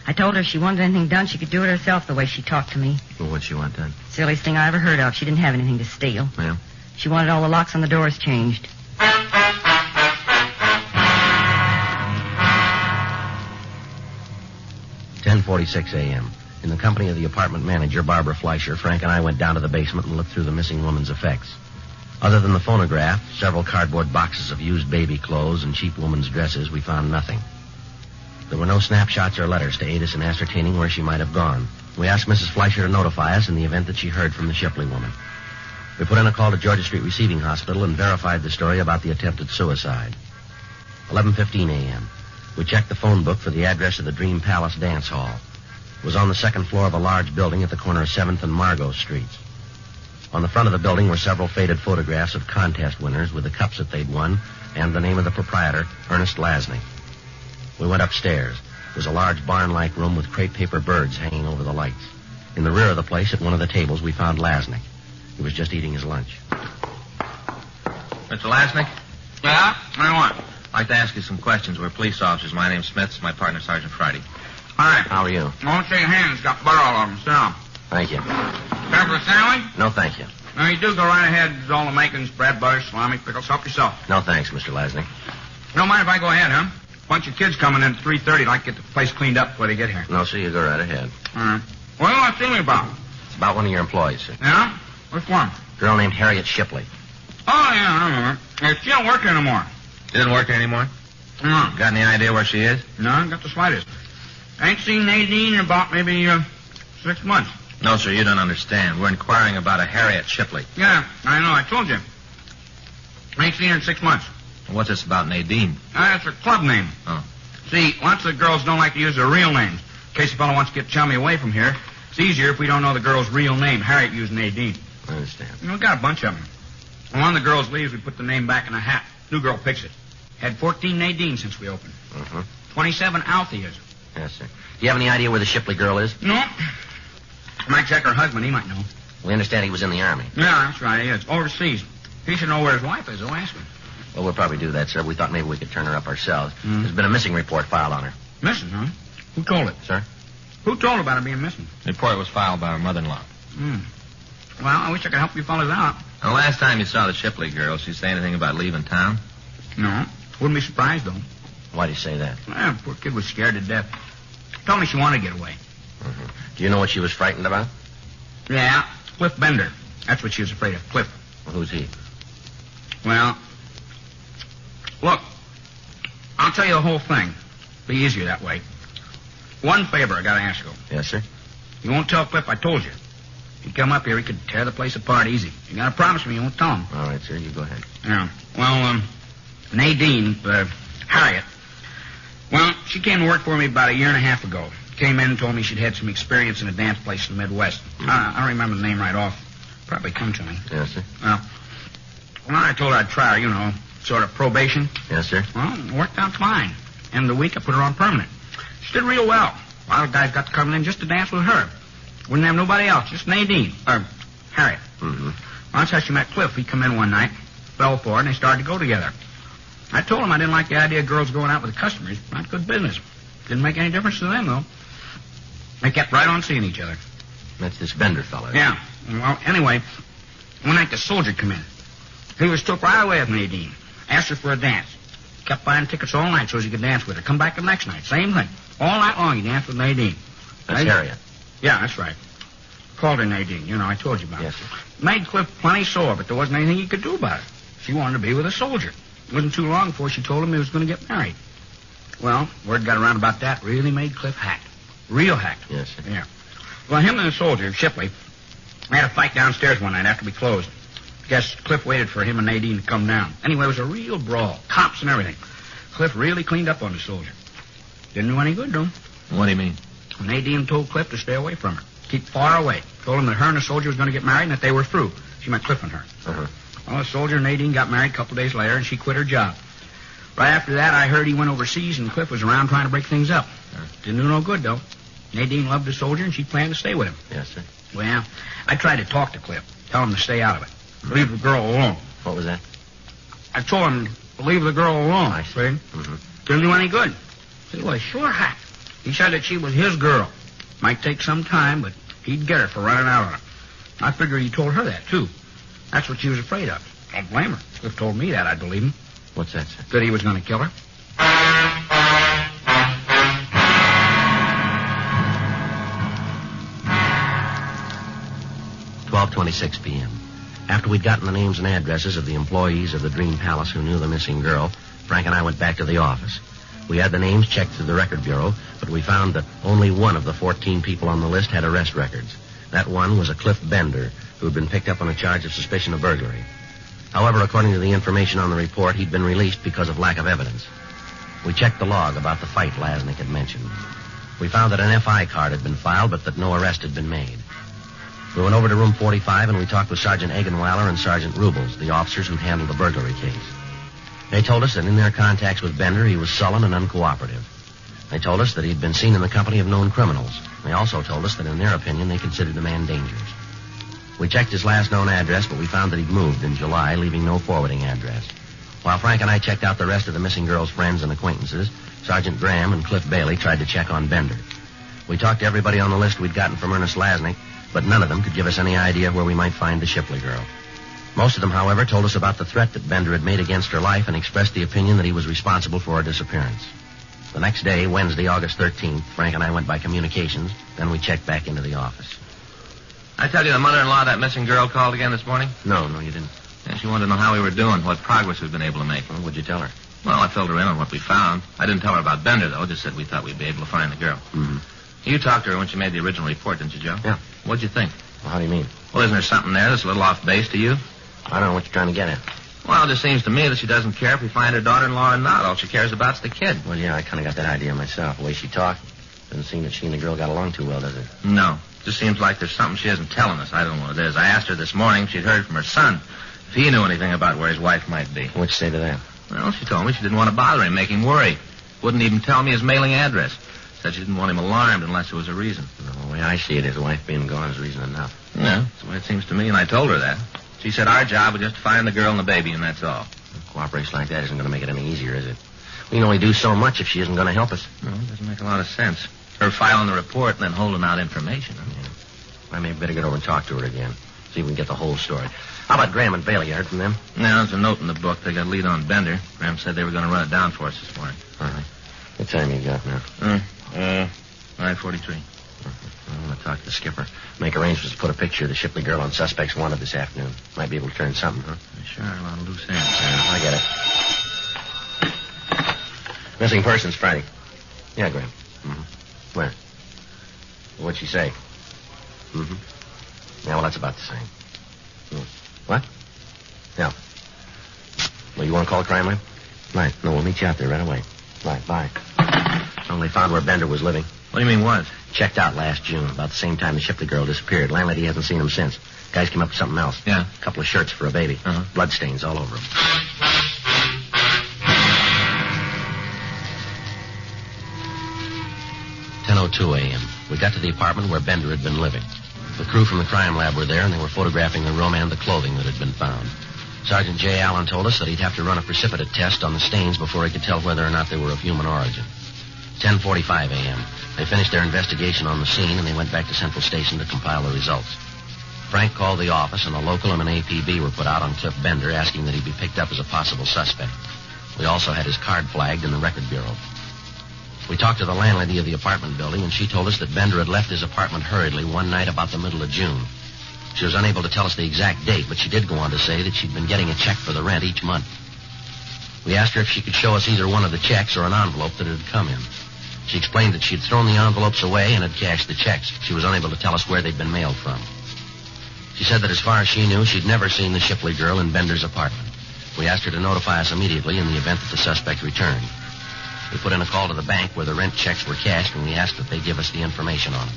P: I told her if she wanted anything done, she could do it herself the way she talked to me.
U: Well, what'd she want done?
P: Silliest thing I ever heard of. She didn't have anything to steal.
U: Ma'am?
P: She wanted all the locks on the doors changed.
U: "10:46 a.m. In the company of the apartment manager, Barbara Fleischer, Frank and I went down to the basement and looked through the missing woman's effects. Other than the phonograph, several cardboard boxes of used baby clothes, and cheap woman's dresses, we found nothing. There were no snapshots or letters to aid us in ascertaining where she might have gone. We asked Mrs. Fleischer to notify us in the event that she heard from the Shipley woman. We put in a call to Georgia Street Receiving Hospital and verified the story about the attempted suicide. 11:15 a.m. We checked the phone book for the address of the Dream Palace Dance Hall. It was on the 2nd floor of a large building at the corner of 7th and Margot Streets. On the front of the building were several faded photographs of contest winners with the cups that they'd won and the name of the proprietor, Ernest Lasny. We went upstairs. It was a large barn-like room with crepe paper birds hanging over the lights. In the rear of the place, at one of the tables, we found Lasnik. He was just eating his lunch. Mr. Lasnik?
I: Yeah? What do you want?
U: I'd like to ask you some questions. We're police officers. My name's Smith. It's my partner, Sergeant Friday.
I: Hi.
U: How are you?
I: I won't shake hands. Got butter all over them. Sit down.
U: Thank you.
I: Care for a sandwich?
U: No, thank you.
I: No, you do go right ahead. There's all the makings, bread, butter, salami, pickles. Help yourself.
U: No, thanks, Mr. Lasnik.
I: You don't mind if I go ahead, huh? Bunch of kids coming in at 3:30. I'd like to get the place cleaned up before they get here.
U: No, sir, you go right ahead.
I: All right. What do you want to see me about?
U: It's about one of your employees, sir.
I: Yeah? Which one?
U: Girl named Harriet Shipley.
I: Oh, yeah, I remember. Hey, she don't work here anymore.
U: She doesn't work here anymore?
I: No.
U: Got any idea where she is?
I: No, not the slightest. I ain't seen Nadine in about maybe 6 months.
U: No, sir, you don't understand. We're inquiring about a Harriet Shipley.
I: Yeah, I know. I told you. I ain't seen her in 6 months.
U: What's this about Nadine?
I: That's her club name.
U: Oh.
I: See, lots of girls don't like to use their real names. In case a fellow wants to get chummy away from here, It's easier if we don't know the girl's real name. Harriet used Nadine.
U: I understand.
I: We got a bunch of them. When one of the girls leaves, we put the name back in a hat. New girl picks it. Had 14 Nadine since we opened. 27 Altheas.
U: Yes, sir. Do you have any idea where the Shipley girl is?
I: No. Might check her husband. He might know.
U: We understand he was in the Army.
I: Yeah, that's right. He is. Overseas. He should know where his wife is. I'll ask him.
U: Well, we'll probably do that, sir. We thought maybe we could turn her up ourselves. There's been a missing report filed on her.
I: Missing, huh? Who told it?
U: Sir?
I: Who told about her being missing?
L: The report was filed by her mother-in-law.
I: Well, I wish I could help you fellas out.
L: The last time you saw the Shipley girl, she say anything about leaving town?
I: No. Wouldn't be surprised, though.
U: Why do you say that?
I: Well, poor kid was scared to death. Told me she wanted to get away.
U: Do you know what she was frightened about?
I: Yeah, Cliff Bender. That's what she was afraid of, Cliff.
U: Well, who's he?
I: Well, look, I'll tell you the whole thing. Be easier that way. One favor I gotta ask you.
U: Yes, sir?
I: You won't tell Cliff I told you. If you come up here, he could tear the place apart easy. You gotta promise me you won't tell him.
U: All right, sir, you go ahead.
I: Yeah. Well, Nadine, Harriet, well, she came to work for me about a year and a half ago. Came in and told me she'd had some experience in a dance place in the Midwest. I don't remember the name right off. Probably come to me.
U: Yes, sir?
I: Well, I told her I'd try her, sort of probation.
U: Yes, sir?
I: Well, it worked out fine. End of the week, I put her on permanent. She did real well. A lot of guys got to come in just to dance with her. Wouldn't have nobody else, just Nadine, or Harriet. Well, that's how she met Cliff. He come in one night, fell for her, and they started to go together. I told him I didn't like the idea of girls going out with the customers. Not good business. Didn't make any difference to them, though. They kept right on seeing each other.
U: That's this Bender fellow.
I: Yeah. Well, anyway, one night the soldier come in. He was took right away with Nadine. Asked her for a dance. Kept buying tickets all night so he could dance with her. Come back the next night. Same thing. All night long he danced with Nadine.
U: That's Harriet.
I: Yeah, that's right. Called her Nadine. I told you about
U: yes,
I: it.
U: Sir.
I: Made Cliff plenty sore, but there wasn't anything he could do about it. She wanted to be with a soldier. It wasn't too long before she told him he was going to get married. Well, word got around about that. Really made Cliff hacked. Real hacked.
U: Yes, sir.
I: Yeah. Well, him and the soldier, Shipley, had a fight downstairs one night after we closed. Guess Cliff waited for him and Nadine to come down. Anyway, it was a real brawl. Cops and everything. Cliff really cleaned up on the soldier. Didn't do any good to him.
L: What do you mean?
I: Nadine told Cliff to stay away from her. Keep far away. Told him that her and the soldier was going to get married and that they were through. She meant Cliff and her. Well, the soldier and Nadine got married a couple days later, and she quit her job. Right after that, I heard he went overseas, and Cliff was around trying to break things up. Didn't do no good, though. Nadine loved the soldier, and she planned to stay with him.
U: Yes, sir.
I: Well, I tried to talk to Cliff. Tell him to stay out of it. Leave the girl alone.
U: What was that?
I: I told him to leave the girl alone.
U: I see.
I: Didn't do any good. He was sure hacked. He said that she was his girl. Might take some time, but he'd get her for running out on her. I figured he told her that, too. That's what she was afraid of. Don't blame her. Cliff told me that, I'd believe him.
U: What's that, sir?
I: That he was going to kill her.
U: 12:26 p.m. After we'd gotten the names and addresses of the employees of the Dream Palace who knew the missing girl, Frank and I went back to the office. We had the names checked through the record bureau, but we found that only one of the 14 people on the list had arrest records. That one was a Cliff Bender, who had been picked up on a charge of suspicion of burglary. However, according to the information on the report, he'd been released because of lack of evidence. We checked the log about the fight Lasnik had mentioned. We found that an FI card had been filed, but that no arrest had been made. We went over to room 45 and we talked with Sergeant Egenweiler and Sergeant Rubles, the officers who'd handled the burglary case. They told us that in their contacts with Bender, he was sullen and uncooperative. They told us that he'd been seen in the company of known criminals. They also told us that in their opinion, they considered the man dangerous. We checked his last known address, but we found that he'd moved in July, leaving no forwarding address. While Frank and I checked out the rest of the missing girl's friends and acquaintances, Sergeant Graham and Cliff Bailey tried to check on Bender. We talked to everybody on the list we'd gotten from Ernest Lasnik, but none of them could give us any idea where we might find the Shipley girl. Most of them, however, told us about the threat that Bender had made against her life and expressed the opinion that he was responsible for her disappearance. The next day, Wednesday, August 13th, Frank and I went by communications, then we checked back into the office.
L: I tell you the mother-in-law of that missing girl called again this morning?
U: No, you didn't.
L: Yeah, she wanted to know how we were doing, what progress we've been able to make.
U: Well, what'd you tell her?
L: Well, I filled her in on what we found. I didn't tell her about Bender, though. Just said we thought we'd be able to find the girl.
U: Mm-hmm.
L: You talked to her when she made the original report, didn't you, Joe?
U: Yeah.
L: What'd you think?
U: Well, how do you mean?
L: Well, isn't there something there that's a little off base to you?
U: I don't know what you're trying to get at.
L: Well, it just seems to me that she doesn't care if we find her daughter-in-law or not. All she cares about's the kid.
U: Well, yeah, I kind of got that idea myself, the way she talked. Doesn't seem that she and the girl got along too well, does it?
L: No. Just seems like there's something she isn't telling us. I don't know what it is. I asked her this morning if she'd heard from her son, if he knew anything about where his wife might be.
U: What'd you say to that?
L: Well, she told me she didn't want to bother him, make him worry. Wouldn't even tell me his mailing address. Said she didn't want him alarmed unless there was a reason.
U: Well, the way I see it, his wife being gone is reason enough.
L: Yeah, that's the way it seems to me, and I told her that. She said our job was just to find the girl and the baby, and that's all.
U: Cooperation like that isn't going to make it any easier, is it? We can only do so much if she isn't going to help us.
L: No, it doesn't make a lot of sense. Her filing the report and then holding out information.
U: I may better get over and talk to her again. See if we can get the whole story. How about Graham and Bailey? You heard from them?
L: No, there's a note in the book. They got a lead on Bender. Graham said they were going to run it down for us this morning.
U: All right. What time you got now?
L: 9:43.
U: I'm going to talk to the skipper. Make arrangements to put a picture of the Shipley girl on suspects wanted this afternoon. Might be able to turn something, huh?
L: Sure, a lot of loose ends.
U: Yeah, I get it. Missing persons Friday. Yeah, Graham. Mm-hmm. Where? What'd she say? Mm-hmm. Yeah, well, that's about the same. What? Yeah. Well, you want to call a crime lab? Right. No, we'll meet you out there right away. Right, bye. Only found where Bender was living.
L: What do you mean, what?
U: Checked out last June, about the same time the Shipley girl disappeared. Landlady hasn't seen him since. Guys came up with something else.
L: Yeah?
U: A couple of shirts for a baby.
L: Uh-huh.
U: Bloodstains all over them. A.M. We got to the apartment where Bender had been living. The crew from the crime lab were there, and they were photographing the room and the clothing that had been found. Sergeant J. Allen told us that he'd have to run a precipitate test on the stains before he could tell whether or not they were of human origin. 10:45 a.m. They finished their investigation on the scene, and they went back to Central Station to compile the results. Frank called the office, and a local and an APB were put out on Cliff Bender, asking that he be picked up as a possible suspect. We also had his card flagged in the record bureau. We talked to the landlady of the apartment building, and she told us that Bender had left his apartment hurriedly one night about the middle of June. She was unable to tell us the exact date, but she did go on to say that she'd been getting a check for the rent each month. We asked her if she could show us either one of the checks or an envelope that had come in. She explained that she'd thrown the envelopes away and had cashed the checks. She was unable to tell us where they'd been mailed from. She said that as far as she knew, she'd never seen the Shipley girl in Bender's apartment. We asked her to notify us immediately in the event that the suspect returned. We put in a call to the bank where the rent checks were cashed, and we asked that they give us the information on them.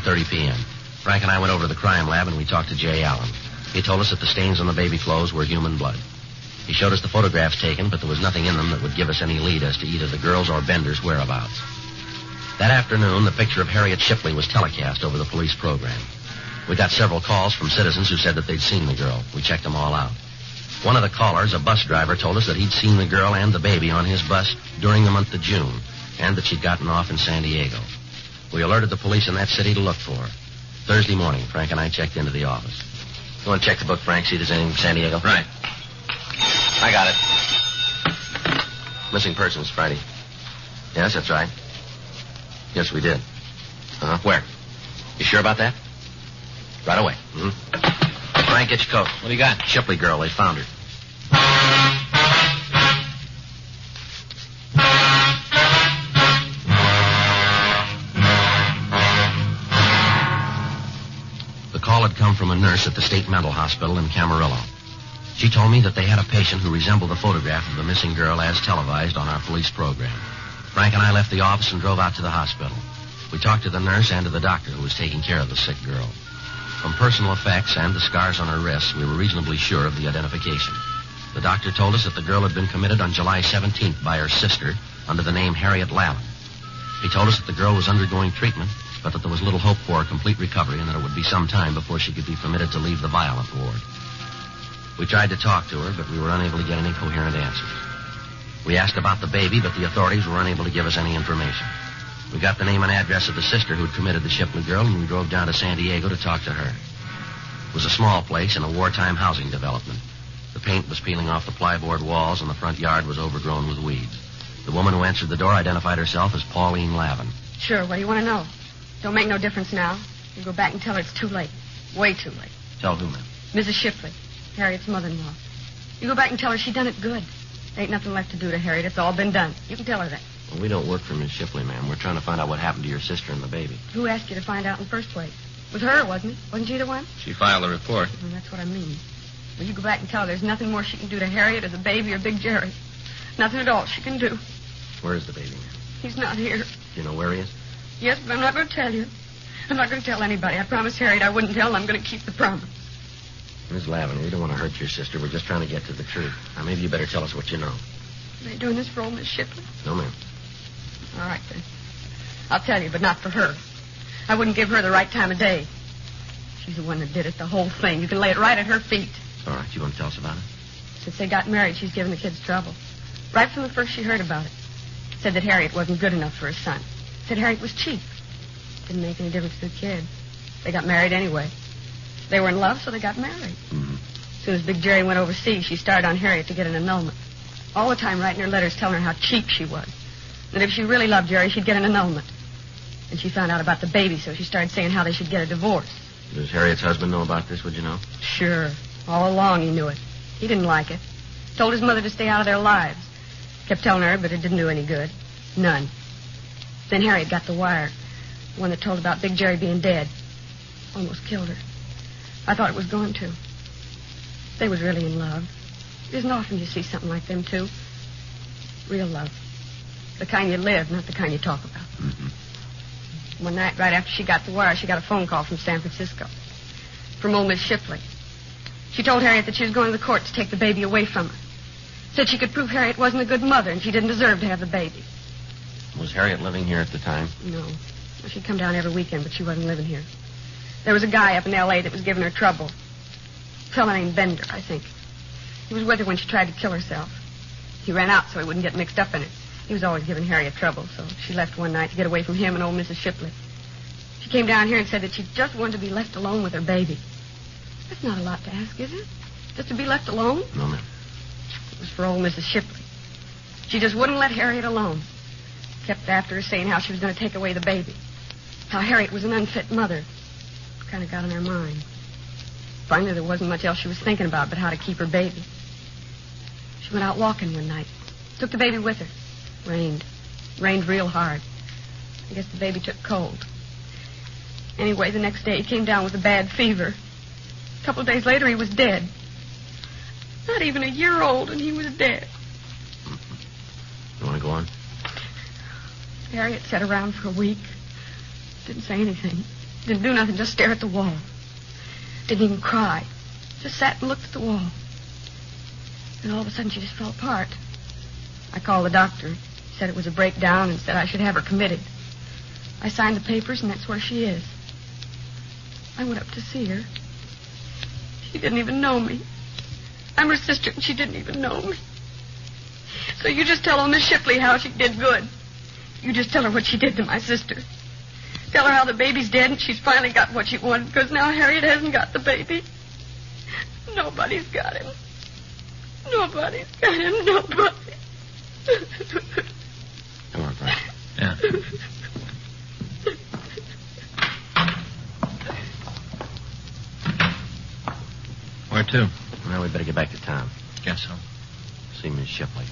U: 1:30 p.m. Frank and I went over to the crime lab, and we talked to J. Allen. He told us that the stains on the baby clothes were human blood. He showed us the photographs taken, but there was nothing in them that would give us any lead as to either the girl's or Bender's whereabouts. That afternoon, the picture of Harriet Shipley was telecast over the police program. We got several calls from citizens who said that they'd seen the girl. We checked them all out. One of the callers, a bus driver, told us that he'd seen the girl and the baby on his bus during the month of June, and that she'd gotten off in San Diego. We alerted the police in that city to look for her. Thursday morning, Frank and I checked into the office. You want to check the book, Frank, see if there's anything from San Diego?
L: Right.
U: I got it. Missing persons, Friday. Yes, that's right. Yes, we did. Uh-huh. Where? You sure about that? Right away. Mm-hmm. Frank, get your coat.
L: What do you got?
U: Shipley girl. They found her. The call had come from a nurse at the State Mental Hospital in Camarillo. She told me that they had a patient who resembled the photograph of the missing girl as televised on our police program. Frank and I left the office and drove out to the hospital. We talked to the nurse and to the doctor who was taking care of the sick girl. From personal effects and the scars on her wrists, we were reasonably sure of the identification. The doctor told us that the girl had been committed on July 17th by her sister under the name Harriet Lavin. He told us that the girl was undergoing treatment, but that there was little hope for a complete recovery and that it would be some time before she could be permitted to leave the violent ward. We tried to talk to her, but we were unable to get any coherent answers. We asked about the baby, but the authorities were unable to give us any information. We got the name and address of the sister who'd committed the Shipley girl, and we drove down to San Diego to talk to her. It was a small place in a wartime housing development. The paint was peeling off the plyboard walls, and the front yard was overgrown with weeds. The woman who answered the door identified herself as Pauline Lavin.
Q: Sure, what do you want to know? Don't make no difference now. You go back and tell her it's too late. Way too late.
U: Tell who, ma'am?
Q: Mrs. Shipley, Harriet's mother-in-law. You go back and tell her she done it good. There ain't nothing left to do to Harriet. It's all been done. You can tell her that.
U: Well, we don't work for Miss Shipley, ma'am. We're trying to find out what happened to your sister and the baby.
Q: Who asked you to find out in the first place? It was her, wasn't it? Wasn't she the one?
L: She filed a report.
Q: Well, that's what I mean. Well, you go back and tell her there's nothing more she can do to Harriet or the baby or Big Jerry. Nothing at all she can do.
U: Where is the baby, ma'am?
Q: He's not here.
U: Do you know where he is?
Q: Yes, but I'm not going to tell you. I'm not going to tell anybody. I promised Harriet I wouldn't tell, and I'm going to keep the promise.
U: Miss Lavin, we don't want to hurt your sister. We're just trying to get to the truth. Now, maybe you better tell us what you know.
Q: Are they doing this for old Miss Shipley?
U: No, ma'am.
Q: All right, then. I'll tell you, but not for her. I wouldn't give her the right time of day. She's the one that did it, the whole thing. You can lay it right at her feet.
U: All right, you want to tell us about it?
Q: Since they got married, she's given the kids trouble. Right from the first she heard about it. Said that Harriet wasn't good enough for her son. Said Harriet was cheap. Didn't make any difference to the kid. They got married anyway. They were in love, so they got married.
U: Mm-hmm.
Q: As soon as Big Jerry went overseas, she started on Harriet to get an annulment. All the time writing her letters telling her how cheap she was. That if she really loved Jerry, she'd get an annulment. And she found out about the baby, so she started saying how they should get a divorce.
U: Does Harriet's husband know about this, would you know?
Q: Sure. All along he knew it. He didn't like it. Told his mother to stay out of their lives. Kept telling her, but it didn't do any good. None. Then Harriet got the wire. The one that told about Big Jerry being dead. Almost killed her. I thought it was going to. They was really in love. It isn't often you see something like them two. Real love. The kind you live, not the kind you talk about.
U: Mm-hmm.
Q: One night, right after she got the wire, she got a phone call from San Francisco. From old Miss Shipley. She told Harriet that she was going to the court to take the baby away from her. Said she could prove Harriet wasn't a good mother and she didn't deserve to have the baby.
U: Was Harriet living here at the time?
Q: No. Well, she'd come down every weekend, but she wasn't living here. There was a guy up in L.A. that was giving her trouble. A fellow named Bender, I think. He was with her when she tried to kill herself. He ran out so he wouldn't get mixed up in it. He was always giving Harriet trouble, so she left one night to get away from him and old Mrs. Shipley. She came down here and said that she just wanted to be left alone with her baby. That's not a lot to ask, is it? Just to be left alone?
U: No, ma'am.
Q: It was for old Mrs. Shipley. She just wouldn't let Harriet alone. Kept after her saying how she was going to take away the baby. How Harriet was an unfit mother. Kind of got in her mind. Finally, there wasn't much else she was thinking about but how to keep her baby. She went out walking one night. Took the baby with her. Rained. Rained real hard. I guess the baby took cold. Anyway, the next day he came down with a bad fever. A couple of days later, he was dead. Not even a year old, and he was dead.
U: You want to go on?
Q: Harriet sat around for a week. Didn't say anything. Didn't do nothing, just stare at the wall. Didn't even cry. Just sat and looked at the wall. And all of a sudden, she just fell apart. I called the doctor. He said it was a breakdown and said I should have her committed. I signed the papers, and that's where she is. I went up to see her. She didn't even know me. I'm her sister, and she didn't even know me. So you just tell old Miss Shipley how she did good. You just tell her what she did to my sister. Tell her how the baby's dead and she's finally got what she wanted because now Harriet hasn't got the baby. Nobody's got him. Nobody's got him. Nobody.
U: Come on, Frank.
L: Yeah. Where to?
U: Well, we better get back to town.
L: Guess so.
U: See Miss Shipley.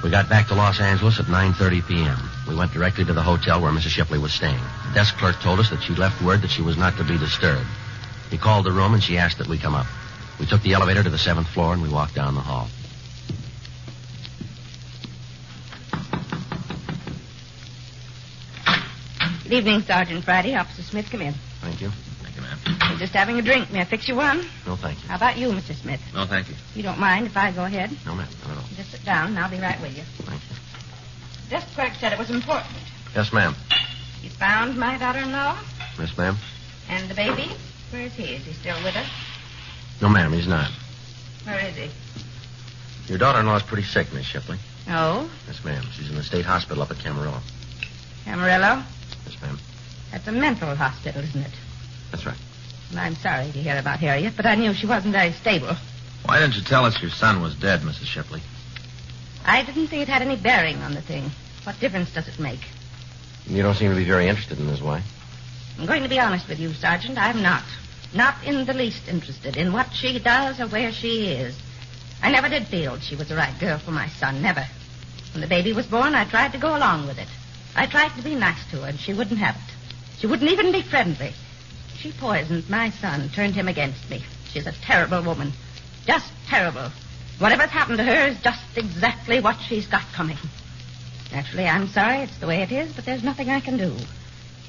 U: We got back to Los Angeles at 9:30 p.m. We went directly to the hotel where Mrs. Shipley was staying. The desk clerk told us that she left word that she was not to be disturbed. He called the room and she asked that we come up. We took the elevator to the 7th floor and we walked down the hall.
T: Good evening, Sergeant Friday. Officer Smith, come in.
U: Thank you.
L: Thank you, ma'am.
T: We're just having a drink. May I fix you one?
U: No, thank you.
T: How about you, Mr. Smith?
L: No, thank you.
T: You don't mind if I go ahead?
U: No, ma'am. Not at all.
T: Just sit down and I'll be right with you.
U: Thank you.
T: Desk clerk said it was important.
U: Yes, ma'am.
T: You found my daughter-in-law?
U: Yes, ma'am.
T: And the baby? Where is he? Is he still with us?
U: No, ma'am, he's not.
T: Where is he?
U: Your daughter-in-law's pretty sick, Miss Shipley.
T: Oh?
U: Yes, ma'am. She's in the state hospital up at Camarillo.
T: Camarillo?
U: Yes, ma'am.
T: That's a mental hospital, isn't it?
U: That's right.
T: Well, I'm sorry to hear about Harriet, but I knew she wasn't very stable.
L: Why didn't you tell us your son was dead, Mrs. Shipley?
T: I didn't think it had any bearing on the thing. What difference does it make?
U: You don't seem to be very interested in this, why?
T: I'm going to be honest with you, Sergeant. I'm not. Not in the least interested in what she does or where she is. I never did feel she was the right girl for my son, never. When the baby was born, I tried to go along with it. I tried to be nice to her, and she wouldn't have it. She wouldn't even be friendly. She poisoned my son, turned him against me. She's a terrible woman. Just terrible. Whatever's happened to her is just exactly what she's got coming. Naturally, I'm sorry it's the way it is, but there's nothing I can do.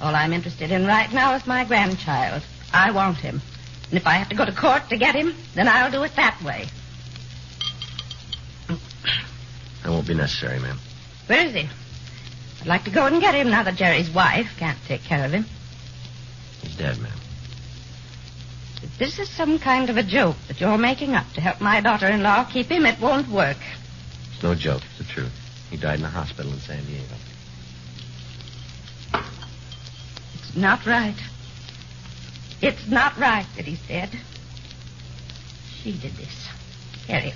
T: All I'm interested in right now is my grandchild. I want him. And if I have to go to court to get him, then I'll do it that way.
U: That won't be necessary, ma'am.
T: Where is he? I'd like to go and get him now that Jerry's wife can't take care of him.
U: He's dead, ma'am.
T: If this is some kind of a joke that you're making up to help my daughter-in-law keep him, it won't work.
U: It's no joke. It's the truth. He died in a hospital in San Diego.
T: It's not right. It's not right that he's dead. She did this. Harriet.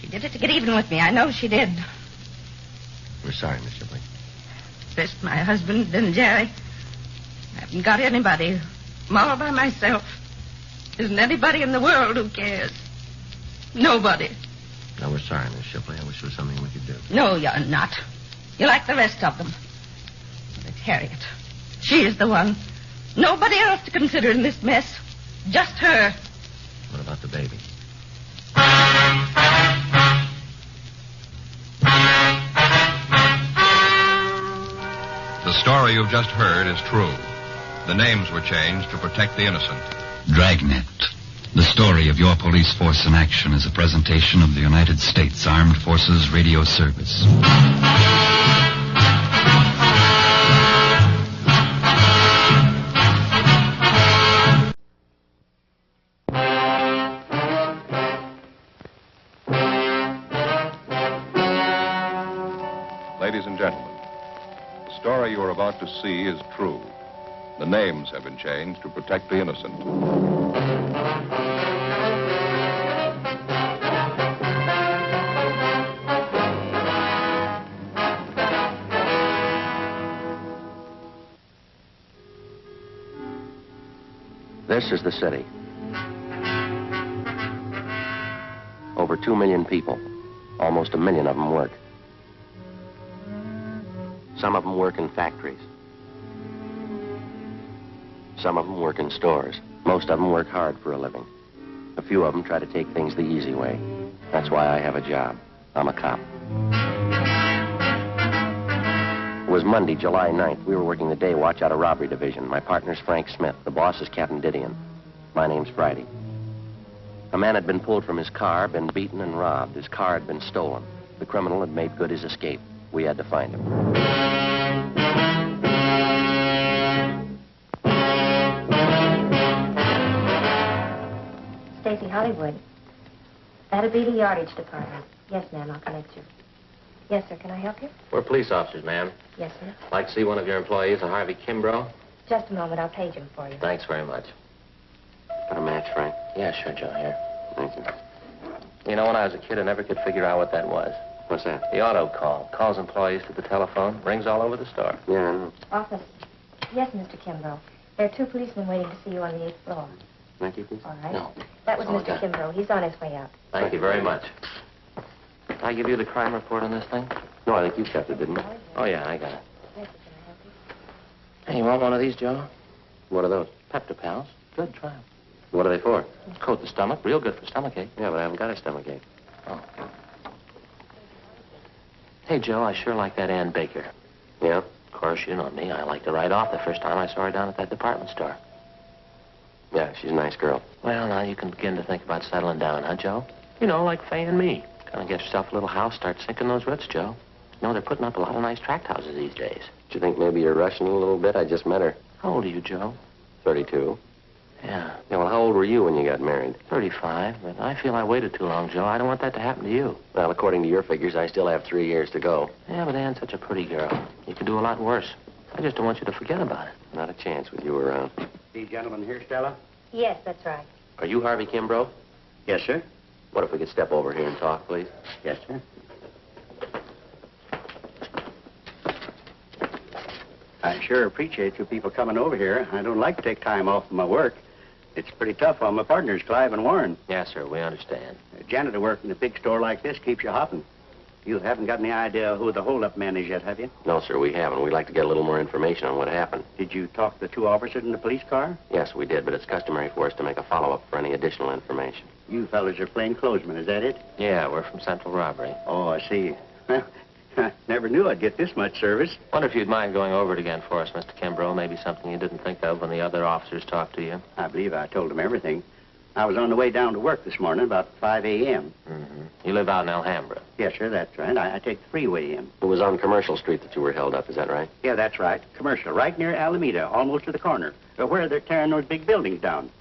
T: She did it to get even with me. I know she did.
U: We're sorry, Miss Shipley.
T: First my husband, then Jerry. I haven't got anybody. I'm all by myself. Isn't anybody in the world who cares? Nobody.
U: No, we're sorry, Miss Shipley. I wish there was something we could do.
T: No, you're not. You're like the rest of them. But it's Harriet. She is the one. Nobody else to consider in this mess. Just her.
U: What about the baby?
G: The story you've just heard is true. The names were changed to protect the innocent.
N: Dragnet. The story of your police force in action is a presentation of the United States Armed Forces Radio Service.
G: Ladies and gentlemen, the story you are about to see is true. The names have been changed to protect the innocent.
J: This is the city. Over 2 million people. Almost 1 million of them work. Some of them work in factories. Some of them work in stores. Most of them work hard for a living. A few of them try to take things the easy way. That's why I have a job. I'm a cop. It was Monday, July 9th. We were working the day watch out of robbery division. My partner's Frank Smith. The boss is Captain Didion. My name's Friday. A man had been pulled from his car, been beaten and robbed. His car had been stolen. The criminal had made good his escape. We had to find him.
K: Stacy Hollywood. That'll be the yardage department. Yes, ma'am, I'll connect you. Yes, sir, can I help you?
J: We're police officers, ma'am.
K: Yes, sir.
J: Like to see one of your employees, a Harvey Kimbrough.
K: Just a moment, I'll page him for you.
J: Thanks very much. Got a match, Frank? Yeah, sure, Joe. Here. Thank you. You know, when I was a kid, I never could figure out what that was. What's that? The auto call. Calls employees to the telephone. Rings all over the store. Yeah, I know.
K: Office. Yes, Mr. Kimbrough. There are 2 policemen waiting to see you on the 8th floor.
J: Thank you, please.
K: All right.
J: No.
K: That was
J: Oh,
K: Mr.
J: God.
K: Kimbrough. He's on his way out.
J: Thank you very much. Did I give you the crime report on this thing? No, I think you kept it, didn't you? Oh, yeah, I got it.
K: Yes, sir, can I help you?
J: Hey, you want one of these, Joe? What are those? Pepto Pals. Good, try 'em. What are they for? Coat the stomach. Real good for stomachache. Yeah, but I haven't got a stomachache. Oh. Hey, Joe, I sure like that Ann Baker. Yeah? Of course, you know me. I liked her right off the first time I saw her down at that department store. Yeah, she's a nice girl. Well, now you can begin to think about settling down, huh, Joe? You know, like Fay and me. Gonna get yourself a little house, start sinking those roots, Joe. You know, they're putting up a lot of nice tract houses these days. Do you think maybe you're rushing a little bit? I just met her. How old are you, Joe? 32. Yeah. Yeah, well, how old were you when you got married? 35, but I feel I waited too long, Joe. I don't want that to happen to you. Well, according to your figures, I still have 3 years to go. Yeah, but Ann's such a pretty girl. You could do a lot worse. I just don't want you to forget about it. Not a chance with you around.
F: The gentleman here, Stella?
K: Yes, that's right.
J: Are you Harvey Kimbrough?
F: Yes, sir.
J: What if we could step over here and talk, please?
F: Yes, sir. I sure appreciate you people coming over here. I don't like to take time off from my work. It's pretty tough on my partners, Clive and Warren.
J: Yes, sir, we understand.
F: A janitor working in a big store like this keeps you hopping.
M: You haven't got any idea who the holdup man is yet, have you?
J: No, sir, we haven't. We'd like to get a little more information on what happened.
M: Did you talk to the two officers in the police car?
J: Yes, we did, but it's customary for us to make a follow-up for any additional information.
M: You fellas are plainclothesmen, is that it?
L: Yeah, we're from Central Robbery.
M: Oh, I see. Well, I never knew I'd get this much service.
L: Wonder if you'd mind going over it again for us, Mr. Kimbrough. Maybe something you didn't think of when the other officers talked to you.
M: I believe I told them everything. I was on the way down to work this morning about 5 a.m.
L: Mm-hmm. You live out in Alhambra.
M: Yes, sir, that's right. I take the freeway in.
J: It was on Commercial Street that you were held up, is that right?
M: Yeah, that's right. Commercial, right near Alameda, almost to the corner, where they're tearing those big buildings down.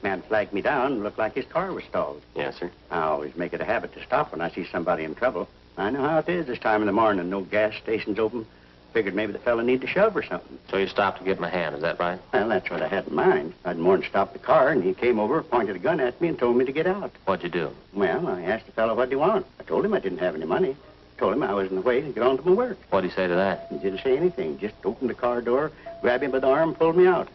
M: Man flagged me down. Looked like his car was stalled.
J: Yes, sir.
M: I always make it a habit to stop when I see somebody in trouble. I know how it is this time in the morning. No gas stations open. Figured maybe the fella needed a shove or something.
L: So you stopped to give him a hand, is that right?
M: Well, that's what I had in mind. I'd more than stopped the car, and he came over, pointed a gun at me, and told me to get out.
L: What'd you do?
M: Well, I asked the fellow what he wanted. I told him I didn't have any money. Told him I was in the way to get on to my work.
L: What'd he say to that?
M: He didn't say anything. Just opened the car door, grabbed him by the arm, and pulled me out.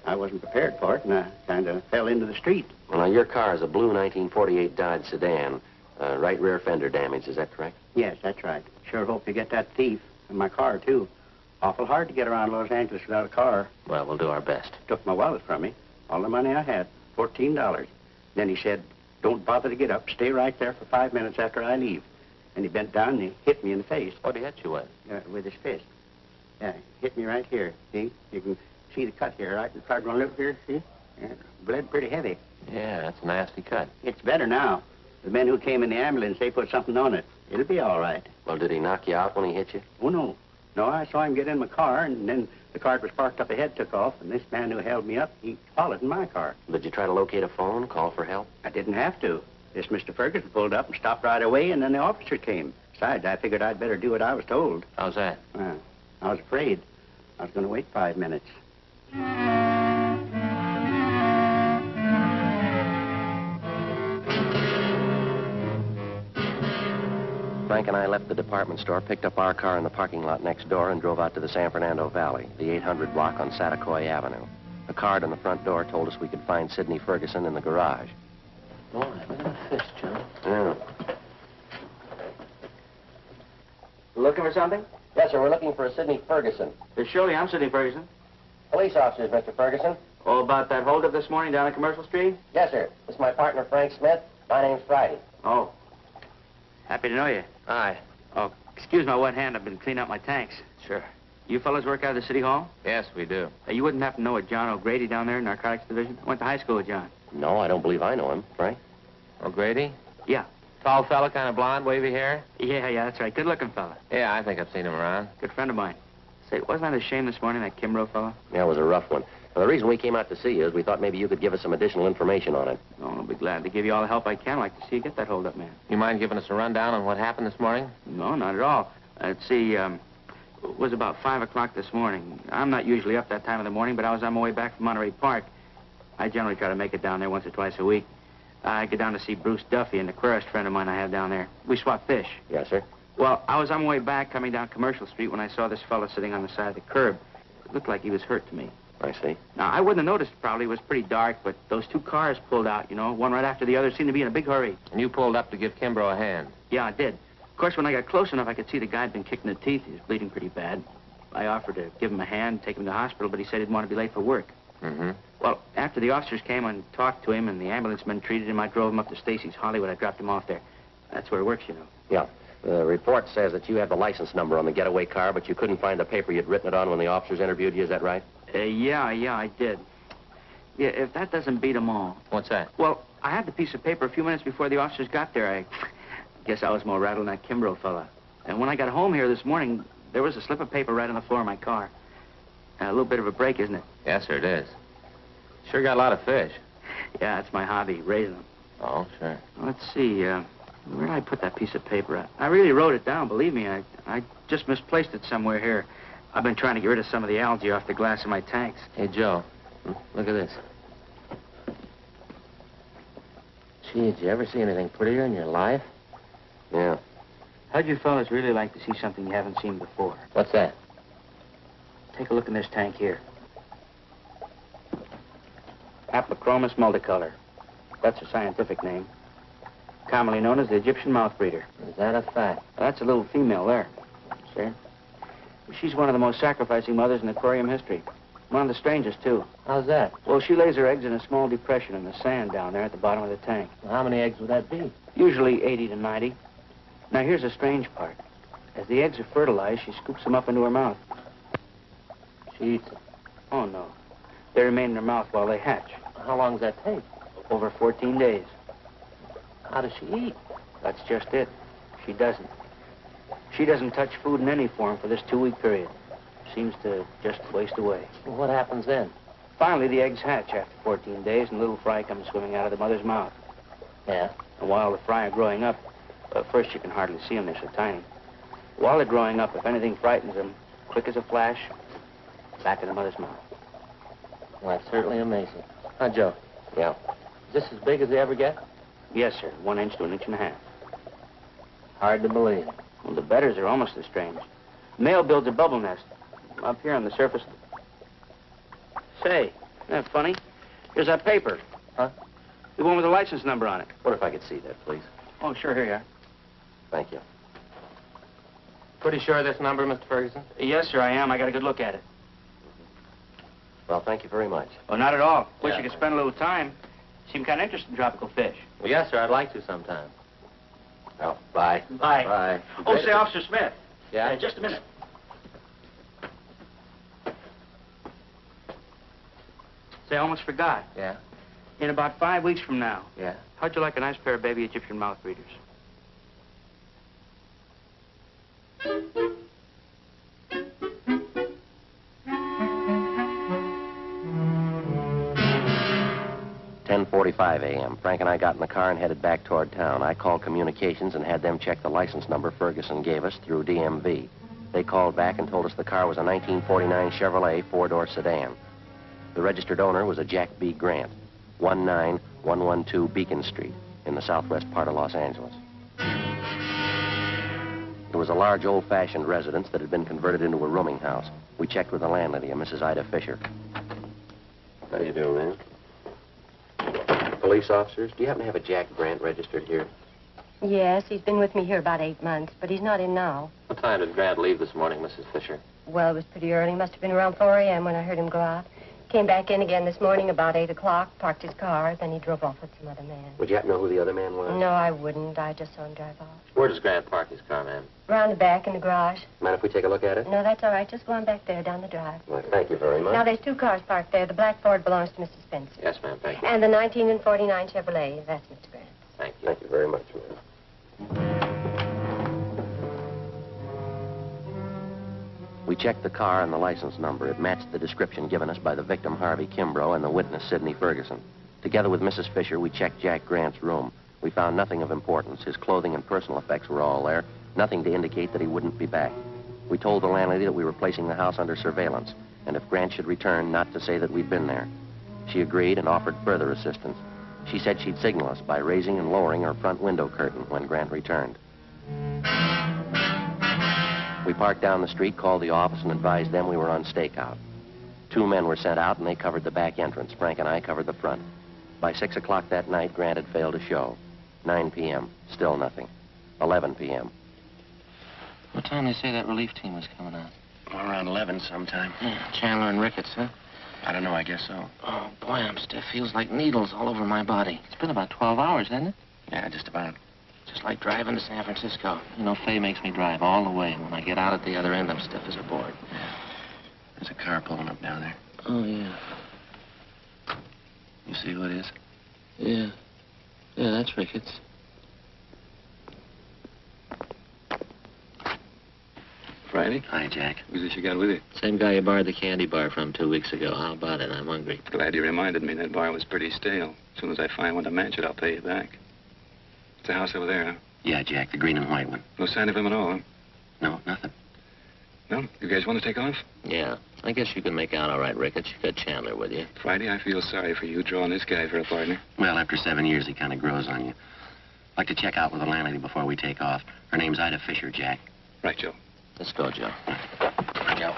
M: I wasn't prepared for it, and I kind of fell into the street.
J: Well, now, your car is a blue 1948 Dodge sedan. Right rear fender damage, is that correct?
M: Yes, that's right. Sure hope to get that thief in my car, too. Awful hard to get around Los Angeles without a car.
L: Well, we'll do our best.
M: Took my wallet from me. All the money I had, $14. Then he said, don't bother to get up. Stay right there for 5 minutes after I leave. And he bent down and he hit me in the face.
L: What'd he hit you with?
M: With his fist. Yeah, hit me right here. See? You can see the cut here. I can try to look here. See? Yeah, bled pretty heavy.
L: Yeah, that's a nasty cut.
M: It's better now. The men who came in the ambulance, they put something on it. It'll be all right.
J: Well, did he knock you out when he hit you?
M: Oh, no. No, I saw him get in my car, and then the car was parked up ahead, took off, and this man who held me up, he followed in my car.
J: Did you try to locate a phone, call for help?
M: I didn't have to. This Mr. Ferguson pulled up and stopped right away, and then the officer came. Besides, I figured I'd better do what I was told.
L: How's that?
M: I was afraid. I was going to wait 5 minutes.
J: Frank and I left the department store, picked up our car in the parking lot next door, and drove out to the San Fernando Valley, the 800 block on Satacoy Avenue. A card on the front door told us we could find Sidney Ferguson in the garage.
L: Boy, look at that fist, Joe.
J: Yeah.
C: Looking for something?
J: Yes, sir. We're looking for a Sidney Ferguson.
C: Surely, I'm Sidney Ferguson.
J: Police officers, Mr. Ferguson.
C: Oh, about that holdup this morning down on Commercial Street?
J: Yes, sir. This is my partner, Frank Smith. My name's Friday.
C: Oh. Happy to know you.
L: Hi.
C: Oh, excuse my wet hand. I've been cleaning out my tanks.
L: Sure.
C: You fellas work out of the city hall?
L: Yes, we do.
C: You wouldn't happen to know a John O'Grady down there in Narcotics Division? I went to high school with John.
J: No, I don't believe I know him. Frank?
L: O'Grady?
C: Yeah.
L: Tall fella, kind of blonde, wavy hair?
C: Yeah, that's right. Good-looking fella.
L: Yeah, I think I've seen him around.
C: Good friend of mine. Say, wasn't that a shame this morning, that Kimbrough fella?
J: Yeah, it was a rough one. Well, the reason we came out to see you is we thought maybe you could give us some additional information on it.
C: Oh, I'll be glad to give you all the help I can. I'd like to see you get that hold-up man.
L: You mind giving us a rundown on what happened this morning?
C: No, not at all. Let's see, it was about 5 o'clock this morning. I'm not usually up that time of the morning, but I was on my way back from Monterey Park. I generally try to make it down there once or twice a week. I get down to see Bruce Duffy, an aquarist friend of mine I have down there. We swap fish.
J: Yes, sir.
C: Well, I was on my way back coming down Commercial Street when I saw this fellow sitting on the side of the curb. It looked like he was hurt to me.
J: I see.
C: Now, I wouldn't have noticed probably. It was pretty dark, but those two cars pulled out, one right after the other, seemed to be in a big hurry.
L: And you pulled up to give Kimbrough a hand?
C: Yeah, I did. Of course, when I got close enough, I could see the guy had been kicked in the teeth. He was bleeding pretty bad. I offered to give him a hand, take him to the hospital, but he said he didn't want to be late for work.
L: Mm-hmm.
C: Well, after the officers came and talked to him and the ambulance men treated him, I drove him up to Stacy's Hollywood. I dropped him off there. That's where he works,
J: Yeah. The report says that you have the license number on the getaway car, but you couldn't find the paper you'd written it on when the officers interviewed you. Is that right?
C: Yeah, I did. Yeah, if that doesn't beat them all.
L: What's that?
C: Well, I had the piece of paper a few minutes before the officers got there. I guess I was more rattled than that Kimbrough fella. And when I got home here this morning, there was a slip of paper right on the floor of my car. A little bit of a break, isn't it?
L: Yes, sir, it is. Sure got a lot of fish.
C: Yeah, that's my hobby, raising them.
L: Oh, sure.
C: Let's see, where did I put that piece of paper at? I really wrote it down, believe me. I just misplaced it somewhere here. I've been trying to get rid of some of the algae off the glass in my tanks.
L: Hey, Joe, look at this. Gee, did you ever see anything prettier in your life?
J: Yeah.
C: How'd you fellas really like to see something you haven't seen before?
L: What's that?
C: Take a look in this tank here. Aplochromis multicolor. That's a scientific name. commonly known as the Egyptian mouth breeder.
J: Is that a fact?
C: That's a little female there. See? She's one of the most sacrificing mothers in aquarium history. One of the strangest, too.
J: How's that?
C: Well, she lays her eggs in a small depression in the sand down there at the bottom of the tank.
J: Well, how many eggs would that be?
C: Usually 80 to 90. Now, here's the strange part. As the eggs are fertilized, she scoops them up into her mouth.
J: She eats it.
C: Oh, no. They remain in her mouth while they hatch.
J: How long does that take?
C: Over 14 days.
J: How does she eat?
C: That's just it. She doesn't. She doesn't touch food in any form for this 2-week period. Seems to just waste away.
J: Well, what happens then?
C: Finally, the eggs hatch after 14 days, and little fry comes swimming out of the mother's mouth.
J: Yeah?
C: And while the fry are growing up, first you can hardly see them, they're so tiny. While they're growing up, if anything frightens them, quick as a flash, back in the mother's mouth.
J: Well, that's certainly amazing. Huh, Joe?
C: Yeah.
J: Is this as big as they ever get?
C: Yes, sir. 1 inch to 1.5 inches.
J: Hard to believe.
C: Well, the bedders are almost as strange. Male builds a bubble nest up here on the surface. Say, isn't that funny? Here's that paper.
J: Huh?
C: The one with the license number on it.
J: What if I could see that, please?
C: Oh, sure, here you are.
J: Thank you. Pretty sure of this number, Mr. Ferguson?
C: Yes, sir, I am. I got a good look at it.
J: Well, thank you very much.
C: Oh, not at all. Wish
J: Yeah.
C: you could spend a little time. Seem kind of interested in tropical fish.
J: Well, yes, sir, I'd like to sometime. Well, bye.
C: Bye.
J: Bye.
C: Oh, say, Officer Smith.
J: Yeah?
C: Just a minute. Say, I almost forgot.
J: Yeah?
C: In about 5 weeks from now,
J: Yeah?
C: how'd you like a nice pair of baby Egyptian mouth breeders?
J: .45 a.m. Frank and I got in the car and headed back toward town. I called communications and had them check the license number Ferguson gave us through DMV. They called back and told us the car was a 1949 Chevrolet 4-door sedan. The registered owner was a Jack B. Grant, 19112 Beacon Street in the southwest part of Los Angeles. It was a large, old-fashioned residence that had been converted into a rooming house. We checked with the landlady, a Mrs. Ida Fisher. How do you do, man? Police officers, do you happen to have a Jack Grant registered here?
K: Yes, he's been with me here about 8 months, but he's not in now.
J: What time did Grant leave this morning, Mrs. Fisher?
K: Well, it was pretty early. Must have been around 4 a.m. when I heard him go out. Came back in again this morning about 8 o'clock, parked his car, then he drove off with some other man.
J: Would you happen to know who the other man was?
K: No, I wouldn't. I just saw him drive off.
J: Where does Grant park his car, ma'am?
K: Around the back in the garage.
J: Mind if we take a look at it?
K: No, that's all right. Just go on back there down the drive.
J: Well, thank you very much.
K: Now, there's 2 cars parked there. The black Ford belongs to Mr. Spencer.
J: Yes, ma'am, thank you.
K: And the 1949 Chevrolet, that's Mr. Grant.
J: Thank you. Thank you very much, ma'am. We checked the car and the license number. It matched the description given us by the victim, Harvey Kimbrough, and the witness, Sidney Ferguson. Together with Mrs. Fisher, we checked Jack Grant's room. We found nothing of importance. His clothing and personal effects were all there, nothing to indicate that he wouldn't be back. We told the landlady that we were placing the house under surveillance, and if Grant should return, not to say that we'd been there. She agreed and offered further assistance. She said she'd signal us by raising and lowering her front window curtain when Grant returned. We parked down the street, called the office, and advised them we were on stakeout. 2 men were sent out, and they covered the back entrance. Frank and I covered the front. By 6 o'clock that night, Grant had failed to show. 9 p.m., still nothing. 11 p.m. What time did they say that relief team was coming out?
U: Around 11 sometime.
J: Chandler and Ricketts, huh?
U: I don't know, I guess so.
J: Oh, boy, I'm stiff. Feels like needles all over my body. It's been about 12 hours, hasn't it?
U: Yeah, just about.
J: Just like driving to San Francisco. You know, Fay makes me drive all the way. When I get out at the other end, I'm stiff as a board.
U: There's a car pulling up down there.
J: Oh, yeah.
U: You see who it is?
J: Yeah. Yeah, that's Ricketts.
D: Friday?
U: Hi, Jack.
D: Who's this you got with you?
J: Same guy you borrowed the candy bar from 2 weeks ago. How about it? I'm hungry.
D: Glad you reminded me. That bar was pretty stale. As soon as I find one to match it, I'll pay you back. It's the house over there, huh?
U: Yeah, Jack, the green and white one.
D: No sign of him at all, huh?
U: No, nothing.
D: No? You guys want to take off?
J: Yeah. I guess you can make out all right, Ricketts. You got Chandler with you.
D: Friday, I feel sorry for you drawing this guy for a partner.
U: Well, after 7 years, he kind of grows on you. I'd like to check out with the landlady before we take off. Her name's Ida Fisher, Jack.
D: Right, Joe.
J: Let's go, Joe.
U: Joe.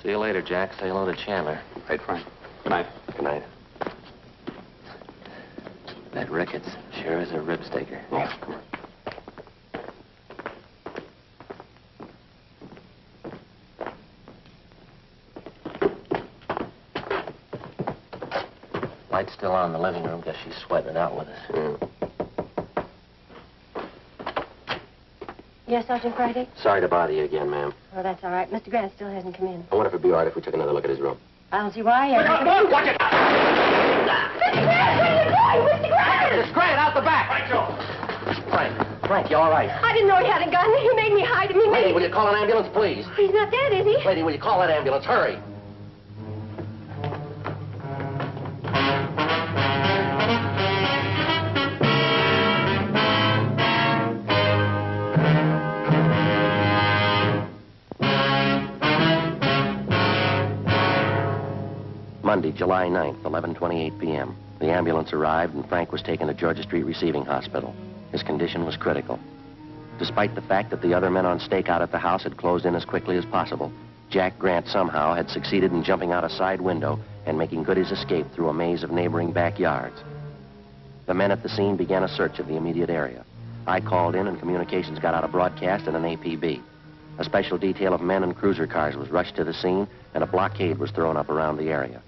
J: See you later, Jack. Say hello to Chandler.
D: Right, Frank. Good night.
J: Good night. That Ricketts sure is a ribstaker.
D: Yeah.
J: Light's still on in the living room. Guess she's sweating it out with us.
K: Yes, Sergeant Friday?
J: Sorry to bother you again, ma'am.
K: Oh, that's all right. Mr. Grant still hasn't come in.
J: I wonder if it'd be all right if we took another look at his room.
K: I don't see why.
J: Watch it!
K: Mr. Grant, where are you going? Mr. Grant!
J: It's Grant, out the back! Frank, you all right?
K: I didn't know he had a gun. He made me hide him.
J: Lady, will you call an ambulance, please?
K: He's not dead, is he?
J: Lady, will you call that ambulance? Hurry. Monday, July 9th, 11:28 p.m. The ambulance arrived and Frank was taken to Georgia Street Receiving Hospital. His condition was critical. Despite the fact that the other men on stakeout at the house had closed in as quickly as possible, Jack Grant somehow had succeeded in jumping out a side window and making good his escape through a maze of neighboring backyards. The men at the scene began a search of the immediate area. I called in and communications got out a broadcast and an APB. A special detail of men and cruiser cars was rushed to the scene and a blockade was thrown up around the area.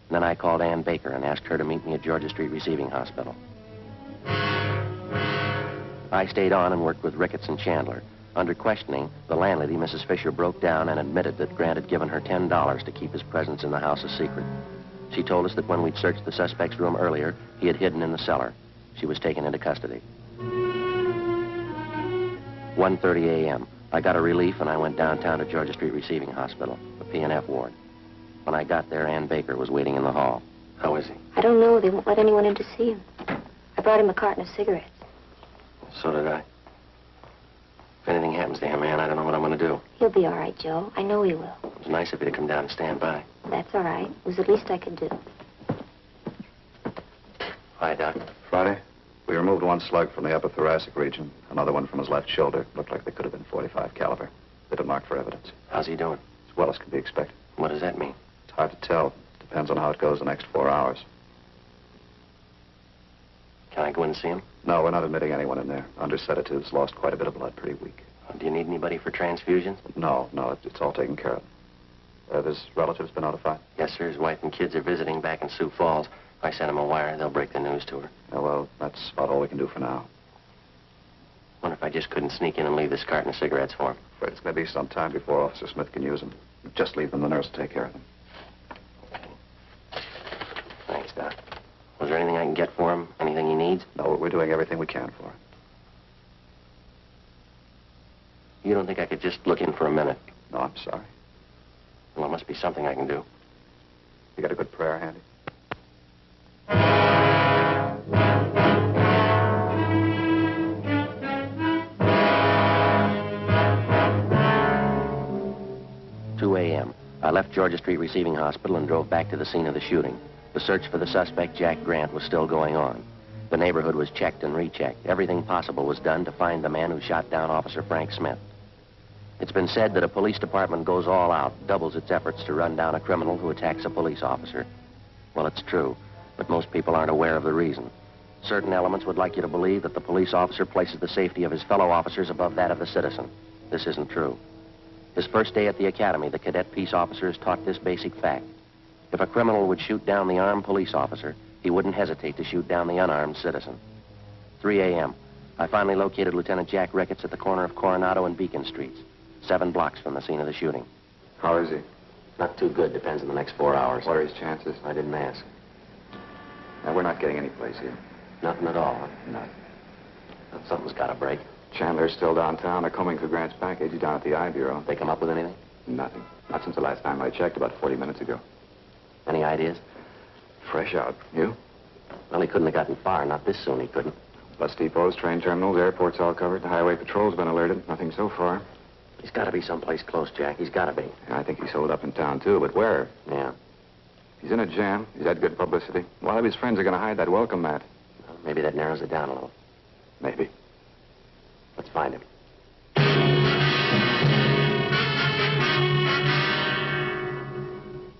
J: Then I called Ann Baker and asked her to meet me at Georgia Street Receiving Hospital. I stayed on and worked with Ricketts and Chandler. Under questioning, the landlady, Mrs. Fisher, broke down and admitted that Grant had given her $10 to keep his presence in the house a secret. She told us that when we'd searched the suspect's room earlier, he had hidden in the cellar. She was taken into custody. 1:30 a.m. I got a relief and I went downtown to Georgia Street Receiving Hospital, the P&F ward. When I got there, Ann Baker was waiting in the hall. How is he?
K: I don't know. They won't let anyone in to see him. I brought him a carton of cigarettes.
J: So did I. If anything happens to him, man, I don't know what I'm going to do.
K: He'll be all right, Joe. I know he will.
J: It was nice of you to come down and stand by.
K: That's all right. It was the least I could do.
J: Hi, Doc.
R: Friday, we removed one slug from the upper thoracic region, another one from his left shoulder. Looked like they could have been .45 caliber. They've been marked for evidence.
J: How's he doing?
R: As well as could be expected.
J: What does that mean?
R: It's hard to tell. Depends on how it goes the next 4 hours.
J: Can I go in and see him?
R: No, we're not admitting anyone in there. Under sedatives, lost quite a bit of blood, pretty weak.
J: Do you need anybody for transfusions?
R: No, it's all taken care of. His relatives been notified?
J: Yes, sir. His wife and kids are visiting back in Sioux Falls. I sent him a wire. They'll break the news to her.
R: Yeah, well, that's about all we can do for now.
J: Wonder if I just couldn't sneak in and leave this carton of cigarettes for him.
R: Afraid it's going to be some time before Officer Smith can use them. Just leave them. The nurse will take care of them.
J: Thanks, Doc. Was there anything I can get for him? Anything he needs?
R: No, we're doing everything we can for him.
J: You don't think I could just look in for a minute?
R: No, I'm sorry.
J: Well, there must be something I can do.
R: You got a good prayer handy?
J: A.m. I left Georgia Street Receiving Hospital and drove back to the scene of the shooting. The search for the suspect, Jack Grant, was still going on. The neighborhood was checked and rechecked. Everything possible was done to find the man who shot down Officer Frank Smith. It's been said that a police department goes all out, doubles its efforts to run down a criminal who attacks a police officer. Well, it's true, but most people aren't aware of the reason. Certain elements would like you to believe that the police officer places the safety of his fellow officers above that of the citizen. This isn't true. His first day at the academy, the cadet peace officer is taught this basic fact. If a criminal would shoot down the armed police officer, he wouldn't hesitate to shoot down the unarmed citizen. 3 a.m. I finally located Lieutenant Jack Ricketts at the corner of Coronado and Beacon Streets, 7 blocks from the scene of the shooting.
R: How is he?
J: Not too good. Depends on the next 4 hours.
R: What are his chances?
J: I didn't ask.
R: Now, we're not getting any place here.
J: Nothing at all, huh?
R: Nothing.
J: Something's got to break.
R: Chandler's still downtown. They're combing through Grant's package. He's down at the I Bureau.
J: They come up with anything?
R: Nothing. Not since the last time I checked, about 40 minutes ago.
J: Any ideas?
R: Fresh out. You?
J: Well, he couldn't have gotten far. Not this soon, he couldn't.
R: Bus depots, train terminals, airports all covered. The highway patrol's been alerted. Nothing so far.
J: He's got to be someplace close, Jack. He's got to be.
R: Yeah, I think he's holed up in town, too. But where?
J: Yeah.
R: He's in a jam. He's had good publicity. A lot of his friends are going to hide that welcome mat.
J: Well, maybe that narrows it down a little.
R: Maybe.
J: Let's find him.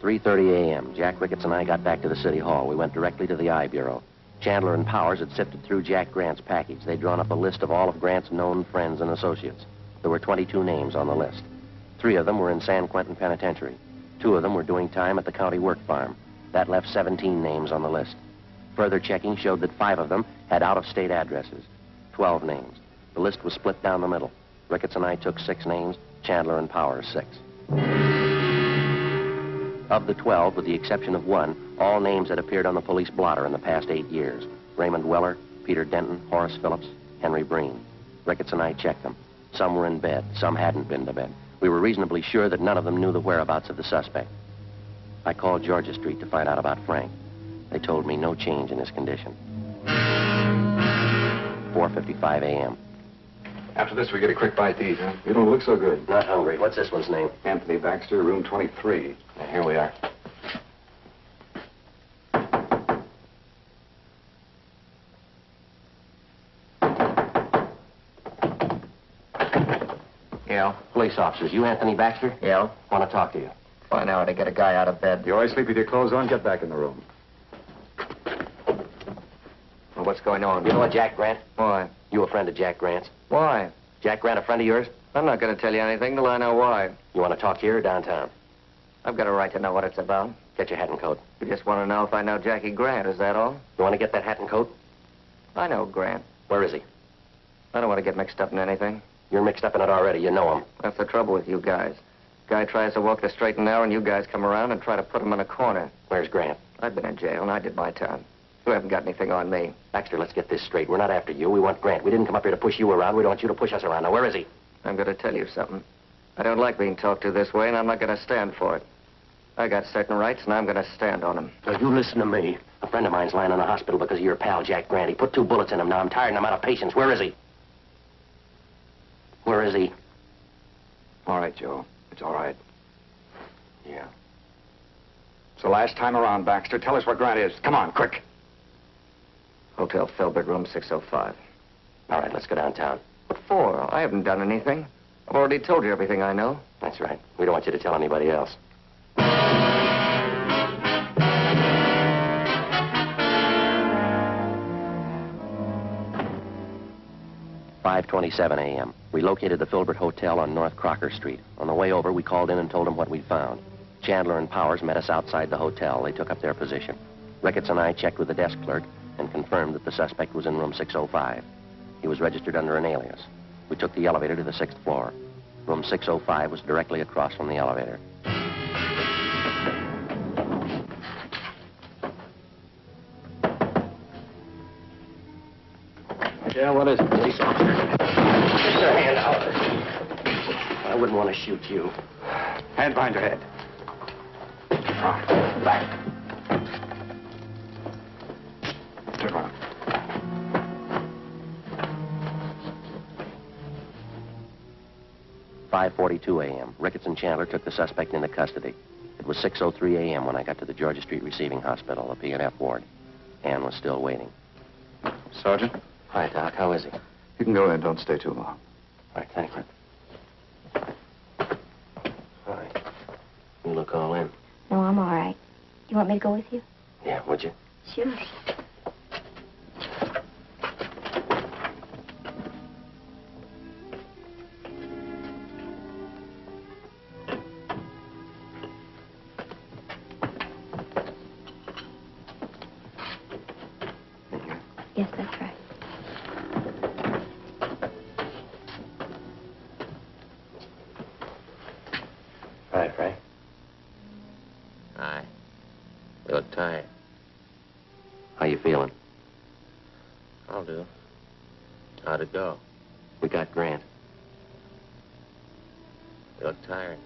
J: 3:30 a.m., Jack Ricketts and I got back to the city hall. We went directly to the I Bureau. Chandler and Powers had sifted through Jack Grant's package. They'd drawn up a list of all of Grant's known friends and associates. There were 22 names on the list. 3 of them were in San Quentin Penitentiary. 2 of them were doing time at the county work farm. That left 17 names on the list. Further checking showed that 5 of them had out-of-state addresses. 12 names. The list was split down the middle. Ricketts and I took 6 names, Chandler and Powers 6. Of the 12, with the exception of 1, all names had appeared on the police blotter in the past 8 years. Raymond Weller, Peter Denton, Horace Phillips, Henry Breen. Ricketts and I checked them. Some were in bed, some hadn't been to bed. We were reasonably sure that none of them knew the whereabouts of the suspect. I called Georgia Street to find out about Frank. They told me no change in his condition. 4:55 a.m.
R: After this, we get a quick bite to eat, huh? You don't look so good.
J: Not hungry. What's this one's name?
R: Anthony Baxter, room 23.
J: Now, here we are.
M: Yeah?
J: Police officers. You Anthony Baxter?
M: Yeah?
J: Want to talk to you.
M: Find out how to get a guy out of bed.
R: You always sleep with your clothes on? Get back in the room.
M: Well, what's going on?
J: You know what, Jack Grant?
M: Why?
J: You a friend of Jack Grant's?
M: Why?
J: Jack Grant a friend of yours?
M: I'm not going to tell you anything till I know why.
J: You want to talk here or downtown?
M: I've got a right to know what it's about.
J: Get your hat and coat.
M: You just want to know if I know Jackie Grant, is that all?
J: You want to get that hat and coat?
M: I know Grant.
J: Where is he?
M: I don't want to get mixed up in anything.
J: You're mixed up in it already. You know him.
M: That's the trouble with you guys. Guy tries to walk the straight and narrow, and you guys come around and try to put him in a corner.
J: Where's Grant?
M: I've been in jail, and I did my time. You haven't got anything on me.
J: Baxter, let's get this straight. We're not after you. We want Grant. We didn't come up here to push you around. We don't want you to push us around. Now, where is he?
M: I'm going to tell you something. I don't like being talked to this way, and I'm not going to stand for it. I got certain rights, and I'm going to stand on them.
J: Now, you listen to me. A friend of mine's lying in the hospital because of your pal, Jack Grant. He put 2 bullets in him. Now, I'm tired and I'm out of patience. Where is he? Where is he?
R: All right, Joe. It's all right.
J: Yeah.
R: So last time around, Baxter, tell us what Grant is. Come on, quick.
M: Hotel Philbert, room 605.
J: All right, let's go downtown.
M: What for? I haven't done anything. I've already told you everything I know.
J: That's right. We don't want you to tell anybody else. 5:27 a.m. We located the Filbert Hotel on North Crocker Street. On the way over, we called in and told them what we'd found. Chandler and Powers met us outside the hotel. They took up their position. Ricketts and I checked with the desk clerk and confirmed that the suspect was in room 605. He was registered under an alias. We took the elevator to the 6th floor. Room 605 was directly across from the elevator.
R: Yeah, what is it?
J: Police officer. Get your hand out. I wouldn't want to shoot you.
R: Hand behind your head.
J: Back.
R: Turn around.
J: "5:42 a.m. Ricketts and Chandler took the suspect into custody. It was 6:03 a.m. when I got to the Georgia Street Receiving Hospital, the P&F ward. Ann was still waiting.
R: Sergeant?
J: Hi, Doc. How is he?
R: You can go in. Don't stay too long.
J: All right, thank you. All right. You look all in.
K: No, I'm all right. You want me to go with you?
J: Yeah, would you?
K: Sure. Yes, that's right.
J: Hi, Frank.
B: Hi. You look tired.
J: How you feeling?
B: I'll do. How'd it go?
J: We got Grant.
B: You look tired.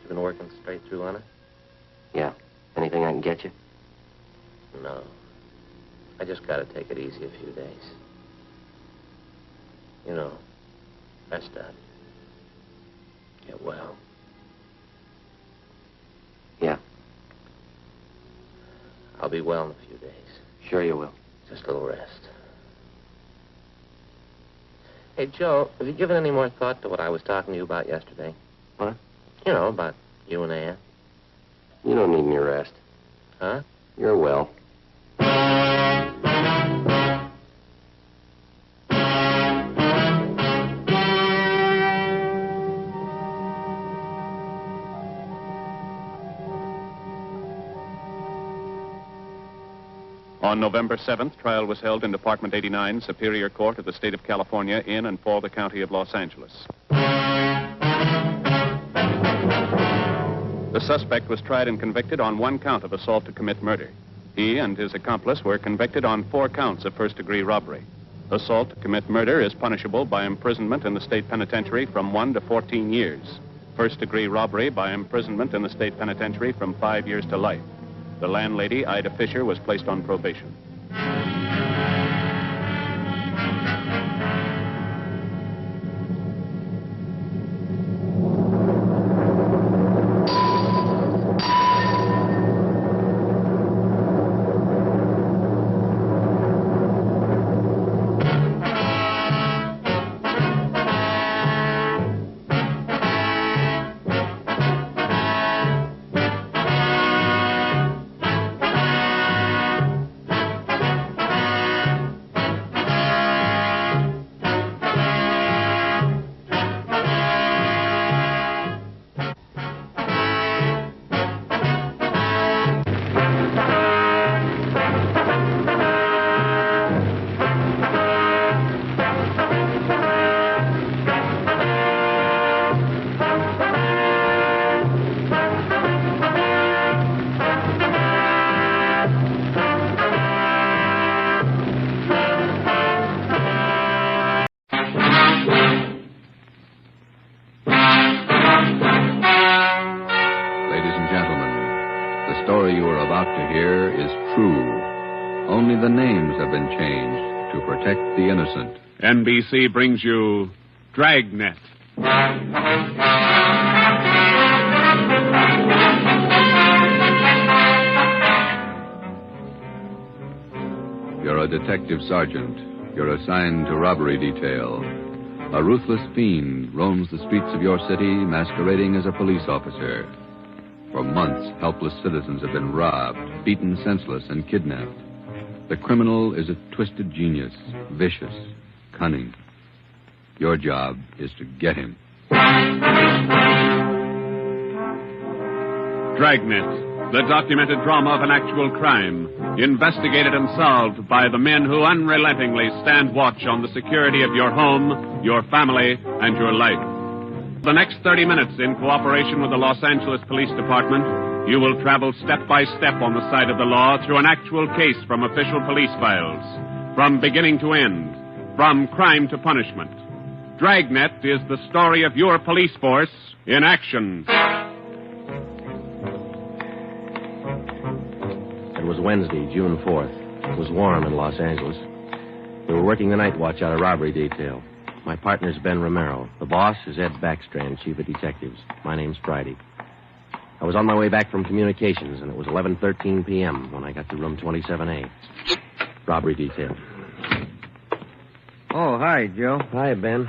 B: You been working straight through on it?
J: Yeah. Anything I can get you?
B: No. I just gotta take it easy a few days. You know, rest up. Get well.
J: Yeah.
B: I'll be well in a few days.
J: Sure you will.
B: Just a little rest. Hey, Joe, have you given any more thought to what I was talking to you about yesterday?
J: What?
B: You know, about you and Ann.
J: You don't need any rest. Huh? You're well.
S: On November 7th, trial was held in Department 89, Superior Court of the State of California, in and for the County of Los Angeles. The suspect was tried and convicted on 1 count of assault to commit murder. He and his accomplice were convicted on 4 counts of first-degree robbery. Assault to commit murder is punishable by imprisonment in the state penitentiary from 1 to 14 years. First-degree robbery by imprisonment in the state penitentiary from 5 years to life. The landlady, Ida Fisher, was placed on probation. The innocent. NBC brings you Dragnet.
E: You're a detective sergeant. You're assigned to robbery detail. A ruthless fiend roams the streets of your city masquerading as a police officer. For months, helpless citizens have been robbed, beaten senseless, and kidnapped. The criminal is a twisted genius, vicious, cunning. Your job is to get him.
S: Dragnet, the documented drama of an actual crime, investigated and solved by the men who unrelentingly stand watch on the security of your home, your family, and your life. The next 30 minutes, in cooperation with the Los Angeles Police Department, you will travel step by step on the side of the law through an actual case from official police files, from beginning to end, from crime to punishment. Dragnet is the story of your police force in action.
U: It was Wednesday, June 4th. It was warm in Los Angeles. We were working the night watch out of robbery detail. My partner's Ben Romero. The boss is Ed Backstrand, chief of detectives. My name's Friday. I was on my way back from communications, and it was 11:13 p.m. when I got to room 27A. Robbery detail.
V: Oh, hi, Joe.
U: Hi, Ben.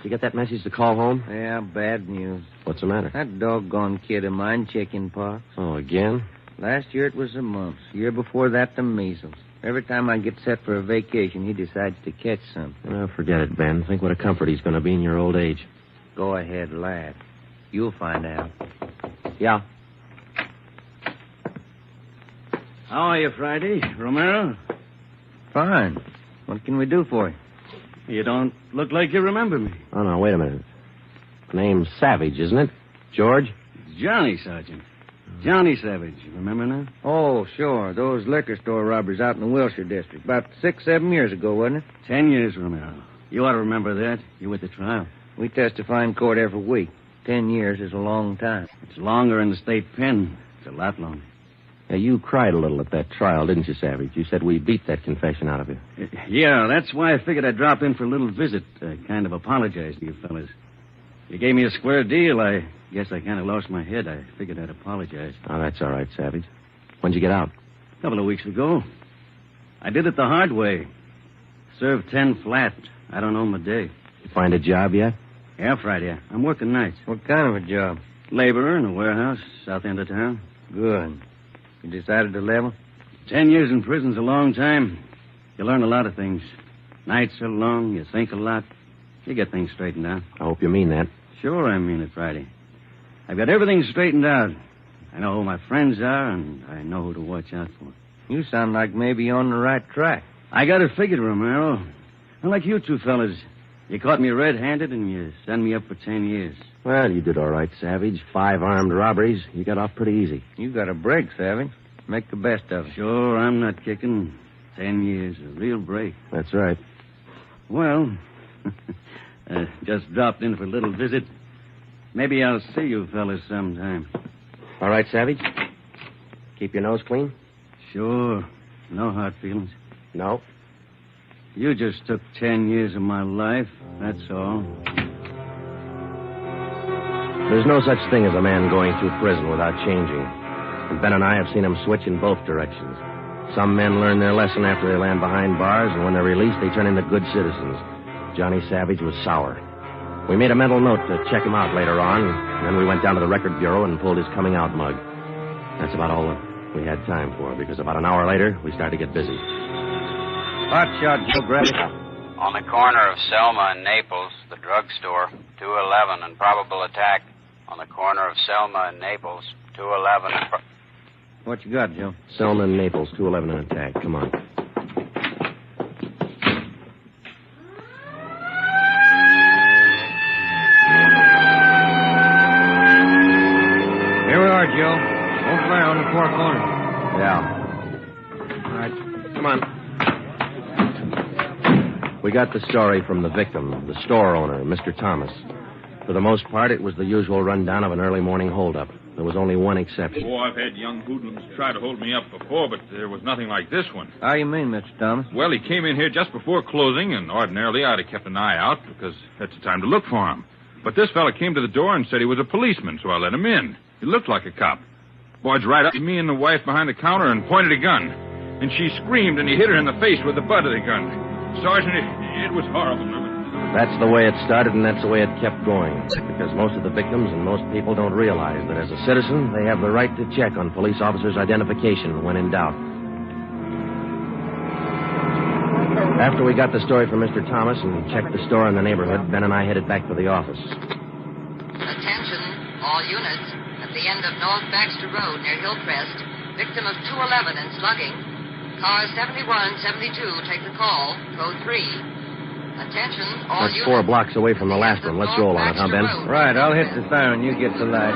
U: You get that message to call home?
V: Yeah, bad news.
U: What's the matter?
V: That doggone kid of mine, chicken pox.
U: Oh, again?
V: Last year it was the mumps. Year before that, the measles. Every time I get set for a vacation, he decides to catch some.
U: Oh, forget it, Ben. Think what a comfort he's going to be in your old age.
V: Go ahead, lad. You'll find out.
U: Yeah.
V: How are you, Friday? Romero? Fine. What can we do for you? You don't look like you remember me.
U: Oh, no, wait a minute. Name's Savage, isn't it? George?
V: It's Johnny, Sergeant. Johnny Savage. You remember now? Oh, sure. Those liquor store robberies out in the Wilshire district. About 6-7 years ago, wasn't it? 10 years, Romero. You ought to remember that. You were at the trial. We testify in court every week. 10 years is a long time. It's longer in the state pen. It's a lot longer.
U: Yeah, you cried a little at that trial, didn't you, Savage? You said we beat that confession out of you.
V: Yeah, that's why I figured I'd drop in for a little visit. Kind of apologize to you fellas. You gave me a square deal. I guess I kind of lost my head. I figured I'd apologize.
U: Oh, that's all right, Savage. When'd you get out?
V: A couple of weeks ago. I did it the hard way. Served 10 flat. I don't know my day.
U: You find a job yet?
V: Yeah, Friday. I'm working nights. What kind of a job? Laborer in a warehouse, south end of town. Good. You decided to level? 10 years in prison's a long time. You learn a lot of things. Nights are long, you think a lot. You get things straightened out.
U: I hope you mean that.
V: Sure I mean it, Friday. I've got everything straightened out. I know who my friends are, and I know who to watch out for. You sound like maybe you're on the right track. I got it figured, Romero. Unlike you two fellas, you caught me red-handed and you sent me up for 10 years.
U: Well, you did all right, Savage. 5 armed robberies. You got off pretty easy.
V: You got a break, Savage. Make the best of it. Sure, I'm not kicking. 10 years, a real break.
U: That's right.
V: Well, just dropped in for a little visit. Maybe I'll see you fellas sometime.
U: All right, Savage? Keep your nose clean?
V: Sure. No hard feelings.
U: No?
V: You just took 10 years of my life, that's all.
U: There's no such thing as a man going through prison without changing. And Ben and I have seen him switch in both directions. Some men learn their lesson after they land behind bars, and when they're released, they turn into good citizens. Johnny Savage was sour. We made a mental note to check him out later on, and then we went down to the record bureau and pulled his coming out mug. That's about all we had time for, because about an hour later, we started to get busy.
F: Hot shot, Joe, grab it.
A: On the corner of Selma and Naples, the drugstore, 211 and probable attack. On the corner of Selma and Naples, 211 and...
V: What you got, Joe?
U: Selma and Naples, 211 and attack. Come on.
V: Here we are, Joe. Over there on the far corner.
U: Yeah. All right. Come on. We got the story from the victim, the store owner, Mr. Thomas. For the most part, it was the usual rundown of an early morning holdup. There was only one exception.
H: Oh, I've had young hoodlums try to hold me up before, but there was nothing like this one.
V: How you mean, Mr. Thomas?
H: Well, he came in here just before closing, and ordinarily I'd have kept an eye out because that's the time to look for him. But this fella came to the door and said he was a policeman, so I let him in. He looked like a cop. Boy's right up to me and the wife behind the counter and pointed a gun. And she screamed, and he hit her in the face with the butt of the gun. Sergeant, it was horrible.
U: That's the way it started, and that's the way it kept going. Because most of the victims and most people don't realize that as a citizen, they have the right to check on police officers' identification when in doubt. After we got the story from Mr. Thomas and checked the store in the neighborhood, Ben and I headed back to the office.
W: Attention, all units. At the end of North Baxter Road near Hillcrest, victim of 211 and slugging. Car 7172, take the call. Code 3. Attention, all
U: That's
W: units.
U: 4 blocks away from the last one. Let's roll on it, huh, Ben?
V: Right, I'll hit the siren. You get the light.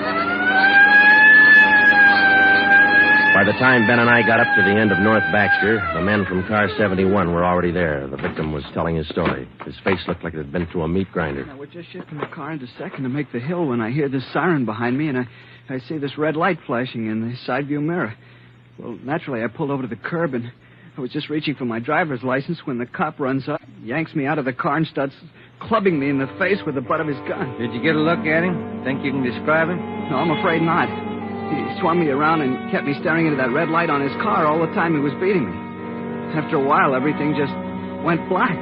U: By the time Ben and I got up to the end of North Baxter, the men from car 71 were already there. The victim was telling his story. His face looked like it had been through a meat grinder.
X: Now, we're just shifting the car into second to make the hill when I hear this siren behind me, and I see this red light flashing in the side view mirror. Well, naturally, I pulled over to the curb, and I was just reaching for my driver's license when the cop runs up, yanks me out of the car, and starts clubbing me in the face with the butt of his gun.
V: Did you get a look at him? Think you can describe him?
X: No, I'm afraid not. He swung me around and kept me staring into that red light on his car all the time he was beating me. After a while, everything just went black.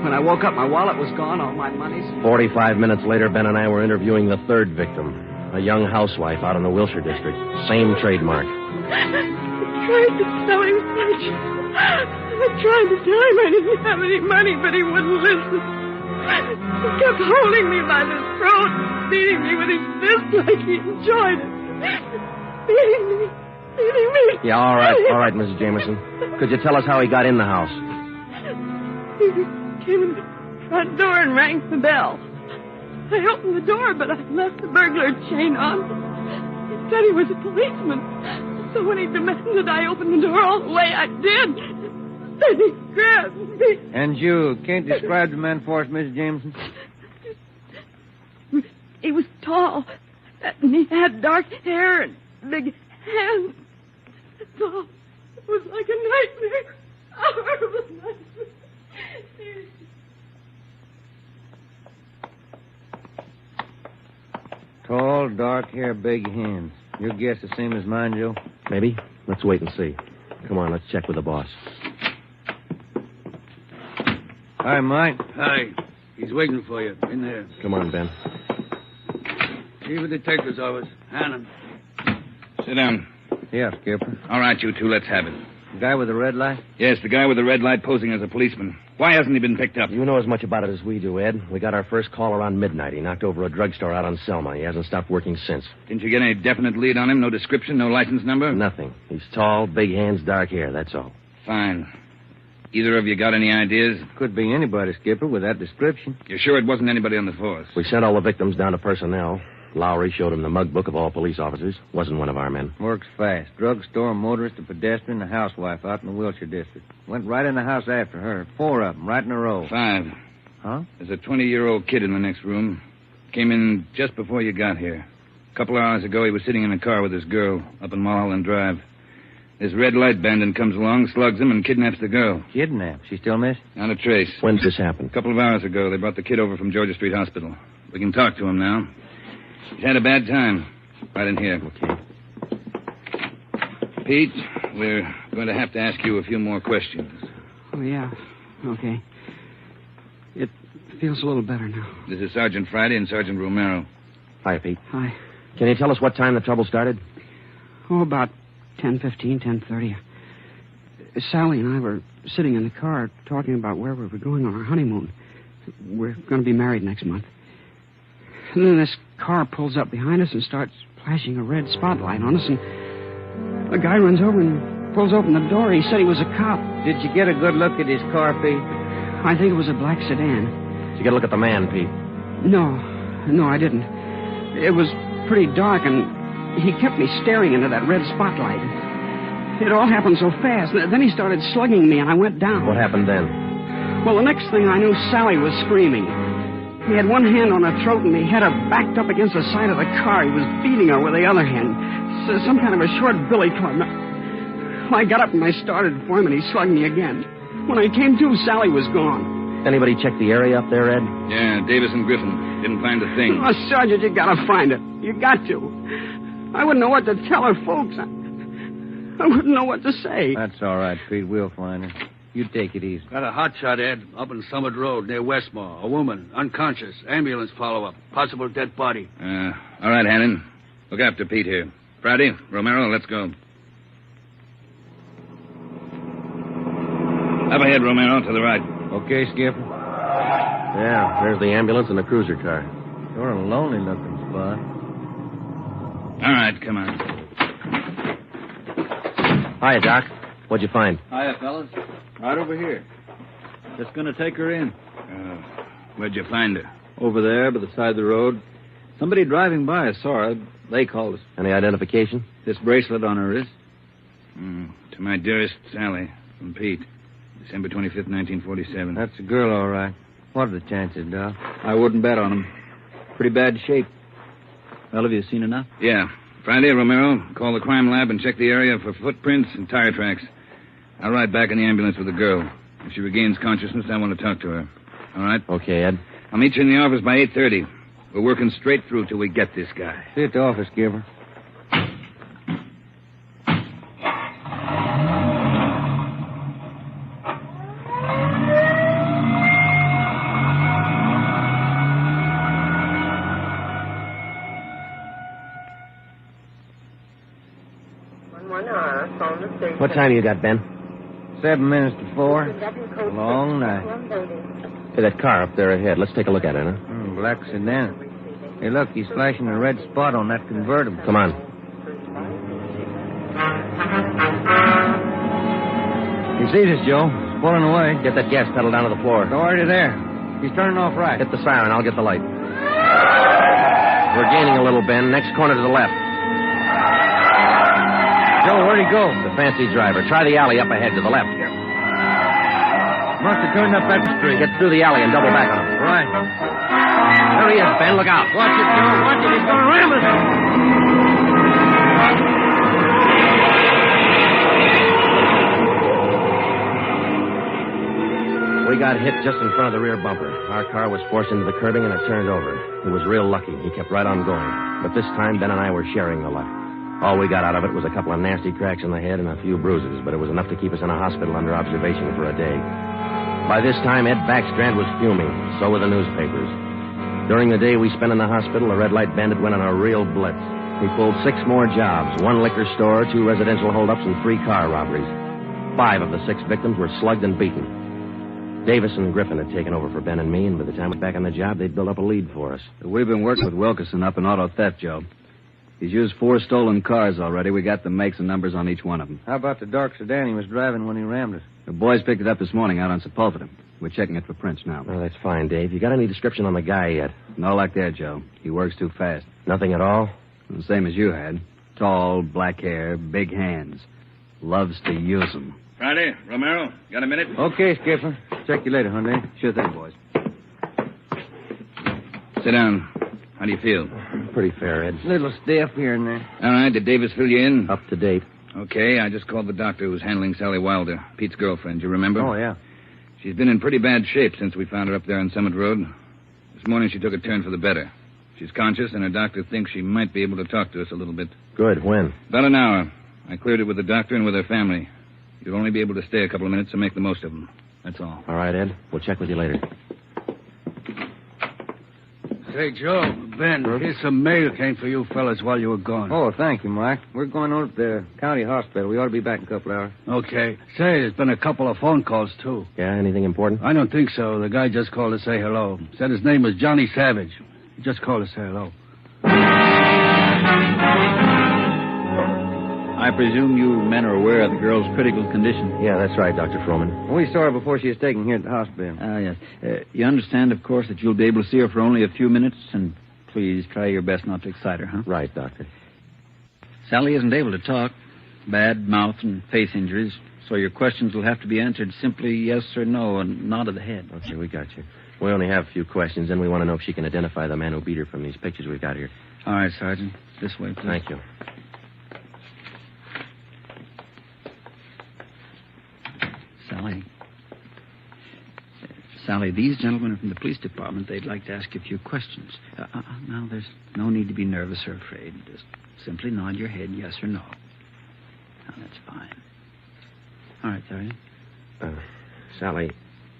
X: When I woke up, my wallet was gone, all my money's...
U: 45 minutes later, Ben and I were interviewing the third victim, a young housewife out in the Wilshire district. Same trademark.
Q: I tried to tell him much. I tried to tell him I didn't have any money, but he wouldn't listen. He kept holding me by the throat, beating me with his fist like he enjoyed it. Beating me.
U: Yeah, all right, Mrs. Jameson. Could you tell us how he got in the house?
Q: He came in the front door and rang the bell. I opened the door, but I left the burglar chain on. He said he was a policeman. So when he demanded I open the door all the way, I did. Then he grabbed me.
V: And you can't describe the man for us, Mrs. Jameson?
Q: He was tall, and he had dark hair and big hands. That's all. It was like a nightmare. A horrible nightmare.
V: Tall, dark hair, big hands. Your guess the same as mine, Joe?
U: Maybe. Let's wait and see. Come on, let's check with the boss.
V: Hi, Mike.
Y: Hi. He's waiting for you. In there.
U: Come on, Ben.
Y: Chief of Detective's office. Hannon. Sit down.
V: Yeah, Skipper.
Y: All right, you two, let's have it.
V: The guy with the red light?
Y: Yes, the guy with the red light posing as a policeman. Why hasn't he been picked up?
B: You know as much about it as we do, Ed. We got our first call around midnight. He knocked over a drugstore out on Selma. He hasn't stopped working since.
Y: Didn't you get any definite lead on him? No description, no license number?
B: Nothing. He's tall, big hands, dark hair, that's all.
Y: Fine. Either of you got any ideas?
V: Could be anybody, Skipper, with that description.
Y: You're sure it wasn't anybody on the force?
B: We sent all the victims down to personnel. Lowry showed him the mug book of all police officers. Wasn't one of our men.
V: Works fast. Drugstore, motorist, a pedestrian, a housewife out in the Wilshire district. Went right in the house after her. 4 of them, right in a row.
Y: 5.
V: Huh?
Y: There's a 20-year-old kid in the next room. Came in just before you got here. A couple of hours ago, he was sitting in a car with his girl up in Mulholland Drive. This red light bandit comes along, slugs him, and kidnaps the girl.
V: Kidnapped? She still missing?
Y: Not a trace.
B: When's this happen?
Y: A couple of hours ago, they brought the kid over from Georgia Street Hospital. We can talk to him now. He's had a bad time. Right in here.
B: Okay.
Y: Pete, we're going to have to ask you a few more questions.
X: Oh, yeah. Okay. It feels a little better now.
Y: This is Sergeant Friday and Sergeant Romero.
B: Hi, Pete.
X: Hi.
B: Can you tell us what time the trouble started?
X: Oh, about 10:15, 10:30. Sally and I were sitting in the car talking about where we were going on our honeymoon. We're going to be married next month. And then this car pulls up behind us and starts flashing a red spotlight on us, and a guy runs over and pulls open the door. He said he was a cop.
V: Did you get a good look at his car, Pete?
X: I think it was a black sedan.
B: Did you get a look at the man, Pete?
X: No, I didn't. It was pretty dark, and he kept me staring into that red spotlight. It all happened so fast. Then he started slugging me, and I went down.
B: What happened then?
X: Well, the next thing I knew, Sally was screaming. He had one hand on her throat, and he had her backed up against the side of the car. He was beating her with the other hand. Some kind of a short billy club. Well, I got up and I started for him, and he slugged me again. When I came to, Sally was gone.
B: Anybody check the area up there, Ed?
Y: Yeah, Davis and Griffin. Didn't find a thing.
X: Oh, Sergeant, you gotta find it. You got to. I wouldn't know what to tell her folks. I wouldn't know what to say.
V: That's all right, Pete. We'll find her. You take it easy.
Y: Got a hot shot, Ed, up in Summit Road near Westmore. A woman, unconscious. Ambulance follow-up. Possible dead body. All right, Hannon. Look after Pete here. Friday, Romero, let's go. Up ahead, Romero, to the right.
V: Okay, Skipper.
B: Yeah, there's the ambulance and the cruiser car.
V: Sure a lonely-looking spot.
Y: All right, come on.
B: Hiya, Doc. What'd you find?
Y: Hiya, fellas. Right over here. Just gonna take her in. Where'd you find her?
X: Over there, by the side of the road. Somebody driving by saw her. They called us.
B: Any identification?
X: This bracelet on her wrist.
Y: To my dearest Sally, from Pete. December 25th, 1947.
V: That's a girl, all right. What are the chances, Doc?
X: I wouldn't bet on them. Pretty bad shape. Well, have you seen enough?
Y: Yeah. Friday, Romero, call the crime lab and check the area for footprints and tire tracks. I'll ride back in the ambulance with the girl. If she regains consciousness, I want to talk to her. All right?
B: Okay, Ed.
Y: I'll meet you in the office by 8:30. We're working straight through till we get this guy.
V: See you at the office, Skipper.
B: What time you got, Ben?
V: 7 minutes to 4. Long night.
B: Hey, that car up there ahead. Let's take a look at it, huh?
V: Black sedan. Hey, look, he's flashing a red spot on that convertible.
B: Come on.
V: He sees us, Joe. He's pulling away.
B: Get that gas pedal down to the floor.
V: It's already there. He's turning off right.
B: Hit the siren. I'll get the light. We're gaining a little, Ben. Next corner to the left.
V: Joe, where'd he go?
B: The fancy driver. Try the alley up ahead to the left.
V: Must have turned up that street.
B: Get through the alley and double back on him.
V: Right.
B: There he is, Ben. Look out.
V: Watch it, Joe. Watch it. He's going to ram us.
B: We got hit just in front of the rear bumper. Our car was forced into the curbing and it turned over. He was real lucky. He kept right on going. But this time, Ben and I were sharing the luck. All we got out of it was a couple of nasty cracks in the head and a few bruises, but it was enough to keep us in a hospital under observation for a day. By this time, Ed Backstrand was fuming. So were the newspapers. During the day we spent in the hospital, the red light bandit went on a real blitz.
U: He pulled 6 more jobs, 1 liquor store, 2 residential holdups, and 3 car robberies. 5 of the 6 victims were slugged and beaten. Davis and Griffin had taken over for Ben and me, and by the time we were back on the job, they'd built up a lead for us.
X: We've been working with Wilkerson up in auto theft, Joe. He's used 4 stolen cars already. We got the makes and numbers on each one of them.
V: How about the dark sedan he was driving when he rammed us?
X: The boys picked it up this morning out on Sepulveda. We're checking it for prints now.
U: Oh, that's fine, Dave. You got any description on the guy yet?
X: No luck there, Joe. He works too fast.
U: Nothing at all?
X: The same as you had. Tall, black hair, big hands. Loves to use them.
Y: Friday, Romero, got a minute?
V: Okay, Skipper. Check you later, Hyundai.
X: Sure thing, boys.
Y: Sit down. How do you feel?
U: Pretty fair, Ed.
V: Little stiff here and there.
Y: All right, did Davis fill you in?
U: Up to date.
Y: Okay, I just called the doctor who's handling Sally Wilder, Pete's girlfriend. You remember?
V: Oh, yeah.
Y: She's been in pretty bad shape since we found her up there on Summit Road. This morning she took a turn for the better. She's conscious, and her doctor thinks she might be able to talk to us a little bit.
U: Good. When?
Y: About an hour. I cleared it with the doctor and with her family. You'll only be able to stay a couple of minutes, so make the most of them. That's all.
U: All right, Ed. We'll check with you later.
V: Say, Joe, Ben, here's some mail came for you fellas while you were gone. Oh, thank you, Mike. We're going over to the county hospital. We ought to be back in a couple hours. Okay. Say, there's been a couple of phone calls, too.
U: Yeah, anything important?
V: I don't think so. The guy just called to say hello. Said his name was Johnny Savage. He just called to say hello.
X: I presume you men are aware of the girl's critical condition.
U: Yeah, that's right, Dr. Froman.
V: We saw her before she was taken here at the hospital.
X: Yes. You understand, of course, that you'll be able to see her for only a few minutes, and please try your best not to excite her, huh?
U: Right, Doctor.
X: Sally isn't able to talk. Bad mouth and face injuries, so your questions will have to be answered simply yes or no, and nod of the head.
U: Okay, we got you. We only have a few questions, and we want to know if she can identify the man who beat her from these pictures we've got here.
X: All right, Sergeant. This way, please.
U: Thank you.
X: Sally, these gentlemen are from the police department. They'd like to ask you a few questions. Now, there's no need to be nervous or afraid. Just simply nod your head yes or no. Now, that's fine. All right, Sergeant.
U: Sally,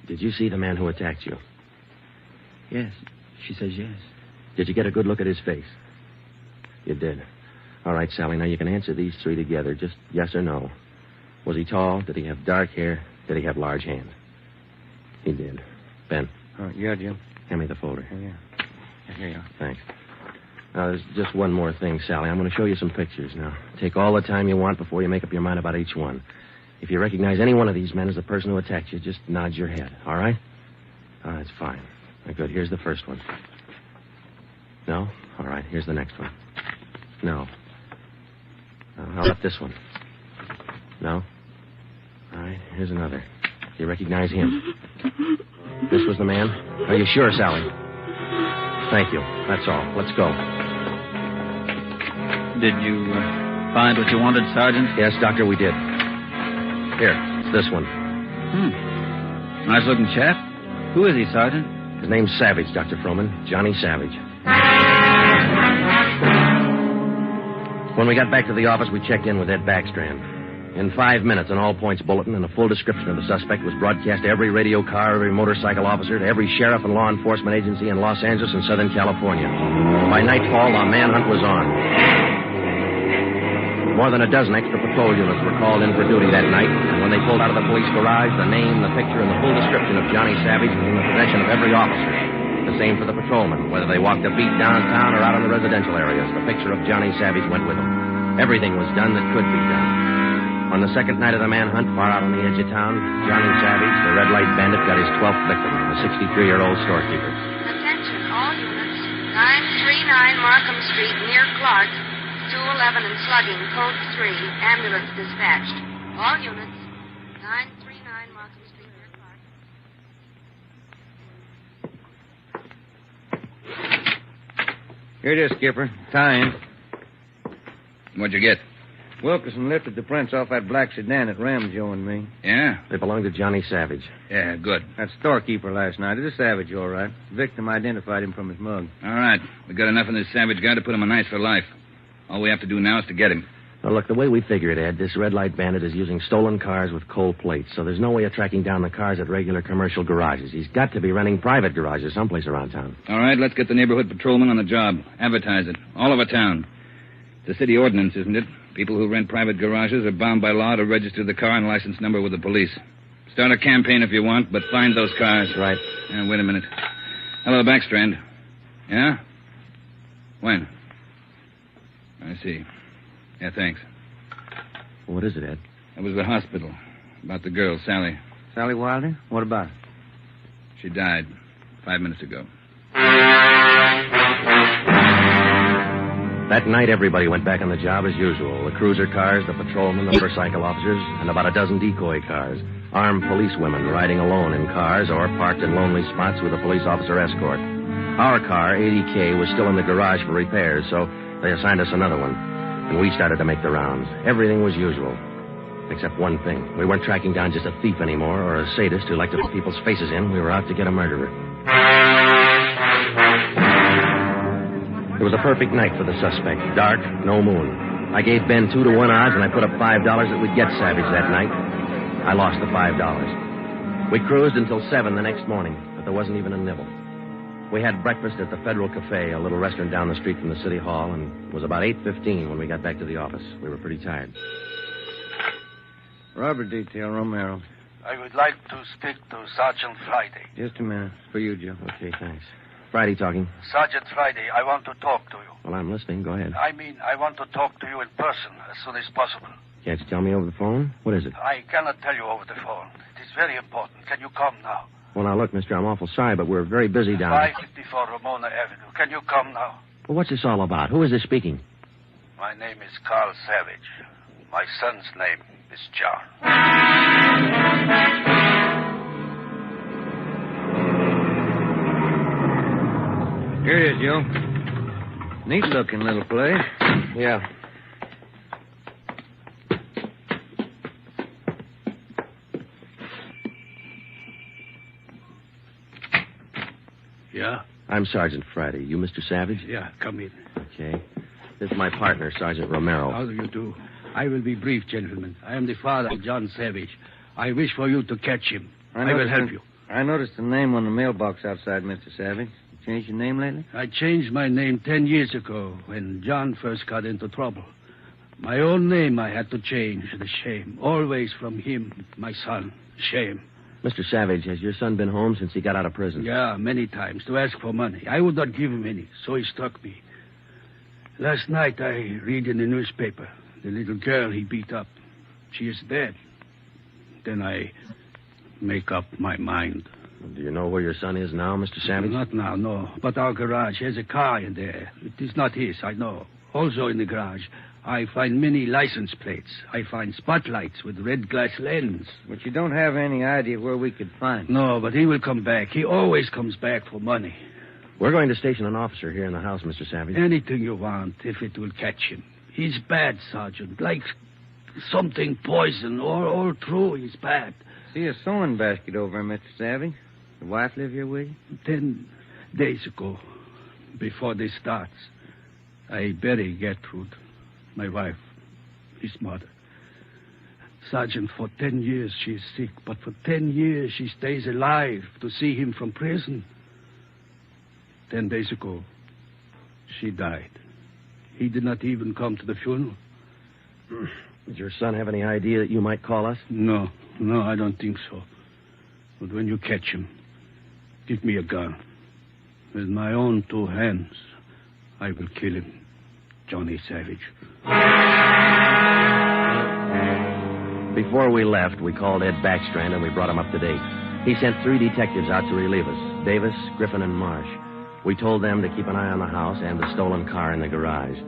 U: did you see the man who attacked you?
X: Yes. She says yes.
U: Did you get a good look at his face? You did. All right, Sally, now you can answer these 3 together. Just yes or no. Was he tall? Did he have dark hair? Did he have large hands? He did. Ben.
V: Yeah, Jim.
U: Hand me the folder.
V: Yeah. Here you are.
U: Thanks. Now, there's just one more thing, Sally. I'm going to show you some pictures now. Take all the time you want before you make up your mind about each one. If you recognize any one of these men as the person who attacked you, just nod your head, all right? Oh, that's fine. Good. Here's the first one. No? All right. Here's the next one. No. How about this one? No? All right. Here's another. Do you recognize him? This was the man? Are you sure, Sally? Thank you. That's all. Let's go.
X: Did you find what you wanted, Sergeant?
U: Yes, Doctor, we did. Here, it's this one.
X: Nice-looking chap. Who is he, Sergeant?
U: His name's Savage, Dr. Froman. Johnny Savage. When we got back to the office, we checked in with Ed Backstrand. In 5 minutes, an all-points bulletin and a full description of the suspect was broadcast to every radio car, every motorcycle officer, to every sheriff and law enforcement agency in Los Angeles and Southern California. By nightfall, the manhunt was on. More than a dozen extra patrol units were called in for duty that night, and when they pulled out of the police garage, the name, the picture, and the full description of Johnny Savage was in the possession of every officer. The same for the patrolmen, whether they walked a beat downtown or out in the residential areas. The picture of Johnny Savage went with them. Everything was done that could be done. On the second night of the manhunt, far out on the edge of town, Johnny Savage, the red light bandit, got his 12th victim, a 63-year-old storekeeper.
W: Attention, all units. 939 Markham Street, near Clark. 211 and slugging, code 3. Ambulance dispatched. All units. 939 Markham Street, near Clark.
V: Here it is, Skipper. Time.
Y: What'd you get?
V: Wilkerson lifted the prints off that black sedan that rammed Joe and me.
Y: Yeah?
U: They belonged to Johnny Savage.
Y: Yeah, good.
V: That storekeeper last night. It is Savage, all right. The victim identified him from his mug.
Y: All right. We got enough in this Savage guy to put him on ice for life. All we have to do now is to get him.
U: Now, look, the way we figure it, Ed, this red light bandit is using stolen cars with cold plates, so there's no way of tracking down the cars at regular commercial garages. He's got to be renting private garages someplace around town.
Y: All right, let's get the neighborhood patrolman on the job. Advertise it. All over town. the city ordinance, isn't it? People who rent private garages are bound by law to register the car and license number with the police. Start a campaign if you want, but find those cars.
U: Right.
Y: Wait a minute. Hello, Backstrand. Yeah? When? I see. Yeah, thanks.
U: What is it, Ed?
Y: It was the hospital. About the girl, Sally.
V: Sally Wilder? What about her?
Y: She died 5 minutes ago.
U: That night, everybody went back on the job as usual. The cruiser cars, the patrolmen, the motorcycle officers, and about a dozen decoy cars. Armed policewomen riding alone in cars or parked in lonely spots with a police officer escort. Our car, 80K, was still in the garage for repairs, so they assigned us another one. And we started to make the rounds. Everything was usual. Except one thing. We weren't tracking down just a thief anymore or a sadist who liked to put people's faces in. We were out to get a murderer. It was a perfect night for the suspect. Dark, no moon. I gave Ben 2-to-1 odds, and I put up $5 that we'd get Savage that night. I lost the $5. We cruised until 7 the next morning, but there wasn't even a nibble. We had breakfast at the Federal Cafe, a little restaurant down the street from the city hall, and it was about 8:15 when we got back to the office. We were pretty tired.
V: Robbery detail, Romero.
I: I would like to speak to Sergeant Friday.
V: Just a minute. For you, Joe.
U: Okay, thanks. Friday talking.
I: Sergeant Friday, I want to talk to you.
U: Well, I'm listening. Go ahead.
I: I want to talk to you in person as soon as possible.
U: Can't you tell me over the phone? What is it?
I: I cannot tell you over the phone. It is very important. Can you come now?
U: Well, now, look, mister, I'm awful sorry, but we're very busy down here.
I: 554 Ramona Avenue. Can you come now?
U: Well, what's this all about? Who is this speaking?
I: My name is Carl Savage. My son's name is John.
V: Here it is, Joe. Neat-looking little place.
U: Yeah.
I: Yeah?
U: I'm Sergeant Friday. You Mr. Savage?
I: Yeah, come in.
U: Okay. This is my partner, Sergeant Romero.
I: How do you do? I will be brief, gentlemen. I am the father of John Savage. I wish for you to catch him. I will help you.
V: I noticed the name on the mailbox outside, Mr. Savage. You changed your name lately?
I: I changed my name 10 years ago when John first got into trouble. My own name I had to change. The shame. Always from him, my son. Shame.
U: Mr. Savage, has your son been home since he got out of prison?
I: Yeah, many times to ask for money. I would not give him any, so he struck me. Last night I read in the newspaper the little girl he beat up. She is dead. Then I make up my mind.
U: Do you know where your son is now, Mr. Savage?
I: Not now, no. But our garage has a car in there. It is not his, I know. Also in the garage, I find many license plates. I find spotlights with red glass lens.
V: But you don't have any idea where we could find him.
I: No, but he will come back. He always comes back for money.
U: We're going to station an officer here in the house, Mr. Savage.
I: Anything you want, if it will catch him. He's bad, Sergeant. Like something poison. All through, he's bad.
V: See a sewing basket over him, Mr. Savage. The wife live here with you?
I: 10 days ago, before this starts, I bury Gertrude, my wife, his mother. Sergeant, for 10 years she is sick, but for 10 years she stays alive to see him from prison. 10 days ago, she died. He did not even come to the funeral.
U: Did your son have any idea that you might call us?
I: No, I don't think so. But when you catch him, give me a gun. With my own 2 hands, I will kill him. Johnny Savage.
U: Before we left, we called Ed Backstrand and we brought him up to date. He sent 3 detectives out to relieve us, Davis, Griffin, and Marsh. We told them to keep an eye on the house and the stolen car in the garage.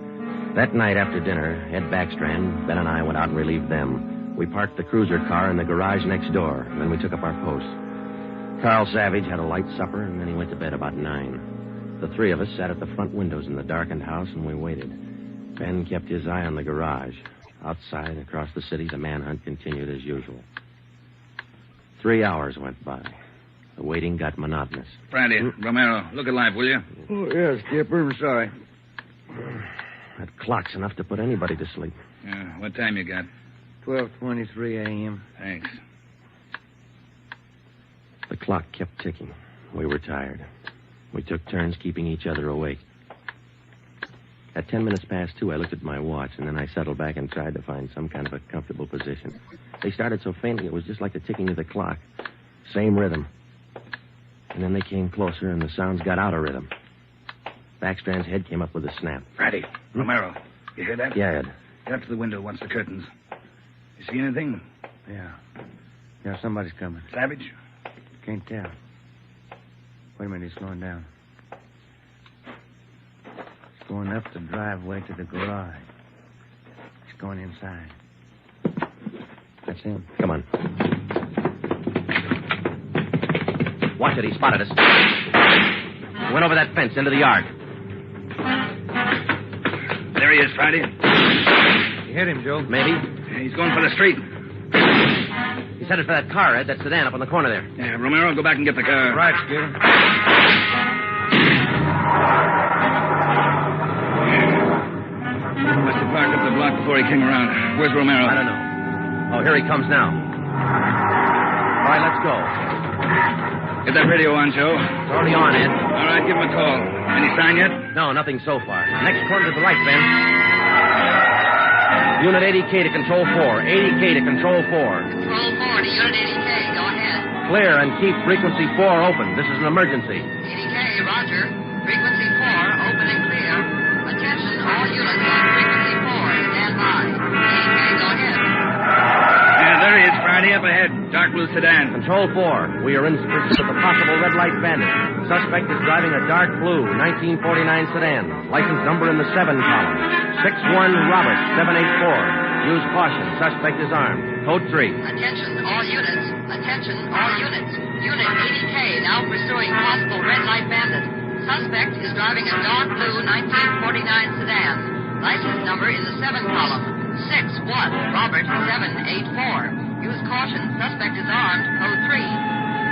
U: That night after dinner, Ed Backstrand, Ben, and I went out and relieved them. We parked the cruiser car in the garage next door, and then we took up our posts. Carl Savage had a light supper, and then he went to bed about 9. The 3 of us sat at the front windows in the darkened house, and we waited. Ben kept his eye on the garage. Outside, across the city, the manhunt continued as usual. 3 hours went by. The waiting got monotonous.
Y: Friday, Romero, look alive, will you?
V: Oh, yes, Skipper. I'm sorry.
U: That clock's enough to put anybody to sleep.
Y: Yeah, what time you got?
V: 12:23 a.m.
Y: Thanks.
U: The clock kept ticking. We were tired. We took turns keeping each other awake. At 10 minutes past 2, I looked at my watch, and then I settled back and tried to find some kind of a comfortable position. They started so faintly, it was just like the ticking of the clock. Same rhythm. And then they came closer, and the sounds got out of rhythm. Backstrand's head came up with a snap.
Y: Friday, Romero, you hear that?
U: Yeah, Ed.
Y: Get up to the window once the curtains. You see anything?
V: Yeah. Yeah, somebody's coming.
Y: Savage?
V: Can't tell. Wait a minute, he's slowing down. He's going up the driveway to the garage. He's going inside. That's him.
U: Come on. Watch it, he spotted us. Went over that fence into the yard.
Y: There he is, Friday.
V: You hit him, Joe?
U: Maybe.
Y: He's going for the street.
U: He's headed for that car, Ed, that sedan up on the corner there.
Y: Yeah, Romero, go back and get the car.
V: Right, Skipper.
Y: Must have parked up the block before he came around. Where's Romero?
U: I don't know. Oh, here he comes now. All right, let's go.
Y: Get that radio on, Joe.
U: It's already on, Ed.
Y: All right, give him a call. Any sign yet?
U: No, nothing so far. Next corner to the right, Ben. Unit 80K to Control 4. 80K to Control 4.
W: Control 4 to Unit 80K. Go ahead.
U: Clear and keep frequency 4 open. This is an emergency.
W: 80K, roger. Frequency 4, open and clear. Attention, all units on frequency 4. Stand by. 80K, go ahead.
Y: Yeah, there he is, Friday, up ahead. Dark blue sedan.
U: Control 4. We are in pursuit of a possible red light bandit. Suspect is driving a dark blue 1949 sedan. License number in the 7 column. 61 Robert 784. Use caution. Suspect is armed. Code 3.
W: Attention, all units. Attention, all units. Unit 80K now pursuing possible red light bandit. Suspect is driving a dark blue 1949 sedan. License number in the 7 column. 61 Robert 784. Use caution. Suspect is armed. Code 3.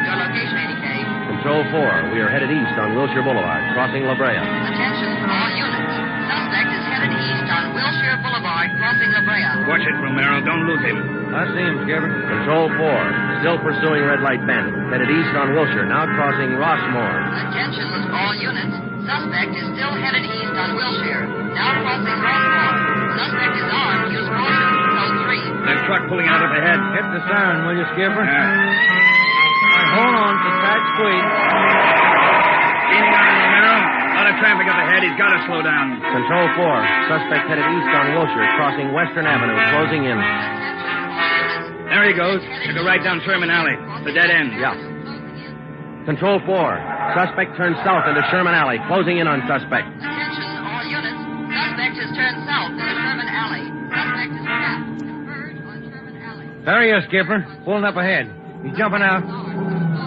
W: Your location, 80K.
U: Control 4. We are headed east on Wilshire Boulevard, crossing La Brea.
W: Attention, all units. Suspect is headed east on Wilshire Boulevard, crossing La Brea.
Y: Watch it, Romero. Don't lose him.
V: I see him, Skipper.
U: Control 4. Still pursuing red light bandit. Headed east on Wilshire, now crossing Rossmore.
W: Attention, all units. Suspect is still headed east on Wilshire, now crossing Rossmore. Suspect is armed. Use caution. Code 3.
Y: That truck pulling out up ahead.
V: Hit the siren, will you, Skipper?
Y: Yeah.
V: Hold on, it's a tight squeeze.
Y: Leaning on, Romero. A lot of traffic up ahead. He's got to slow down.
U: Control 4. Suspect headed east on Wilshire, crossing Western Avenue, closing in.
Y: There he goes. Took a right down Sherman Alley. The dead end.
U: Yeah. Control 4. Suspect turned south into Sherman Alley, closing in on suspect.
W: Attention, all units. Suspect has turned south into Sherman Alley. Suspect is trapped. Converge on Sherman Alley.
V: There he is, Skipper. Pulling up ahead. He's jumping out.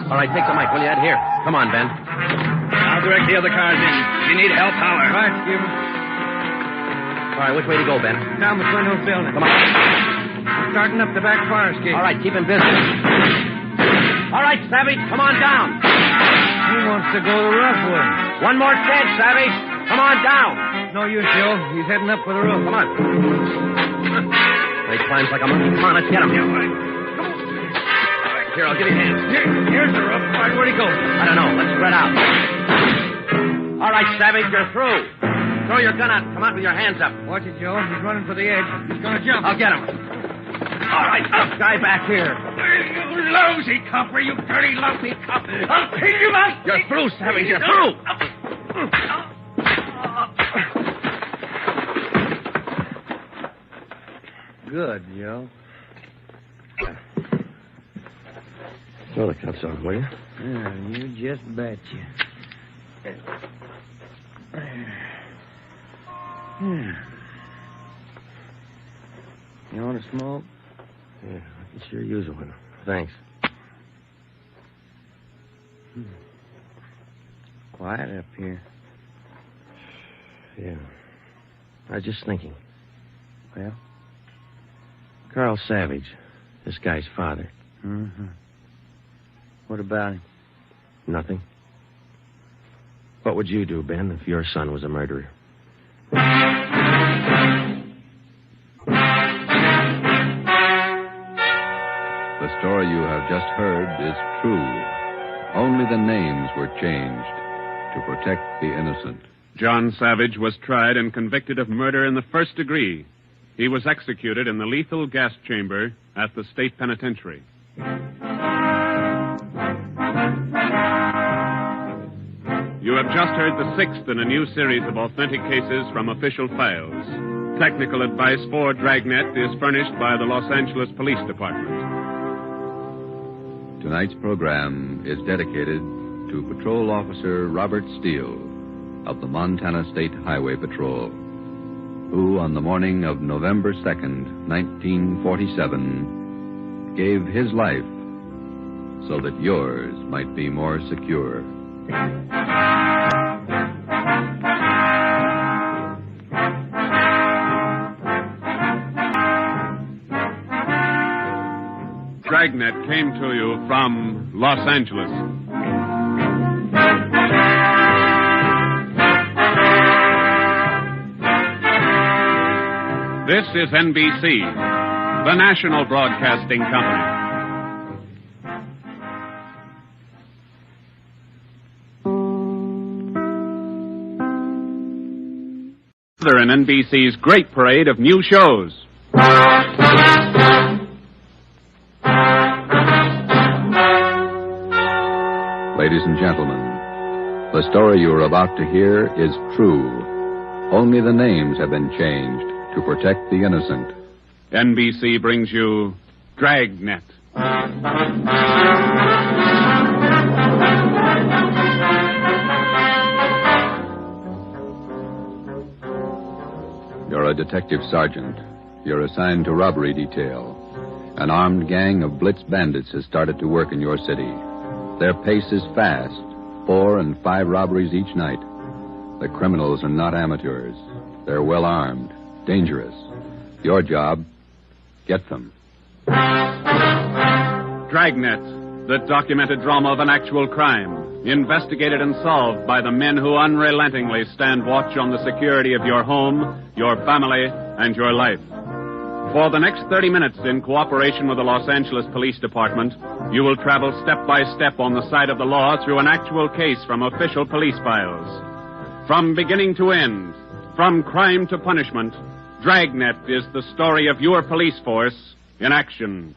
U: All right, take the mic, will you, Ed? Here. Come on, Ben.
Y: I'll direct the other cars in. If you need help, holler.
V: Right, Skipper.
U: All right, which way to go, Ben?
V: Down between those buildings.
U: Come on.
V: Starting up the back fire escape.
U: All right, keep him busy. All right, Savage, come on down.
V: He wants to go the rough way.
U: One more chance, Savage. Come on down.
V: No use, Joe. He's heading up for the roof.
U: Come on. He climbs like a monkey. Come on, let's get him. Here, I'll give you a hand.
V: Here's the roof. All right, where'd he go?
U: I don't know. Let's spread out. All right, Savage, you're through. Throw your gun out. Come out with your hands up.
V: Watch it, Joe. He's running for the edge. He's going to jump.
U: I'll get him. All right, guy back here.
V: You lousy copper, you dirty, lousy cop. I'll take you out.
U: You're through, Savage. You're through.
V: Good, Joe.
U: Throw the cuffs on, will you?
V: Yeah, you just betcha. You want to smoke?
U: Yeah, I can sure use one. Thanks.
V: Quiet up here.
U: Yeah. I was just thinking.
V: Well?
U: Carl Savage, this guy's father.
V: Mm-hmm. What about him?
U: Nothing. What would you do, Ben, if your son was a murderer?
E: The story you have just heard is true. Only the names were changed to protect the innocent.
S: John Savage was tried and convicted of murder in the first degree. He was executed in the lethal gas chamber at the state penitentiary. You have just heard the sixth in a new series of authentic cases from official files. Technical advice for Dragnet is furnished by the Los Angeles Police Department.
E: Tonight's program is dedicated to Patrol Officer Robert Steele of the Montana State Highway Patrol, who on the morning of November 2nd, 1947, gave his life so that yours might be more secure.
S: Dragnet came to you from Los Angeles. This is NBC, the national broadcasting company. In NBC's great parade of new shows.
E: Ladies and gentlemen, the story you are about to hear is true. Only the names have been changed to protect the innocent.
S: NBC brings you Dragnet.
E: You're a detective sergeant. You're assigned to robbery detail. An armed gang of blitz bandits has started to work in your city. Their pace is fast, 4 and 5 robberies each night. The criminals are not amateurs. They're well armed, dangerous. Your job, get them.
S: Dragnet, the documented drama of an actual crime, investigated and solved by the men who unrelentingly stand watch on the security of your home, your family, and your life. For the next 30 minutes, in cooperation with the Los Angeles Police Department, you will travel step by step on the side of the law through an actual case from official police files. From beginning to end, from crime to punishment, Dragnet is the story of your police force in action.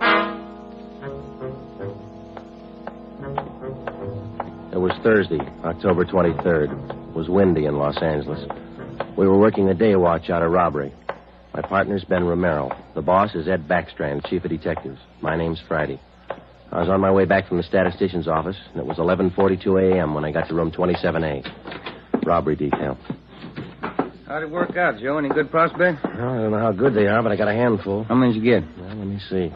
U: It was Thursday, October 23rd. It was windy in Los Angeles. We were working the day watch out of robbery. My partner's Ben Romero. The boss is Ed Backstrand, chief of detectives. My name's Friday. I was on my way back from the statistician's office, and it was 11:42 a.m. when I got to room 27A. Robbery detail.
V: How'd it work out, Joe? Any good prospects?
U: Well, I don't know how good they are, but I got a handful.
V: How many'd you get?
U: Well, let me see.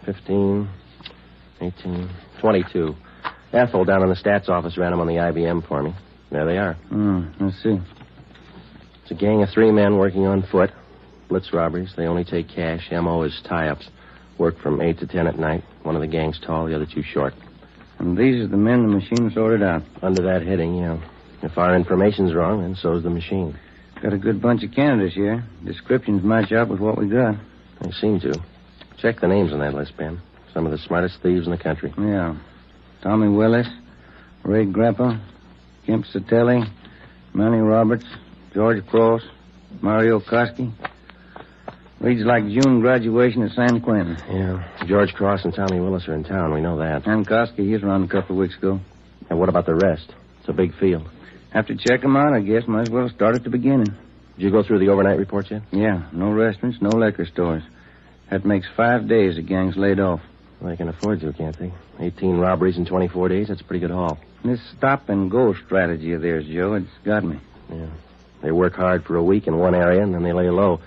U: 15, 18, 22. Ethel down in the stats office ran them on the IBM for me. There they are.
V: Let's see.
U: It's a gang of 3 men working on foot. Blitz robberies. They only take cash. M.O. is tie-ups. Work from 8 to 10 at night. One of the gang's tall, the other 2 short.
V: And these are the men the machine sorted out?
U: Under that heading, yeah. If our information's wrong, then so's the machine.
V: Got a good bunch of candidates here. Descriptions match up with what we got.
U: They seem to. Check the names on that list, Ben. Some of the smartest thieves in the country.
V: Yeah. Tommy Willis, Ray Grappa, Kemp Satelli, Manny Roberts, George Cross, Mario Koski. Reads like June graduation at San Quentin.
U: Yeah. George Cross and Tommy Willis are in town. We know that.
V: And Koski, he was around a couple of weeks ago.
U: And what about the rest? It's a big field.
V: Have to check them out, I guess. Might as well start at the beginning.
U: Did you go through the overnight reports yet?
V: Yeah. No restaurants, no liquor stores. That makes 5 days the gang's laid off.
U: Well, they can afford to, can't they? 18 robberies in 24 days, that's a pretty good haul.
V: This stop-and-go strategy of theirs, Joe, it's got me.
U: Yeah. They work hard for a week in one area, and then they lay low.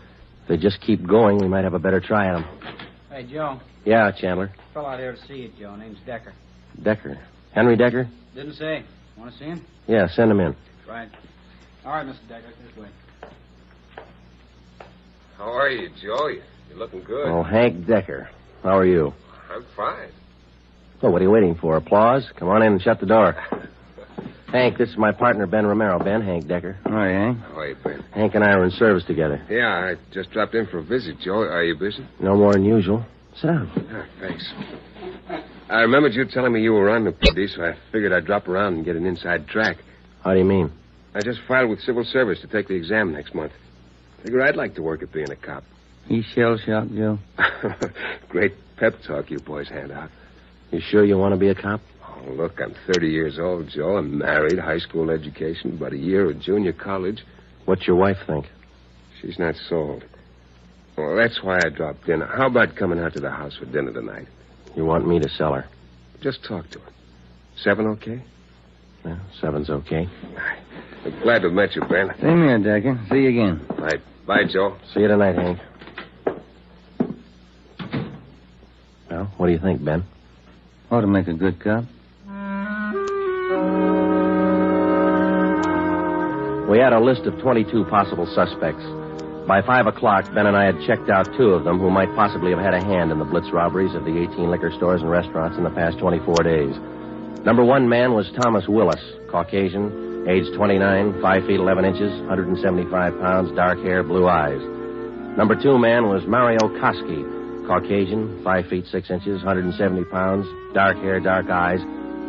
U: If they just keep going, we might have a better try at them.
G: Hey, Joe.
U: Yeah, Chandler.
G: Fellow out here to see you, Joe. Name's Decker.
U: Decker. Henry Decker?
G: Didn't say. Want to see him?
U: Yeah, send him in.
G: Right. All right, Mr. Decker, this way.
N: How are you, Joe? You're looking good.
U: Oh, Hank Decker. How are you?
N: I'm fine.
U: Well, what are you waiting for? Applause? Come on in and shut the door. Hank, this is my partner, Ben Romero. Ben, Hank Decker.
V: All right, Hank.
N: How are you, Ben?
U: Hank and I are in service together.
N: Yeah, I just dropped in for a visit, Joe. Are you busy?
U: No more than usual. Sit down.
N: Thanks. I remembered you telling me you were on the PD, so I figured I'd drop around and get an inside track.
U: How do you mean?
N: I just filed with civil service to take the exam next month. Figure I'd like to work at being a cop.
V: He shell-shocked, Joe?
N: Great pep talk you boys hand out.
B: You sure you want to be a cop?
N: Oh, look, I'm 30 years old, Joe. I'm married, high school education, about a year at junior college.
B: What's your wife think?
N: She's not sold. Well, that's why I dropped in. How about coming out to the house for dinner tonight?
B: You want me to sell her?
N: Just talk to her. 7 okay?
B: Yeah, 7's okay.
N: I'm glad to have met you, Ben.
V: Same here, Decker. See you again.
N: Right. Bye, Joe.
B: See you tonight, Hank. Well, what do you think, Ben?
V: Ought to make a good cop.
B: We had a list of 22 possible suspects. By 5 o'clock, Ben and I had checked out 2 of them who might possibly have had a hand in the blitz robberies of the 18 liquor stores and restaurants in the past 24 days. Number 1 man was Thomas Willis, Caucasian, age 29, 5 feet 11 inches, 175 pounds, dark hair, blue eyes. Number 2 man was Mario Koski, Caucasian, 5 feet 6 inches, 170 pounds, dark hair, dark eyes,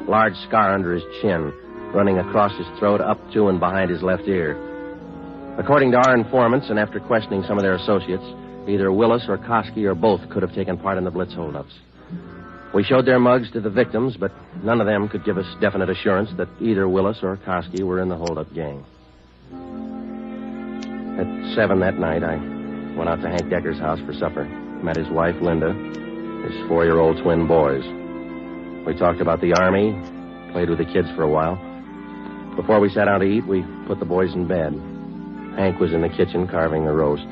B: large scar under his chin, running across his throat, up to and behind his left ear. According to our informants, and after questioning some of their associates, either Willis or Koski or both could have taken part in the blitz holdups. We showed their mugs to the victims, but none of them could give us definite assurance that either Willis or Koski were in the holdup gang. At 7 that night, I went out to Hank Decker's house for supper. Met his wife, Linda, his 4-year-old twin boys. We talked about the Army, played with the kids for a while. Before we sat down to eat, we put the boys in bed. Hank was in the kitchen carving the roast.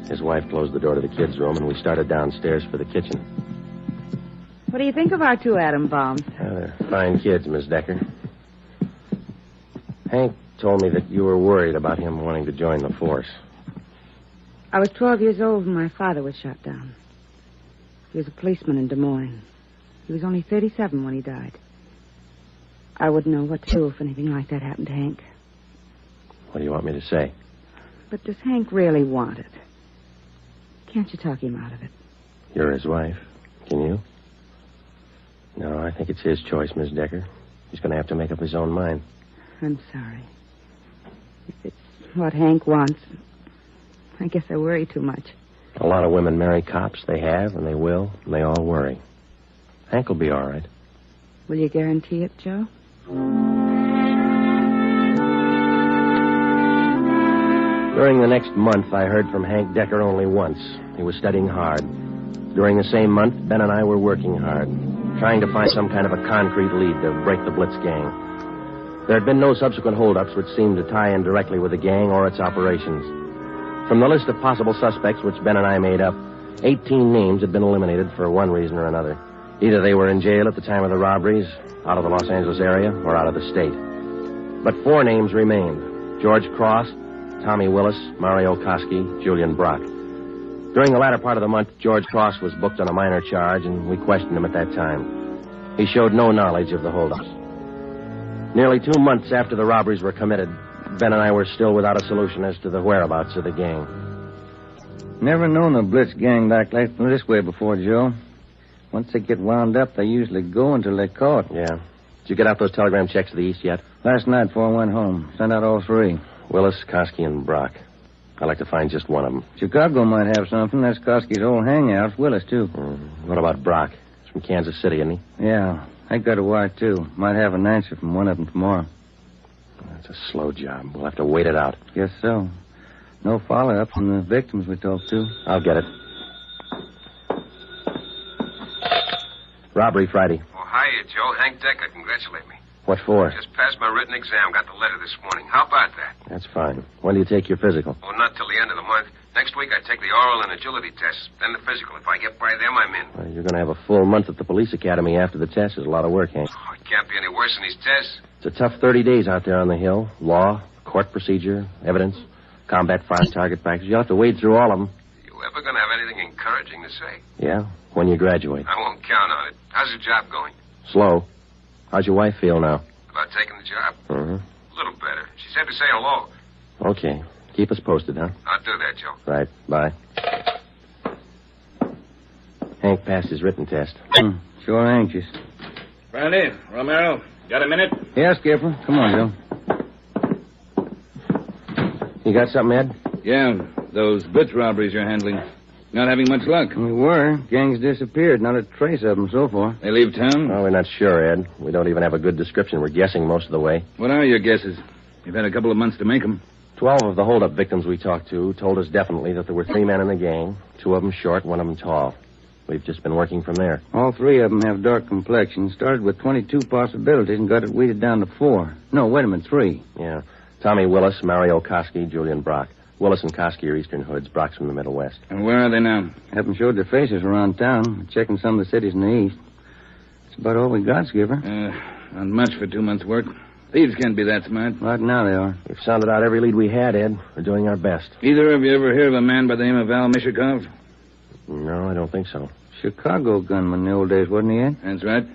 B: His wife closed the door to the kids' room, and we started downstairs for the kitchen.
C: What do you think of our 2 atom bombs?
B: They're fine kids, Miss Decker. Hank told me that you were worried about him wanting to join the force.
C: I was 12 years old when my father was shot down. He was a policeman in Des Moines. He was only 37 when he died. I wouldn't know what to do if anything like that happened to Hank.
B: What do you want me to say?
C: But does Hank really want it? Can't you talk him out of it?
B: You're his wife. Can you? No, I think it's his choice, Miss Decker. He's going to have to make up his own mind.
C: I'm sorry. If it's what Hank wants, I guess I worry too much.
B: A lot of women marry cops. They have, and they will, and they all worry. Hank will be all right.
C: Will you guarantee it, Joe?
B: During the next month, I heard from Hank Decker only once. He was studying hard. During the same month, Ben and I were working hard, trying to find some kind of a concrete lead to break the Blitz gang. There had been no subsequent holdups which seemed to tie in directly with the gang or its operations. From the list of possible suspects which Ben and I made up, 18 names had been eliminated for one reason or another. Either they were in jail at the time of the robberies, out of the Los Angeles area, or out of the state. But 4 names remained: George Cross, Tommy Willis, Mario Koski, Julian Brock. During the latter part of the month, George Cross was booked on a minor charge, and we questioned him at that time. He showed no knowledge of the holdups. Nearly 2 months after the robberies were committed, Ben and I were still without a solution as to the whereabouts of the gang.
V: Never known a blitz gang like this way before, Joe. Once they get wound up, they usually go until they're caught.
B: Yeah. Did you get out those telegram checks to the east yet?
V: Last night before I went home. Sent out all 3.
B: Willis, Koski, and Brock. I'd like to find just one of them.
V: Chicago might have something. That's Koski's old hangout. Willis, too.
B: What about Brock? He's from Kansas City, isn't he?
V: Yeah. I got a wire, too. Might have an answer from one of them tomorrow.
B: That's a slow job. We'll have to wait it out.
V: Guess so. No follow-up from the victims we talked to.
B: I'll get it. Robbery Friday.
N: Oh, hiya, Joe. Hank Decker. Congratulate me.
B: What for?
N: Just passed my written exam. Got the letter this morning. How about that?
B: That's fine. When do you take your physical?
N: Oh, not till the end of the month. Next week I take the oral and agility tests. Then the physical. If I get by them, I'm in.
B: Well, you're going to have a full month at the police academy after the test. There's a lot of work, Hank.
N: Oh, it can't be any worse than these tests.
B: It's a tough 30 days out there on the Hill. Law, court procedure, evidence, combat fire, target practice. You'll have to wade through all of them.
N: You ever going to have anything encouraging to say?
B: Yeah, when you graduate.
N: I won't count on it. How's your job going?
B: Slow. How's your wife feel now?
N: About taking the job?
B: Uh-huh.
N: A little better. She said to say hello.
B: Okay. Keep us posted, huh?
N: I'll do that, Joe.
B: Right. Bye. Hank passed his written test.
V: Sure anxious.
Y: Brandy, Romero, got a minute?
V: Yeah, Skipper. Come on, Joe.
U: You got something, Ed?
Y: Yeah, those blitz robberies you're handling. Not having much luck.
V: We were. Gangs disappeared. Not a trace of them so far.
Y: They leave town?
B: Well, we're not sure, Ed. We don't even have a good description. We're guessing most of the way.
Y: What are your guesses? You've had a couple of months to make them.
B: 12 of the holdup victims we talked to told us definitely that there were 3 men in the gang, 2 of them short, 1 of them tall. We've just been working from there.
V: All 3 of them have dark complexions. Started with 22 possibilities and got it weeded down to 4. No, wait a minute, 3.
B: Yeah. Tommy Willis, Mario Koski, Julian Brock. Willis and Koski are Eastern Hoods. Brock's from the Middle West.
Y: And where are they now?
V: Haven't showed their faces around town. We're checking some of the cities in the east. That's about all we got, Skipper.
Y: Not much for 2 months' work. Thieves can't be that smart.
V: Right now they are.
B: We've sounded out every lead we had, Ed. We're doing our best.
Y: Either of you ever hear of a man by the name of Al Mishakov?
B: No, I don't think so.
V: Chicago gunman in the old days, wasn't he, Ed?
Y: That's right.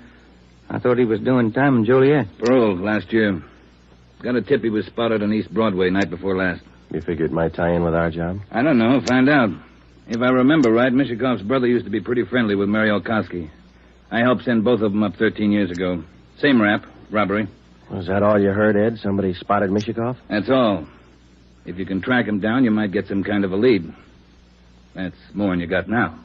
V: I thought he was doing time in Joliet.
Y: Paroled last year. Got a tip he was spotted on East Broadway night before last.
B: You figure it might tie in with our job?
Y: I don't know. Find out. If I remember right, Mishakov's brother used to be pretty friendly with Mario Koski. I helped send both of them up 13 years ago. Same rap, robbery.
B: Was that all you heard, Ed? Somebody spotted Mishakov?
Y: That's all. If you can track him down, you might get some kind of a lead. That's more than you got now.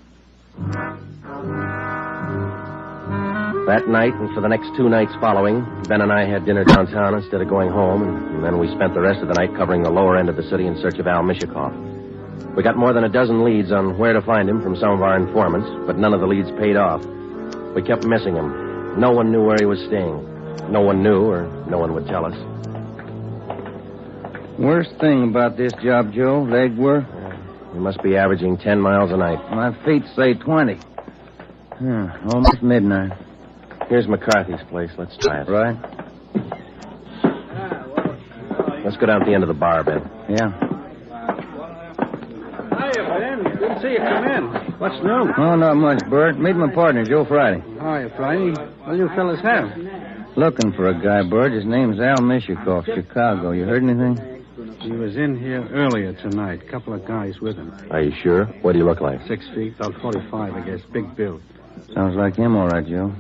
B: That night and for the next 2 nights following, Ben and I had dinner downtown instead of going home, and then we spent the rest of the night covering the lower end of the city in search of Al Mishakov. We got more than a dozen leads on where to find him from some of our informants, but none of the leads paid off. We kept missing him. No one knew where he was staying. No one knew, or no one would tell us.
V: Worst thing about this job, Joe, leg work.
B: We must be averaging 10 miles a night.
V: My feet say 20. Almost midnight.
B: Here's McCarthy's place. Let's try it.
V: Right.
B: Let's go down to the end of the bar, Ben.
V: Yeah.
X: Hiya, Ben. Good to see you come in. What's new?
V: Oh, not much, Bert. Meet my partner, Joe Friday.
X: Hiya, Friday. What do you fellas have?
V: Looking for a guy, Bert. His name's Al Mishakov, Chicago. You heard anything?
X: He was in here earlier tonight. Couple of guys with him.
B: Are you sure? What do you look like?
X: 6 feet, about 45, I guess. Big build.
V: Sounds like him, all right, Joe.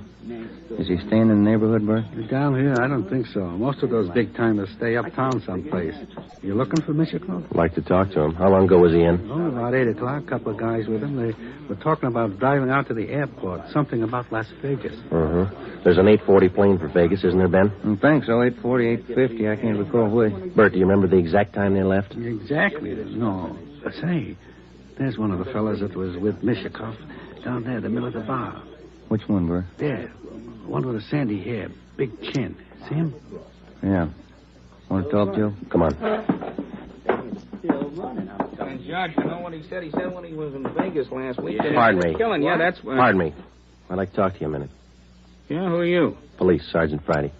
V: Is he staying in the neighborhood, Bert?
X: Down here, I don't think so. Most of those big-timers stay uptown someplace. You looking for Mishakov?
B: I'd like to talk to him. How long ago was he in?
X: Oh, about 8 o'clock. A couple of guys with him. They were talking about driving out to the airport. Something about Las Vegas.
B: There's an 840 plane for Vegas, isn't there, Ben?
V: I think so. 840, 850. I can't recall which.
B: Bert, do you remember the exact time they left?
X: Exactly. No. Say, there's one of the fellas that was with Mishakov down there in the middle of the bar.
V: Which one, Bert?
X: There. One with a sandy hair, big chin. See him?
V: Yeah. Want to talk, Joe?
B: Come on.
D: And Judge, you know what he said? He said when he was in Vegas last week.
B: Pardon me.
D: Killing. Yeah, that's.
B: Pardon me. I'd like to talk to you a minute.
D: Yeah, who are you?
B: Police, Sergeant Friday.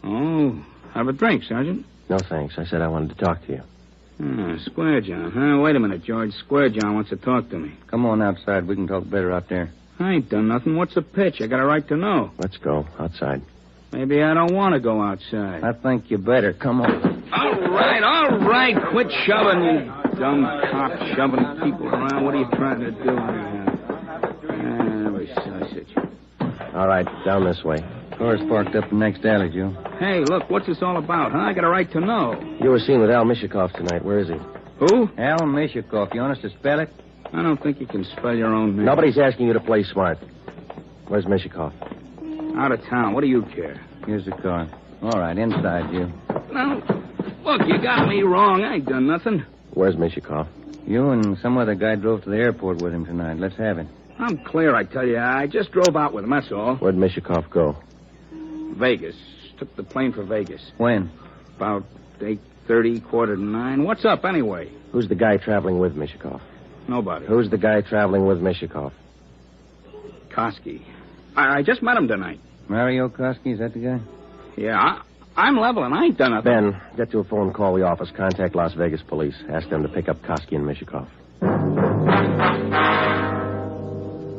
D: Oh, have a drink, Sergeant.
B: No, thanks. I said I wanted to talk to you.
D: Square John, huh? Wait a minute, George. Square John wants to talk to me.
V: Come on outside. We can talk better out there.
D: I ain't done nothing. What's the pitch? I got a right to know.
B: Let's go. Outside.
D: Maybe I don't want to go outside.
V: I think you better. Come on.
D: All right. Quit shoving, you dumb cop, shoving people around. What are you trying to do?
B: All right, down this way.
V: Car's parked up the next alley, Joe.
D: Hey, look, what's this all about, huh? I got a right to know.
B: You were seen with Al Mishakov tonight. Where is he?
D: Who?
V: Al Mishakov. You want us to spell it?
D: I don't think you can spell your own name.
B: Nobody's asking you to play smart. Where's Mishakov?
D: Out of town. What do you care?
V: Here's the car. All right, inside, you.
D: No. Look, you got me wrong. I ain't done nothing.
B: Where's Mishakov?
V: You and some other guy drove to the airport with him tonight. Let's have it.
D: I'm clear, I tell you. I just drove out with him, that's all.
B: Where'd Mishakov go?
D: Vegas. Took the plane for Vegas.
V: When?
D: About 8:30, 8:45. What's up, anyway?
B: Who's the guy traveling with Mishakov?
D: Nobody.
B: Who's the guy traveling with Mishakov?
D: Koski. I just met him tonight.
V: Mario Koski, is that the guy?
D: Yeah, I'm leveling. I ain't done nothing.
B: Ben, get to a phone, call the office, contact Las Vegas police. Ask them to pick up Koski and Mishakov.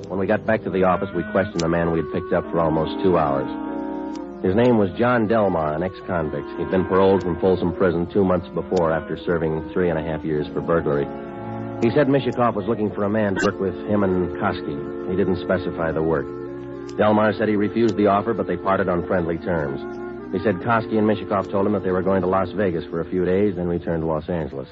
B: When we got back to the office, we questioned the man we had picked up for almost 2 hours. His name was John Delmar, an ex-convict. He'd been paroled from Folsom Prison 2 months before after serving 3.5 years for burglary. He said Mishakov was looking for a man to work with him and Koski. He didn't specify the work. Delmar said he refused the offer, but they parted on friendly terms. He said Koski and Mishakov told him that they were going to Las Vegas for a few days, then return to Los Angeles.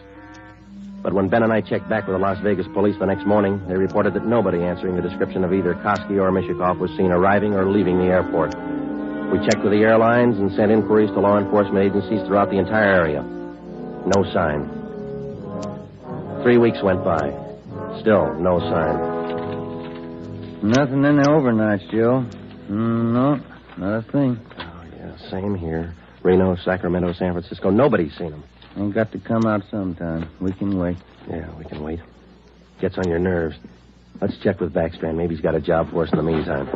J: But when Ben and I checked back with the Las Vegas police the next morning, they reported that nobody answering the description of either Koski or Mishikoff was seen arriving or leaving the airport. We checked with the airlines and sent inquiries to law enforcement agencies throughout the entire area. No sign. 3 weeks went by. Still no sign.
V: Nothing in the overnights, Joe. No, not a thing.
J: Oh, yeah, same here. Reno, Sacramento, San Francisco. Nobody's seen them.
V: Ain't got to come out sometime. We can wait.
J: Yeah, we can wait. Gets on your nerves. Let's check with Backstrand. Maybe he's got a job for us in the meantime.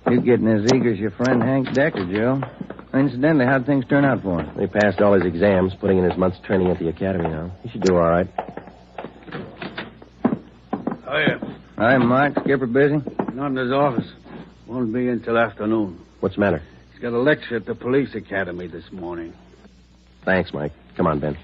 V: You're getting as eager as your friend Hank Decker, Joe. Incidentally, how'd things turn out for him?
J: He passed all his exams, putting in his month's training at the academy now. He should do all right.
I: Oh, yeah.
V: Hi, Mark. Skipper busy?
I: Not in his office. Won't be until afternoon.
J: What's the matter?
I: He's got a lecture at the police academy this morning.
J: Thanks, Mike. Come on, Ben.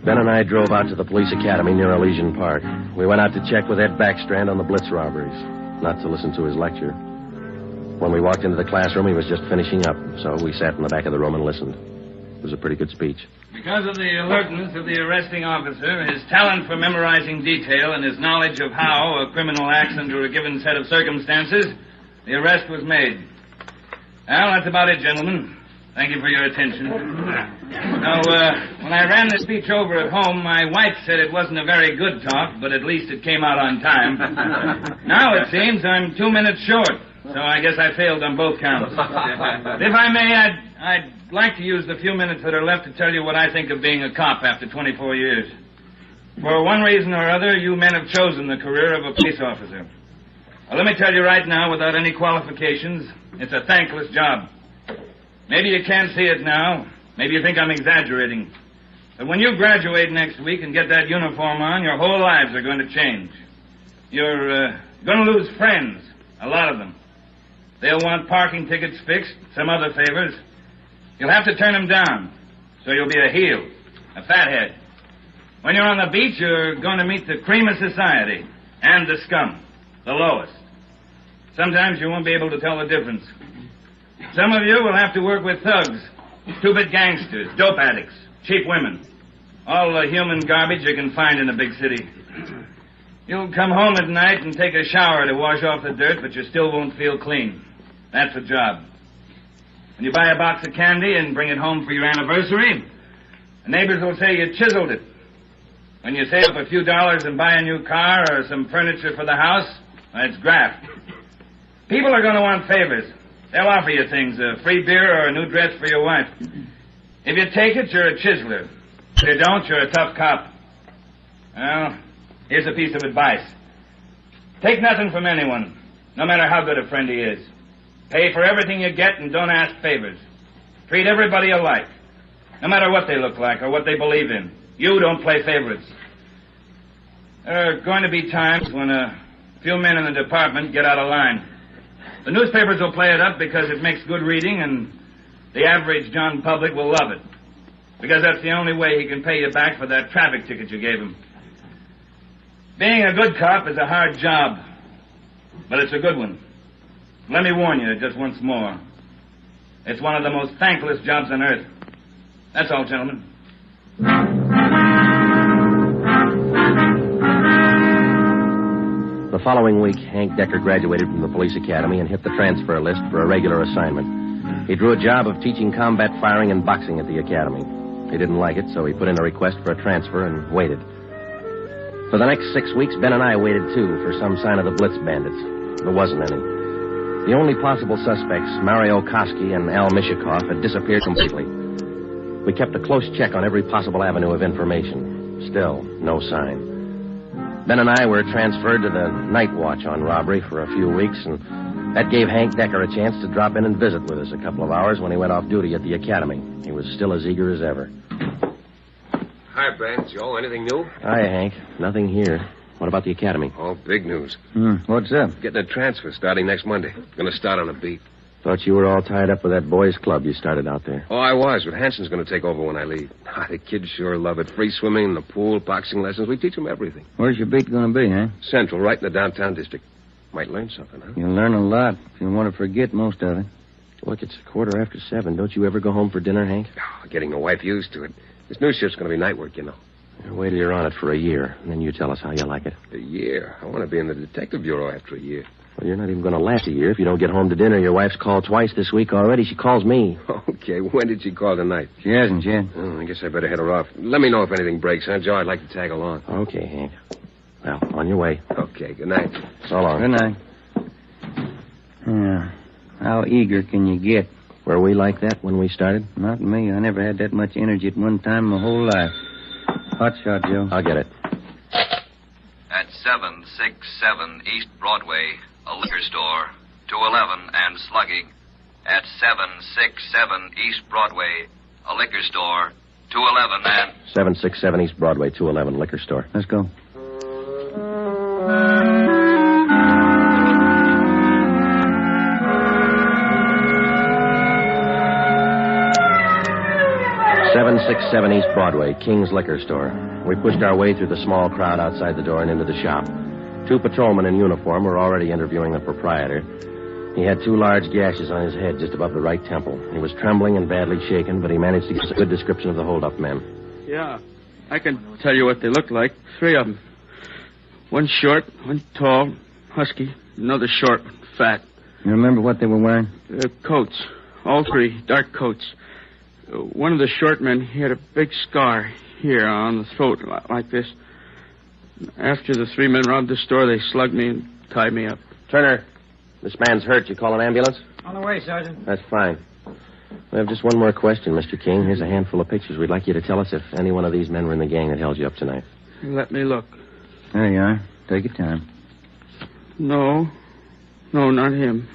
J: Ben and I drove out to the police academy near Elysian Park. We went out to check with Ed Backstrand on the Blitz robberies, not to listen to his lecture. When we walked into the classroom, he was just finishing up, so we sat in the back of the room and listened. It was a pretty good speech.
Y: Because of the alertness of the arresting officer, his talent for memorizing detail, and his knowledge of how a criminal acts under a given set of circumstances, the arrest was made. Well, that's about it, gentlemen. Thank you for your attention. Now, when I ran the speech over at home, my wife said it wasn't a very good talk, but at least it came out on time. Now it seems I'm 2 minutes short, so I guess I failed on both counts. If I may, I'd like to use the few minutes that are left to tell you what I think of being a cop after 24 years. For one reason or other, you men have chosen the career of a police officer. Well, let me tell you right now, without any qualifications, it's a thankless job. Maybe you can't see it now. Maybe you think I'm exaggerating. But when you graduate next week and get that uniform on, your whole lives are going to change. You're going to lose friends, a lot of them. They'll want parking tickets fixed, some other favors. You'll have to turn them down, so you'll be a heel, a fathead. When you're on the beach, you're going to meet the cream of society and the scum, the lowest. Sometimes you won't be able to tell the difference. Some of you will have to work with thugs, stupid gangsters, dope addicts, cheap women. All the human garbage you can find in a big city. You'll come home at night and take a shower to wash off the dirt, but you still won't feel clean. That's the job. When you buy a box of candy and bring it home for your anniversary, the neighbors will say you chiseled it. When you save up a few dollars and buy a new car or some furniture for the house, that's graft. People are going to want favors. They'll offer you things, a free beer or a new dress for your wife. If you take it, you're a chiseler. If you don't, you're a tough cop. Well, here's a piece of advice. Take nothing from anyone, no matter how good a friend he is. Pay for everything you get and don't ask favors. Treat everybody alike, no matter what they look like or what they believe in. You don't play favorites. There are going to be times when a few men in the department get out of line. The newspapers will play it up because it makes good reading, and the average John public will love it. Because that's the only way he can pay you back for that traffic ticket you gave him. Being a good cop is a hard job, but it's a good one. Let me warn you just once more. It's one of the most thankless jobs on earth. That's all, gentlemen.
J: The following week, Hank Decker graduated from the police academy and hit the transfer list for a regular assignment. He drew a job of teaching combat firing and boxing at the academy. He didn't like it, so he put in a request for a transfer and waited. For the next 6 weeks, Ben and I waited, too, for some sign of the Blitz bandits. There wasn't any. The only possible suspects, Mario Koski and Al Mishikoff, had disappeared completely. We kept a close check on every possible avenue of information. Still, no sign. Ben and I were transferred to the night watch on robbery for a few weeks, and that gave Hank Decker a chance to drop in and visit with us a couple of hours when he went off duty at the academy. He was still as eager as ever.
N: Hi, Ben. Joe, anything new?
J: Hi, Hank. Nothing here. What about the academy?
N: Oh, big news.
V: What's up?
N: Getting a transfer starting next Monday. Going to start on a beat.
J: Thought you were all tied up with that boys' club you started out there.
N: Oh, I was, but Hanson's going to take over when I leave. The kids sure love it. Free swimming, the pool, boxing lessons. We teach them everything.
V: Where's your beat going to be, huh?
N: Central, right in the downtown district. Might learn something, huh?
V: You'll learn a lot if you want to forget most of it.
J: Look, it's 7:15. Don't you ever go home for dinner, Hank?
N: Oh, getting the wife used to it. This new shift's going to be night work, you know.
B: Wait till you're on it for a year, and then you tell us how you like it.
N: A year? I want to be in the detective bureau after a year.
B: Well, you're not even going to last a year if you don't get home to dinner. Your wife's called twice this week already. She calls me.
N: Okay, when did she call tonight?
V: She hasn't yet.
N: Oh, I guess I better head her off. Let me know if anything breaks, huh, Joe? I'd like to tag along.
B: Okay, Hank. Well, on your way.
N: Okay, good night.
B: So long.
V: Good night. Yeah. How eager can you get?
B: Were we like that when we started?
V: Not me. I never had that much energy at one time in my whole life. Hot shot, Joe.
B: I'll get it.
L: At 767 East Broadway, a liquor store, 211 and slugging. At 767 East Broadway, a liquor store, 211 and...
B: 767 East Broadway, 211, liquor store.
V: Let's go.
B: .767 East Broadway, King's Liquor Store. We pushed our way through the small crowd outside the door and into the shop. 2 patrolmen in uniform were already interviewing the proprietor. He had 2 large gashes on his head just above the right temple. He was trembling and badly shaken, but he managed to give us a good description of the hold-up men.
I: Yeah, I can tell you what they look like. 3 of them. One short, one tall, husky, another short, fat.
V: You remember what they were wearing?
I: Coats. All 3, dark coats. One of the short men, he had a big scar here on the throat, like this. After the 3 men robbed the store, they slugged me and tied me up.
B: Turner, this man's hurt. You call an ambulance?
G: On the way, Sergeant.
B: That's fine. We have just one more question, Mr. King. Here's a handful of pictures. We'd like you to tell us if any one of these men were in the gang that held you up tonight.
I: Let me look.
V: There you are. Take your time.
I: No. No, not him.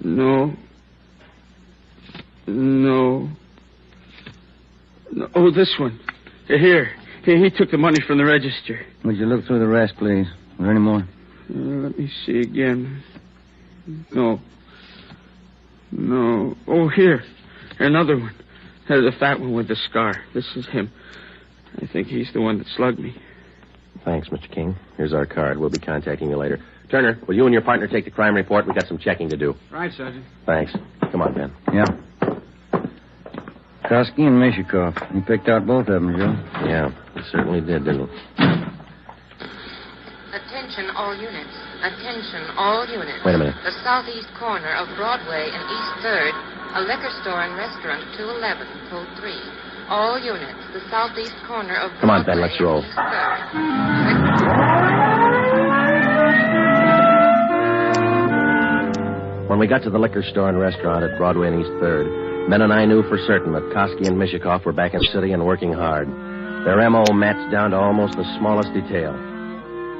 I: No. No. Oh, this one. Here. He took the money from the register.
V: Would you look through the rest, please? Are there any more?
I: Let me see again. No. No. Oh, here. Another one. The fat one with the scar. This is him. I think he's the one that slugged me.
B: Thanks, Mr. King. Here's our card. We'll be contacting you later. Turner, will you and your partner take the crime report? We've got some checking to do.
G: Right, Sergeant.
B: Thanks. Come on, Ben.
V: Yeah. Kosky and Mishikoff. You picked out both of them, Joe.
B: Yeah, he certainly did, didn't he?
W: Attention all units. Attention all units.
B: Wait a minute.
W: The southeast corner of Broadway and East 3rd, a liquor store and restaurant, 211, code 3. All units. The southeast corner of Broadway.
B: Come on, Ben, let's roll.
W: And East 3rd.
B: When we got to the liquor store and restaurant at Broadway and East 3rd, Ben and I knew for certain that Kosky and Mishikoff were back in the city and working hard. Their M.O. matched down to almost the smallest detail.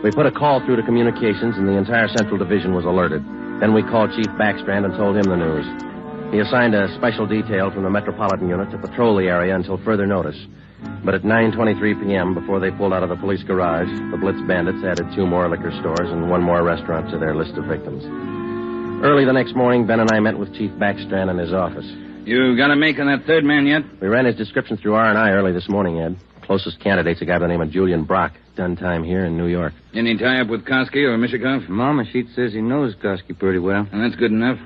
B: We put a call through to communications, and the entire Central Division was alerted. Then we called Chief Backstrand and told him the news. He assigned a special detail from the Metropolitan Unit to patrol the area until further notice. But at 9:23 p.m., before they pulled out of the police garage, the Blitz bandits added 2 more liquor stores and 1 more restaurant to their list of victims. Early the next morning, Ben and I met with Chief Backstrand in his office.
Y: You got a make on that 3rd man yet?
B: We ran his description through R&I early this morning, Ed. Closest candidate's a guy by the name of Julian Brock. Done time here in New York.
Y: Any tie-up with Kosky or Mishikoff?
V: Mama Sheet says he knows Kosky pretty well.
Y: And that's good enough.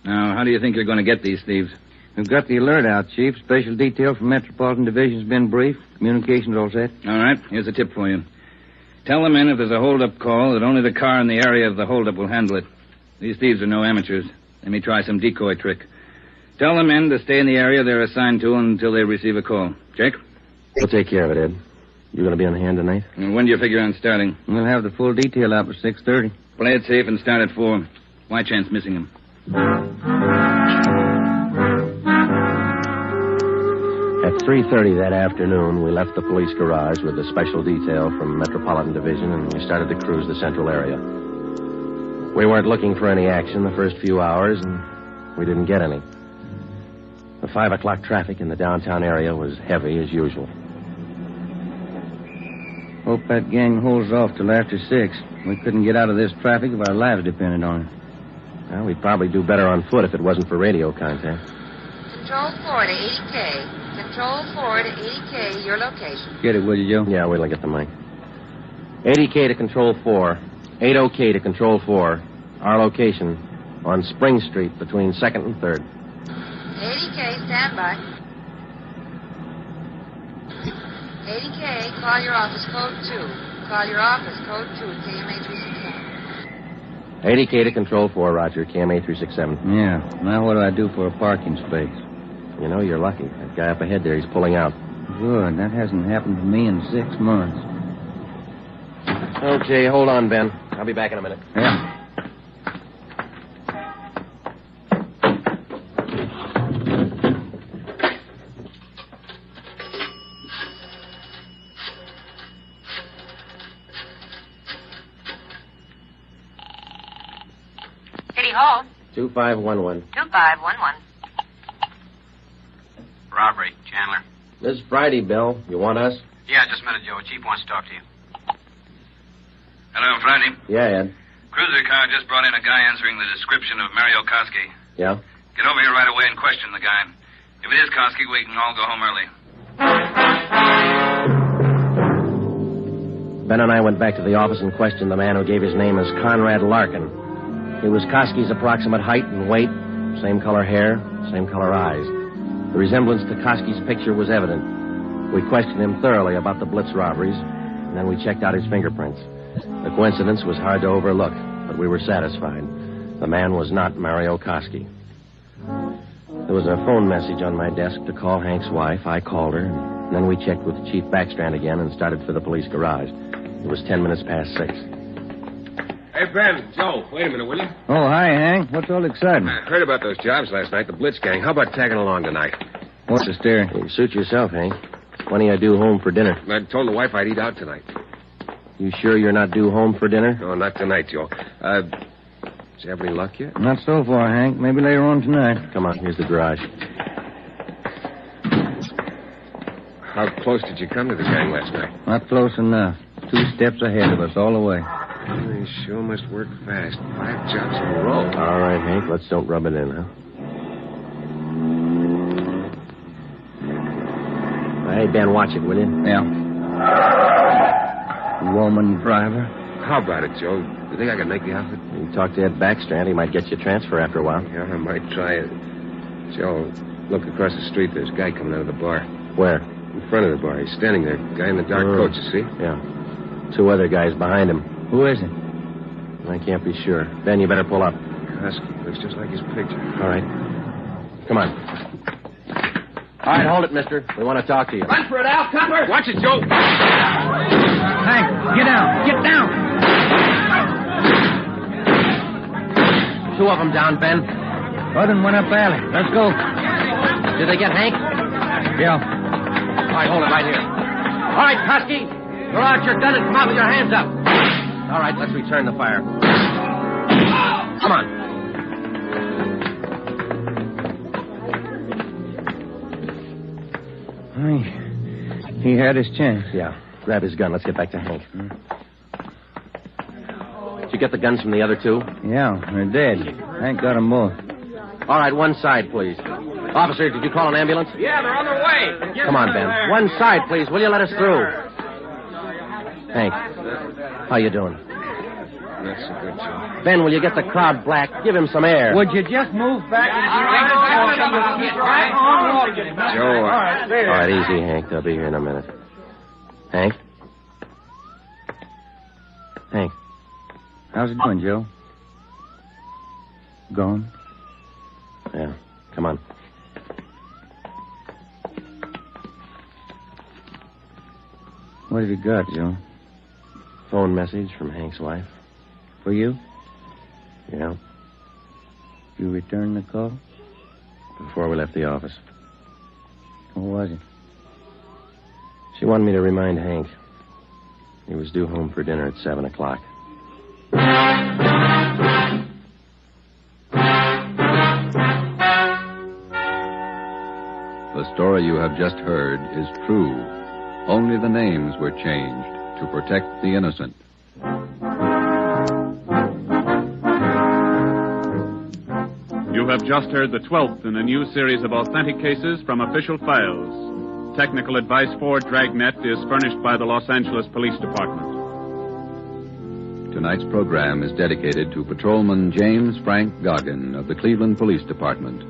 Y: Now, how do you think you're going to get these thieves?
V: We've got the alert out, Chief. Special detail from Metropolitan Division's been briefed. Communications all set.
Y: All right. Here's a tip for you. Tell the men if there's a hold-up call that only the car in the area of the hold-up will handle it. These thieves are no amateurs. They may try some decoy trick. Tell the men to stay in the area they're assigned to until they receive a call. Jake?
B: We'll take care of it, Ed. You going to be on hand tonight?
Y: And when do you figure on starting?
V: We'll have the full detail out by 6:30.
Y: Play it safe and start at 4. Why chance missing them?
B: At 3:30 that afternoon, we left the police garage with a special detail from Metropolitan Division, and we started to cruise the central area. We weren't looking for any action the first few hours, and we didn't get any. The 5 o'clock traffic in the downtown area was heavy as usual.
V: Hope that gang holds off till after 6. We couldn't get out of this traffic if our lives depended on it.
B: Well, we'd probably do better on foot if it wasn't for radio contact.
W: Control 4 to 80K. Control 4 to 80K, your location.
V: Get it, will you, Joe?
B: Yeah, wait till I get the mic. 80K to Control 4. 80K to Control 4. Our location on Spring Street between 2nd and 3rd.
W: 80K, stand by. 80K, call your office, code 2. Call your office, code 2, KMA 367.
J: 80K to Control 4, Roger. KMA 367.
V: Yeah. Now what do I do for a parking space?
J: You know, you're lucky. That guy up ahead there, he's pulling out.
V: Good. That hasn't happened to me in 6 months.
J: Okay, hold on, Ben. I'll be back in a minute.
V: Yeah.
K: City Hall.
J: 2511.
K: 2511.
A: Robbery, Chandler.
J: This is Friday, Bill. You want us?
A: Yeah, just a minute, Joe. Chief wants to talk to you.
L: Hello, Friday.
J: Yeah, Ed.
L: Cruiser car just brought in a guy answering the description of Mario Koski.
J: Yeah?
L: Get over here right away and question the guy. If it is Koski, we can all go home early.
J: Ben and I went back to the office and questioned the man who gave his name as Conrad Larkin. He was Koski's approximate height and weight, same color hair, same color eyes. The resemblance to Koski's picture was evident. We questioned him thoroughly about the Blitz robberies, and then we checked out his fingerprints. The coincidence was hard to overlook, but we were satisfied. The man was not Mario Koski. There was a phone message on my desk to call Hank's wife. I called her, and then we checked with Chief Backstrand again and started for the police garage. It was 10 minutes past 6.
N: Hey, Ben, Joe, wait a minute, will you?
V: Oh, hi, Hank. What's all the excitement?
N: I heard about those jobs last night, the Blitz gang. How about tagging along tonight?
V: What's the steer?
J: You suit yourself, Hank. When are you due home for dinner?
N: I told the wife I'd eat out tonight.
J: You sure you're not due home for dinner?
N: No, not tonight, Joe. Did you have any luck yet?
V: Not so far, Hank. Maybe later on tonight.
J: Come on, here's the garage.
N: How close did you come to the gang last night?
V: Not close enough. 2 steps ahead of us all the way.
N: They sure must work fast. 5 jobs in a row.
J: All right, Hank, let's don't rub it in, huh? Hey, Ben, watch it, will you?
V: Yeah. Woman driver.
N: How about it, Joe? You think I can make the outfit?
J: You talk to Ed Backstrand. He might get you a transfer after a while.
N: Yeah, I might try it. Joe, look across the street. There's a guy coming out of the bar.
J: Where?
N: In front of the bar. He's standing there. Guy in the dark coat, you see?
J: Yeah. 2 other guys behind him.
V: Who is it?
J: I can't be sure. Ben, you better pull up.
N: Koski. Looks just like his picture.
J: All right. Come on. All right, hold it, mister. We want to talk to you.
N: Run for it, Al Cutler! Watch it, Joe!
V: Hank, get down! Get down!
J: 2 of them down, Ben.
V: Other went up alley. Let's go.
J: Did they get Hank?
V: Yeah.
J: All right, hold it right here. All right, Koski. Throw out your gun and come out with your hands up. All right, let's return the fire. Come on.
V: He had his chance.
J: Yeah. Grab his gun. Let's get back to Hank. Did you get the guns from the other 2?
V: Yeah, they're dead. Hank got them both.
J: All right, one side, please. Officer, did you call an ambulance?
N: Yeah, they're on their way.
J: Come on, Ben. One side, please. Will you let us through? Hank, how you doing?
N: Not so good, Joe.
J: Ben, will you get the crowd black? Give him some air.
V: Would you just move back and
N: Joe,
J: All right, easy, Hank. They'll be here in a minute. Hank? Hank?
V: How's it going, Joe? Gone?
J: Yeah. Come on.
V: What have you got, Joe?
J: Phone message from Hank's wife.
V: For you?
J: Yeah.
V: You returned the call?
J: Before we left the office.
V: What was it?
J: She wanted me to remind Hank. He was due home for dinner at 7 o'clock.
E: The story you have just heard is true. Only the names were changed to protect the innocent.
S: You have just heard the 12th in a new series of authentic cases from official files. Technical advice for Dragnet is furnished by the Los Angeles Police Department.
E: Tonight's program is dedicated to Patrolman James Frank Goggin of the Cleveland Police Department,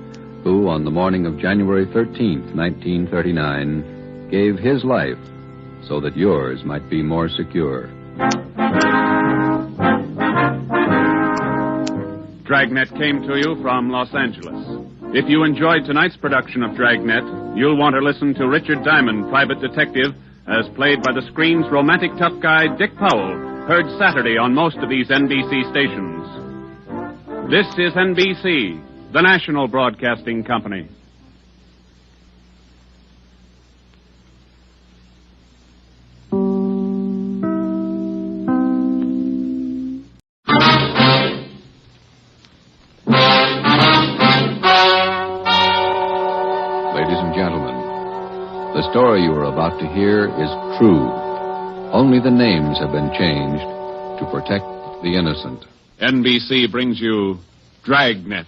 E: who, on the morning of January 13th, 1939, gave his life so that yours might be more secure.
S: Dragnet came to you from Los Angeles. If you enjoyed tonight's production of Dragnet, you'll want to listen to Richard Diamond, private detective, as played by the screen's romantic tough guy, Dick Powell, heard Saturday on most of these NBC stations. This is NBC, the national broadcasting company.
E: The story you are about to hear is true. Only the names have been changed to protect the innocent.
S: NBC brings you Dragnet.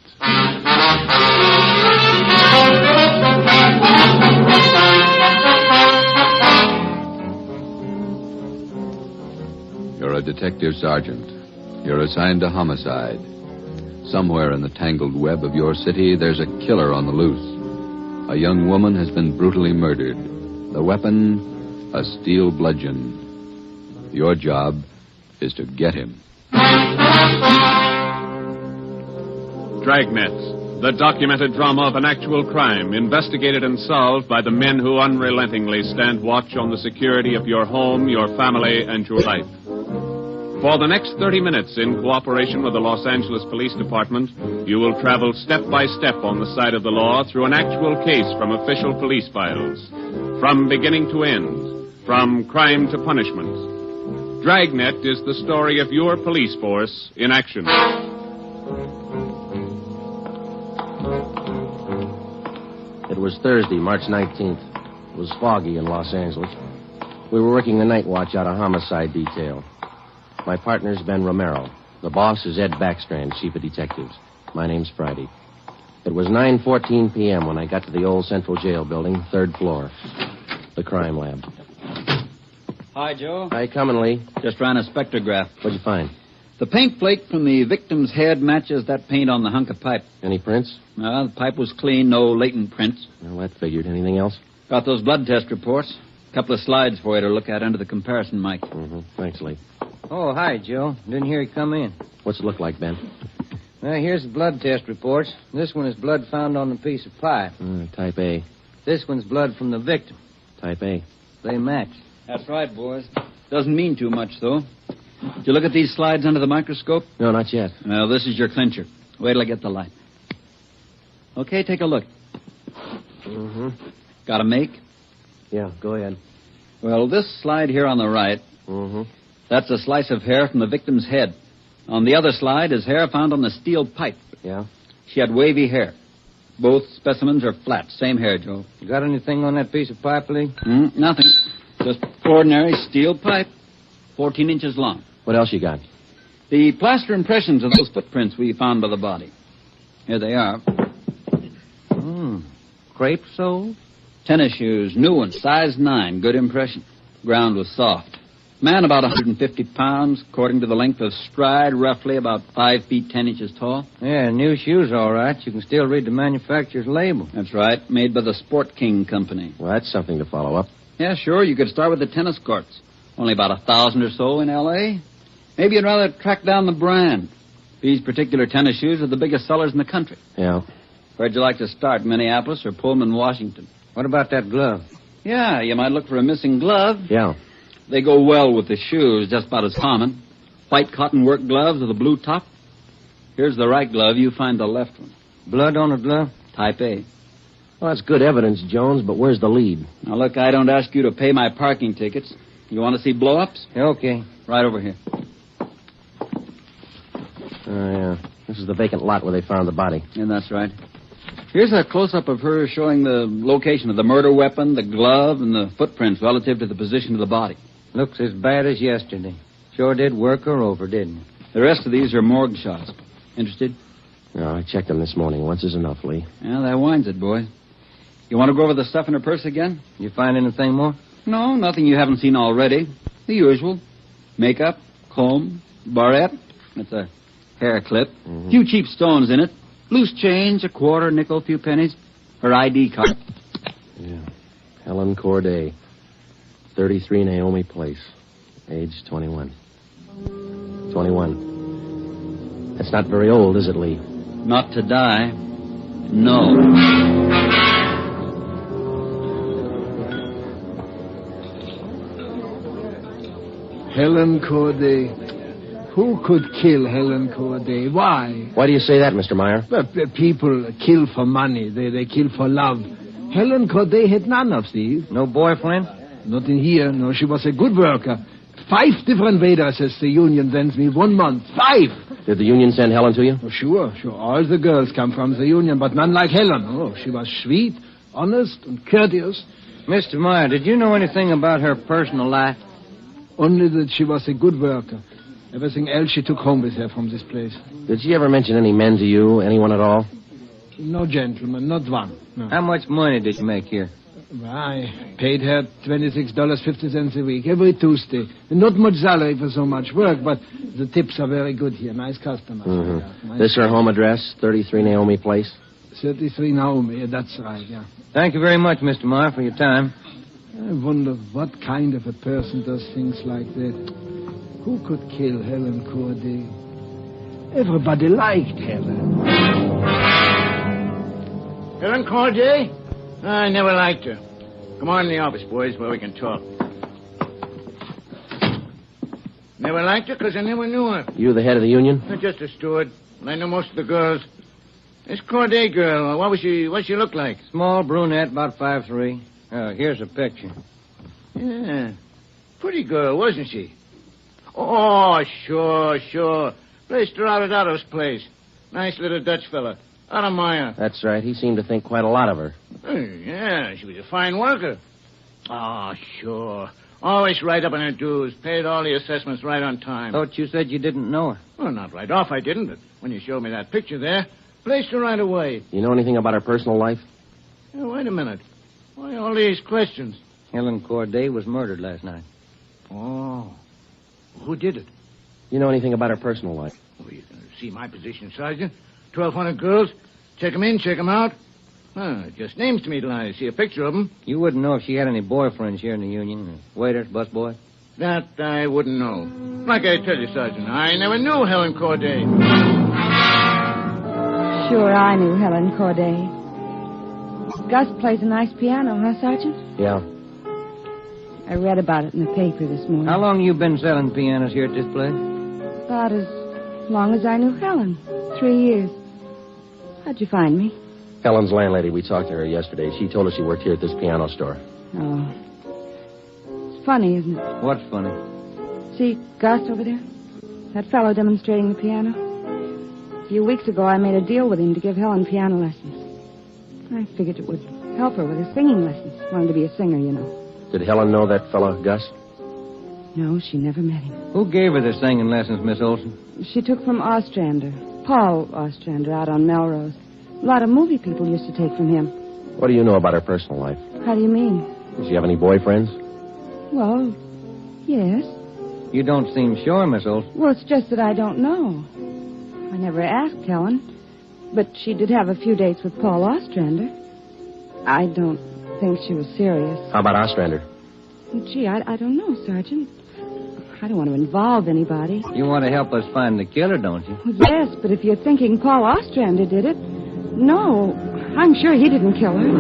E: You're a detective sergeant. You're assigned to homicide. Somewhere in the tangled web of your city, there's a killer on the loose. A young woman has been brutally murdered. The weapon, a steel bludgeon. Your job is to get him.
S: Dragnet, the documented drama of an actual crime, investigated and solved by the men who unrelentingly stand watch on the security of your home, your family, and your life. For the next 30 minutes, in cooperation with the Los Angeles Police Department, you will travel step by step on the side of the law through an actual case from official police files. From beginning to end, from crime to punishment. Dragnet is the story of your police force in action.
U: It was Thursday, March 19th. It was foggy in Los Angeles. We were working the night watch out of homicide detail. My partner's Ben Romero. The boss is Ed Backstrand, chief of detectives. My name's Friday. It was 9:14 p.m. when I got to the old Central Jail building, 3rd floor. The crime lab.
M: Hi, Joe.
U: How you coming, Lee?
M: Just ran a spectrograph.
U: What'd you find?
M: The paint flake from the victim's head matches that paint on the hunk of pipe.
U: Any prints?
M: No, the pipe was clean, no latent prints.
U: Well, that figured. Anything else?
M: Got those blood test reports. A couple of slides for you to look at under the comparison mic.
U: Mm-hmm. Thanks, Lee.
V: Oh, hi, Joe. Didn't hear you come in.
U: What's it look like, Ben?
V: Well, here's the blood test reports. This one is blood found on the piece of pipe.
U: Type A.
V: This one's blood from the victim.
U: Type A.
V: They match.
M: That's right, boys. Doesn't mean too much, though. Did you look at these slides under the microscope?
U: No, not yet.
M: Well, this is your clincher. Wait till I get the light. Okay, take a look.
U: Mm-hmm.
M: Got a make?
U: Yeah, go ahead.
M: Well, this slide here on the right, that's a slice of hair from the victim's head. On the other slide is hair found on the steel pipe.
U: Yeah?
M: She had wavy hair. Both specimens are flat. Same hair, Joe.
V: You got anything on that piece of pipe, Lee?
M: Nothing. Just ordinary steel pipe. 14 inches long.
U: What else you got?
M: The plaster impressions of those footprints we found by the body. Here they are.
V: Crepe soles?
M: Tennis shoes, new ones, size 9, good impression. Ground was soft. Man about 150 pounds, according to the length of stride, roughly about 5 feet 10 inches tall.
V: Yeah, new shoes, all right. You can still read the manufacturer's label.
M: That's right, made by the Sport King Company.
U: Well, that's something to follow up.
M: Yeah, sure, you could start with the tennis courts. Only about 1,000 or so in L.A. Maybe you'd rather track down the brand. These particular tennis shoes are the biggest sellers in the country.
U: Yeah.
M: Where'd you like to start, Minneapolis or Pullman, Washington?
V: What about that glove?
M: Yeah, you might look for a missing glove.
U: Yeah.
M: They go well with the shoes, just about as common. White cotton work gloves with a blue top. Here's the right glove. You find the left one.
V: Blood on the glove?
M: Type A.
U: Well, that's good evidence, Jones, but where's the lead?
M: Now, look, I don't ask you to pay my parking tickets. You want to see blow-ups?
V: Okay.
M: Right over here.
U: Yeah. This is the vacant lot where they found the body.
M: Yeah, that's right. Here's a close-up of her showing the location of the murder weapon, the glove, and the footprints relative to the position of the body.
V: Looks as bad as yesterday. Sure did work her over, didn't it?
M: The rest of these are morgue shots. Interested?
U: No, I checked them this morning. Once is enough, Lee.
M: Yeah, that winds it, boy. You want to go over the stuff in her purse again?
V: You find anything more?
M: No, nothing you haven't seen already. The usual. Makeup, comb, barrette. That's a hair clip. Few cheap stones in it. Loose change, a quarter, nickel, a few pennies. Her ID card.
U: Yeah. Helen Corday.
B: 33 Naomi Place. Age 21. 21. That's not very old, is it, Lee?
M: Not to die. No.
F: Helen Corday. Who could kill Helen Corday? Why?
B: Why do you say that, Mr. Meyer?
F: People kill for money. They kill for love. Helen Corday had none of these.
V: No boyfriend?
F: Not in here. No, she was a good worker. 5 different waitresses the union sends me 1 month. 5!
B: Did the union send Helen to you?
F: Oh, sure. All the girls come from the union, but none like Helen. Oh, she was sweet, honest, and courteous.
V: Mr. Meyer, did you know anything about her personal life?
F: Only that she was a good worker. Everything else she took home with her from this place.
B: Did she ever mention any men to you? Anyone at all?
F: No gentleman, not one. No.
V: How much money did you make here?
F: Well, I paid her $26.50 a week, every Tuesday. Not much salary for so much work, but the tips are very good here. Nice customers.
B: Mm-hmm.
F: Nice.
B: This her home address, 33 Naomi Place?
F: 33 Naomi, that's right, yeah.
V: Thank you very much, Mr. Meyer, for your time.
F: I wonder what kind of a person does things like that. Who could kill Helen Corday? Everybody liked Helen.
O: Helen Corday? I never liked her. Come on in the office, boys, where we can talk. Never liked her because I never knew her.
B: You the head of the union?
O: Not just a steward. I know most of the girls. This Corday girl, what she look like?
V: Small brunette, about 5'3". Here's a picture.
O: Yeah. Pretty girl, wasn't she? Oh, sure. Placed her out at Otto's place. Nice little Dutch fella. Otto Meyer.
B: That's right. He seemed to think quite a lot of her.
O: Yeah, she was a fine worker. Oh, sure. Always right up on her dues. Paid all the assessments right on time.
V: Thought you said you didn't know her.
O: Well, not right off I didn't, but when you showed me that picture there, placed her right away.
B: You know anything about her personal life?
O: Yeah, wait a minute. Why all these questions?
V: Helen Corday was murdered last night.
O: Oh. Who did it?
B: You know anything about her personal life?
O: Well, you can see my position, Sergeant. 1,200 girls. Check them in, check them out. Just names to me till I see a picture of them.
V: You wouldn't know if she had any boyfriends here in the union? Waiters, busboy?
O: That I wouldn't know. Like I tell you, Sergeant, I never knew Helen Corday.
C: Sure, I knew Helen Corday. Gus plays a nice piano, huh, Sergeant?
B: Yeah.
C: I read about it in the paper this morning.
V: How long you been selling pianos here at this place?
C: About as long as I knew Helen. 3 years. How'd you find me?
B: Helen's landlady. We talked to her yesterday. She told us she worked here at this piano store.
C: Oh. It's funny, isn't it?
V: What's funny?
C: See Gus over there? That fellow demonstrating the piano? A few weeks ago, I made a deal with him to give Helen piano lessons. I figured it would help her with her singing lessons. Wanted to be a singer, you know.
B: Did Helen know that fellow, Gus?
C: No, she never met him.
V: Who gave her the singing lessons, Miss Olson?
C: She took from Ostrander. Paul Ostrander out on Melrose. A lot of movie people used to take from him.
B: What do you know about her personal life?
C: How do you mean?
B: Does she have any boyfriends?
C: Well, yes.
V: You don't seem sure, Miss Olson.
C: Well, it's just that I don't know. I never asked Helen. But she did have a few dates with Paul Ostrander. I don't think she was serious.
B: How about Ostrander?
C: Gee, I don't know, Sergeant. I don't want to involve anybody.
V: You want to help us find the killer, don't you?
C: Yes, but if you're thinking Paul Ostrander did it, no, I'm sure he didn't kill her.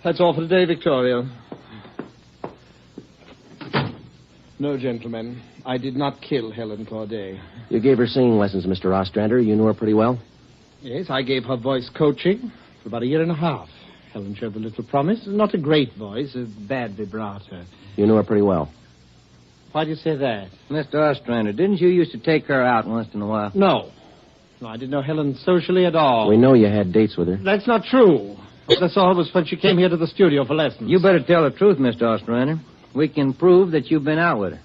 F: That's all for today, Victoria. No, gentlemen, I did not kill Helen Corday.
B: You gave her singing lessons, Mr. Ostrander. You knew her pretty well?
F: Yes, I gave her voice coaching for about 1.5 years. Helen showed a little promise. Not a great voice, a bad vibrato.
B: You knew her pretty well?
F: Why do you say that?
V: Mr. Ostrander, didn't you used to take her out once in a while?
F: No, I didn't know Helen socially at all.
B: We know you had dates with her.
F: That's not true. That's all was when she came here to the studio for lessons.
V: You better tell the truth, Mr. Ostrander. We can prove that you've been out with her.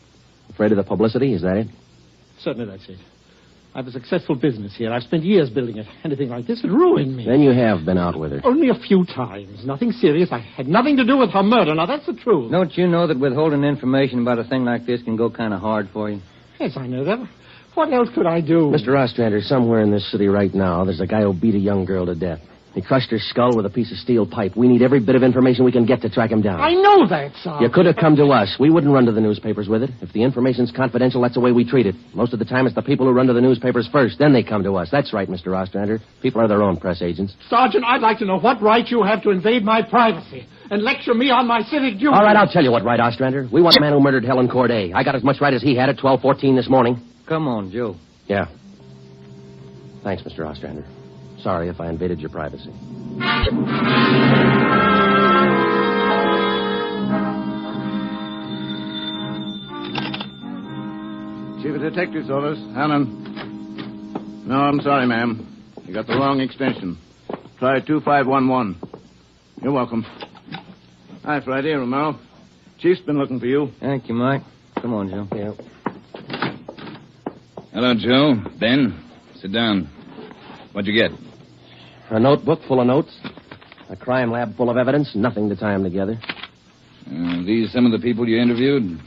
B: Afraid of the publicity, is that it?
F: Certainly that's it.
H: I have a successful business here. I've spent years building it. Anything like this would ruin me.
B: Then you have been out with her.
H: Only a few times. Nothing serious. I had nothing to do with her murder. Now, that's the truth.
V: Don't you know that withholding information about a thing like this can go kind of hard for you?
H: Yes, I know that. What else could I do?
B: Mr. Ostrander, somewhere in this city right now, there's a guy who beat a young girl to death. He crushed her skull with a piece of steel pipe. We need every bit of information we can get to track him down.
H: I know that, Sergeant.
B: You could have come to us. We wouldn't run to the newspapers with it. If the information's confidential, that's the way we treat it. Most of the time, it's the people who run to the newspapers first. Then they come to us. That's right, Mr. Ostrander. People are their own press agents.
H: Sergeant, I'd like to know what right you have to invade my privacy and lecture me on my civic duty.
B: All right, I'll tell you what right, Ostrander. We want the man who murdered Helen Corday. I got as much right as he had at 12:14 this morning.
V: Come on, Joe.
B: Yeah. Thanks, Mr. Ostrander. Sorry if I invaded your privacy.
O: Chief of Detectives Office, Hannon. No, I'm sorry, ma'am. You got the wrong extension. Try 2511. You're welcome. Hi, Friday, Romero. Chief's been looking for you.
V: Thank you, Mike. Come on, Joe.
B: Yeah.
Y: Hello, Joe. Ben, sit down. What'd you get?
B: A notebook full of notes. A crime lab full of evidence. Nothing to tie them together.
Y: These some of the people you interviewed?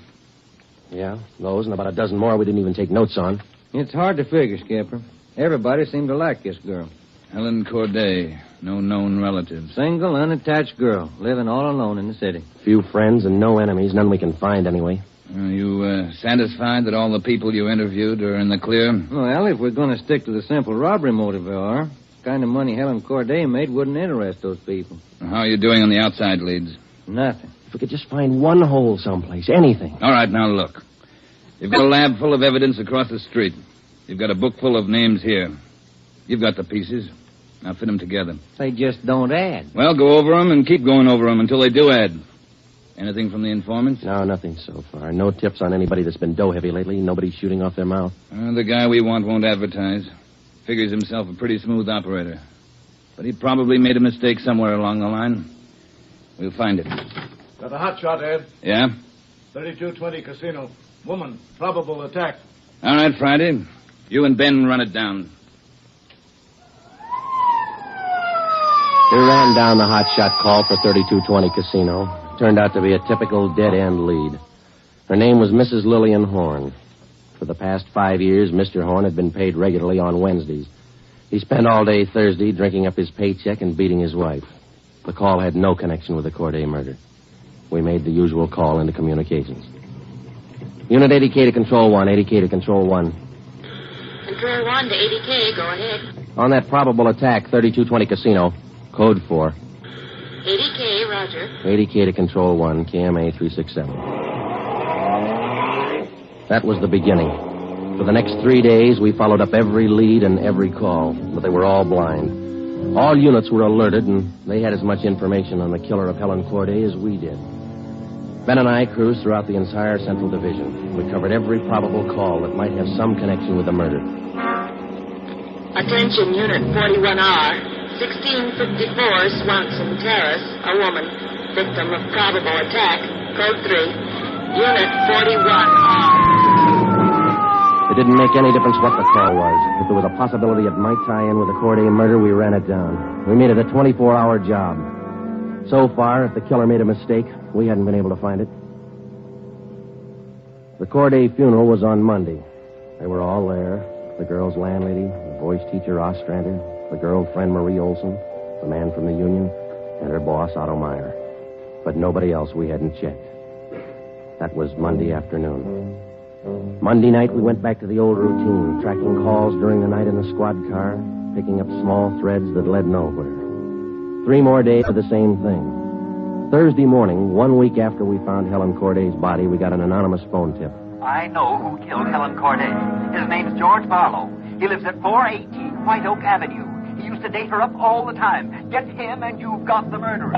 B: Yeah, those and about a dozen more we didn't even take notes on.
V: It's hard to figure, Skipper. Everybody seemed to like this girl.
Y: Helen Corday. No known relatives.
V: Single, unattached girl, living all alone in the city.
B: Few friends and no enemies. None we can find, anyway.
Y: Are you satisfied that all the people you interviewed are in the clear?
V: Well, if we're going to stick to the simple robbery motive, we are. The kind of money Helen Corday made wouldn't interest those people.
Y: How are you doing on the outside leads?
V: Nothing.
B: If we could just find one hole someplace, anything.
Y: All right, now look. You've got a lab full of evidence across the street. You've got a book full of names here. You've got the pieces. Now fit them together.
V: They just don't add.
Y: Well, go over them and keep going over them until they do add. Anything from the informants?
B: No, nothing so far. No tips on anybody that's been dough-heavy lately. Nobody shooting off their mouth.
Y: The guy we want won't advertise. Figures himself a pretty smooth operator. But he probably made a mistake somewhere along the line. We'll find it.
O: Got a hot shot, Ed.
Y: Yeah?
O: 3220 Casino. Woman. Probable attack.
Y: All right, Friday. You and Ben run it down.
B: We ran down the hot shot call for 3220 Casino. Turned out to be a typical dead-end lead. Her name was Mrs. Lillian Horn. For the past 5 years, Mr. Horn had been paid regularly on Wednesdays. He spent all day Thursday drinking up his paycheck and beating his wife. The call had no connection with the Corday murder. We made the usual call into communications. Unit 80K to Control 1, 80K to Control 1.
K: Control 1 to 80K, go ahead.
B: On that probable attack, 3220 Casino, Code 4.
K: 80K, roger.
B: 80K to Control 1, KMA 367. That was the beginning. For the next 3 days, we followed up every lead and every call, but they were all blind. All units were alerted, and they had as much information on the killer of Helen Corday as we did. Ben and I cruised throughout the entire Central Division. We covered every probable call that might have some connection with the murder.
K: Attention, Unit 41R. 1654 Swanson Terrace, a woman, victim of probable attack, Code 3. Unit 41R.
B: It didn't make any difference what the call was. If there was a possibility it might tie in with the Corday murder, we ran it down. We made it a 24-hour job. So far, if the killer made a mistake, we hadn't been able to find it. The Corday funeral was on Monday. They were all there. The girl's landlady, the voice teacher Ostrander, the girlfriend Marie Olson, the man from the union, and her boss Otto Meyer. But nobody else we hadn't checked. That was Monday afternoon. Monday night, we went back to the old routine, tracking calls during the night in the squad car, picking up small threads that led nowhere. 3 more days of the same thing. Thursday morning, 1 week after we found Helen Corday's body, we got an anonymous phone tip.
P: I know who killed Helen Corday. His name's George Barlow. He lives at 418 White Oak Avenue. He used to date her up all the time. Get him and you've got the murderer.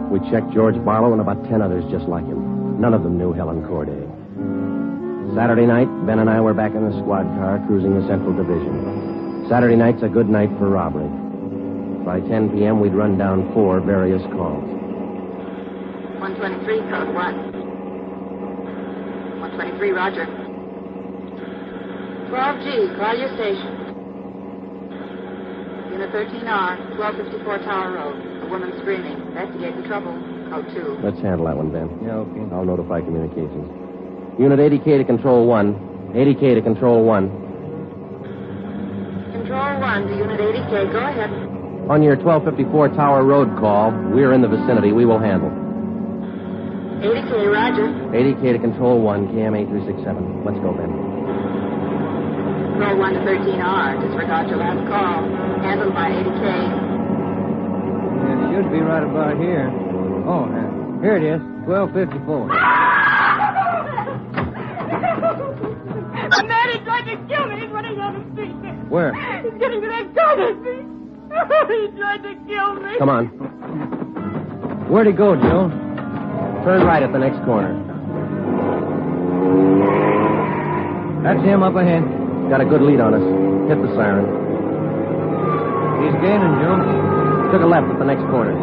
B: We checked George Barlow and about 10 others just like him. None of them knew Helen Corday. Saturday night, Ben and I were back in the squad car cruising the Central Division. Saturday night's a good night for robbery. By 10 p.m., we'd run down 4 various calls.
K: 123, Code 1. 123, roger.
C: 12G, call your station. Unit 13R, 1254 Tower Road. A woman screaming. Investigating trouble. Code 2.
B: Let's handle that one, Ben.
V: Yeah, okay.
B: I'll notify communications. Unit 80K to Control 1. 80K to Control 1.
C: Control 1 to Unit 80K. Go ahead.
B: On your 1254 Tower Road call, we're in the vicinity. We will handle.
C: 80K, roger.
B: 80K to Control 1, KMA 367. Let's go, Ben.
C: Control 1 to 13R. Disregard your last call. Handled by 80K.
V: Yeah, it should be right about here. Oh, here it is. 1254.
D: The man is trying to kill me. He's running down the street.
V: Where?
D: He's getting to that corner street. He's trying to kill me.
B: Come on.
V: Where'd he go, Joe?
B: Turn right at the next corner.
V: That's him up ahead.
B: Got a good lead on us. Hit the siren.
V: He's gaining, Joe.
B: Took a left at the next corner.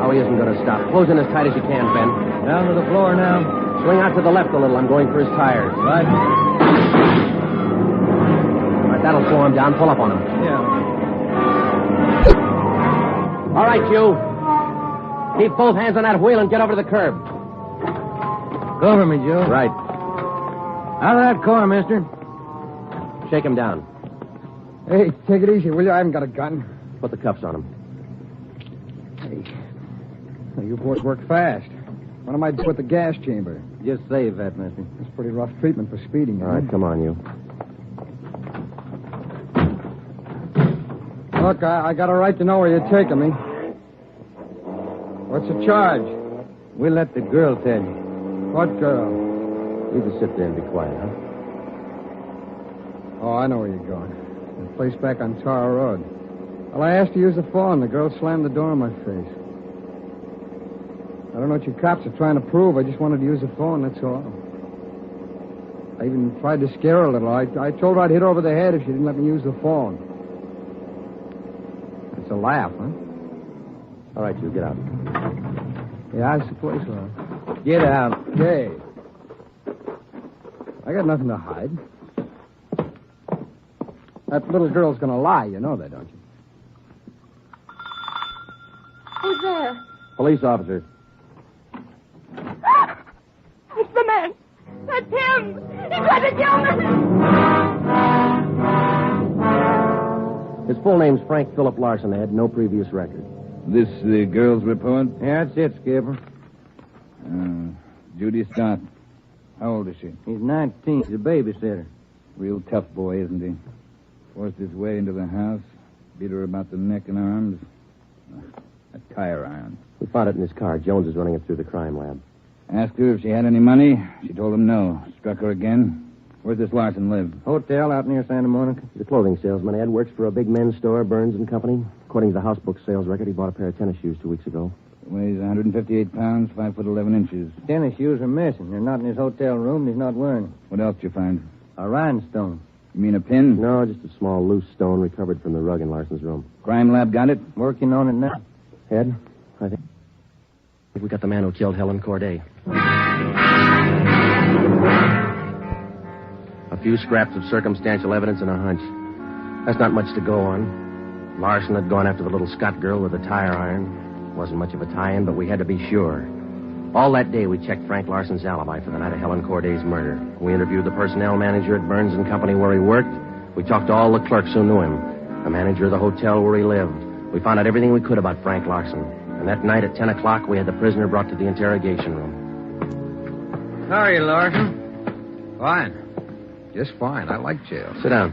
B: Oh, he isn't going to stop. Close in as tight as you can, Ben.
V: Down to the floor now.
B: Swing out to the left a little. I'm going for his tires.
V: Right.
B: All right, that'll slow him down. Pull up on him.
V: Yeah.
B: All right, you. Keep both hands on that wheel and get over to the curb.
V: Go over me, Joe.
B: Right.
V: Out of that corner, mister.
B: Shake him down.
H: Hey, take it easy, will you? I haven't got a gun.
B: Put the cuffs on him.
H: Hey. Now, you boys work fast. What am I doing with the gas chamber?
V: Just save that, mister.
H: That's pretty rough treatment for speeding.
B: All right, come on, you.
H: Look, I got a right to know where you're taking me. What's the charge?
V: We'll let the girl tell you.
H: What girl?
B: You just sit there and be quiet, huh?
H: Oh, I know where you're going. The place back on Tower Road. Well, I asked to use the phone. The girl slammed the door in my face. I don't know what you cops are trying to prove. I just wanted to use the phone, that's all. I even tried to scare her a little. I told her I'd hit her over the head if she didn't let me use the phone. It's a laugh, huh?
B: All right, you, get out.
H: Yeah, I suppose so.
V: Get out.
H: Hey. I got nothing to hide. That little girl's gonna lie. You know that, don't you?
D: Who's there?
B: Police officer.
D: It's the man. That's him. He's trying to kill me.
B: His full name's Frank Philip Larson. Ed. No previous record.
Y: This the girl's report?
V: Yeah, that's it, Skipper.
Y: Judy Stott. How old is she?
V: He's 19. He's a babysitter.
Y: Real tough boy, isn't he? Forced his way into the house, beat her about the neck and arms. A tire iron.
B: We found it in his car. Jones is running it through the crime lab.
Y: Asked her if she had any money. She told him no. Struck her again. Where's this Larson live?
V: Hotel out near Santa Monica.
B: He's a clothing salesman. Ed works for a big men's store, Burns and Company. According to the house book sales record, he bought a pair of tennis shoes 2 weeks ago.
Y: Weighs 158 pounds, 5 foot 11 inches.
V: Tennis shoes are missing. They're not in his hotel room. He's not wearing them.
Y: What else did you find?
V: A rhinestone.
Y: You mean a pin?
B: No, just a small loose stone recovered from the rug in Larson's room.
Y: Crime lab got it?
V: Working on it now.
B: Ed, I think we got the man who killed Helen Corday. A few scraps of circumstantial evidence and a hunch. That's not much to go on. Larson had gone after the little Scott girl with a tire iron. Wasn't much of a tie-in, but we had to be sure. All that day, we checked Frank Larson's alibi for the night of Helen Corday's murder. We interviewed the personnel manager at Burns and Company where he worked. We talked to all the clerks who knew him. The manager of the hotel where he lived. We found out everything we could about Frank Larson. And that night at 10 o'clock, we had the prisoner brought to the interrogation room.
V: How are you, Larson?
Q: Fine. Just fine. I like jail.
B: Sit down.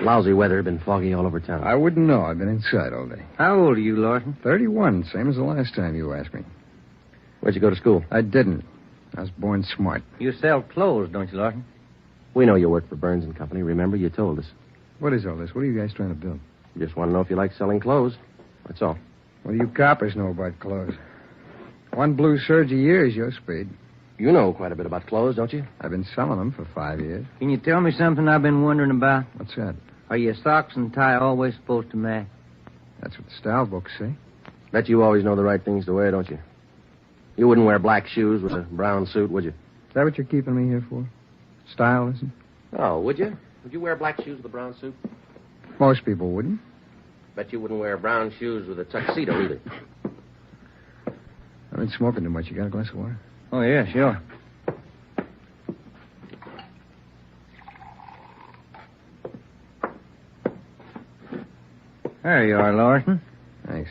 B: Lousy weather, been foggy all over town.
Q: I wouldn't know. I've been inside all day.
V: How old are you, Larson?
Q: 31, same as the last time you asked me.
B: Where'd you go to school?
Q: I didn't. I was born smart.
V: You sell clothes, don't you, Larson?
B: We know you work for Burns and Company. Remember, you told us.
Q: What is all this? What are you guys trying to build?
B: We just want to know if you like selling clothes. That's all.
Q: What do you coppers know about clothes? One blue serge a year is your speed.
B: You know quite a bit about clothes, don't you?
Q: I've been selling them for 5 years.
V: Can you tell me something I've been wondering about?
Q: What's that?
V: Are your socks and tie always supposed to match?
Q: That's what the style books say.
B: Bet you always know the right things to wear, don't you? You wouldn't wear black shoes with a brown suit, would you?
Q: Is that what you're keeping me here for? Style, is it?
J: Oh, would you? Would you wear black shoes with a brown suit?
Q: Most people wouldn't.
J: Bet you wouldn't wear brown shoes with a tuxedo either.
Q: I've been smoking too much. You got a glass of water?
V: Oh, yeah, sure. There you are, Larson.
Q: Thanks.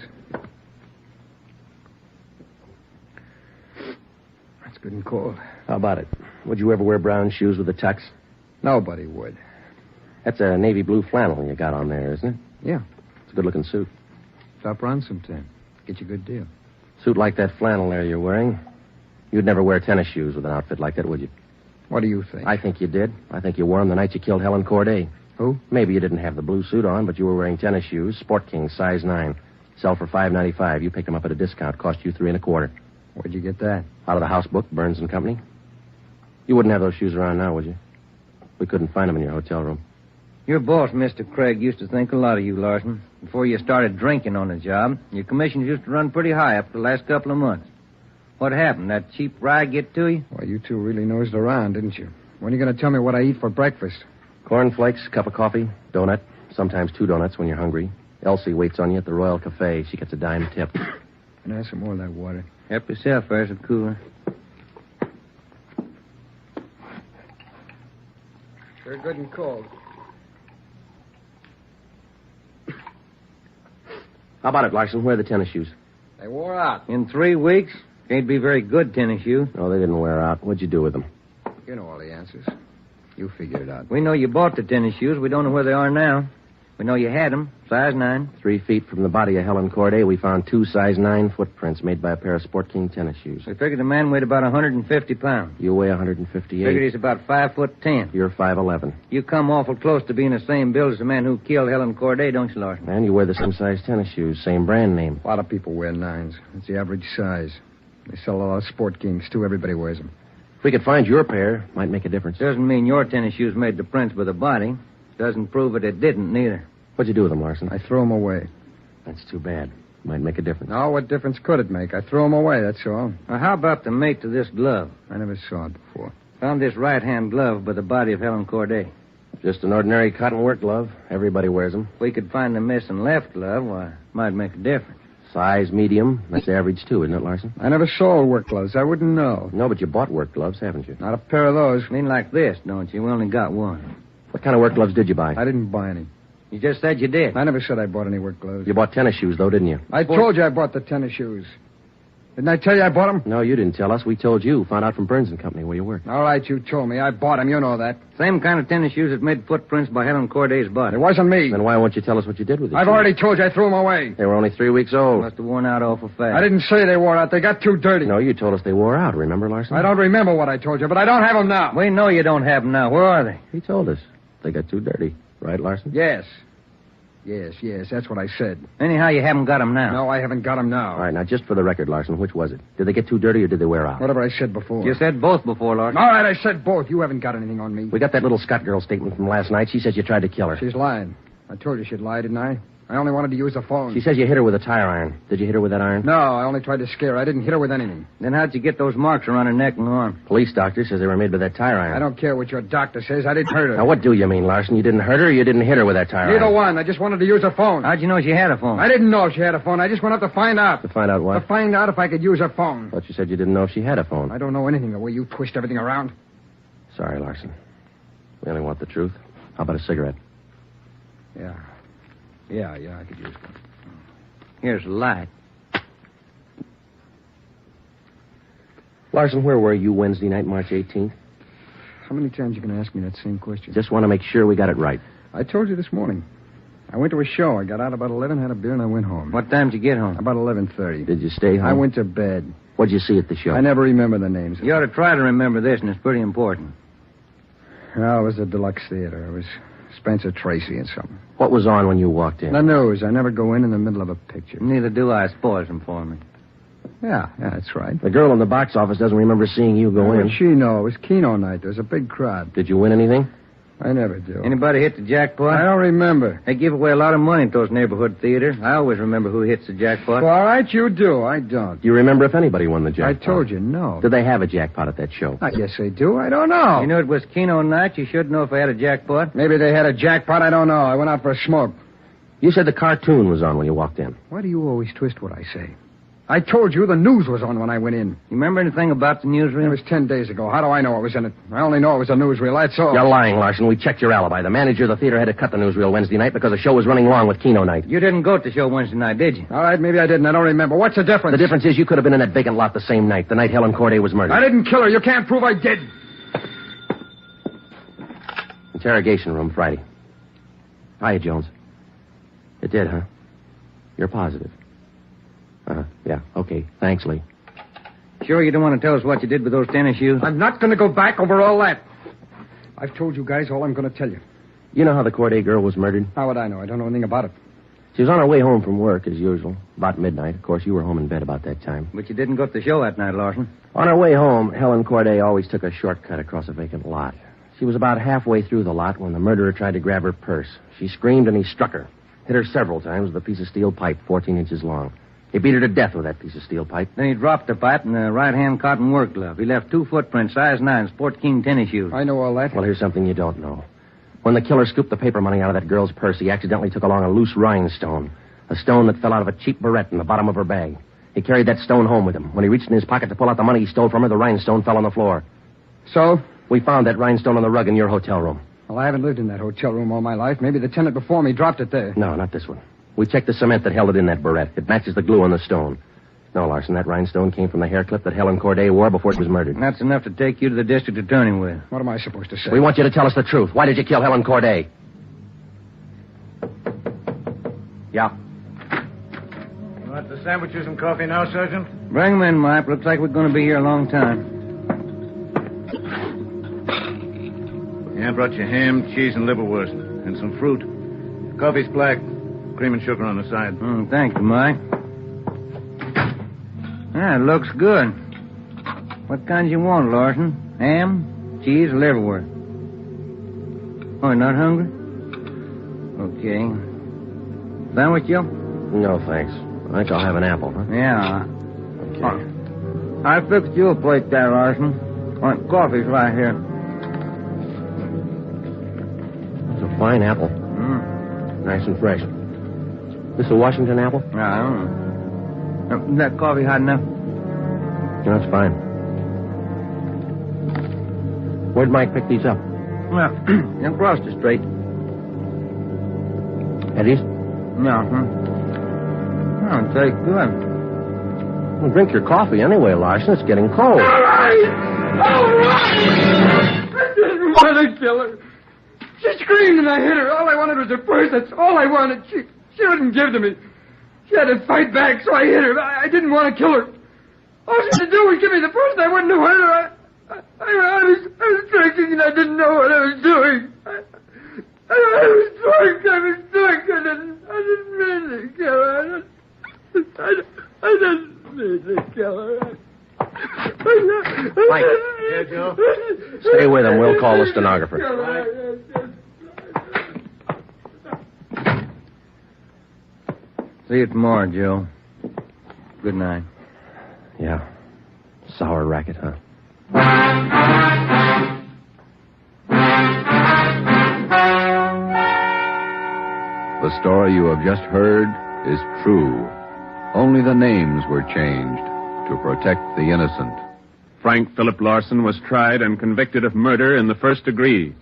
Q: That's good and cold.
J: How about it? Would you ever wear brown shoes with a tux?
Q: Nobody would.
J: That's a navy blue flannel you got on there, isn't it?
Q: Yeah.
J: It's a good-looking suit.
Q: Stop around sometime. Get you a good deal.
J: Suit like that flannel there you're wearing. You'd never wear tennis shoes with an outfit like that, would you?
Q: What do you think?
J: I think you did. I think you wore them the night you killed Helen Corday.
Q: Who?
J: Maybe you didn't have the blue suit on, but you were wearing tennis shoes, Sport King, size 9. Sell for $5.95. You picked them up at a discount. Cost you $3 1/4.
Q: Where'd you get that?
J: Out of the house book, Burns and Company. You wouldn't have those shoes around now, would you? We couldn't find them in your hotel room.
V: Your boss, Mr. Craig, used to think a lot of you, Larson. Before you started drinking on the job, your commissions used to run pretty high up the last couple of months. What happened? That cheap rye get to you?
Q: Well, you two really nosed around, didn't you? When are you going to tell me what I eat for breakfast?
J: Cornflakes, cup of coffee, donut, sometimes 2 donuts when you're hungry. Elsie waits on you at the Royal Cafe. She gets a dime tip.
Q: Can I have some more of that water?
V: Help yourself, there's a cooler.
Q: Sure good and cold.
J: How about it, Larson? Where are the tennis shoes?
Q: They wore out.
V: In 3 weeks? Can't be very good tennis shoes.
J: No, they didn't wear out. What'd you do with them?
Q: You know all the answers. You figure it out.
V: We know you bought the tennis shoes. We don't know where they are now. We know you had them, size 9.
J: 3 feet from the body of Helen Corday, we found 2 size 9 footprints made by a pair of Sport King tennis shoes.
V: We figured the man weighed about 150 pounds.
J: You weigh 158.
V: Figured he's about 5'10".
J: You're 5'11".
V: You come awful close to being the same build as the man who killed Helen Corday, don't you, Larson?
J: And you wear the same size tennis shoes, same brand name.
Q: A lot of people wear 9s. It's the average size. They sell a lot of Sport Kings, too. Everybody wears them.
J: If we could find your pair, might make a difference.
V: Doesn't mean your tennis shoes made the prints by the body. Doesn't prove it didn't, neither.
J: What'd you do with them, Larson?
Q: I threw them away.
J: That's too bad. Might make a difference.
Q: No, what difference could it make? I threw them away, that's all.
V: Now, how about the mate to this glove?
Q: I never saw it before.
V: Found this right-hand glove by the body of Helen Corday.
J: Just an ordinary cotton work glove. Everybody wears them.
V: If we could find the missing left glove, why, it might make a difference.
J: Size medium. That's average, too, isn't it, Larson?
Q: I never sold work gloves. I wouldn't know.
J: No, but you bought work gloves, haven't you?
Q: Not a pair of those.
V: Mean like this, don't you? We only got one.
J: What kind of work gloves did you buy?
Q: I didn't buy any.
V: You just said you did.
Q: I never said I bought any work gloves.
J: You bought tennis shoes, though, didn't you?
Q: I told you I bought the tennis shoes. Didn't I tell you I bought them?
J: No, you didn't tell us. We told you. Found out from Burns and Company where you worked.
Q: All right, you told me. I bought them. You know that.
V: Same kind of tennis shoes that made footprints by Helen Corday's body.
Q: It wasn't me.
J: Then why won't you tell us what you did with it?
Q: I've already told you I threw them away.
J: They were only 3 weeks old.
V: Must have worn out awful fast.
Q: I didn't say they wore out. They got too dirty.
J: No, you told us they wore out. Remember, Larson?
Q: I don't remember what I told you, but I don't have them now.
V: We know you don't have them now. Where are they?
J: He told us. They got too dirty. Right, Larson?
Q: Yes. Yes, that's what I said.
V: Anyhow, you haven't got them now.
Q: No, I haven't got them now.
J: All right, now, just for the record, Larson, which was it? Did they get too dirty or did they wear out?
Q: Whatever I said before.
V: You said both before, Larson.
Q: All right, I said both. You haven't got anything on me.
J: We got that little Scott girl statement from last night. She says you tried to kill her.
Q: She's lying. I told you she'd lie, didn't I? I only wanted to use the phone.
J: She says you hit her with a tire iron. Did you hit her with that iron?
Q: No, I only tried to scare her. I didn't hit her with anything.
V: Then how'd you get those marks around her neck and arm?
J: Police doctor says they were made by that tire iron.
Q: I don't care what your doctor says. I didn't hurt her.
J: Now, what do you mean, Larson? You didn't hurt her or you didn't hit her with that tire iron?
Q: Neither one. I just wanted to use her phone.
V: How'd you know she had a phone?
Q: I didn't know she had a phone. I just went up to find out.
J: To find out what?
Q: To find out if I could use her phone.
J: Thought you said you didn't know if she had a phone.
Q: I don't know anything the way you twist everything around.
J: Sorry, Larson. We only want the truth. How about a cigarette?
Q: Yeah, I could use one.
V: Here's a light.
J: Larson, where were you Wednesday night, March 18th?
Q: How many times are you going to ask me that same question?
J: Just want to make sure we got it right.
Q: I told you this morning. I went to a show. I got out about 11, had a beer, and I went home.
V: What time did you get home?
Q: About 11:30.
J: Did you stay home?
Q: I went to bed.
J: What'd you see at the show?
Q: I never remember the names.
V: You ought to try to remember this, and it's pretty important.
Q: Well, it was the Deluxe Theater. It was Spencer Tracy and something.
J: What was on when you walked in?
Q: The news. I never go in the middle of a picture.
V: Neither do I. Spoils them for me.
Q: Yeah, that's right.
J: The girl in the box office doesn't remember seeing you go in.
Q: She know. It was Keno night. There was a big crowd.
J: Did you win anything?
Q: I never do.
V: Anybody hit the jackpot?
Q: I don't remember.
V: They give away a lot of money at those neighborhood theaters. I always remember who hits the jackpot.
Q: Well, all right, you do. I don't.
B: Do you remember if anybody won the jackpot?
Q: I told you, no.
B: Did they have a jackpot at that show?
Q: I guess they do. I don't know.
V: You knew it was Keno night. You should know if they had a jackpot.
Q: Maybe they had a jackpot. I don't know. I went out for a smoke.
B: You said the cartoon was on when you walked in.
Q: Why do you always twist what I say? I told you the news was on when I went in.
V: You remember anything about the newsreel?
Q: It was 10 days ago. How do I know what was in it? I only know it was a newsreel, that's all.
B: You're lying, Larson. We checked your alibi. The manager of the theater had to cut the newsreel Wednesday night because the show was running long with Keno night.
V: You didn't go to the show Wednesday night, did you?
Q: All right, maybe I didn't. I don't remember. What's the difference?
B: The difference is you could have been in that vacant lot the same night, the night Helen Corday was murdered.
Q: I didn't kill her. You can't prove I did.
B: Interrogation room, Friday. Hiya, Jones. It did, huh? You're positive. Yeah, okay. Thanks, Lee.
V: Sure you don't want to tell us what you did with those tennis shoes?
Q: I'm not going to go back over all that. I've told you guys all I'm going to tell you.
B: You know how the Corday girl was murdered?
Q: How would I know? I don't know anything about it.
B: She was on her way home from work, as usual, about midnight. Of course, you were home in bed about that time.
V: But you didn't go to the show that night, Larson.
B: On her way home, Helen Corday always took a shortcut across a vacant lot. She was about halfway through the lot when the murderer tried to grab her purse. She screamed and he struck her. Hit her several times with a piece of steel pipe 14 inches long. He beat her to death with that piece of steel pipe.
V: Then he dropped the pipe in the right-hand cotton work glove. He left 2 footprints, size 9, Sport King tennis shoes.
Q: I know all that.
B: Well, here's something you don't know. When the killer scooped the paper money out of that girl's purse, he accidentally took along a loose rhinestone. A stone that fell out of a cheap barrette in the bottom of her bag. He carried that stone home with him. When he reached in his pocket to pull out the money he stole from her, the rhinestone fell on the floor.
Q: So?
B: We found that rhinestone on the rug in your hotel room.
Q: Well, I haven't lived in that hotel room all my life. Maybe the tenant before me dropped it there.
B: No, not this one. We checked the cement that held it in that barrette. It matches the glue on the stone. No, Larson, that rhinestone came from the hair clip that Helen Corday wore before she was murdered.
V: And that's enough to take you to the district attorney with.
Q: What am I supposed to say?
B: We want you to tell us the truth. Why did you kill Helen Corday? Yeah.
O: You want the sandwiches and coffee now, Sergeant?
V: Bring them in, Mike. Looks like we're going to be here a long time.
O: Yeah, I brought you ham, cheese, and liverwurst. And some fruit. Coffee's black. Cream and sugar on the side.
V: Thank you, Mike. Yeah, it looks good. What kind you want, Larson? Ham, cheese, or liverwurst? Oh, you're not hungry? Okay. Sandwich, Joe?
B: No, thanks. I think I'll have an apple, huh?
V: Yeah.
B: Okay.
V: I fixed you a plate there, Larson. Coffee's right here.
B: It's a fine apple. Nice and fresh. This a Washington apple?
V: I don't know. Is that coffee hot enough?
B: No, it's fine. Where'd Mike pick these up?
V: Well, across the street.
B: Eddie's?
V: No, Oh, it tastes good.
B: Well, drink your coffee anyway, Larson. It's getting cold.
D: All right! I didn't want to kill her. She screamed and I hit her. All I wanted was her purse. That's all I wanted. She wouldn't give to me. She had to fight back, so I hit her. I didn't want to kill her. All she had to do was give me the purse, and I wouldn't have hurt her. I was drinking, and I didn't know what I was doing. I was drunk. I didn't mean to kill her. I didn't mean to kill her.
B: Mike.
O: Yeah, Joe?
B: Stay with him. We'll call the stenographer.
V: See you tomorrow, Joe. Good night.
B: Yeah. Sour racket, huh?
E: The story you have just heard is true. Only the names were changed to protect the innocent.
S: Frank Philip Larson was tried and convicted of murder in the first degree.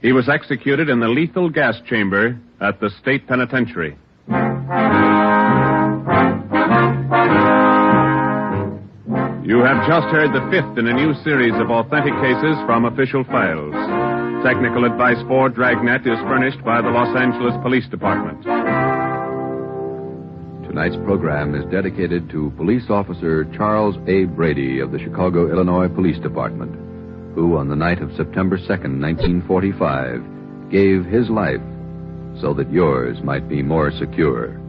S: He was executed in the lethal gas chamber at the state penitentiary. You have just heard the 5th in a new series of authentic cases from official files. Technical advice for Dragnet is furnished by the Los Angeles Police Department.
E: Tonight's program is dedicated to Police Officer Charles A. Brady of the Chicago, Illinois Police Department, who on the night of September 2nd, 1945, gave his life so that yours might be more secure.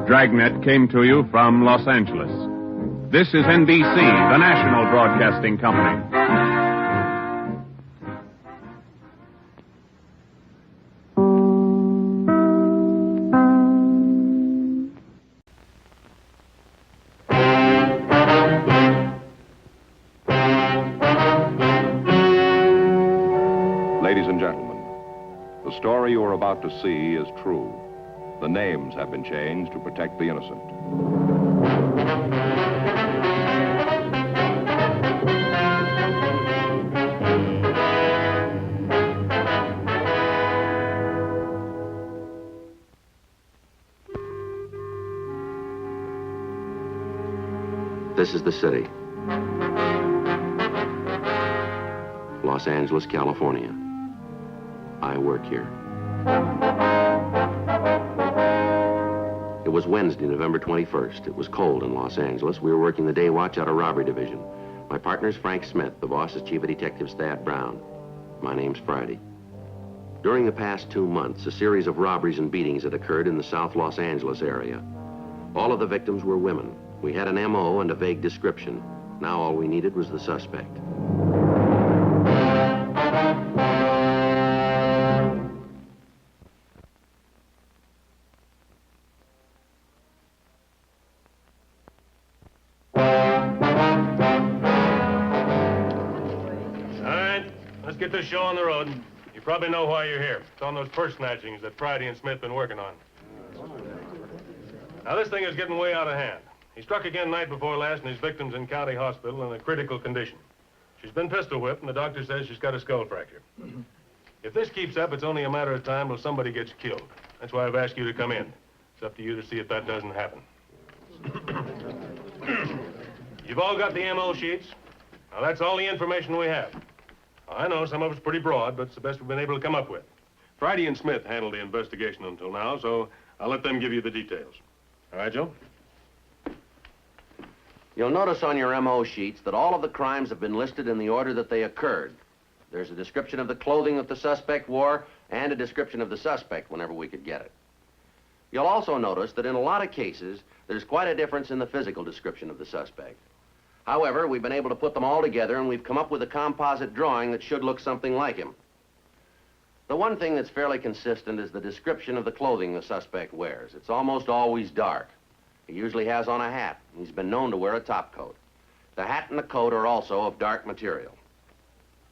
S: Dragnet came to you from Los Angeles. This is NBC, the national broadcasting company.
G: Ladies and gentlemen, the story you are about to see is true. The names have been changed to protect the innocent.
J: This is the city. Los Angeles, California. I work here. It was Wednesday, November 21st. It was cold in Los Angeles. We were working the day watch out of robbery division. My partner's Frank Smith. The boss is Chief of Detectives Thad Brown. My name's Friday. During the past 2 months, a series of robberies and beatings had occurred in the South Los Angeles area. All of the victims were women. We had an M.O. and a vague description. Now all we needed was the suspect.
I: Let's get this show on the road. You probably know why you're here. It's on those purse snatchings that Friday and Smith been working on. Now, this thing is getting way out of hand. He struck again night before last, and his victim's in county hospital in a critical condition. She's been pistol whipped, and the doctor says she's got a skull fracture. If this keeps up, it's only a matter of time till somebody gets killed. That's why I've asked you to come in. It's up to you to see if that doesn't happen. You've all got the M.O. sheets. Now, that's all the information we have. I know some of it's pretty broad, but it's the best we've been able to come up with. Friday and Smith handled the investigation until now, so I'll let them give you the details. All right, Joe?
J: You'll notice on your M.O. sheets that all of the crimes have been listed in the order that they occurred. There's a description of the clothing that the suspect wore and a description of the suspect whenever we could get it. You'll also notice that in a lot of cases, there's quite a difference in the physical description of the suspect. However, we've been able to put them all together, and we've come up with a composite drawing that should look something like him. The one thing that's fairly consistent is the description of the clothing the suspect wears. It's almost always dark. He usually has on a hat. He's been known to wear a top coat. The hat and the coat are also of dark material.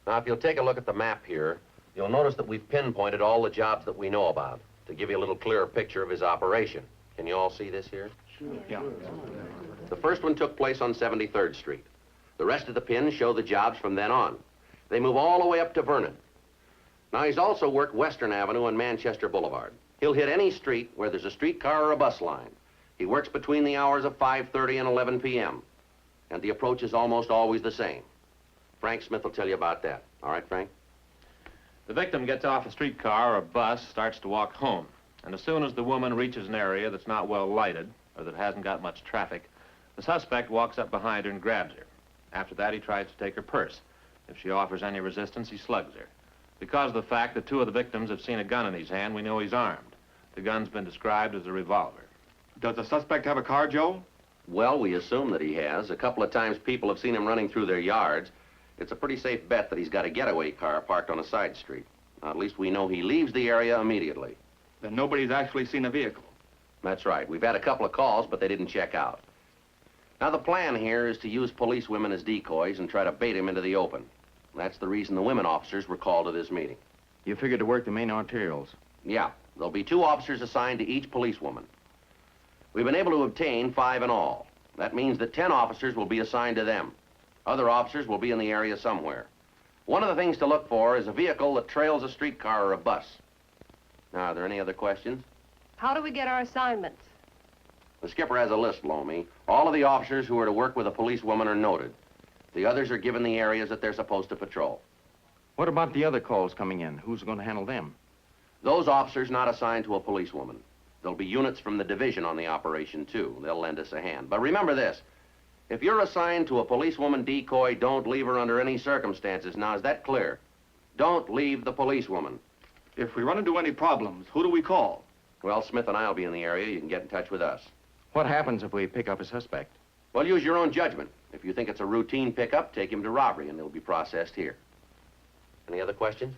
J: Now, if you'll take a look at the map here, you'll notice that we've pinpointed all the jobs that we know about to give you a little clearer picture of his operation. Can you all see this here? Sure. Yeah. The first one took place on 73rd Street. The rest of the pins show the jobs from then on. They move all the way up to Vernon. Now, he's also worked Western Avenue and Manchester Boulevard. He'll hit any street where there's a streetcar or a bus line. He works between the hours of 5:30 and 11 p.m. And the approach is almost always the same. Frank Smith will tell you about that. All right, Frank?
R: The victim gets off a streetcar or a bus, starts to walk home. And as soon as the woman reaches an area that's not well lighted, or that hasn't got much traffic, the suspect walks up behind her and grabs her. After that, he tries to take her purse. If she offers any resistance, he slugs her. Because of the fact that 2 of the victims have seen a gun in his hand, we know he's armed. The gun's been described as a revolver.
T: Does the suspect have a car, Joe?
J: Well, we assume that he has. A couple of times people have seen him running through their yards. It's a pretty safe bet that he's got a getaway car parked on a side street. Now, at least we know he leaves the area immediately.
T: Then nobody's actually seen a vehicle.
J: That's right. We've had a couple of calls, but they didn't check out. Now, the plan here is to use police women as decoys and try to bait him into the open. That's the reason the women officers were called to this meeting.
O: You figured to work the main arterials?
J: Yeah. There'll be 2 officers assigned to each policewoman. We've been able to obtain 5 in all. That means that 10 officers will be assigned to them. Other officers will be in the area somewhere. One of the things to look for is a vehicle that trails a streetcar or a bus. Now, are there any other questions?
X: How do we get our assignments?
J: The skipper has a list, Lomi. All of the officers who are to work with a policewoman are noted. The others are given the areas that they're supposed to patrol.
O: What about the other calls coming in? Who's going to handle them?
J: Those officers not assigned to a policewoman. There'll be units from the division on the operation, too. They'll lend us a hand. But remember this. If you're assigned to a policewoman decoy, don't leave her under any circumstances. Now, is that clear? Don't leave the policewoman.
T: If we run into any problems, who do we call?
J: Well, Smith and I'll be in the area. You can get in touch with us.
O: What happens if we pick up a suspect?
J: Well, use your own judgment. If you think it's a routine pickup, take him to robbery and he'll be processed here. Any other questions?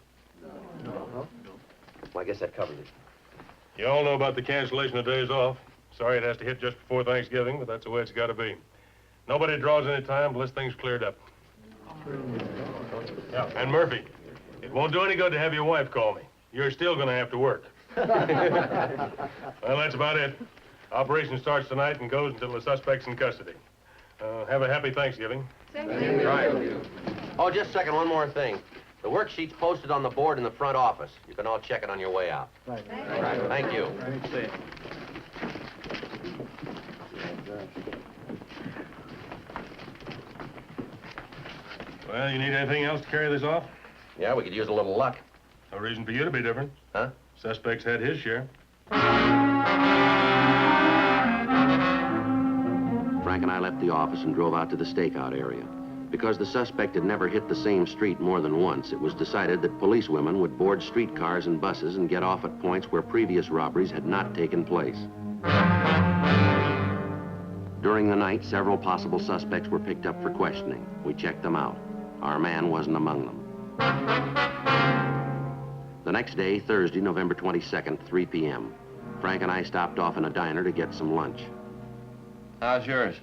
J: No. Well, I guess that covers it.
I: You all know about the cancellation of days off. Sorry it has to hit just before Thanksgiving, but that's the way it's got to be. Nobody draws any time unless things cleared up. Yeah, and Murphy, it won't do any good to have your wife call me. You're still going to have to work. Well, that's about it. Operation starts tonight and goes until the suspect's in custody. Have a happy Thanksgiving.
J: Right. Oh, just a second, one more thing. The worksheet's posted on the board in the front office. You can all check it on your way out.
H: Right.
J: Right. Thank you.
I: Well, you need anything else to carry this off?
J: Yeah, we could use a little luck.
I: No reason for you to be different.
J: Huh?
I: Suspect's had his share.
J: Frank and I left the office and drove out to the stakeout area. Because the suspect had never hit the same street more than once, it was decided that policewomen would board streetcars and buses and get off at points where previous robberies had not taken place. During the night, several possible suspects were picked up for questioning. We checked them out. Our man wasn't among them. The next day, Thursday, November 22nd, 3 p.m., Frank and I stopped off in a diner to get some lunch.
R: How's yours?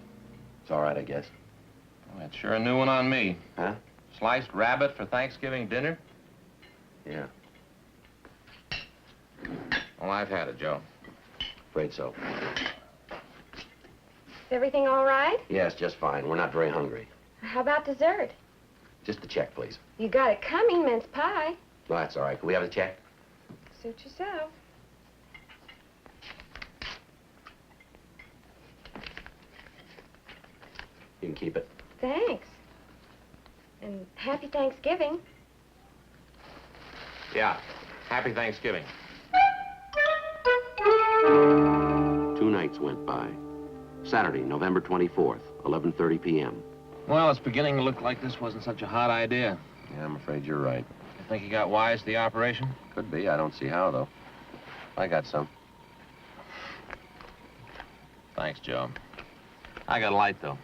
J: It's all right, I guess.
R: Oh, that's sure a new one on me.
J: Huh?
R: Sliced rabbit for Thanksgiving dinner?
J: Yeah.
R: Well, I've had it, Joe.
J: Afraid so.
A: Is everything all right?
J: Yes, just fine. We're not very hungry.
A: How about dessert?
J: Just the check, please.
A: You got it coming, mince pie.
J: No, that's all right. Can we have the check?
A: Suit yourself.
J: You can keep it.
A: Thanks. And happy Thanksgiving.
R: Yeah. Happy Thanksgiving.
J: 2 nights went by. Saturday, November 24th, 11:30 p.m.
R: Well, it's beginning to look like this wasn't such a hot idea.
J: Yeah, I'm afraid you're right.
R: You think you got wise to the operation?
J: Could be. I don't see how, though. I got some.
R: Thanks, Joe. I got a light, though.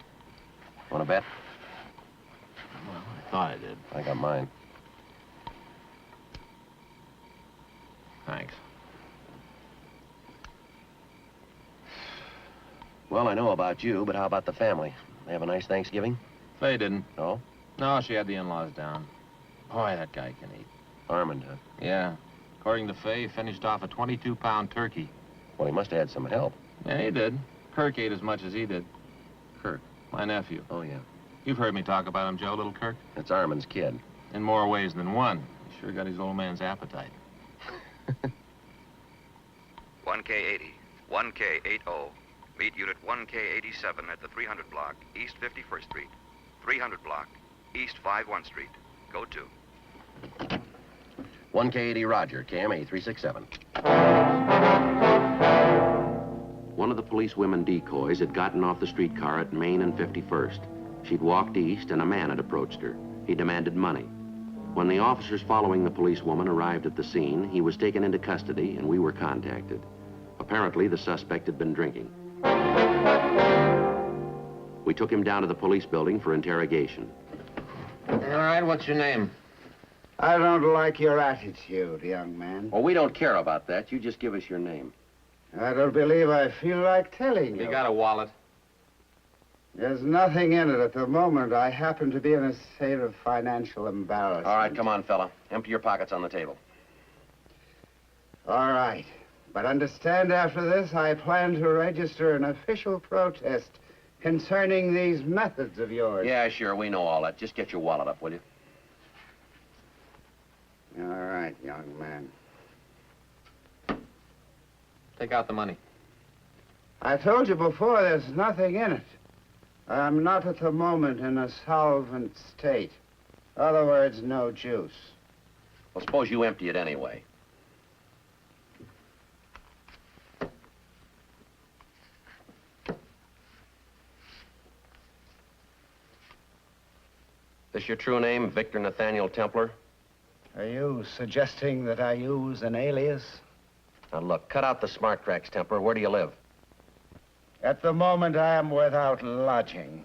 J: Want to bet?
R: Well, I thought I did.
J: I got mine.
R: Thanks.
J: Well, I know about you, but how about the family? They have a nice Thanksgiving?
R: They didn't.
J: No?
R: No, she had the in-laws down. Boy, that guy can eat.
J: Armand, huh?
R: Yeah. According to Fay, he finished off a 22-pound turkey.
J: Well, he must have had some help.
R: Yeah, he did. Kirk ate as much as he did.
J: Kirk?
R: My nephew.
J: Oh, yeah.
R: You've heard me talk about him, Joe, little Kirk.
J: That's Armand's kid.
R: In more ways than one. He sure got his old man's appetite.
L: 1K80, 1K80. Meet Unit 1K87 at the 300 block, East 51st Street. 300 block, East 51 Street. Go to.
J: 1K80 Roger, KMA 367. One of the policewomen decoys had gotten off the streetcar at Main and 51st. She'd walked east and a man had approached her. He demanded money. When the officers following the policewoman arrived at the scene, he was taken into custody and we were contacted. Apparently, the suspect had been drinking. We took him down to the police building for interrogation.
R: All right, what's your name?
N: I don't like your attitude, young man.
J: Well, we don't care about that. You just give us your name.
N: I don't believe I feel like telling you.
R: You got a wallet?
N: There's nothing in it at the moment. I happen to be in a state of financial embarrassment.
J: All right, come on, fella. Empty your pockets on the table.
N: All right. But understand, after this, I plan to register an official protest concerning these methods of yours.
J: Yeah, sure. We know all that. Just get your wallet up, will you?
N: All right, young man.
R: Take out the money.
N: I told you before, there's nothing in it. I'm not at the moment in a solvent state. In other words, no juice.
J: Well, suppose you empty it anyway. This your true name, Victor Nathaniel Templar?
N: Are you suggesting that I use an alias?
J: Now, look, cut out the smart tracks, Templar. Where do you live?
N: At the moment, I am without lodging.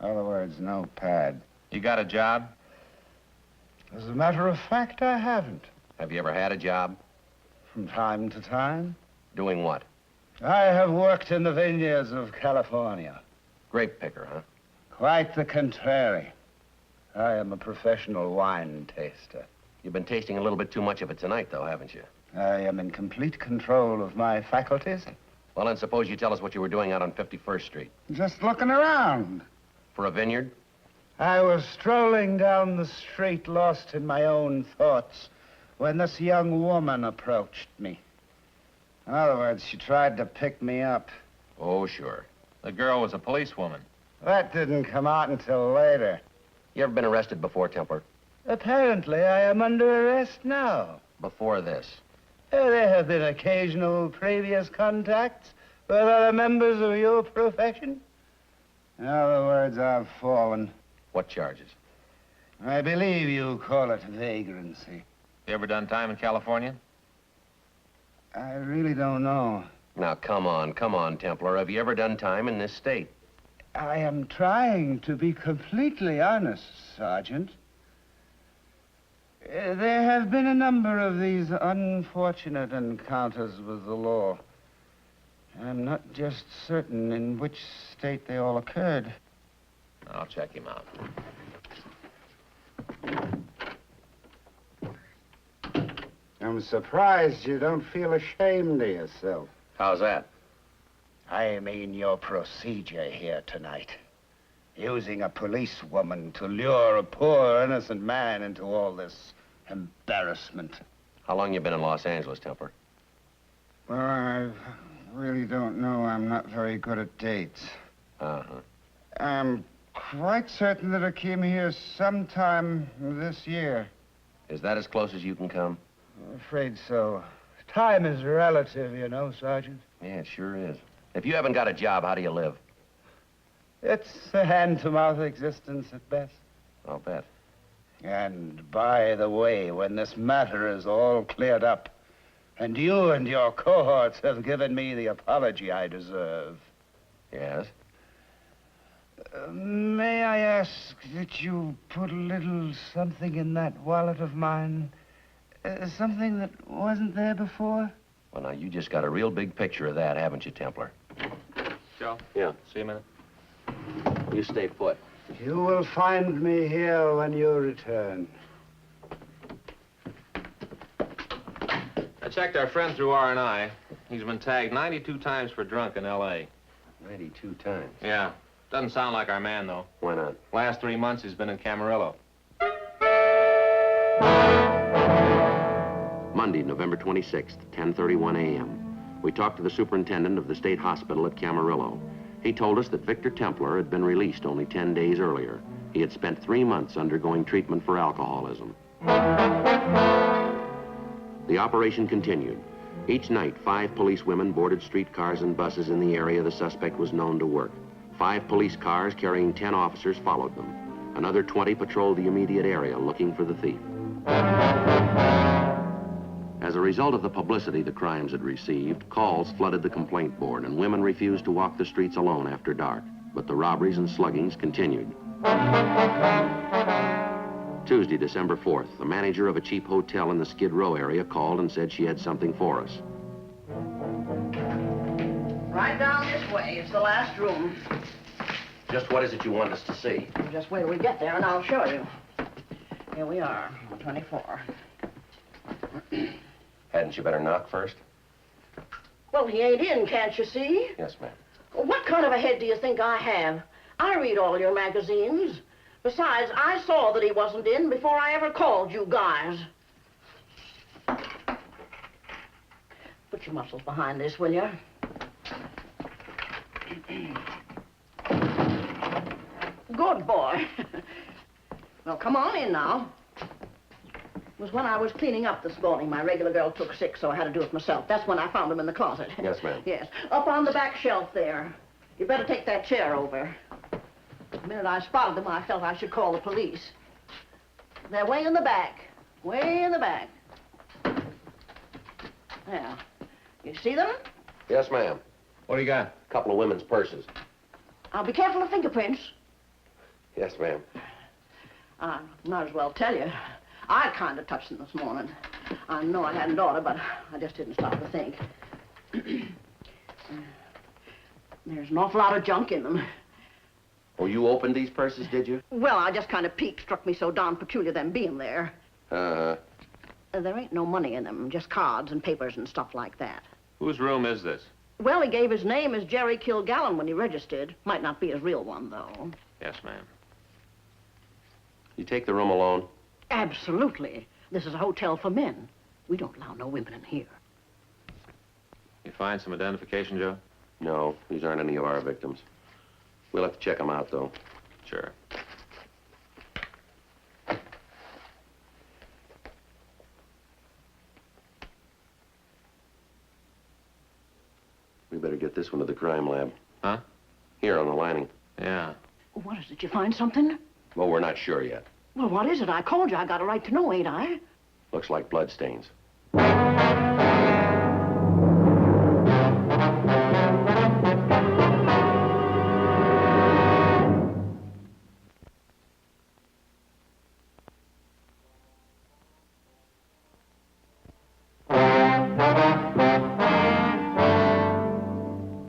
N: In other words, no pad.
J: You got a job?
N: As a matter of fact, I haven't.
J: Have you ever had a job?
N: From time to time.
J: Doing what?
N: I have worked in the vineyards of California.
J: Grape picker, huh?
N: Quite the contrary. I am a professional wine taster.
J: You've been tasting a little bit too much of it tonight, though, haven't you?
N: I am in complete control of my faculties.
J: Well, then suppose you tell us what you were doing out on 51st Street.
N: Just looking around.
J: For a vineyard?
N: I was strolling down the street, lost in my own thoughts, when this young woman approached me. In other words, she tried to pick me up.
J: Oh, sure. The girl was a policewoman.
N: That didn't come out until later.
J: You ever been arrested before, Templar?
N: Apparently, I am under arrest now.
J: Before this?
N: There have been occasional previous contacts with other members of your profession. In other words, I've fallen.
J: What charges?
N: I believe you call it vagrancy.
R: You ever done time in California?
N: I really don't know.
J: Now, come on, Templar. Have you ever done time in this state?
N: I am trying to be completely honest, Sergeant. There have been a number of these unfortunate encounters with the law. I'm not just certain in which state they all occurred.
R: I'll check him out.
N: I'm surprised you don't feel ashamed of yourself.
J: How's that?
N: I mean your procedure here tonight. Using a policewoman to lure a poor, innocent man into all this embarrassment.
J: How long you been in Los Angeles, Templar?
N: Well, I really don't know. I'm not very good at dates.
J: Uh-huh.
N: I'm quite certain that I came here sometime this year.
J: Is that as close as you can come?
N: I'm afraid so. Time is relative, you know, Sergeant.
J: Yeah, it sure is. If you haven't got a job, how do you live?
N: It's a hand-to-mouth existence at best.
J: I'll bet.
N: And by the way, when this matter is all cleared up, and you and your cohorts have given me the apology I deserve.
J: Yes?
N: May I ask that you put a little something in that wallet of mine? Something that wasn't there before?
J: Well, now, you just got a real big picture of that, haven't you, Templar?
R: Joe?
J: Yeah.
R: See you a minute.
J: You stay put.
N: You will find me here when you return.
R: I checked our friend through R&I. He's been tagged 92 times for drunk in L.A.
J: 92 times?
R: Yeah. Doesn't sound like our man, though.
J: Why not?
R: Last 3 months, he's been in Camarillo.
J: Monday, November 26th, 10:31 a.m. We talked to the superintendent of the state hospital at Camarillo. He told us that Victor Templar had been released only 10 days earlier. He had spent 3 months undergoing treatment for alcoholism. The operation continued. Each night, 5 policewomen boarded streetcars and buses in the area the suspect was known to work. 5 police cars carrying 10 officers followed them. Another 20 patrolled the immediate area looking for the thief. As a result of the publicity the crimes had received, calls flooded the complaint board, and women refused to walk the streets alone after dark. But the robberies and sluggings continued. Tuesday, December 4th, the manager of a cheap hotel in the Skid Row area called and said she had something for us.
K: Right down this way. It's the last room.
J: Just what is it you want us to see?
K: Just wait till we get there and I'll show you. Here we are, on 24.
J: Hadn't you better knock first?
K: Well, he ain't in, can't you see?
J: Yes, ma'am.
K: What kind of a head do you think I have? I read all your magazines. Besides, I saw that he wasn't in before I ever called you guys. Put your muscles behind this, will you? Good boy. Well, come on in now. It was when I was cleaning up this morning. My regular girl took sick, so I had to do it myself. That's when I found him in the closet.
J: Yes, ma'am.
K: Yes, up on the back shelf there. You better take that chair over. The minute I spotted them, I felt I should call the police. They're way in the back. Way in the back. There. You see them?
J: Yes, ma'am.
R: What do you got?
J: A couple of women's purses.
F: I'll be careful of fingerprints.
J: Yes, ma'am.
F: I might as well tell you. I kind of touched them this morning. I know I hadn't ought to, but I just didn't stop to think. There's an awful lot of junk in them.
J: Oh, you opened these purses, did you?
F: Well, I just kind of peeked. Struck me so darn peculiar them being there.
J: Uh-huh.
F: There ain't no money in them, just cards and papers and stuff like that.
R: Whose room is this?
F: Well, he gave his name as Jerry Kilgallen when he registered. Might not be his real one, though.
R: Yes, ma'am.
J: You take the room alone?
F: Absolutely. This is a hotel for men. We don't allow no women in here.
R: You find some identification, Joe?
J: No, these aren't any of our victims. We'll have to check them out, though.
R: Sure.
J: We better get this one to the crime lab.
R: Huh?
J: Here on the lining.
R: Yeah.
F: What is it? You find something?
J: Well, we're not sure yet.
F: Well, what is it? I called you. I got a right to know, ain't I?
J: Looks like blood stains.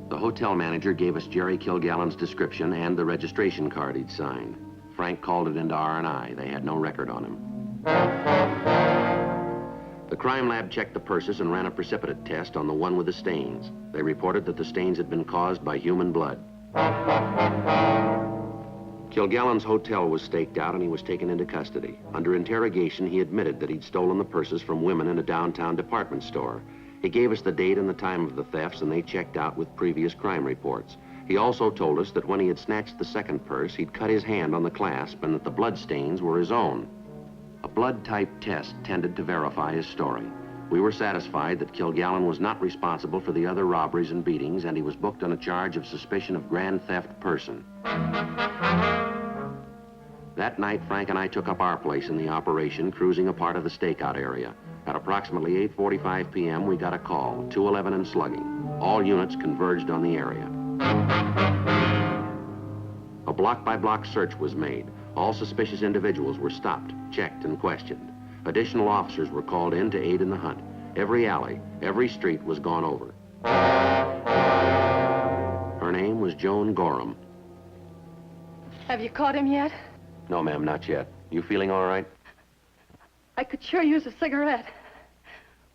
J: The hotel manager gave us Jerry Kilgallen's description and the registration card he'd signed. Frank called it into R&I. They had no record on him. The crime lab checked the purses and ran a precipitate test on the one with the stains. They reported that the stains had been caused by human blood. Kilgallen's hotel was staked out and he was taken into custody. Under interrogation, he admitted that he'd stolen the purses from women in a downtown department store. He gave us the date and the time of the thefts, and they checked out with previous crime reports. He also told us that when he had snatched the second purse, he'd cut his hand on the clasp and that the blood stains were his own. A blood type test tended to verify his story. We were satisfied that Kilgallen was not responsible for the other robberies and beatings, and he was booked on a charge of suspicion of grand theft person. That night, Frank and I took up our place in the operation, cruising a part of the stakeout area. At approximately 8:45 p.m., we got a call, 211 and slugging. All units converged on the area. A block-by-block search was made. All suspicious individuals were stopped, checked, and questioned. Additional officers were called in to aid in the hunt. Every alley, every street was gone over. Her name was Joan Gorham.
X: Have you caught him yet?
J: No, ma'am, not yet. You feeling all right?
X: I could sure use a cigarette.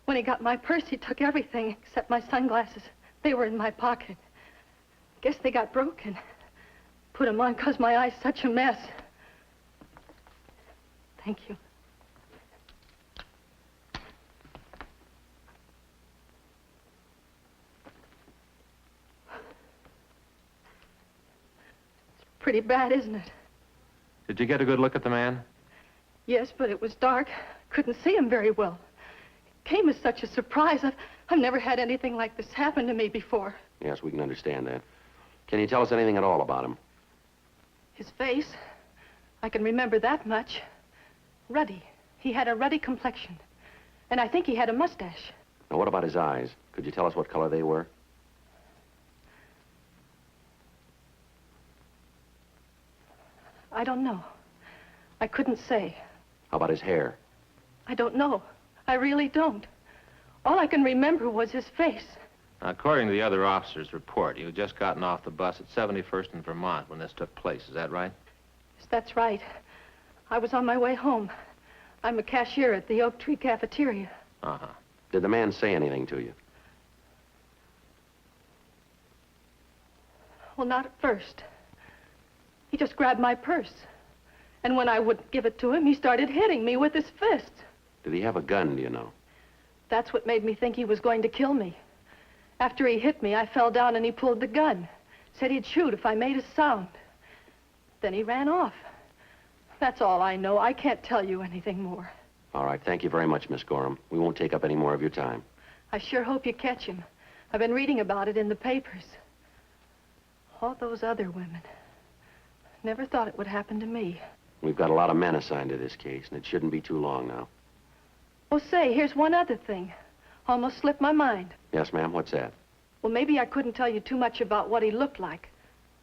X: When he got my purse, he took everything except my sunglasses. They were in my pocket. Guess they got broken. Put 'em on 'cause my eye's such a mess. Thank you. It's pretty bad, isn't it?
R: Did you get a good look at the man?
X: Yes, but it was dark. Couldn't see him very well. It came as such a surprise. I've never had anything like this happen to me before.
J: Yes, we can understand that. Can you tell us anything at all about him?
X: His face, I can remember that much. Ruddy. He had a ruddy complexion. And I think he had a mustache.
J: Now, what about his eyes? Could you tell us what color they were?
X: I don't know. I couldn't say.
J: How about his hair?
X: I don't know. I really don't. All I can remember was his face.
R: Now, according to the other officer's report, you had just gotten off the bus at 71st and Vermont when this took place. Is that right?
X: Yes, that's right. I was on my way home. I'm a cashier at the Oak Tree cafeteria.
J: Uh-huh. Did the man say anything to you?
X: Well, not at first. He just grabbed my purse. And when I wouldn't give it to him, he started hitting me with his fist.
J: Did he have a gun, do you know?
X: That's what made me think he was going to kill me. After he hit me, I fell down and he pulled the gun. Said he'd shoot if I made a sound. Then he ran off. That's all I know. I can't tell you anything more.
J: All right, thank you very much, Miss Gorham. We won't take up any more of your time.
X: I sure hope you catch him. I've been reading about it in the papers. All those other women. Never thought it would happen to me.
J: We've got a lot of men assigned to this case, and it shouldn't be too long now.
X: Oh, say, here's one other thing. Almost slipped my mind.
J: Yes, ma'am, what's that?
X: Well, maybe I couldn't tell you too much about what he looked like,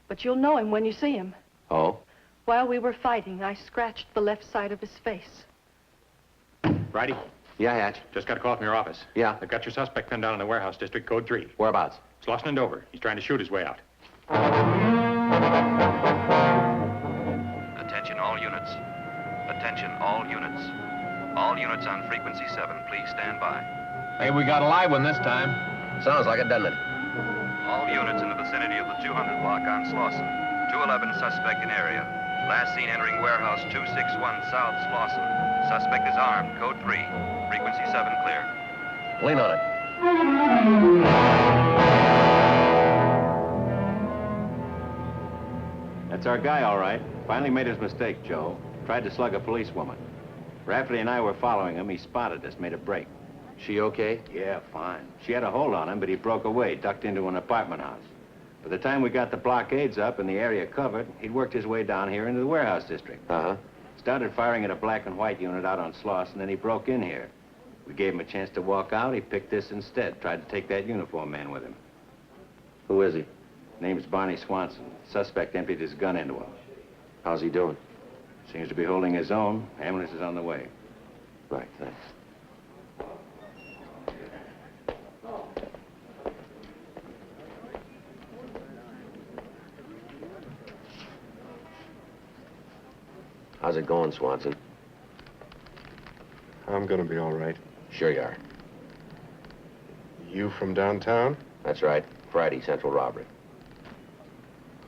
X: but you'll know him when you see him.
B: Oh?
X: While we were fighting, I scratched the left side of his face.
R: Friday?
B: Yeah, Hatch.
R: Just got a call from your office.
B: Yeah?
R: They've got your suspect pinned down in the warehouse district, code 3.
B: Whereabouts?
R: Slauson and Dover. He's trying to shoot his way out.
L: Attention all units. Attention all units. All units on frequency 7, please stand by.
R: Hey, we got a live one this time.
B: Sounds like it, doesn't it?
L: All units in the vicinity of the 200 block on Slauson. 211 suspect in area. Last seen entering warehouse 261 South Slauson. Suspect is armed, code 3. Frequency 7 clear.
B: Lean on it.
C: That's our guy, all right. Finally made his mistake, Joe. Tried to slug a policewoman. Rafferty and I were following him. He spotted us, made a break.
B: She okay?
C: Yeah, fine. She had a hold on him, but he broke away, ducked into an apartment house. By the time we got the blockades up and the area covered, he'd worked his way down here into the warehouse district.
B: Uh-huh.
C: Started firing at a black and white unit out on Slauson, and then he broke in here. We gave him a chance to walk out. He picked this instead. Tried to take that uniform man with him.
B: Who is he?
C: Name's Barney Swanson. Suspect emptied his gun into him.
B: How's he doing?
C: Seems to be holding his own. Ambulance is on the way.
B: Right, thanks. How's it going, Swanson?
M: I'm gonna be all right.
B: Sure you are.
M: You from downtown?
B: That's right. Friday, Central Robbery.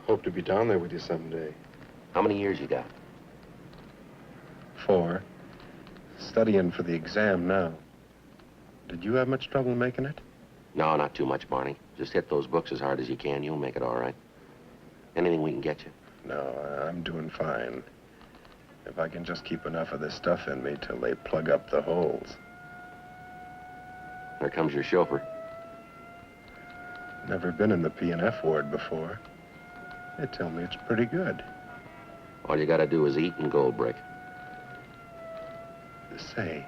M: Hope to be down there with you someday.
B: How many years you got?
M: 4. Studying for the exam now. Did you have much trouble making it?
B: No, not too much, Barney. Just hit those books as hard as you can. You'll make it all right. Anything we can get you?
M: No, I'm doing fine. If I can just keep enough of this stuff in me till they plug up the holes.
B: There comes your chauffeur.
M: Never been in the P&F ward before. They tell me it's pretty good.
B: All you gotta do is eat and go, Brick.
M: Say,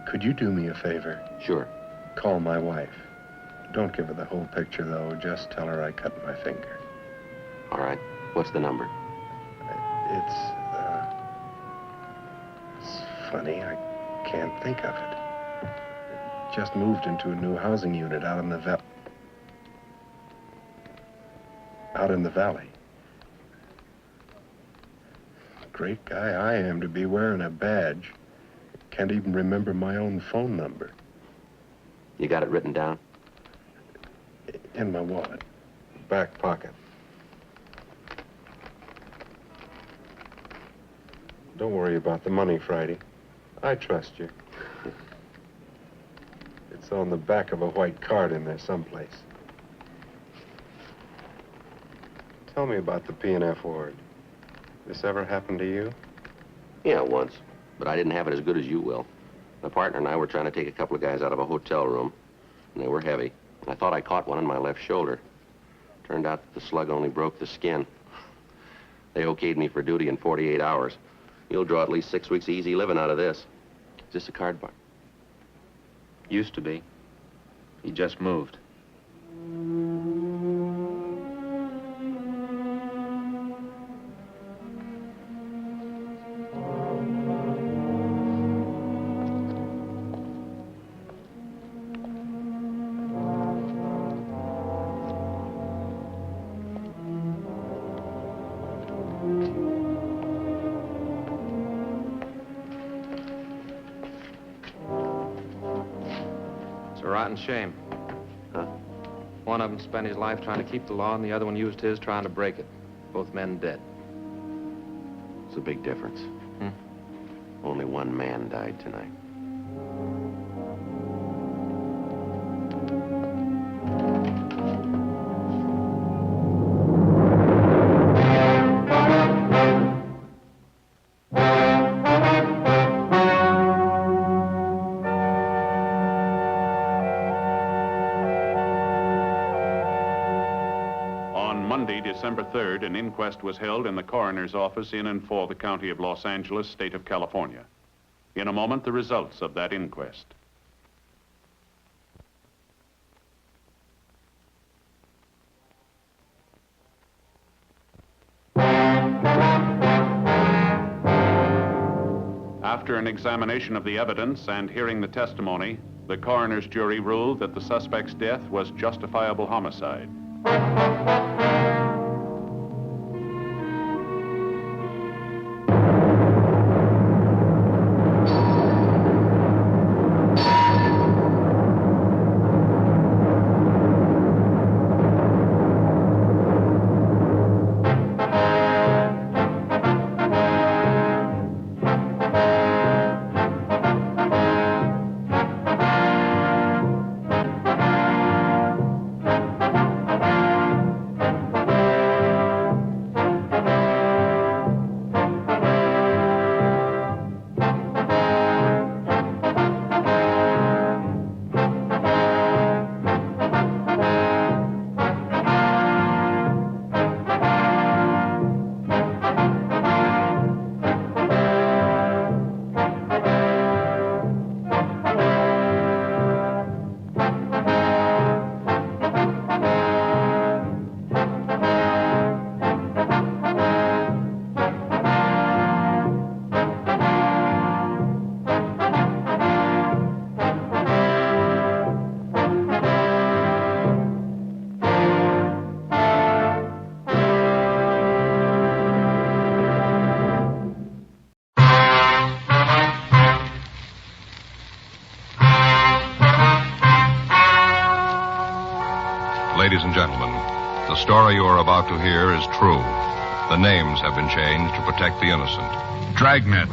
M: could you do me a favor?
B: Sure.
M: Call my wife. Don't give her the whole picture, though. Just tell her I cut my finger.
B: All right. What's the number?
M: It's funny. I can't think of it. Just moved into a new housing unit out in the valley. Great guy I am to be wearing a badge. Can't even remember my own phone number.
B: You got it written down?
M: In my wallet. Back pocket. Don't worry about the money, Friday. I trust you. It's on the back of a white card in there someplace. Tell me about the P&F ward. This ever happened to you?
B: Yeah, once. But I didn't have it as good as you will. My partner and I were trying to take a couple of guys out of a hotel room, and they were heavy. I thought I caught one on my left shoulder. Turned out that the slug only broke the skin. They okayed me for duty in 48 hours. You'll draw at least 6 weeks of easy living out of this. Is this a card bar?
R: Used to be. He just moved. Rotten shame.
B: Huh?
R: One of them spent his life trying to keep the law, and the other one used his trying to break it. Both men dead.
B: It's a big difference. Only one man died tonight.
S: December 3rd, an inquest was held in the coroner's office in and for the county of Los Angeles, state of California. In a moment, the results of that inquest. After an examination of the evidence and hearing the testimony, the coroner's jury ruled that the suspect's death was justifiable homicide.
G: Ladies and gentlemen, the story you are about to hear is true. The names have been changed to protect the innocent.
P: Dragnet.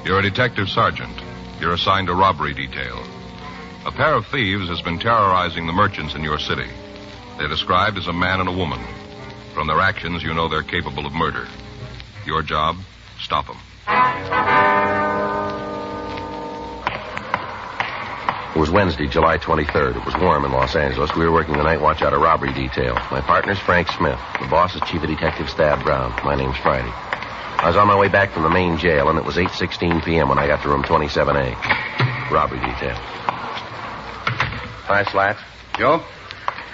G: You're a detective sergeant. You're assigned a robbery detail. A pair of thieves has been terrorizing the merchants in your city. They're described as a man and a woman. From their actions, you know they're capable of murder. Your job, stop them.
B: It was Wednesday, July 23rd. It was warm in Los Angeles. We were working the night watch out of robbery detail. My partner's Frank Smith. The boss is Chief of Detective Stab Brown. My name's Friday. I was on my way back from the main jail, and it was 8:16 p.m. when I got to room 27A. Robbery detail. Hi, Slats.
Q: Joe?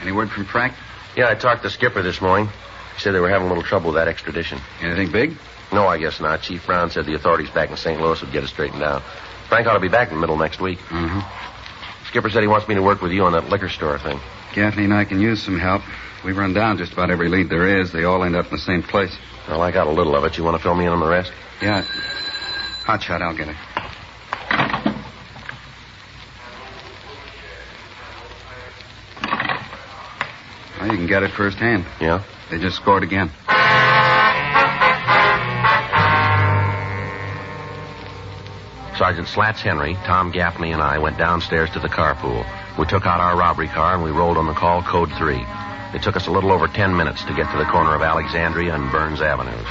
Q: Any word from Frank?
B: Yeah, I talked to Skipper this morning. He said they were having a little trouble with that extradition.
Q: Anything big?
B: No, I guess not. Chief Brown said the authorities back in St. Louis would get it straightened out. Frank ought to be back in the middle of next week.
Q: Mm-hmm.
B: Skipper said he wants me to work with you on that liquor store thing.
Q: Gaffney and I can use some help. We've run down just about every lead there is. They all end up in the same place.
B: Well, I got a little of it. You want to fill me in on the rest?
Q: Yeah. Hot shot, I'll get it. Well, you can get it firsthand.
B: Yeah?
Q: They just scored again.
B: Sergeant Slats Henry, Tom Gaffney, and I went downstairs to the carpool. We took out our robbery car and we rolled on the call code 3. It took us a little over 10 minutes to get to the corner of Alexandria and Burns Avenues.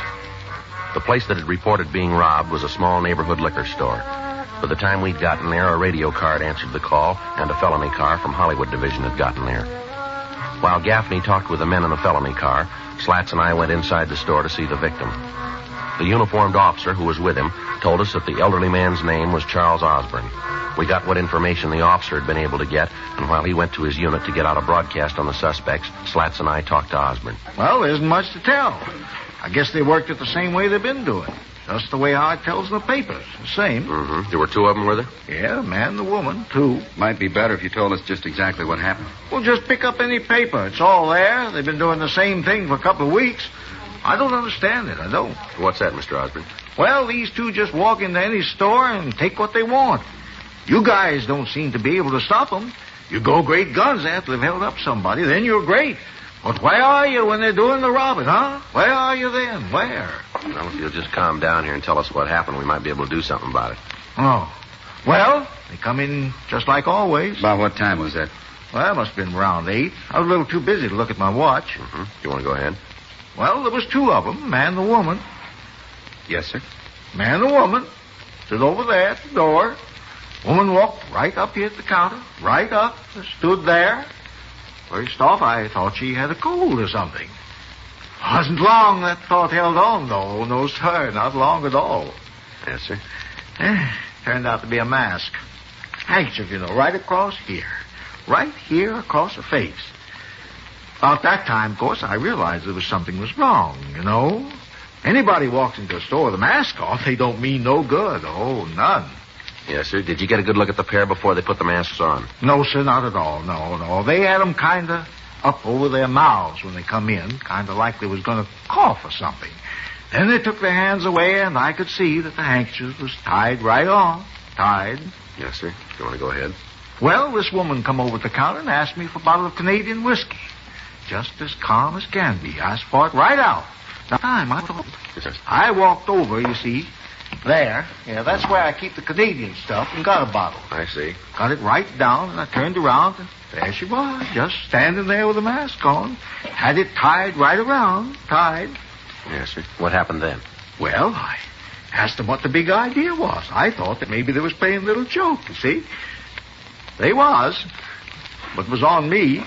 B: The place that had reported being robbed was a small neighborhood liquor store. By the time we'd gotten there, a radio car had answered the call, and a felony car from Hollywood Division had gotten there. While Gaffney talked with the men in the felony car, Slats and I went inside the store to see the victim. The uniformed officer who was with him told us that the elderly man's name was Charles Osborne. We got what information the officer had been able to get, and while he went to his unit to get out a broadcast on the suspects, Slats and I talked to Osborne.
U: Well, there isn't much to tell. I guess they worked it the same way they've been doing. Just the way how it tells in the papers. The same.
B: Mm-hmm. There were two of them, were there?
U: Yeah, the man and the woman, two.
Q: Might be better if you told us just exactly what happened.
U: Well, just pick up any paper. It's all there. They've been doing the same thing for a couple of weeks. I don't understand it. I don't.
B: What's that, Mr. Osborne?
U: Well, these two just walk into any store and take what they want. You guys don't seem to be able to stop them. You go great guns after they've held up somebody, then you're great. But where are you when they're doing the robbing, huh? Where are you then? Where?
B: Well, if you'll just calm down here and tell us what happened, we might be able to do something about it.
U: Oh. Well, they come in just like always.
Q: About what time was that?
U: Well, it must have been around 8. I was a little too busy to look at my watch.
B: Mm-hmm. You want to go ahead?
U: Well, there was two of them, man and the woman.
Q: Yes, sir.
U: Man and the woman stood over there at the door. Woman walked right up here at the counter, right up, stood there. First off, I thought she had a cold or something. Wasn't long that thought held on, though. No, sir, not long at all.
B: Yes, sir.
U: Turned out to be a mask. Handkerchief, you know, right across here. Right here across her face. About that time, of course, I realized there was something was wrong, you know. Anybody walks into a store with a mask on, they don't mean no good. Oh, none.
J: Yes, sir. Did you get a good look at the pair before they put the masks on?
U: No, sir, not at all. No. They had them kind of up over their mouths when they come in, kind of like they was going to cough or something. Then they took their hands away, and I could see that the handkerchief was tied right on. Tied.
J: Yes, sir. You want to go ahead?
U: Well, this woman come over to the counter and asked me for a bottle of Canadian whiskey. Just as calm as can be. I for it right out. I walked over, you see, there. Yeah, that's where I keep the Canadian stuff, and got a bottle.
J: I see.
U: Got it right down, and I turned around, and there she was, just standing there with a mask on. Had it tied right around, tied.
J: Yes, sir. What happened then?
U: Well, I asked them what the big idea was. I thought that maybe they was playing a little joke, you see. They was, but it was on me.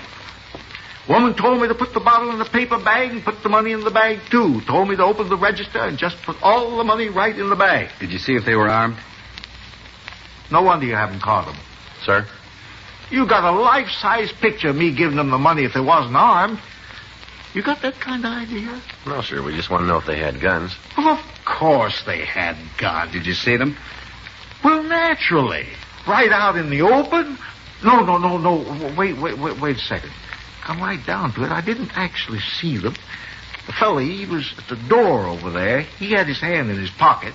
U: Woman told me to put the bottle in the paper bag and put the money in the bag, too. Told me to open the register and just put all the money right in the bag.
Q: Did you see if they were armed?
U: No wonder you haven't caught them.
J: Sir?
U: You got a life-size picture of me giving them the money if they wasn't armed. You got that kind of idea?
J: No, sir. We just want to know if they had guns.
U: Well, of course they had guns.
Q: Did you see them?
U: Well, naturally. Right out in the open? No. Wait a second. Come right down to it. I didn't actually see them. The fella, he was at the door over there. He had his hand in his pocket.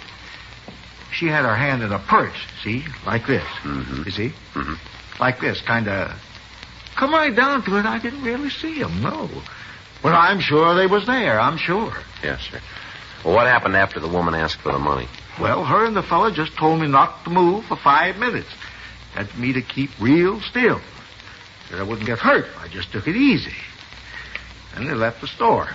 U: She had her hand in a purse, see? Like this.
J: Mm-hmm.
U: You see?
J: Mm-hmm.
U: Like this, kind of. Come right down to it, I didn't really see them, no. But I'm sure they was there, I'm sure.
J: Yes, sir. Well, what happened after the woman asked for the money?
U: Well, her and the fella just told me not to move for 5 minutes. Had me to keep real still. That I wouldn't get hurt if I just took it easy. And they left the store.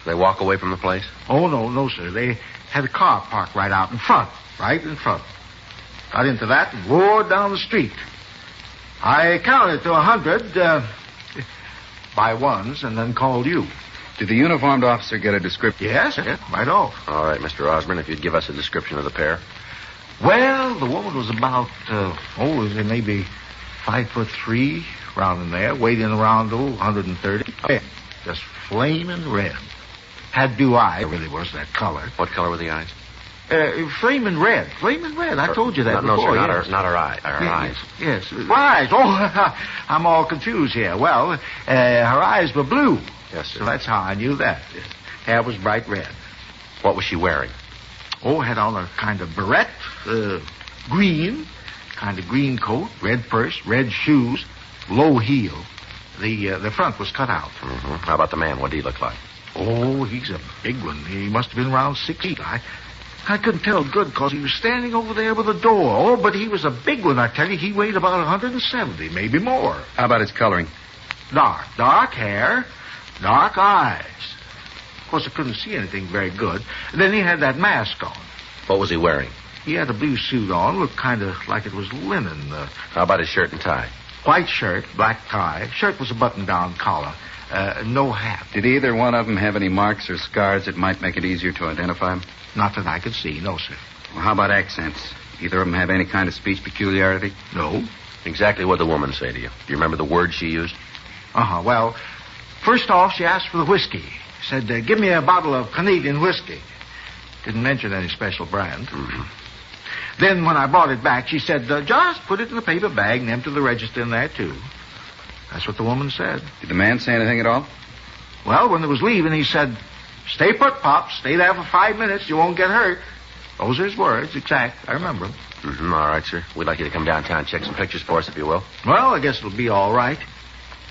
J: They walk away from the place?
U: Oh, no, sir. They had a car parked right out in front. Right in front. Got into that and roared down the street. I counted to 100 by ones and then called you.
Q: Did the uniformed officer get a description?
U: Yes, right off.
J: All right, Mr. Osborne, if you'd give us a description of the pair.
U: Well, the woman was about, maybe 5'3", round in there, weighing around, 130. Just flaming red. Had blue eyes, really was that color.
J: What color were the eyes?
U: Flaming red. I told you that before.
J: No, sir,
U: yes.
J: not her eyes.
U: Yes. Her eyes. Oh, I'm all confused here. Well, her eyes were blue.
J: Yes, sir.
U: So that's how I knew that. Hair was bright red.
J: What was she wearing?
U: Oh, had on a kind of beret, green, kind of green coat, red purse, red shoes, low heel. The front was cut out.
J: Mm-hmm. How about the man? What did he look like?
U: Oh, he's a big one. He must have been around 6 feet. I couldn't tell good because he was standing over there with the door. Oh, but he was a big one, I tell you. He weighed about 170, maybe more.
Q: How about his coloring?
U: Dark hair, dark eyes. Of course, I couldn't see anything very good. And then he had that mask on.
J: What was he wearing?
U: He had a blue suit on, looked kind of like it was linen.
J: How about his shirt and tie?
U: White shirt, black tie. Shirt was a button-down collar. No hat.
Q: Did either one of them have any marks or scars that might make it easier to identify them?
U: Not that I could see, no, sir.
Q: Well, how about accents? Either of them have any kind of speech peculiarity?
U: No.
J: Exactly what the woman say to you? Do you remember the words she used?
U: Well, first off, she asked for the whiskey. Said, give me a bottle of Canadian whiskey. Didn't mention any special brand.
J: Mm-hmm.
U: Then when I brought it back, she said, just put it in the paper bag and empty the register in there, too. That's what the woman said.
Q: Did the man say anything at all?
U: Well, when they was leaving, he said, stay put, Pop. Stay there for 5 minutes. You won't get hurt. Those are his words, exact. I remember them.
J: Mm-hmm. All right, sir. We'd like you to come downtown and check some pictures for us, if you will.
U: Well, I guess it'll be all right.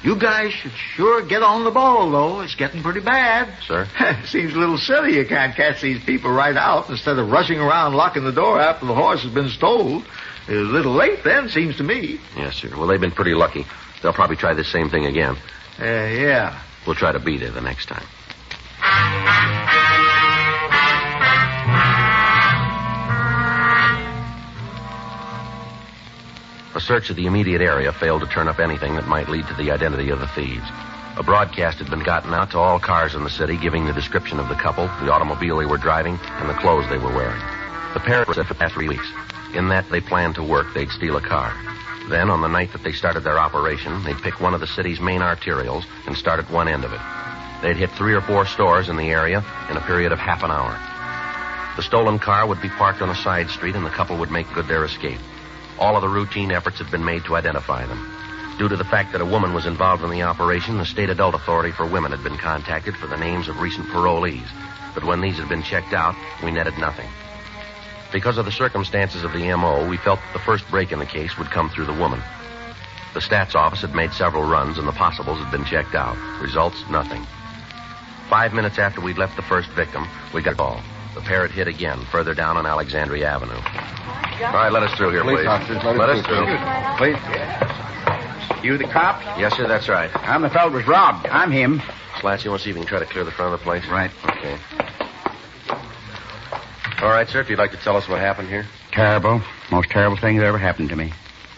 U: You guys should sure get on the ball, though. It's getting pretty bad.
J: Sir?
U: Seems a little silly you can't catch these people right out instead of rushing around locking the door after the horse has been stole. It's a little late then, seems to me.
J: Yes, sir. Well, they've been pretty lucky. They'll probably try the same thing again.
U: Yeah.
J: We'll try to beat it the next time. A search of the immediate area failed to turn up anything that might lead to the identity of the thieves. A broadcast had been gotten out to all cars in the city giving the description of the couple, the automobile they were driving, and the clothes they were wearing. The pair was set for the past 3 weeks. In that they planned to work, they'd steal a car.
B: Then, on the night that they started their operation, they'd pick one of the city's main arterials and start at one end of it. They'd hit 3 or 4 stores in the area in a period of half an hour. The stolen car would be parked on a side street, and the couple would make good their escape. All of the routine efforts had been made to identify them. Due to the fact that a woman was involved in the operation, the State Adult Authority for Women had been contacted for the names of recent parolees. But when these had been checked out, we netted nothing. Because of the circumstances of the M.O., we felt that the first break in the case would come through the woman. The stats office had made several runs, and the possibles had been checked out. Results, nothing. 5 minutes after we'd left the first victim, we got a call. The pair had hit again, further down on Alexandria Avenue. All right, let us through here, please.
O: Officers,
B: let us through.
O: Please. You the cop?
B: Yes, sir, that's right.
O: I'm the fellow that was robbed. I'm him.
B: Slats, you want to see if you can try to clear the front of the place?
O: Right.
B: Okay. All right, sir, if you'd like to tell us what happened here.
O: Terrible. Most terrible thing that ever happened to me.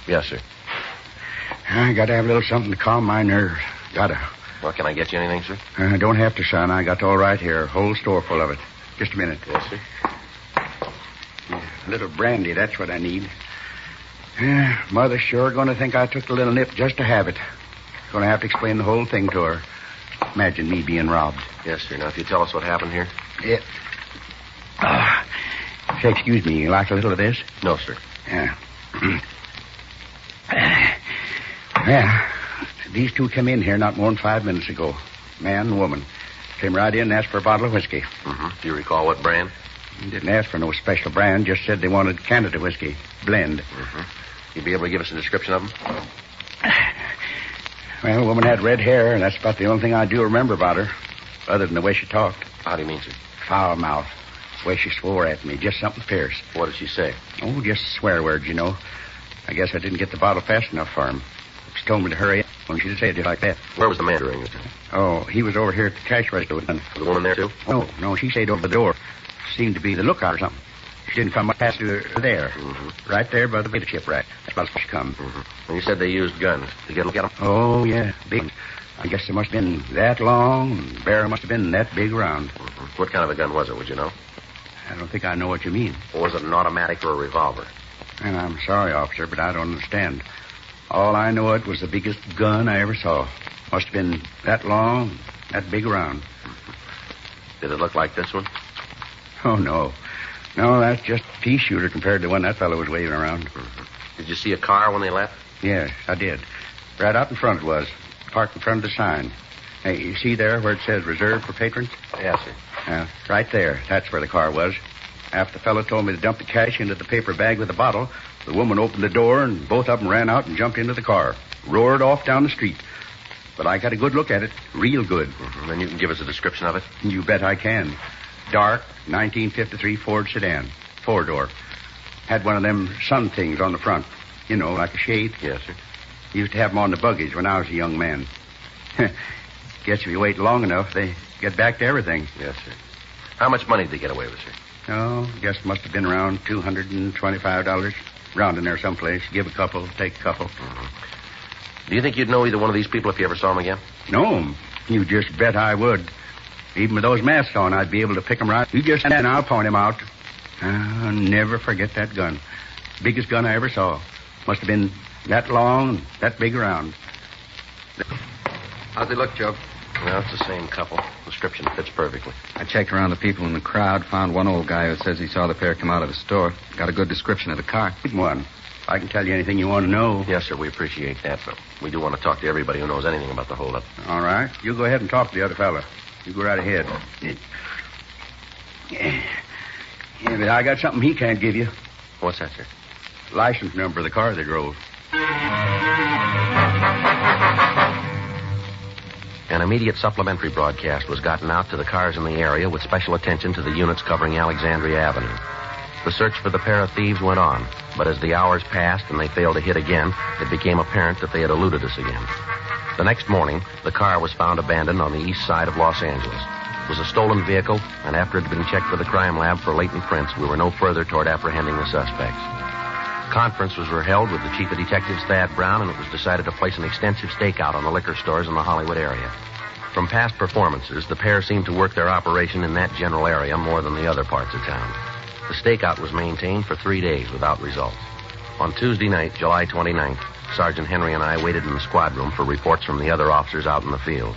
B: Yes, sir.
O: I got to have a little something to calm my nerves. Gotta.
B: Well, can I get you anything, sir?
O: Don't have to, son. I got all right here. Whole store full of it. Just a minute.
B: Yes, sir.
O: A little brandy, that's what I need. Mother's sure going to think I took the little nip just to have it. Going to have to explain the whole thing to her. Imagine me being robbed.
B: Yes, sir. Now, if you tell us what happened here.
O: Yeah. Say, excuse me, you like a little of this?
B: No, sir.
O: Yeah. Well, these two came in here not more than 5 minutes ago. Man and woman. Came right in and asked for a bottle of whiskey.
B: Mm-hmm. Do you recall what brand?
O: Didn't ask for no special brand, just said they wanted Canada whiskey. Blend.
B: Mm-hmm. You'd be able to give us a description of them?
O: Well, the woman had red hair, and that's about the only thing I do remember about her, other than the way she talked.
B: How do you mean, sir?
O: Foul mouth. The way she swore at me, just something fierce.
B: What did she say?
O: Oh, just swear words, you know. I guess I didn't get the bottle fast enough for him. She told me to hurry up when she said it like that.
B: Where was the man during this time?
O: Oh, he was over here at the cash register with him.
B: Was the woman there, too?
O: No, she stayed over the door. Seemed to be the lookout or something. She didn't come past her there.
B: Mm-hmm.
O: Right there by the potato chip rack. That's about as she come.
B: Mm-hmm. And you said they used guns. Did you get a look at them?
O: Oh, yeah, big ones. I guess they must have been that long, and the barrel must have been that big around.
B: Mm-hmm. What kind of a gun was it, would you know?
O: I don't think I know what you mean.
B: Or was it an automatic or a revolver?
O: And I'm sorry, officer, but I don't understand. All I know it was the biggest gun I ever saw. Must have been that long, that big around.
B: Mm-hmm. Did it look like this one?
O: Oh, no. No, that's just a pea shooter compared to the one that fellow was waving around.
B: Mm-hmm. Did you see a car when they left?
O: Yes, I did. Right out in front it was. Parked in front of the sign. Hey, you see there where it says reserved for patrons?
B: Yes, sir.
O: Right there. That's where the car was. After the fellow told me to dump the cash into the paper bag with the bottle, the woman opened the door and both of them ran out and jumped into the car. Roared off down the street. But I got a good look at it. Real good.
B: Mm-hmm. Then you can give us a description of it?
O: You bet I can. Dark, 1953 Ford sedan. 4-door. Had one of them sun things on the front. You know, like a shade.
B: Yes, sir.
O: Used to have them on the buggies when I was a young man. Guess if you wait long enough, they get back to everything.
B: Yes, sir. How much money did they get away with, sir?
O: Oh, guess it must have been around $225. Round in there someplace. Give a couple, take a couple.
B: Mm-hmm. Do you think you'd know either one of these people if you ever saw them again?
O: Know them? You just bet I would. Even with those masks on, I'd be able to pick them right. You just stand and I'll point him out. I'll never forget that gun. Biggest gun I ever saw. Must have been that long, that big around.
Q: How's he look, Joe?
B: Well, it's the same couple. Description fits perfectly.
Q: I checked around the people in the crowd, found one old guy who says he saw the pair come out of the store. Got a good description of the car.
O: Good one. I can tell you anything you want to know.
B: Yes, sir, we appreciate that, but we do want to talk to everybody who knows anything about the holdup.
O: All right. You go ahead and talk to the other fella. You go right ahead. Yeah, but I got something he can't give you.
B: What's that, sir?
O: License number of the car they drove.
B: An immediate supplementary broadcast was gotten out to the cars in the area with special attention to the units covering Alexandria Avenue. The search for the pair of thieves went on, but as the hours passed and they failed to hit again, it became apparent that they had eluded us again. The next morning, the car was found abandoned on the east side of Los Angeles. It was a stolen vehicle, and after it had been checked with the crime lab for latent prints, we were no further toward apprehending the suspects. Conferences were held with the chief of detectives, Thad Brown, and it was decided to place an extensive stakeout on the liquor stores in the Hollywood area. From past performances, the pair seemed to work their operation in that general area more than the other parts of town. The stakeout was maintained for 3 days without results. On Tuesday night, July 29th, Sergeant Henry and I waited in the squad room for reports from the other officers out in the field.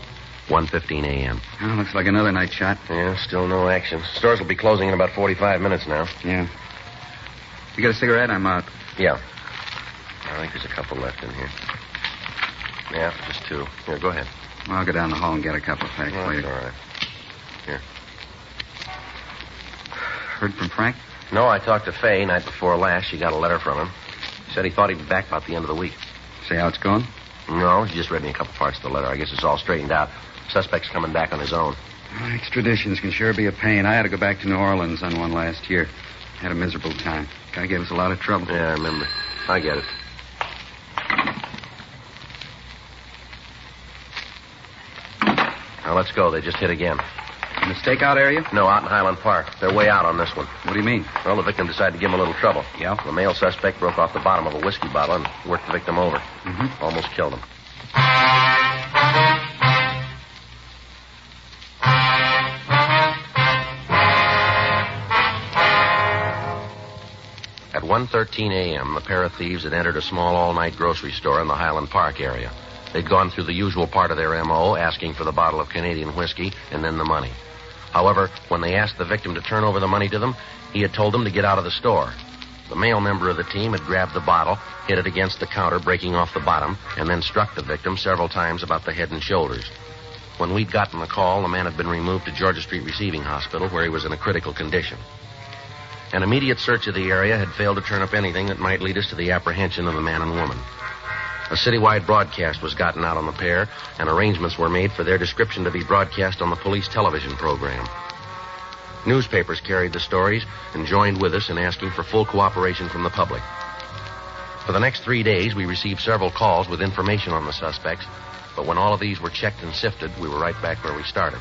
B: 1:15 a.m.
Q: Oh, looks like another night shot.
B: Yeah, still no action. Stores will be closing in about 45 minutes now.
Q: Yeah. You got a cigarette? I'm out.
B: Yeah. I think there's a couple left in here. Yeah, just two. Here, go ahead.
Q: Well, I'll go down the hall and get a couple packs for you.
B: All right. Here.
Q: Heard from Frank?
B: No, I talked to Fay night before last. She got a letter from him. He said he thought he'd be back about the end of the week.
Q: Say how it's going?
B: No, he just read me a couple parts of the letter. I guess it's all straightened out. Suspect's coming back on his own.
Q: Extraditions can sure be a pain. I had to go back to New Orleans on one last year. Had a miserable time. Guy gave us a lot of trouble.
B: Yeah, I remember. I get it. Now, let's go. They just hit again.
Q: In the stakeout area?
B: No, out in Highland Park. They're way out on this one.
Q: What do you mean?
B: Well, the victim decided to give him a little trouble.
Q: Yeah?
B: The male suspect broke off the bottom of a whiskey bottle and worked the victim over.
Q: Mm-hmm.
B: Almost killed him. At 1:13 a.m., the pair of thieves had entered a small all-night grocery store in the Highland Park area. They'd gone through the usual part of their M.O., asking for the bottle of Canadian whiskey and then the money. However, when they asked the victim to turn over the money to them, he had told them to get out of the store. The male member of the team had grabbed the bottle, hit it against the counter, breaking off the bottom, and then struck the victim several times about the head and shoulders. When we'd gotten the call, the man had been removed to Georgia Street Receiving Hospital, where he was in a critical condition. An immediate search of the area had failed to turn up anything that might lead us to the apprehension of the man and woman. A citywide broadcast was gotten out on the pair, and arrangements were made for their description to be broadcast on the police television program. Newspapers carried the stories and joined with us in asking for full cooperation from the public. For the next 3 days, we received several calls with information on the suspects, but when all of these were checked and sifted, we were right back where we started.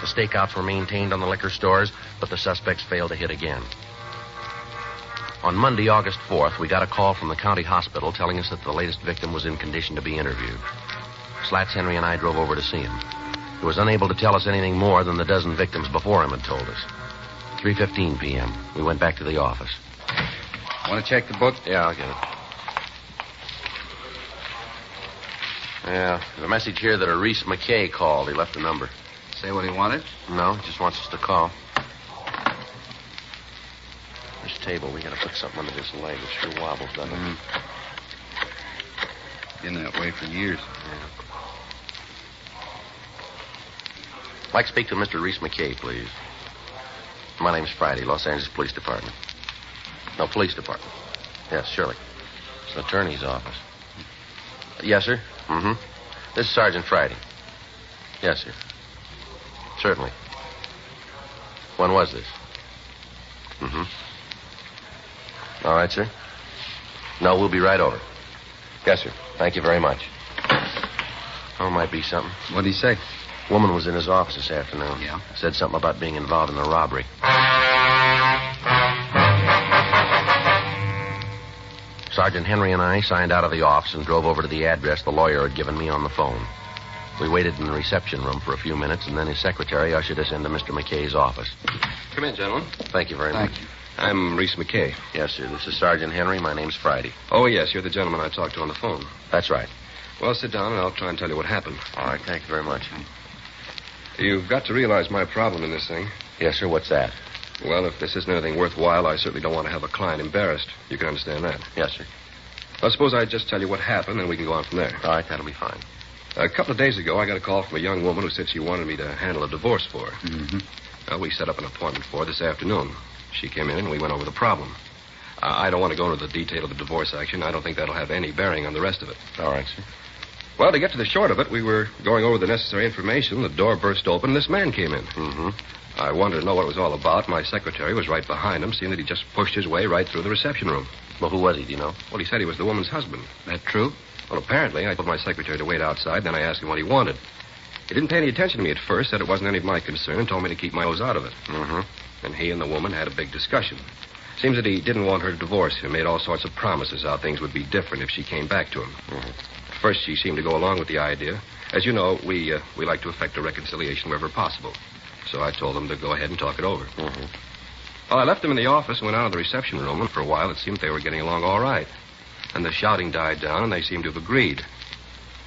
B: The stakeouts were maintained on the liquor stores, but the suspects failed to hit again. On Monday, August 4th, we got a call from the county hospital telling us that the latest victim was in condition to be interviewed. Slats Henry and I drove over to see him. He was unable to tell us anything more than the dozen victims before him had told us. 3:15 p.m. We went back to the office.
Q: Want to check the book?
B: Yeah, I'll get it. Yeah, there's a message here that a Reese McKay called. He left a number.
Q: Say what he wanted?
B: No, he just wants us to call. This table, we gotta put something under this leg. It sure wobbles, doesn't it?
Q: Been that way for years.
B: Yeah. I'd like to speak to Mr. Reese McKay, please. My name's Friday, Los Angeles Police Department. No, Police Department. Yes, surely. It's the attorney's office. Yes, sir? Mm-hmm. This is Sergeant Friday. Yes, sir. Certainly. When was this? Mm-hmm. All right, sir. No, we'll be right over. Yes, sir. Thank you very much. Oh, might be something.
Q: What'd he say?
B: Woman was in his office this afternoon.
Q: Yeah?
B: Said something about being involved in a robbery. Sergeant Henry and I signed out of the office and drove over to the address the lawyer had given me on the phone. We waited in the reception room for a few minutes, and then his secretary ushered us into Mr. McKay's office.
D: Come in, gentlemen.
B: Thank you very much.
D: Thank you. I'm Reese McKay.
B: Yes, sir. This is Sergeant Henry. My name's Friday.
D: Oh, yes, you're the gentleman I talked to on the phone.
B: That's right.
D: Well, sit down, and I'll try and tell you what happened.
B: All right, thank you very much.
D: You've got to realize my problem in this thing.
B: Yes, sir. What's that?
D: Well, if this isn't anything worthwhile, I certainly don't want to have a client embarrassed. You can understand that.
B: Yes, sir.
D: I suppose I'd just tell you what happened, and we can go on from there.
B: All right, that'll be fine.
D: A couple of days ago, I got a call from a young woman who said she wanted me to handle a divorce for her.
Q: Mm-hmm.
D: Well, we set up an appointment for her this afternoon. She came in, and we went over the problem. I don't want to go into the detail of the divorce action. I don't think that'll have any bearing on the rest of it.
B: All right, sir.
D: Well, to get to the short of it, we were going over the necessary information. The door burst open, and this man came in.
B: Mm-hmm.
D: I wanted to know what it was all about. My secretary was right behind him, seeing that he just pushed his way right through the reception room.
B: Well, who was he, do you know?
D: Well, he said he was the woman's husband.
Q: That true?
D: Well, apparently, I told my secretary to wait outside, then I asked him what he wanted. He didn't pay any attention to me at first, said it wasn't any of my concern, and told me to keep my nose out of it.
B: Mm-hmm.
D: And he and the woman had a big discussion. Seems that he didn't want her to divorce him, made all sorts of promises how things would be different if she came back to him.
B: Mm-hmm.
D: At first, she seemed to go along with the idea. As you know, we like to effect a reconciliation wherever possible. So I told them to go ahead and talk it over.
B: Mm-hmm.
D: Well, I left them in the office and went out of the reception room, and for a while it seemed they were getting along all right. And the shouting died down, and they seemed to have agreed.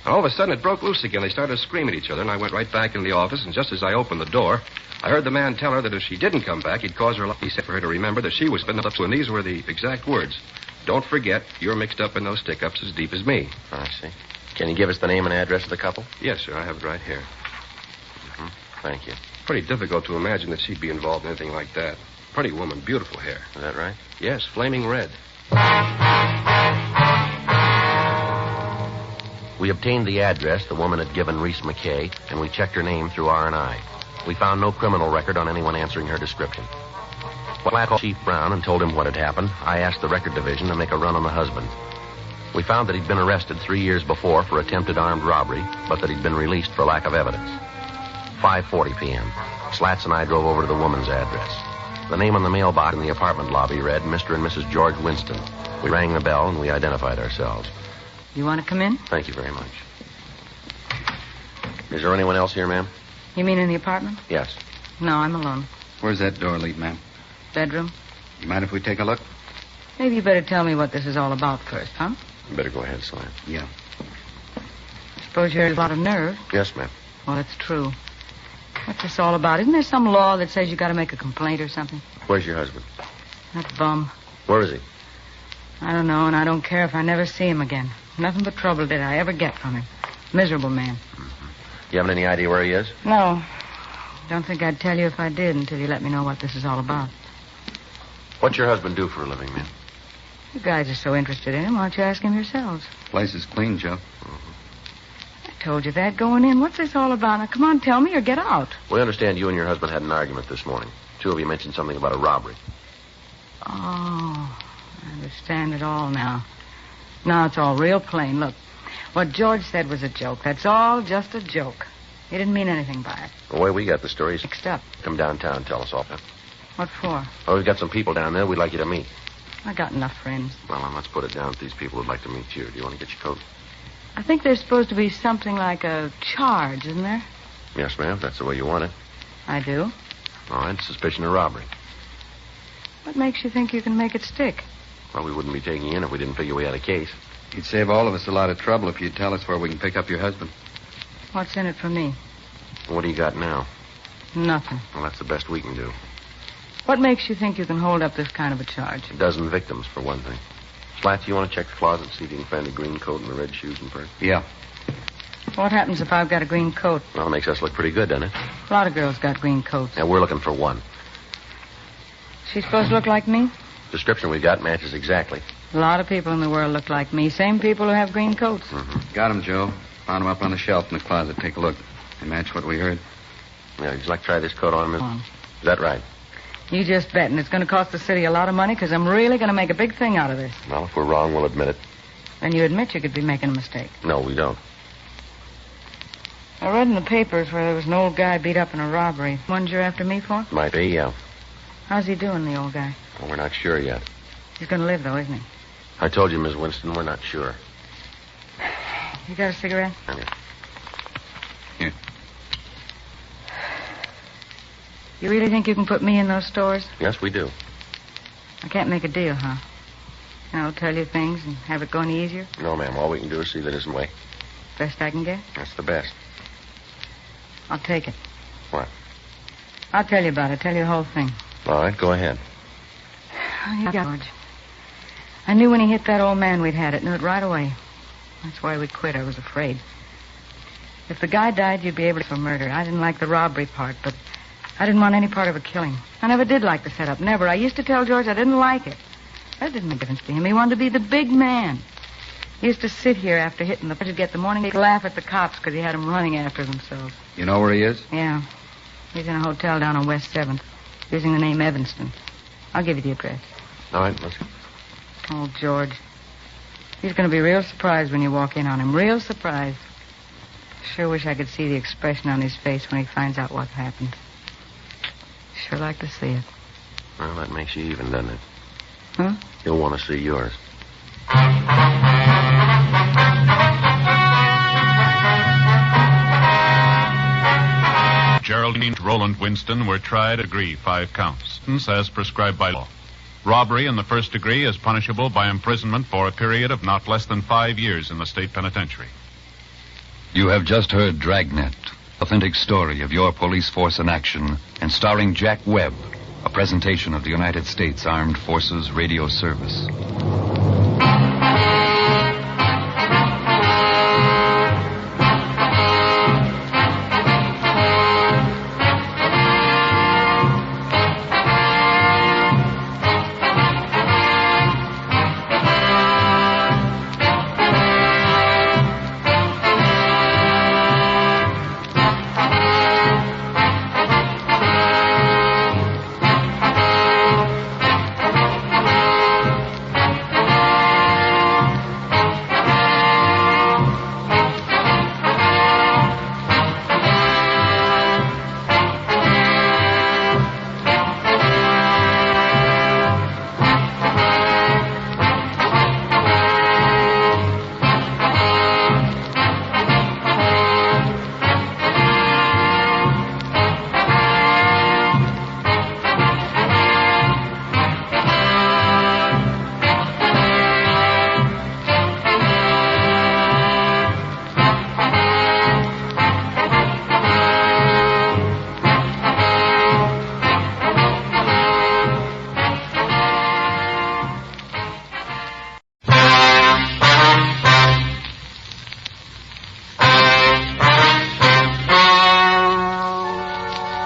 D: And all of a sudden, it broke loose again. They started to scream at each other, and I went right back into the office, and just as I opened the door, I heard the man tell her that if she didn't come back, he'd cause her a... He said for her to remember that she was been up to, and these were the exact words. Don't forget, you're mixed up in those stick-ups as deep as me.
B: I see. Can you give us the name and address of the couple?
D: Yes, sir, I have it right here.
B: Mm-hmm. Thank you.
D: Pretty difficult to imagine that she'd be involved in anything like that. Pretty woman, beautiful hair.
B: Is that right?
D: Yes, flaming red.
B: We obtained the address the woman had given Reese McKay, and we checked her name through R&I. We found no criminal record on anyone answering her description. When I called Chief Brown and told him what had happened, I asked the record division to make a run on the husband. We found that he'd been arrested 3 years before for attempted armed robbery, but that he'd been released for lack of evidence. 5:40 p.m. Slats and I drove over to the woman's address. The name on the mailbox in the apartment lobby read Mr. and Mrs. George Winston. We rang the bell and we identified ourselves.
E: You want to come in?
B: Thank you very much. Is there anyone else here, ma'am?
E: You mean in the apartment?
B: Yes.
E: No, I'm alone.
Q: Where's that door lead, ma'am?
E: Bedroom.
Q: You mind if we take a look?
E: Maybe you better tell me what this is all about first, huh?
B: You better go ahead, Slant.
Q: Yeah.
E: Suppose you have a lot of nerve.
B: Yes, ma'am.
E: Well, it's true. What's this all about? Isn't there some law that says you got to make a complaint or something?
B: Where's your husband?
E: That bum.
B: Where is he?
E: I don't know, and I don't care if I never see him again. Nothing but trouble did I ever get from him. Miserable man.
B: You haven't any idea where he is?
E: No. Don't think I'd tell you if I did until you let me know what this is all about.
B: What's your husband do for a living, ma'am?
E: You guys are so interested in him, why don't you ask him yourselves?
Q: Place is clean, Joe.
E: I told you that going in. What's this all about? Now, come on, tell me or get out.
B: We understand you and your husband had an argument this morning. Two of you mentioned something about a robbery.
E: Oh, I understand it all now. Now it's all real plain. Look, what George said was a joke. That's all just a joke. He didn't mean anything by it.
B: The way we got the story is...
E: Mixed up.
B: Come downtown and tell us all.
E: What for?
B: Oh, we've got some people down there we'd like you to meet.
E: I got enough friends.
B: Well, then let's put it down that these people would like to meet you. Do you want to get your coat?
E: I think there's supposed to be something like a charge, isn't there?
B: Yes, ma'am. That's the way you want it.
E: I do.
B: All right. Suspicion of robbery.
E: What makes you think you can make it stick?
B: Well, we wouldn't be taking you in if we didn't figure we had a case.
Q: You'd save all of us a lot of trouble if you'd tell us where we can pick up your husband.
E: What's in it for me?
B: What do you got now?
E: Nothing.
B: Well, that's the best we can do.
E: What makes you think you can hold up this kind of a charge?
B: A dozen victims, for one thing. Slats, you want to check the closet, see if you can find a green coat and the red shoes and purse?
Q: Yeah.
E: What happens if I've got a green coat?
B: Well, it makes us look pretty good, doesn't it?
E: A lot of girls got green coats.
B: Yeah, we're looking for one.
E: She's supposed to look like me?
B: Description we got matches exactly.
E: A lot of people in the world look like me. Same people who have green coats.
B: Mm-hmm.
Q: Got 'em, Joe. Found 'em up on the shelf in the closet. Take a look. They match what we heard.
B: Yeah, would you like to try this coat on, Miss? Is that right?
E: You just bet, and it's going to cost the city a lot of money because I'm really going to make a big thing out of this.
B: Well, if we're wrong, we'll admit it.
E: Then you admit you could be making a mistake.
B: No, we don't.
E: I read in the papers where there was an old guy beat up in a robbery. Ones you're after me for?
B: Might be, yeah.
E: How's he doing, the old guy?
B: Well, we're not sure yet.
E: He's going to live, though, isn't he?
B: I told you, Miss Winston, we're not sure.
E: You got a cigarette?
B: Okay.
Q: Here.
E: You really think you can put me in those stores?
B: Yes, we do.
E: I can't make a deal, huh? I'll tell you things and have it go any easier?
B: No, ma'am. All we can do is see that isn't way.
E: Best I can get?
B: That's the best.
E: I'll take it.
B: What?
E: I'll tell you about it. Tell you the whole thing.
B: All right, go ahead.
E: Oh, you got George. I knew when he hit that old man we'd had it. Knew it right away. That's why we quit. I was afraid. If the guy died, you'd be able to for murder. I didn't like the robbery part, but I didn't want any part of a killing. I never did like the setup. Never. I used to tell George I didn't like it. That didn't make a difference to him. He wanted to be the big man. He used to sit here after hitting the... to get the morning. He'd laugh at the cops because he had them running after themselves.
Q: You know where he is?
E: Yeah. He's in a hotel down on West 7th, using the name Evanston. I'll give you the address.
B: All right, let's go.
E: Oh, George. He's going to be real surprised when you walk in on him. Real surprised. Sure wish I could see the expression on his face when he finds out what happened. Sure like to see it.
B: Well, that makes you even, doesn't it?
E: Huh?
B: You'll want to see yours.
S: Geraldine and Roland Winston were tried, agree 5 counts, as prescribed by law. Robbery in the first degree is punishable by imprisonment for a period of not less than 5 years in the state penitentiary.
P: You have just heard Dragnet, authentic story of your police force in action, and starring Jack Webb, a presentation of the United States Armed Forces Radio Service.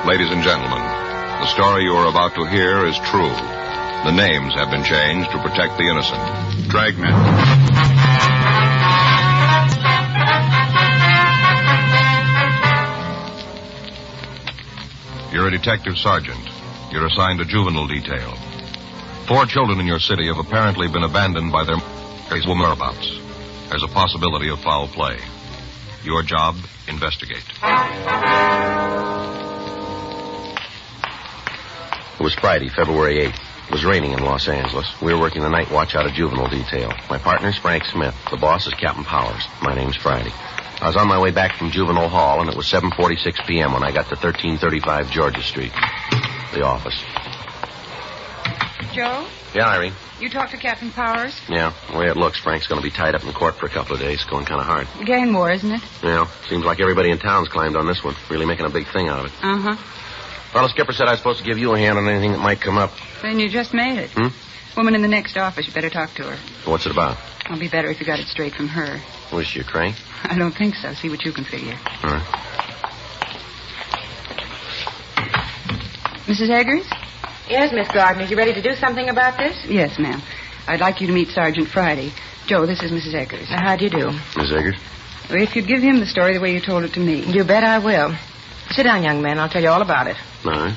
G: Ladies and gentlemen, the story you are about to hear is true. The names have been changed to protect the innocent. Dragnet. You're a detective sergeant. You're assigned to juvenile detail. 4 children in your city have apparently been abandoned by their whereabouts. There's a possibility of foul play. Your job, investigate.
B: It was Friday, February 8th. It was raining in Los Angeles. We were working the night watch out of juvenile detail. My partner's Frank Smith. The boss is Captain Powers. My name's Friday. I was on my way back from Juvenile Hall, and it was 7:46 p.m. when I got to 1335 Georgia Street. The office.
E: Joe,
B: Yeah, Irene?
E: you talked to Captain Powers?
B: Yeah, the way it looks, Frank's going to be tied up in court for a couple of days. Going kind of hard.
E: Gang war, isn't it?
B: Yeah, seems like everybody in town's climbed on this one. Really making a big thing out of it.
E: Uh-huh.
B: Well, the skipper said I was supposed to give you a hand on anything that might come up.
E: Then you just made it. Woman in the next office, you better talk to her.
B: What's it about?
E: It'll be better if you got it straight from her.
B: Was she a crank?
E: I don't think so. See what you can figure.
B: All right.
E: Mrs. Eggers?
T: Yes, Miss Gardner. You ready to do something about this?
E: Yes, ma'am. I'd like you to meet Sergeant Friday. Joe, this is Mrs. Eggers.
T: How do you do?
B: Miss Eggers?
E: Well, if you'd give him the story the way you told it to me.
T: You bet I will. Sit down, young man. I'll tell you all about it.
B: All right.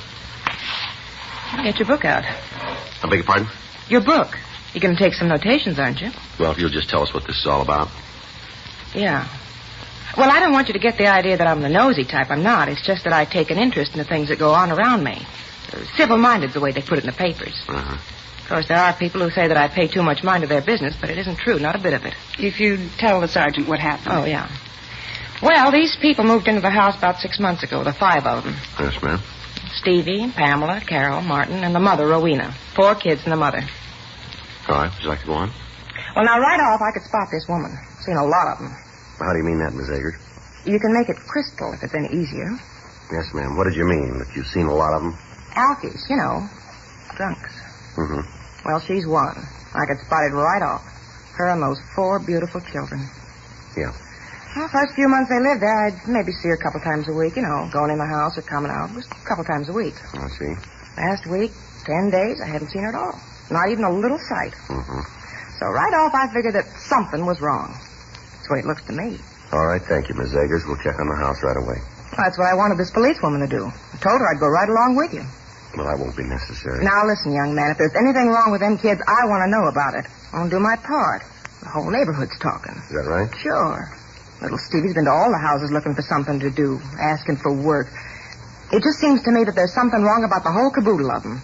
T: Get your book out.
B: I beg your pardon?
T: Your book. You're going to take some notations, aren't you?
B: Well, if you'll just tell us what this is all about.
T: Yeah. Well, I don't want you to get the idea that I'm the nosy type. I'm not. It's just that I take an interest in the things that go on around me. Civil-minded's the way they put it in the papers.
B: Uh-huh.
T: Of course, there are people who say that I pay too much mind to their business, but it isn't true. Not a bit of it.
E: If you'd tell the sergeant what happened.
T: Oh, yeah. Well, these people moved into the house about 6 months ago, the 5 of them.
B: Yes, ma'am.
T: Stevie, Pamela, Carol, Martin, and the mother, Rowena. 4 kids and the mother.
B: All right. Would you like to go on?
T: Well, now, right off, I could spot this woman. Seen a lot of them.
B: How do you mean that, Miss Eggers?
T: You can make it crystal if it's any easier.
B: Yes, ma'am. What did you mean? That you've seen a lot of them?
T: Alkies, you know. Drunks.
B: Mm-hmm.
T: Well, she's one. I could spot it right off. Her and those 4 beautiful children.
B: Yeah.
T: Well, first few months they lived there, I'd maybe see her a couple times a week, you know, going in the house or coming out. Just a couple times a week.
B: I see.
T: Last week, 10 days, I hadn't seen her at all. Not even a little sight.
B: Mm-hmm.
T: So right off, I figured that something was wrong. That's the way it looks to me.
B: All right, thank you, Miss Eggers. We'll check on the house right away.
T: Well, that's what I wanted this policewoman to do. I told her I'd go right along with you.
B: Well, that won't be necessary.
T: Now, listen, young man, if there's anything wrong with them kids, I want to know about it. I want to do my part. The whole neighborhood's talking.
B: Is that right?
T: Sure. Little Stevie's been to all the houses looking for something to do, asking for work. It just seems to me that there's something wrong about the whole caboodle of them.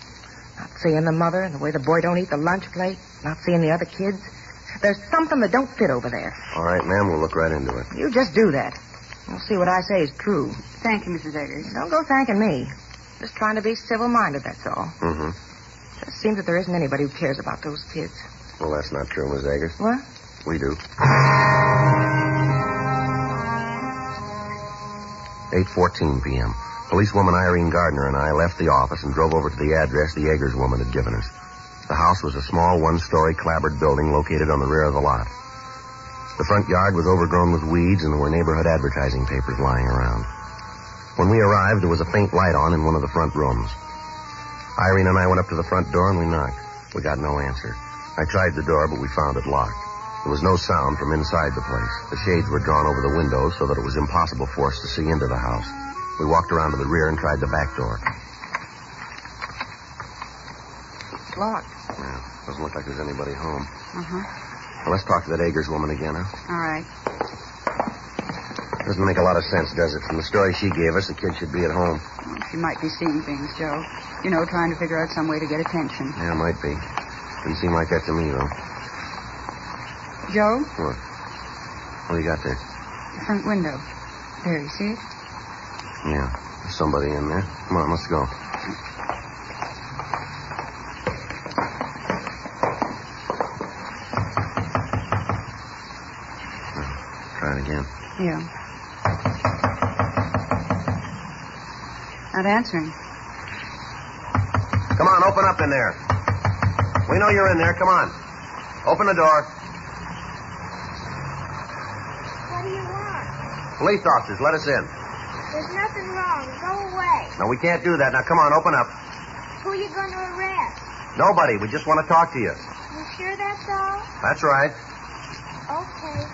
T: Not seeing the mother and the way the boy don't eat the lunch plate, not seeing the other kids. There's something that don't fit over there.
B: All right, ma'am, we'll look right into it.
T: You just do that. We'll see what I say is true.
E: Thank you, Mrs. Eggers.
T: Don't go thanking me. Just trying to be civil-minded, that's all.
B: Mm-hmm.
T: It seems that there isn't anybody who cares about those kids.
J: Well, that's not true, Miss Eggers.
T: What?
J: We do. 8:14 p.m. Policewoman Irene Gardner and I left the office and drove over to the address the Eggers woman had given us. The house was a small one-story clapboard building located on the rear of the lot. The front yard was overgrown with weeds, and there were neighborhood advertising papers lying around. When we arrived, there was a faint light on in one of the front rooms. Irene and I went up to the front door and we knocked. We got no answer. I tried the door, but we found it locked. There was no sound from inside the place. The shades were drawn over the windows so that it was impossible for us to see into the house. We walked around to the rear and tried the back door.
T: It's locked.
J: Yeah, doesn't look like there's anybody home.
T: Uh-huh.
J: Well, let's talk to that Eggers woman again, huh?
T: All right.
J: Doesn't make a lot of sense, does it? From the story she gave us, the kid should be at home.
H: Well, she might be seeing things, Joe. You know, trying to figure out some way to get attention.
J: Yeah, might be. Didn't seem like that to me, though.
H: Joe?
J: What? What do you got there?
H: The front window. There, you see it?
J: Yeah, there's somebody in there. Come on, let's go. Try it again.
H: Yeah. Not answering.
J: Come on, open up in there. We know you're in there. Come on. Open the door.
I: What do you want?
J: Police officers, let us in.
I: There's nothing wrong. Go away.
J: No, we can't do that. Now, come on, open up.
I: Who are you going to arrest?
J: Nobody. We just want to talk to you.
I: You sure that's all?
J: That's right.
I: Okay.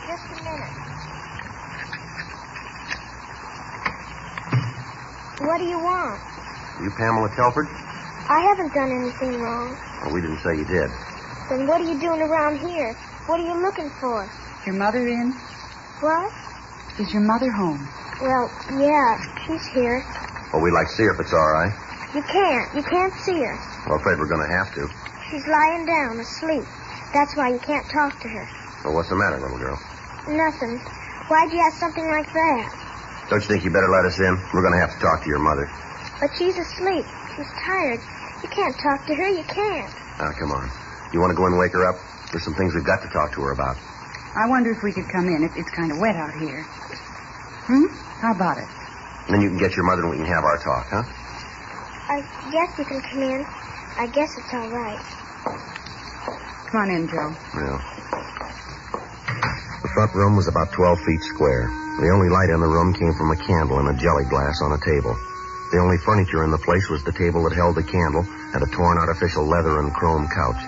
I: Just a minute. What do you want?
J: You Pamela Telford?
I: I haven't done anything wrong.
J: Well, we didn't say you did.
I: Then what are you doing around here? What are you looking for?
H: Your mother in?
I: What?
H: Is your mother home?
I: Well, yeah, she's here.
J: Well, we'd like to see her if it's all right.
I: You can't. You can't see her.
J: Well, I'm afraid we're going to have to.
I: She's lying down, asleep. That's why you can't talk to her.
J: Well, what's the matter, little girl?
I: Nothing. Why'd you ask something like that?
J: Don't you think you better let us in? We're going to have to talk to your mother.
I: But she's asleep. She's tired. You can't talk to her. You can't.
J: Now, come on. You want to go and wake her up? There's some things we've got to talk to her about.
H: I wonder if we could come in. It's kind of wet out here. How about it?
J: And then you can get your mother and we can have our talk, huh?
I: I guess you can come in. I guess it's all right.
H: Come on in, Joe.
J: Yeah. The front room was about 12 feet square. The only light in the room came from a candle in a jelly glass on a table. The only furniture in the place was the table that held the candle and a torn artificial leather and chrome couch.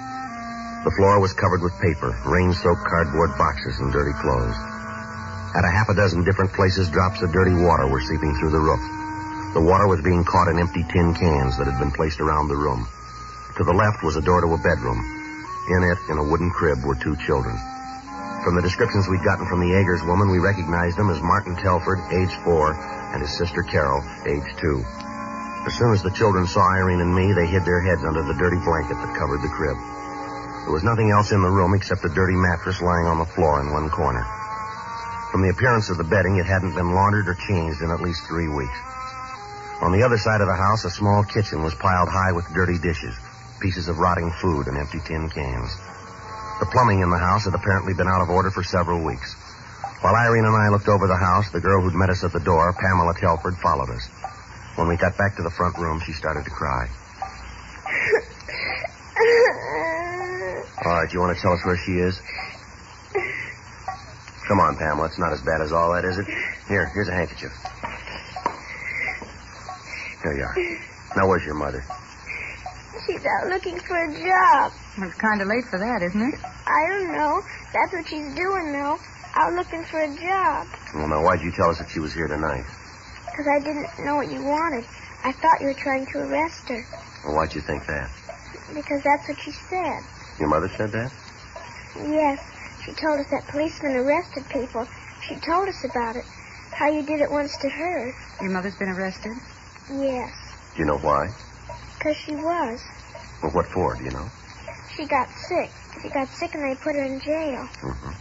J: The floor was covered with paper, rain-soaked cardboard boxes, and dirty clothes. At a half a dozen different places, drops of dirty water were seeping through the roof. The water was being caught in empty tin cans that had been placed around the room. To the left was a door to a bedroom. In it, in a wooden crib, were two children. From the descriptions we'd gotten from the Eggers woman, we recognized them as Martin Telford, age 4, and his sister Carol, age 2. As soon as the children saw Irene and me, they hid their heads under the dirty blanket that covered the crib. There was nothing else in the room except a dirty mattress lying on the floor in one corner. From the appearance of the bedding, it hadn't been laundered or changed in at least 3 weeks. On the other side of the house, a small kitchen was piled high with dirty dishes, pieces of rotting food, and empty tin cans. The plumbing in the house had apparently been out of order for several weeks. While Irene and I looked over the house, the girl who'd met us at the door, Pamela Telford, followed us. When we got back to the front room, she started to cry. All right, you want to tell us where she is? Come on, Pamela. It's not as bad as all that, is it? Here's a handkerchief. Here you are. Now, where's your mother?
I: She's out looking for a job.
H: Well, it's kind of late for that, isn't it?
I: I don't know. That's what she's doing, though. Out looking for a job.
J: Well, now, why'd you tell us that she was here tonight?
I: Because I didn't know what you wanted. I thought you were trying to arrest her.
J: Well, why'd you think that?
I: Because that's what she said.
J: Your mother said that?
I: Yes. She told us that policemen arrested people. She told us about it. How you did it once to her.
H: Your mother's been arrested?
I: Yes.
J: Do you know why?
I: Because she was.
J: Well, what for, do you know?
I: She got sick. She got sick and they put her in jail.
J: Mm-hmm.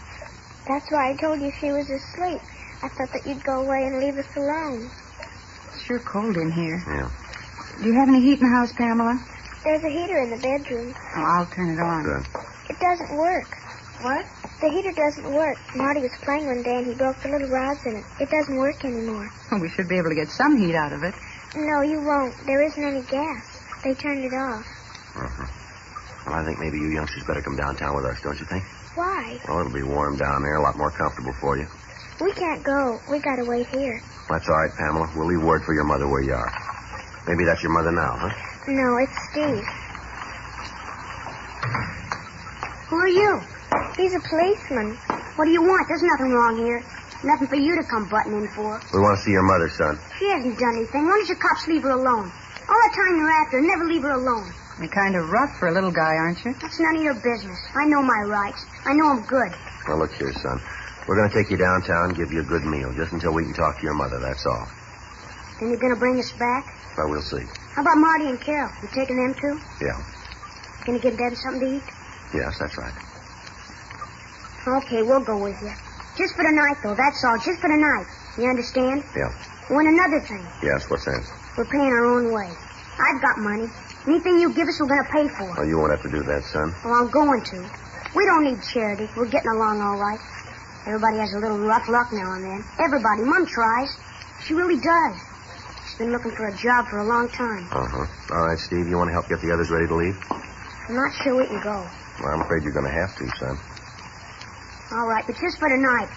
I: That's why I told you she was asleep. I thought that you'd go away and leave us alone.
H: It's sure cold in here.
J: Yeah.
H: Do you have any heat in the house, Pamela?
I: There's a heater in the bedroom.
H: Oh, I'll turn it on.
J: Good.
I: It doesn't work.
H: What?
I: The heater doesn't work. Marty was playing one day and he broke the little rods in it. It doesn't work anymore.
H: Oh, we should be able to get some heat out of it.
I: No, you won't. There isn't any gas. They turned it off.
J: Well, I think maybe you youngsters better come downtown with us, don't you think?
I: Why?
J: Well, it'll be warm down there, a lot more comfortable for you.
I: We can't go. We gotta wait here.
J: That's all right, Pamela. We'll leave word for your mother where you are. Maybe that's your mother now, huh?
I: No, it's Steve.
A: Who are you?
I: He's a policeman.
A: What do you want? There's nothing wrong here. Nothing for you to come butting in for.
J: We want to see your mother, son.
A: She hasn't done anything. Why don't you cops leave her alone? All the time you're after her, never leave her alone.
H: You're kind of rough for a little guy, aren't you?
A: That's none of your business. I know my rights. I know I'm good.
J: Well, look here, son. We're going to take you downtown and give you a good meal, just until we can talk to your mother, that's all.
A: Then you're going to bring us back?
J: Well, we'll see.
A: How about Marty and Carol? You taking them too?
J: Yeah.
A: Going to give them something to eat?
J: Yes, that's right.
A: Okay, we'll go with you. Just for the night, though, that's all. Just for the night. You understand?
J: Yeah.
A: Oh, and another thing.
J: Yes, what's that?
A: We're paying our own way. I've got money. Anything you give us, we're going to pay for.
J: Well, you won't have to do that, son.
A: Well, I'm going to. We don't need charity. We're getting along all right. Everybody has a little rough luck now and then. Everybody. Mom tries. She really does. She's been looking for a job for a long time.
J: Uh-huh. All right, Steve, you want to help get the others ready to leave?
A: I'm not sure we can go.
J: Well, I'm afraid you're going to have to, son.
A: All right, but just for tonight.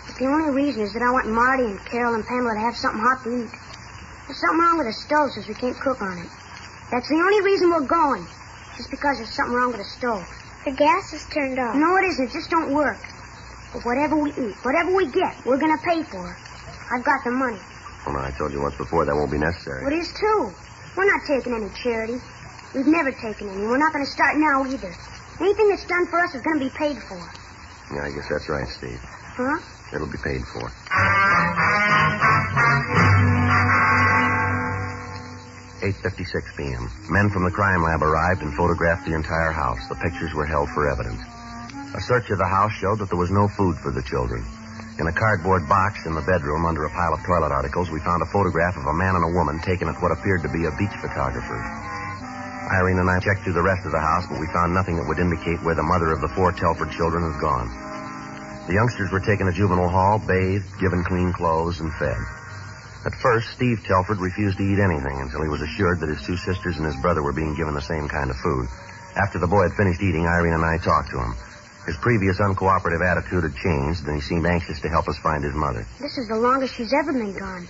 A: But the only reason is that I want Marty and Carol and Pamela to have something hot to eat. There's something wrong with the stove, so we can't cook on it. That's the only reason we're going. Just because there's something wrong with the stove.
I: The gas is turned off.
A: No, it isn't. It just don't work. But whatever we eat, whatever we get, we're going to pay for it. I've got the money.
J: Well, no, I told you once before that won't be necessary.
A: Well, it is, too. We're not taking any charity. We've never taken any. We're not going to start now, either. Anything that's done for us is going to be paid for.
J: Yeah, I guess that's right, Steve.
A: Huh?
J: It'll be paid for. 8:56 p.m. Men from the crime lab arrived and photographed the entire house. The pictures were held for evidence. A search of the house showed that there was no food for the children. In a cardboard box in the bedroom under a pile of toilet articles, we found a photograph of a man and a woman taken at what appeared to be a beach photographer. Irene and I checked through the rest of the house, but we found nothing that would indicate where the mother of the 4 Telford children had gone. The youngsters were taken to juvenile hall, bathed, given clean clothes, and fed. At first, Steve Telford refused to eat anything until he was assured that his 2 sisters and his brother were being given the same kind of food. After the boy had finished eating, Irene and I talked to him. His previous uncooperative attitude had changed, and he seemed anxious to help us find his mother.
A: This is the longest she's ever been gone.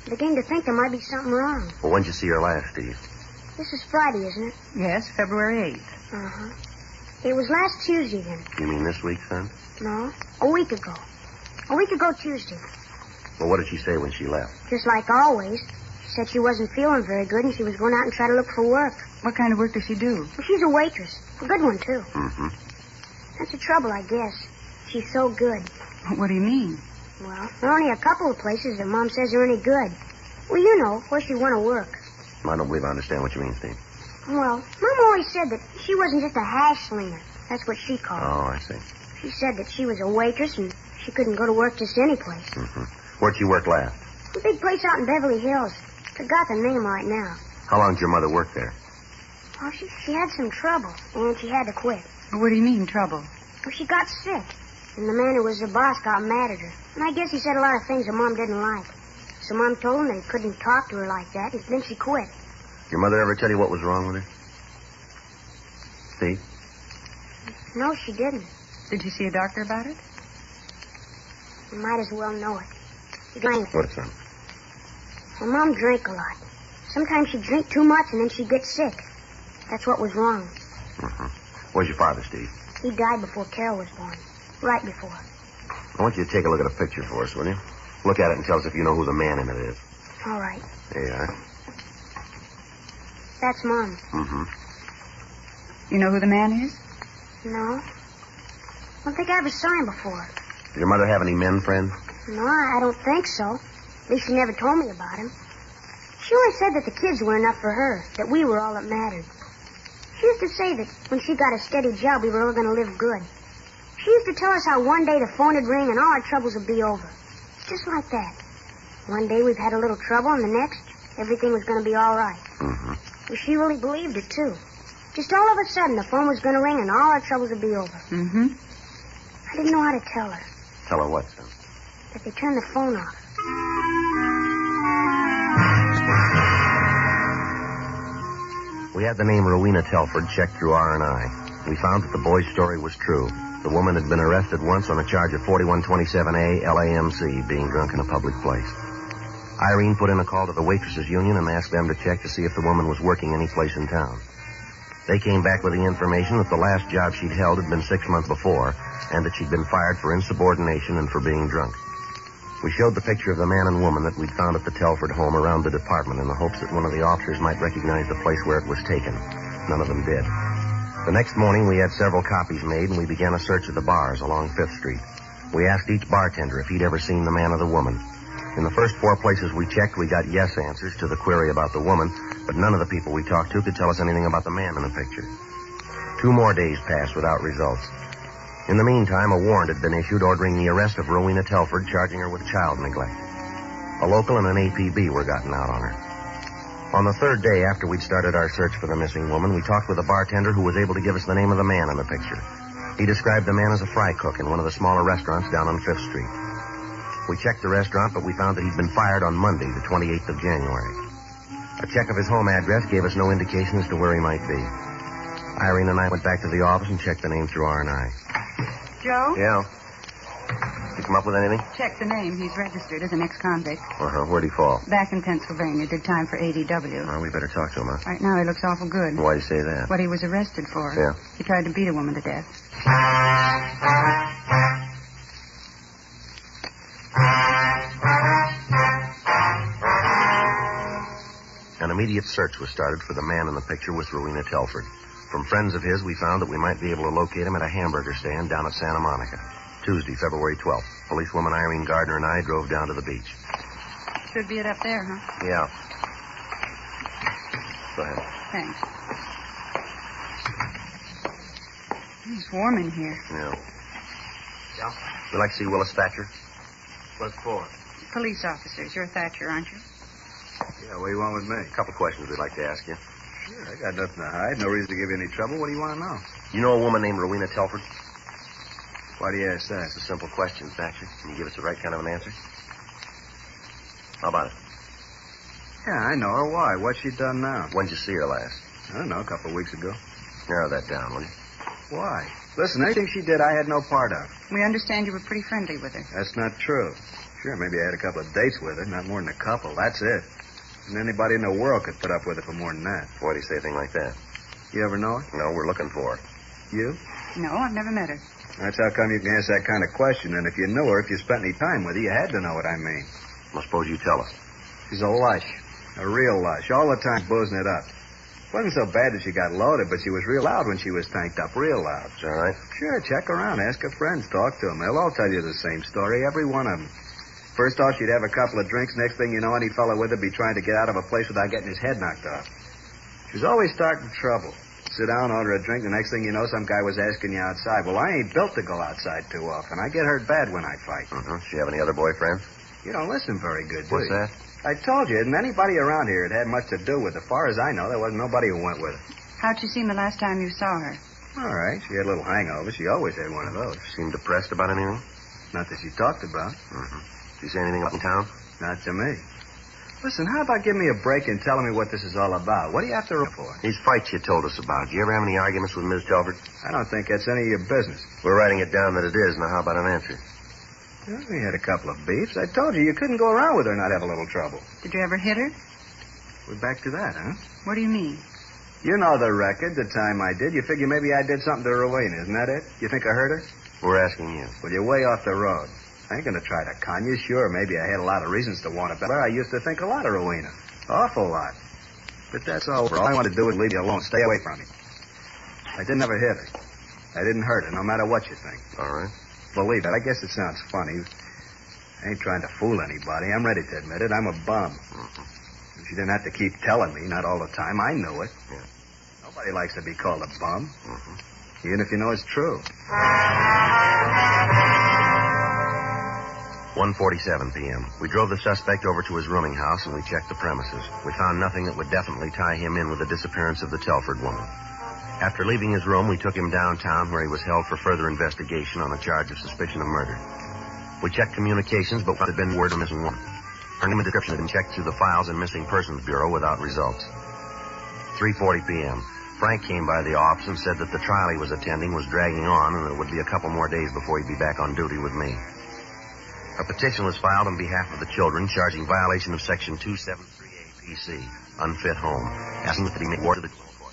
A: I began to think there might be something wrong.
J: Well, when'd you see her last, Steve?
A: This is Friday, isn't it?
H: Yes, February 8th.
A: Uh-huh. It was last Tuesday, then.
J: You mean this week, son?
A: No, a week ago. A week ago Tuesday.
J: Well, what did she say when she left?
A: Just like always. She said she wasn't feeling very good and she was going out and try to look for work.
H: What kind of work does she do?
A: Well, she's a waitress. A good one, too.
J: Mm-hmm.
A: That's the trouble, I guess. She's so good.
H: What do you mean?
A: Well, there are only a couple of places that Mom says are any good. Well, you know, where she want to work.
J: I don't believe I understand what you mean, Steve.
A: Well, Mom always said that she wasn't just a hash slinger. That's what she called it.
J: Oh, I see.
A: She said that she was a waitress and she couldn't go to work just any place.
J: Mm-hmm. Where'd you work last?
A: A big place out in Beverly Hills. Forgot the name right now.
J: How long did your mother work there?
A: Oh, she had some trouble, and she had to quit.
H: What do you mean, trouble?
A: Well, she got sick, and the man who was the boss got mad at her. And I guess he said a lot of things that Mom didn't like. So Mom told him that he couldn't talk to her like that, and then she quit.
J: Your mother ever tell you what was wrong with her? Steve?
A: No, she didn't.
H: Did you see a doctor about it?
A: You might as well know it. She drank.
J: What's that?
A: Well, Mom drank a lot. Sometimes she'd drink too much, and then she'd get sick. That's what was wrong.
J: Mm-hmm. Where's your father, Steve?
A: He died before Carol was born. Right before.
J: I want you to take a look at a picture for us, will you? Look at it and tell us if you know who the man in it is.
A: All right.
J: There you are.
A: That's Mom.
J: Mm-hmm.
H: You know who the man is?
A: No. I don't think I ever saw him before.
J: Did your mother have any men friends?
A: No, I don't think so. At least she never told me about him. She always said that the kids were enough for her, that we were all that mattered. She used to say that when she got a steady job, we were all going to live good. She used to tell us how one day the phone would ring and all our troubles would be over. Just like that. One day we've had a little trouble, and the next, everything was going to be all right.
J: Mm-hmm.
A: Well, she really believed it, too. Just all of a sudden, the phone was going to ring and all our troubles would be over.
H: Mm-hmm.
A: I didn't know how to tell her.
J: Tell her what, son?
A: That they turned the phone off.
J: We had the name Rowena Telford checked through R&I. We found that the boy's story was true. The woman had been arrested once on a charge of 4127A LAMC, being drunk in a public place. Irene put in a call to the Waitresses Union and asked them to check to see if the woman was working any place in town. They came back with the information that the last job she'd held had been 6 months before, and that she'd been fired for insubordination and for being drunk. We showed the picture of the man and woman that we'd found at the Telford home around the department in the hopes that one of the officers might recognize the place where it was taken. None of them did. The next morning, we had several copies made, and we began a search of the bars along 5th Street. We asked each bartender if he'd ever seen the man or the woman. In the first 4 places we checked, we got yes answers to the query about the woman, but none of the people we talked to could tell us anything about the man in the picture. 2 more days passed without results. In the meantime, a warrant had been issued ordering the arrest of Rowena Telford, charging her with child neglect. A local and an APB were gotten out on her. On the 3rd day after we'd started our search for the missing woman, we talked with a bartender who was able to give us the name of the man in the picture. He described the man as a fry cook in one of the smaller restaurants down on 5th Street. We checked the restaurant, but we found that he'd been fired on Monday, the 28th of January. A check of his home address gave us no indication as to where he might be. Irene and I went back to the office and checked the name through R&I.
H: Joe?
J: Yeah? You come up with anything?
H: Check the name. He's registered as an ex-convict.
J: Uh-huh. Where'd he fall?
H: Back in Pennsylvania. Did time for ADW.
J: Well, we better talk to him, huh?
H: Right now he looks awful good.
J: Why'd you say that?
H: What he was arrested for.
J: Yeah.
H: He tried to beat a woman to death.
J: An immediate search was started for the man in the picture with Rowena Telford. From friends of his, we found that we might be able to locate him at a hamburger stand down at Santa Monica. Tuesday, February 12th. Policewoman Irene Gardner and I drove down to the beach.
H: Should be it up there, huh?
J: Yeah. Go ahead.
H: Thanks. It's warm in here.
J: Yeah. Yeah? You'd like to see Willis Thatcher?
U: What for?
H: Police officers. You're Thatcher, aren't you?
U: Yeah, what do you want with me?
J: A couple questions we'd like to ask you.
U: Sure, I got nothing to hide. No reason to give you any trouble. What do you want to know?
J: You know a woman named Rowena Telford?
U: Why do you ask that?
J: It's a simple question, Thatcher. Can you give us the right kind of an answer? How about it?
U: Yeah, I know her. Why? What's she done now?
J: When'd you see her last?
U: I don't know, a couple of weeks ago.
J: Narrow that down, will you?
U: Why? Listen, anything she did, I had no part of.
H: We understand you were pretty friendly with her.
U: That's not true. Sure, maybe I had a couple of dates with her, not more than a couple. That's it. And anybody in the world could put up with her for more than that.
J: Why do you say a thing like that?
U: You ever know her?
J: No, we're looking for her.
U: You?
H: No, I've never met her.
U: That's how come you can ask that kind of question. And if you knew her, if you spent any time with her, you had to know what I mean.
J: Well, suppose you tell us.
U: She's a lush. A real lush. All the time boozing it up. It wasn't so bad that she got loaded, but she was real loud when she was tanked up. Real loud.
J: Is that right?
U: Sure, check around. Ask her friends. Talk to them. They'll all tell you the same story, every one of them. First off, she'd have a couple of drinks. Next thing you know, any fella with her be trying to get out of a place without getting his head knocked off. She was always starting trouble. Sit down, order a drink. The next thing you know, some guy was asking you outside. Well, I ain't built to go outside too often. I get hurt bad when I fight.
J: Mm-hmm. Does she have any other boyfriends?
U: You don't listen very good, do
J: What's
U: you?
J: that?
U: I told you, and anybody around here had much to do with it. As far as I know, there wasn't nobody who went with her.
H: How'd you seem the last time you saw her?
U: All right. She had a little hangover. She always had one of those.
J: Seemed depressed about anything?
U: Not that she talked about.
J: Mm-hmm. Did you say anything up in town?
U: Not to me. Listen, how about giving me a break and telling me what this is all about? What do you have to run for?
J: These fights you told us about. Do you ever have any arguments with Ms. Telford?
U: I don't think that's any of your business.
J: We're writing it down that it is. Now, how about an answer?
U: Well, we had a couple of beefs. I told you couldn't go around with her and not have a little trouble.
H: Did you ever hit her?
U: We're back to that, huh?
H: What do you mean?
U: You know the record, the time I did. You figure maybe I did something to Rowena, isn't that it? You think I hurt her?
J: We're asking you.
U: Well, you're way off the road. I ain't gonna try to con you. Sure, maybe I had a lot of reasons to want it better. I used to think a lot of Rowena. Awful lot. But that's all over. All I want to do is leave you alone. Stay away from me. I didn't ever hit her. I didn't hurt her, no matter what you think.
J: All right.
U: Believe it. I guess it sounds funny. I ain't trying to fool anybody. I'm ready to admit it. I'm a bum.
J: Mm-hmm.
U: She didn't have to keep telling me, not all the time. I knew it.
J: Yeah.
U: Nobody likes to be called a bum.
J: Mm-hmm.
U: Even if you know it's true.
J: 1:47 p.m. We drove the suspect over to his rooming house and we checked the premises. We found nothing that would definitely tie him in with the disappearance of the Telford woman. After leaving his room, we took him downtown where he was held for further investigation on a charge of suspicion of murder. We checked communications, but what had been word of missing woman. Her name and description had been checked through the files in Missing Persons Bureau without results. 3:40 p.m. Frank came by the office and said that the trial he was attending was dragging on and it would be a couple more days before he'd be back on duty with me. A petition was filed on behalf of the children charging violation of Section 273A PC, unfit home, asking that he make ward to the court.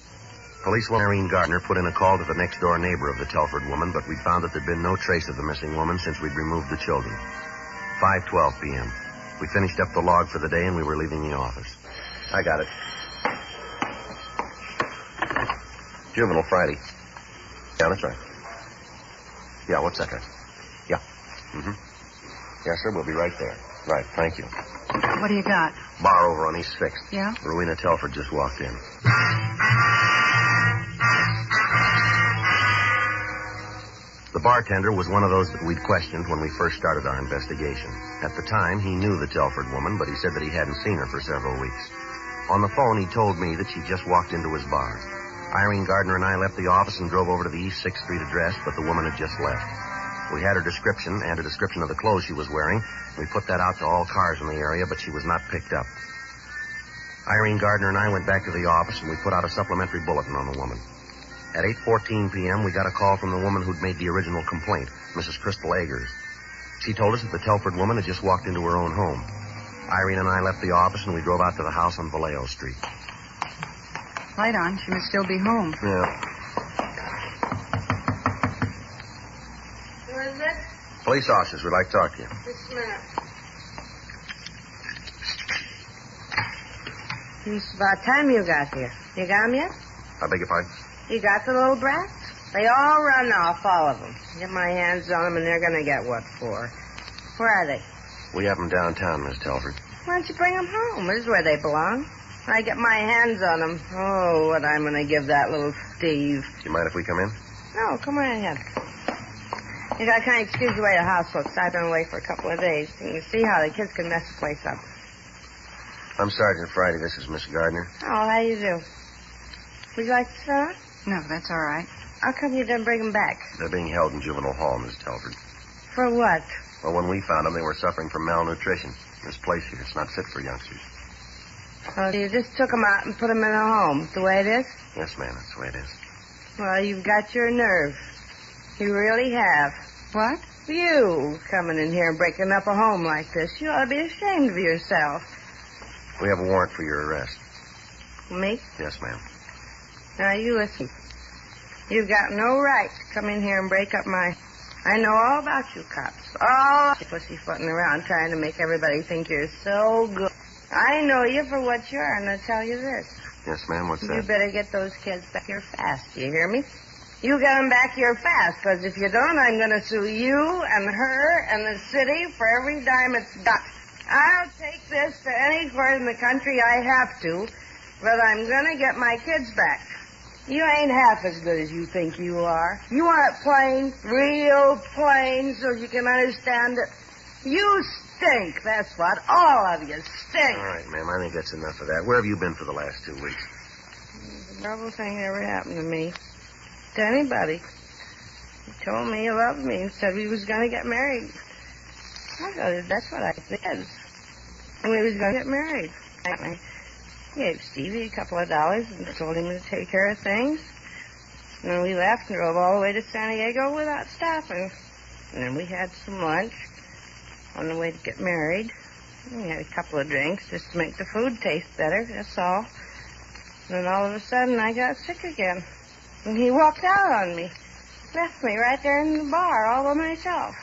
J: Policewoman Irene Gardner put in a call to the next-door neighbor of the Telford woman, but we found that there'd been no trace of the missing woman since we'd removed the children. 5:12 p.m. We finished up the log for the day and we were leaving the office. I got it. Juvenile Friday. Yeah, that's right. Yeah, what's that? Yeah. Mm-hmm. Yes, sir, we'll be right there. Right, thank you.
H: What do you got?
J: Bar over on East 6th.
H: Yeah?
J: Rowena Telford just walked in. The bartender was one of those that we'd questioned when we first started our investigation. At the time, he knew the Telford woman, but he said that he hadn't seen her for several weeks. On the phone, he told me that she just walked into his bar. Irene Gardner and I left the office and drove over to the East 6th Street address, but the woman had just left. We had her description and a description of the clothes she was wearing. We put that out to all cars in the area, but she was not picked up. Irene Gardner and I went back to the office, and we put out a supplementary bulletin on the woman. At 8:14 p.m., we got a call from the woman who'd made the original complaint, Mrs. Crystal Eggers. She told us that the Telford woman had just walked into her own home. Irene and I left the office, and we drove out to the house on Vallejo Street.
H: Light on. She must still be home.
J: Yeah.
A: Who is it?
J: Police officers would like to talk to you.
A: Just a minute.
K: It's about time you got here. You got them yet?
J: I beg your pardon?
K: You got the little brats? They all run off, all of them. Get my hands on them, and they're going to get what for. Where are they?
J: We have them downtown, Miss Telford.
K: Why don't you bring them home? This is where they belong. I get my hands on them. Oh, what I'm going to give that little Steve.
J: Do you mind if we come in?
K: No, come right ahead. You got to kind of excuse the way the house looks. I've been away for a couple of days. You can see how the kids can mess the place up.
J: I'm Sergeant Friday. This is Miss Gardner.
K: Oh, how you do? Would you like to sit down?
H: No, that's all right.
K: How come you didn't bring them back?
J: They're being held in juvenile hall, Miss Telford.
K: For what?
J: Well, when we found them, they were suffering from malnutrition. This place here, it's not fit for youngsters.
K: Oh, you just took them out and put them in a home, the way it is?
J: Yes, ma'am, that's the way it is.
K: Well, you've got your nerve. You really have.
H: What?
K: You coming in here and breaking up a home like this. You ought to be ashamed of yourself.
J: We have a warrant for your arrest.
K: Me?
J: Yes, ma'am.
K: Now, you listen. You've got no right to come in here and break up my... I know all about you cops. All pussyfooting around trying to make everybody think you're so good. I know you for what you are, and I'll tell you this.
J: Yes, ma'am, what's that?
K: You better get those kids back here fast. You hear me? You get them back here fast, because if you don't, I'm going to sue you and her and the city for every dime it's got. I'll take this to any court in the country I have to, but I'm going to get my kids back. You ain't half as good as you think you are. You want it plain, real plain, so you can understand it. You stink, that's what. All of you stink.
J: All right, ma'am, I think that's enough of that. Where have you been for the last 2 weeks?
K: The terrible thing that ever happened to me. To anybody. He told me he loved me and said he was going to get married. That's what I said. And he was going to get married. I gave Stevie a couple of dollars and told him to take care of things. And then we left and drove all the way to San Diego without stopping. And then we had some lunch on the way to get married. We had a couple of drinks just to make the food taste better, that's all. And then all of a sudden I got sick again. And he walked out on me. Left me right there in the bar all by myself.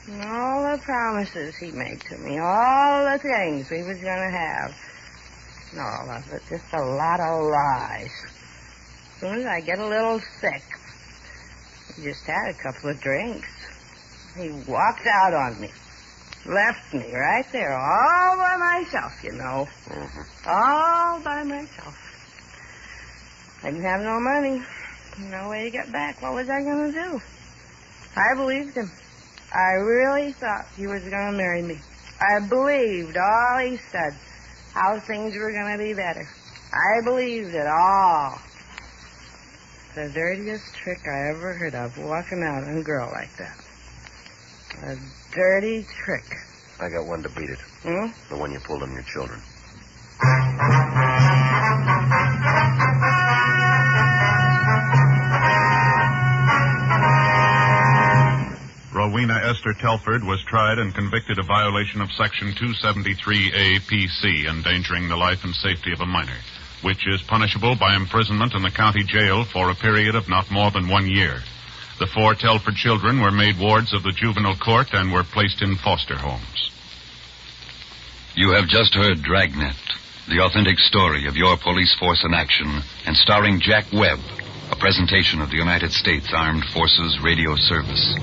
K: And all the promises he made to me, all the things we was going to have. And all of it, just a lot of lies. As soon as I get a little sick, he just had a couple of drinks. He walked out on me. Left me right there, all by myself, you know.
J: Mm-hmm.
K: All by myself. I didn't have no money. No way to get back. What was I going to do? I believed him. I really thought he was going to marry me. I believed all he said, how things were going to be better. I believed it all. The dirtiest trick I ever heard of, walking out on a girl like that. A dirty trick.
J: I got one to beat it.
K: Hmm?
J: The one you pulled on your children.
S: Rowena Esther Telford was tried and convicted of violation of Section 273A PC, endangering the life and safety of a minor, which is punishable by imprisonment in the county jail for a period of not more than 1 year. The 4 Telford children were made wards of the juvenile court and were placed in foster homes.
P: You have just heard Dragnet, the authentic story of your police force in action, and starring Jack Webb, a presentation of the United States Armed Forces Radio Service.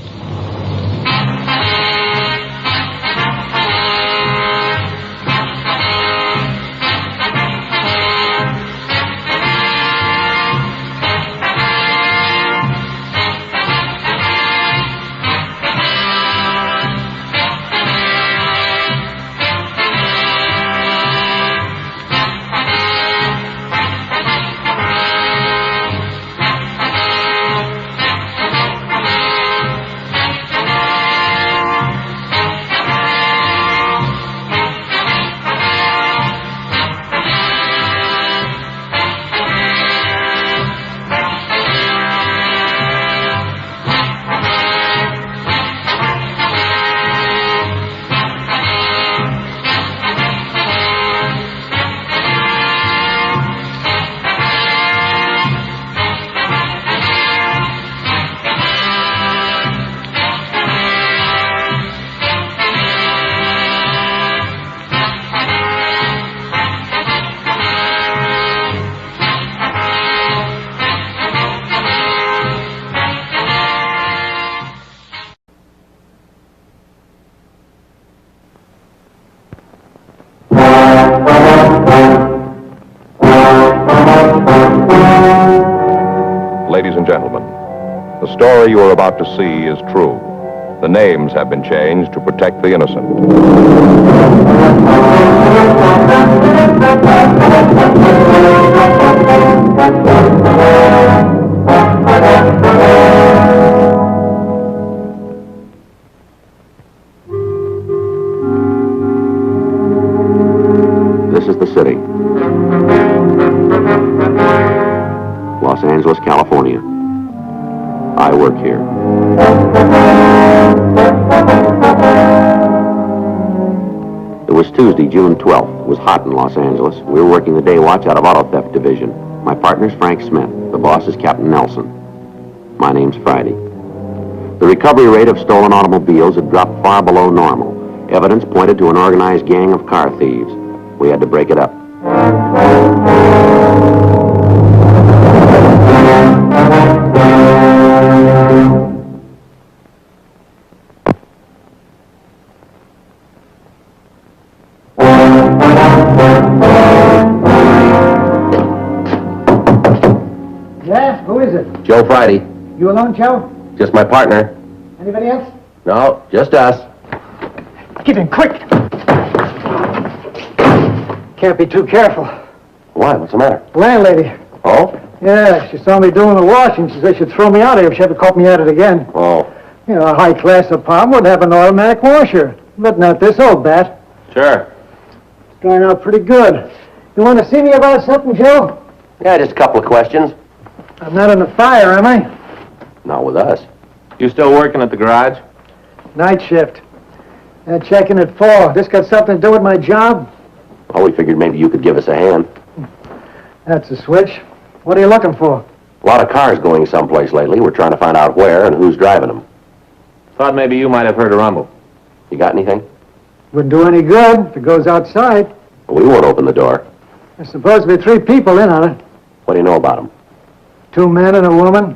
G: Ladies and gentlemen, the story you are about to see is true. The names have been changed to protect the innocent.
J: This is the city. Los Angeles, California. I work here. It was Tuesday, June 12th. It was hot in Los Angeles. We were working the day watch out of Auto Theft Division. My partner's Frank Smith. The boss is Captain Nelson. My name's Friday. The recovery rate of stolen automobiles had dropped far below normal. Evidence pointed to an organized gang of car thieves. We had to break it up.
F: Yeah, who is it?
J: Joe Friday.
F: You alone, Joe?
J: Just my partner.
F: Anybody else?
J: No, just us.
F: Get in, quick! Can't be too careful.
J: Why? What's the matter?
F: Landlady.
J: Oh?
F: Yeah, she saw me doing the washing. She said she'd throw me out of here if she ever caught me at it again.
J: Oh.
F: You know, a high-class apartment would have an automatic washer. But not this old bat.
J: Sure.
F: It's going out pretty good. You want to see me about something, Joe?
J: Yeah, just a couple of questions.
F: I'm not in the fire, am I?
J: Not with us.
R: You still working at the garage?
F: Night shift. Checking at 4. This got something to do with my job?
J: Oh, we figured maybe you could give us a hand.
F: That's a switch. What are you looking for?
J: A lot of cars going someplace lately. We're trying to find out where and who's driving them.
R: Thought maybe you might have heard a rumble.
J: You got anything?
F: Wouldn't do any good if it goes outside.
J: We won't open the door.
F: There's supposed to be 3 people in on it.
J: What do you know about them?
F: 2 men and a woman.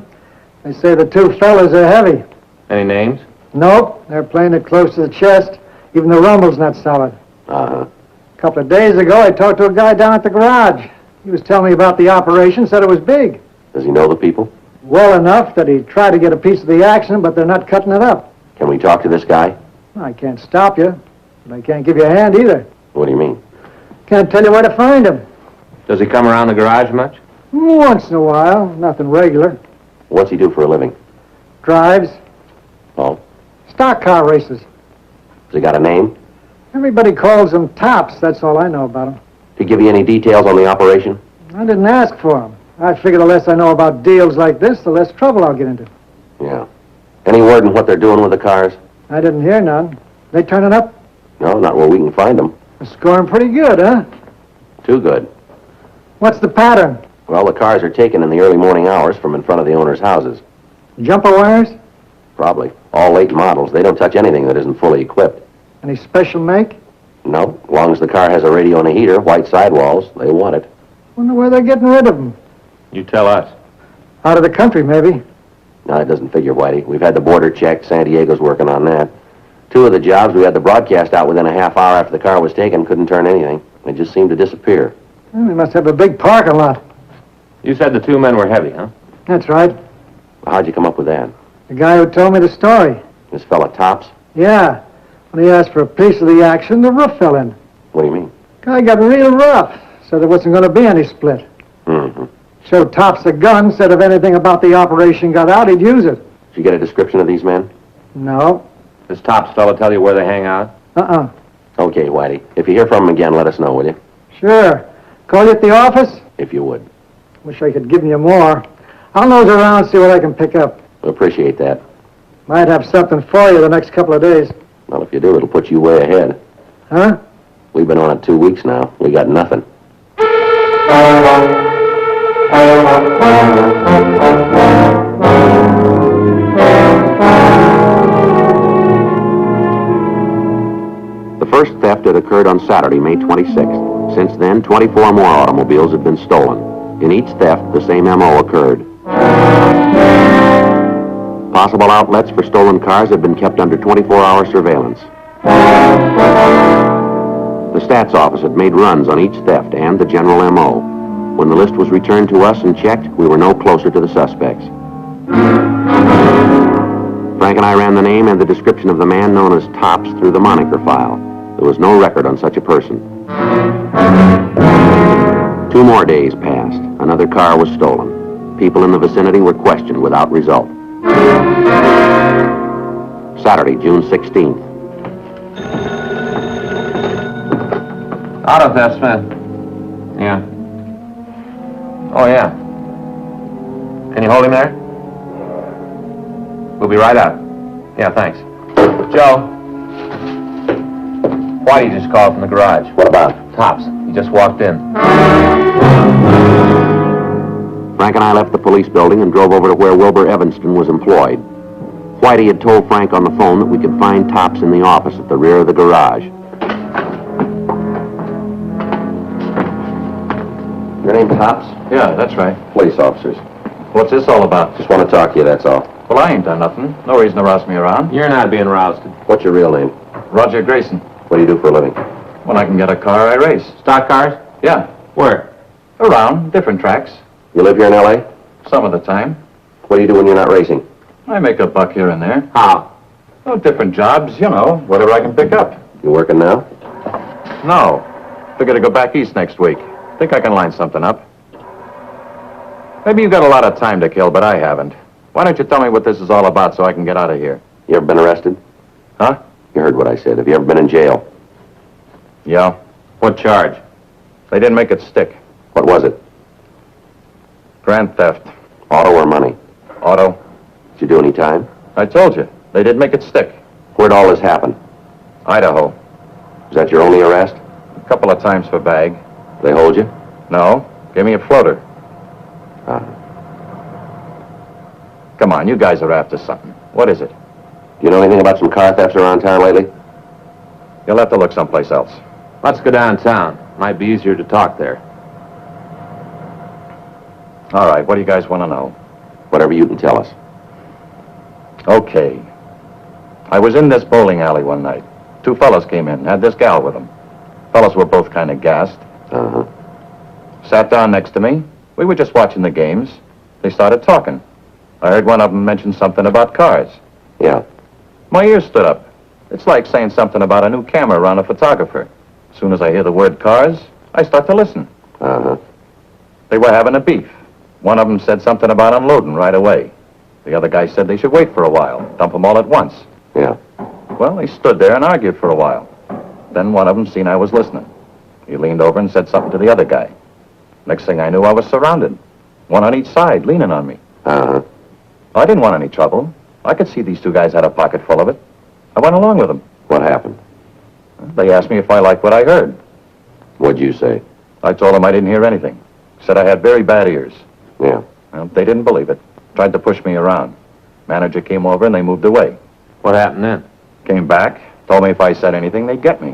F: They say the 2 fellas are heavy.
R: Any names?
F: Nope. They're playing it close to the chest. Even the rumble's not solid.
J: Uh-huh.
F: A couple of days ago, I talked to a guy down at the garage. He was telling me about the operation, said it was big.
J: Does he know the people?
F: Well enough that he tried to get a piece of the action, but they're not cutting it up.
J: Can we talk to this guy?
F: I can't stop you, but I can't give you a hand either.
J: What do you mean?
F: Can't tell you where to find him.
C: Does he come around the garage much?
F: Once in a while, nothing regular.
J: What's he do for a living?
F: Drives.
J: Oh?
F: Stock car races.
J: Has he got a name?
F: Everybody calls him Tops. That's all I know about him.
J: Did he give you any details on the operation?
F: I didn't ask for him. I figure the less I know about deals like this, the less trouble I'll get into.
J: Yeah. Any word on what they're doing with the cars?
F: I didn't hear none. They turning up?
J: No, not where we can find them.
F: They're scoring pretty good, huh?
J: Too good.
F: What's the pattern?
J: Well, the cars are taken in the early morning hours from in front of the owners' houses.
F: Jumper wires?
J: Probably. All late models. They don't touch anything that isn't fully equipped.
F: Any special make?
J: No. As long as the car has a radio and a heater, white sidewalls, they want it.
F: Wonder where they're getting rid of them.
C: You tell us.
F: Out of the country, maybe.
J: No, it doesn't figure, Whitey. We've had the border checked. San Diego's working on that. 2 of the jobs, we had the broadcast out within a half hour after the car was taken. Couldn't turn anything. They just seemed to disappear.
F: Well, they must have a big parking lot.
C: You said the 2 men were heavy, huh?
F: That's right.
J: Well, how'd you come up with that?
F: The guy who told me the story.
J: This fella Tops?
F: Yeah. When he asked for a piece of the action, the roof fell in.
J: What do you mean?
F: Guy got real rough. Said there wasn't going to be any split.
J: Mm-hmm.
F: Showed Tops a gun, said if anything about the operation got out, he'd use it.
J: Did you get a description of these men?
F: No.
C: Does Tops fella tell you where they hang out?
F: Uh-uh.
J: Okay, Whitey. If you hear from him again, let us know, will you?
F: Sure. Call you at the office?
J: If you would.
F: Wish I could give you more. I'll nose around, see what I can pick up.
J: Appreciate that.
F: Might have something for you the next couple of days.
J: Well, if you do, it'll put you way ahead.
F: Huh?
J: We've been on it 2 weeks now. We got nothing. The first theft had occurred on Saturday, May 26th. Since then, 24 more automobiles had been stolen. In each theft, the same M.O. occurred. Possible outlets for stolen cars have been kept under 24-hour surveillance. The stats office had made runs on each theft and the general M.O. When the list was returned to us and checked, we were no closer to the suspects. Frank and I ran the name and the description of the man known as Tops through the moniker file. There was no record on such a person. 2 more days passed. Another car was stolen. People in the vicinity were questioned without result. Saturday, June 16th.
C: Auto theft, Smith. Yeah. Oh, yeah. Can you hold him there? We'll be right out. Yeah, thanks. Joe. Whitey just called from the garage.
J: What about?
C: Tops. He just walked in.
J: Frank and I left the police building and drove over to where Wilbur Evanston was employed. Whitey had told Frank on the phone that we could find Tops in the office at the rear of the garage. Your name Tops?
N: Yeah, that's right.
J: Police officers.
N: What's this all about?
J: Just want to talk to you, that's all.
N: Well, I ain't done nothing. No reason to roust me around.
C: You're not being roused.
J: What's your real name?
N: Roger Grayson.
J: What do you do for a living?
N: When I can get a car, I race.
C: Stock cars?
N: Yeah.
C: Where?
N: Around, different tracks.
J: You live here in L.A.?
N: Some of the time.
J: What do you do when you're not racing?
N: I make a buck here and there.
C: How?
N: Oh, different jobs, you know, whatever I can pick up.
J: You working now?
N: No. Figure to go back east next week. Think I can line something up. Maybe you've got a lot of time to kill, but I haven't. Why don't you tell me what this is all about so I can get out of here?
J: You ever been arrested?
N: Huh?
J: You heard what I said. Have you ever been in jail?
N: Yeah. What charge? They didn't make it stick.
J: What was it?
N: Grand theft.
J: Auto or money?
N: Auto.
J: Did you do any time?
N: I told you. They did make it stick.
J: Where'd all this happen?
N: Idaho.
J: Was that your only arrest?
N: A couple of times for bag.
J: They hold you?
N: No. Gave me a floater. Come on, you guys are after something. What is it?
J: Do you know anything about some car thefts around town lately?
N: You'll have to look someplace else.
C: Let's go downtown. Might be easier to talk there.
N: All right, what do you guys want to know?
J: Whatever you can tell us.
N: Okay. I was in this bowling alley one night. 2 fellas came in, had this gal with them. Fellas were both kind of gassed.
J: Uh-huh.
N: Sat down next to me. We were just watching the games. They started talking. I heard one of them mention something about cars.
J: Yeah.
N: My ears stood up. It's like saying something about a new camera around a photographer. As soon as I hear the word cars, I start to listen.
J: Uh-huh.
N: They were having a beef. One of them said something about unloading right away. The other guy said they should wait for a while, dump them all at once.
J: Yeah.
N: Well, they stood there and argued for a while. Then one of them seen I was listening. He leaned over and said something to the other guy. Next thing I knew, I was surrounded. One on each side, leaning on me.
J: Uh-huh.
N: I didn't want any trouble. I could see these two guys had a pocket full of it. I went along with them.
J: What happened?
N: They asked me if I liked what I heard.
J: What'd you say?
N: I told them I didn't hear anything. Said I had very bad ears.
J: Yeah.
N: Well, they didn't believe it. Tried to push me around. Manager came over and they moved away.
C: What happened then?
N: Came back, told me if I said anything, they'd get me.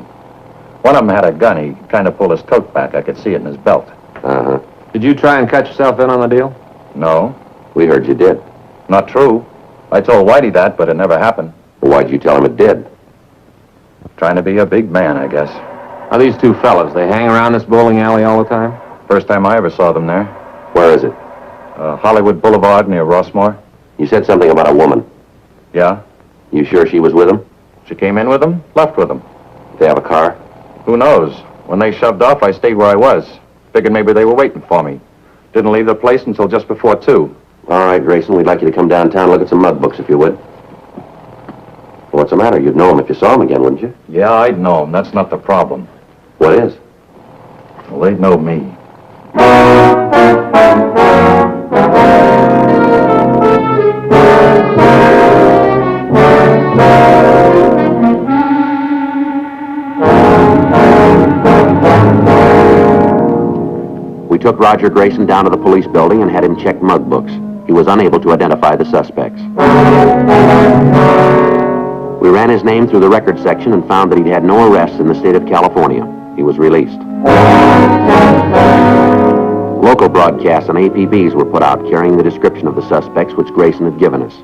N: One of them had a gun. He kind of pulled his coat back. I could see it in his belt.
J: Uh-huh.
C: Did you try and cut yourself in on the deal?
N: No.
J: We heard you did.
N: Not true. I told Whitey that, but it never happened.
J: Well, why'd you tell him it did?
N: Trying to be a big man, I guess.
C: Are these two fellas, they hang around this bowling alley all the time?
N: First time I ever saw them there.
J: Where is it?
N: Hollywood Boulevard near Rossmore.
J: You said something about a woman.
N: Yeah?
J: You sure she was with him?
N: She came in with them, left with them.
J: They have a car?
N: Who knows? When they shoved off, I stayed where I was. Figured maybe they were waiting for me. Didn't leave the place until just before 2.
J: All right, Grayson, we'd like you to come downtown and look at some mug books, if you would. What's the matter? You'd know him if you saw him again, wouldn't you?
N: Yeah, I'd know him. That's not the problem.
J: What is?
N: Well, they'd know me.
J: We took Roger Grayson down to the police building and had him check mug books. He was unable to identify the suspects. We ran his name through the record section and found that he'd had no arrests in the state of California. He was released. Local broadcasts and APBs were put out carrying the description of the suspects which Grayson had given us.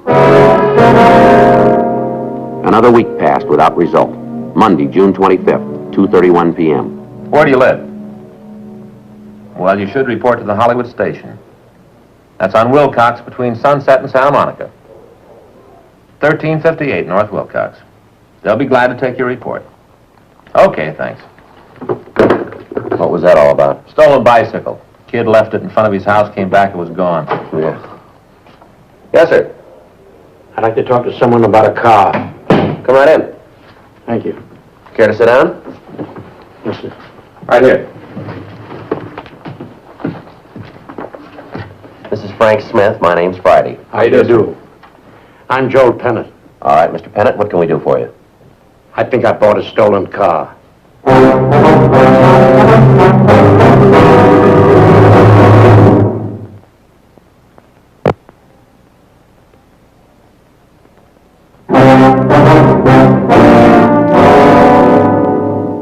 J: Another week passed without result. Monday, June 25th, 2:31 p.m.
C: Where do you live? Well, you should report to the Hollywood station. That's on Wilcox between Sunset and Santa Monica. 1358 North Wilcox. They'll be glad to take your report. Okay, thanks.
J: What was that all about?
C: Stolen bicycle. Kid left it in front of his house, came back, it was gone.
J: Yeah. Yes, sir.
U: I'd like to talk to someone about a car.
J: Come right in.
U: Thank you.
J: Care to sit down?
U: Yes, sir.
J: Right here. This is Frank Smith. My name's Friday.
U: How do you do? I'm Joel Pennant.
J: All right, Mr. Pennant, what can we do for you?
U: I think I bought a stolen car.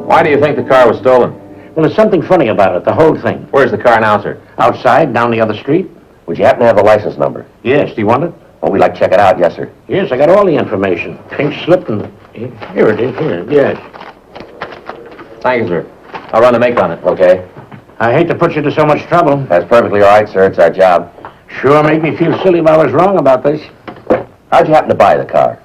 C: Why do you think the car was stolen?
U: Well, there's something funny about it, the whole thing.
C: Where's the car announcer?
U: Outside, down the other street.
J: Would you happen to have the license number?
U: Yes, do you want it?
J: Oh, we'd like to check it out, yes, sir.
U: Yes, I got all the information. Pink slip and... Here it is, here, yes.
C: Thank you, sir. I'll run the make on it.
J: Okay.
U: I hate to put you to so much trouble.
J: That's perfectly all right, sir. It's our job.
U: Sure make me feel silly if I was wrong about this.
J: How'd you happen to buy the car?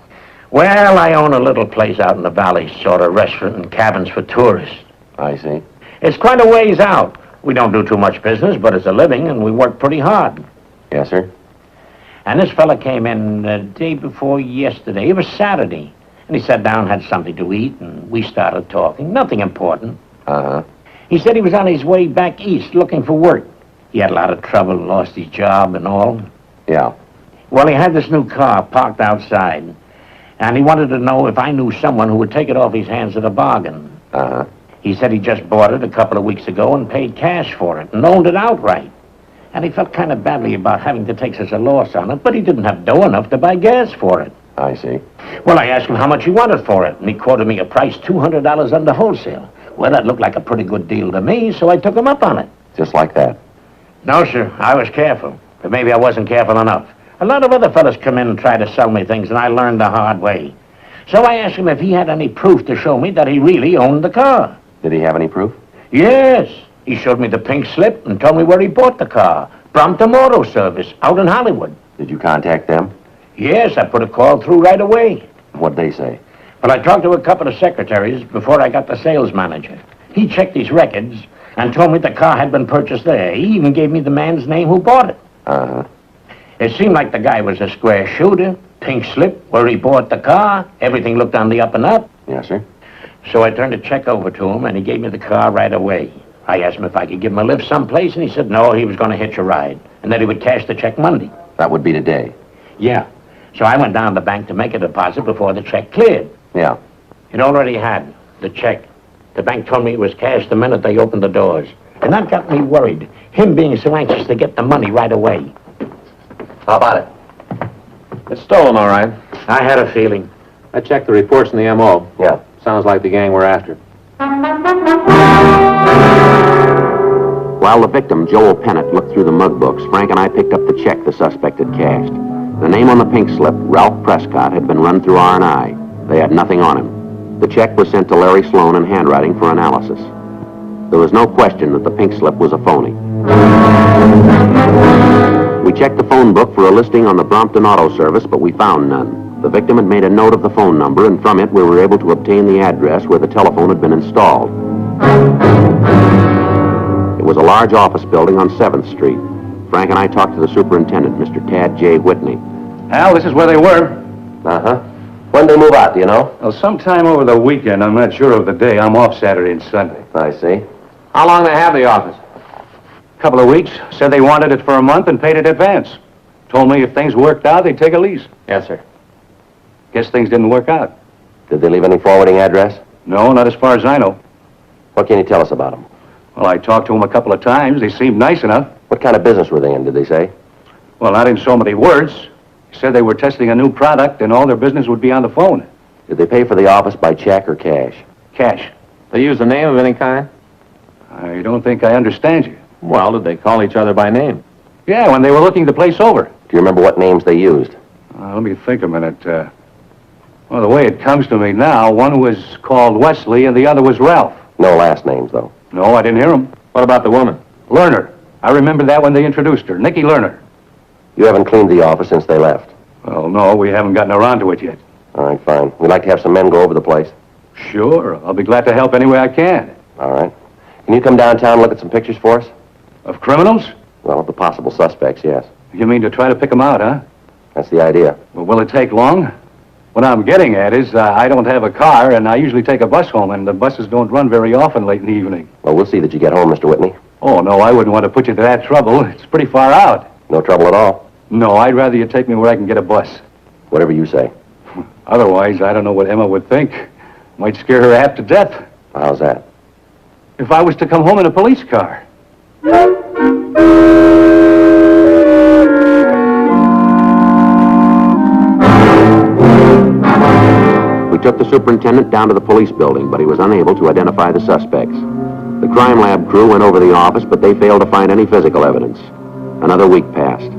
U: Well, I own a little place out in the valley, sort of restaurant and cabins for tourists.
J: I see.
U: It's quite a ways out. We don't do too much business, but it's a living, and we work pretty hard.
J: Yes, sir.
U: And this fella came in the day before yesterday. It was Saturday. And he sat down, had something to eat, and we started talking. Nothing important.
J: Uh-huh.
U: He said he was on his way back east looking for work. He had a lot of trouble, lost his job and all.
J: Yeah.
U: Well, he had this new car parked outside. And he wanted to know if I knew someone who would take it off his hands at a bargain.
J: Uh-huh.
U: He said he just bought it a couple of weeks ago and paid cash for it and owned it outright. And he felt kind of badly about having to take such a loss on it, but he didn't have dough enough to buy gas for it.
J: I see.
U: Well, I asked him how much he wanted for it, and he quoted me a price $200 under wholesale. Well, that looked like a pretty good deal to me, so I took him up on it.
J: Just like that?
U: No, sir. I was careful. But maybe I wasn't careful enough. A lot of other fellas come in and try to sell me things, and I learned the hard way. So I asked him if he had any proof to show me that he really owned the car.
J: Did he have any proof?
U: Yes. He showed me the pink slip and told me where he bought the car. Brompton Auto Service, out in Hollywood.
J: Did you contact them?
U: Yes, I put a call through right away.
J: What'd they say?
L: Well, I talked to a couple of secretaries before I got the sales manager. He checked his records and told me the car had been purchased there. He even gave me the man's name who bought it.
J: Uh-huh.
L: It seemed like the guy was a square shooter, pink slip where he bought the car. Everything looked on the up and up.
J: Yes, sir.
L: So I turned a check over to him, and he gave me the car right away. I asked him if I could give him a lift someplace, and he said no, he was going to hitch a ride, and that he would cash the check Monday.
J: That would be today.
L: Yeah. So I went down to the bank to make a deposit before the check cleared.
J: Yeah.
L: It already had the check. The bank told me it was cashed the minute they opened the doors. And that got me worried, him being so anxious to get the money right away.
J: How about it?
C: It's stolen, all right.
L: I had a feeling.
C: I checked the reports in the M.O.
J: Yeah.
C: Sounds like the gang we're after.
J: While the victim, Joel Pennant, looked through the mug books, Frank and I picked up the check the suspect had cashed. The name on the pink slip, Ralph Prescott, had been run through R&I. They had nothing on him. The check was sent to Larry Sloan in handwriting for analysis. There was no question that the pink slip was a phony. We checked the phone book for a listing on the Brompton Auto Service, but we found none. The victim had made a note of the phone number, and from it we were able to obtain the address where the telephone had been installed. It was a large office building on 7th Street. Frank and I talked to the superintendent, Mr. Tad J. Whitney.
F: Al, this is where they were.
J: Uh-huh. When did they move out, do you know?
F: Well, sometime over the weekend. I'm not sure of the day. I'm off Saturday and Sunday.
J: I see.
C: How long they have the office?
F: A couple of weeks. Said they wanted it for a month and paid it advance. Told me if things worked out, they'd take a lease.
C: Yes, sir.
F: Guess things didn't work out.
J: Did they leave any forwarding address?
F: No, not as far as I know.
J: What can you tell us about them?
F: Well, I talked to them a couple of times. They seemed nice enough.
J: What kind of business were they in, did they say?
F: Well, not in so many words. He said they were testing a new product and all their business would be on the phone.
J: Did they pay for the office by check or cash?
F: Cash.
C: They use a name of any kind?
F: I don't think I understand you.
C: Well, did they call each other by name?
F: Yeah, when they were looking the place over.
J: Do you remember what names they used?
F: Let me think a minute. Well, the way it comes to me now, one was called Wesley and the other was Ralph.
J: No last names, though.
F: No, I didn't hear them.
C: What about the woman?
F: Lerner. I remember that when they introduced her. Nicky Lerner.
J: You haven't cleaned the office since they left?
F: Well, no, we haven't gotten around to it yet.
J: All right, fine. We'd like to have some men go over the place.
F: Sure. I'll be glad to help any way I can.
J: All right. Can you come downtown and look at some pictures for us?
F: Of criminals?
J: Well, of the possible suspects, yes.
F: You mean to try to pick them out, huh?
J: That's the idea.
F: Well, will it take long? What I'm getting at is I don't have a car, and I usually take a bus home, and the buses don't run very often late in the evening.
J: Well, we'll see that you get home, Mr. Whitney.
F: Oh, no, I wouldn't want to put you to that trouble. It's pretty far out.
J: No trouble at all?
F: No, I'd rather you take me where I can get a bus.
J: Whatever you say.
F: Otherwise, I don't know what Emma would think. Might scare her half to death.
J: How's that?
F: If I was to come home in a police car.
J: We took the superintendent down to the police building, but he was unable to identify the suspects. The crime lab crew went over the office, but they failed to find any physical evidence. Another week passed.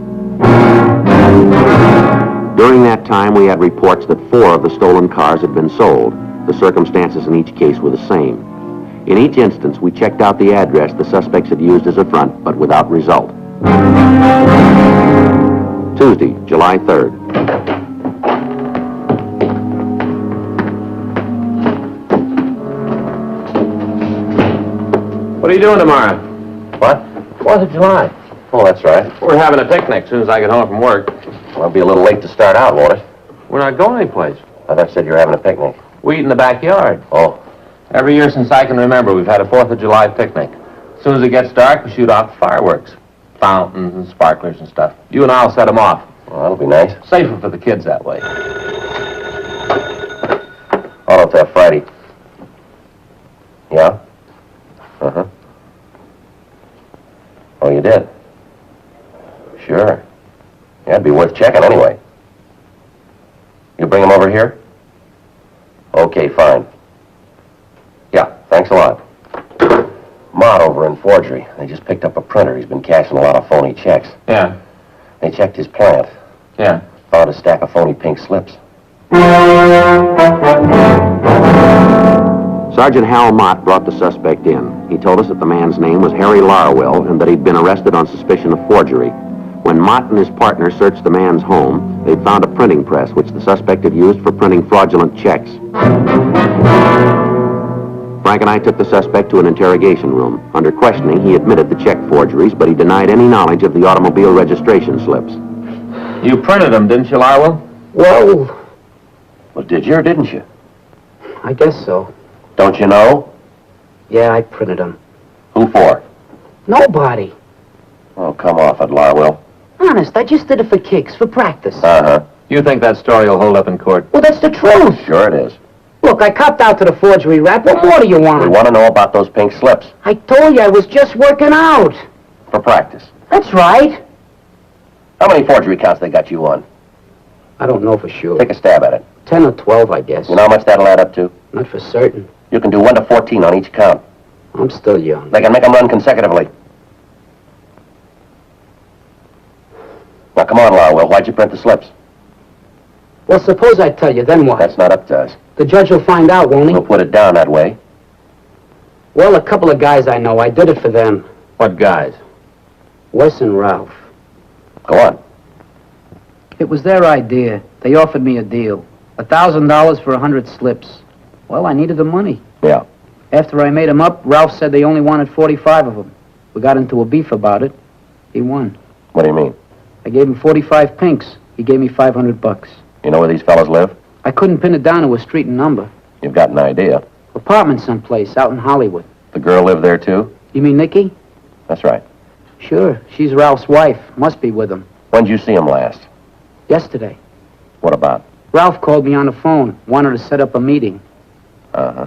J: During that time, we had reports that 4 of the stolen cars had been sold. The circumstances in each case were the same. In each instance, we checked out the address the suspects had used as a front, but without result. Tuesday, July 3rd.
C: What are you doing tomorrow?
J: What?
C: 4th of July.
J: Oh, that's right.
C: We're having a picnic as soon as I get home from work.
J: Well, it'll be a little late to start out, won't it?
C: We're not going anyplace.
J: I thought you said you were having a picnic.
C: We eat in the backyard.
J: Oh.
C: Every year since I can remember, we've had a 4th of July picnic. As soon as it gets dark, we shoot off fireworks. Fountains and sparklers and stuff. You and I'll set them off.
J: Well, that'll be nice.
C: Safer for the kids that way.
J: All up that Friday. Yeah? Uh-huh. Oh, you did? Sure. Yeah, it'd be worth checking anyway. You bring him over here? Okay, fine. Yeah, thanks a lot. Mott over in forgery. They just picked up a printer. He's been cashing a lot of phony checks.
C: Yeah.
J: They checked his plant.
C: Yeah.
J: Found a stack of phony pink slips. Sergeant Hal Mott brought the suspect in. He told us that the man's name was Harry Larwell and that he'd been arrested on suspicion of forgery. When Mott and his partner searched the man's home, they found a printing press, which the suspect had used for printing fraudulent checks. Frank and I took the suspect to an interrogation room. Under questioning, he admitted the check forgeries, but he denied any knowledge of the automobile registration slips.
B: You printed them, didn't you, Larwell?
J: Well, did you or didn't you?
M: I guess so.
J: Don't you know?
M: Yeah, I printed them.
J: Who for?
M: Nobody.
J: Oh, come off it, Larwell.
M: Honest, I just did it for kicks, for practice.
J: Uh-huh.
B: You think that story will hold up in court?
M: Well, that's the truth.
J: Sure it is.
M: Look, I copped out to the forgery rap. What more do you want?
J: We want to know about those pink slips.
M: I told you I was just working out.
J: For practice.
M: That's right.
J: How many forgery counts they got you on?
M: I don't know for sure.
J: Take a stab at it.
M: 10 or 12, I guess.
J: You know how much that'll add up to?
M: Not for certain.
J: You can do 1 to 14 on each count.
M: I'm still young.
J: They can make them run consecutively. Now, come on, Larwell. Why'd you print the slips?
M: Well, suppose I tell you, then what?
J: That's not up to us.
M: The judge will find out, won't he?
J: We'll put it down that way.
M: Well, a couple of guys I know. I did it for them.
B: What guys?
M: Wes and Ralph.
J: Go on.
M: It was their idea. They offered me a deal. $1,000 for 100 slips. Well, I needed the money.
J: Yeah.
M: After I made them up, Ralph said they only wanted 45 of them. We got into a beef about it. He won.
J: What do you mean?
M: I gave him 45 pinks. He gave me $500.
J: You know where these fellows live?
M: I couldn't pin it down to a street and number.
J: You've got an idea.
M: Apartment someplace out in Hollywood.
J: The girl lived there, too?
M: You mean Nikki?
J: That's right.
M: Sure. She's Ralph's wife. Must be with him.
J: When'd you see him last?
M: Yesterday.
J: What about?
M: Ralph called me on the phone. Wanted to set up a meeting.
J: Uh-huh.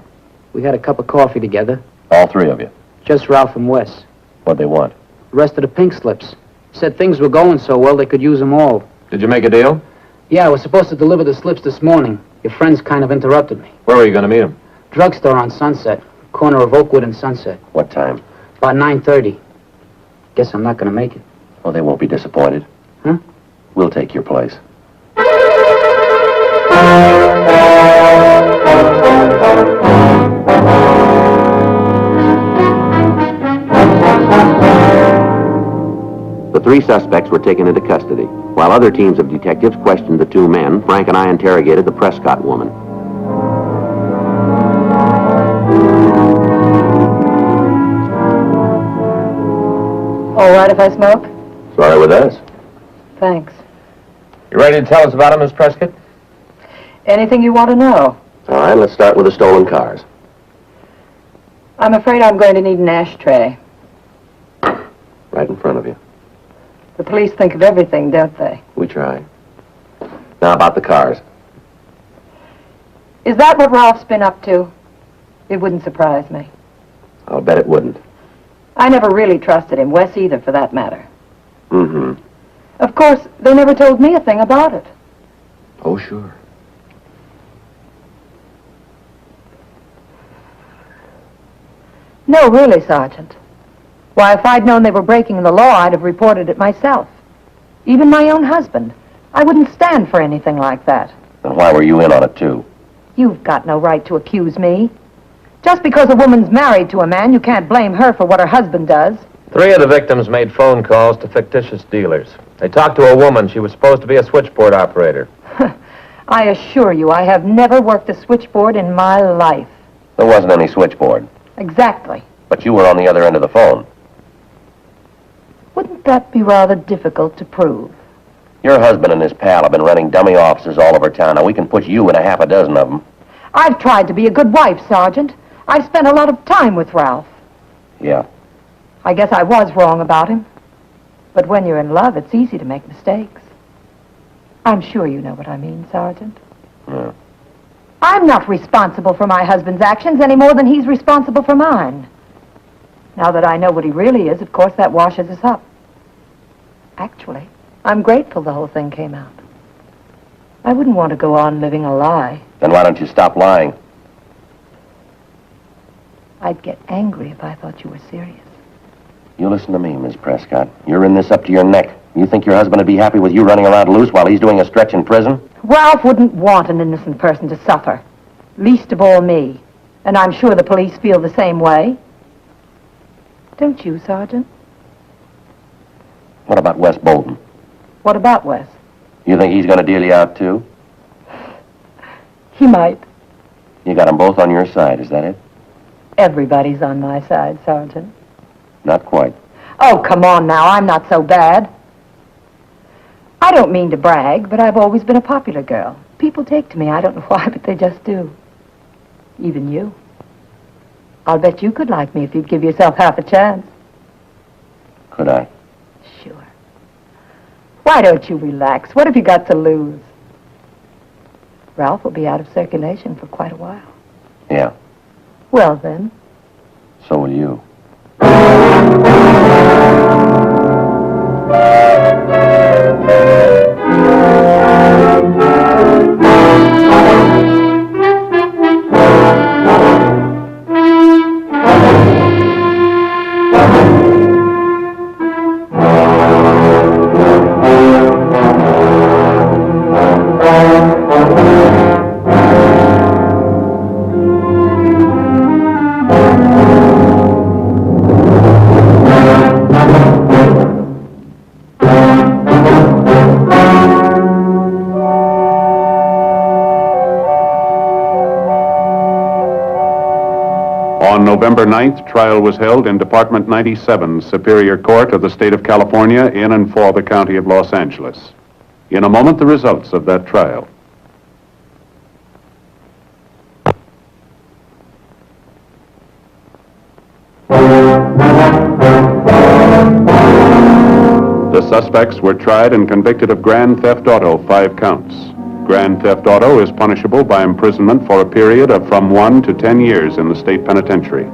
M: We had a cup of coffee together.
J: All three of you?
M: Just Ralph and Wes.
J: What'd they want?
M: The rest of the pink slips. Said things were going so well they could use them all.
B: Did you make a deal?
M: Yeah, I was supposed to deliver the slips this morning. Your friends kind of interrupted me.
B: Where were you going to meet him?
M: Drugstore on Sunset. Corner of Oakwood and Sunset.
J: What time?
M: About 9:30. Guess I'm not going to make it.
J: Oh, they won't be disappointed.
M: Huh?
J: We'll take your place. The three suspects were taken into custody. While other teams of detectives questioned the two men, Frank and I interrogated the Prescott woman.
E: All right if I smoke?
J: Sorry with us.
E: Thanks.
B: You ready to tell us about him, Miss Prescott?
E: Anything you want to know?
J: All right, let's start with the stolen cars.
E: I'm afraid I'm going to need an ashtray.
J: Right in front of you.
E: The police think of everything, don't they?
J: We try. Now about the cars.
E: Is that what Ralph's been up to? It wouldn't surprise me.
J: I'll bet it wouldn't.
E: I never really trusted him, Wes either, for that matter.
J: Mm-hmm.
E: Of course, they never told me a thing about it.
J: Oh, sure.
E: No, really, Sergeant. Why, if I'd known they were breaking the law, I'd have reported it myself. Even my own husband. I wouldn't stand for anything like that.
J: Then why were you in on it, too?
E: You've got no right to accuse me. Just because a woman's married to a man, you can't blame her for what her husband does.
B: 3 of the victims made phone calls to fictitious dealers. They talked to a woman. She was supposed to be a switchboard operator.
E: I assure you, I have never worked a switchboard in my life.
J: There wasn't any switchboard.
E: Exactly.
J: But you were on the other end of the phone.
E: Wouldn't that be rather difficult to prove?
J: Your husband and his pal have been running dummy offices all over town. Now, we can put you in a half a dozen of them.
E: I've tried to be a good wife, Sergeant. I've spent a lot of time with Ralph.
J: Yeah.
E: I guess I was wrong about him. But when you're in love, it's easy to make mistakes. I'm sure you know what I mean, Sergeant.
J: Yeah.
E: I'm not responsible for my husband's actions any more than he's responsible for mine. Now that I know what he really is, of course, that washes us up. Actually, I'm grateful the whole thing came out. I wouldn't want to go on living a lie.
J: Then why don't you stop lying?
E: I'd get angry if I thought you were serious.
J: You listen to me, Miss Prescott. You're in this up to your neck. You think your husband would be happy with you running around loose while he's doing a stretch in prison?
E: Ralph wouldn't want an innocent person to suffer. Least of all me. And I'm sure the police feel the same way. Don't you, Sergeant?
B: What about Wes Bolton?
O: What about Wes?
B: You think he's going to deal you out, too?
O: He might.
B: You got them both on your side, is that it?
O: Everybody's on my side, Sergeant.
B: Not quite.
O: Oh, come on now. I'm not so bad. I don't mean to brag, but I've always been a popular girl. People take to me. I don't know why, but they just do. Even you. I'll bet you could like me if you'd give yourself half a chance.
B: Could I?
O: Sure. Why don't you relax? What have you got to lose? Ralph will be out of circulation for quite a while.
B: Yeah,
O: Well, then.
B: so will you.
F: On November 9th, trial was held in Department 97, Superior Court of the State of California, in and for the County of Los Angeles. In a moment, the results of that trial. The suspects were tried and convicted of grand theft auto, 5 counts. Grand theft auto is punishable by imprisonment for a period of from 1 to 10 years in the state penitentiary.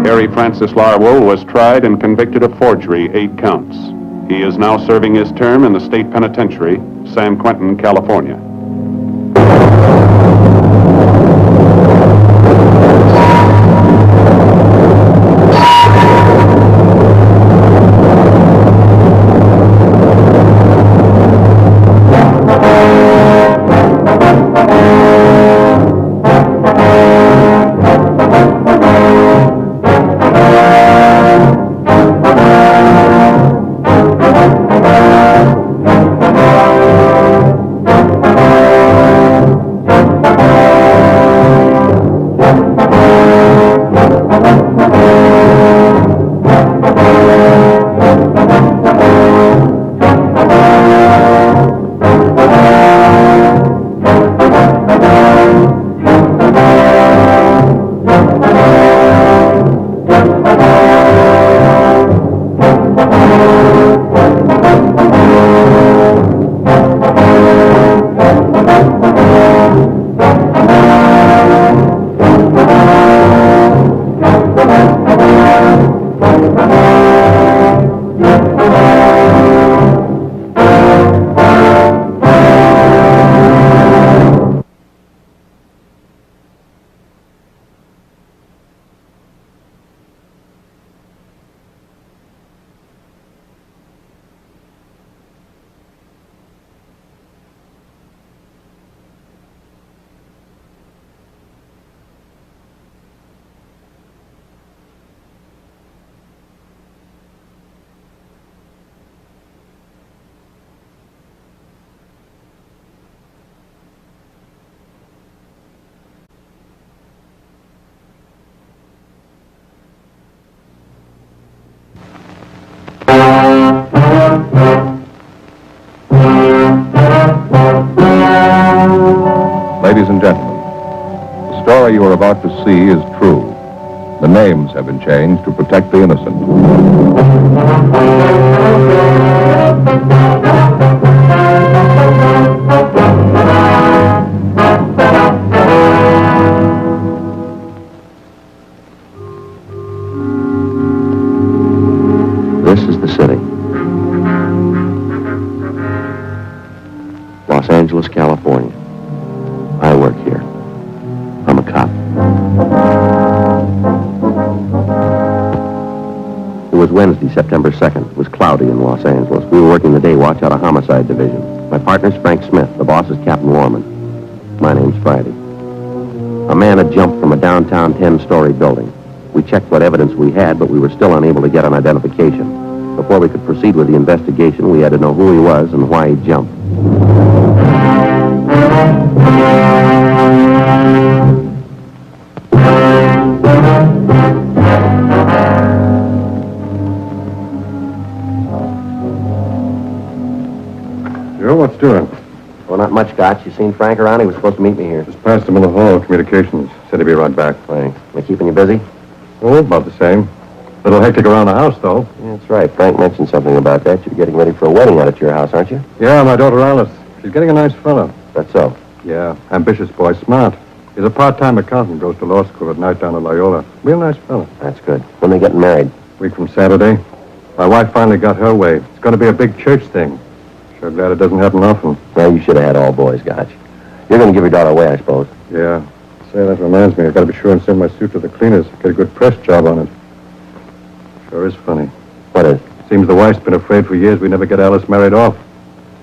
F: Harry Francis Larwell was tried and convicted of forgery, 8 counts. He is now serving his term in the state penitentiary, San Quentin, California.
G: Ladies and gentlemen, the story you are about to see is true. The names have been changed to protect the innocent.
B: This is the city. Los Angeles, California. I work here. I'm a cop. It was Wednesday, September 2nd. It was cloudy in Los Angeles. We were working the day watch out of Homicide Division. My partner's Frank Smith. The boss is Captain Warman. My name's Friday. A man had jumped from a downtown 10-story building. We checked what evidence we had, but we were still unable to get an identification. Before we could proceed with the investigation, we had to know who he was and why he jumped.
D: Joe, what's doing?
B: Well, not much, Gotch. You seen Frank around? He was supposed to meet me here.
D: Just passed him in the hall. Communications. Said he'd be right back.
B: Thanks. Am I keeping you busy?
D: Oh, about the same. Little hectic around the house, though.
B: Yeah, that's right. Frank mentioned something about that. You're getting ready for a wedding out at your house, aren't you?
D: Yeah, my daughter Alice. She's getting a nice fella.
B: That's so.
D: Yeah, ambitious boy, smart. He's a part-time accountant, goes to law school at night down at Loyola. Real nice fella.
B: That's good. When they getting married?
D: Week from Saturday. My wife finally got her way. It's going to be a big church thing. Sure glad it doesn't happen often.
B: Well, you should have had all boys, Gotch. You're going to give your daughter away, I suppose.
D: Yeah. Say, that reminds me. I've got to be sure and send my suit to the cleaners. Get a good press job on it. Sure is funny.
B: What is?
D: Seems the wife's been afraid for years we never get Alice married off.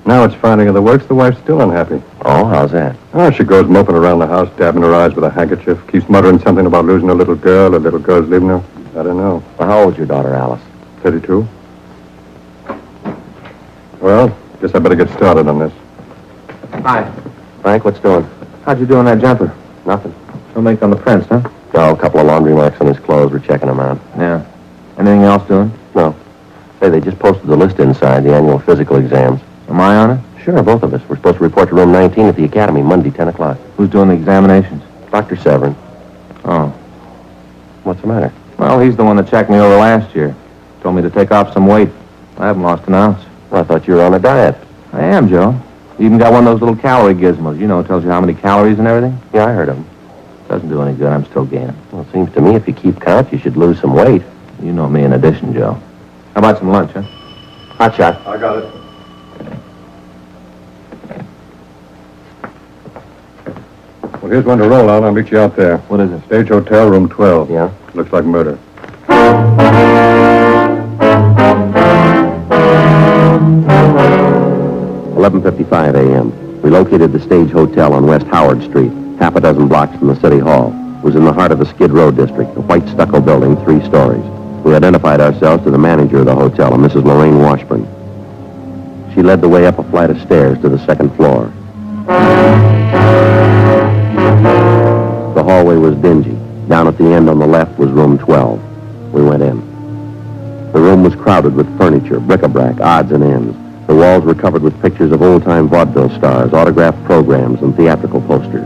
D: Now it's finally in the works. The wife's still unhappy.
B: Oh, how's that?
D: Oh, she goes moping around the house, dabbing her eyes with a handkerchief, keeps muttering something about losing a little girl, girl's leaving her. I don't know.
B: Well, how old's your daughter, Alice?
D: 32. Well, guess I better get started on this.
N: Hi.
B: Frank, what's doing?
N: How'd you do on that jumper?
B: Nothing.
N: No make on the prints, huh?
B: No, a couple of laundry marks on his clothes. We're checking them out.
N: Yeah. Anything else doing?
B: No. Say, they just posted the list inside, the annual physical exams.
N: Am I on it?
B: Sure, both of us. We're supposed to report to room 19 at the academy Monday, 10 o'clock.
N: Who's doing the examinations?
B: Dr. Severin.
N: Oh.
B: What's the matter?
N: Well, he's the one that checked me over last year. Told me to take off some weight. I haven't lost an ounce.
B: Well, I thought you were on a diet.
N: I am, Joe. You even got one of those little calorie gizmos. You know, it tells you how many calories and everything.
B: Yeah, I heard of them.
N: Doesn't do any good. I'm still gaining.
B: Well, it seems to me if you keep count, you should lose some weight.
N: You know me in addition, Joe. How about some lunch, huh?
B: Hot shot.
D: I got it. Well, here's one to roll on. I'll meet you out there.
N: What is it?
D: Stage Hotel, room 12.
B: Yeah?
D: Looks like murder.
B: 11:55 a.m. We located the Stage Hotel on West Howard Street, half a dozen blocks from the City Hall. It was in the heart of the Skid Row district, a white stucco building, 3 stories. We identified ourselves to the manager of the hotel, a Mrs. Lorraine Washburn. She led the way up a flight of stairs to the 2nd floor. The hallway was dingy. Down at the end on the left was room 12. We went in. The room was crowded with furniture, bric-a-brac, odds and ends. The walls were covered with pictures of old-time vaudeville stars, autographed programs, and theatrical posters.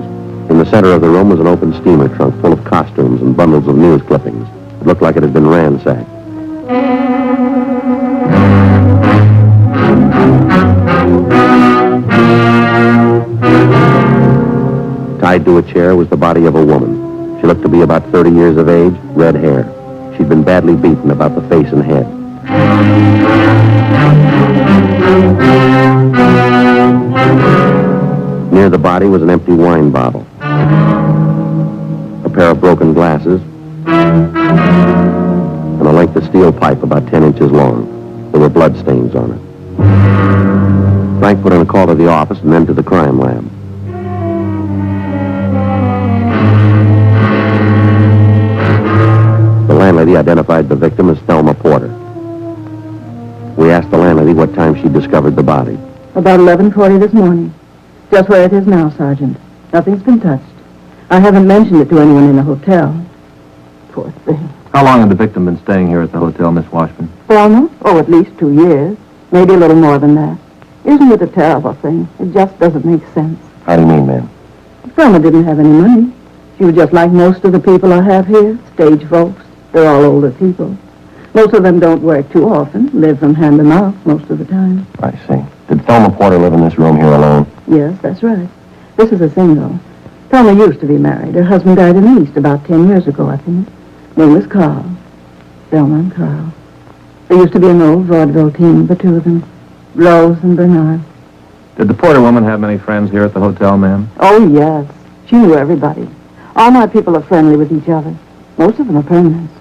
B: In the center of the room was an open steamer trunk full of costumes and bundles of news clippings. It looked like it had been ransacked. Tied to a chair was the body of a woman. She looked to be about 30 years of age, red hair. She'd been badly beaten about the face and head. Near the body was an empty wine bottle, a pair of broken glasses, and a length of steel pipe about 10 inches long. There were bloodstains on it. Frank put in a call to the office and then to the crime lab. The landlady identified the victim as Thelma Porter. We asked the landlady what time she discovered the body.
V: About 11:40 this morning. Just where it is now, Sergeant. Nothing's been touched. I haven't mentioned it to anyone in the hotel. Poor thing.
N: How long had the victim been staying here at the hotel, Miss Washburn?
V: Thelma? Oh, at least 2 years. Maybe a little more than that. Isn't it a terrible thing? It just doesn't make sense.
B: How do you mean, ma'am?
V: Thelma didn't have any money. She was just like most of the people I have here. Stage folks. They're all older people. Most of them don't work too often. Live from hand to mouth most of the time.
B: I see. Did Thelma Porter live in this room here alone?
V: Yes, that's right. This is a single. Thelma used to be married. Her husband died in the East about 10 years ago, I think. Name was Carl. Thelma and Carl. There used to be an old vaudeville team, the two of them. Rose and Bernard.
N: Did the Porter woman have many friends here at the hotel, ma'am?
V: Oh, yes. She knew everybody. All my people are friendly with each other. Most of them are permanents.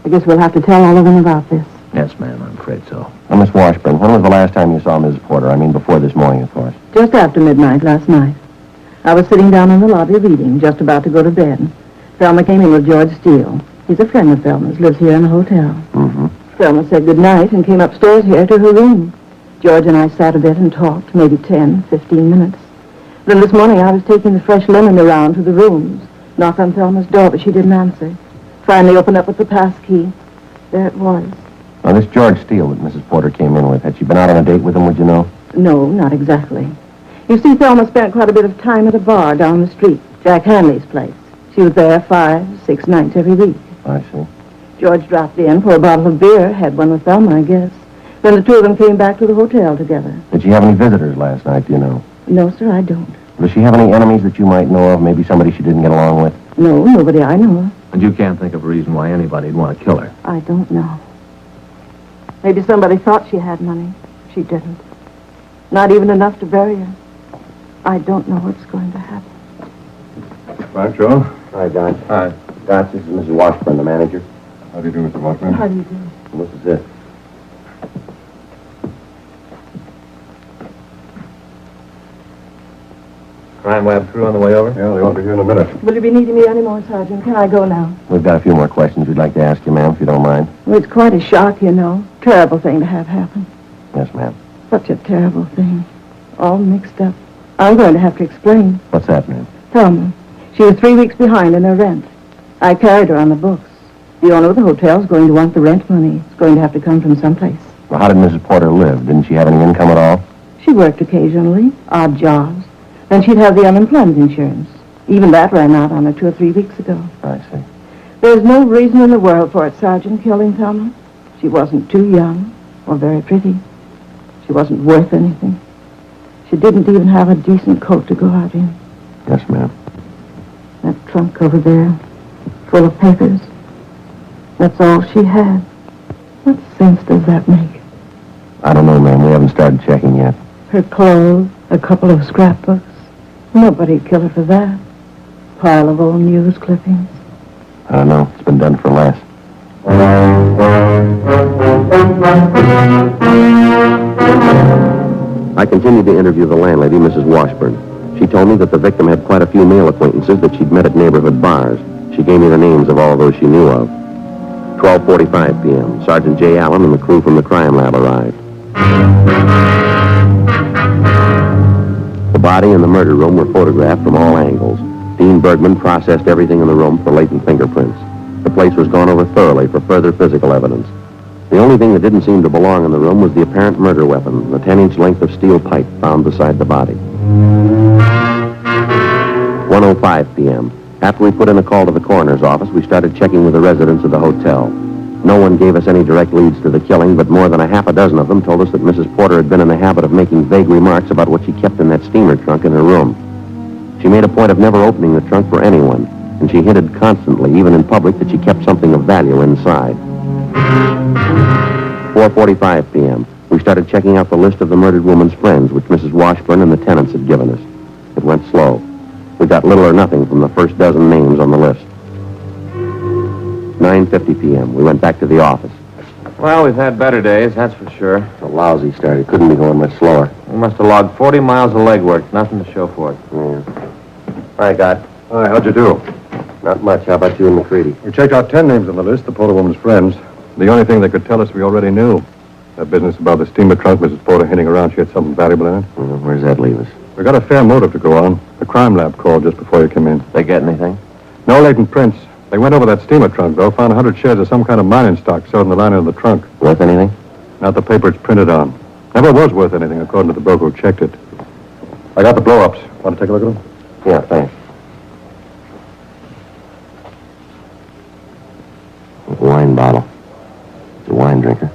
V: I guess we'll have to tell all of them about this.
N: Yes, ma'am, I'm afraid so.
B: Now, Miss Washburn, when was the last time you saw Mrs. Porter? I mean, before this morning, of course.
V: Just after midnight last night. I was sitting down in the lobby reading, just about to go to bed. Thelma came in with George Steele. He's a friend of Thelma's, lives here in the hotel.
B: Mm-hmm.
V: Thelma said good night and came upstairs here to her room. George and I sat a bit and talked, maybe 10, 15 minutes. Then this morning I was taking the fresh linen around to the rooms. Knocked on Thelma's door, but she didn't answer. Finally opened up with the pass key. There it was.
B: Now, this George Steele that Mrs. Porter came in with, had she been out on a date with him, would you know?
V: No, not exactly. You see, Thelma spent quite a bit of time at a bar down the street, Jack Hanley's place. She was there 5, 6 nights every week.
B: I see.
V: George dropped in for a bottle of beer, had one with Thelma, I guess. Then the two of them came back to the hotel together.
B: Did she have any visitors last night, do you know?
V: No, sir, I don't.
B: Does she have any enemies that you might know of? Maybe somebody she didn't get along with?
V: No, nobody I know of.
N: And you can't think of a reason why anybody'd want to kill her.
V: I don't know. Maybe somebody thought she had money. She didn't. Not even enough to bury her. I don't know what's going to happen.
D: Right, Joe?
B: Hi, Doc.
D: Hi.
B: Doc, this is Mrs. Washburn, the manager.
D: How do you do, Mr. Washburn?
V: How do you do?
B: And this is it.
N: Crime lab crew on the way over?
D: Yeah, they won't be here in a minute.
V: Will you be needing me anymore, Sergeant? Can I go now?
B: We've got a few more questions we'd like to ask you, ma'am, if you don't mind.
V: Well, it's quite a shock, you know. Terrible thing to have happen.
B: Yes, ma'am.
V: Such a terrible thing. All mixed up. I'm going to have to explain.
B: What's that, ma'am?
V: Thelma. She was 3 weeks behind in her rent. I carried her on the books. The owner of the hotel's going to want the rent money. It's going to have to come from someplace.
B: Well, how did Mrs. Porter live? Didn't she have any income at all?
V: She worked occasionally, odd jobs. Then she'd have the unemployment insurance. Even that ran out on her 2 or 3 weeks ago.
B: I see.
V: There's no reason in the world for it, Sergeant, killing Thelma. She wasn't too young or very pretty. She wasn't worth anything. She didn't even have a decent coat to go out in.
B: Yes, ma'am.
V: That trunk over there, full of papers. That's all she had. What sense does that make?
B: I don't know, ma'am. We haven't started checking yet.
V: Her clothes, a couple of scrapbooks. Nobody'd kill her for that. Pile of old news clippings.
B: I don't know. It's been done for less. I continued to interview the landlady, Mrs. Washburn. She told me that the victim had quite a few male acquaintances that she'd met at neighborhood bars. She gave me the names of all those she knew of. 12:45 p.m. Sergeant J. Allen and the crew from the crime lab arrived. The body and the murder room were photographed from all angles. Dean Bergman processed everything in the room for latent fingerprints. The place was gone over thoroughly for further physical evidence. The only thing that didn't seem to belong in the room was the apparent murder weapon, the 10-inch length of steel pipe found beside the body. 1:05 p.m. After we put in a call to the coroner's office, we started checking with the residents of the hotel. No one gave us any direct leads to the killing, but more than a half a dozen of them told us that Mrs. Porter had been in the habit of making vague remarks about what she kept in that steamer trunk in her room. She made a point of never opening the trunk for anyone, and she hinted constantly, even in public, that she kept something of value inside. 4:45 p.m. We started checking out the list of the murdered woman's friends, which Mrs. Washburn and the tenants had given us. It went slow. We got little or nothing from the first dozen names on the list. 9:50 p.m. We went back to the office.
N: Well, we've had better days, that's for sure.
B: It's a lousy start. It couldn't be going much slower.
N: We must have logged 40 miles of legwork. Nothing to show for it.
B: Yeah. Hi, God.
D: Hi, how'd you do?
B: Not much. How about you and McCready?
D: We checked out 10 names on the list, the Porter woman's friends. The only thing they could tell us we already knew. That business about the steamer trunk, Mrs. Porter hinting around she had something valuable in it.
B: Where does that leave us?
D: We got a fair motive to go on. The crime lab called just before you came in.
N: They get anything?
D: No latent prints. They went over that steamer trunk, though, found 100 shares of some kind of mining stock sewed in the lining of the trunk.
B: Worth anything?
D: Not the paper it's printed on. Never was worth anything, according to the broker who checked it. I got the blow-ups. Want to take a look at them?
B: Yeah, thanks. A wine bottle. It's a wine drinker.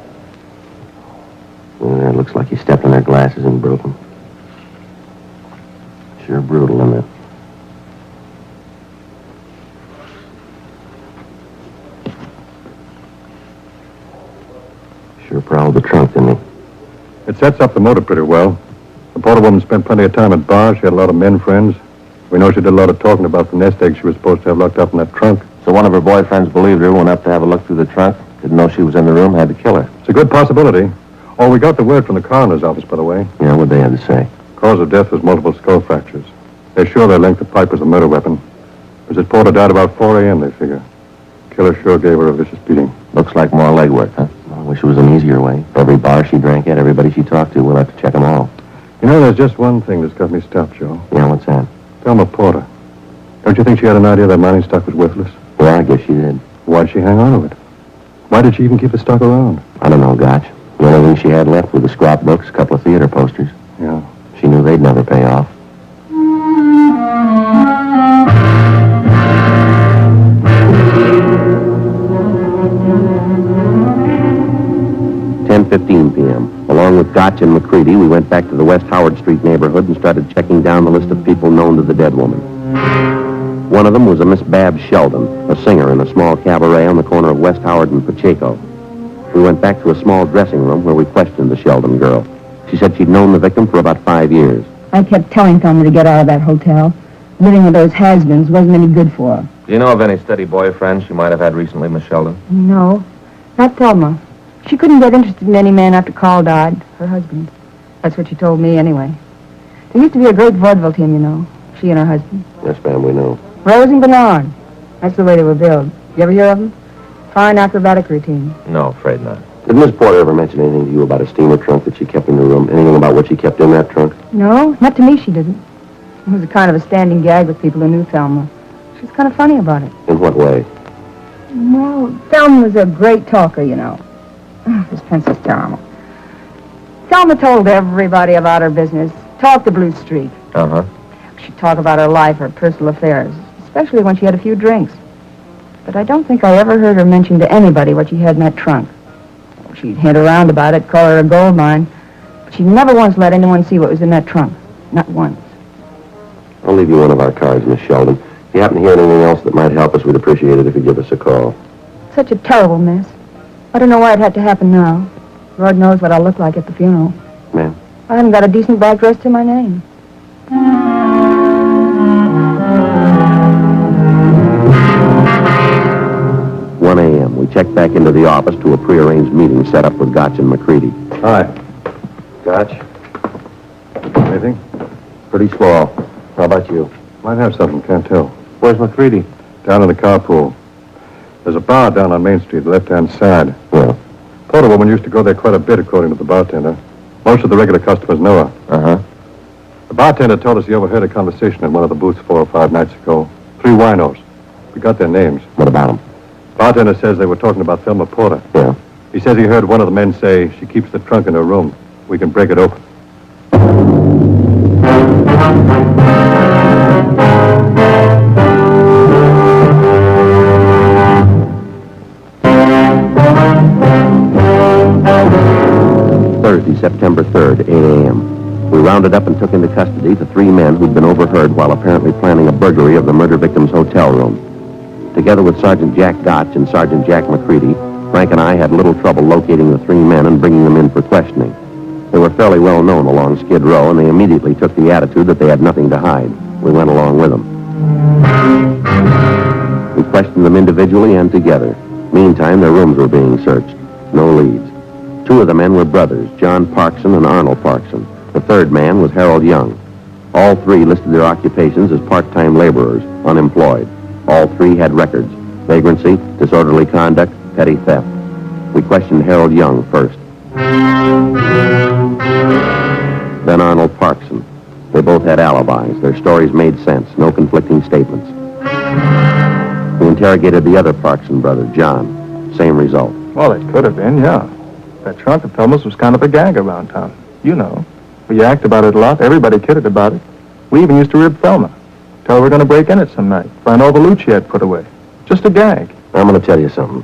B: It looks like he stepped on their glasses and broke them. Sure brutal, isn't it? Sure prowled the trunk, didn't he?
D: It sets up the motive pretty well. The Porter woman spent plenty of time at bars. She had a lot of men friends. We know she did a lot of talking about the nest egg she was supposed to have locked up in that trunk.
B: So one of her boyfriends believed her, went up to have a look through the trunk, didn't know she was in the room, had to kill her.
D: It's a good possibility. Oh, we got the word from the coroner's office, by the way.
B: Yeah, what'd they have to say?
D: Cause of death was multiple skull fractures. They're sure they linked the pipe was a murder weapon. Mrs. Porter died about 4 a.m., they figure. Killer sure gave her a vicious beating.
B: Looks like more legwork, huh? I wish it was an easier way. Every bar she drank at, everybody she talked to, we'll have to check them all.
D: You know, there's just one thing that's got me stopped, Joe.
B: Yeah, what's that?
D: Thelma Porter. Don't you think she had an idea that mining stock was worthless?
B: Well, I guess she did.
D: Why'd she hang on to it? Why did she even keep the stock around?
B: I don't know, Gotch. The only thing she had left were the scrapbooks, a couple of theater posters.
D: Yeah.
B: She knew they'd never pay off. .15 p.m. Along with Gotch and McCready, we went back to the West Howard Street neighborhood and started checking down the list of people known to the dead woman. One of them was a Miss Babs Sheldon, a singer in a small cabaret on the corner of West Howard and Pacheco. We went back to a small dressing room where we questioned the Sheldon girl. She said she'd known the victim for about 5 years.
Q: I kept telling Thelma to get out of that hotel. Living with those has-beens wasn't any good for her.
N: Do you know of any steady boyfriends she might have had recently, Miss Sheldon?
Q: No, not Thelma. She couldn't get interested in any man after Carl died, her husband. That's what she told me anyway. There used to be a great vaudeville team, you know, she and her husband.
B: Yes, ma'am, we know.
Q: Rose and Bernard. That's the way they were billed. You ever hear of them? Fine acrobatic routine.
N: No, afraid not.
B: Did Miss Porter ever mention anything to you about a steamer trunk that she kept in her room? Anything about what she kept in that trunk?
Q: No, not to me she didn't. It was a kind of a standing gag with people who knew Thelma. She was kind of funny about it.
B: In what way?
Q: Well, Thelma was a great talker, you know. Oh, this pencil's terrible. Thelma told everybody about her business. Talked the Blue Streak.
N: Uh-huh.
Q: She'd talk about her life, her personal affairs, especially when she had a few drinks. But I don't think I ever heard her mention to anybody what she had in that trunk. She'd hint around about it, call her a gold mine, but she never once let anyone see what was in that trunk. Not once.
B: I'll leave you one of our cards, Miss Sheldon. If you happen to hear anything else that might help us, we'd appreciate it if you'd give us a call.
Q: Such a terrible mess. I don't know why it had to happen now. Lord knows what I'll look like at the funeral.
B: Ma'am?
Q: I haven't got a decent back dress to my name.
B: 1 a.m. We checked back into the office to a prearranged meeting set up with Gotch and McCready.
D: Hi.
B: Gotch?
D: Anything?
B: Pretty small. How about you?
D: Might have something, can't tell.
B: Where's McCready?
D: Down in the carpool. There's a bar down on Main Street, left-hand side.
B: Yeah.
D: Porter woman used to go there quite a bit, according to the bartender. Most of the regular customers know her.
B: Uh-huh.
D: The bartender told us he overheard a conversation in one of the booths 4 or 5 nights ago. 3 winos. We got their names.
B: What about them?
D: Bartender says they were talking about Thelma Porter.
B: Yeah.
D: He says he heard one of the men say she keeps the trunk in her room. We can break it open.
B: Thursday, September 3rd, 8 a.m. We rounded up and took into custody the 3 men who'd been overheard while apparently planning a burglary of the murder victim's hotel room. Together with Sergeant Jack Gotch and Sergeant Jack McCready, Frank and I had little trouble locating the 3 men and bringing them in for questioning. They were fairly well known along Skid Row, and they immediately took the attitude that they had nothing to hide. We went along with them. We questioned them individually and together. Meantime, their rooms were being searched. No leads. 2 of the men were brothers, John Parkson and Arnold Parkson. The 3rd man was Harold Young. All 3 listed their occupations as part-time laborers, unemployed. All 3 had records: vagrancy, disorderly conduct, petty theft. We questioned Harold Young first. Then Arnold Parkson. They both had alibis. Their stories made sense, no conflicting statements. We interrogated the other Parkson brother, John. Same result.
T: Well, it could have been, yeah. That trunk of Thelma's was kind of a gag around town. You know. We yacked about it a lot. Everybody kidded about it. We even used to rib Thelma. Tell her we're going to break in it some night. Find all the loot she had put away. Just a gag.
B: I'm going to tell you something.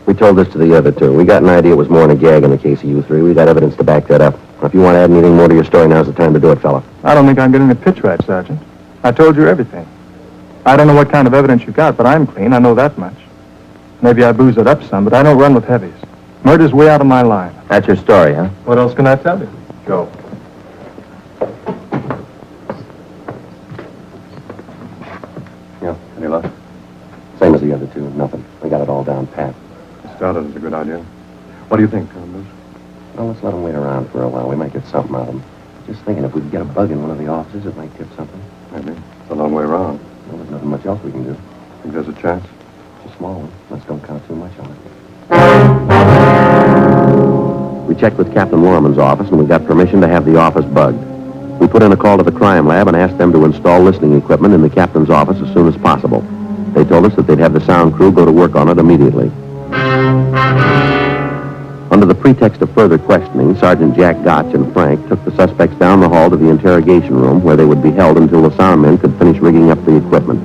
B: We told this to the other 2. We got an idea it was more than a gag in the case of you 3. We got evidence to back that up. If you want to add anything more to your story, now's the time to do it, fella.
T: I don't think I'm getting the pitch right, Sergeant. I told you everything. I don't know what kind of evidence you got, but I'm clean. I know that much. Maybe I booze it up some, but I don't run with heavies. Murder's way out of my line.
B: That's your story, huh?
T: What else can I tell you? Go.
D: Yeah, any luck?
B: Same as the other 2.
D: that is a good idea. What do you think, Bruce?
J: Well, let's let them wait around for a while. We might get something out of them. Just thinking, if we could get a bug in one of the offices, it might tip something.
D: Maybe. It's a long way around.
J: Well, there's nothing much else we can do.
D: Think there's a chance?
J: It's a small one. Let's don't count too much on it. We checked with Captain Lorman's office, and we got permission to have the office bugged. We put in a call to the crime lab and asked them to install listening equipment in the captain's office as soon as possible. They told us that they'd have the sound crew go to work on it immediately. Under the pretext of further questioning, Sergeant Jack Gotch and Frank took the suspects down the hall to the interrogation room, where they would be held until the sound men could finish rigging up the equipment.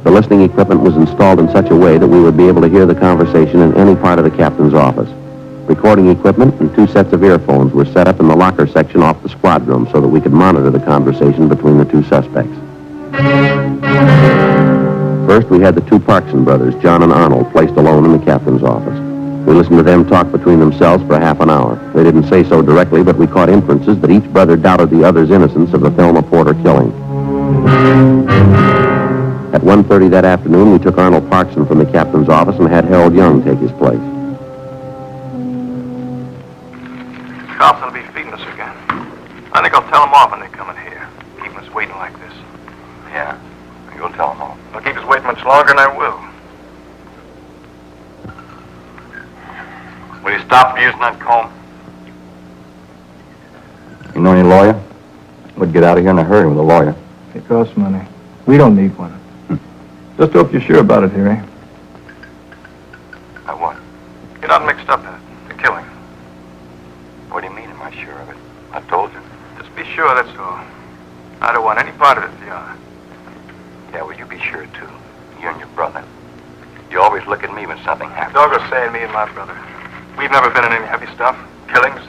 J: The listening equipment was installed in such a way that we would be able to hear the conversation in any part of the captain's office. Recording equipment and 2 sets of earphones were set up in the locker section off the squad room so that we could monitor the conversation between the 2 suspects. First, we had the 2 Parkson brothers, John and Arnold, placed alone in the captain's office. We listened to them talk between themselves for half an hour. They didn't say so directly, but we caught inferences that each brother doubted the other's innocence of the Thelma Porter killing. At 1:30 that afternoon, we took Arnold Parkson from the captain's office and had Harold Young take his place.
T: Cops will be feeding us again. I think I'll tell them off when they come in here, keeping us waiting like this. Yeah, you'll tell them off. They'll keep us waiting much longer than I will. Will you stop using that comb?
N: You know any lawyer? We'd get out of here in a hurry with a lawyer.
T: It costs money. We don't need one. Just hope you're sure about it, Harry. Now what? You're not mixed up in it. The killing. What do you mean, am I sure of it? I told you. Just be sure, that's all. I don't want any part of it if you are. Yeah, well, you be sure, too. You and your brother. You always look at me when something happens. Doggos saying me and my brother. We've never been in any heavy stuff. Killings.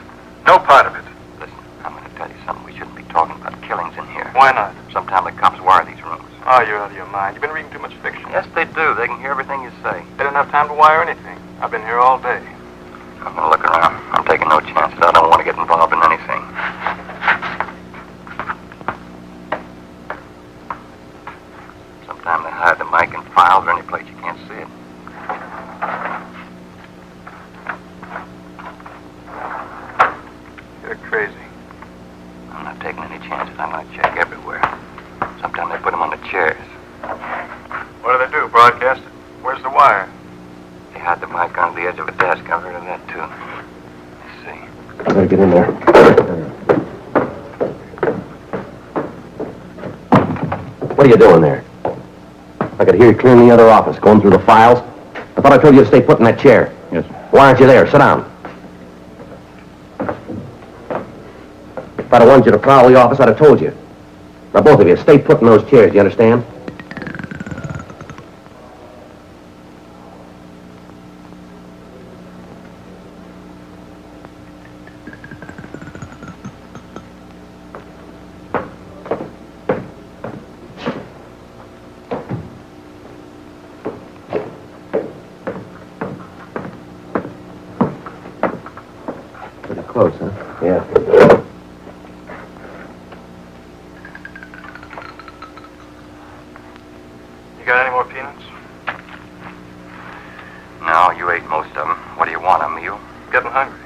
T: No part of it.
N: Listen, I'm going to tell you something. We shouldn't be talking about killings in here.
T: Why not?
N: Sometime the cops wire these rooms.
T: Oh, you're out of your mind. You've been reading too much fiction.
N: Yes, they do. They can hear everything you say.
T: They didn't have time to wire anything. I've been here all day.
N: I'm going to look around. I'm taking no chances. I don't want to get involved in anything. Sometimes they hide the mic in files or any place you can't see it.
T: You're crazy.
N: I'm not taking any chances. I'm going to check everywhere. Sometimes they put them on the chairs.
T: What do they do, broadcast it? Where's the wire?
N: They hide the mic on the edge of a desk. I've heard of that, too. Let's see.
J: Better get in there. What are you doing there? I could hear you clearing the other office, going through the files. I thought I told you to stay put in that chair.
N: Yes, sir.
J: Why aren't you there? Sit down. If I'd have wanted you to prowl the office, I'd have told you. Now, both of you, stay put in those chairs, do you understand? Pretty close, huh? Yeah.
T: You got any more peanuts?
N: No, you ate most of them. What do you want, a meal?
T: Getting hungry.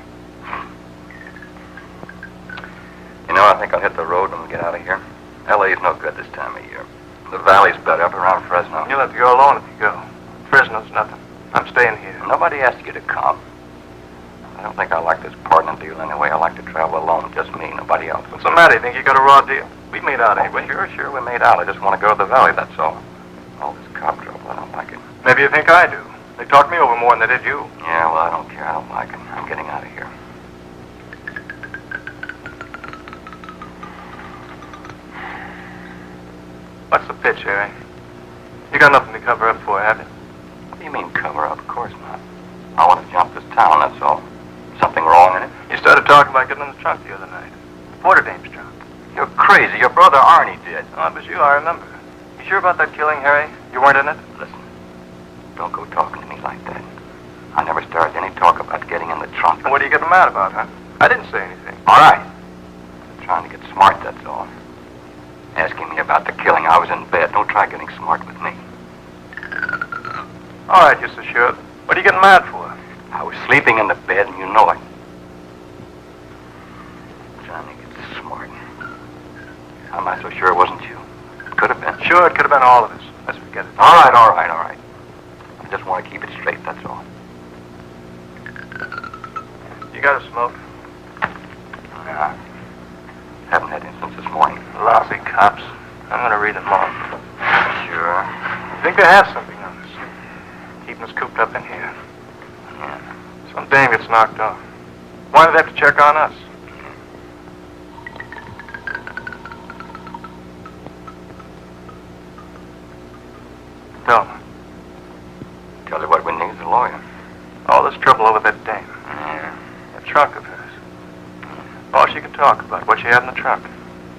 N: You know, I think I'll hit the road when we get out of here. L.A.'s no good this time of year. The valley's better up around Fresno.
T: You'll have to go alone if you go. Fresno's nothing. I'm staying here.
N: Nobody asked you to come. I don't think I like this partner deal anyway. I like to travel alone, just me, nobody else.
T: What's the matter? You think you got a raw deal? We made out anyway.
N: Sure, we made out. I just want to go to the valley, that's all. All this cop trouble, I don't like it.
T: Maybe you think I do. They talked me over more than they did you.
N: Yeah, well, I don't care. I don't like it. I'm getting out of here.
T: What's the pitch, Harry? You got nothing to cover up for, have you?
N: What do you mean cover up? Of course not. I want to jump this town, that's all. Something wrong in it?
T: You started talking about getting in the trunk the other night. Porter dame's trunk.
N: You're crazy. Your brother Arnie did.
T: Oh, it was you, I remember. You sure about that killing, Harry? You weren't in it?
N: Listen, don't go talking to me like that. I never started any talk about getting in the trunk.
T: What are you getting mad about, huh? I didn't say anything.
N: All right. I'm trying to get smart, that's all. Asking me about the killing. I was in bed. Don't try getting smart with me.
T: All right, you're so sure. What are you getting mad for?
N: I was sleeping in the bed, and you know it. Trying to get smart. How am I so sure it wasn't you? It could have been.
T: Sure, it could have been all of us. Let's forget it.
N: All right. I just want to keep it straight, that's all.
T: You got a smoke?
N: Yeah. Haven't had any since this morning.
T: Lousy cops. I'm going to read them all.
N: Sure.
T: I think they have something on us. Keeping us cooped up in here.
N: Yeah.
T: Some dame gets knocked off. Why do they have to check on us? Tell me.
N: Tell you what we need is a lawyer.
T: All this trouble over that dame.
N: Yeah.
T: That trunk of hers. All she could talk about, what she had in the trunk.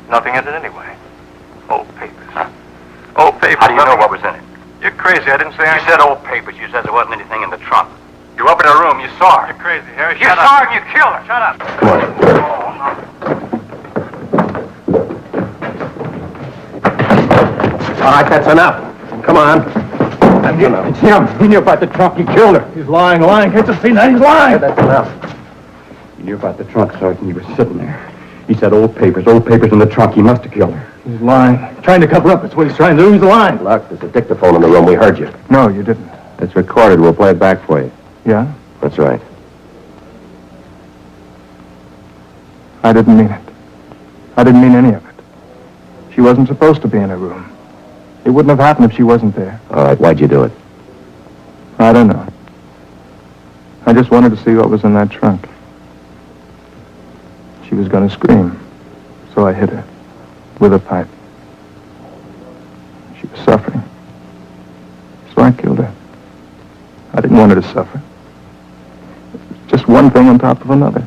T: Nothing in it anyway. Old papers.
N: Huh?
T: Old papers.
N: How do you know
T: nothing-
N: what was in it?
T: You're crazy. I didn't say
N: You
T: anything.
N: said old papers. You said there wasn't anything in the trunk. You were up in her room. You saw her.
T: You're crazy, Harry.
N: You
T: Shut
N: saw
T: up.
N: her and you killed her. Shut up.
B: Come on. All right, that's enough. Come on. That's enough.
T: It's him. He knew about the trunk. He killed her. He's lying. Can't you see that? He's lying.
B: That's enough.
A: He knew about the trunk, Sergeant. He was sitting there. He said old papers in the trunk. He must have killed her.
T: He's lying. Trying to cover up. That's what he's trying to do. He's lying.
B: Look, there's a dictaphone in the room. We heard you.
T: No, you didn't.
B: It's recorded. We'll play it back for you.
T: Yeah?
B: That's right.
T: I didn't mean it. I didn't mean any of it. She wasn't supposed to be in her room. It wouldn't have happened if she wasn't there.
B: All right, why'd you do it?
T: I don't know. I just wanted to see what was in that trunk. She was going to scream, so I hit her with a pipe. She was suffering, so I killed her. I didn't want her to suffer. Just one thing on top of another.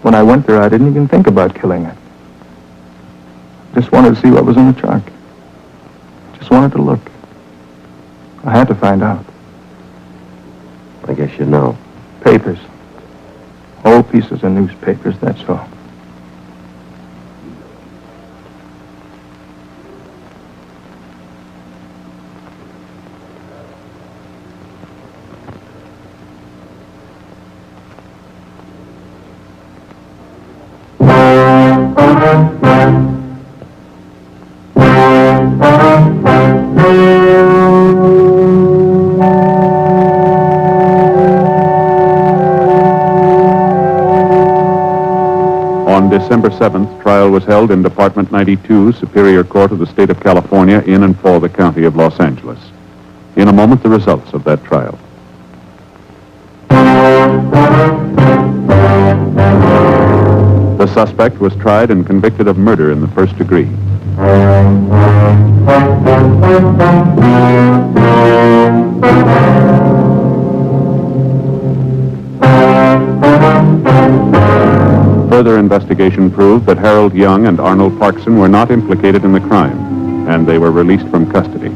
T: When I went there, I didn't even think about killing her. Just wanted to see what was in the trunk. Just wanted to look. I had to find out.
B: I guess you know.
T: Papers. Old pieces of newspapers, that's all.
F: On December 7th, trial was held in Department 92, Superior Court of the State of California, in and for the County of Los Angeles. In a moment, the results of that trial. The suspect was tried and convicted of murder in the first degree. Further investigation proved that Harold Young and Arnold Parkson were not implicated in the crime, and they were released from custody.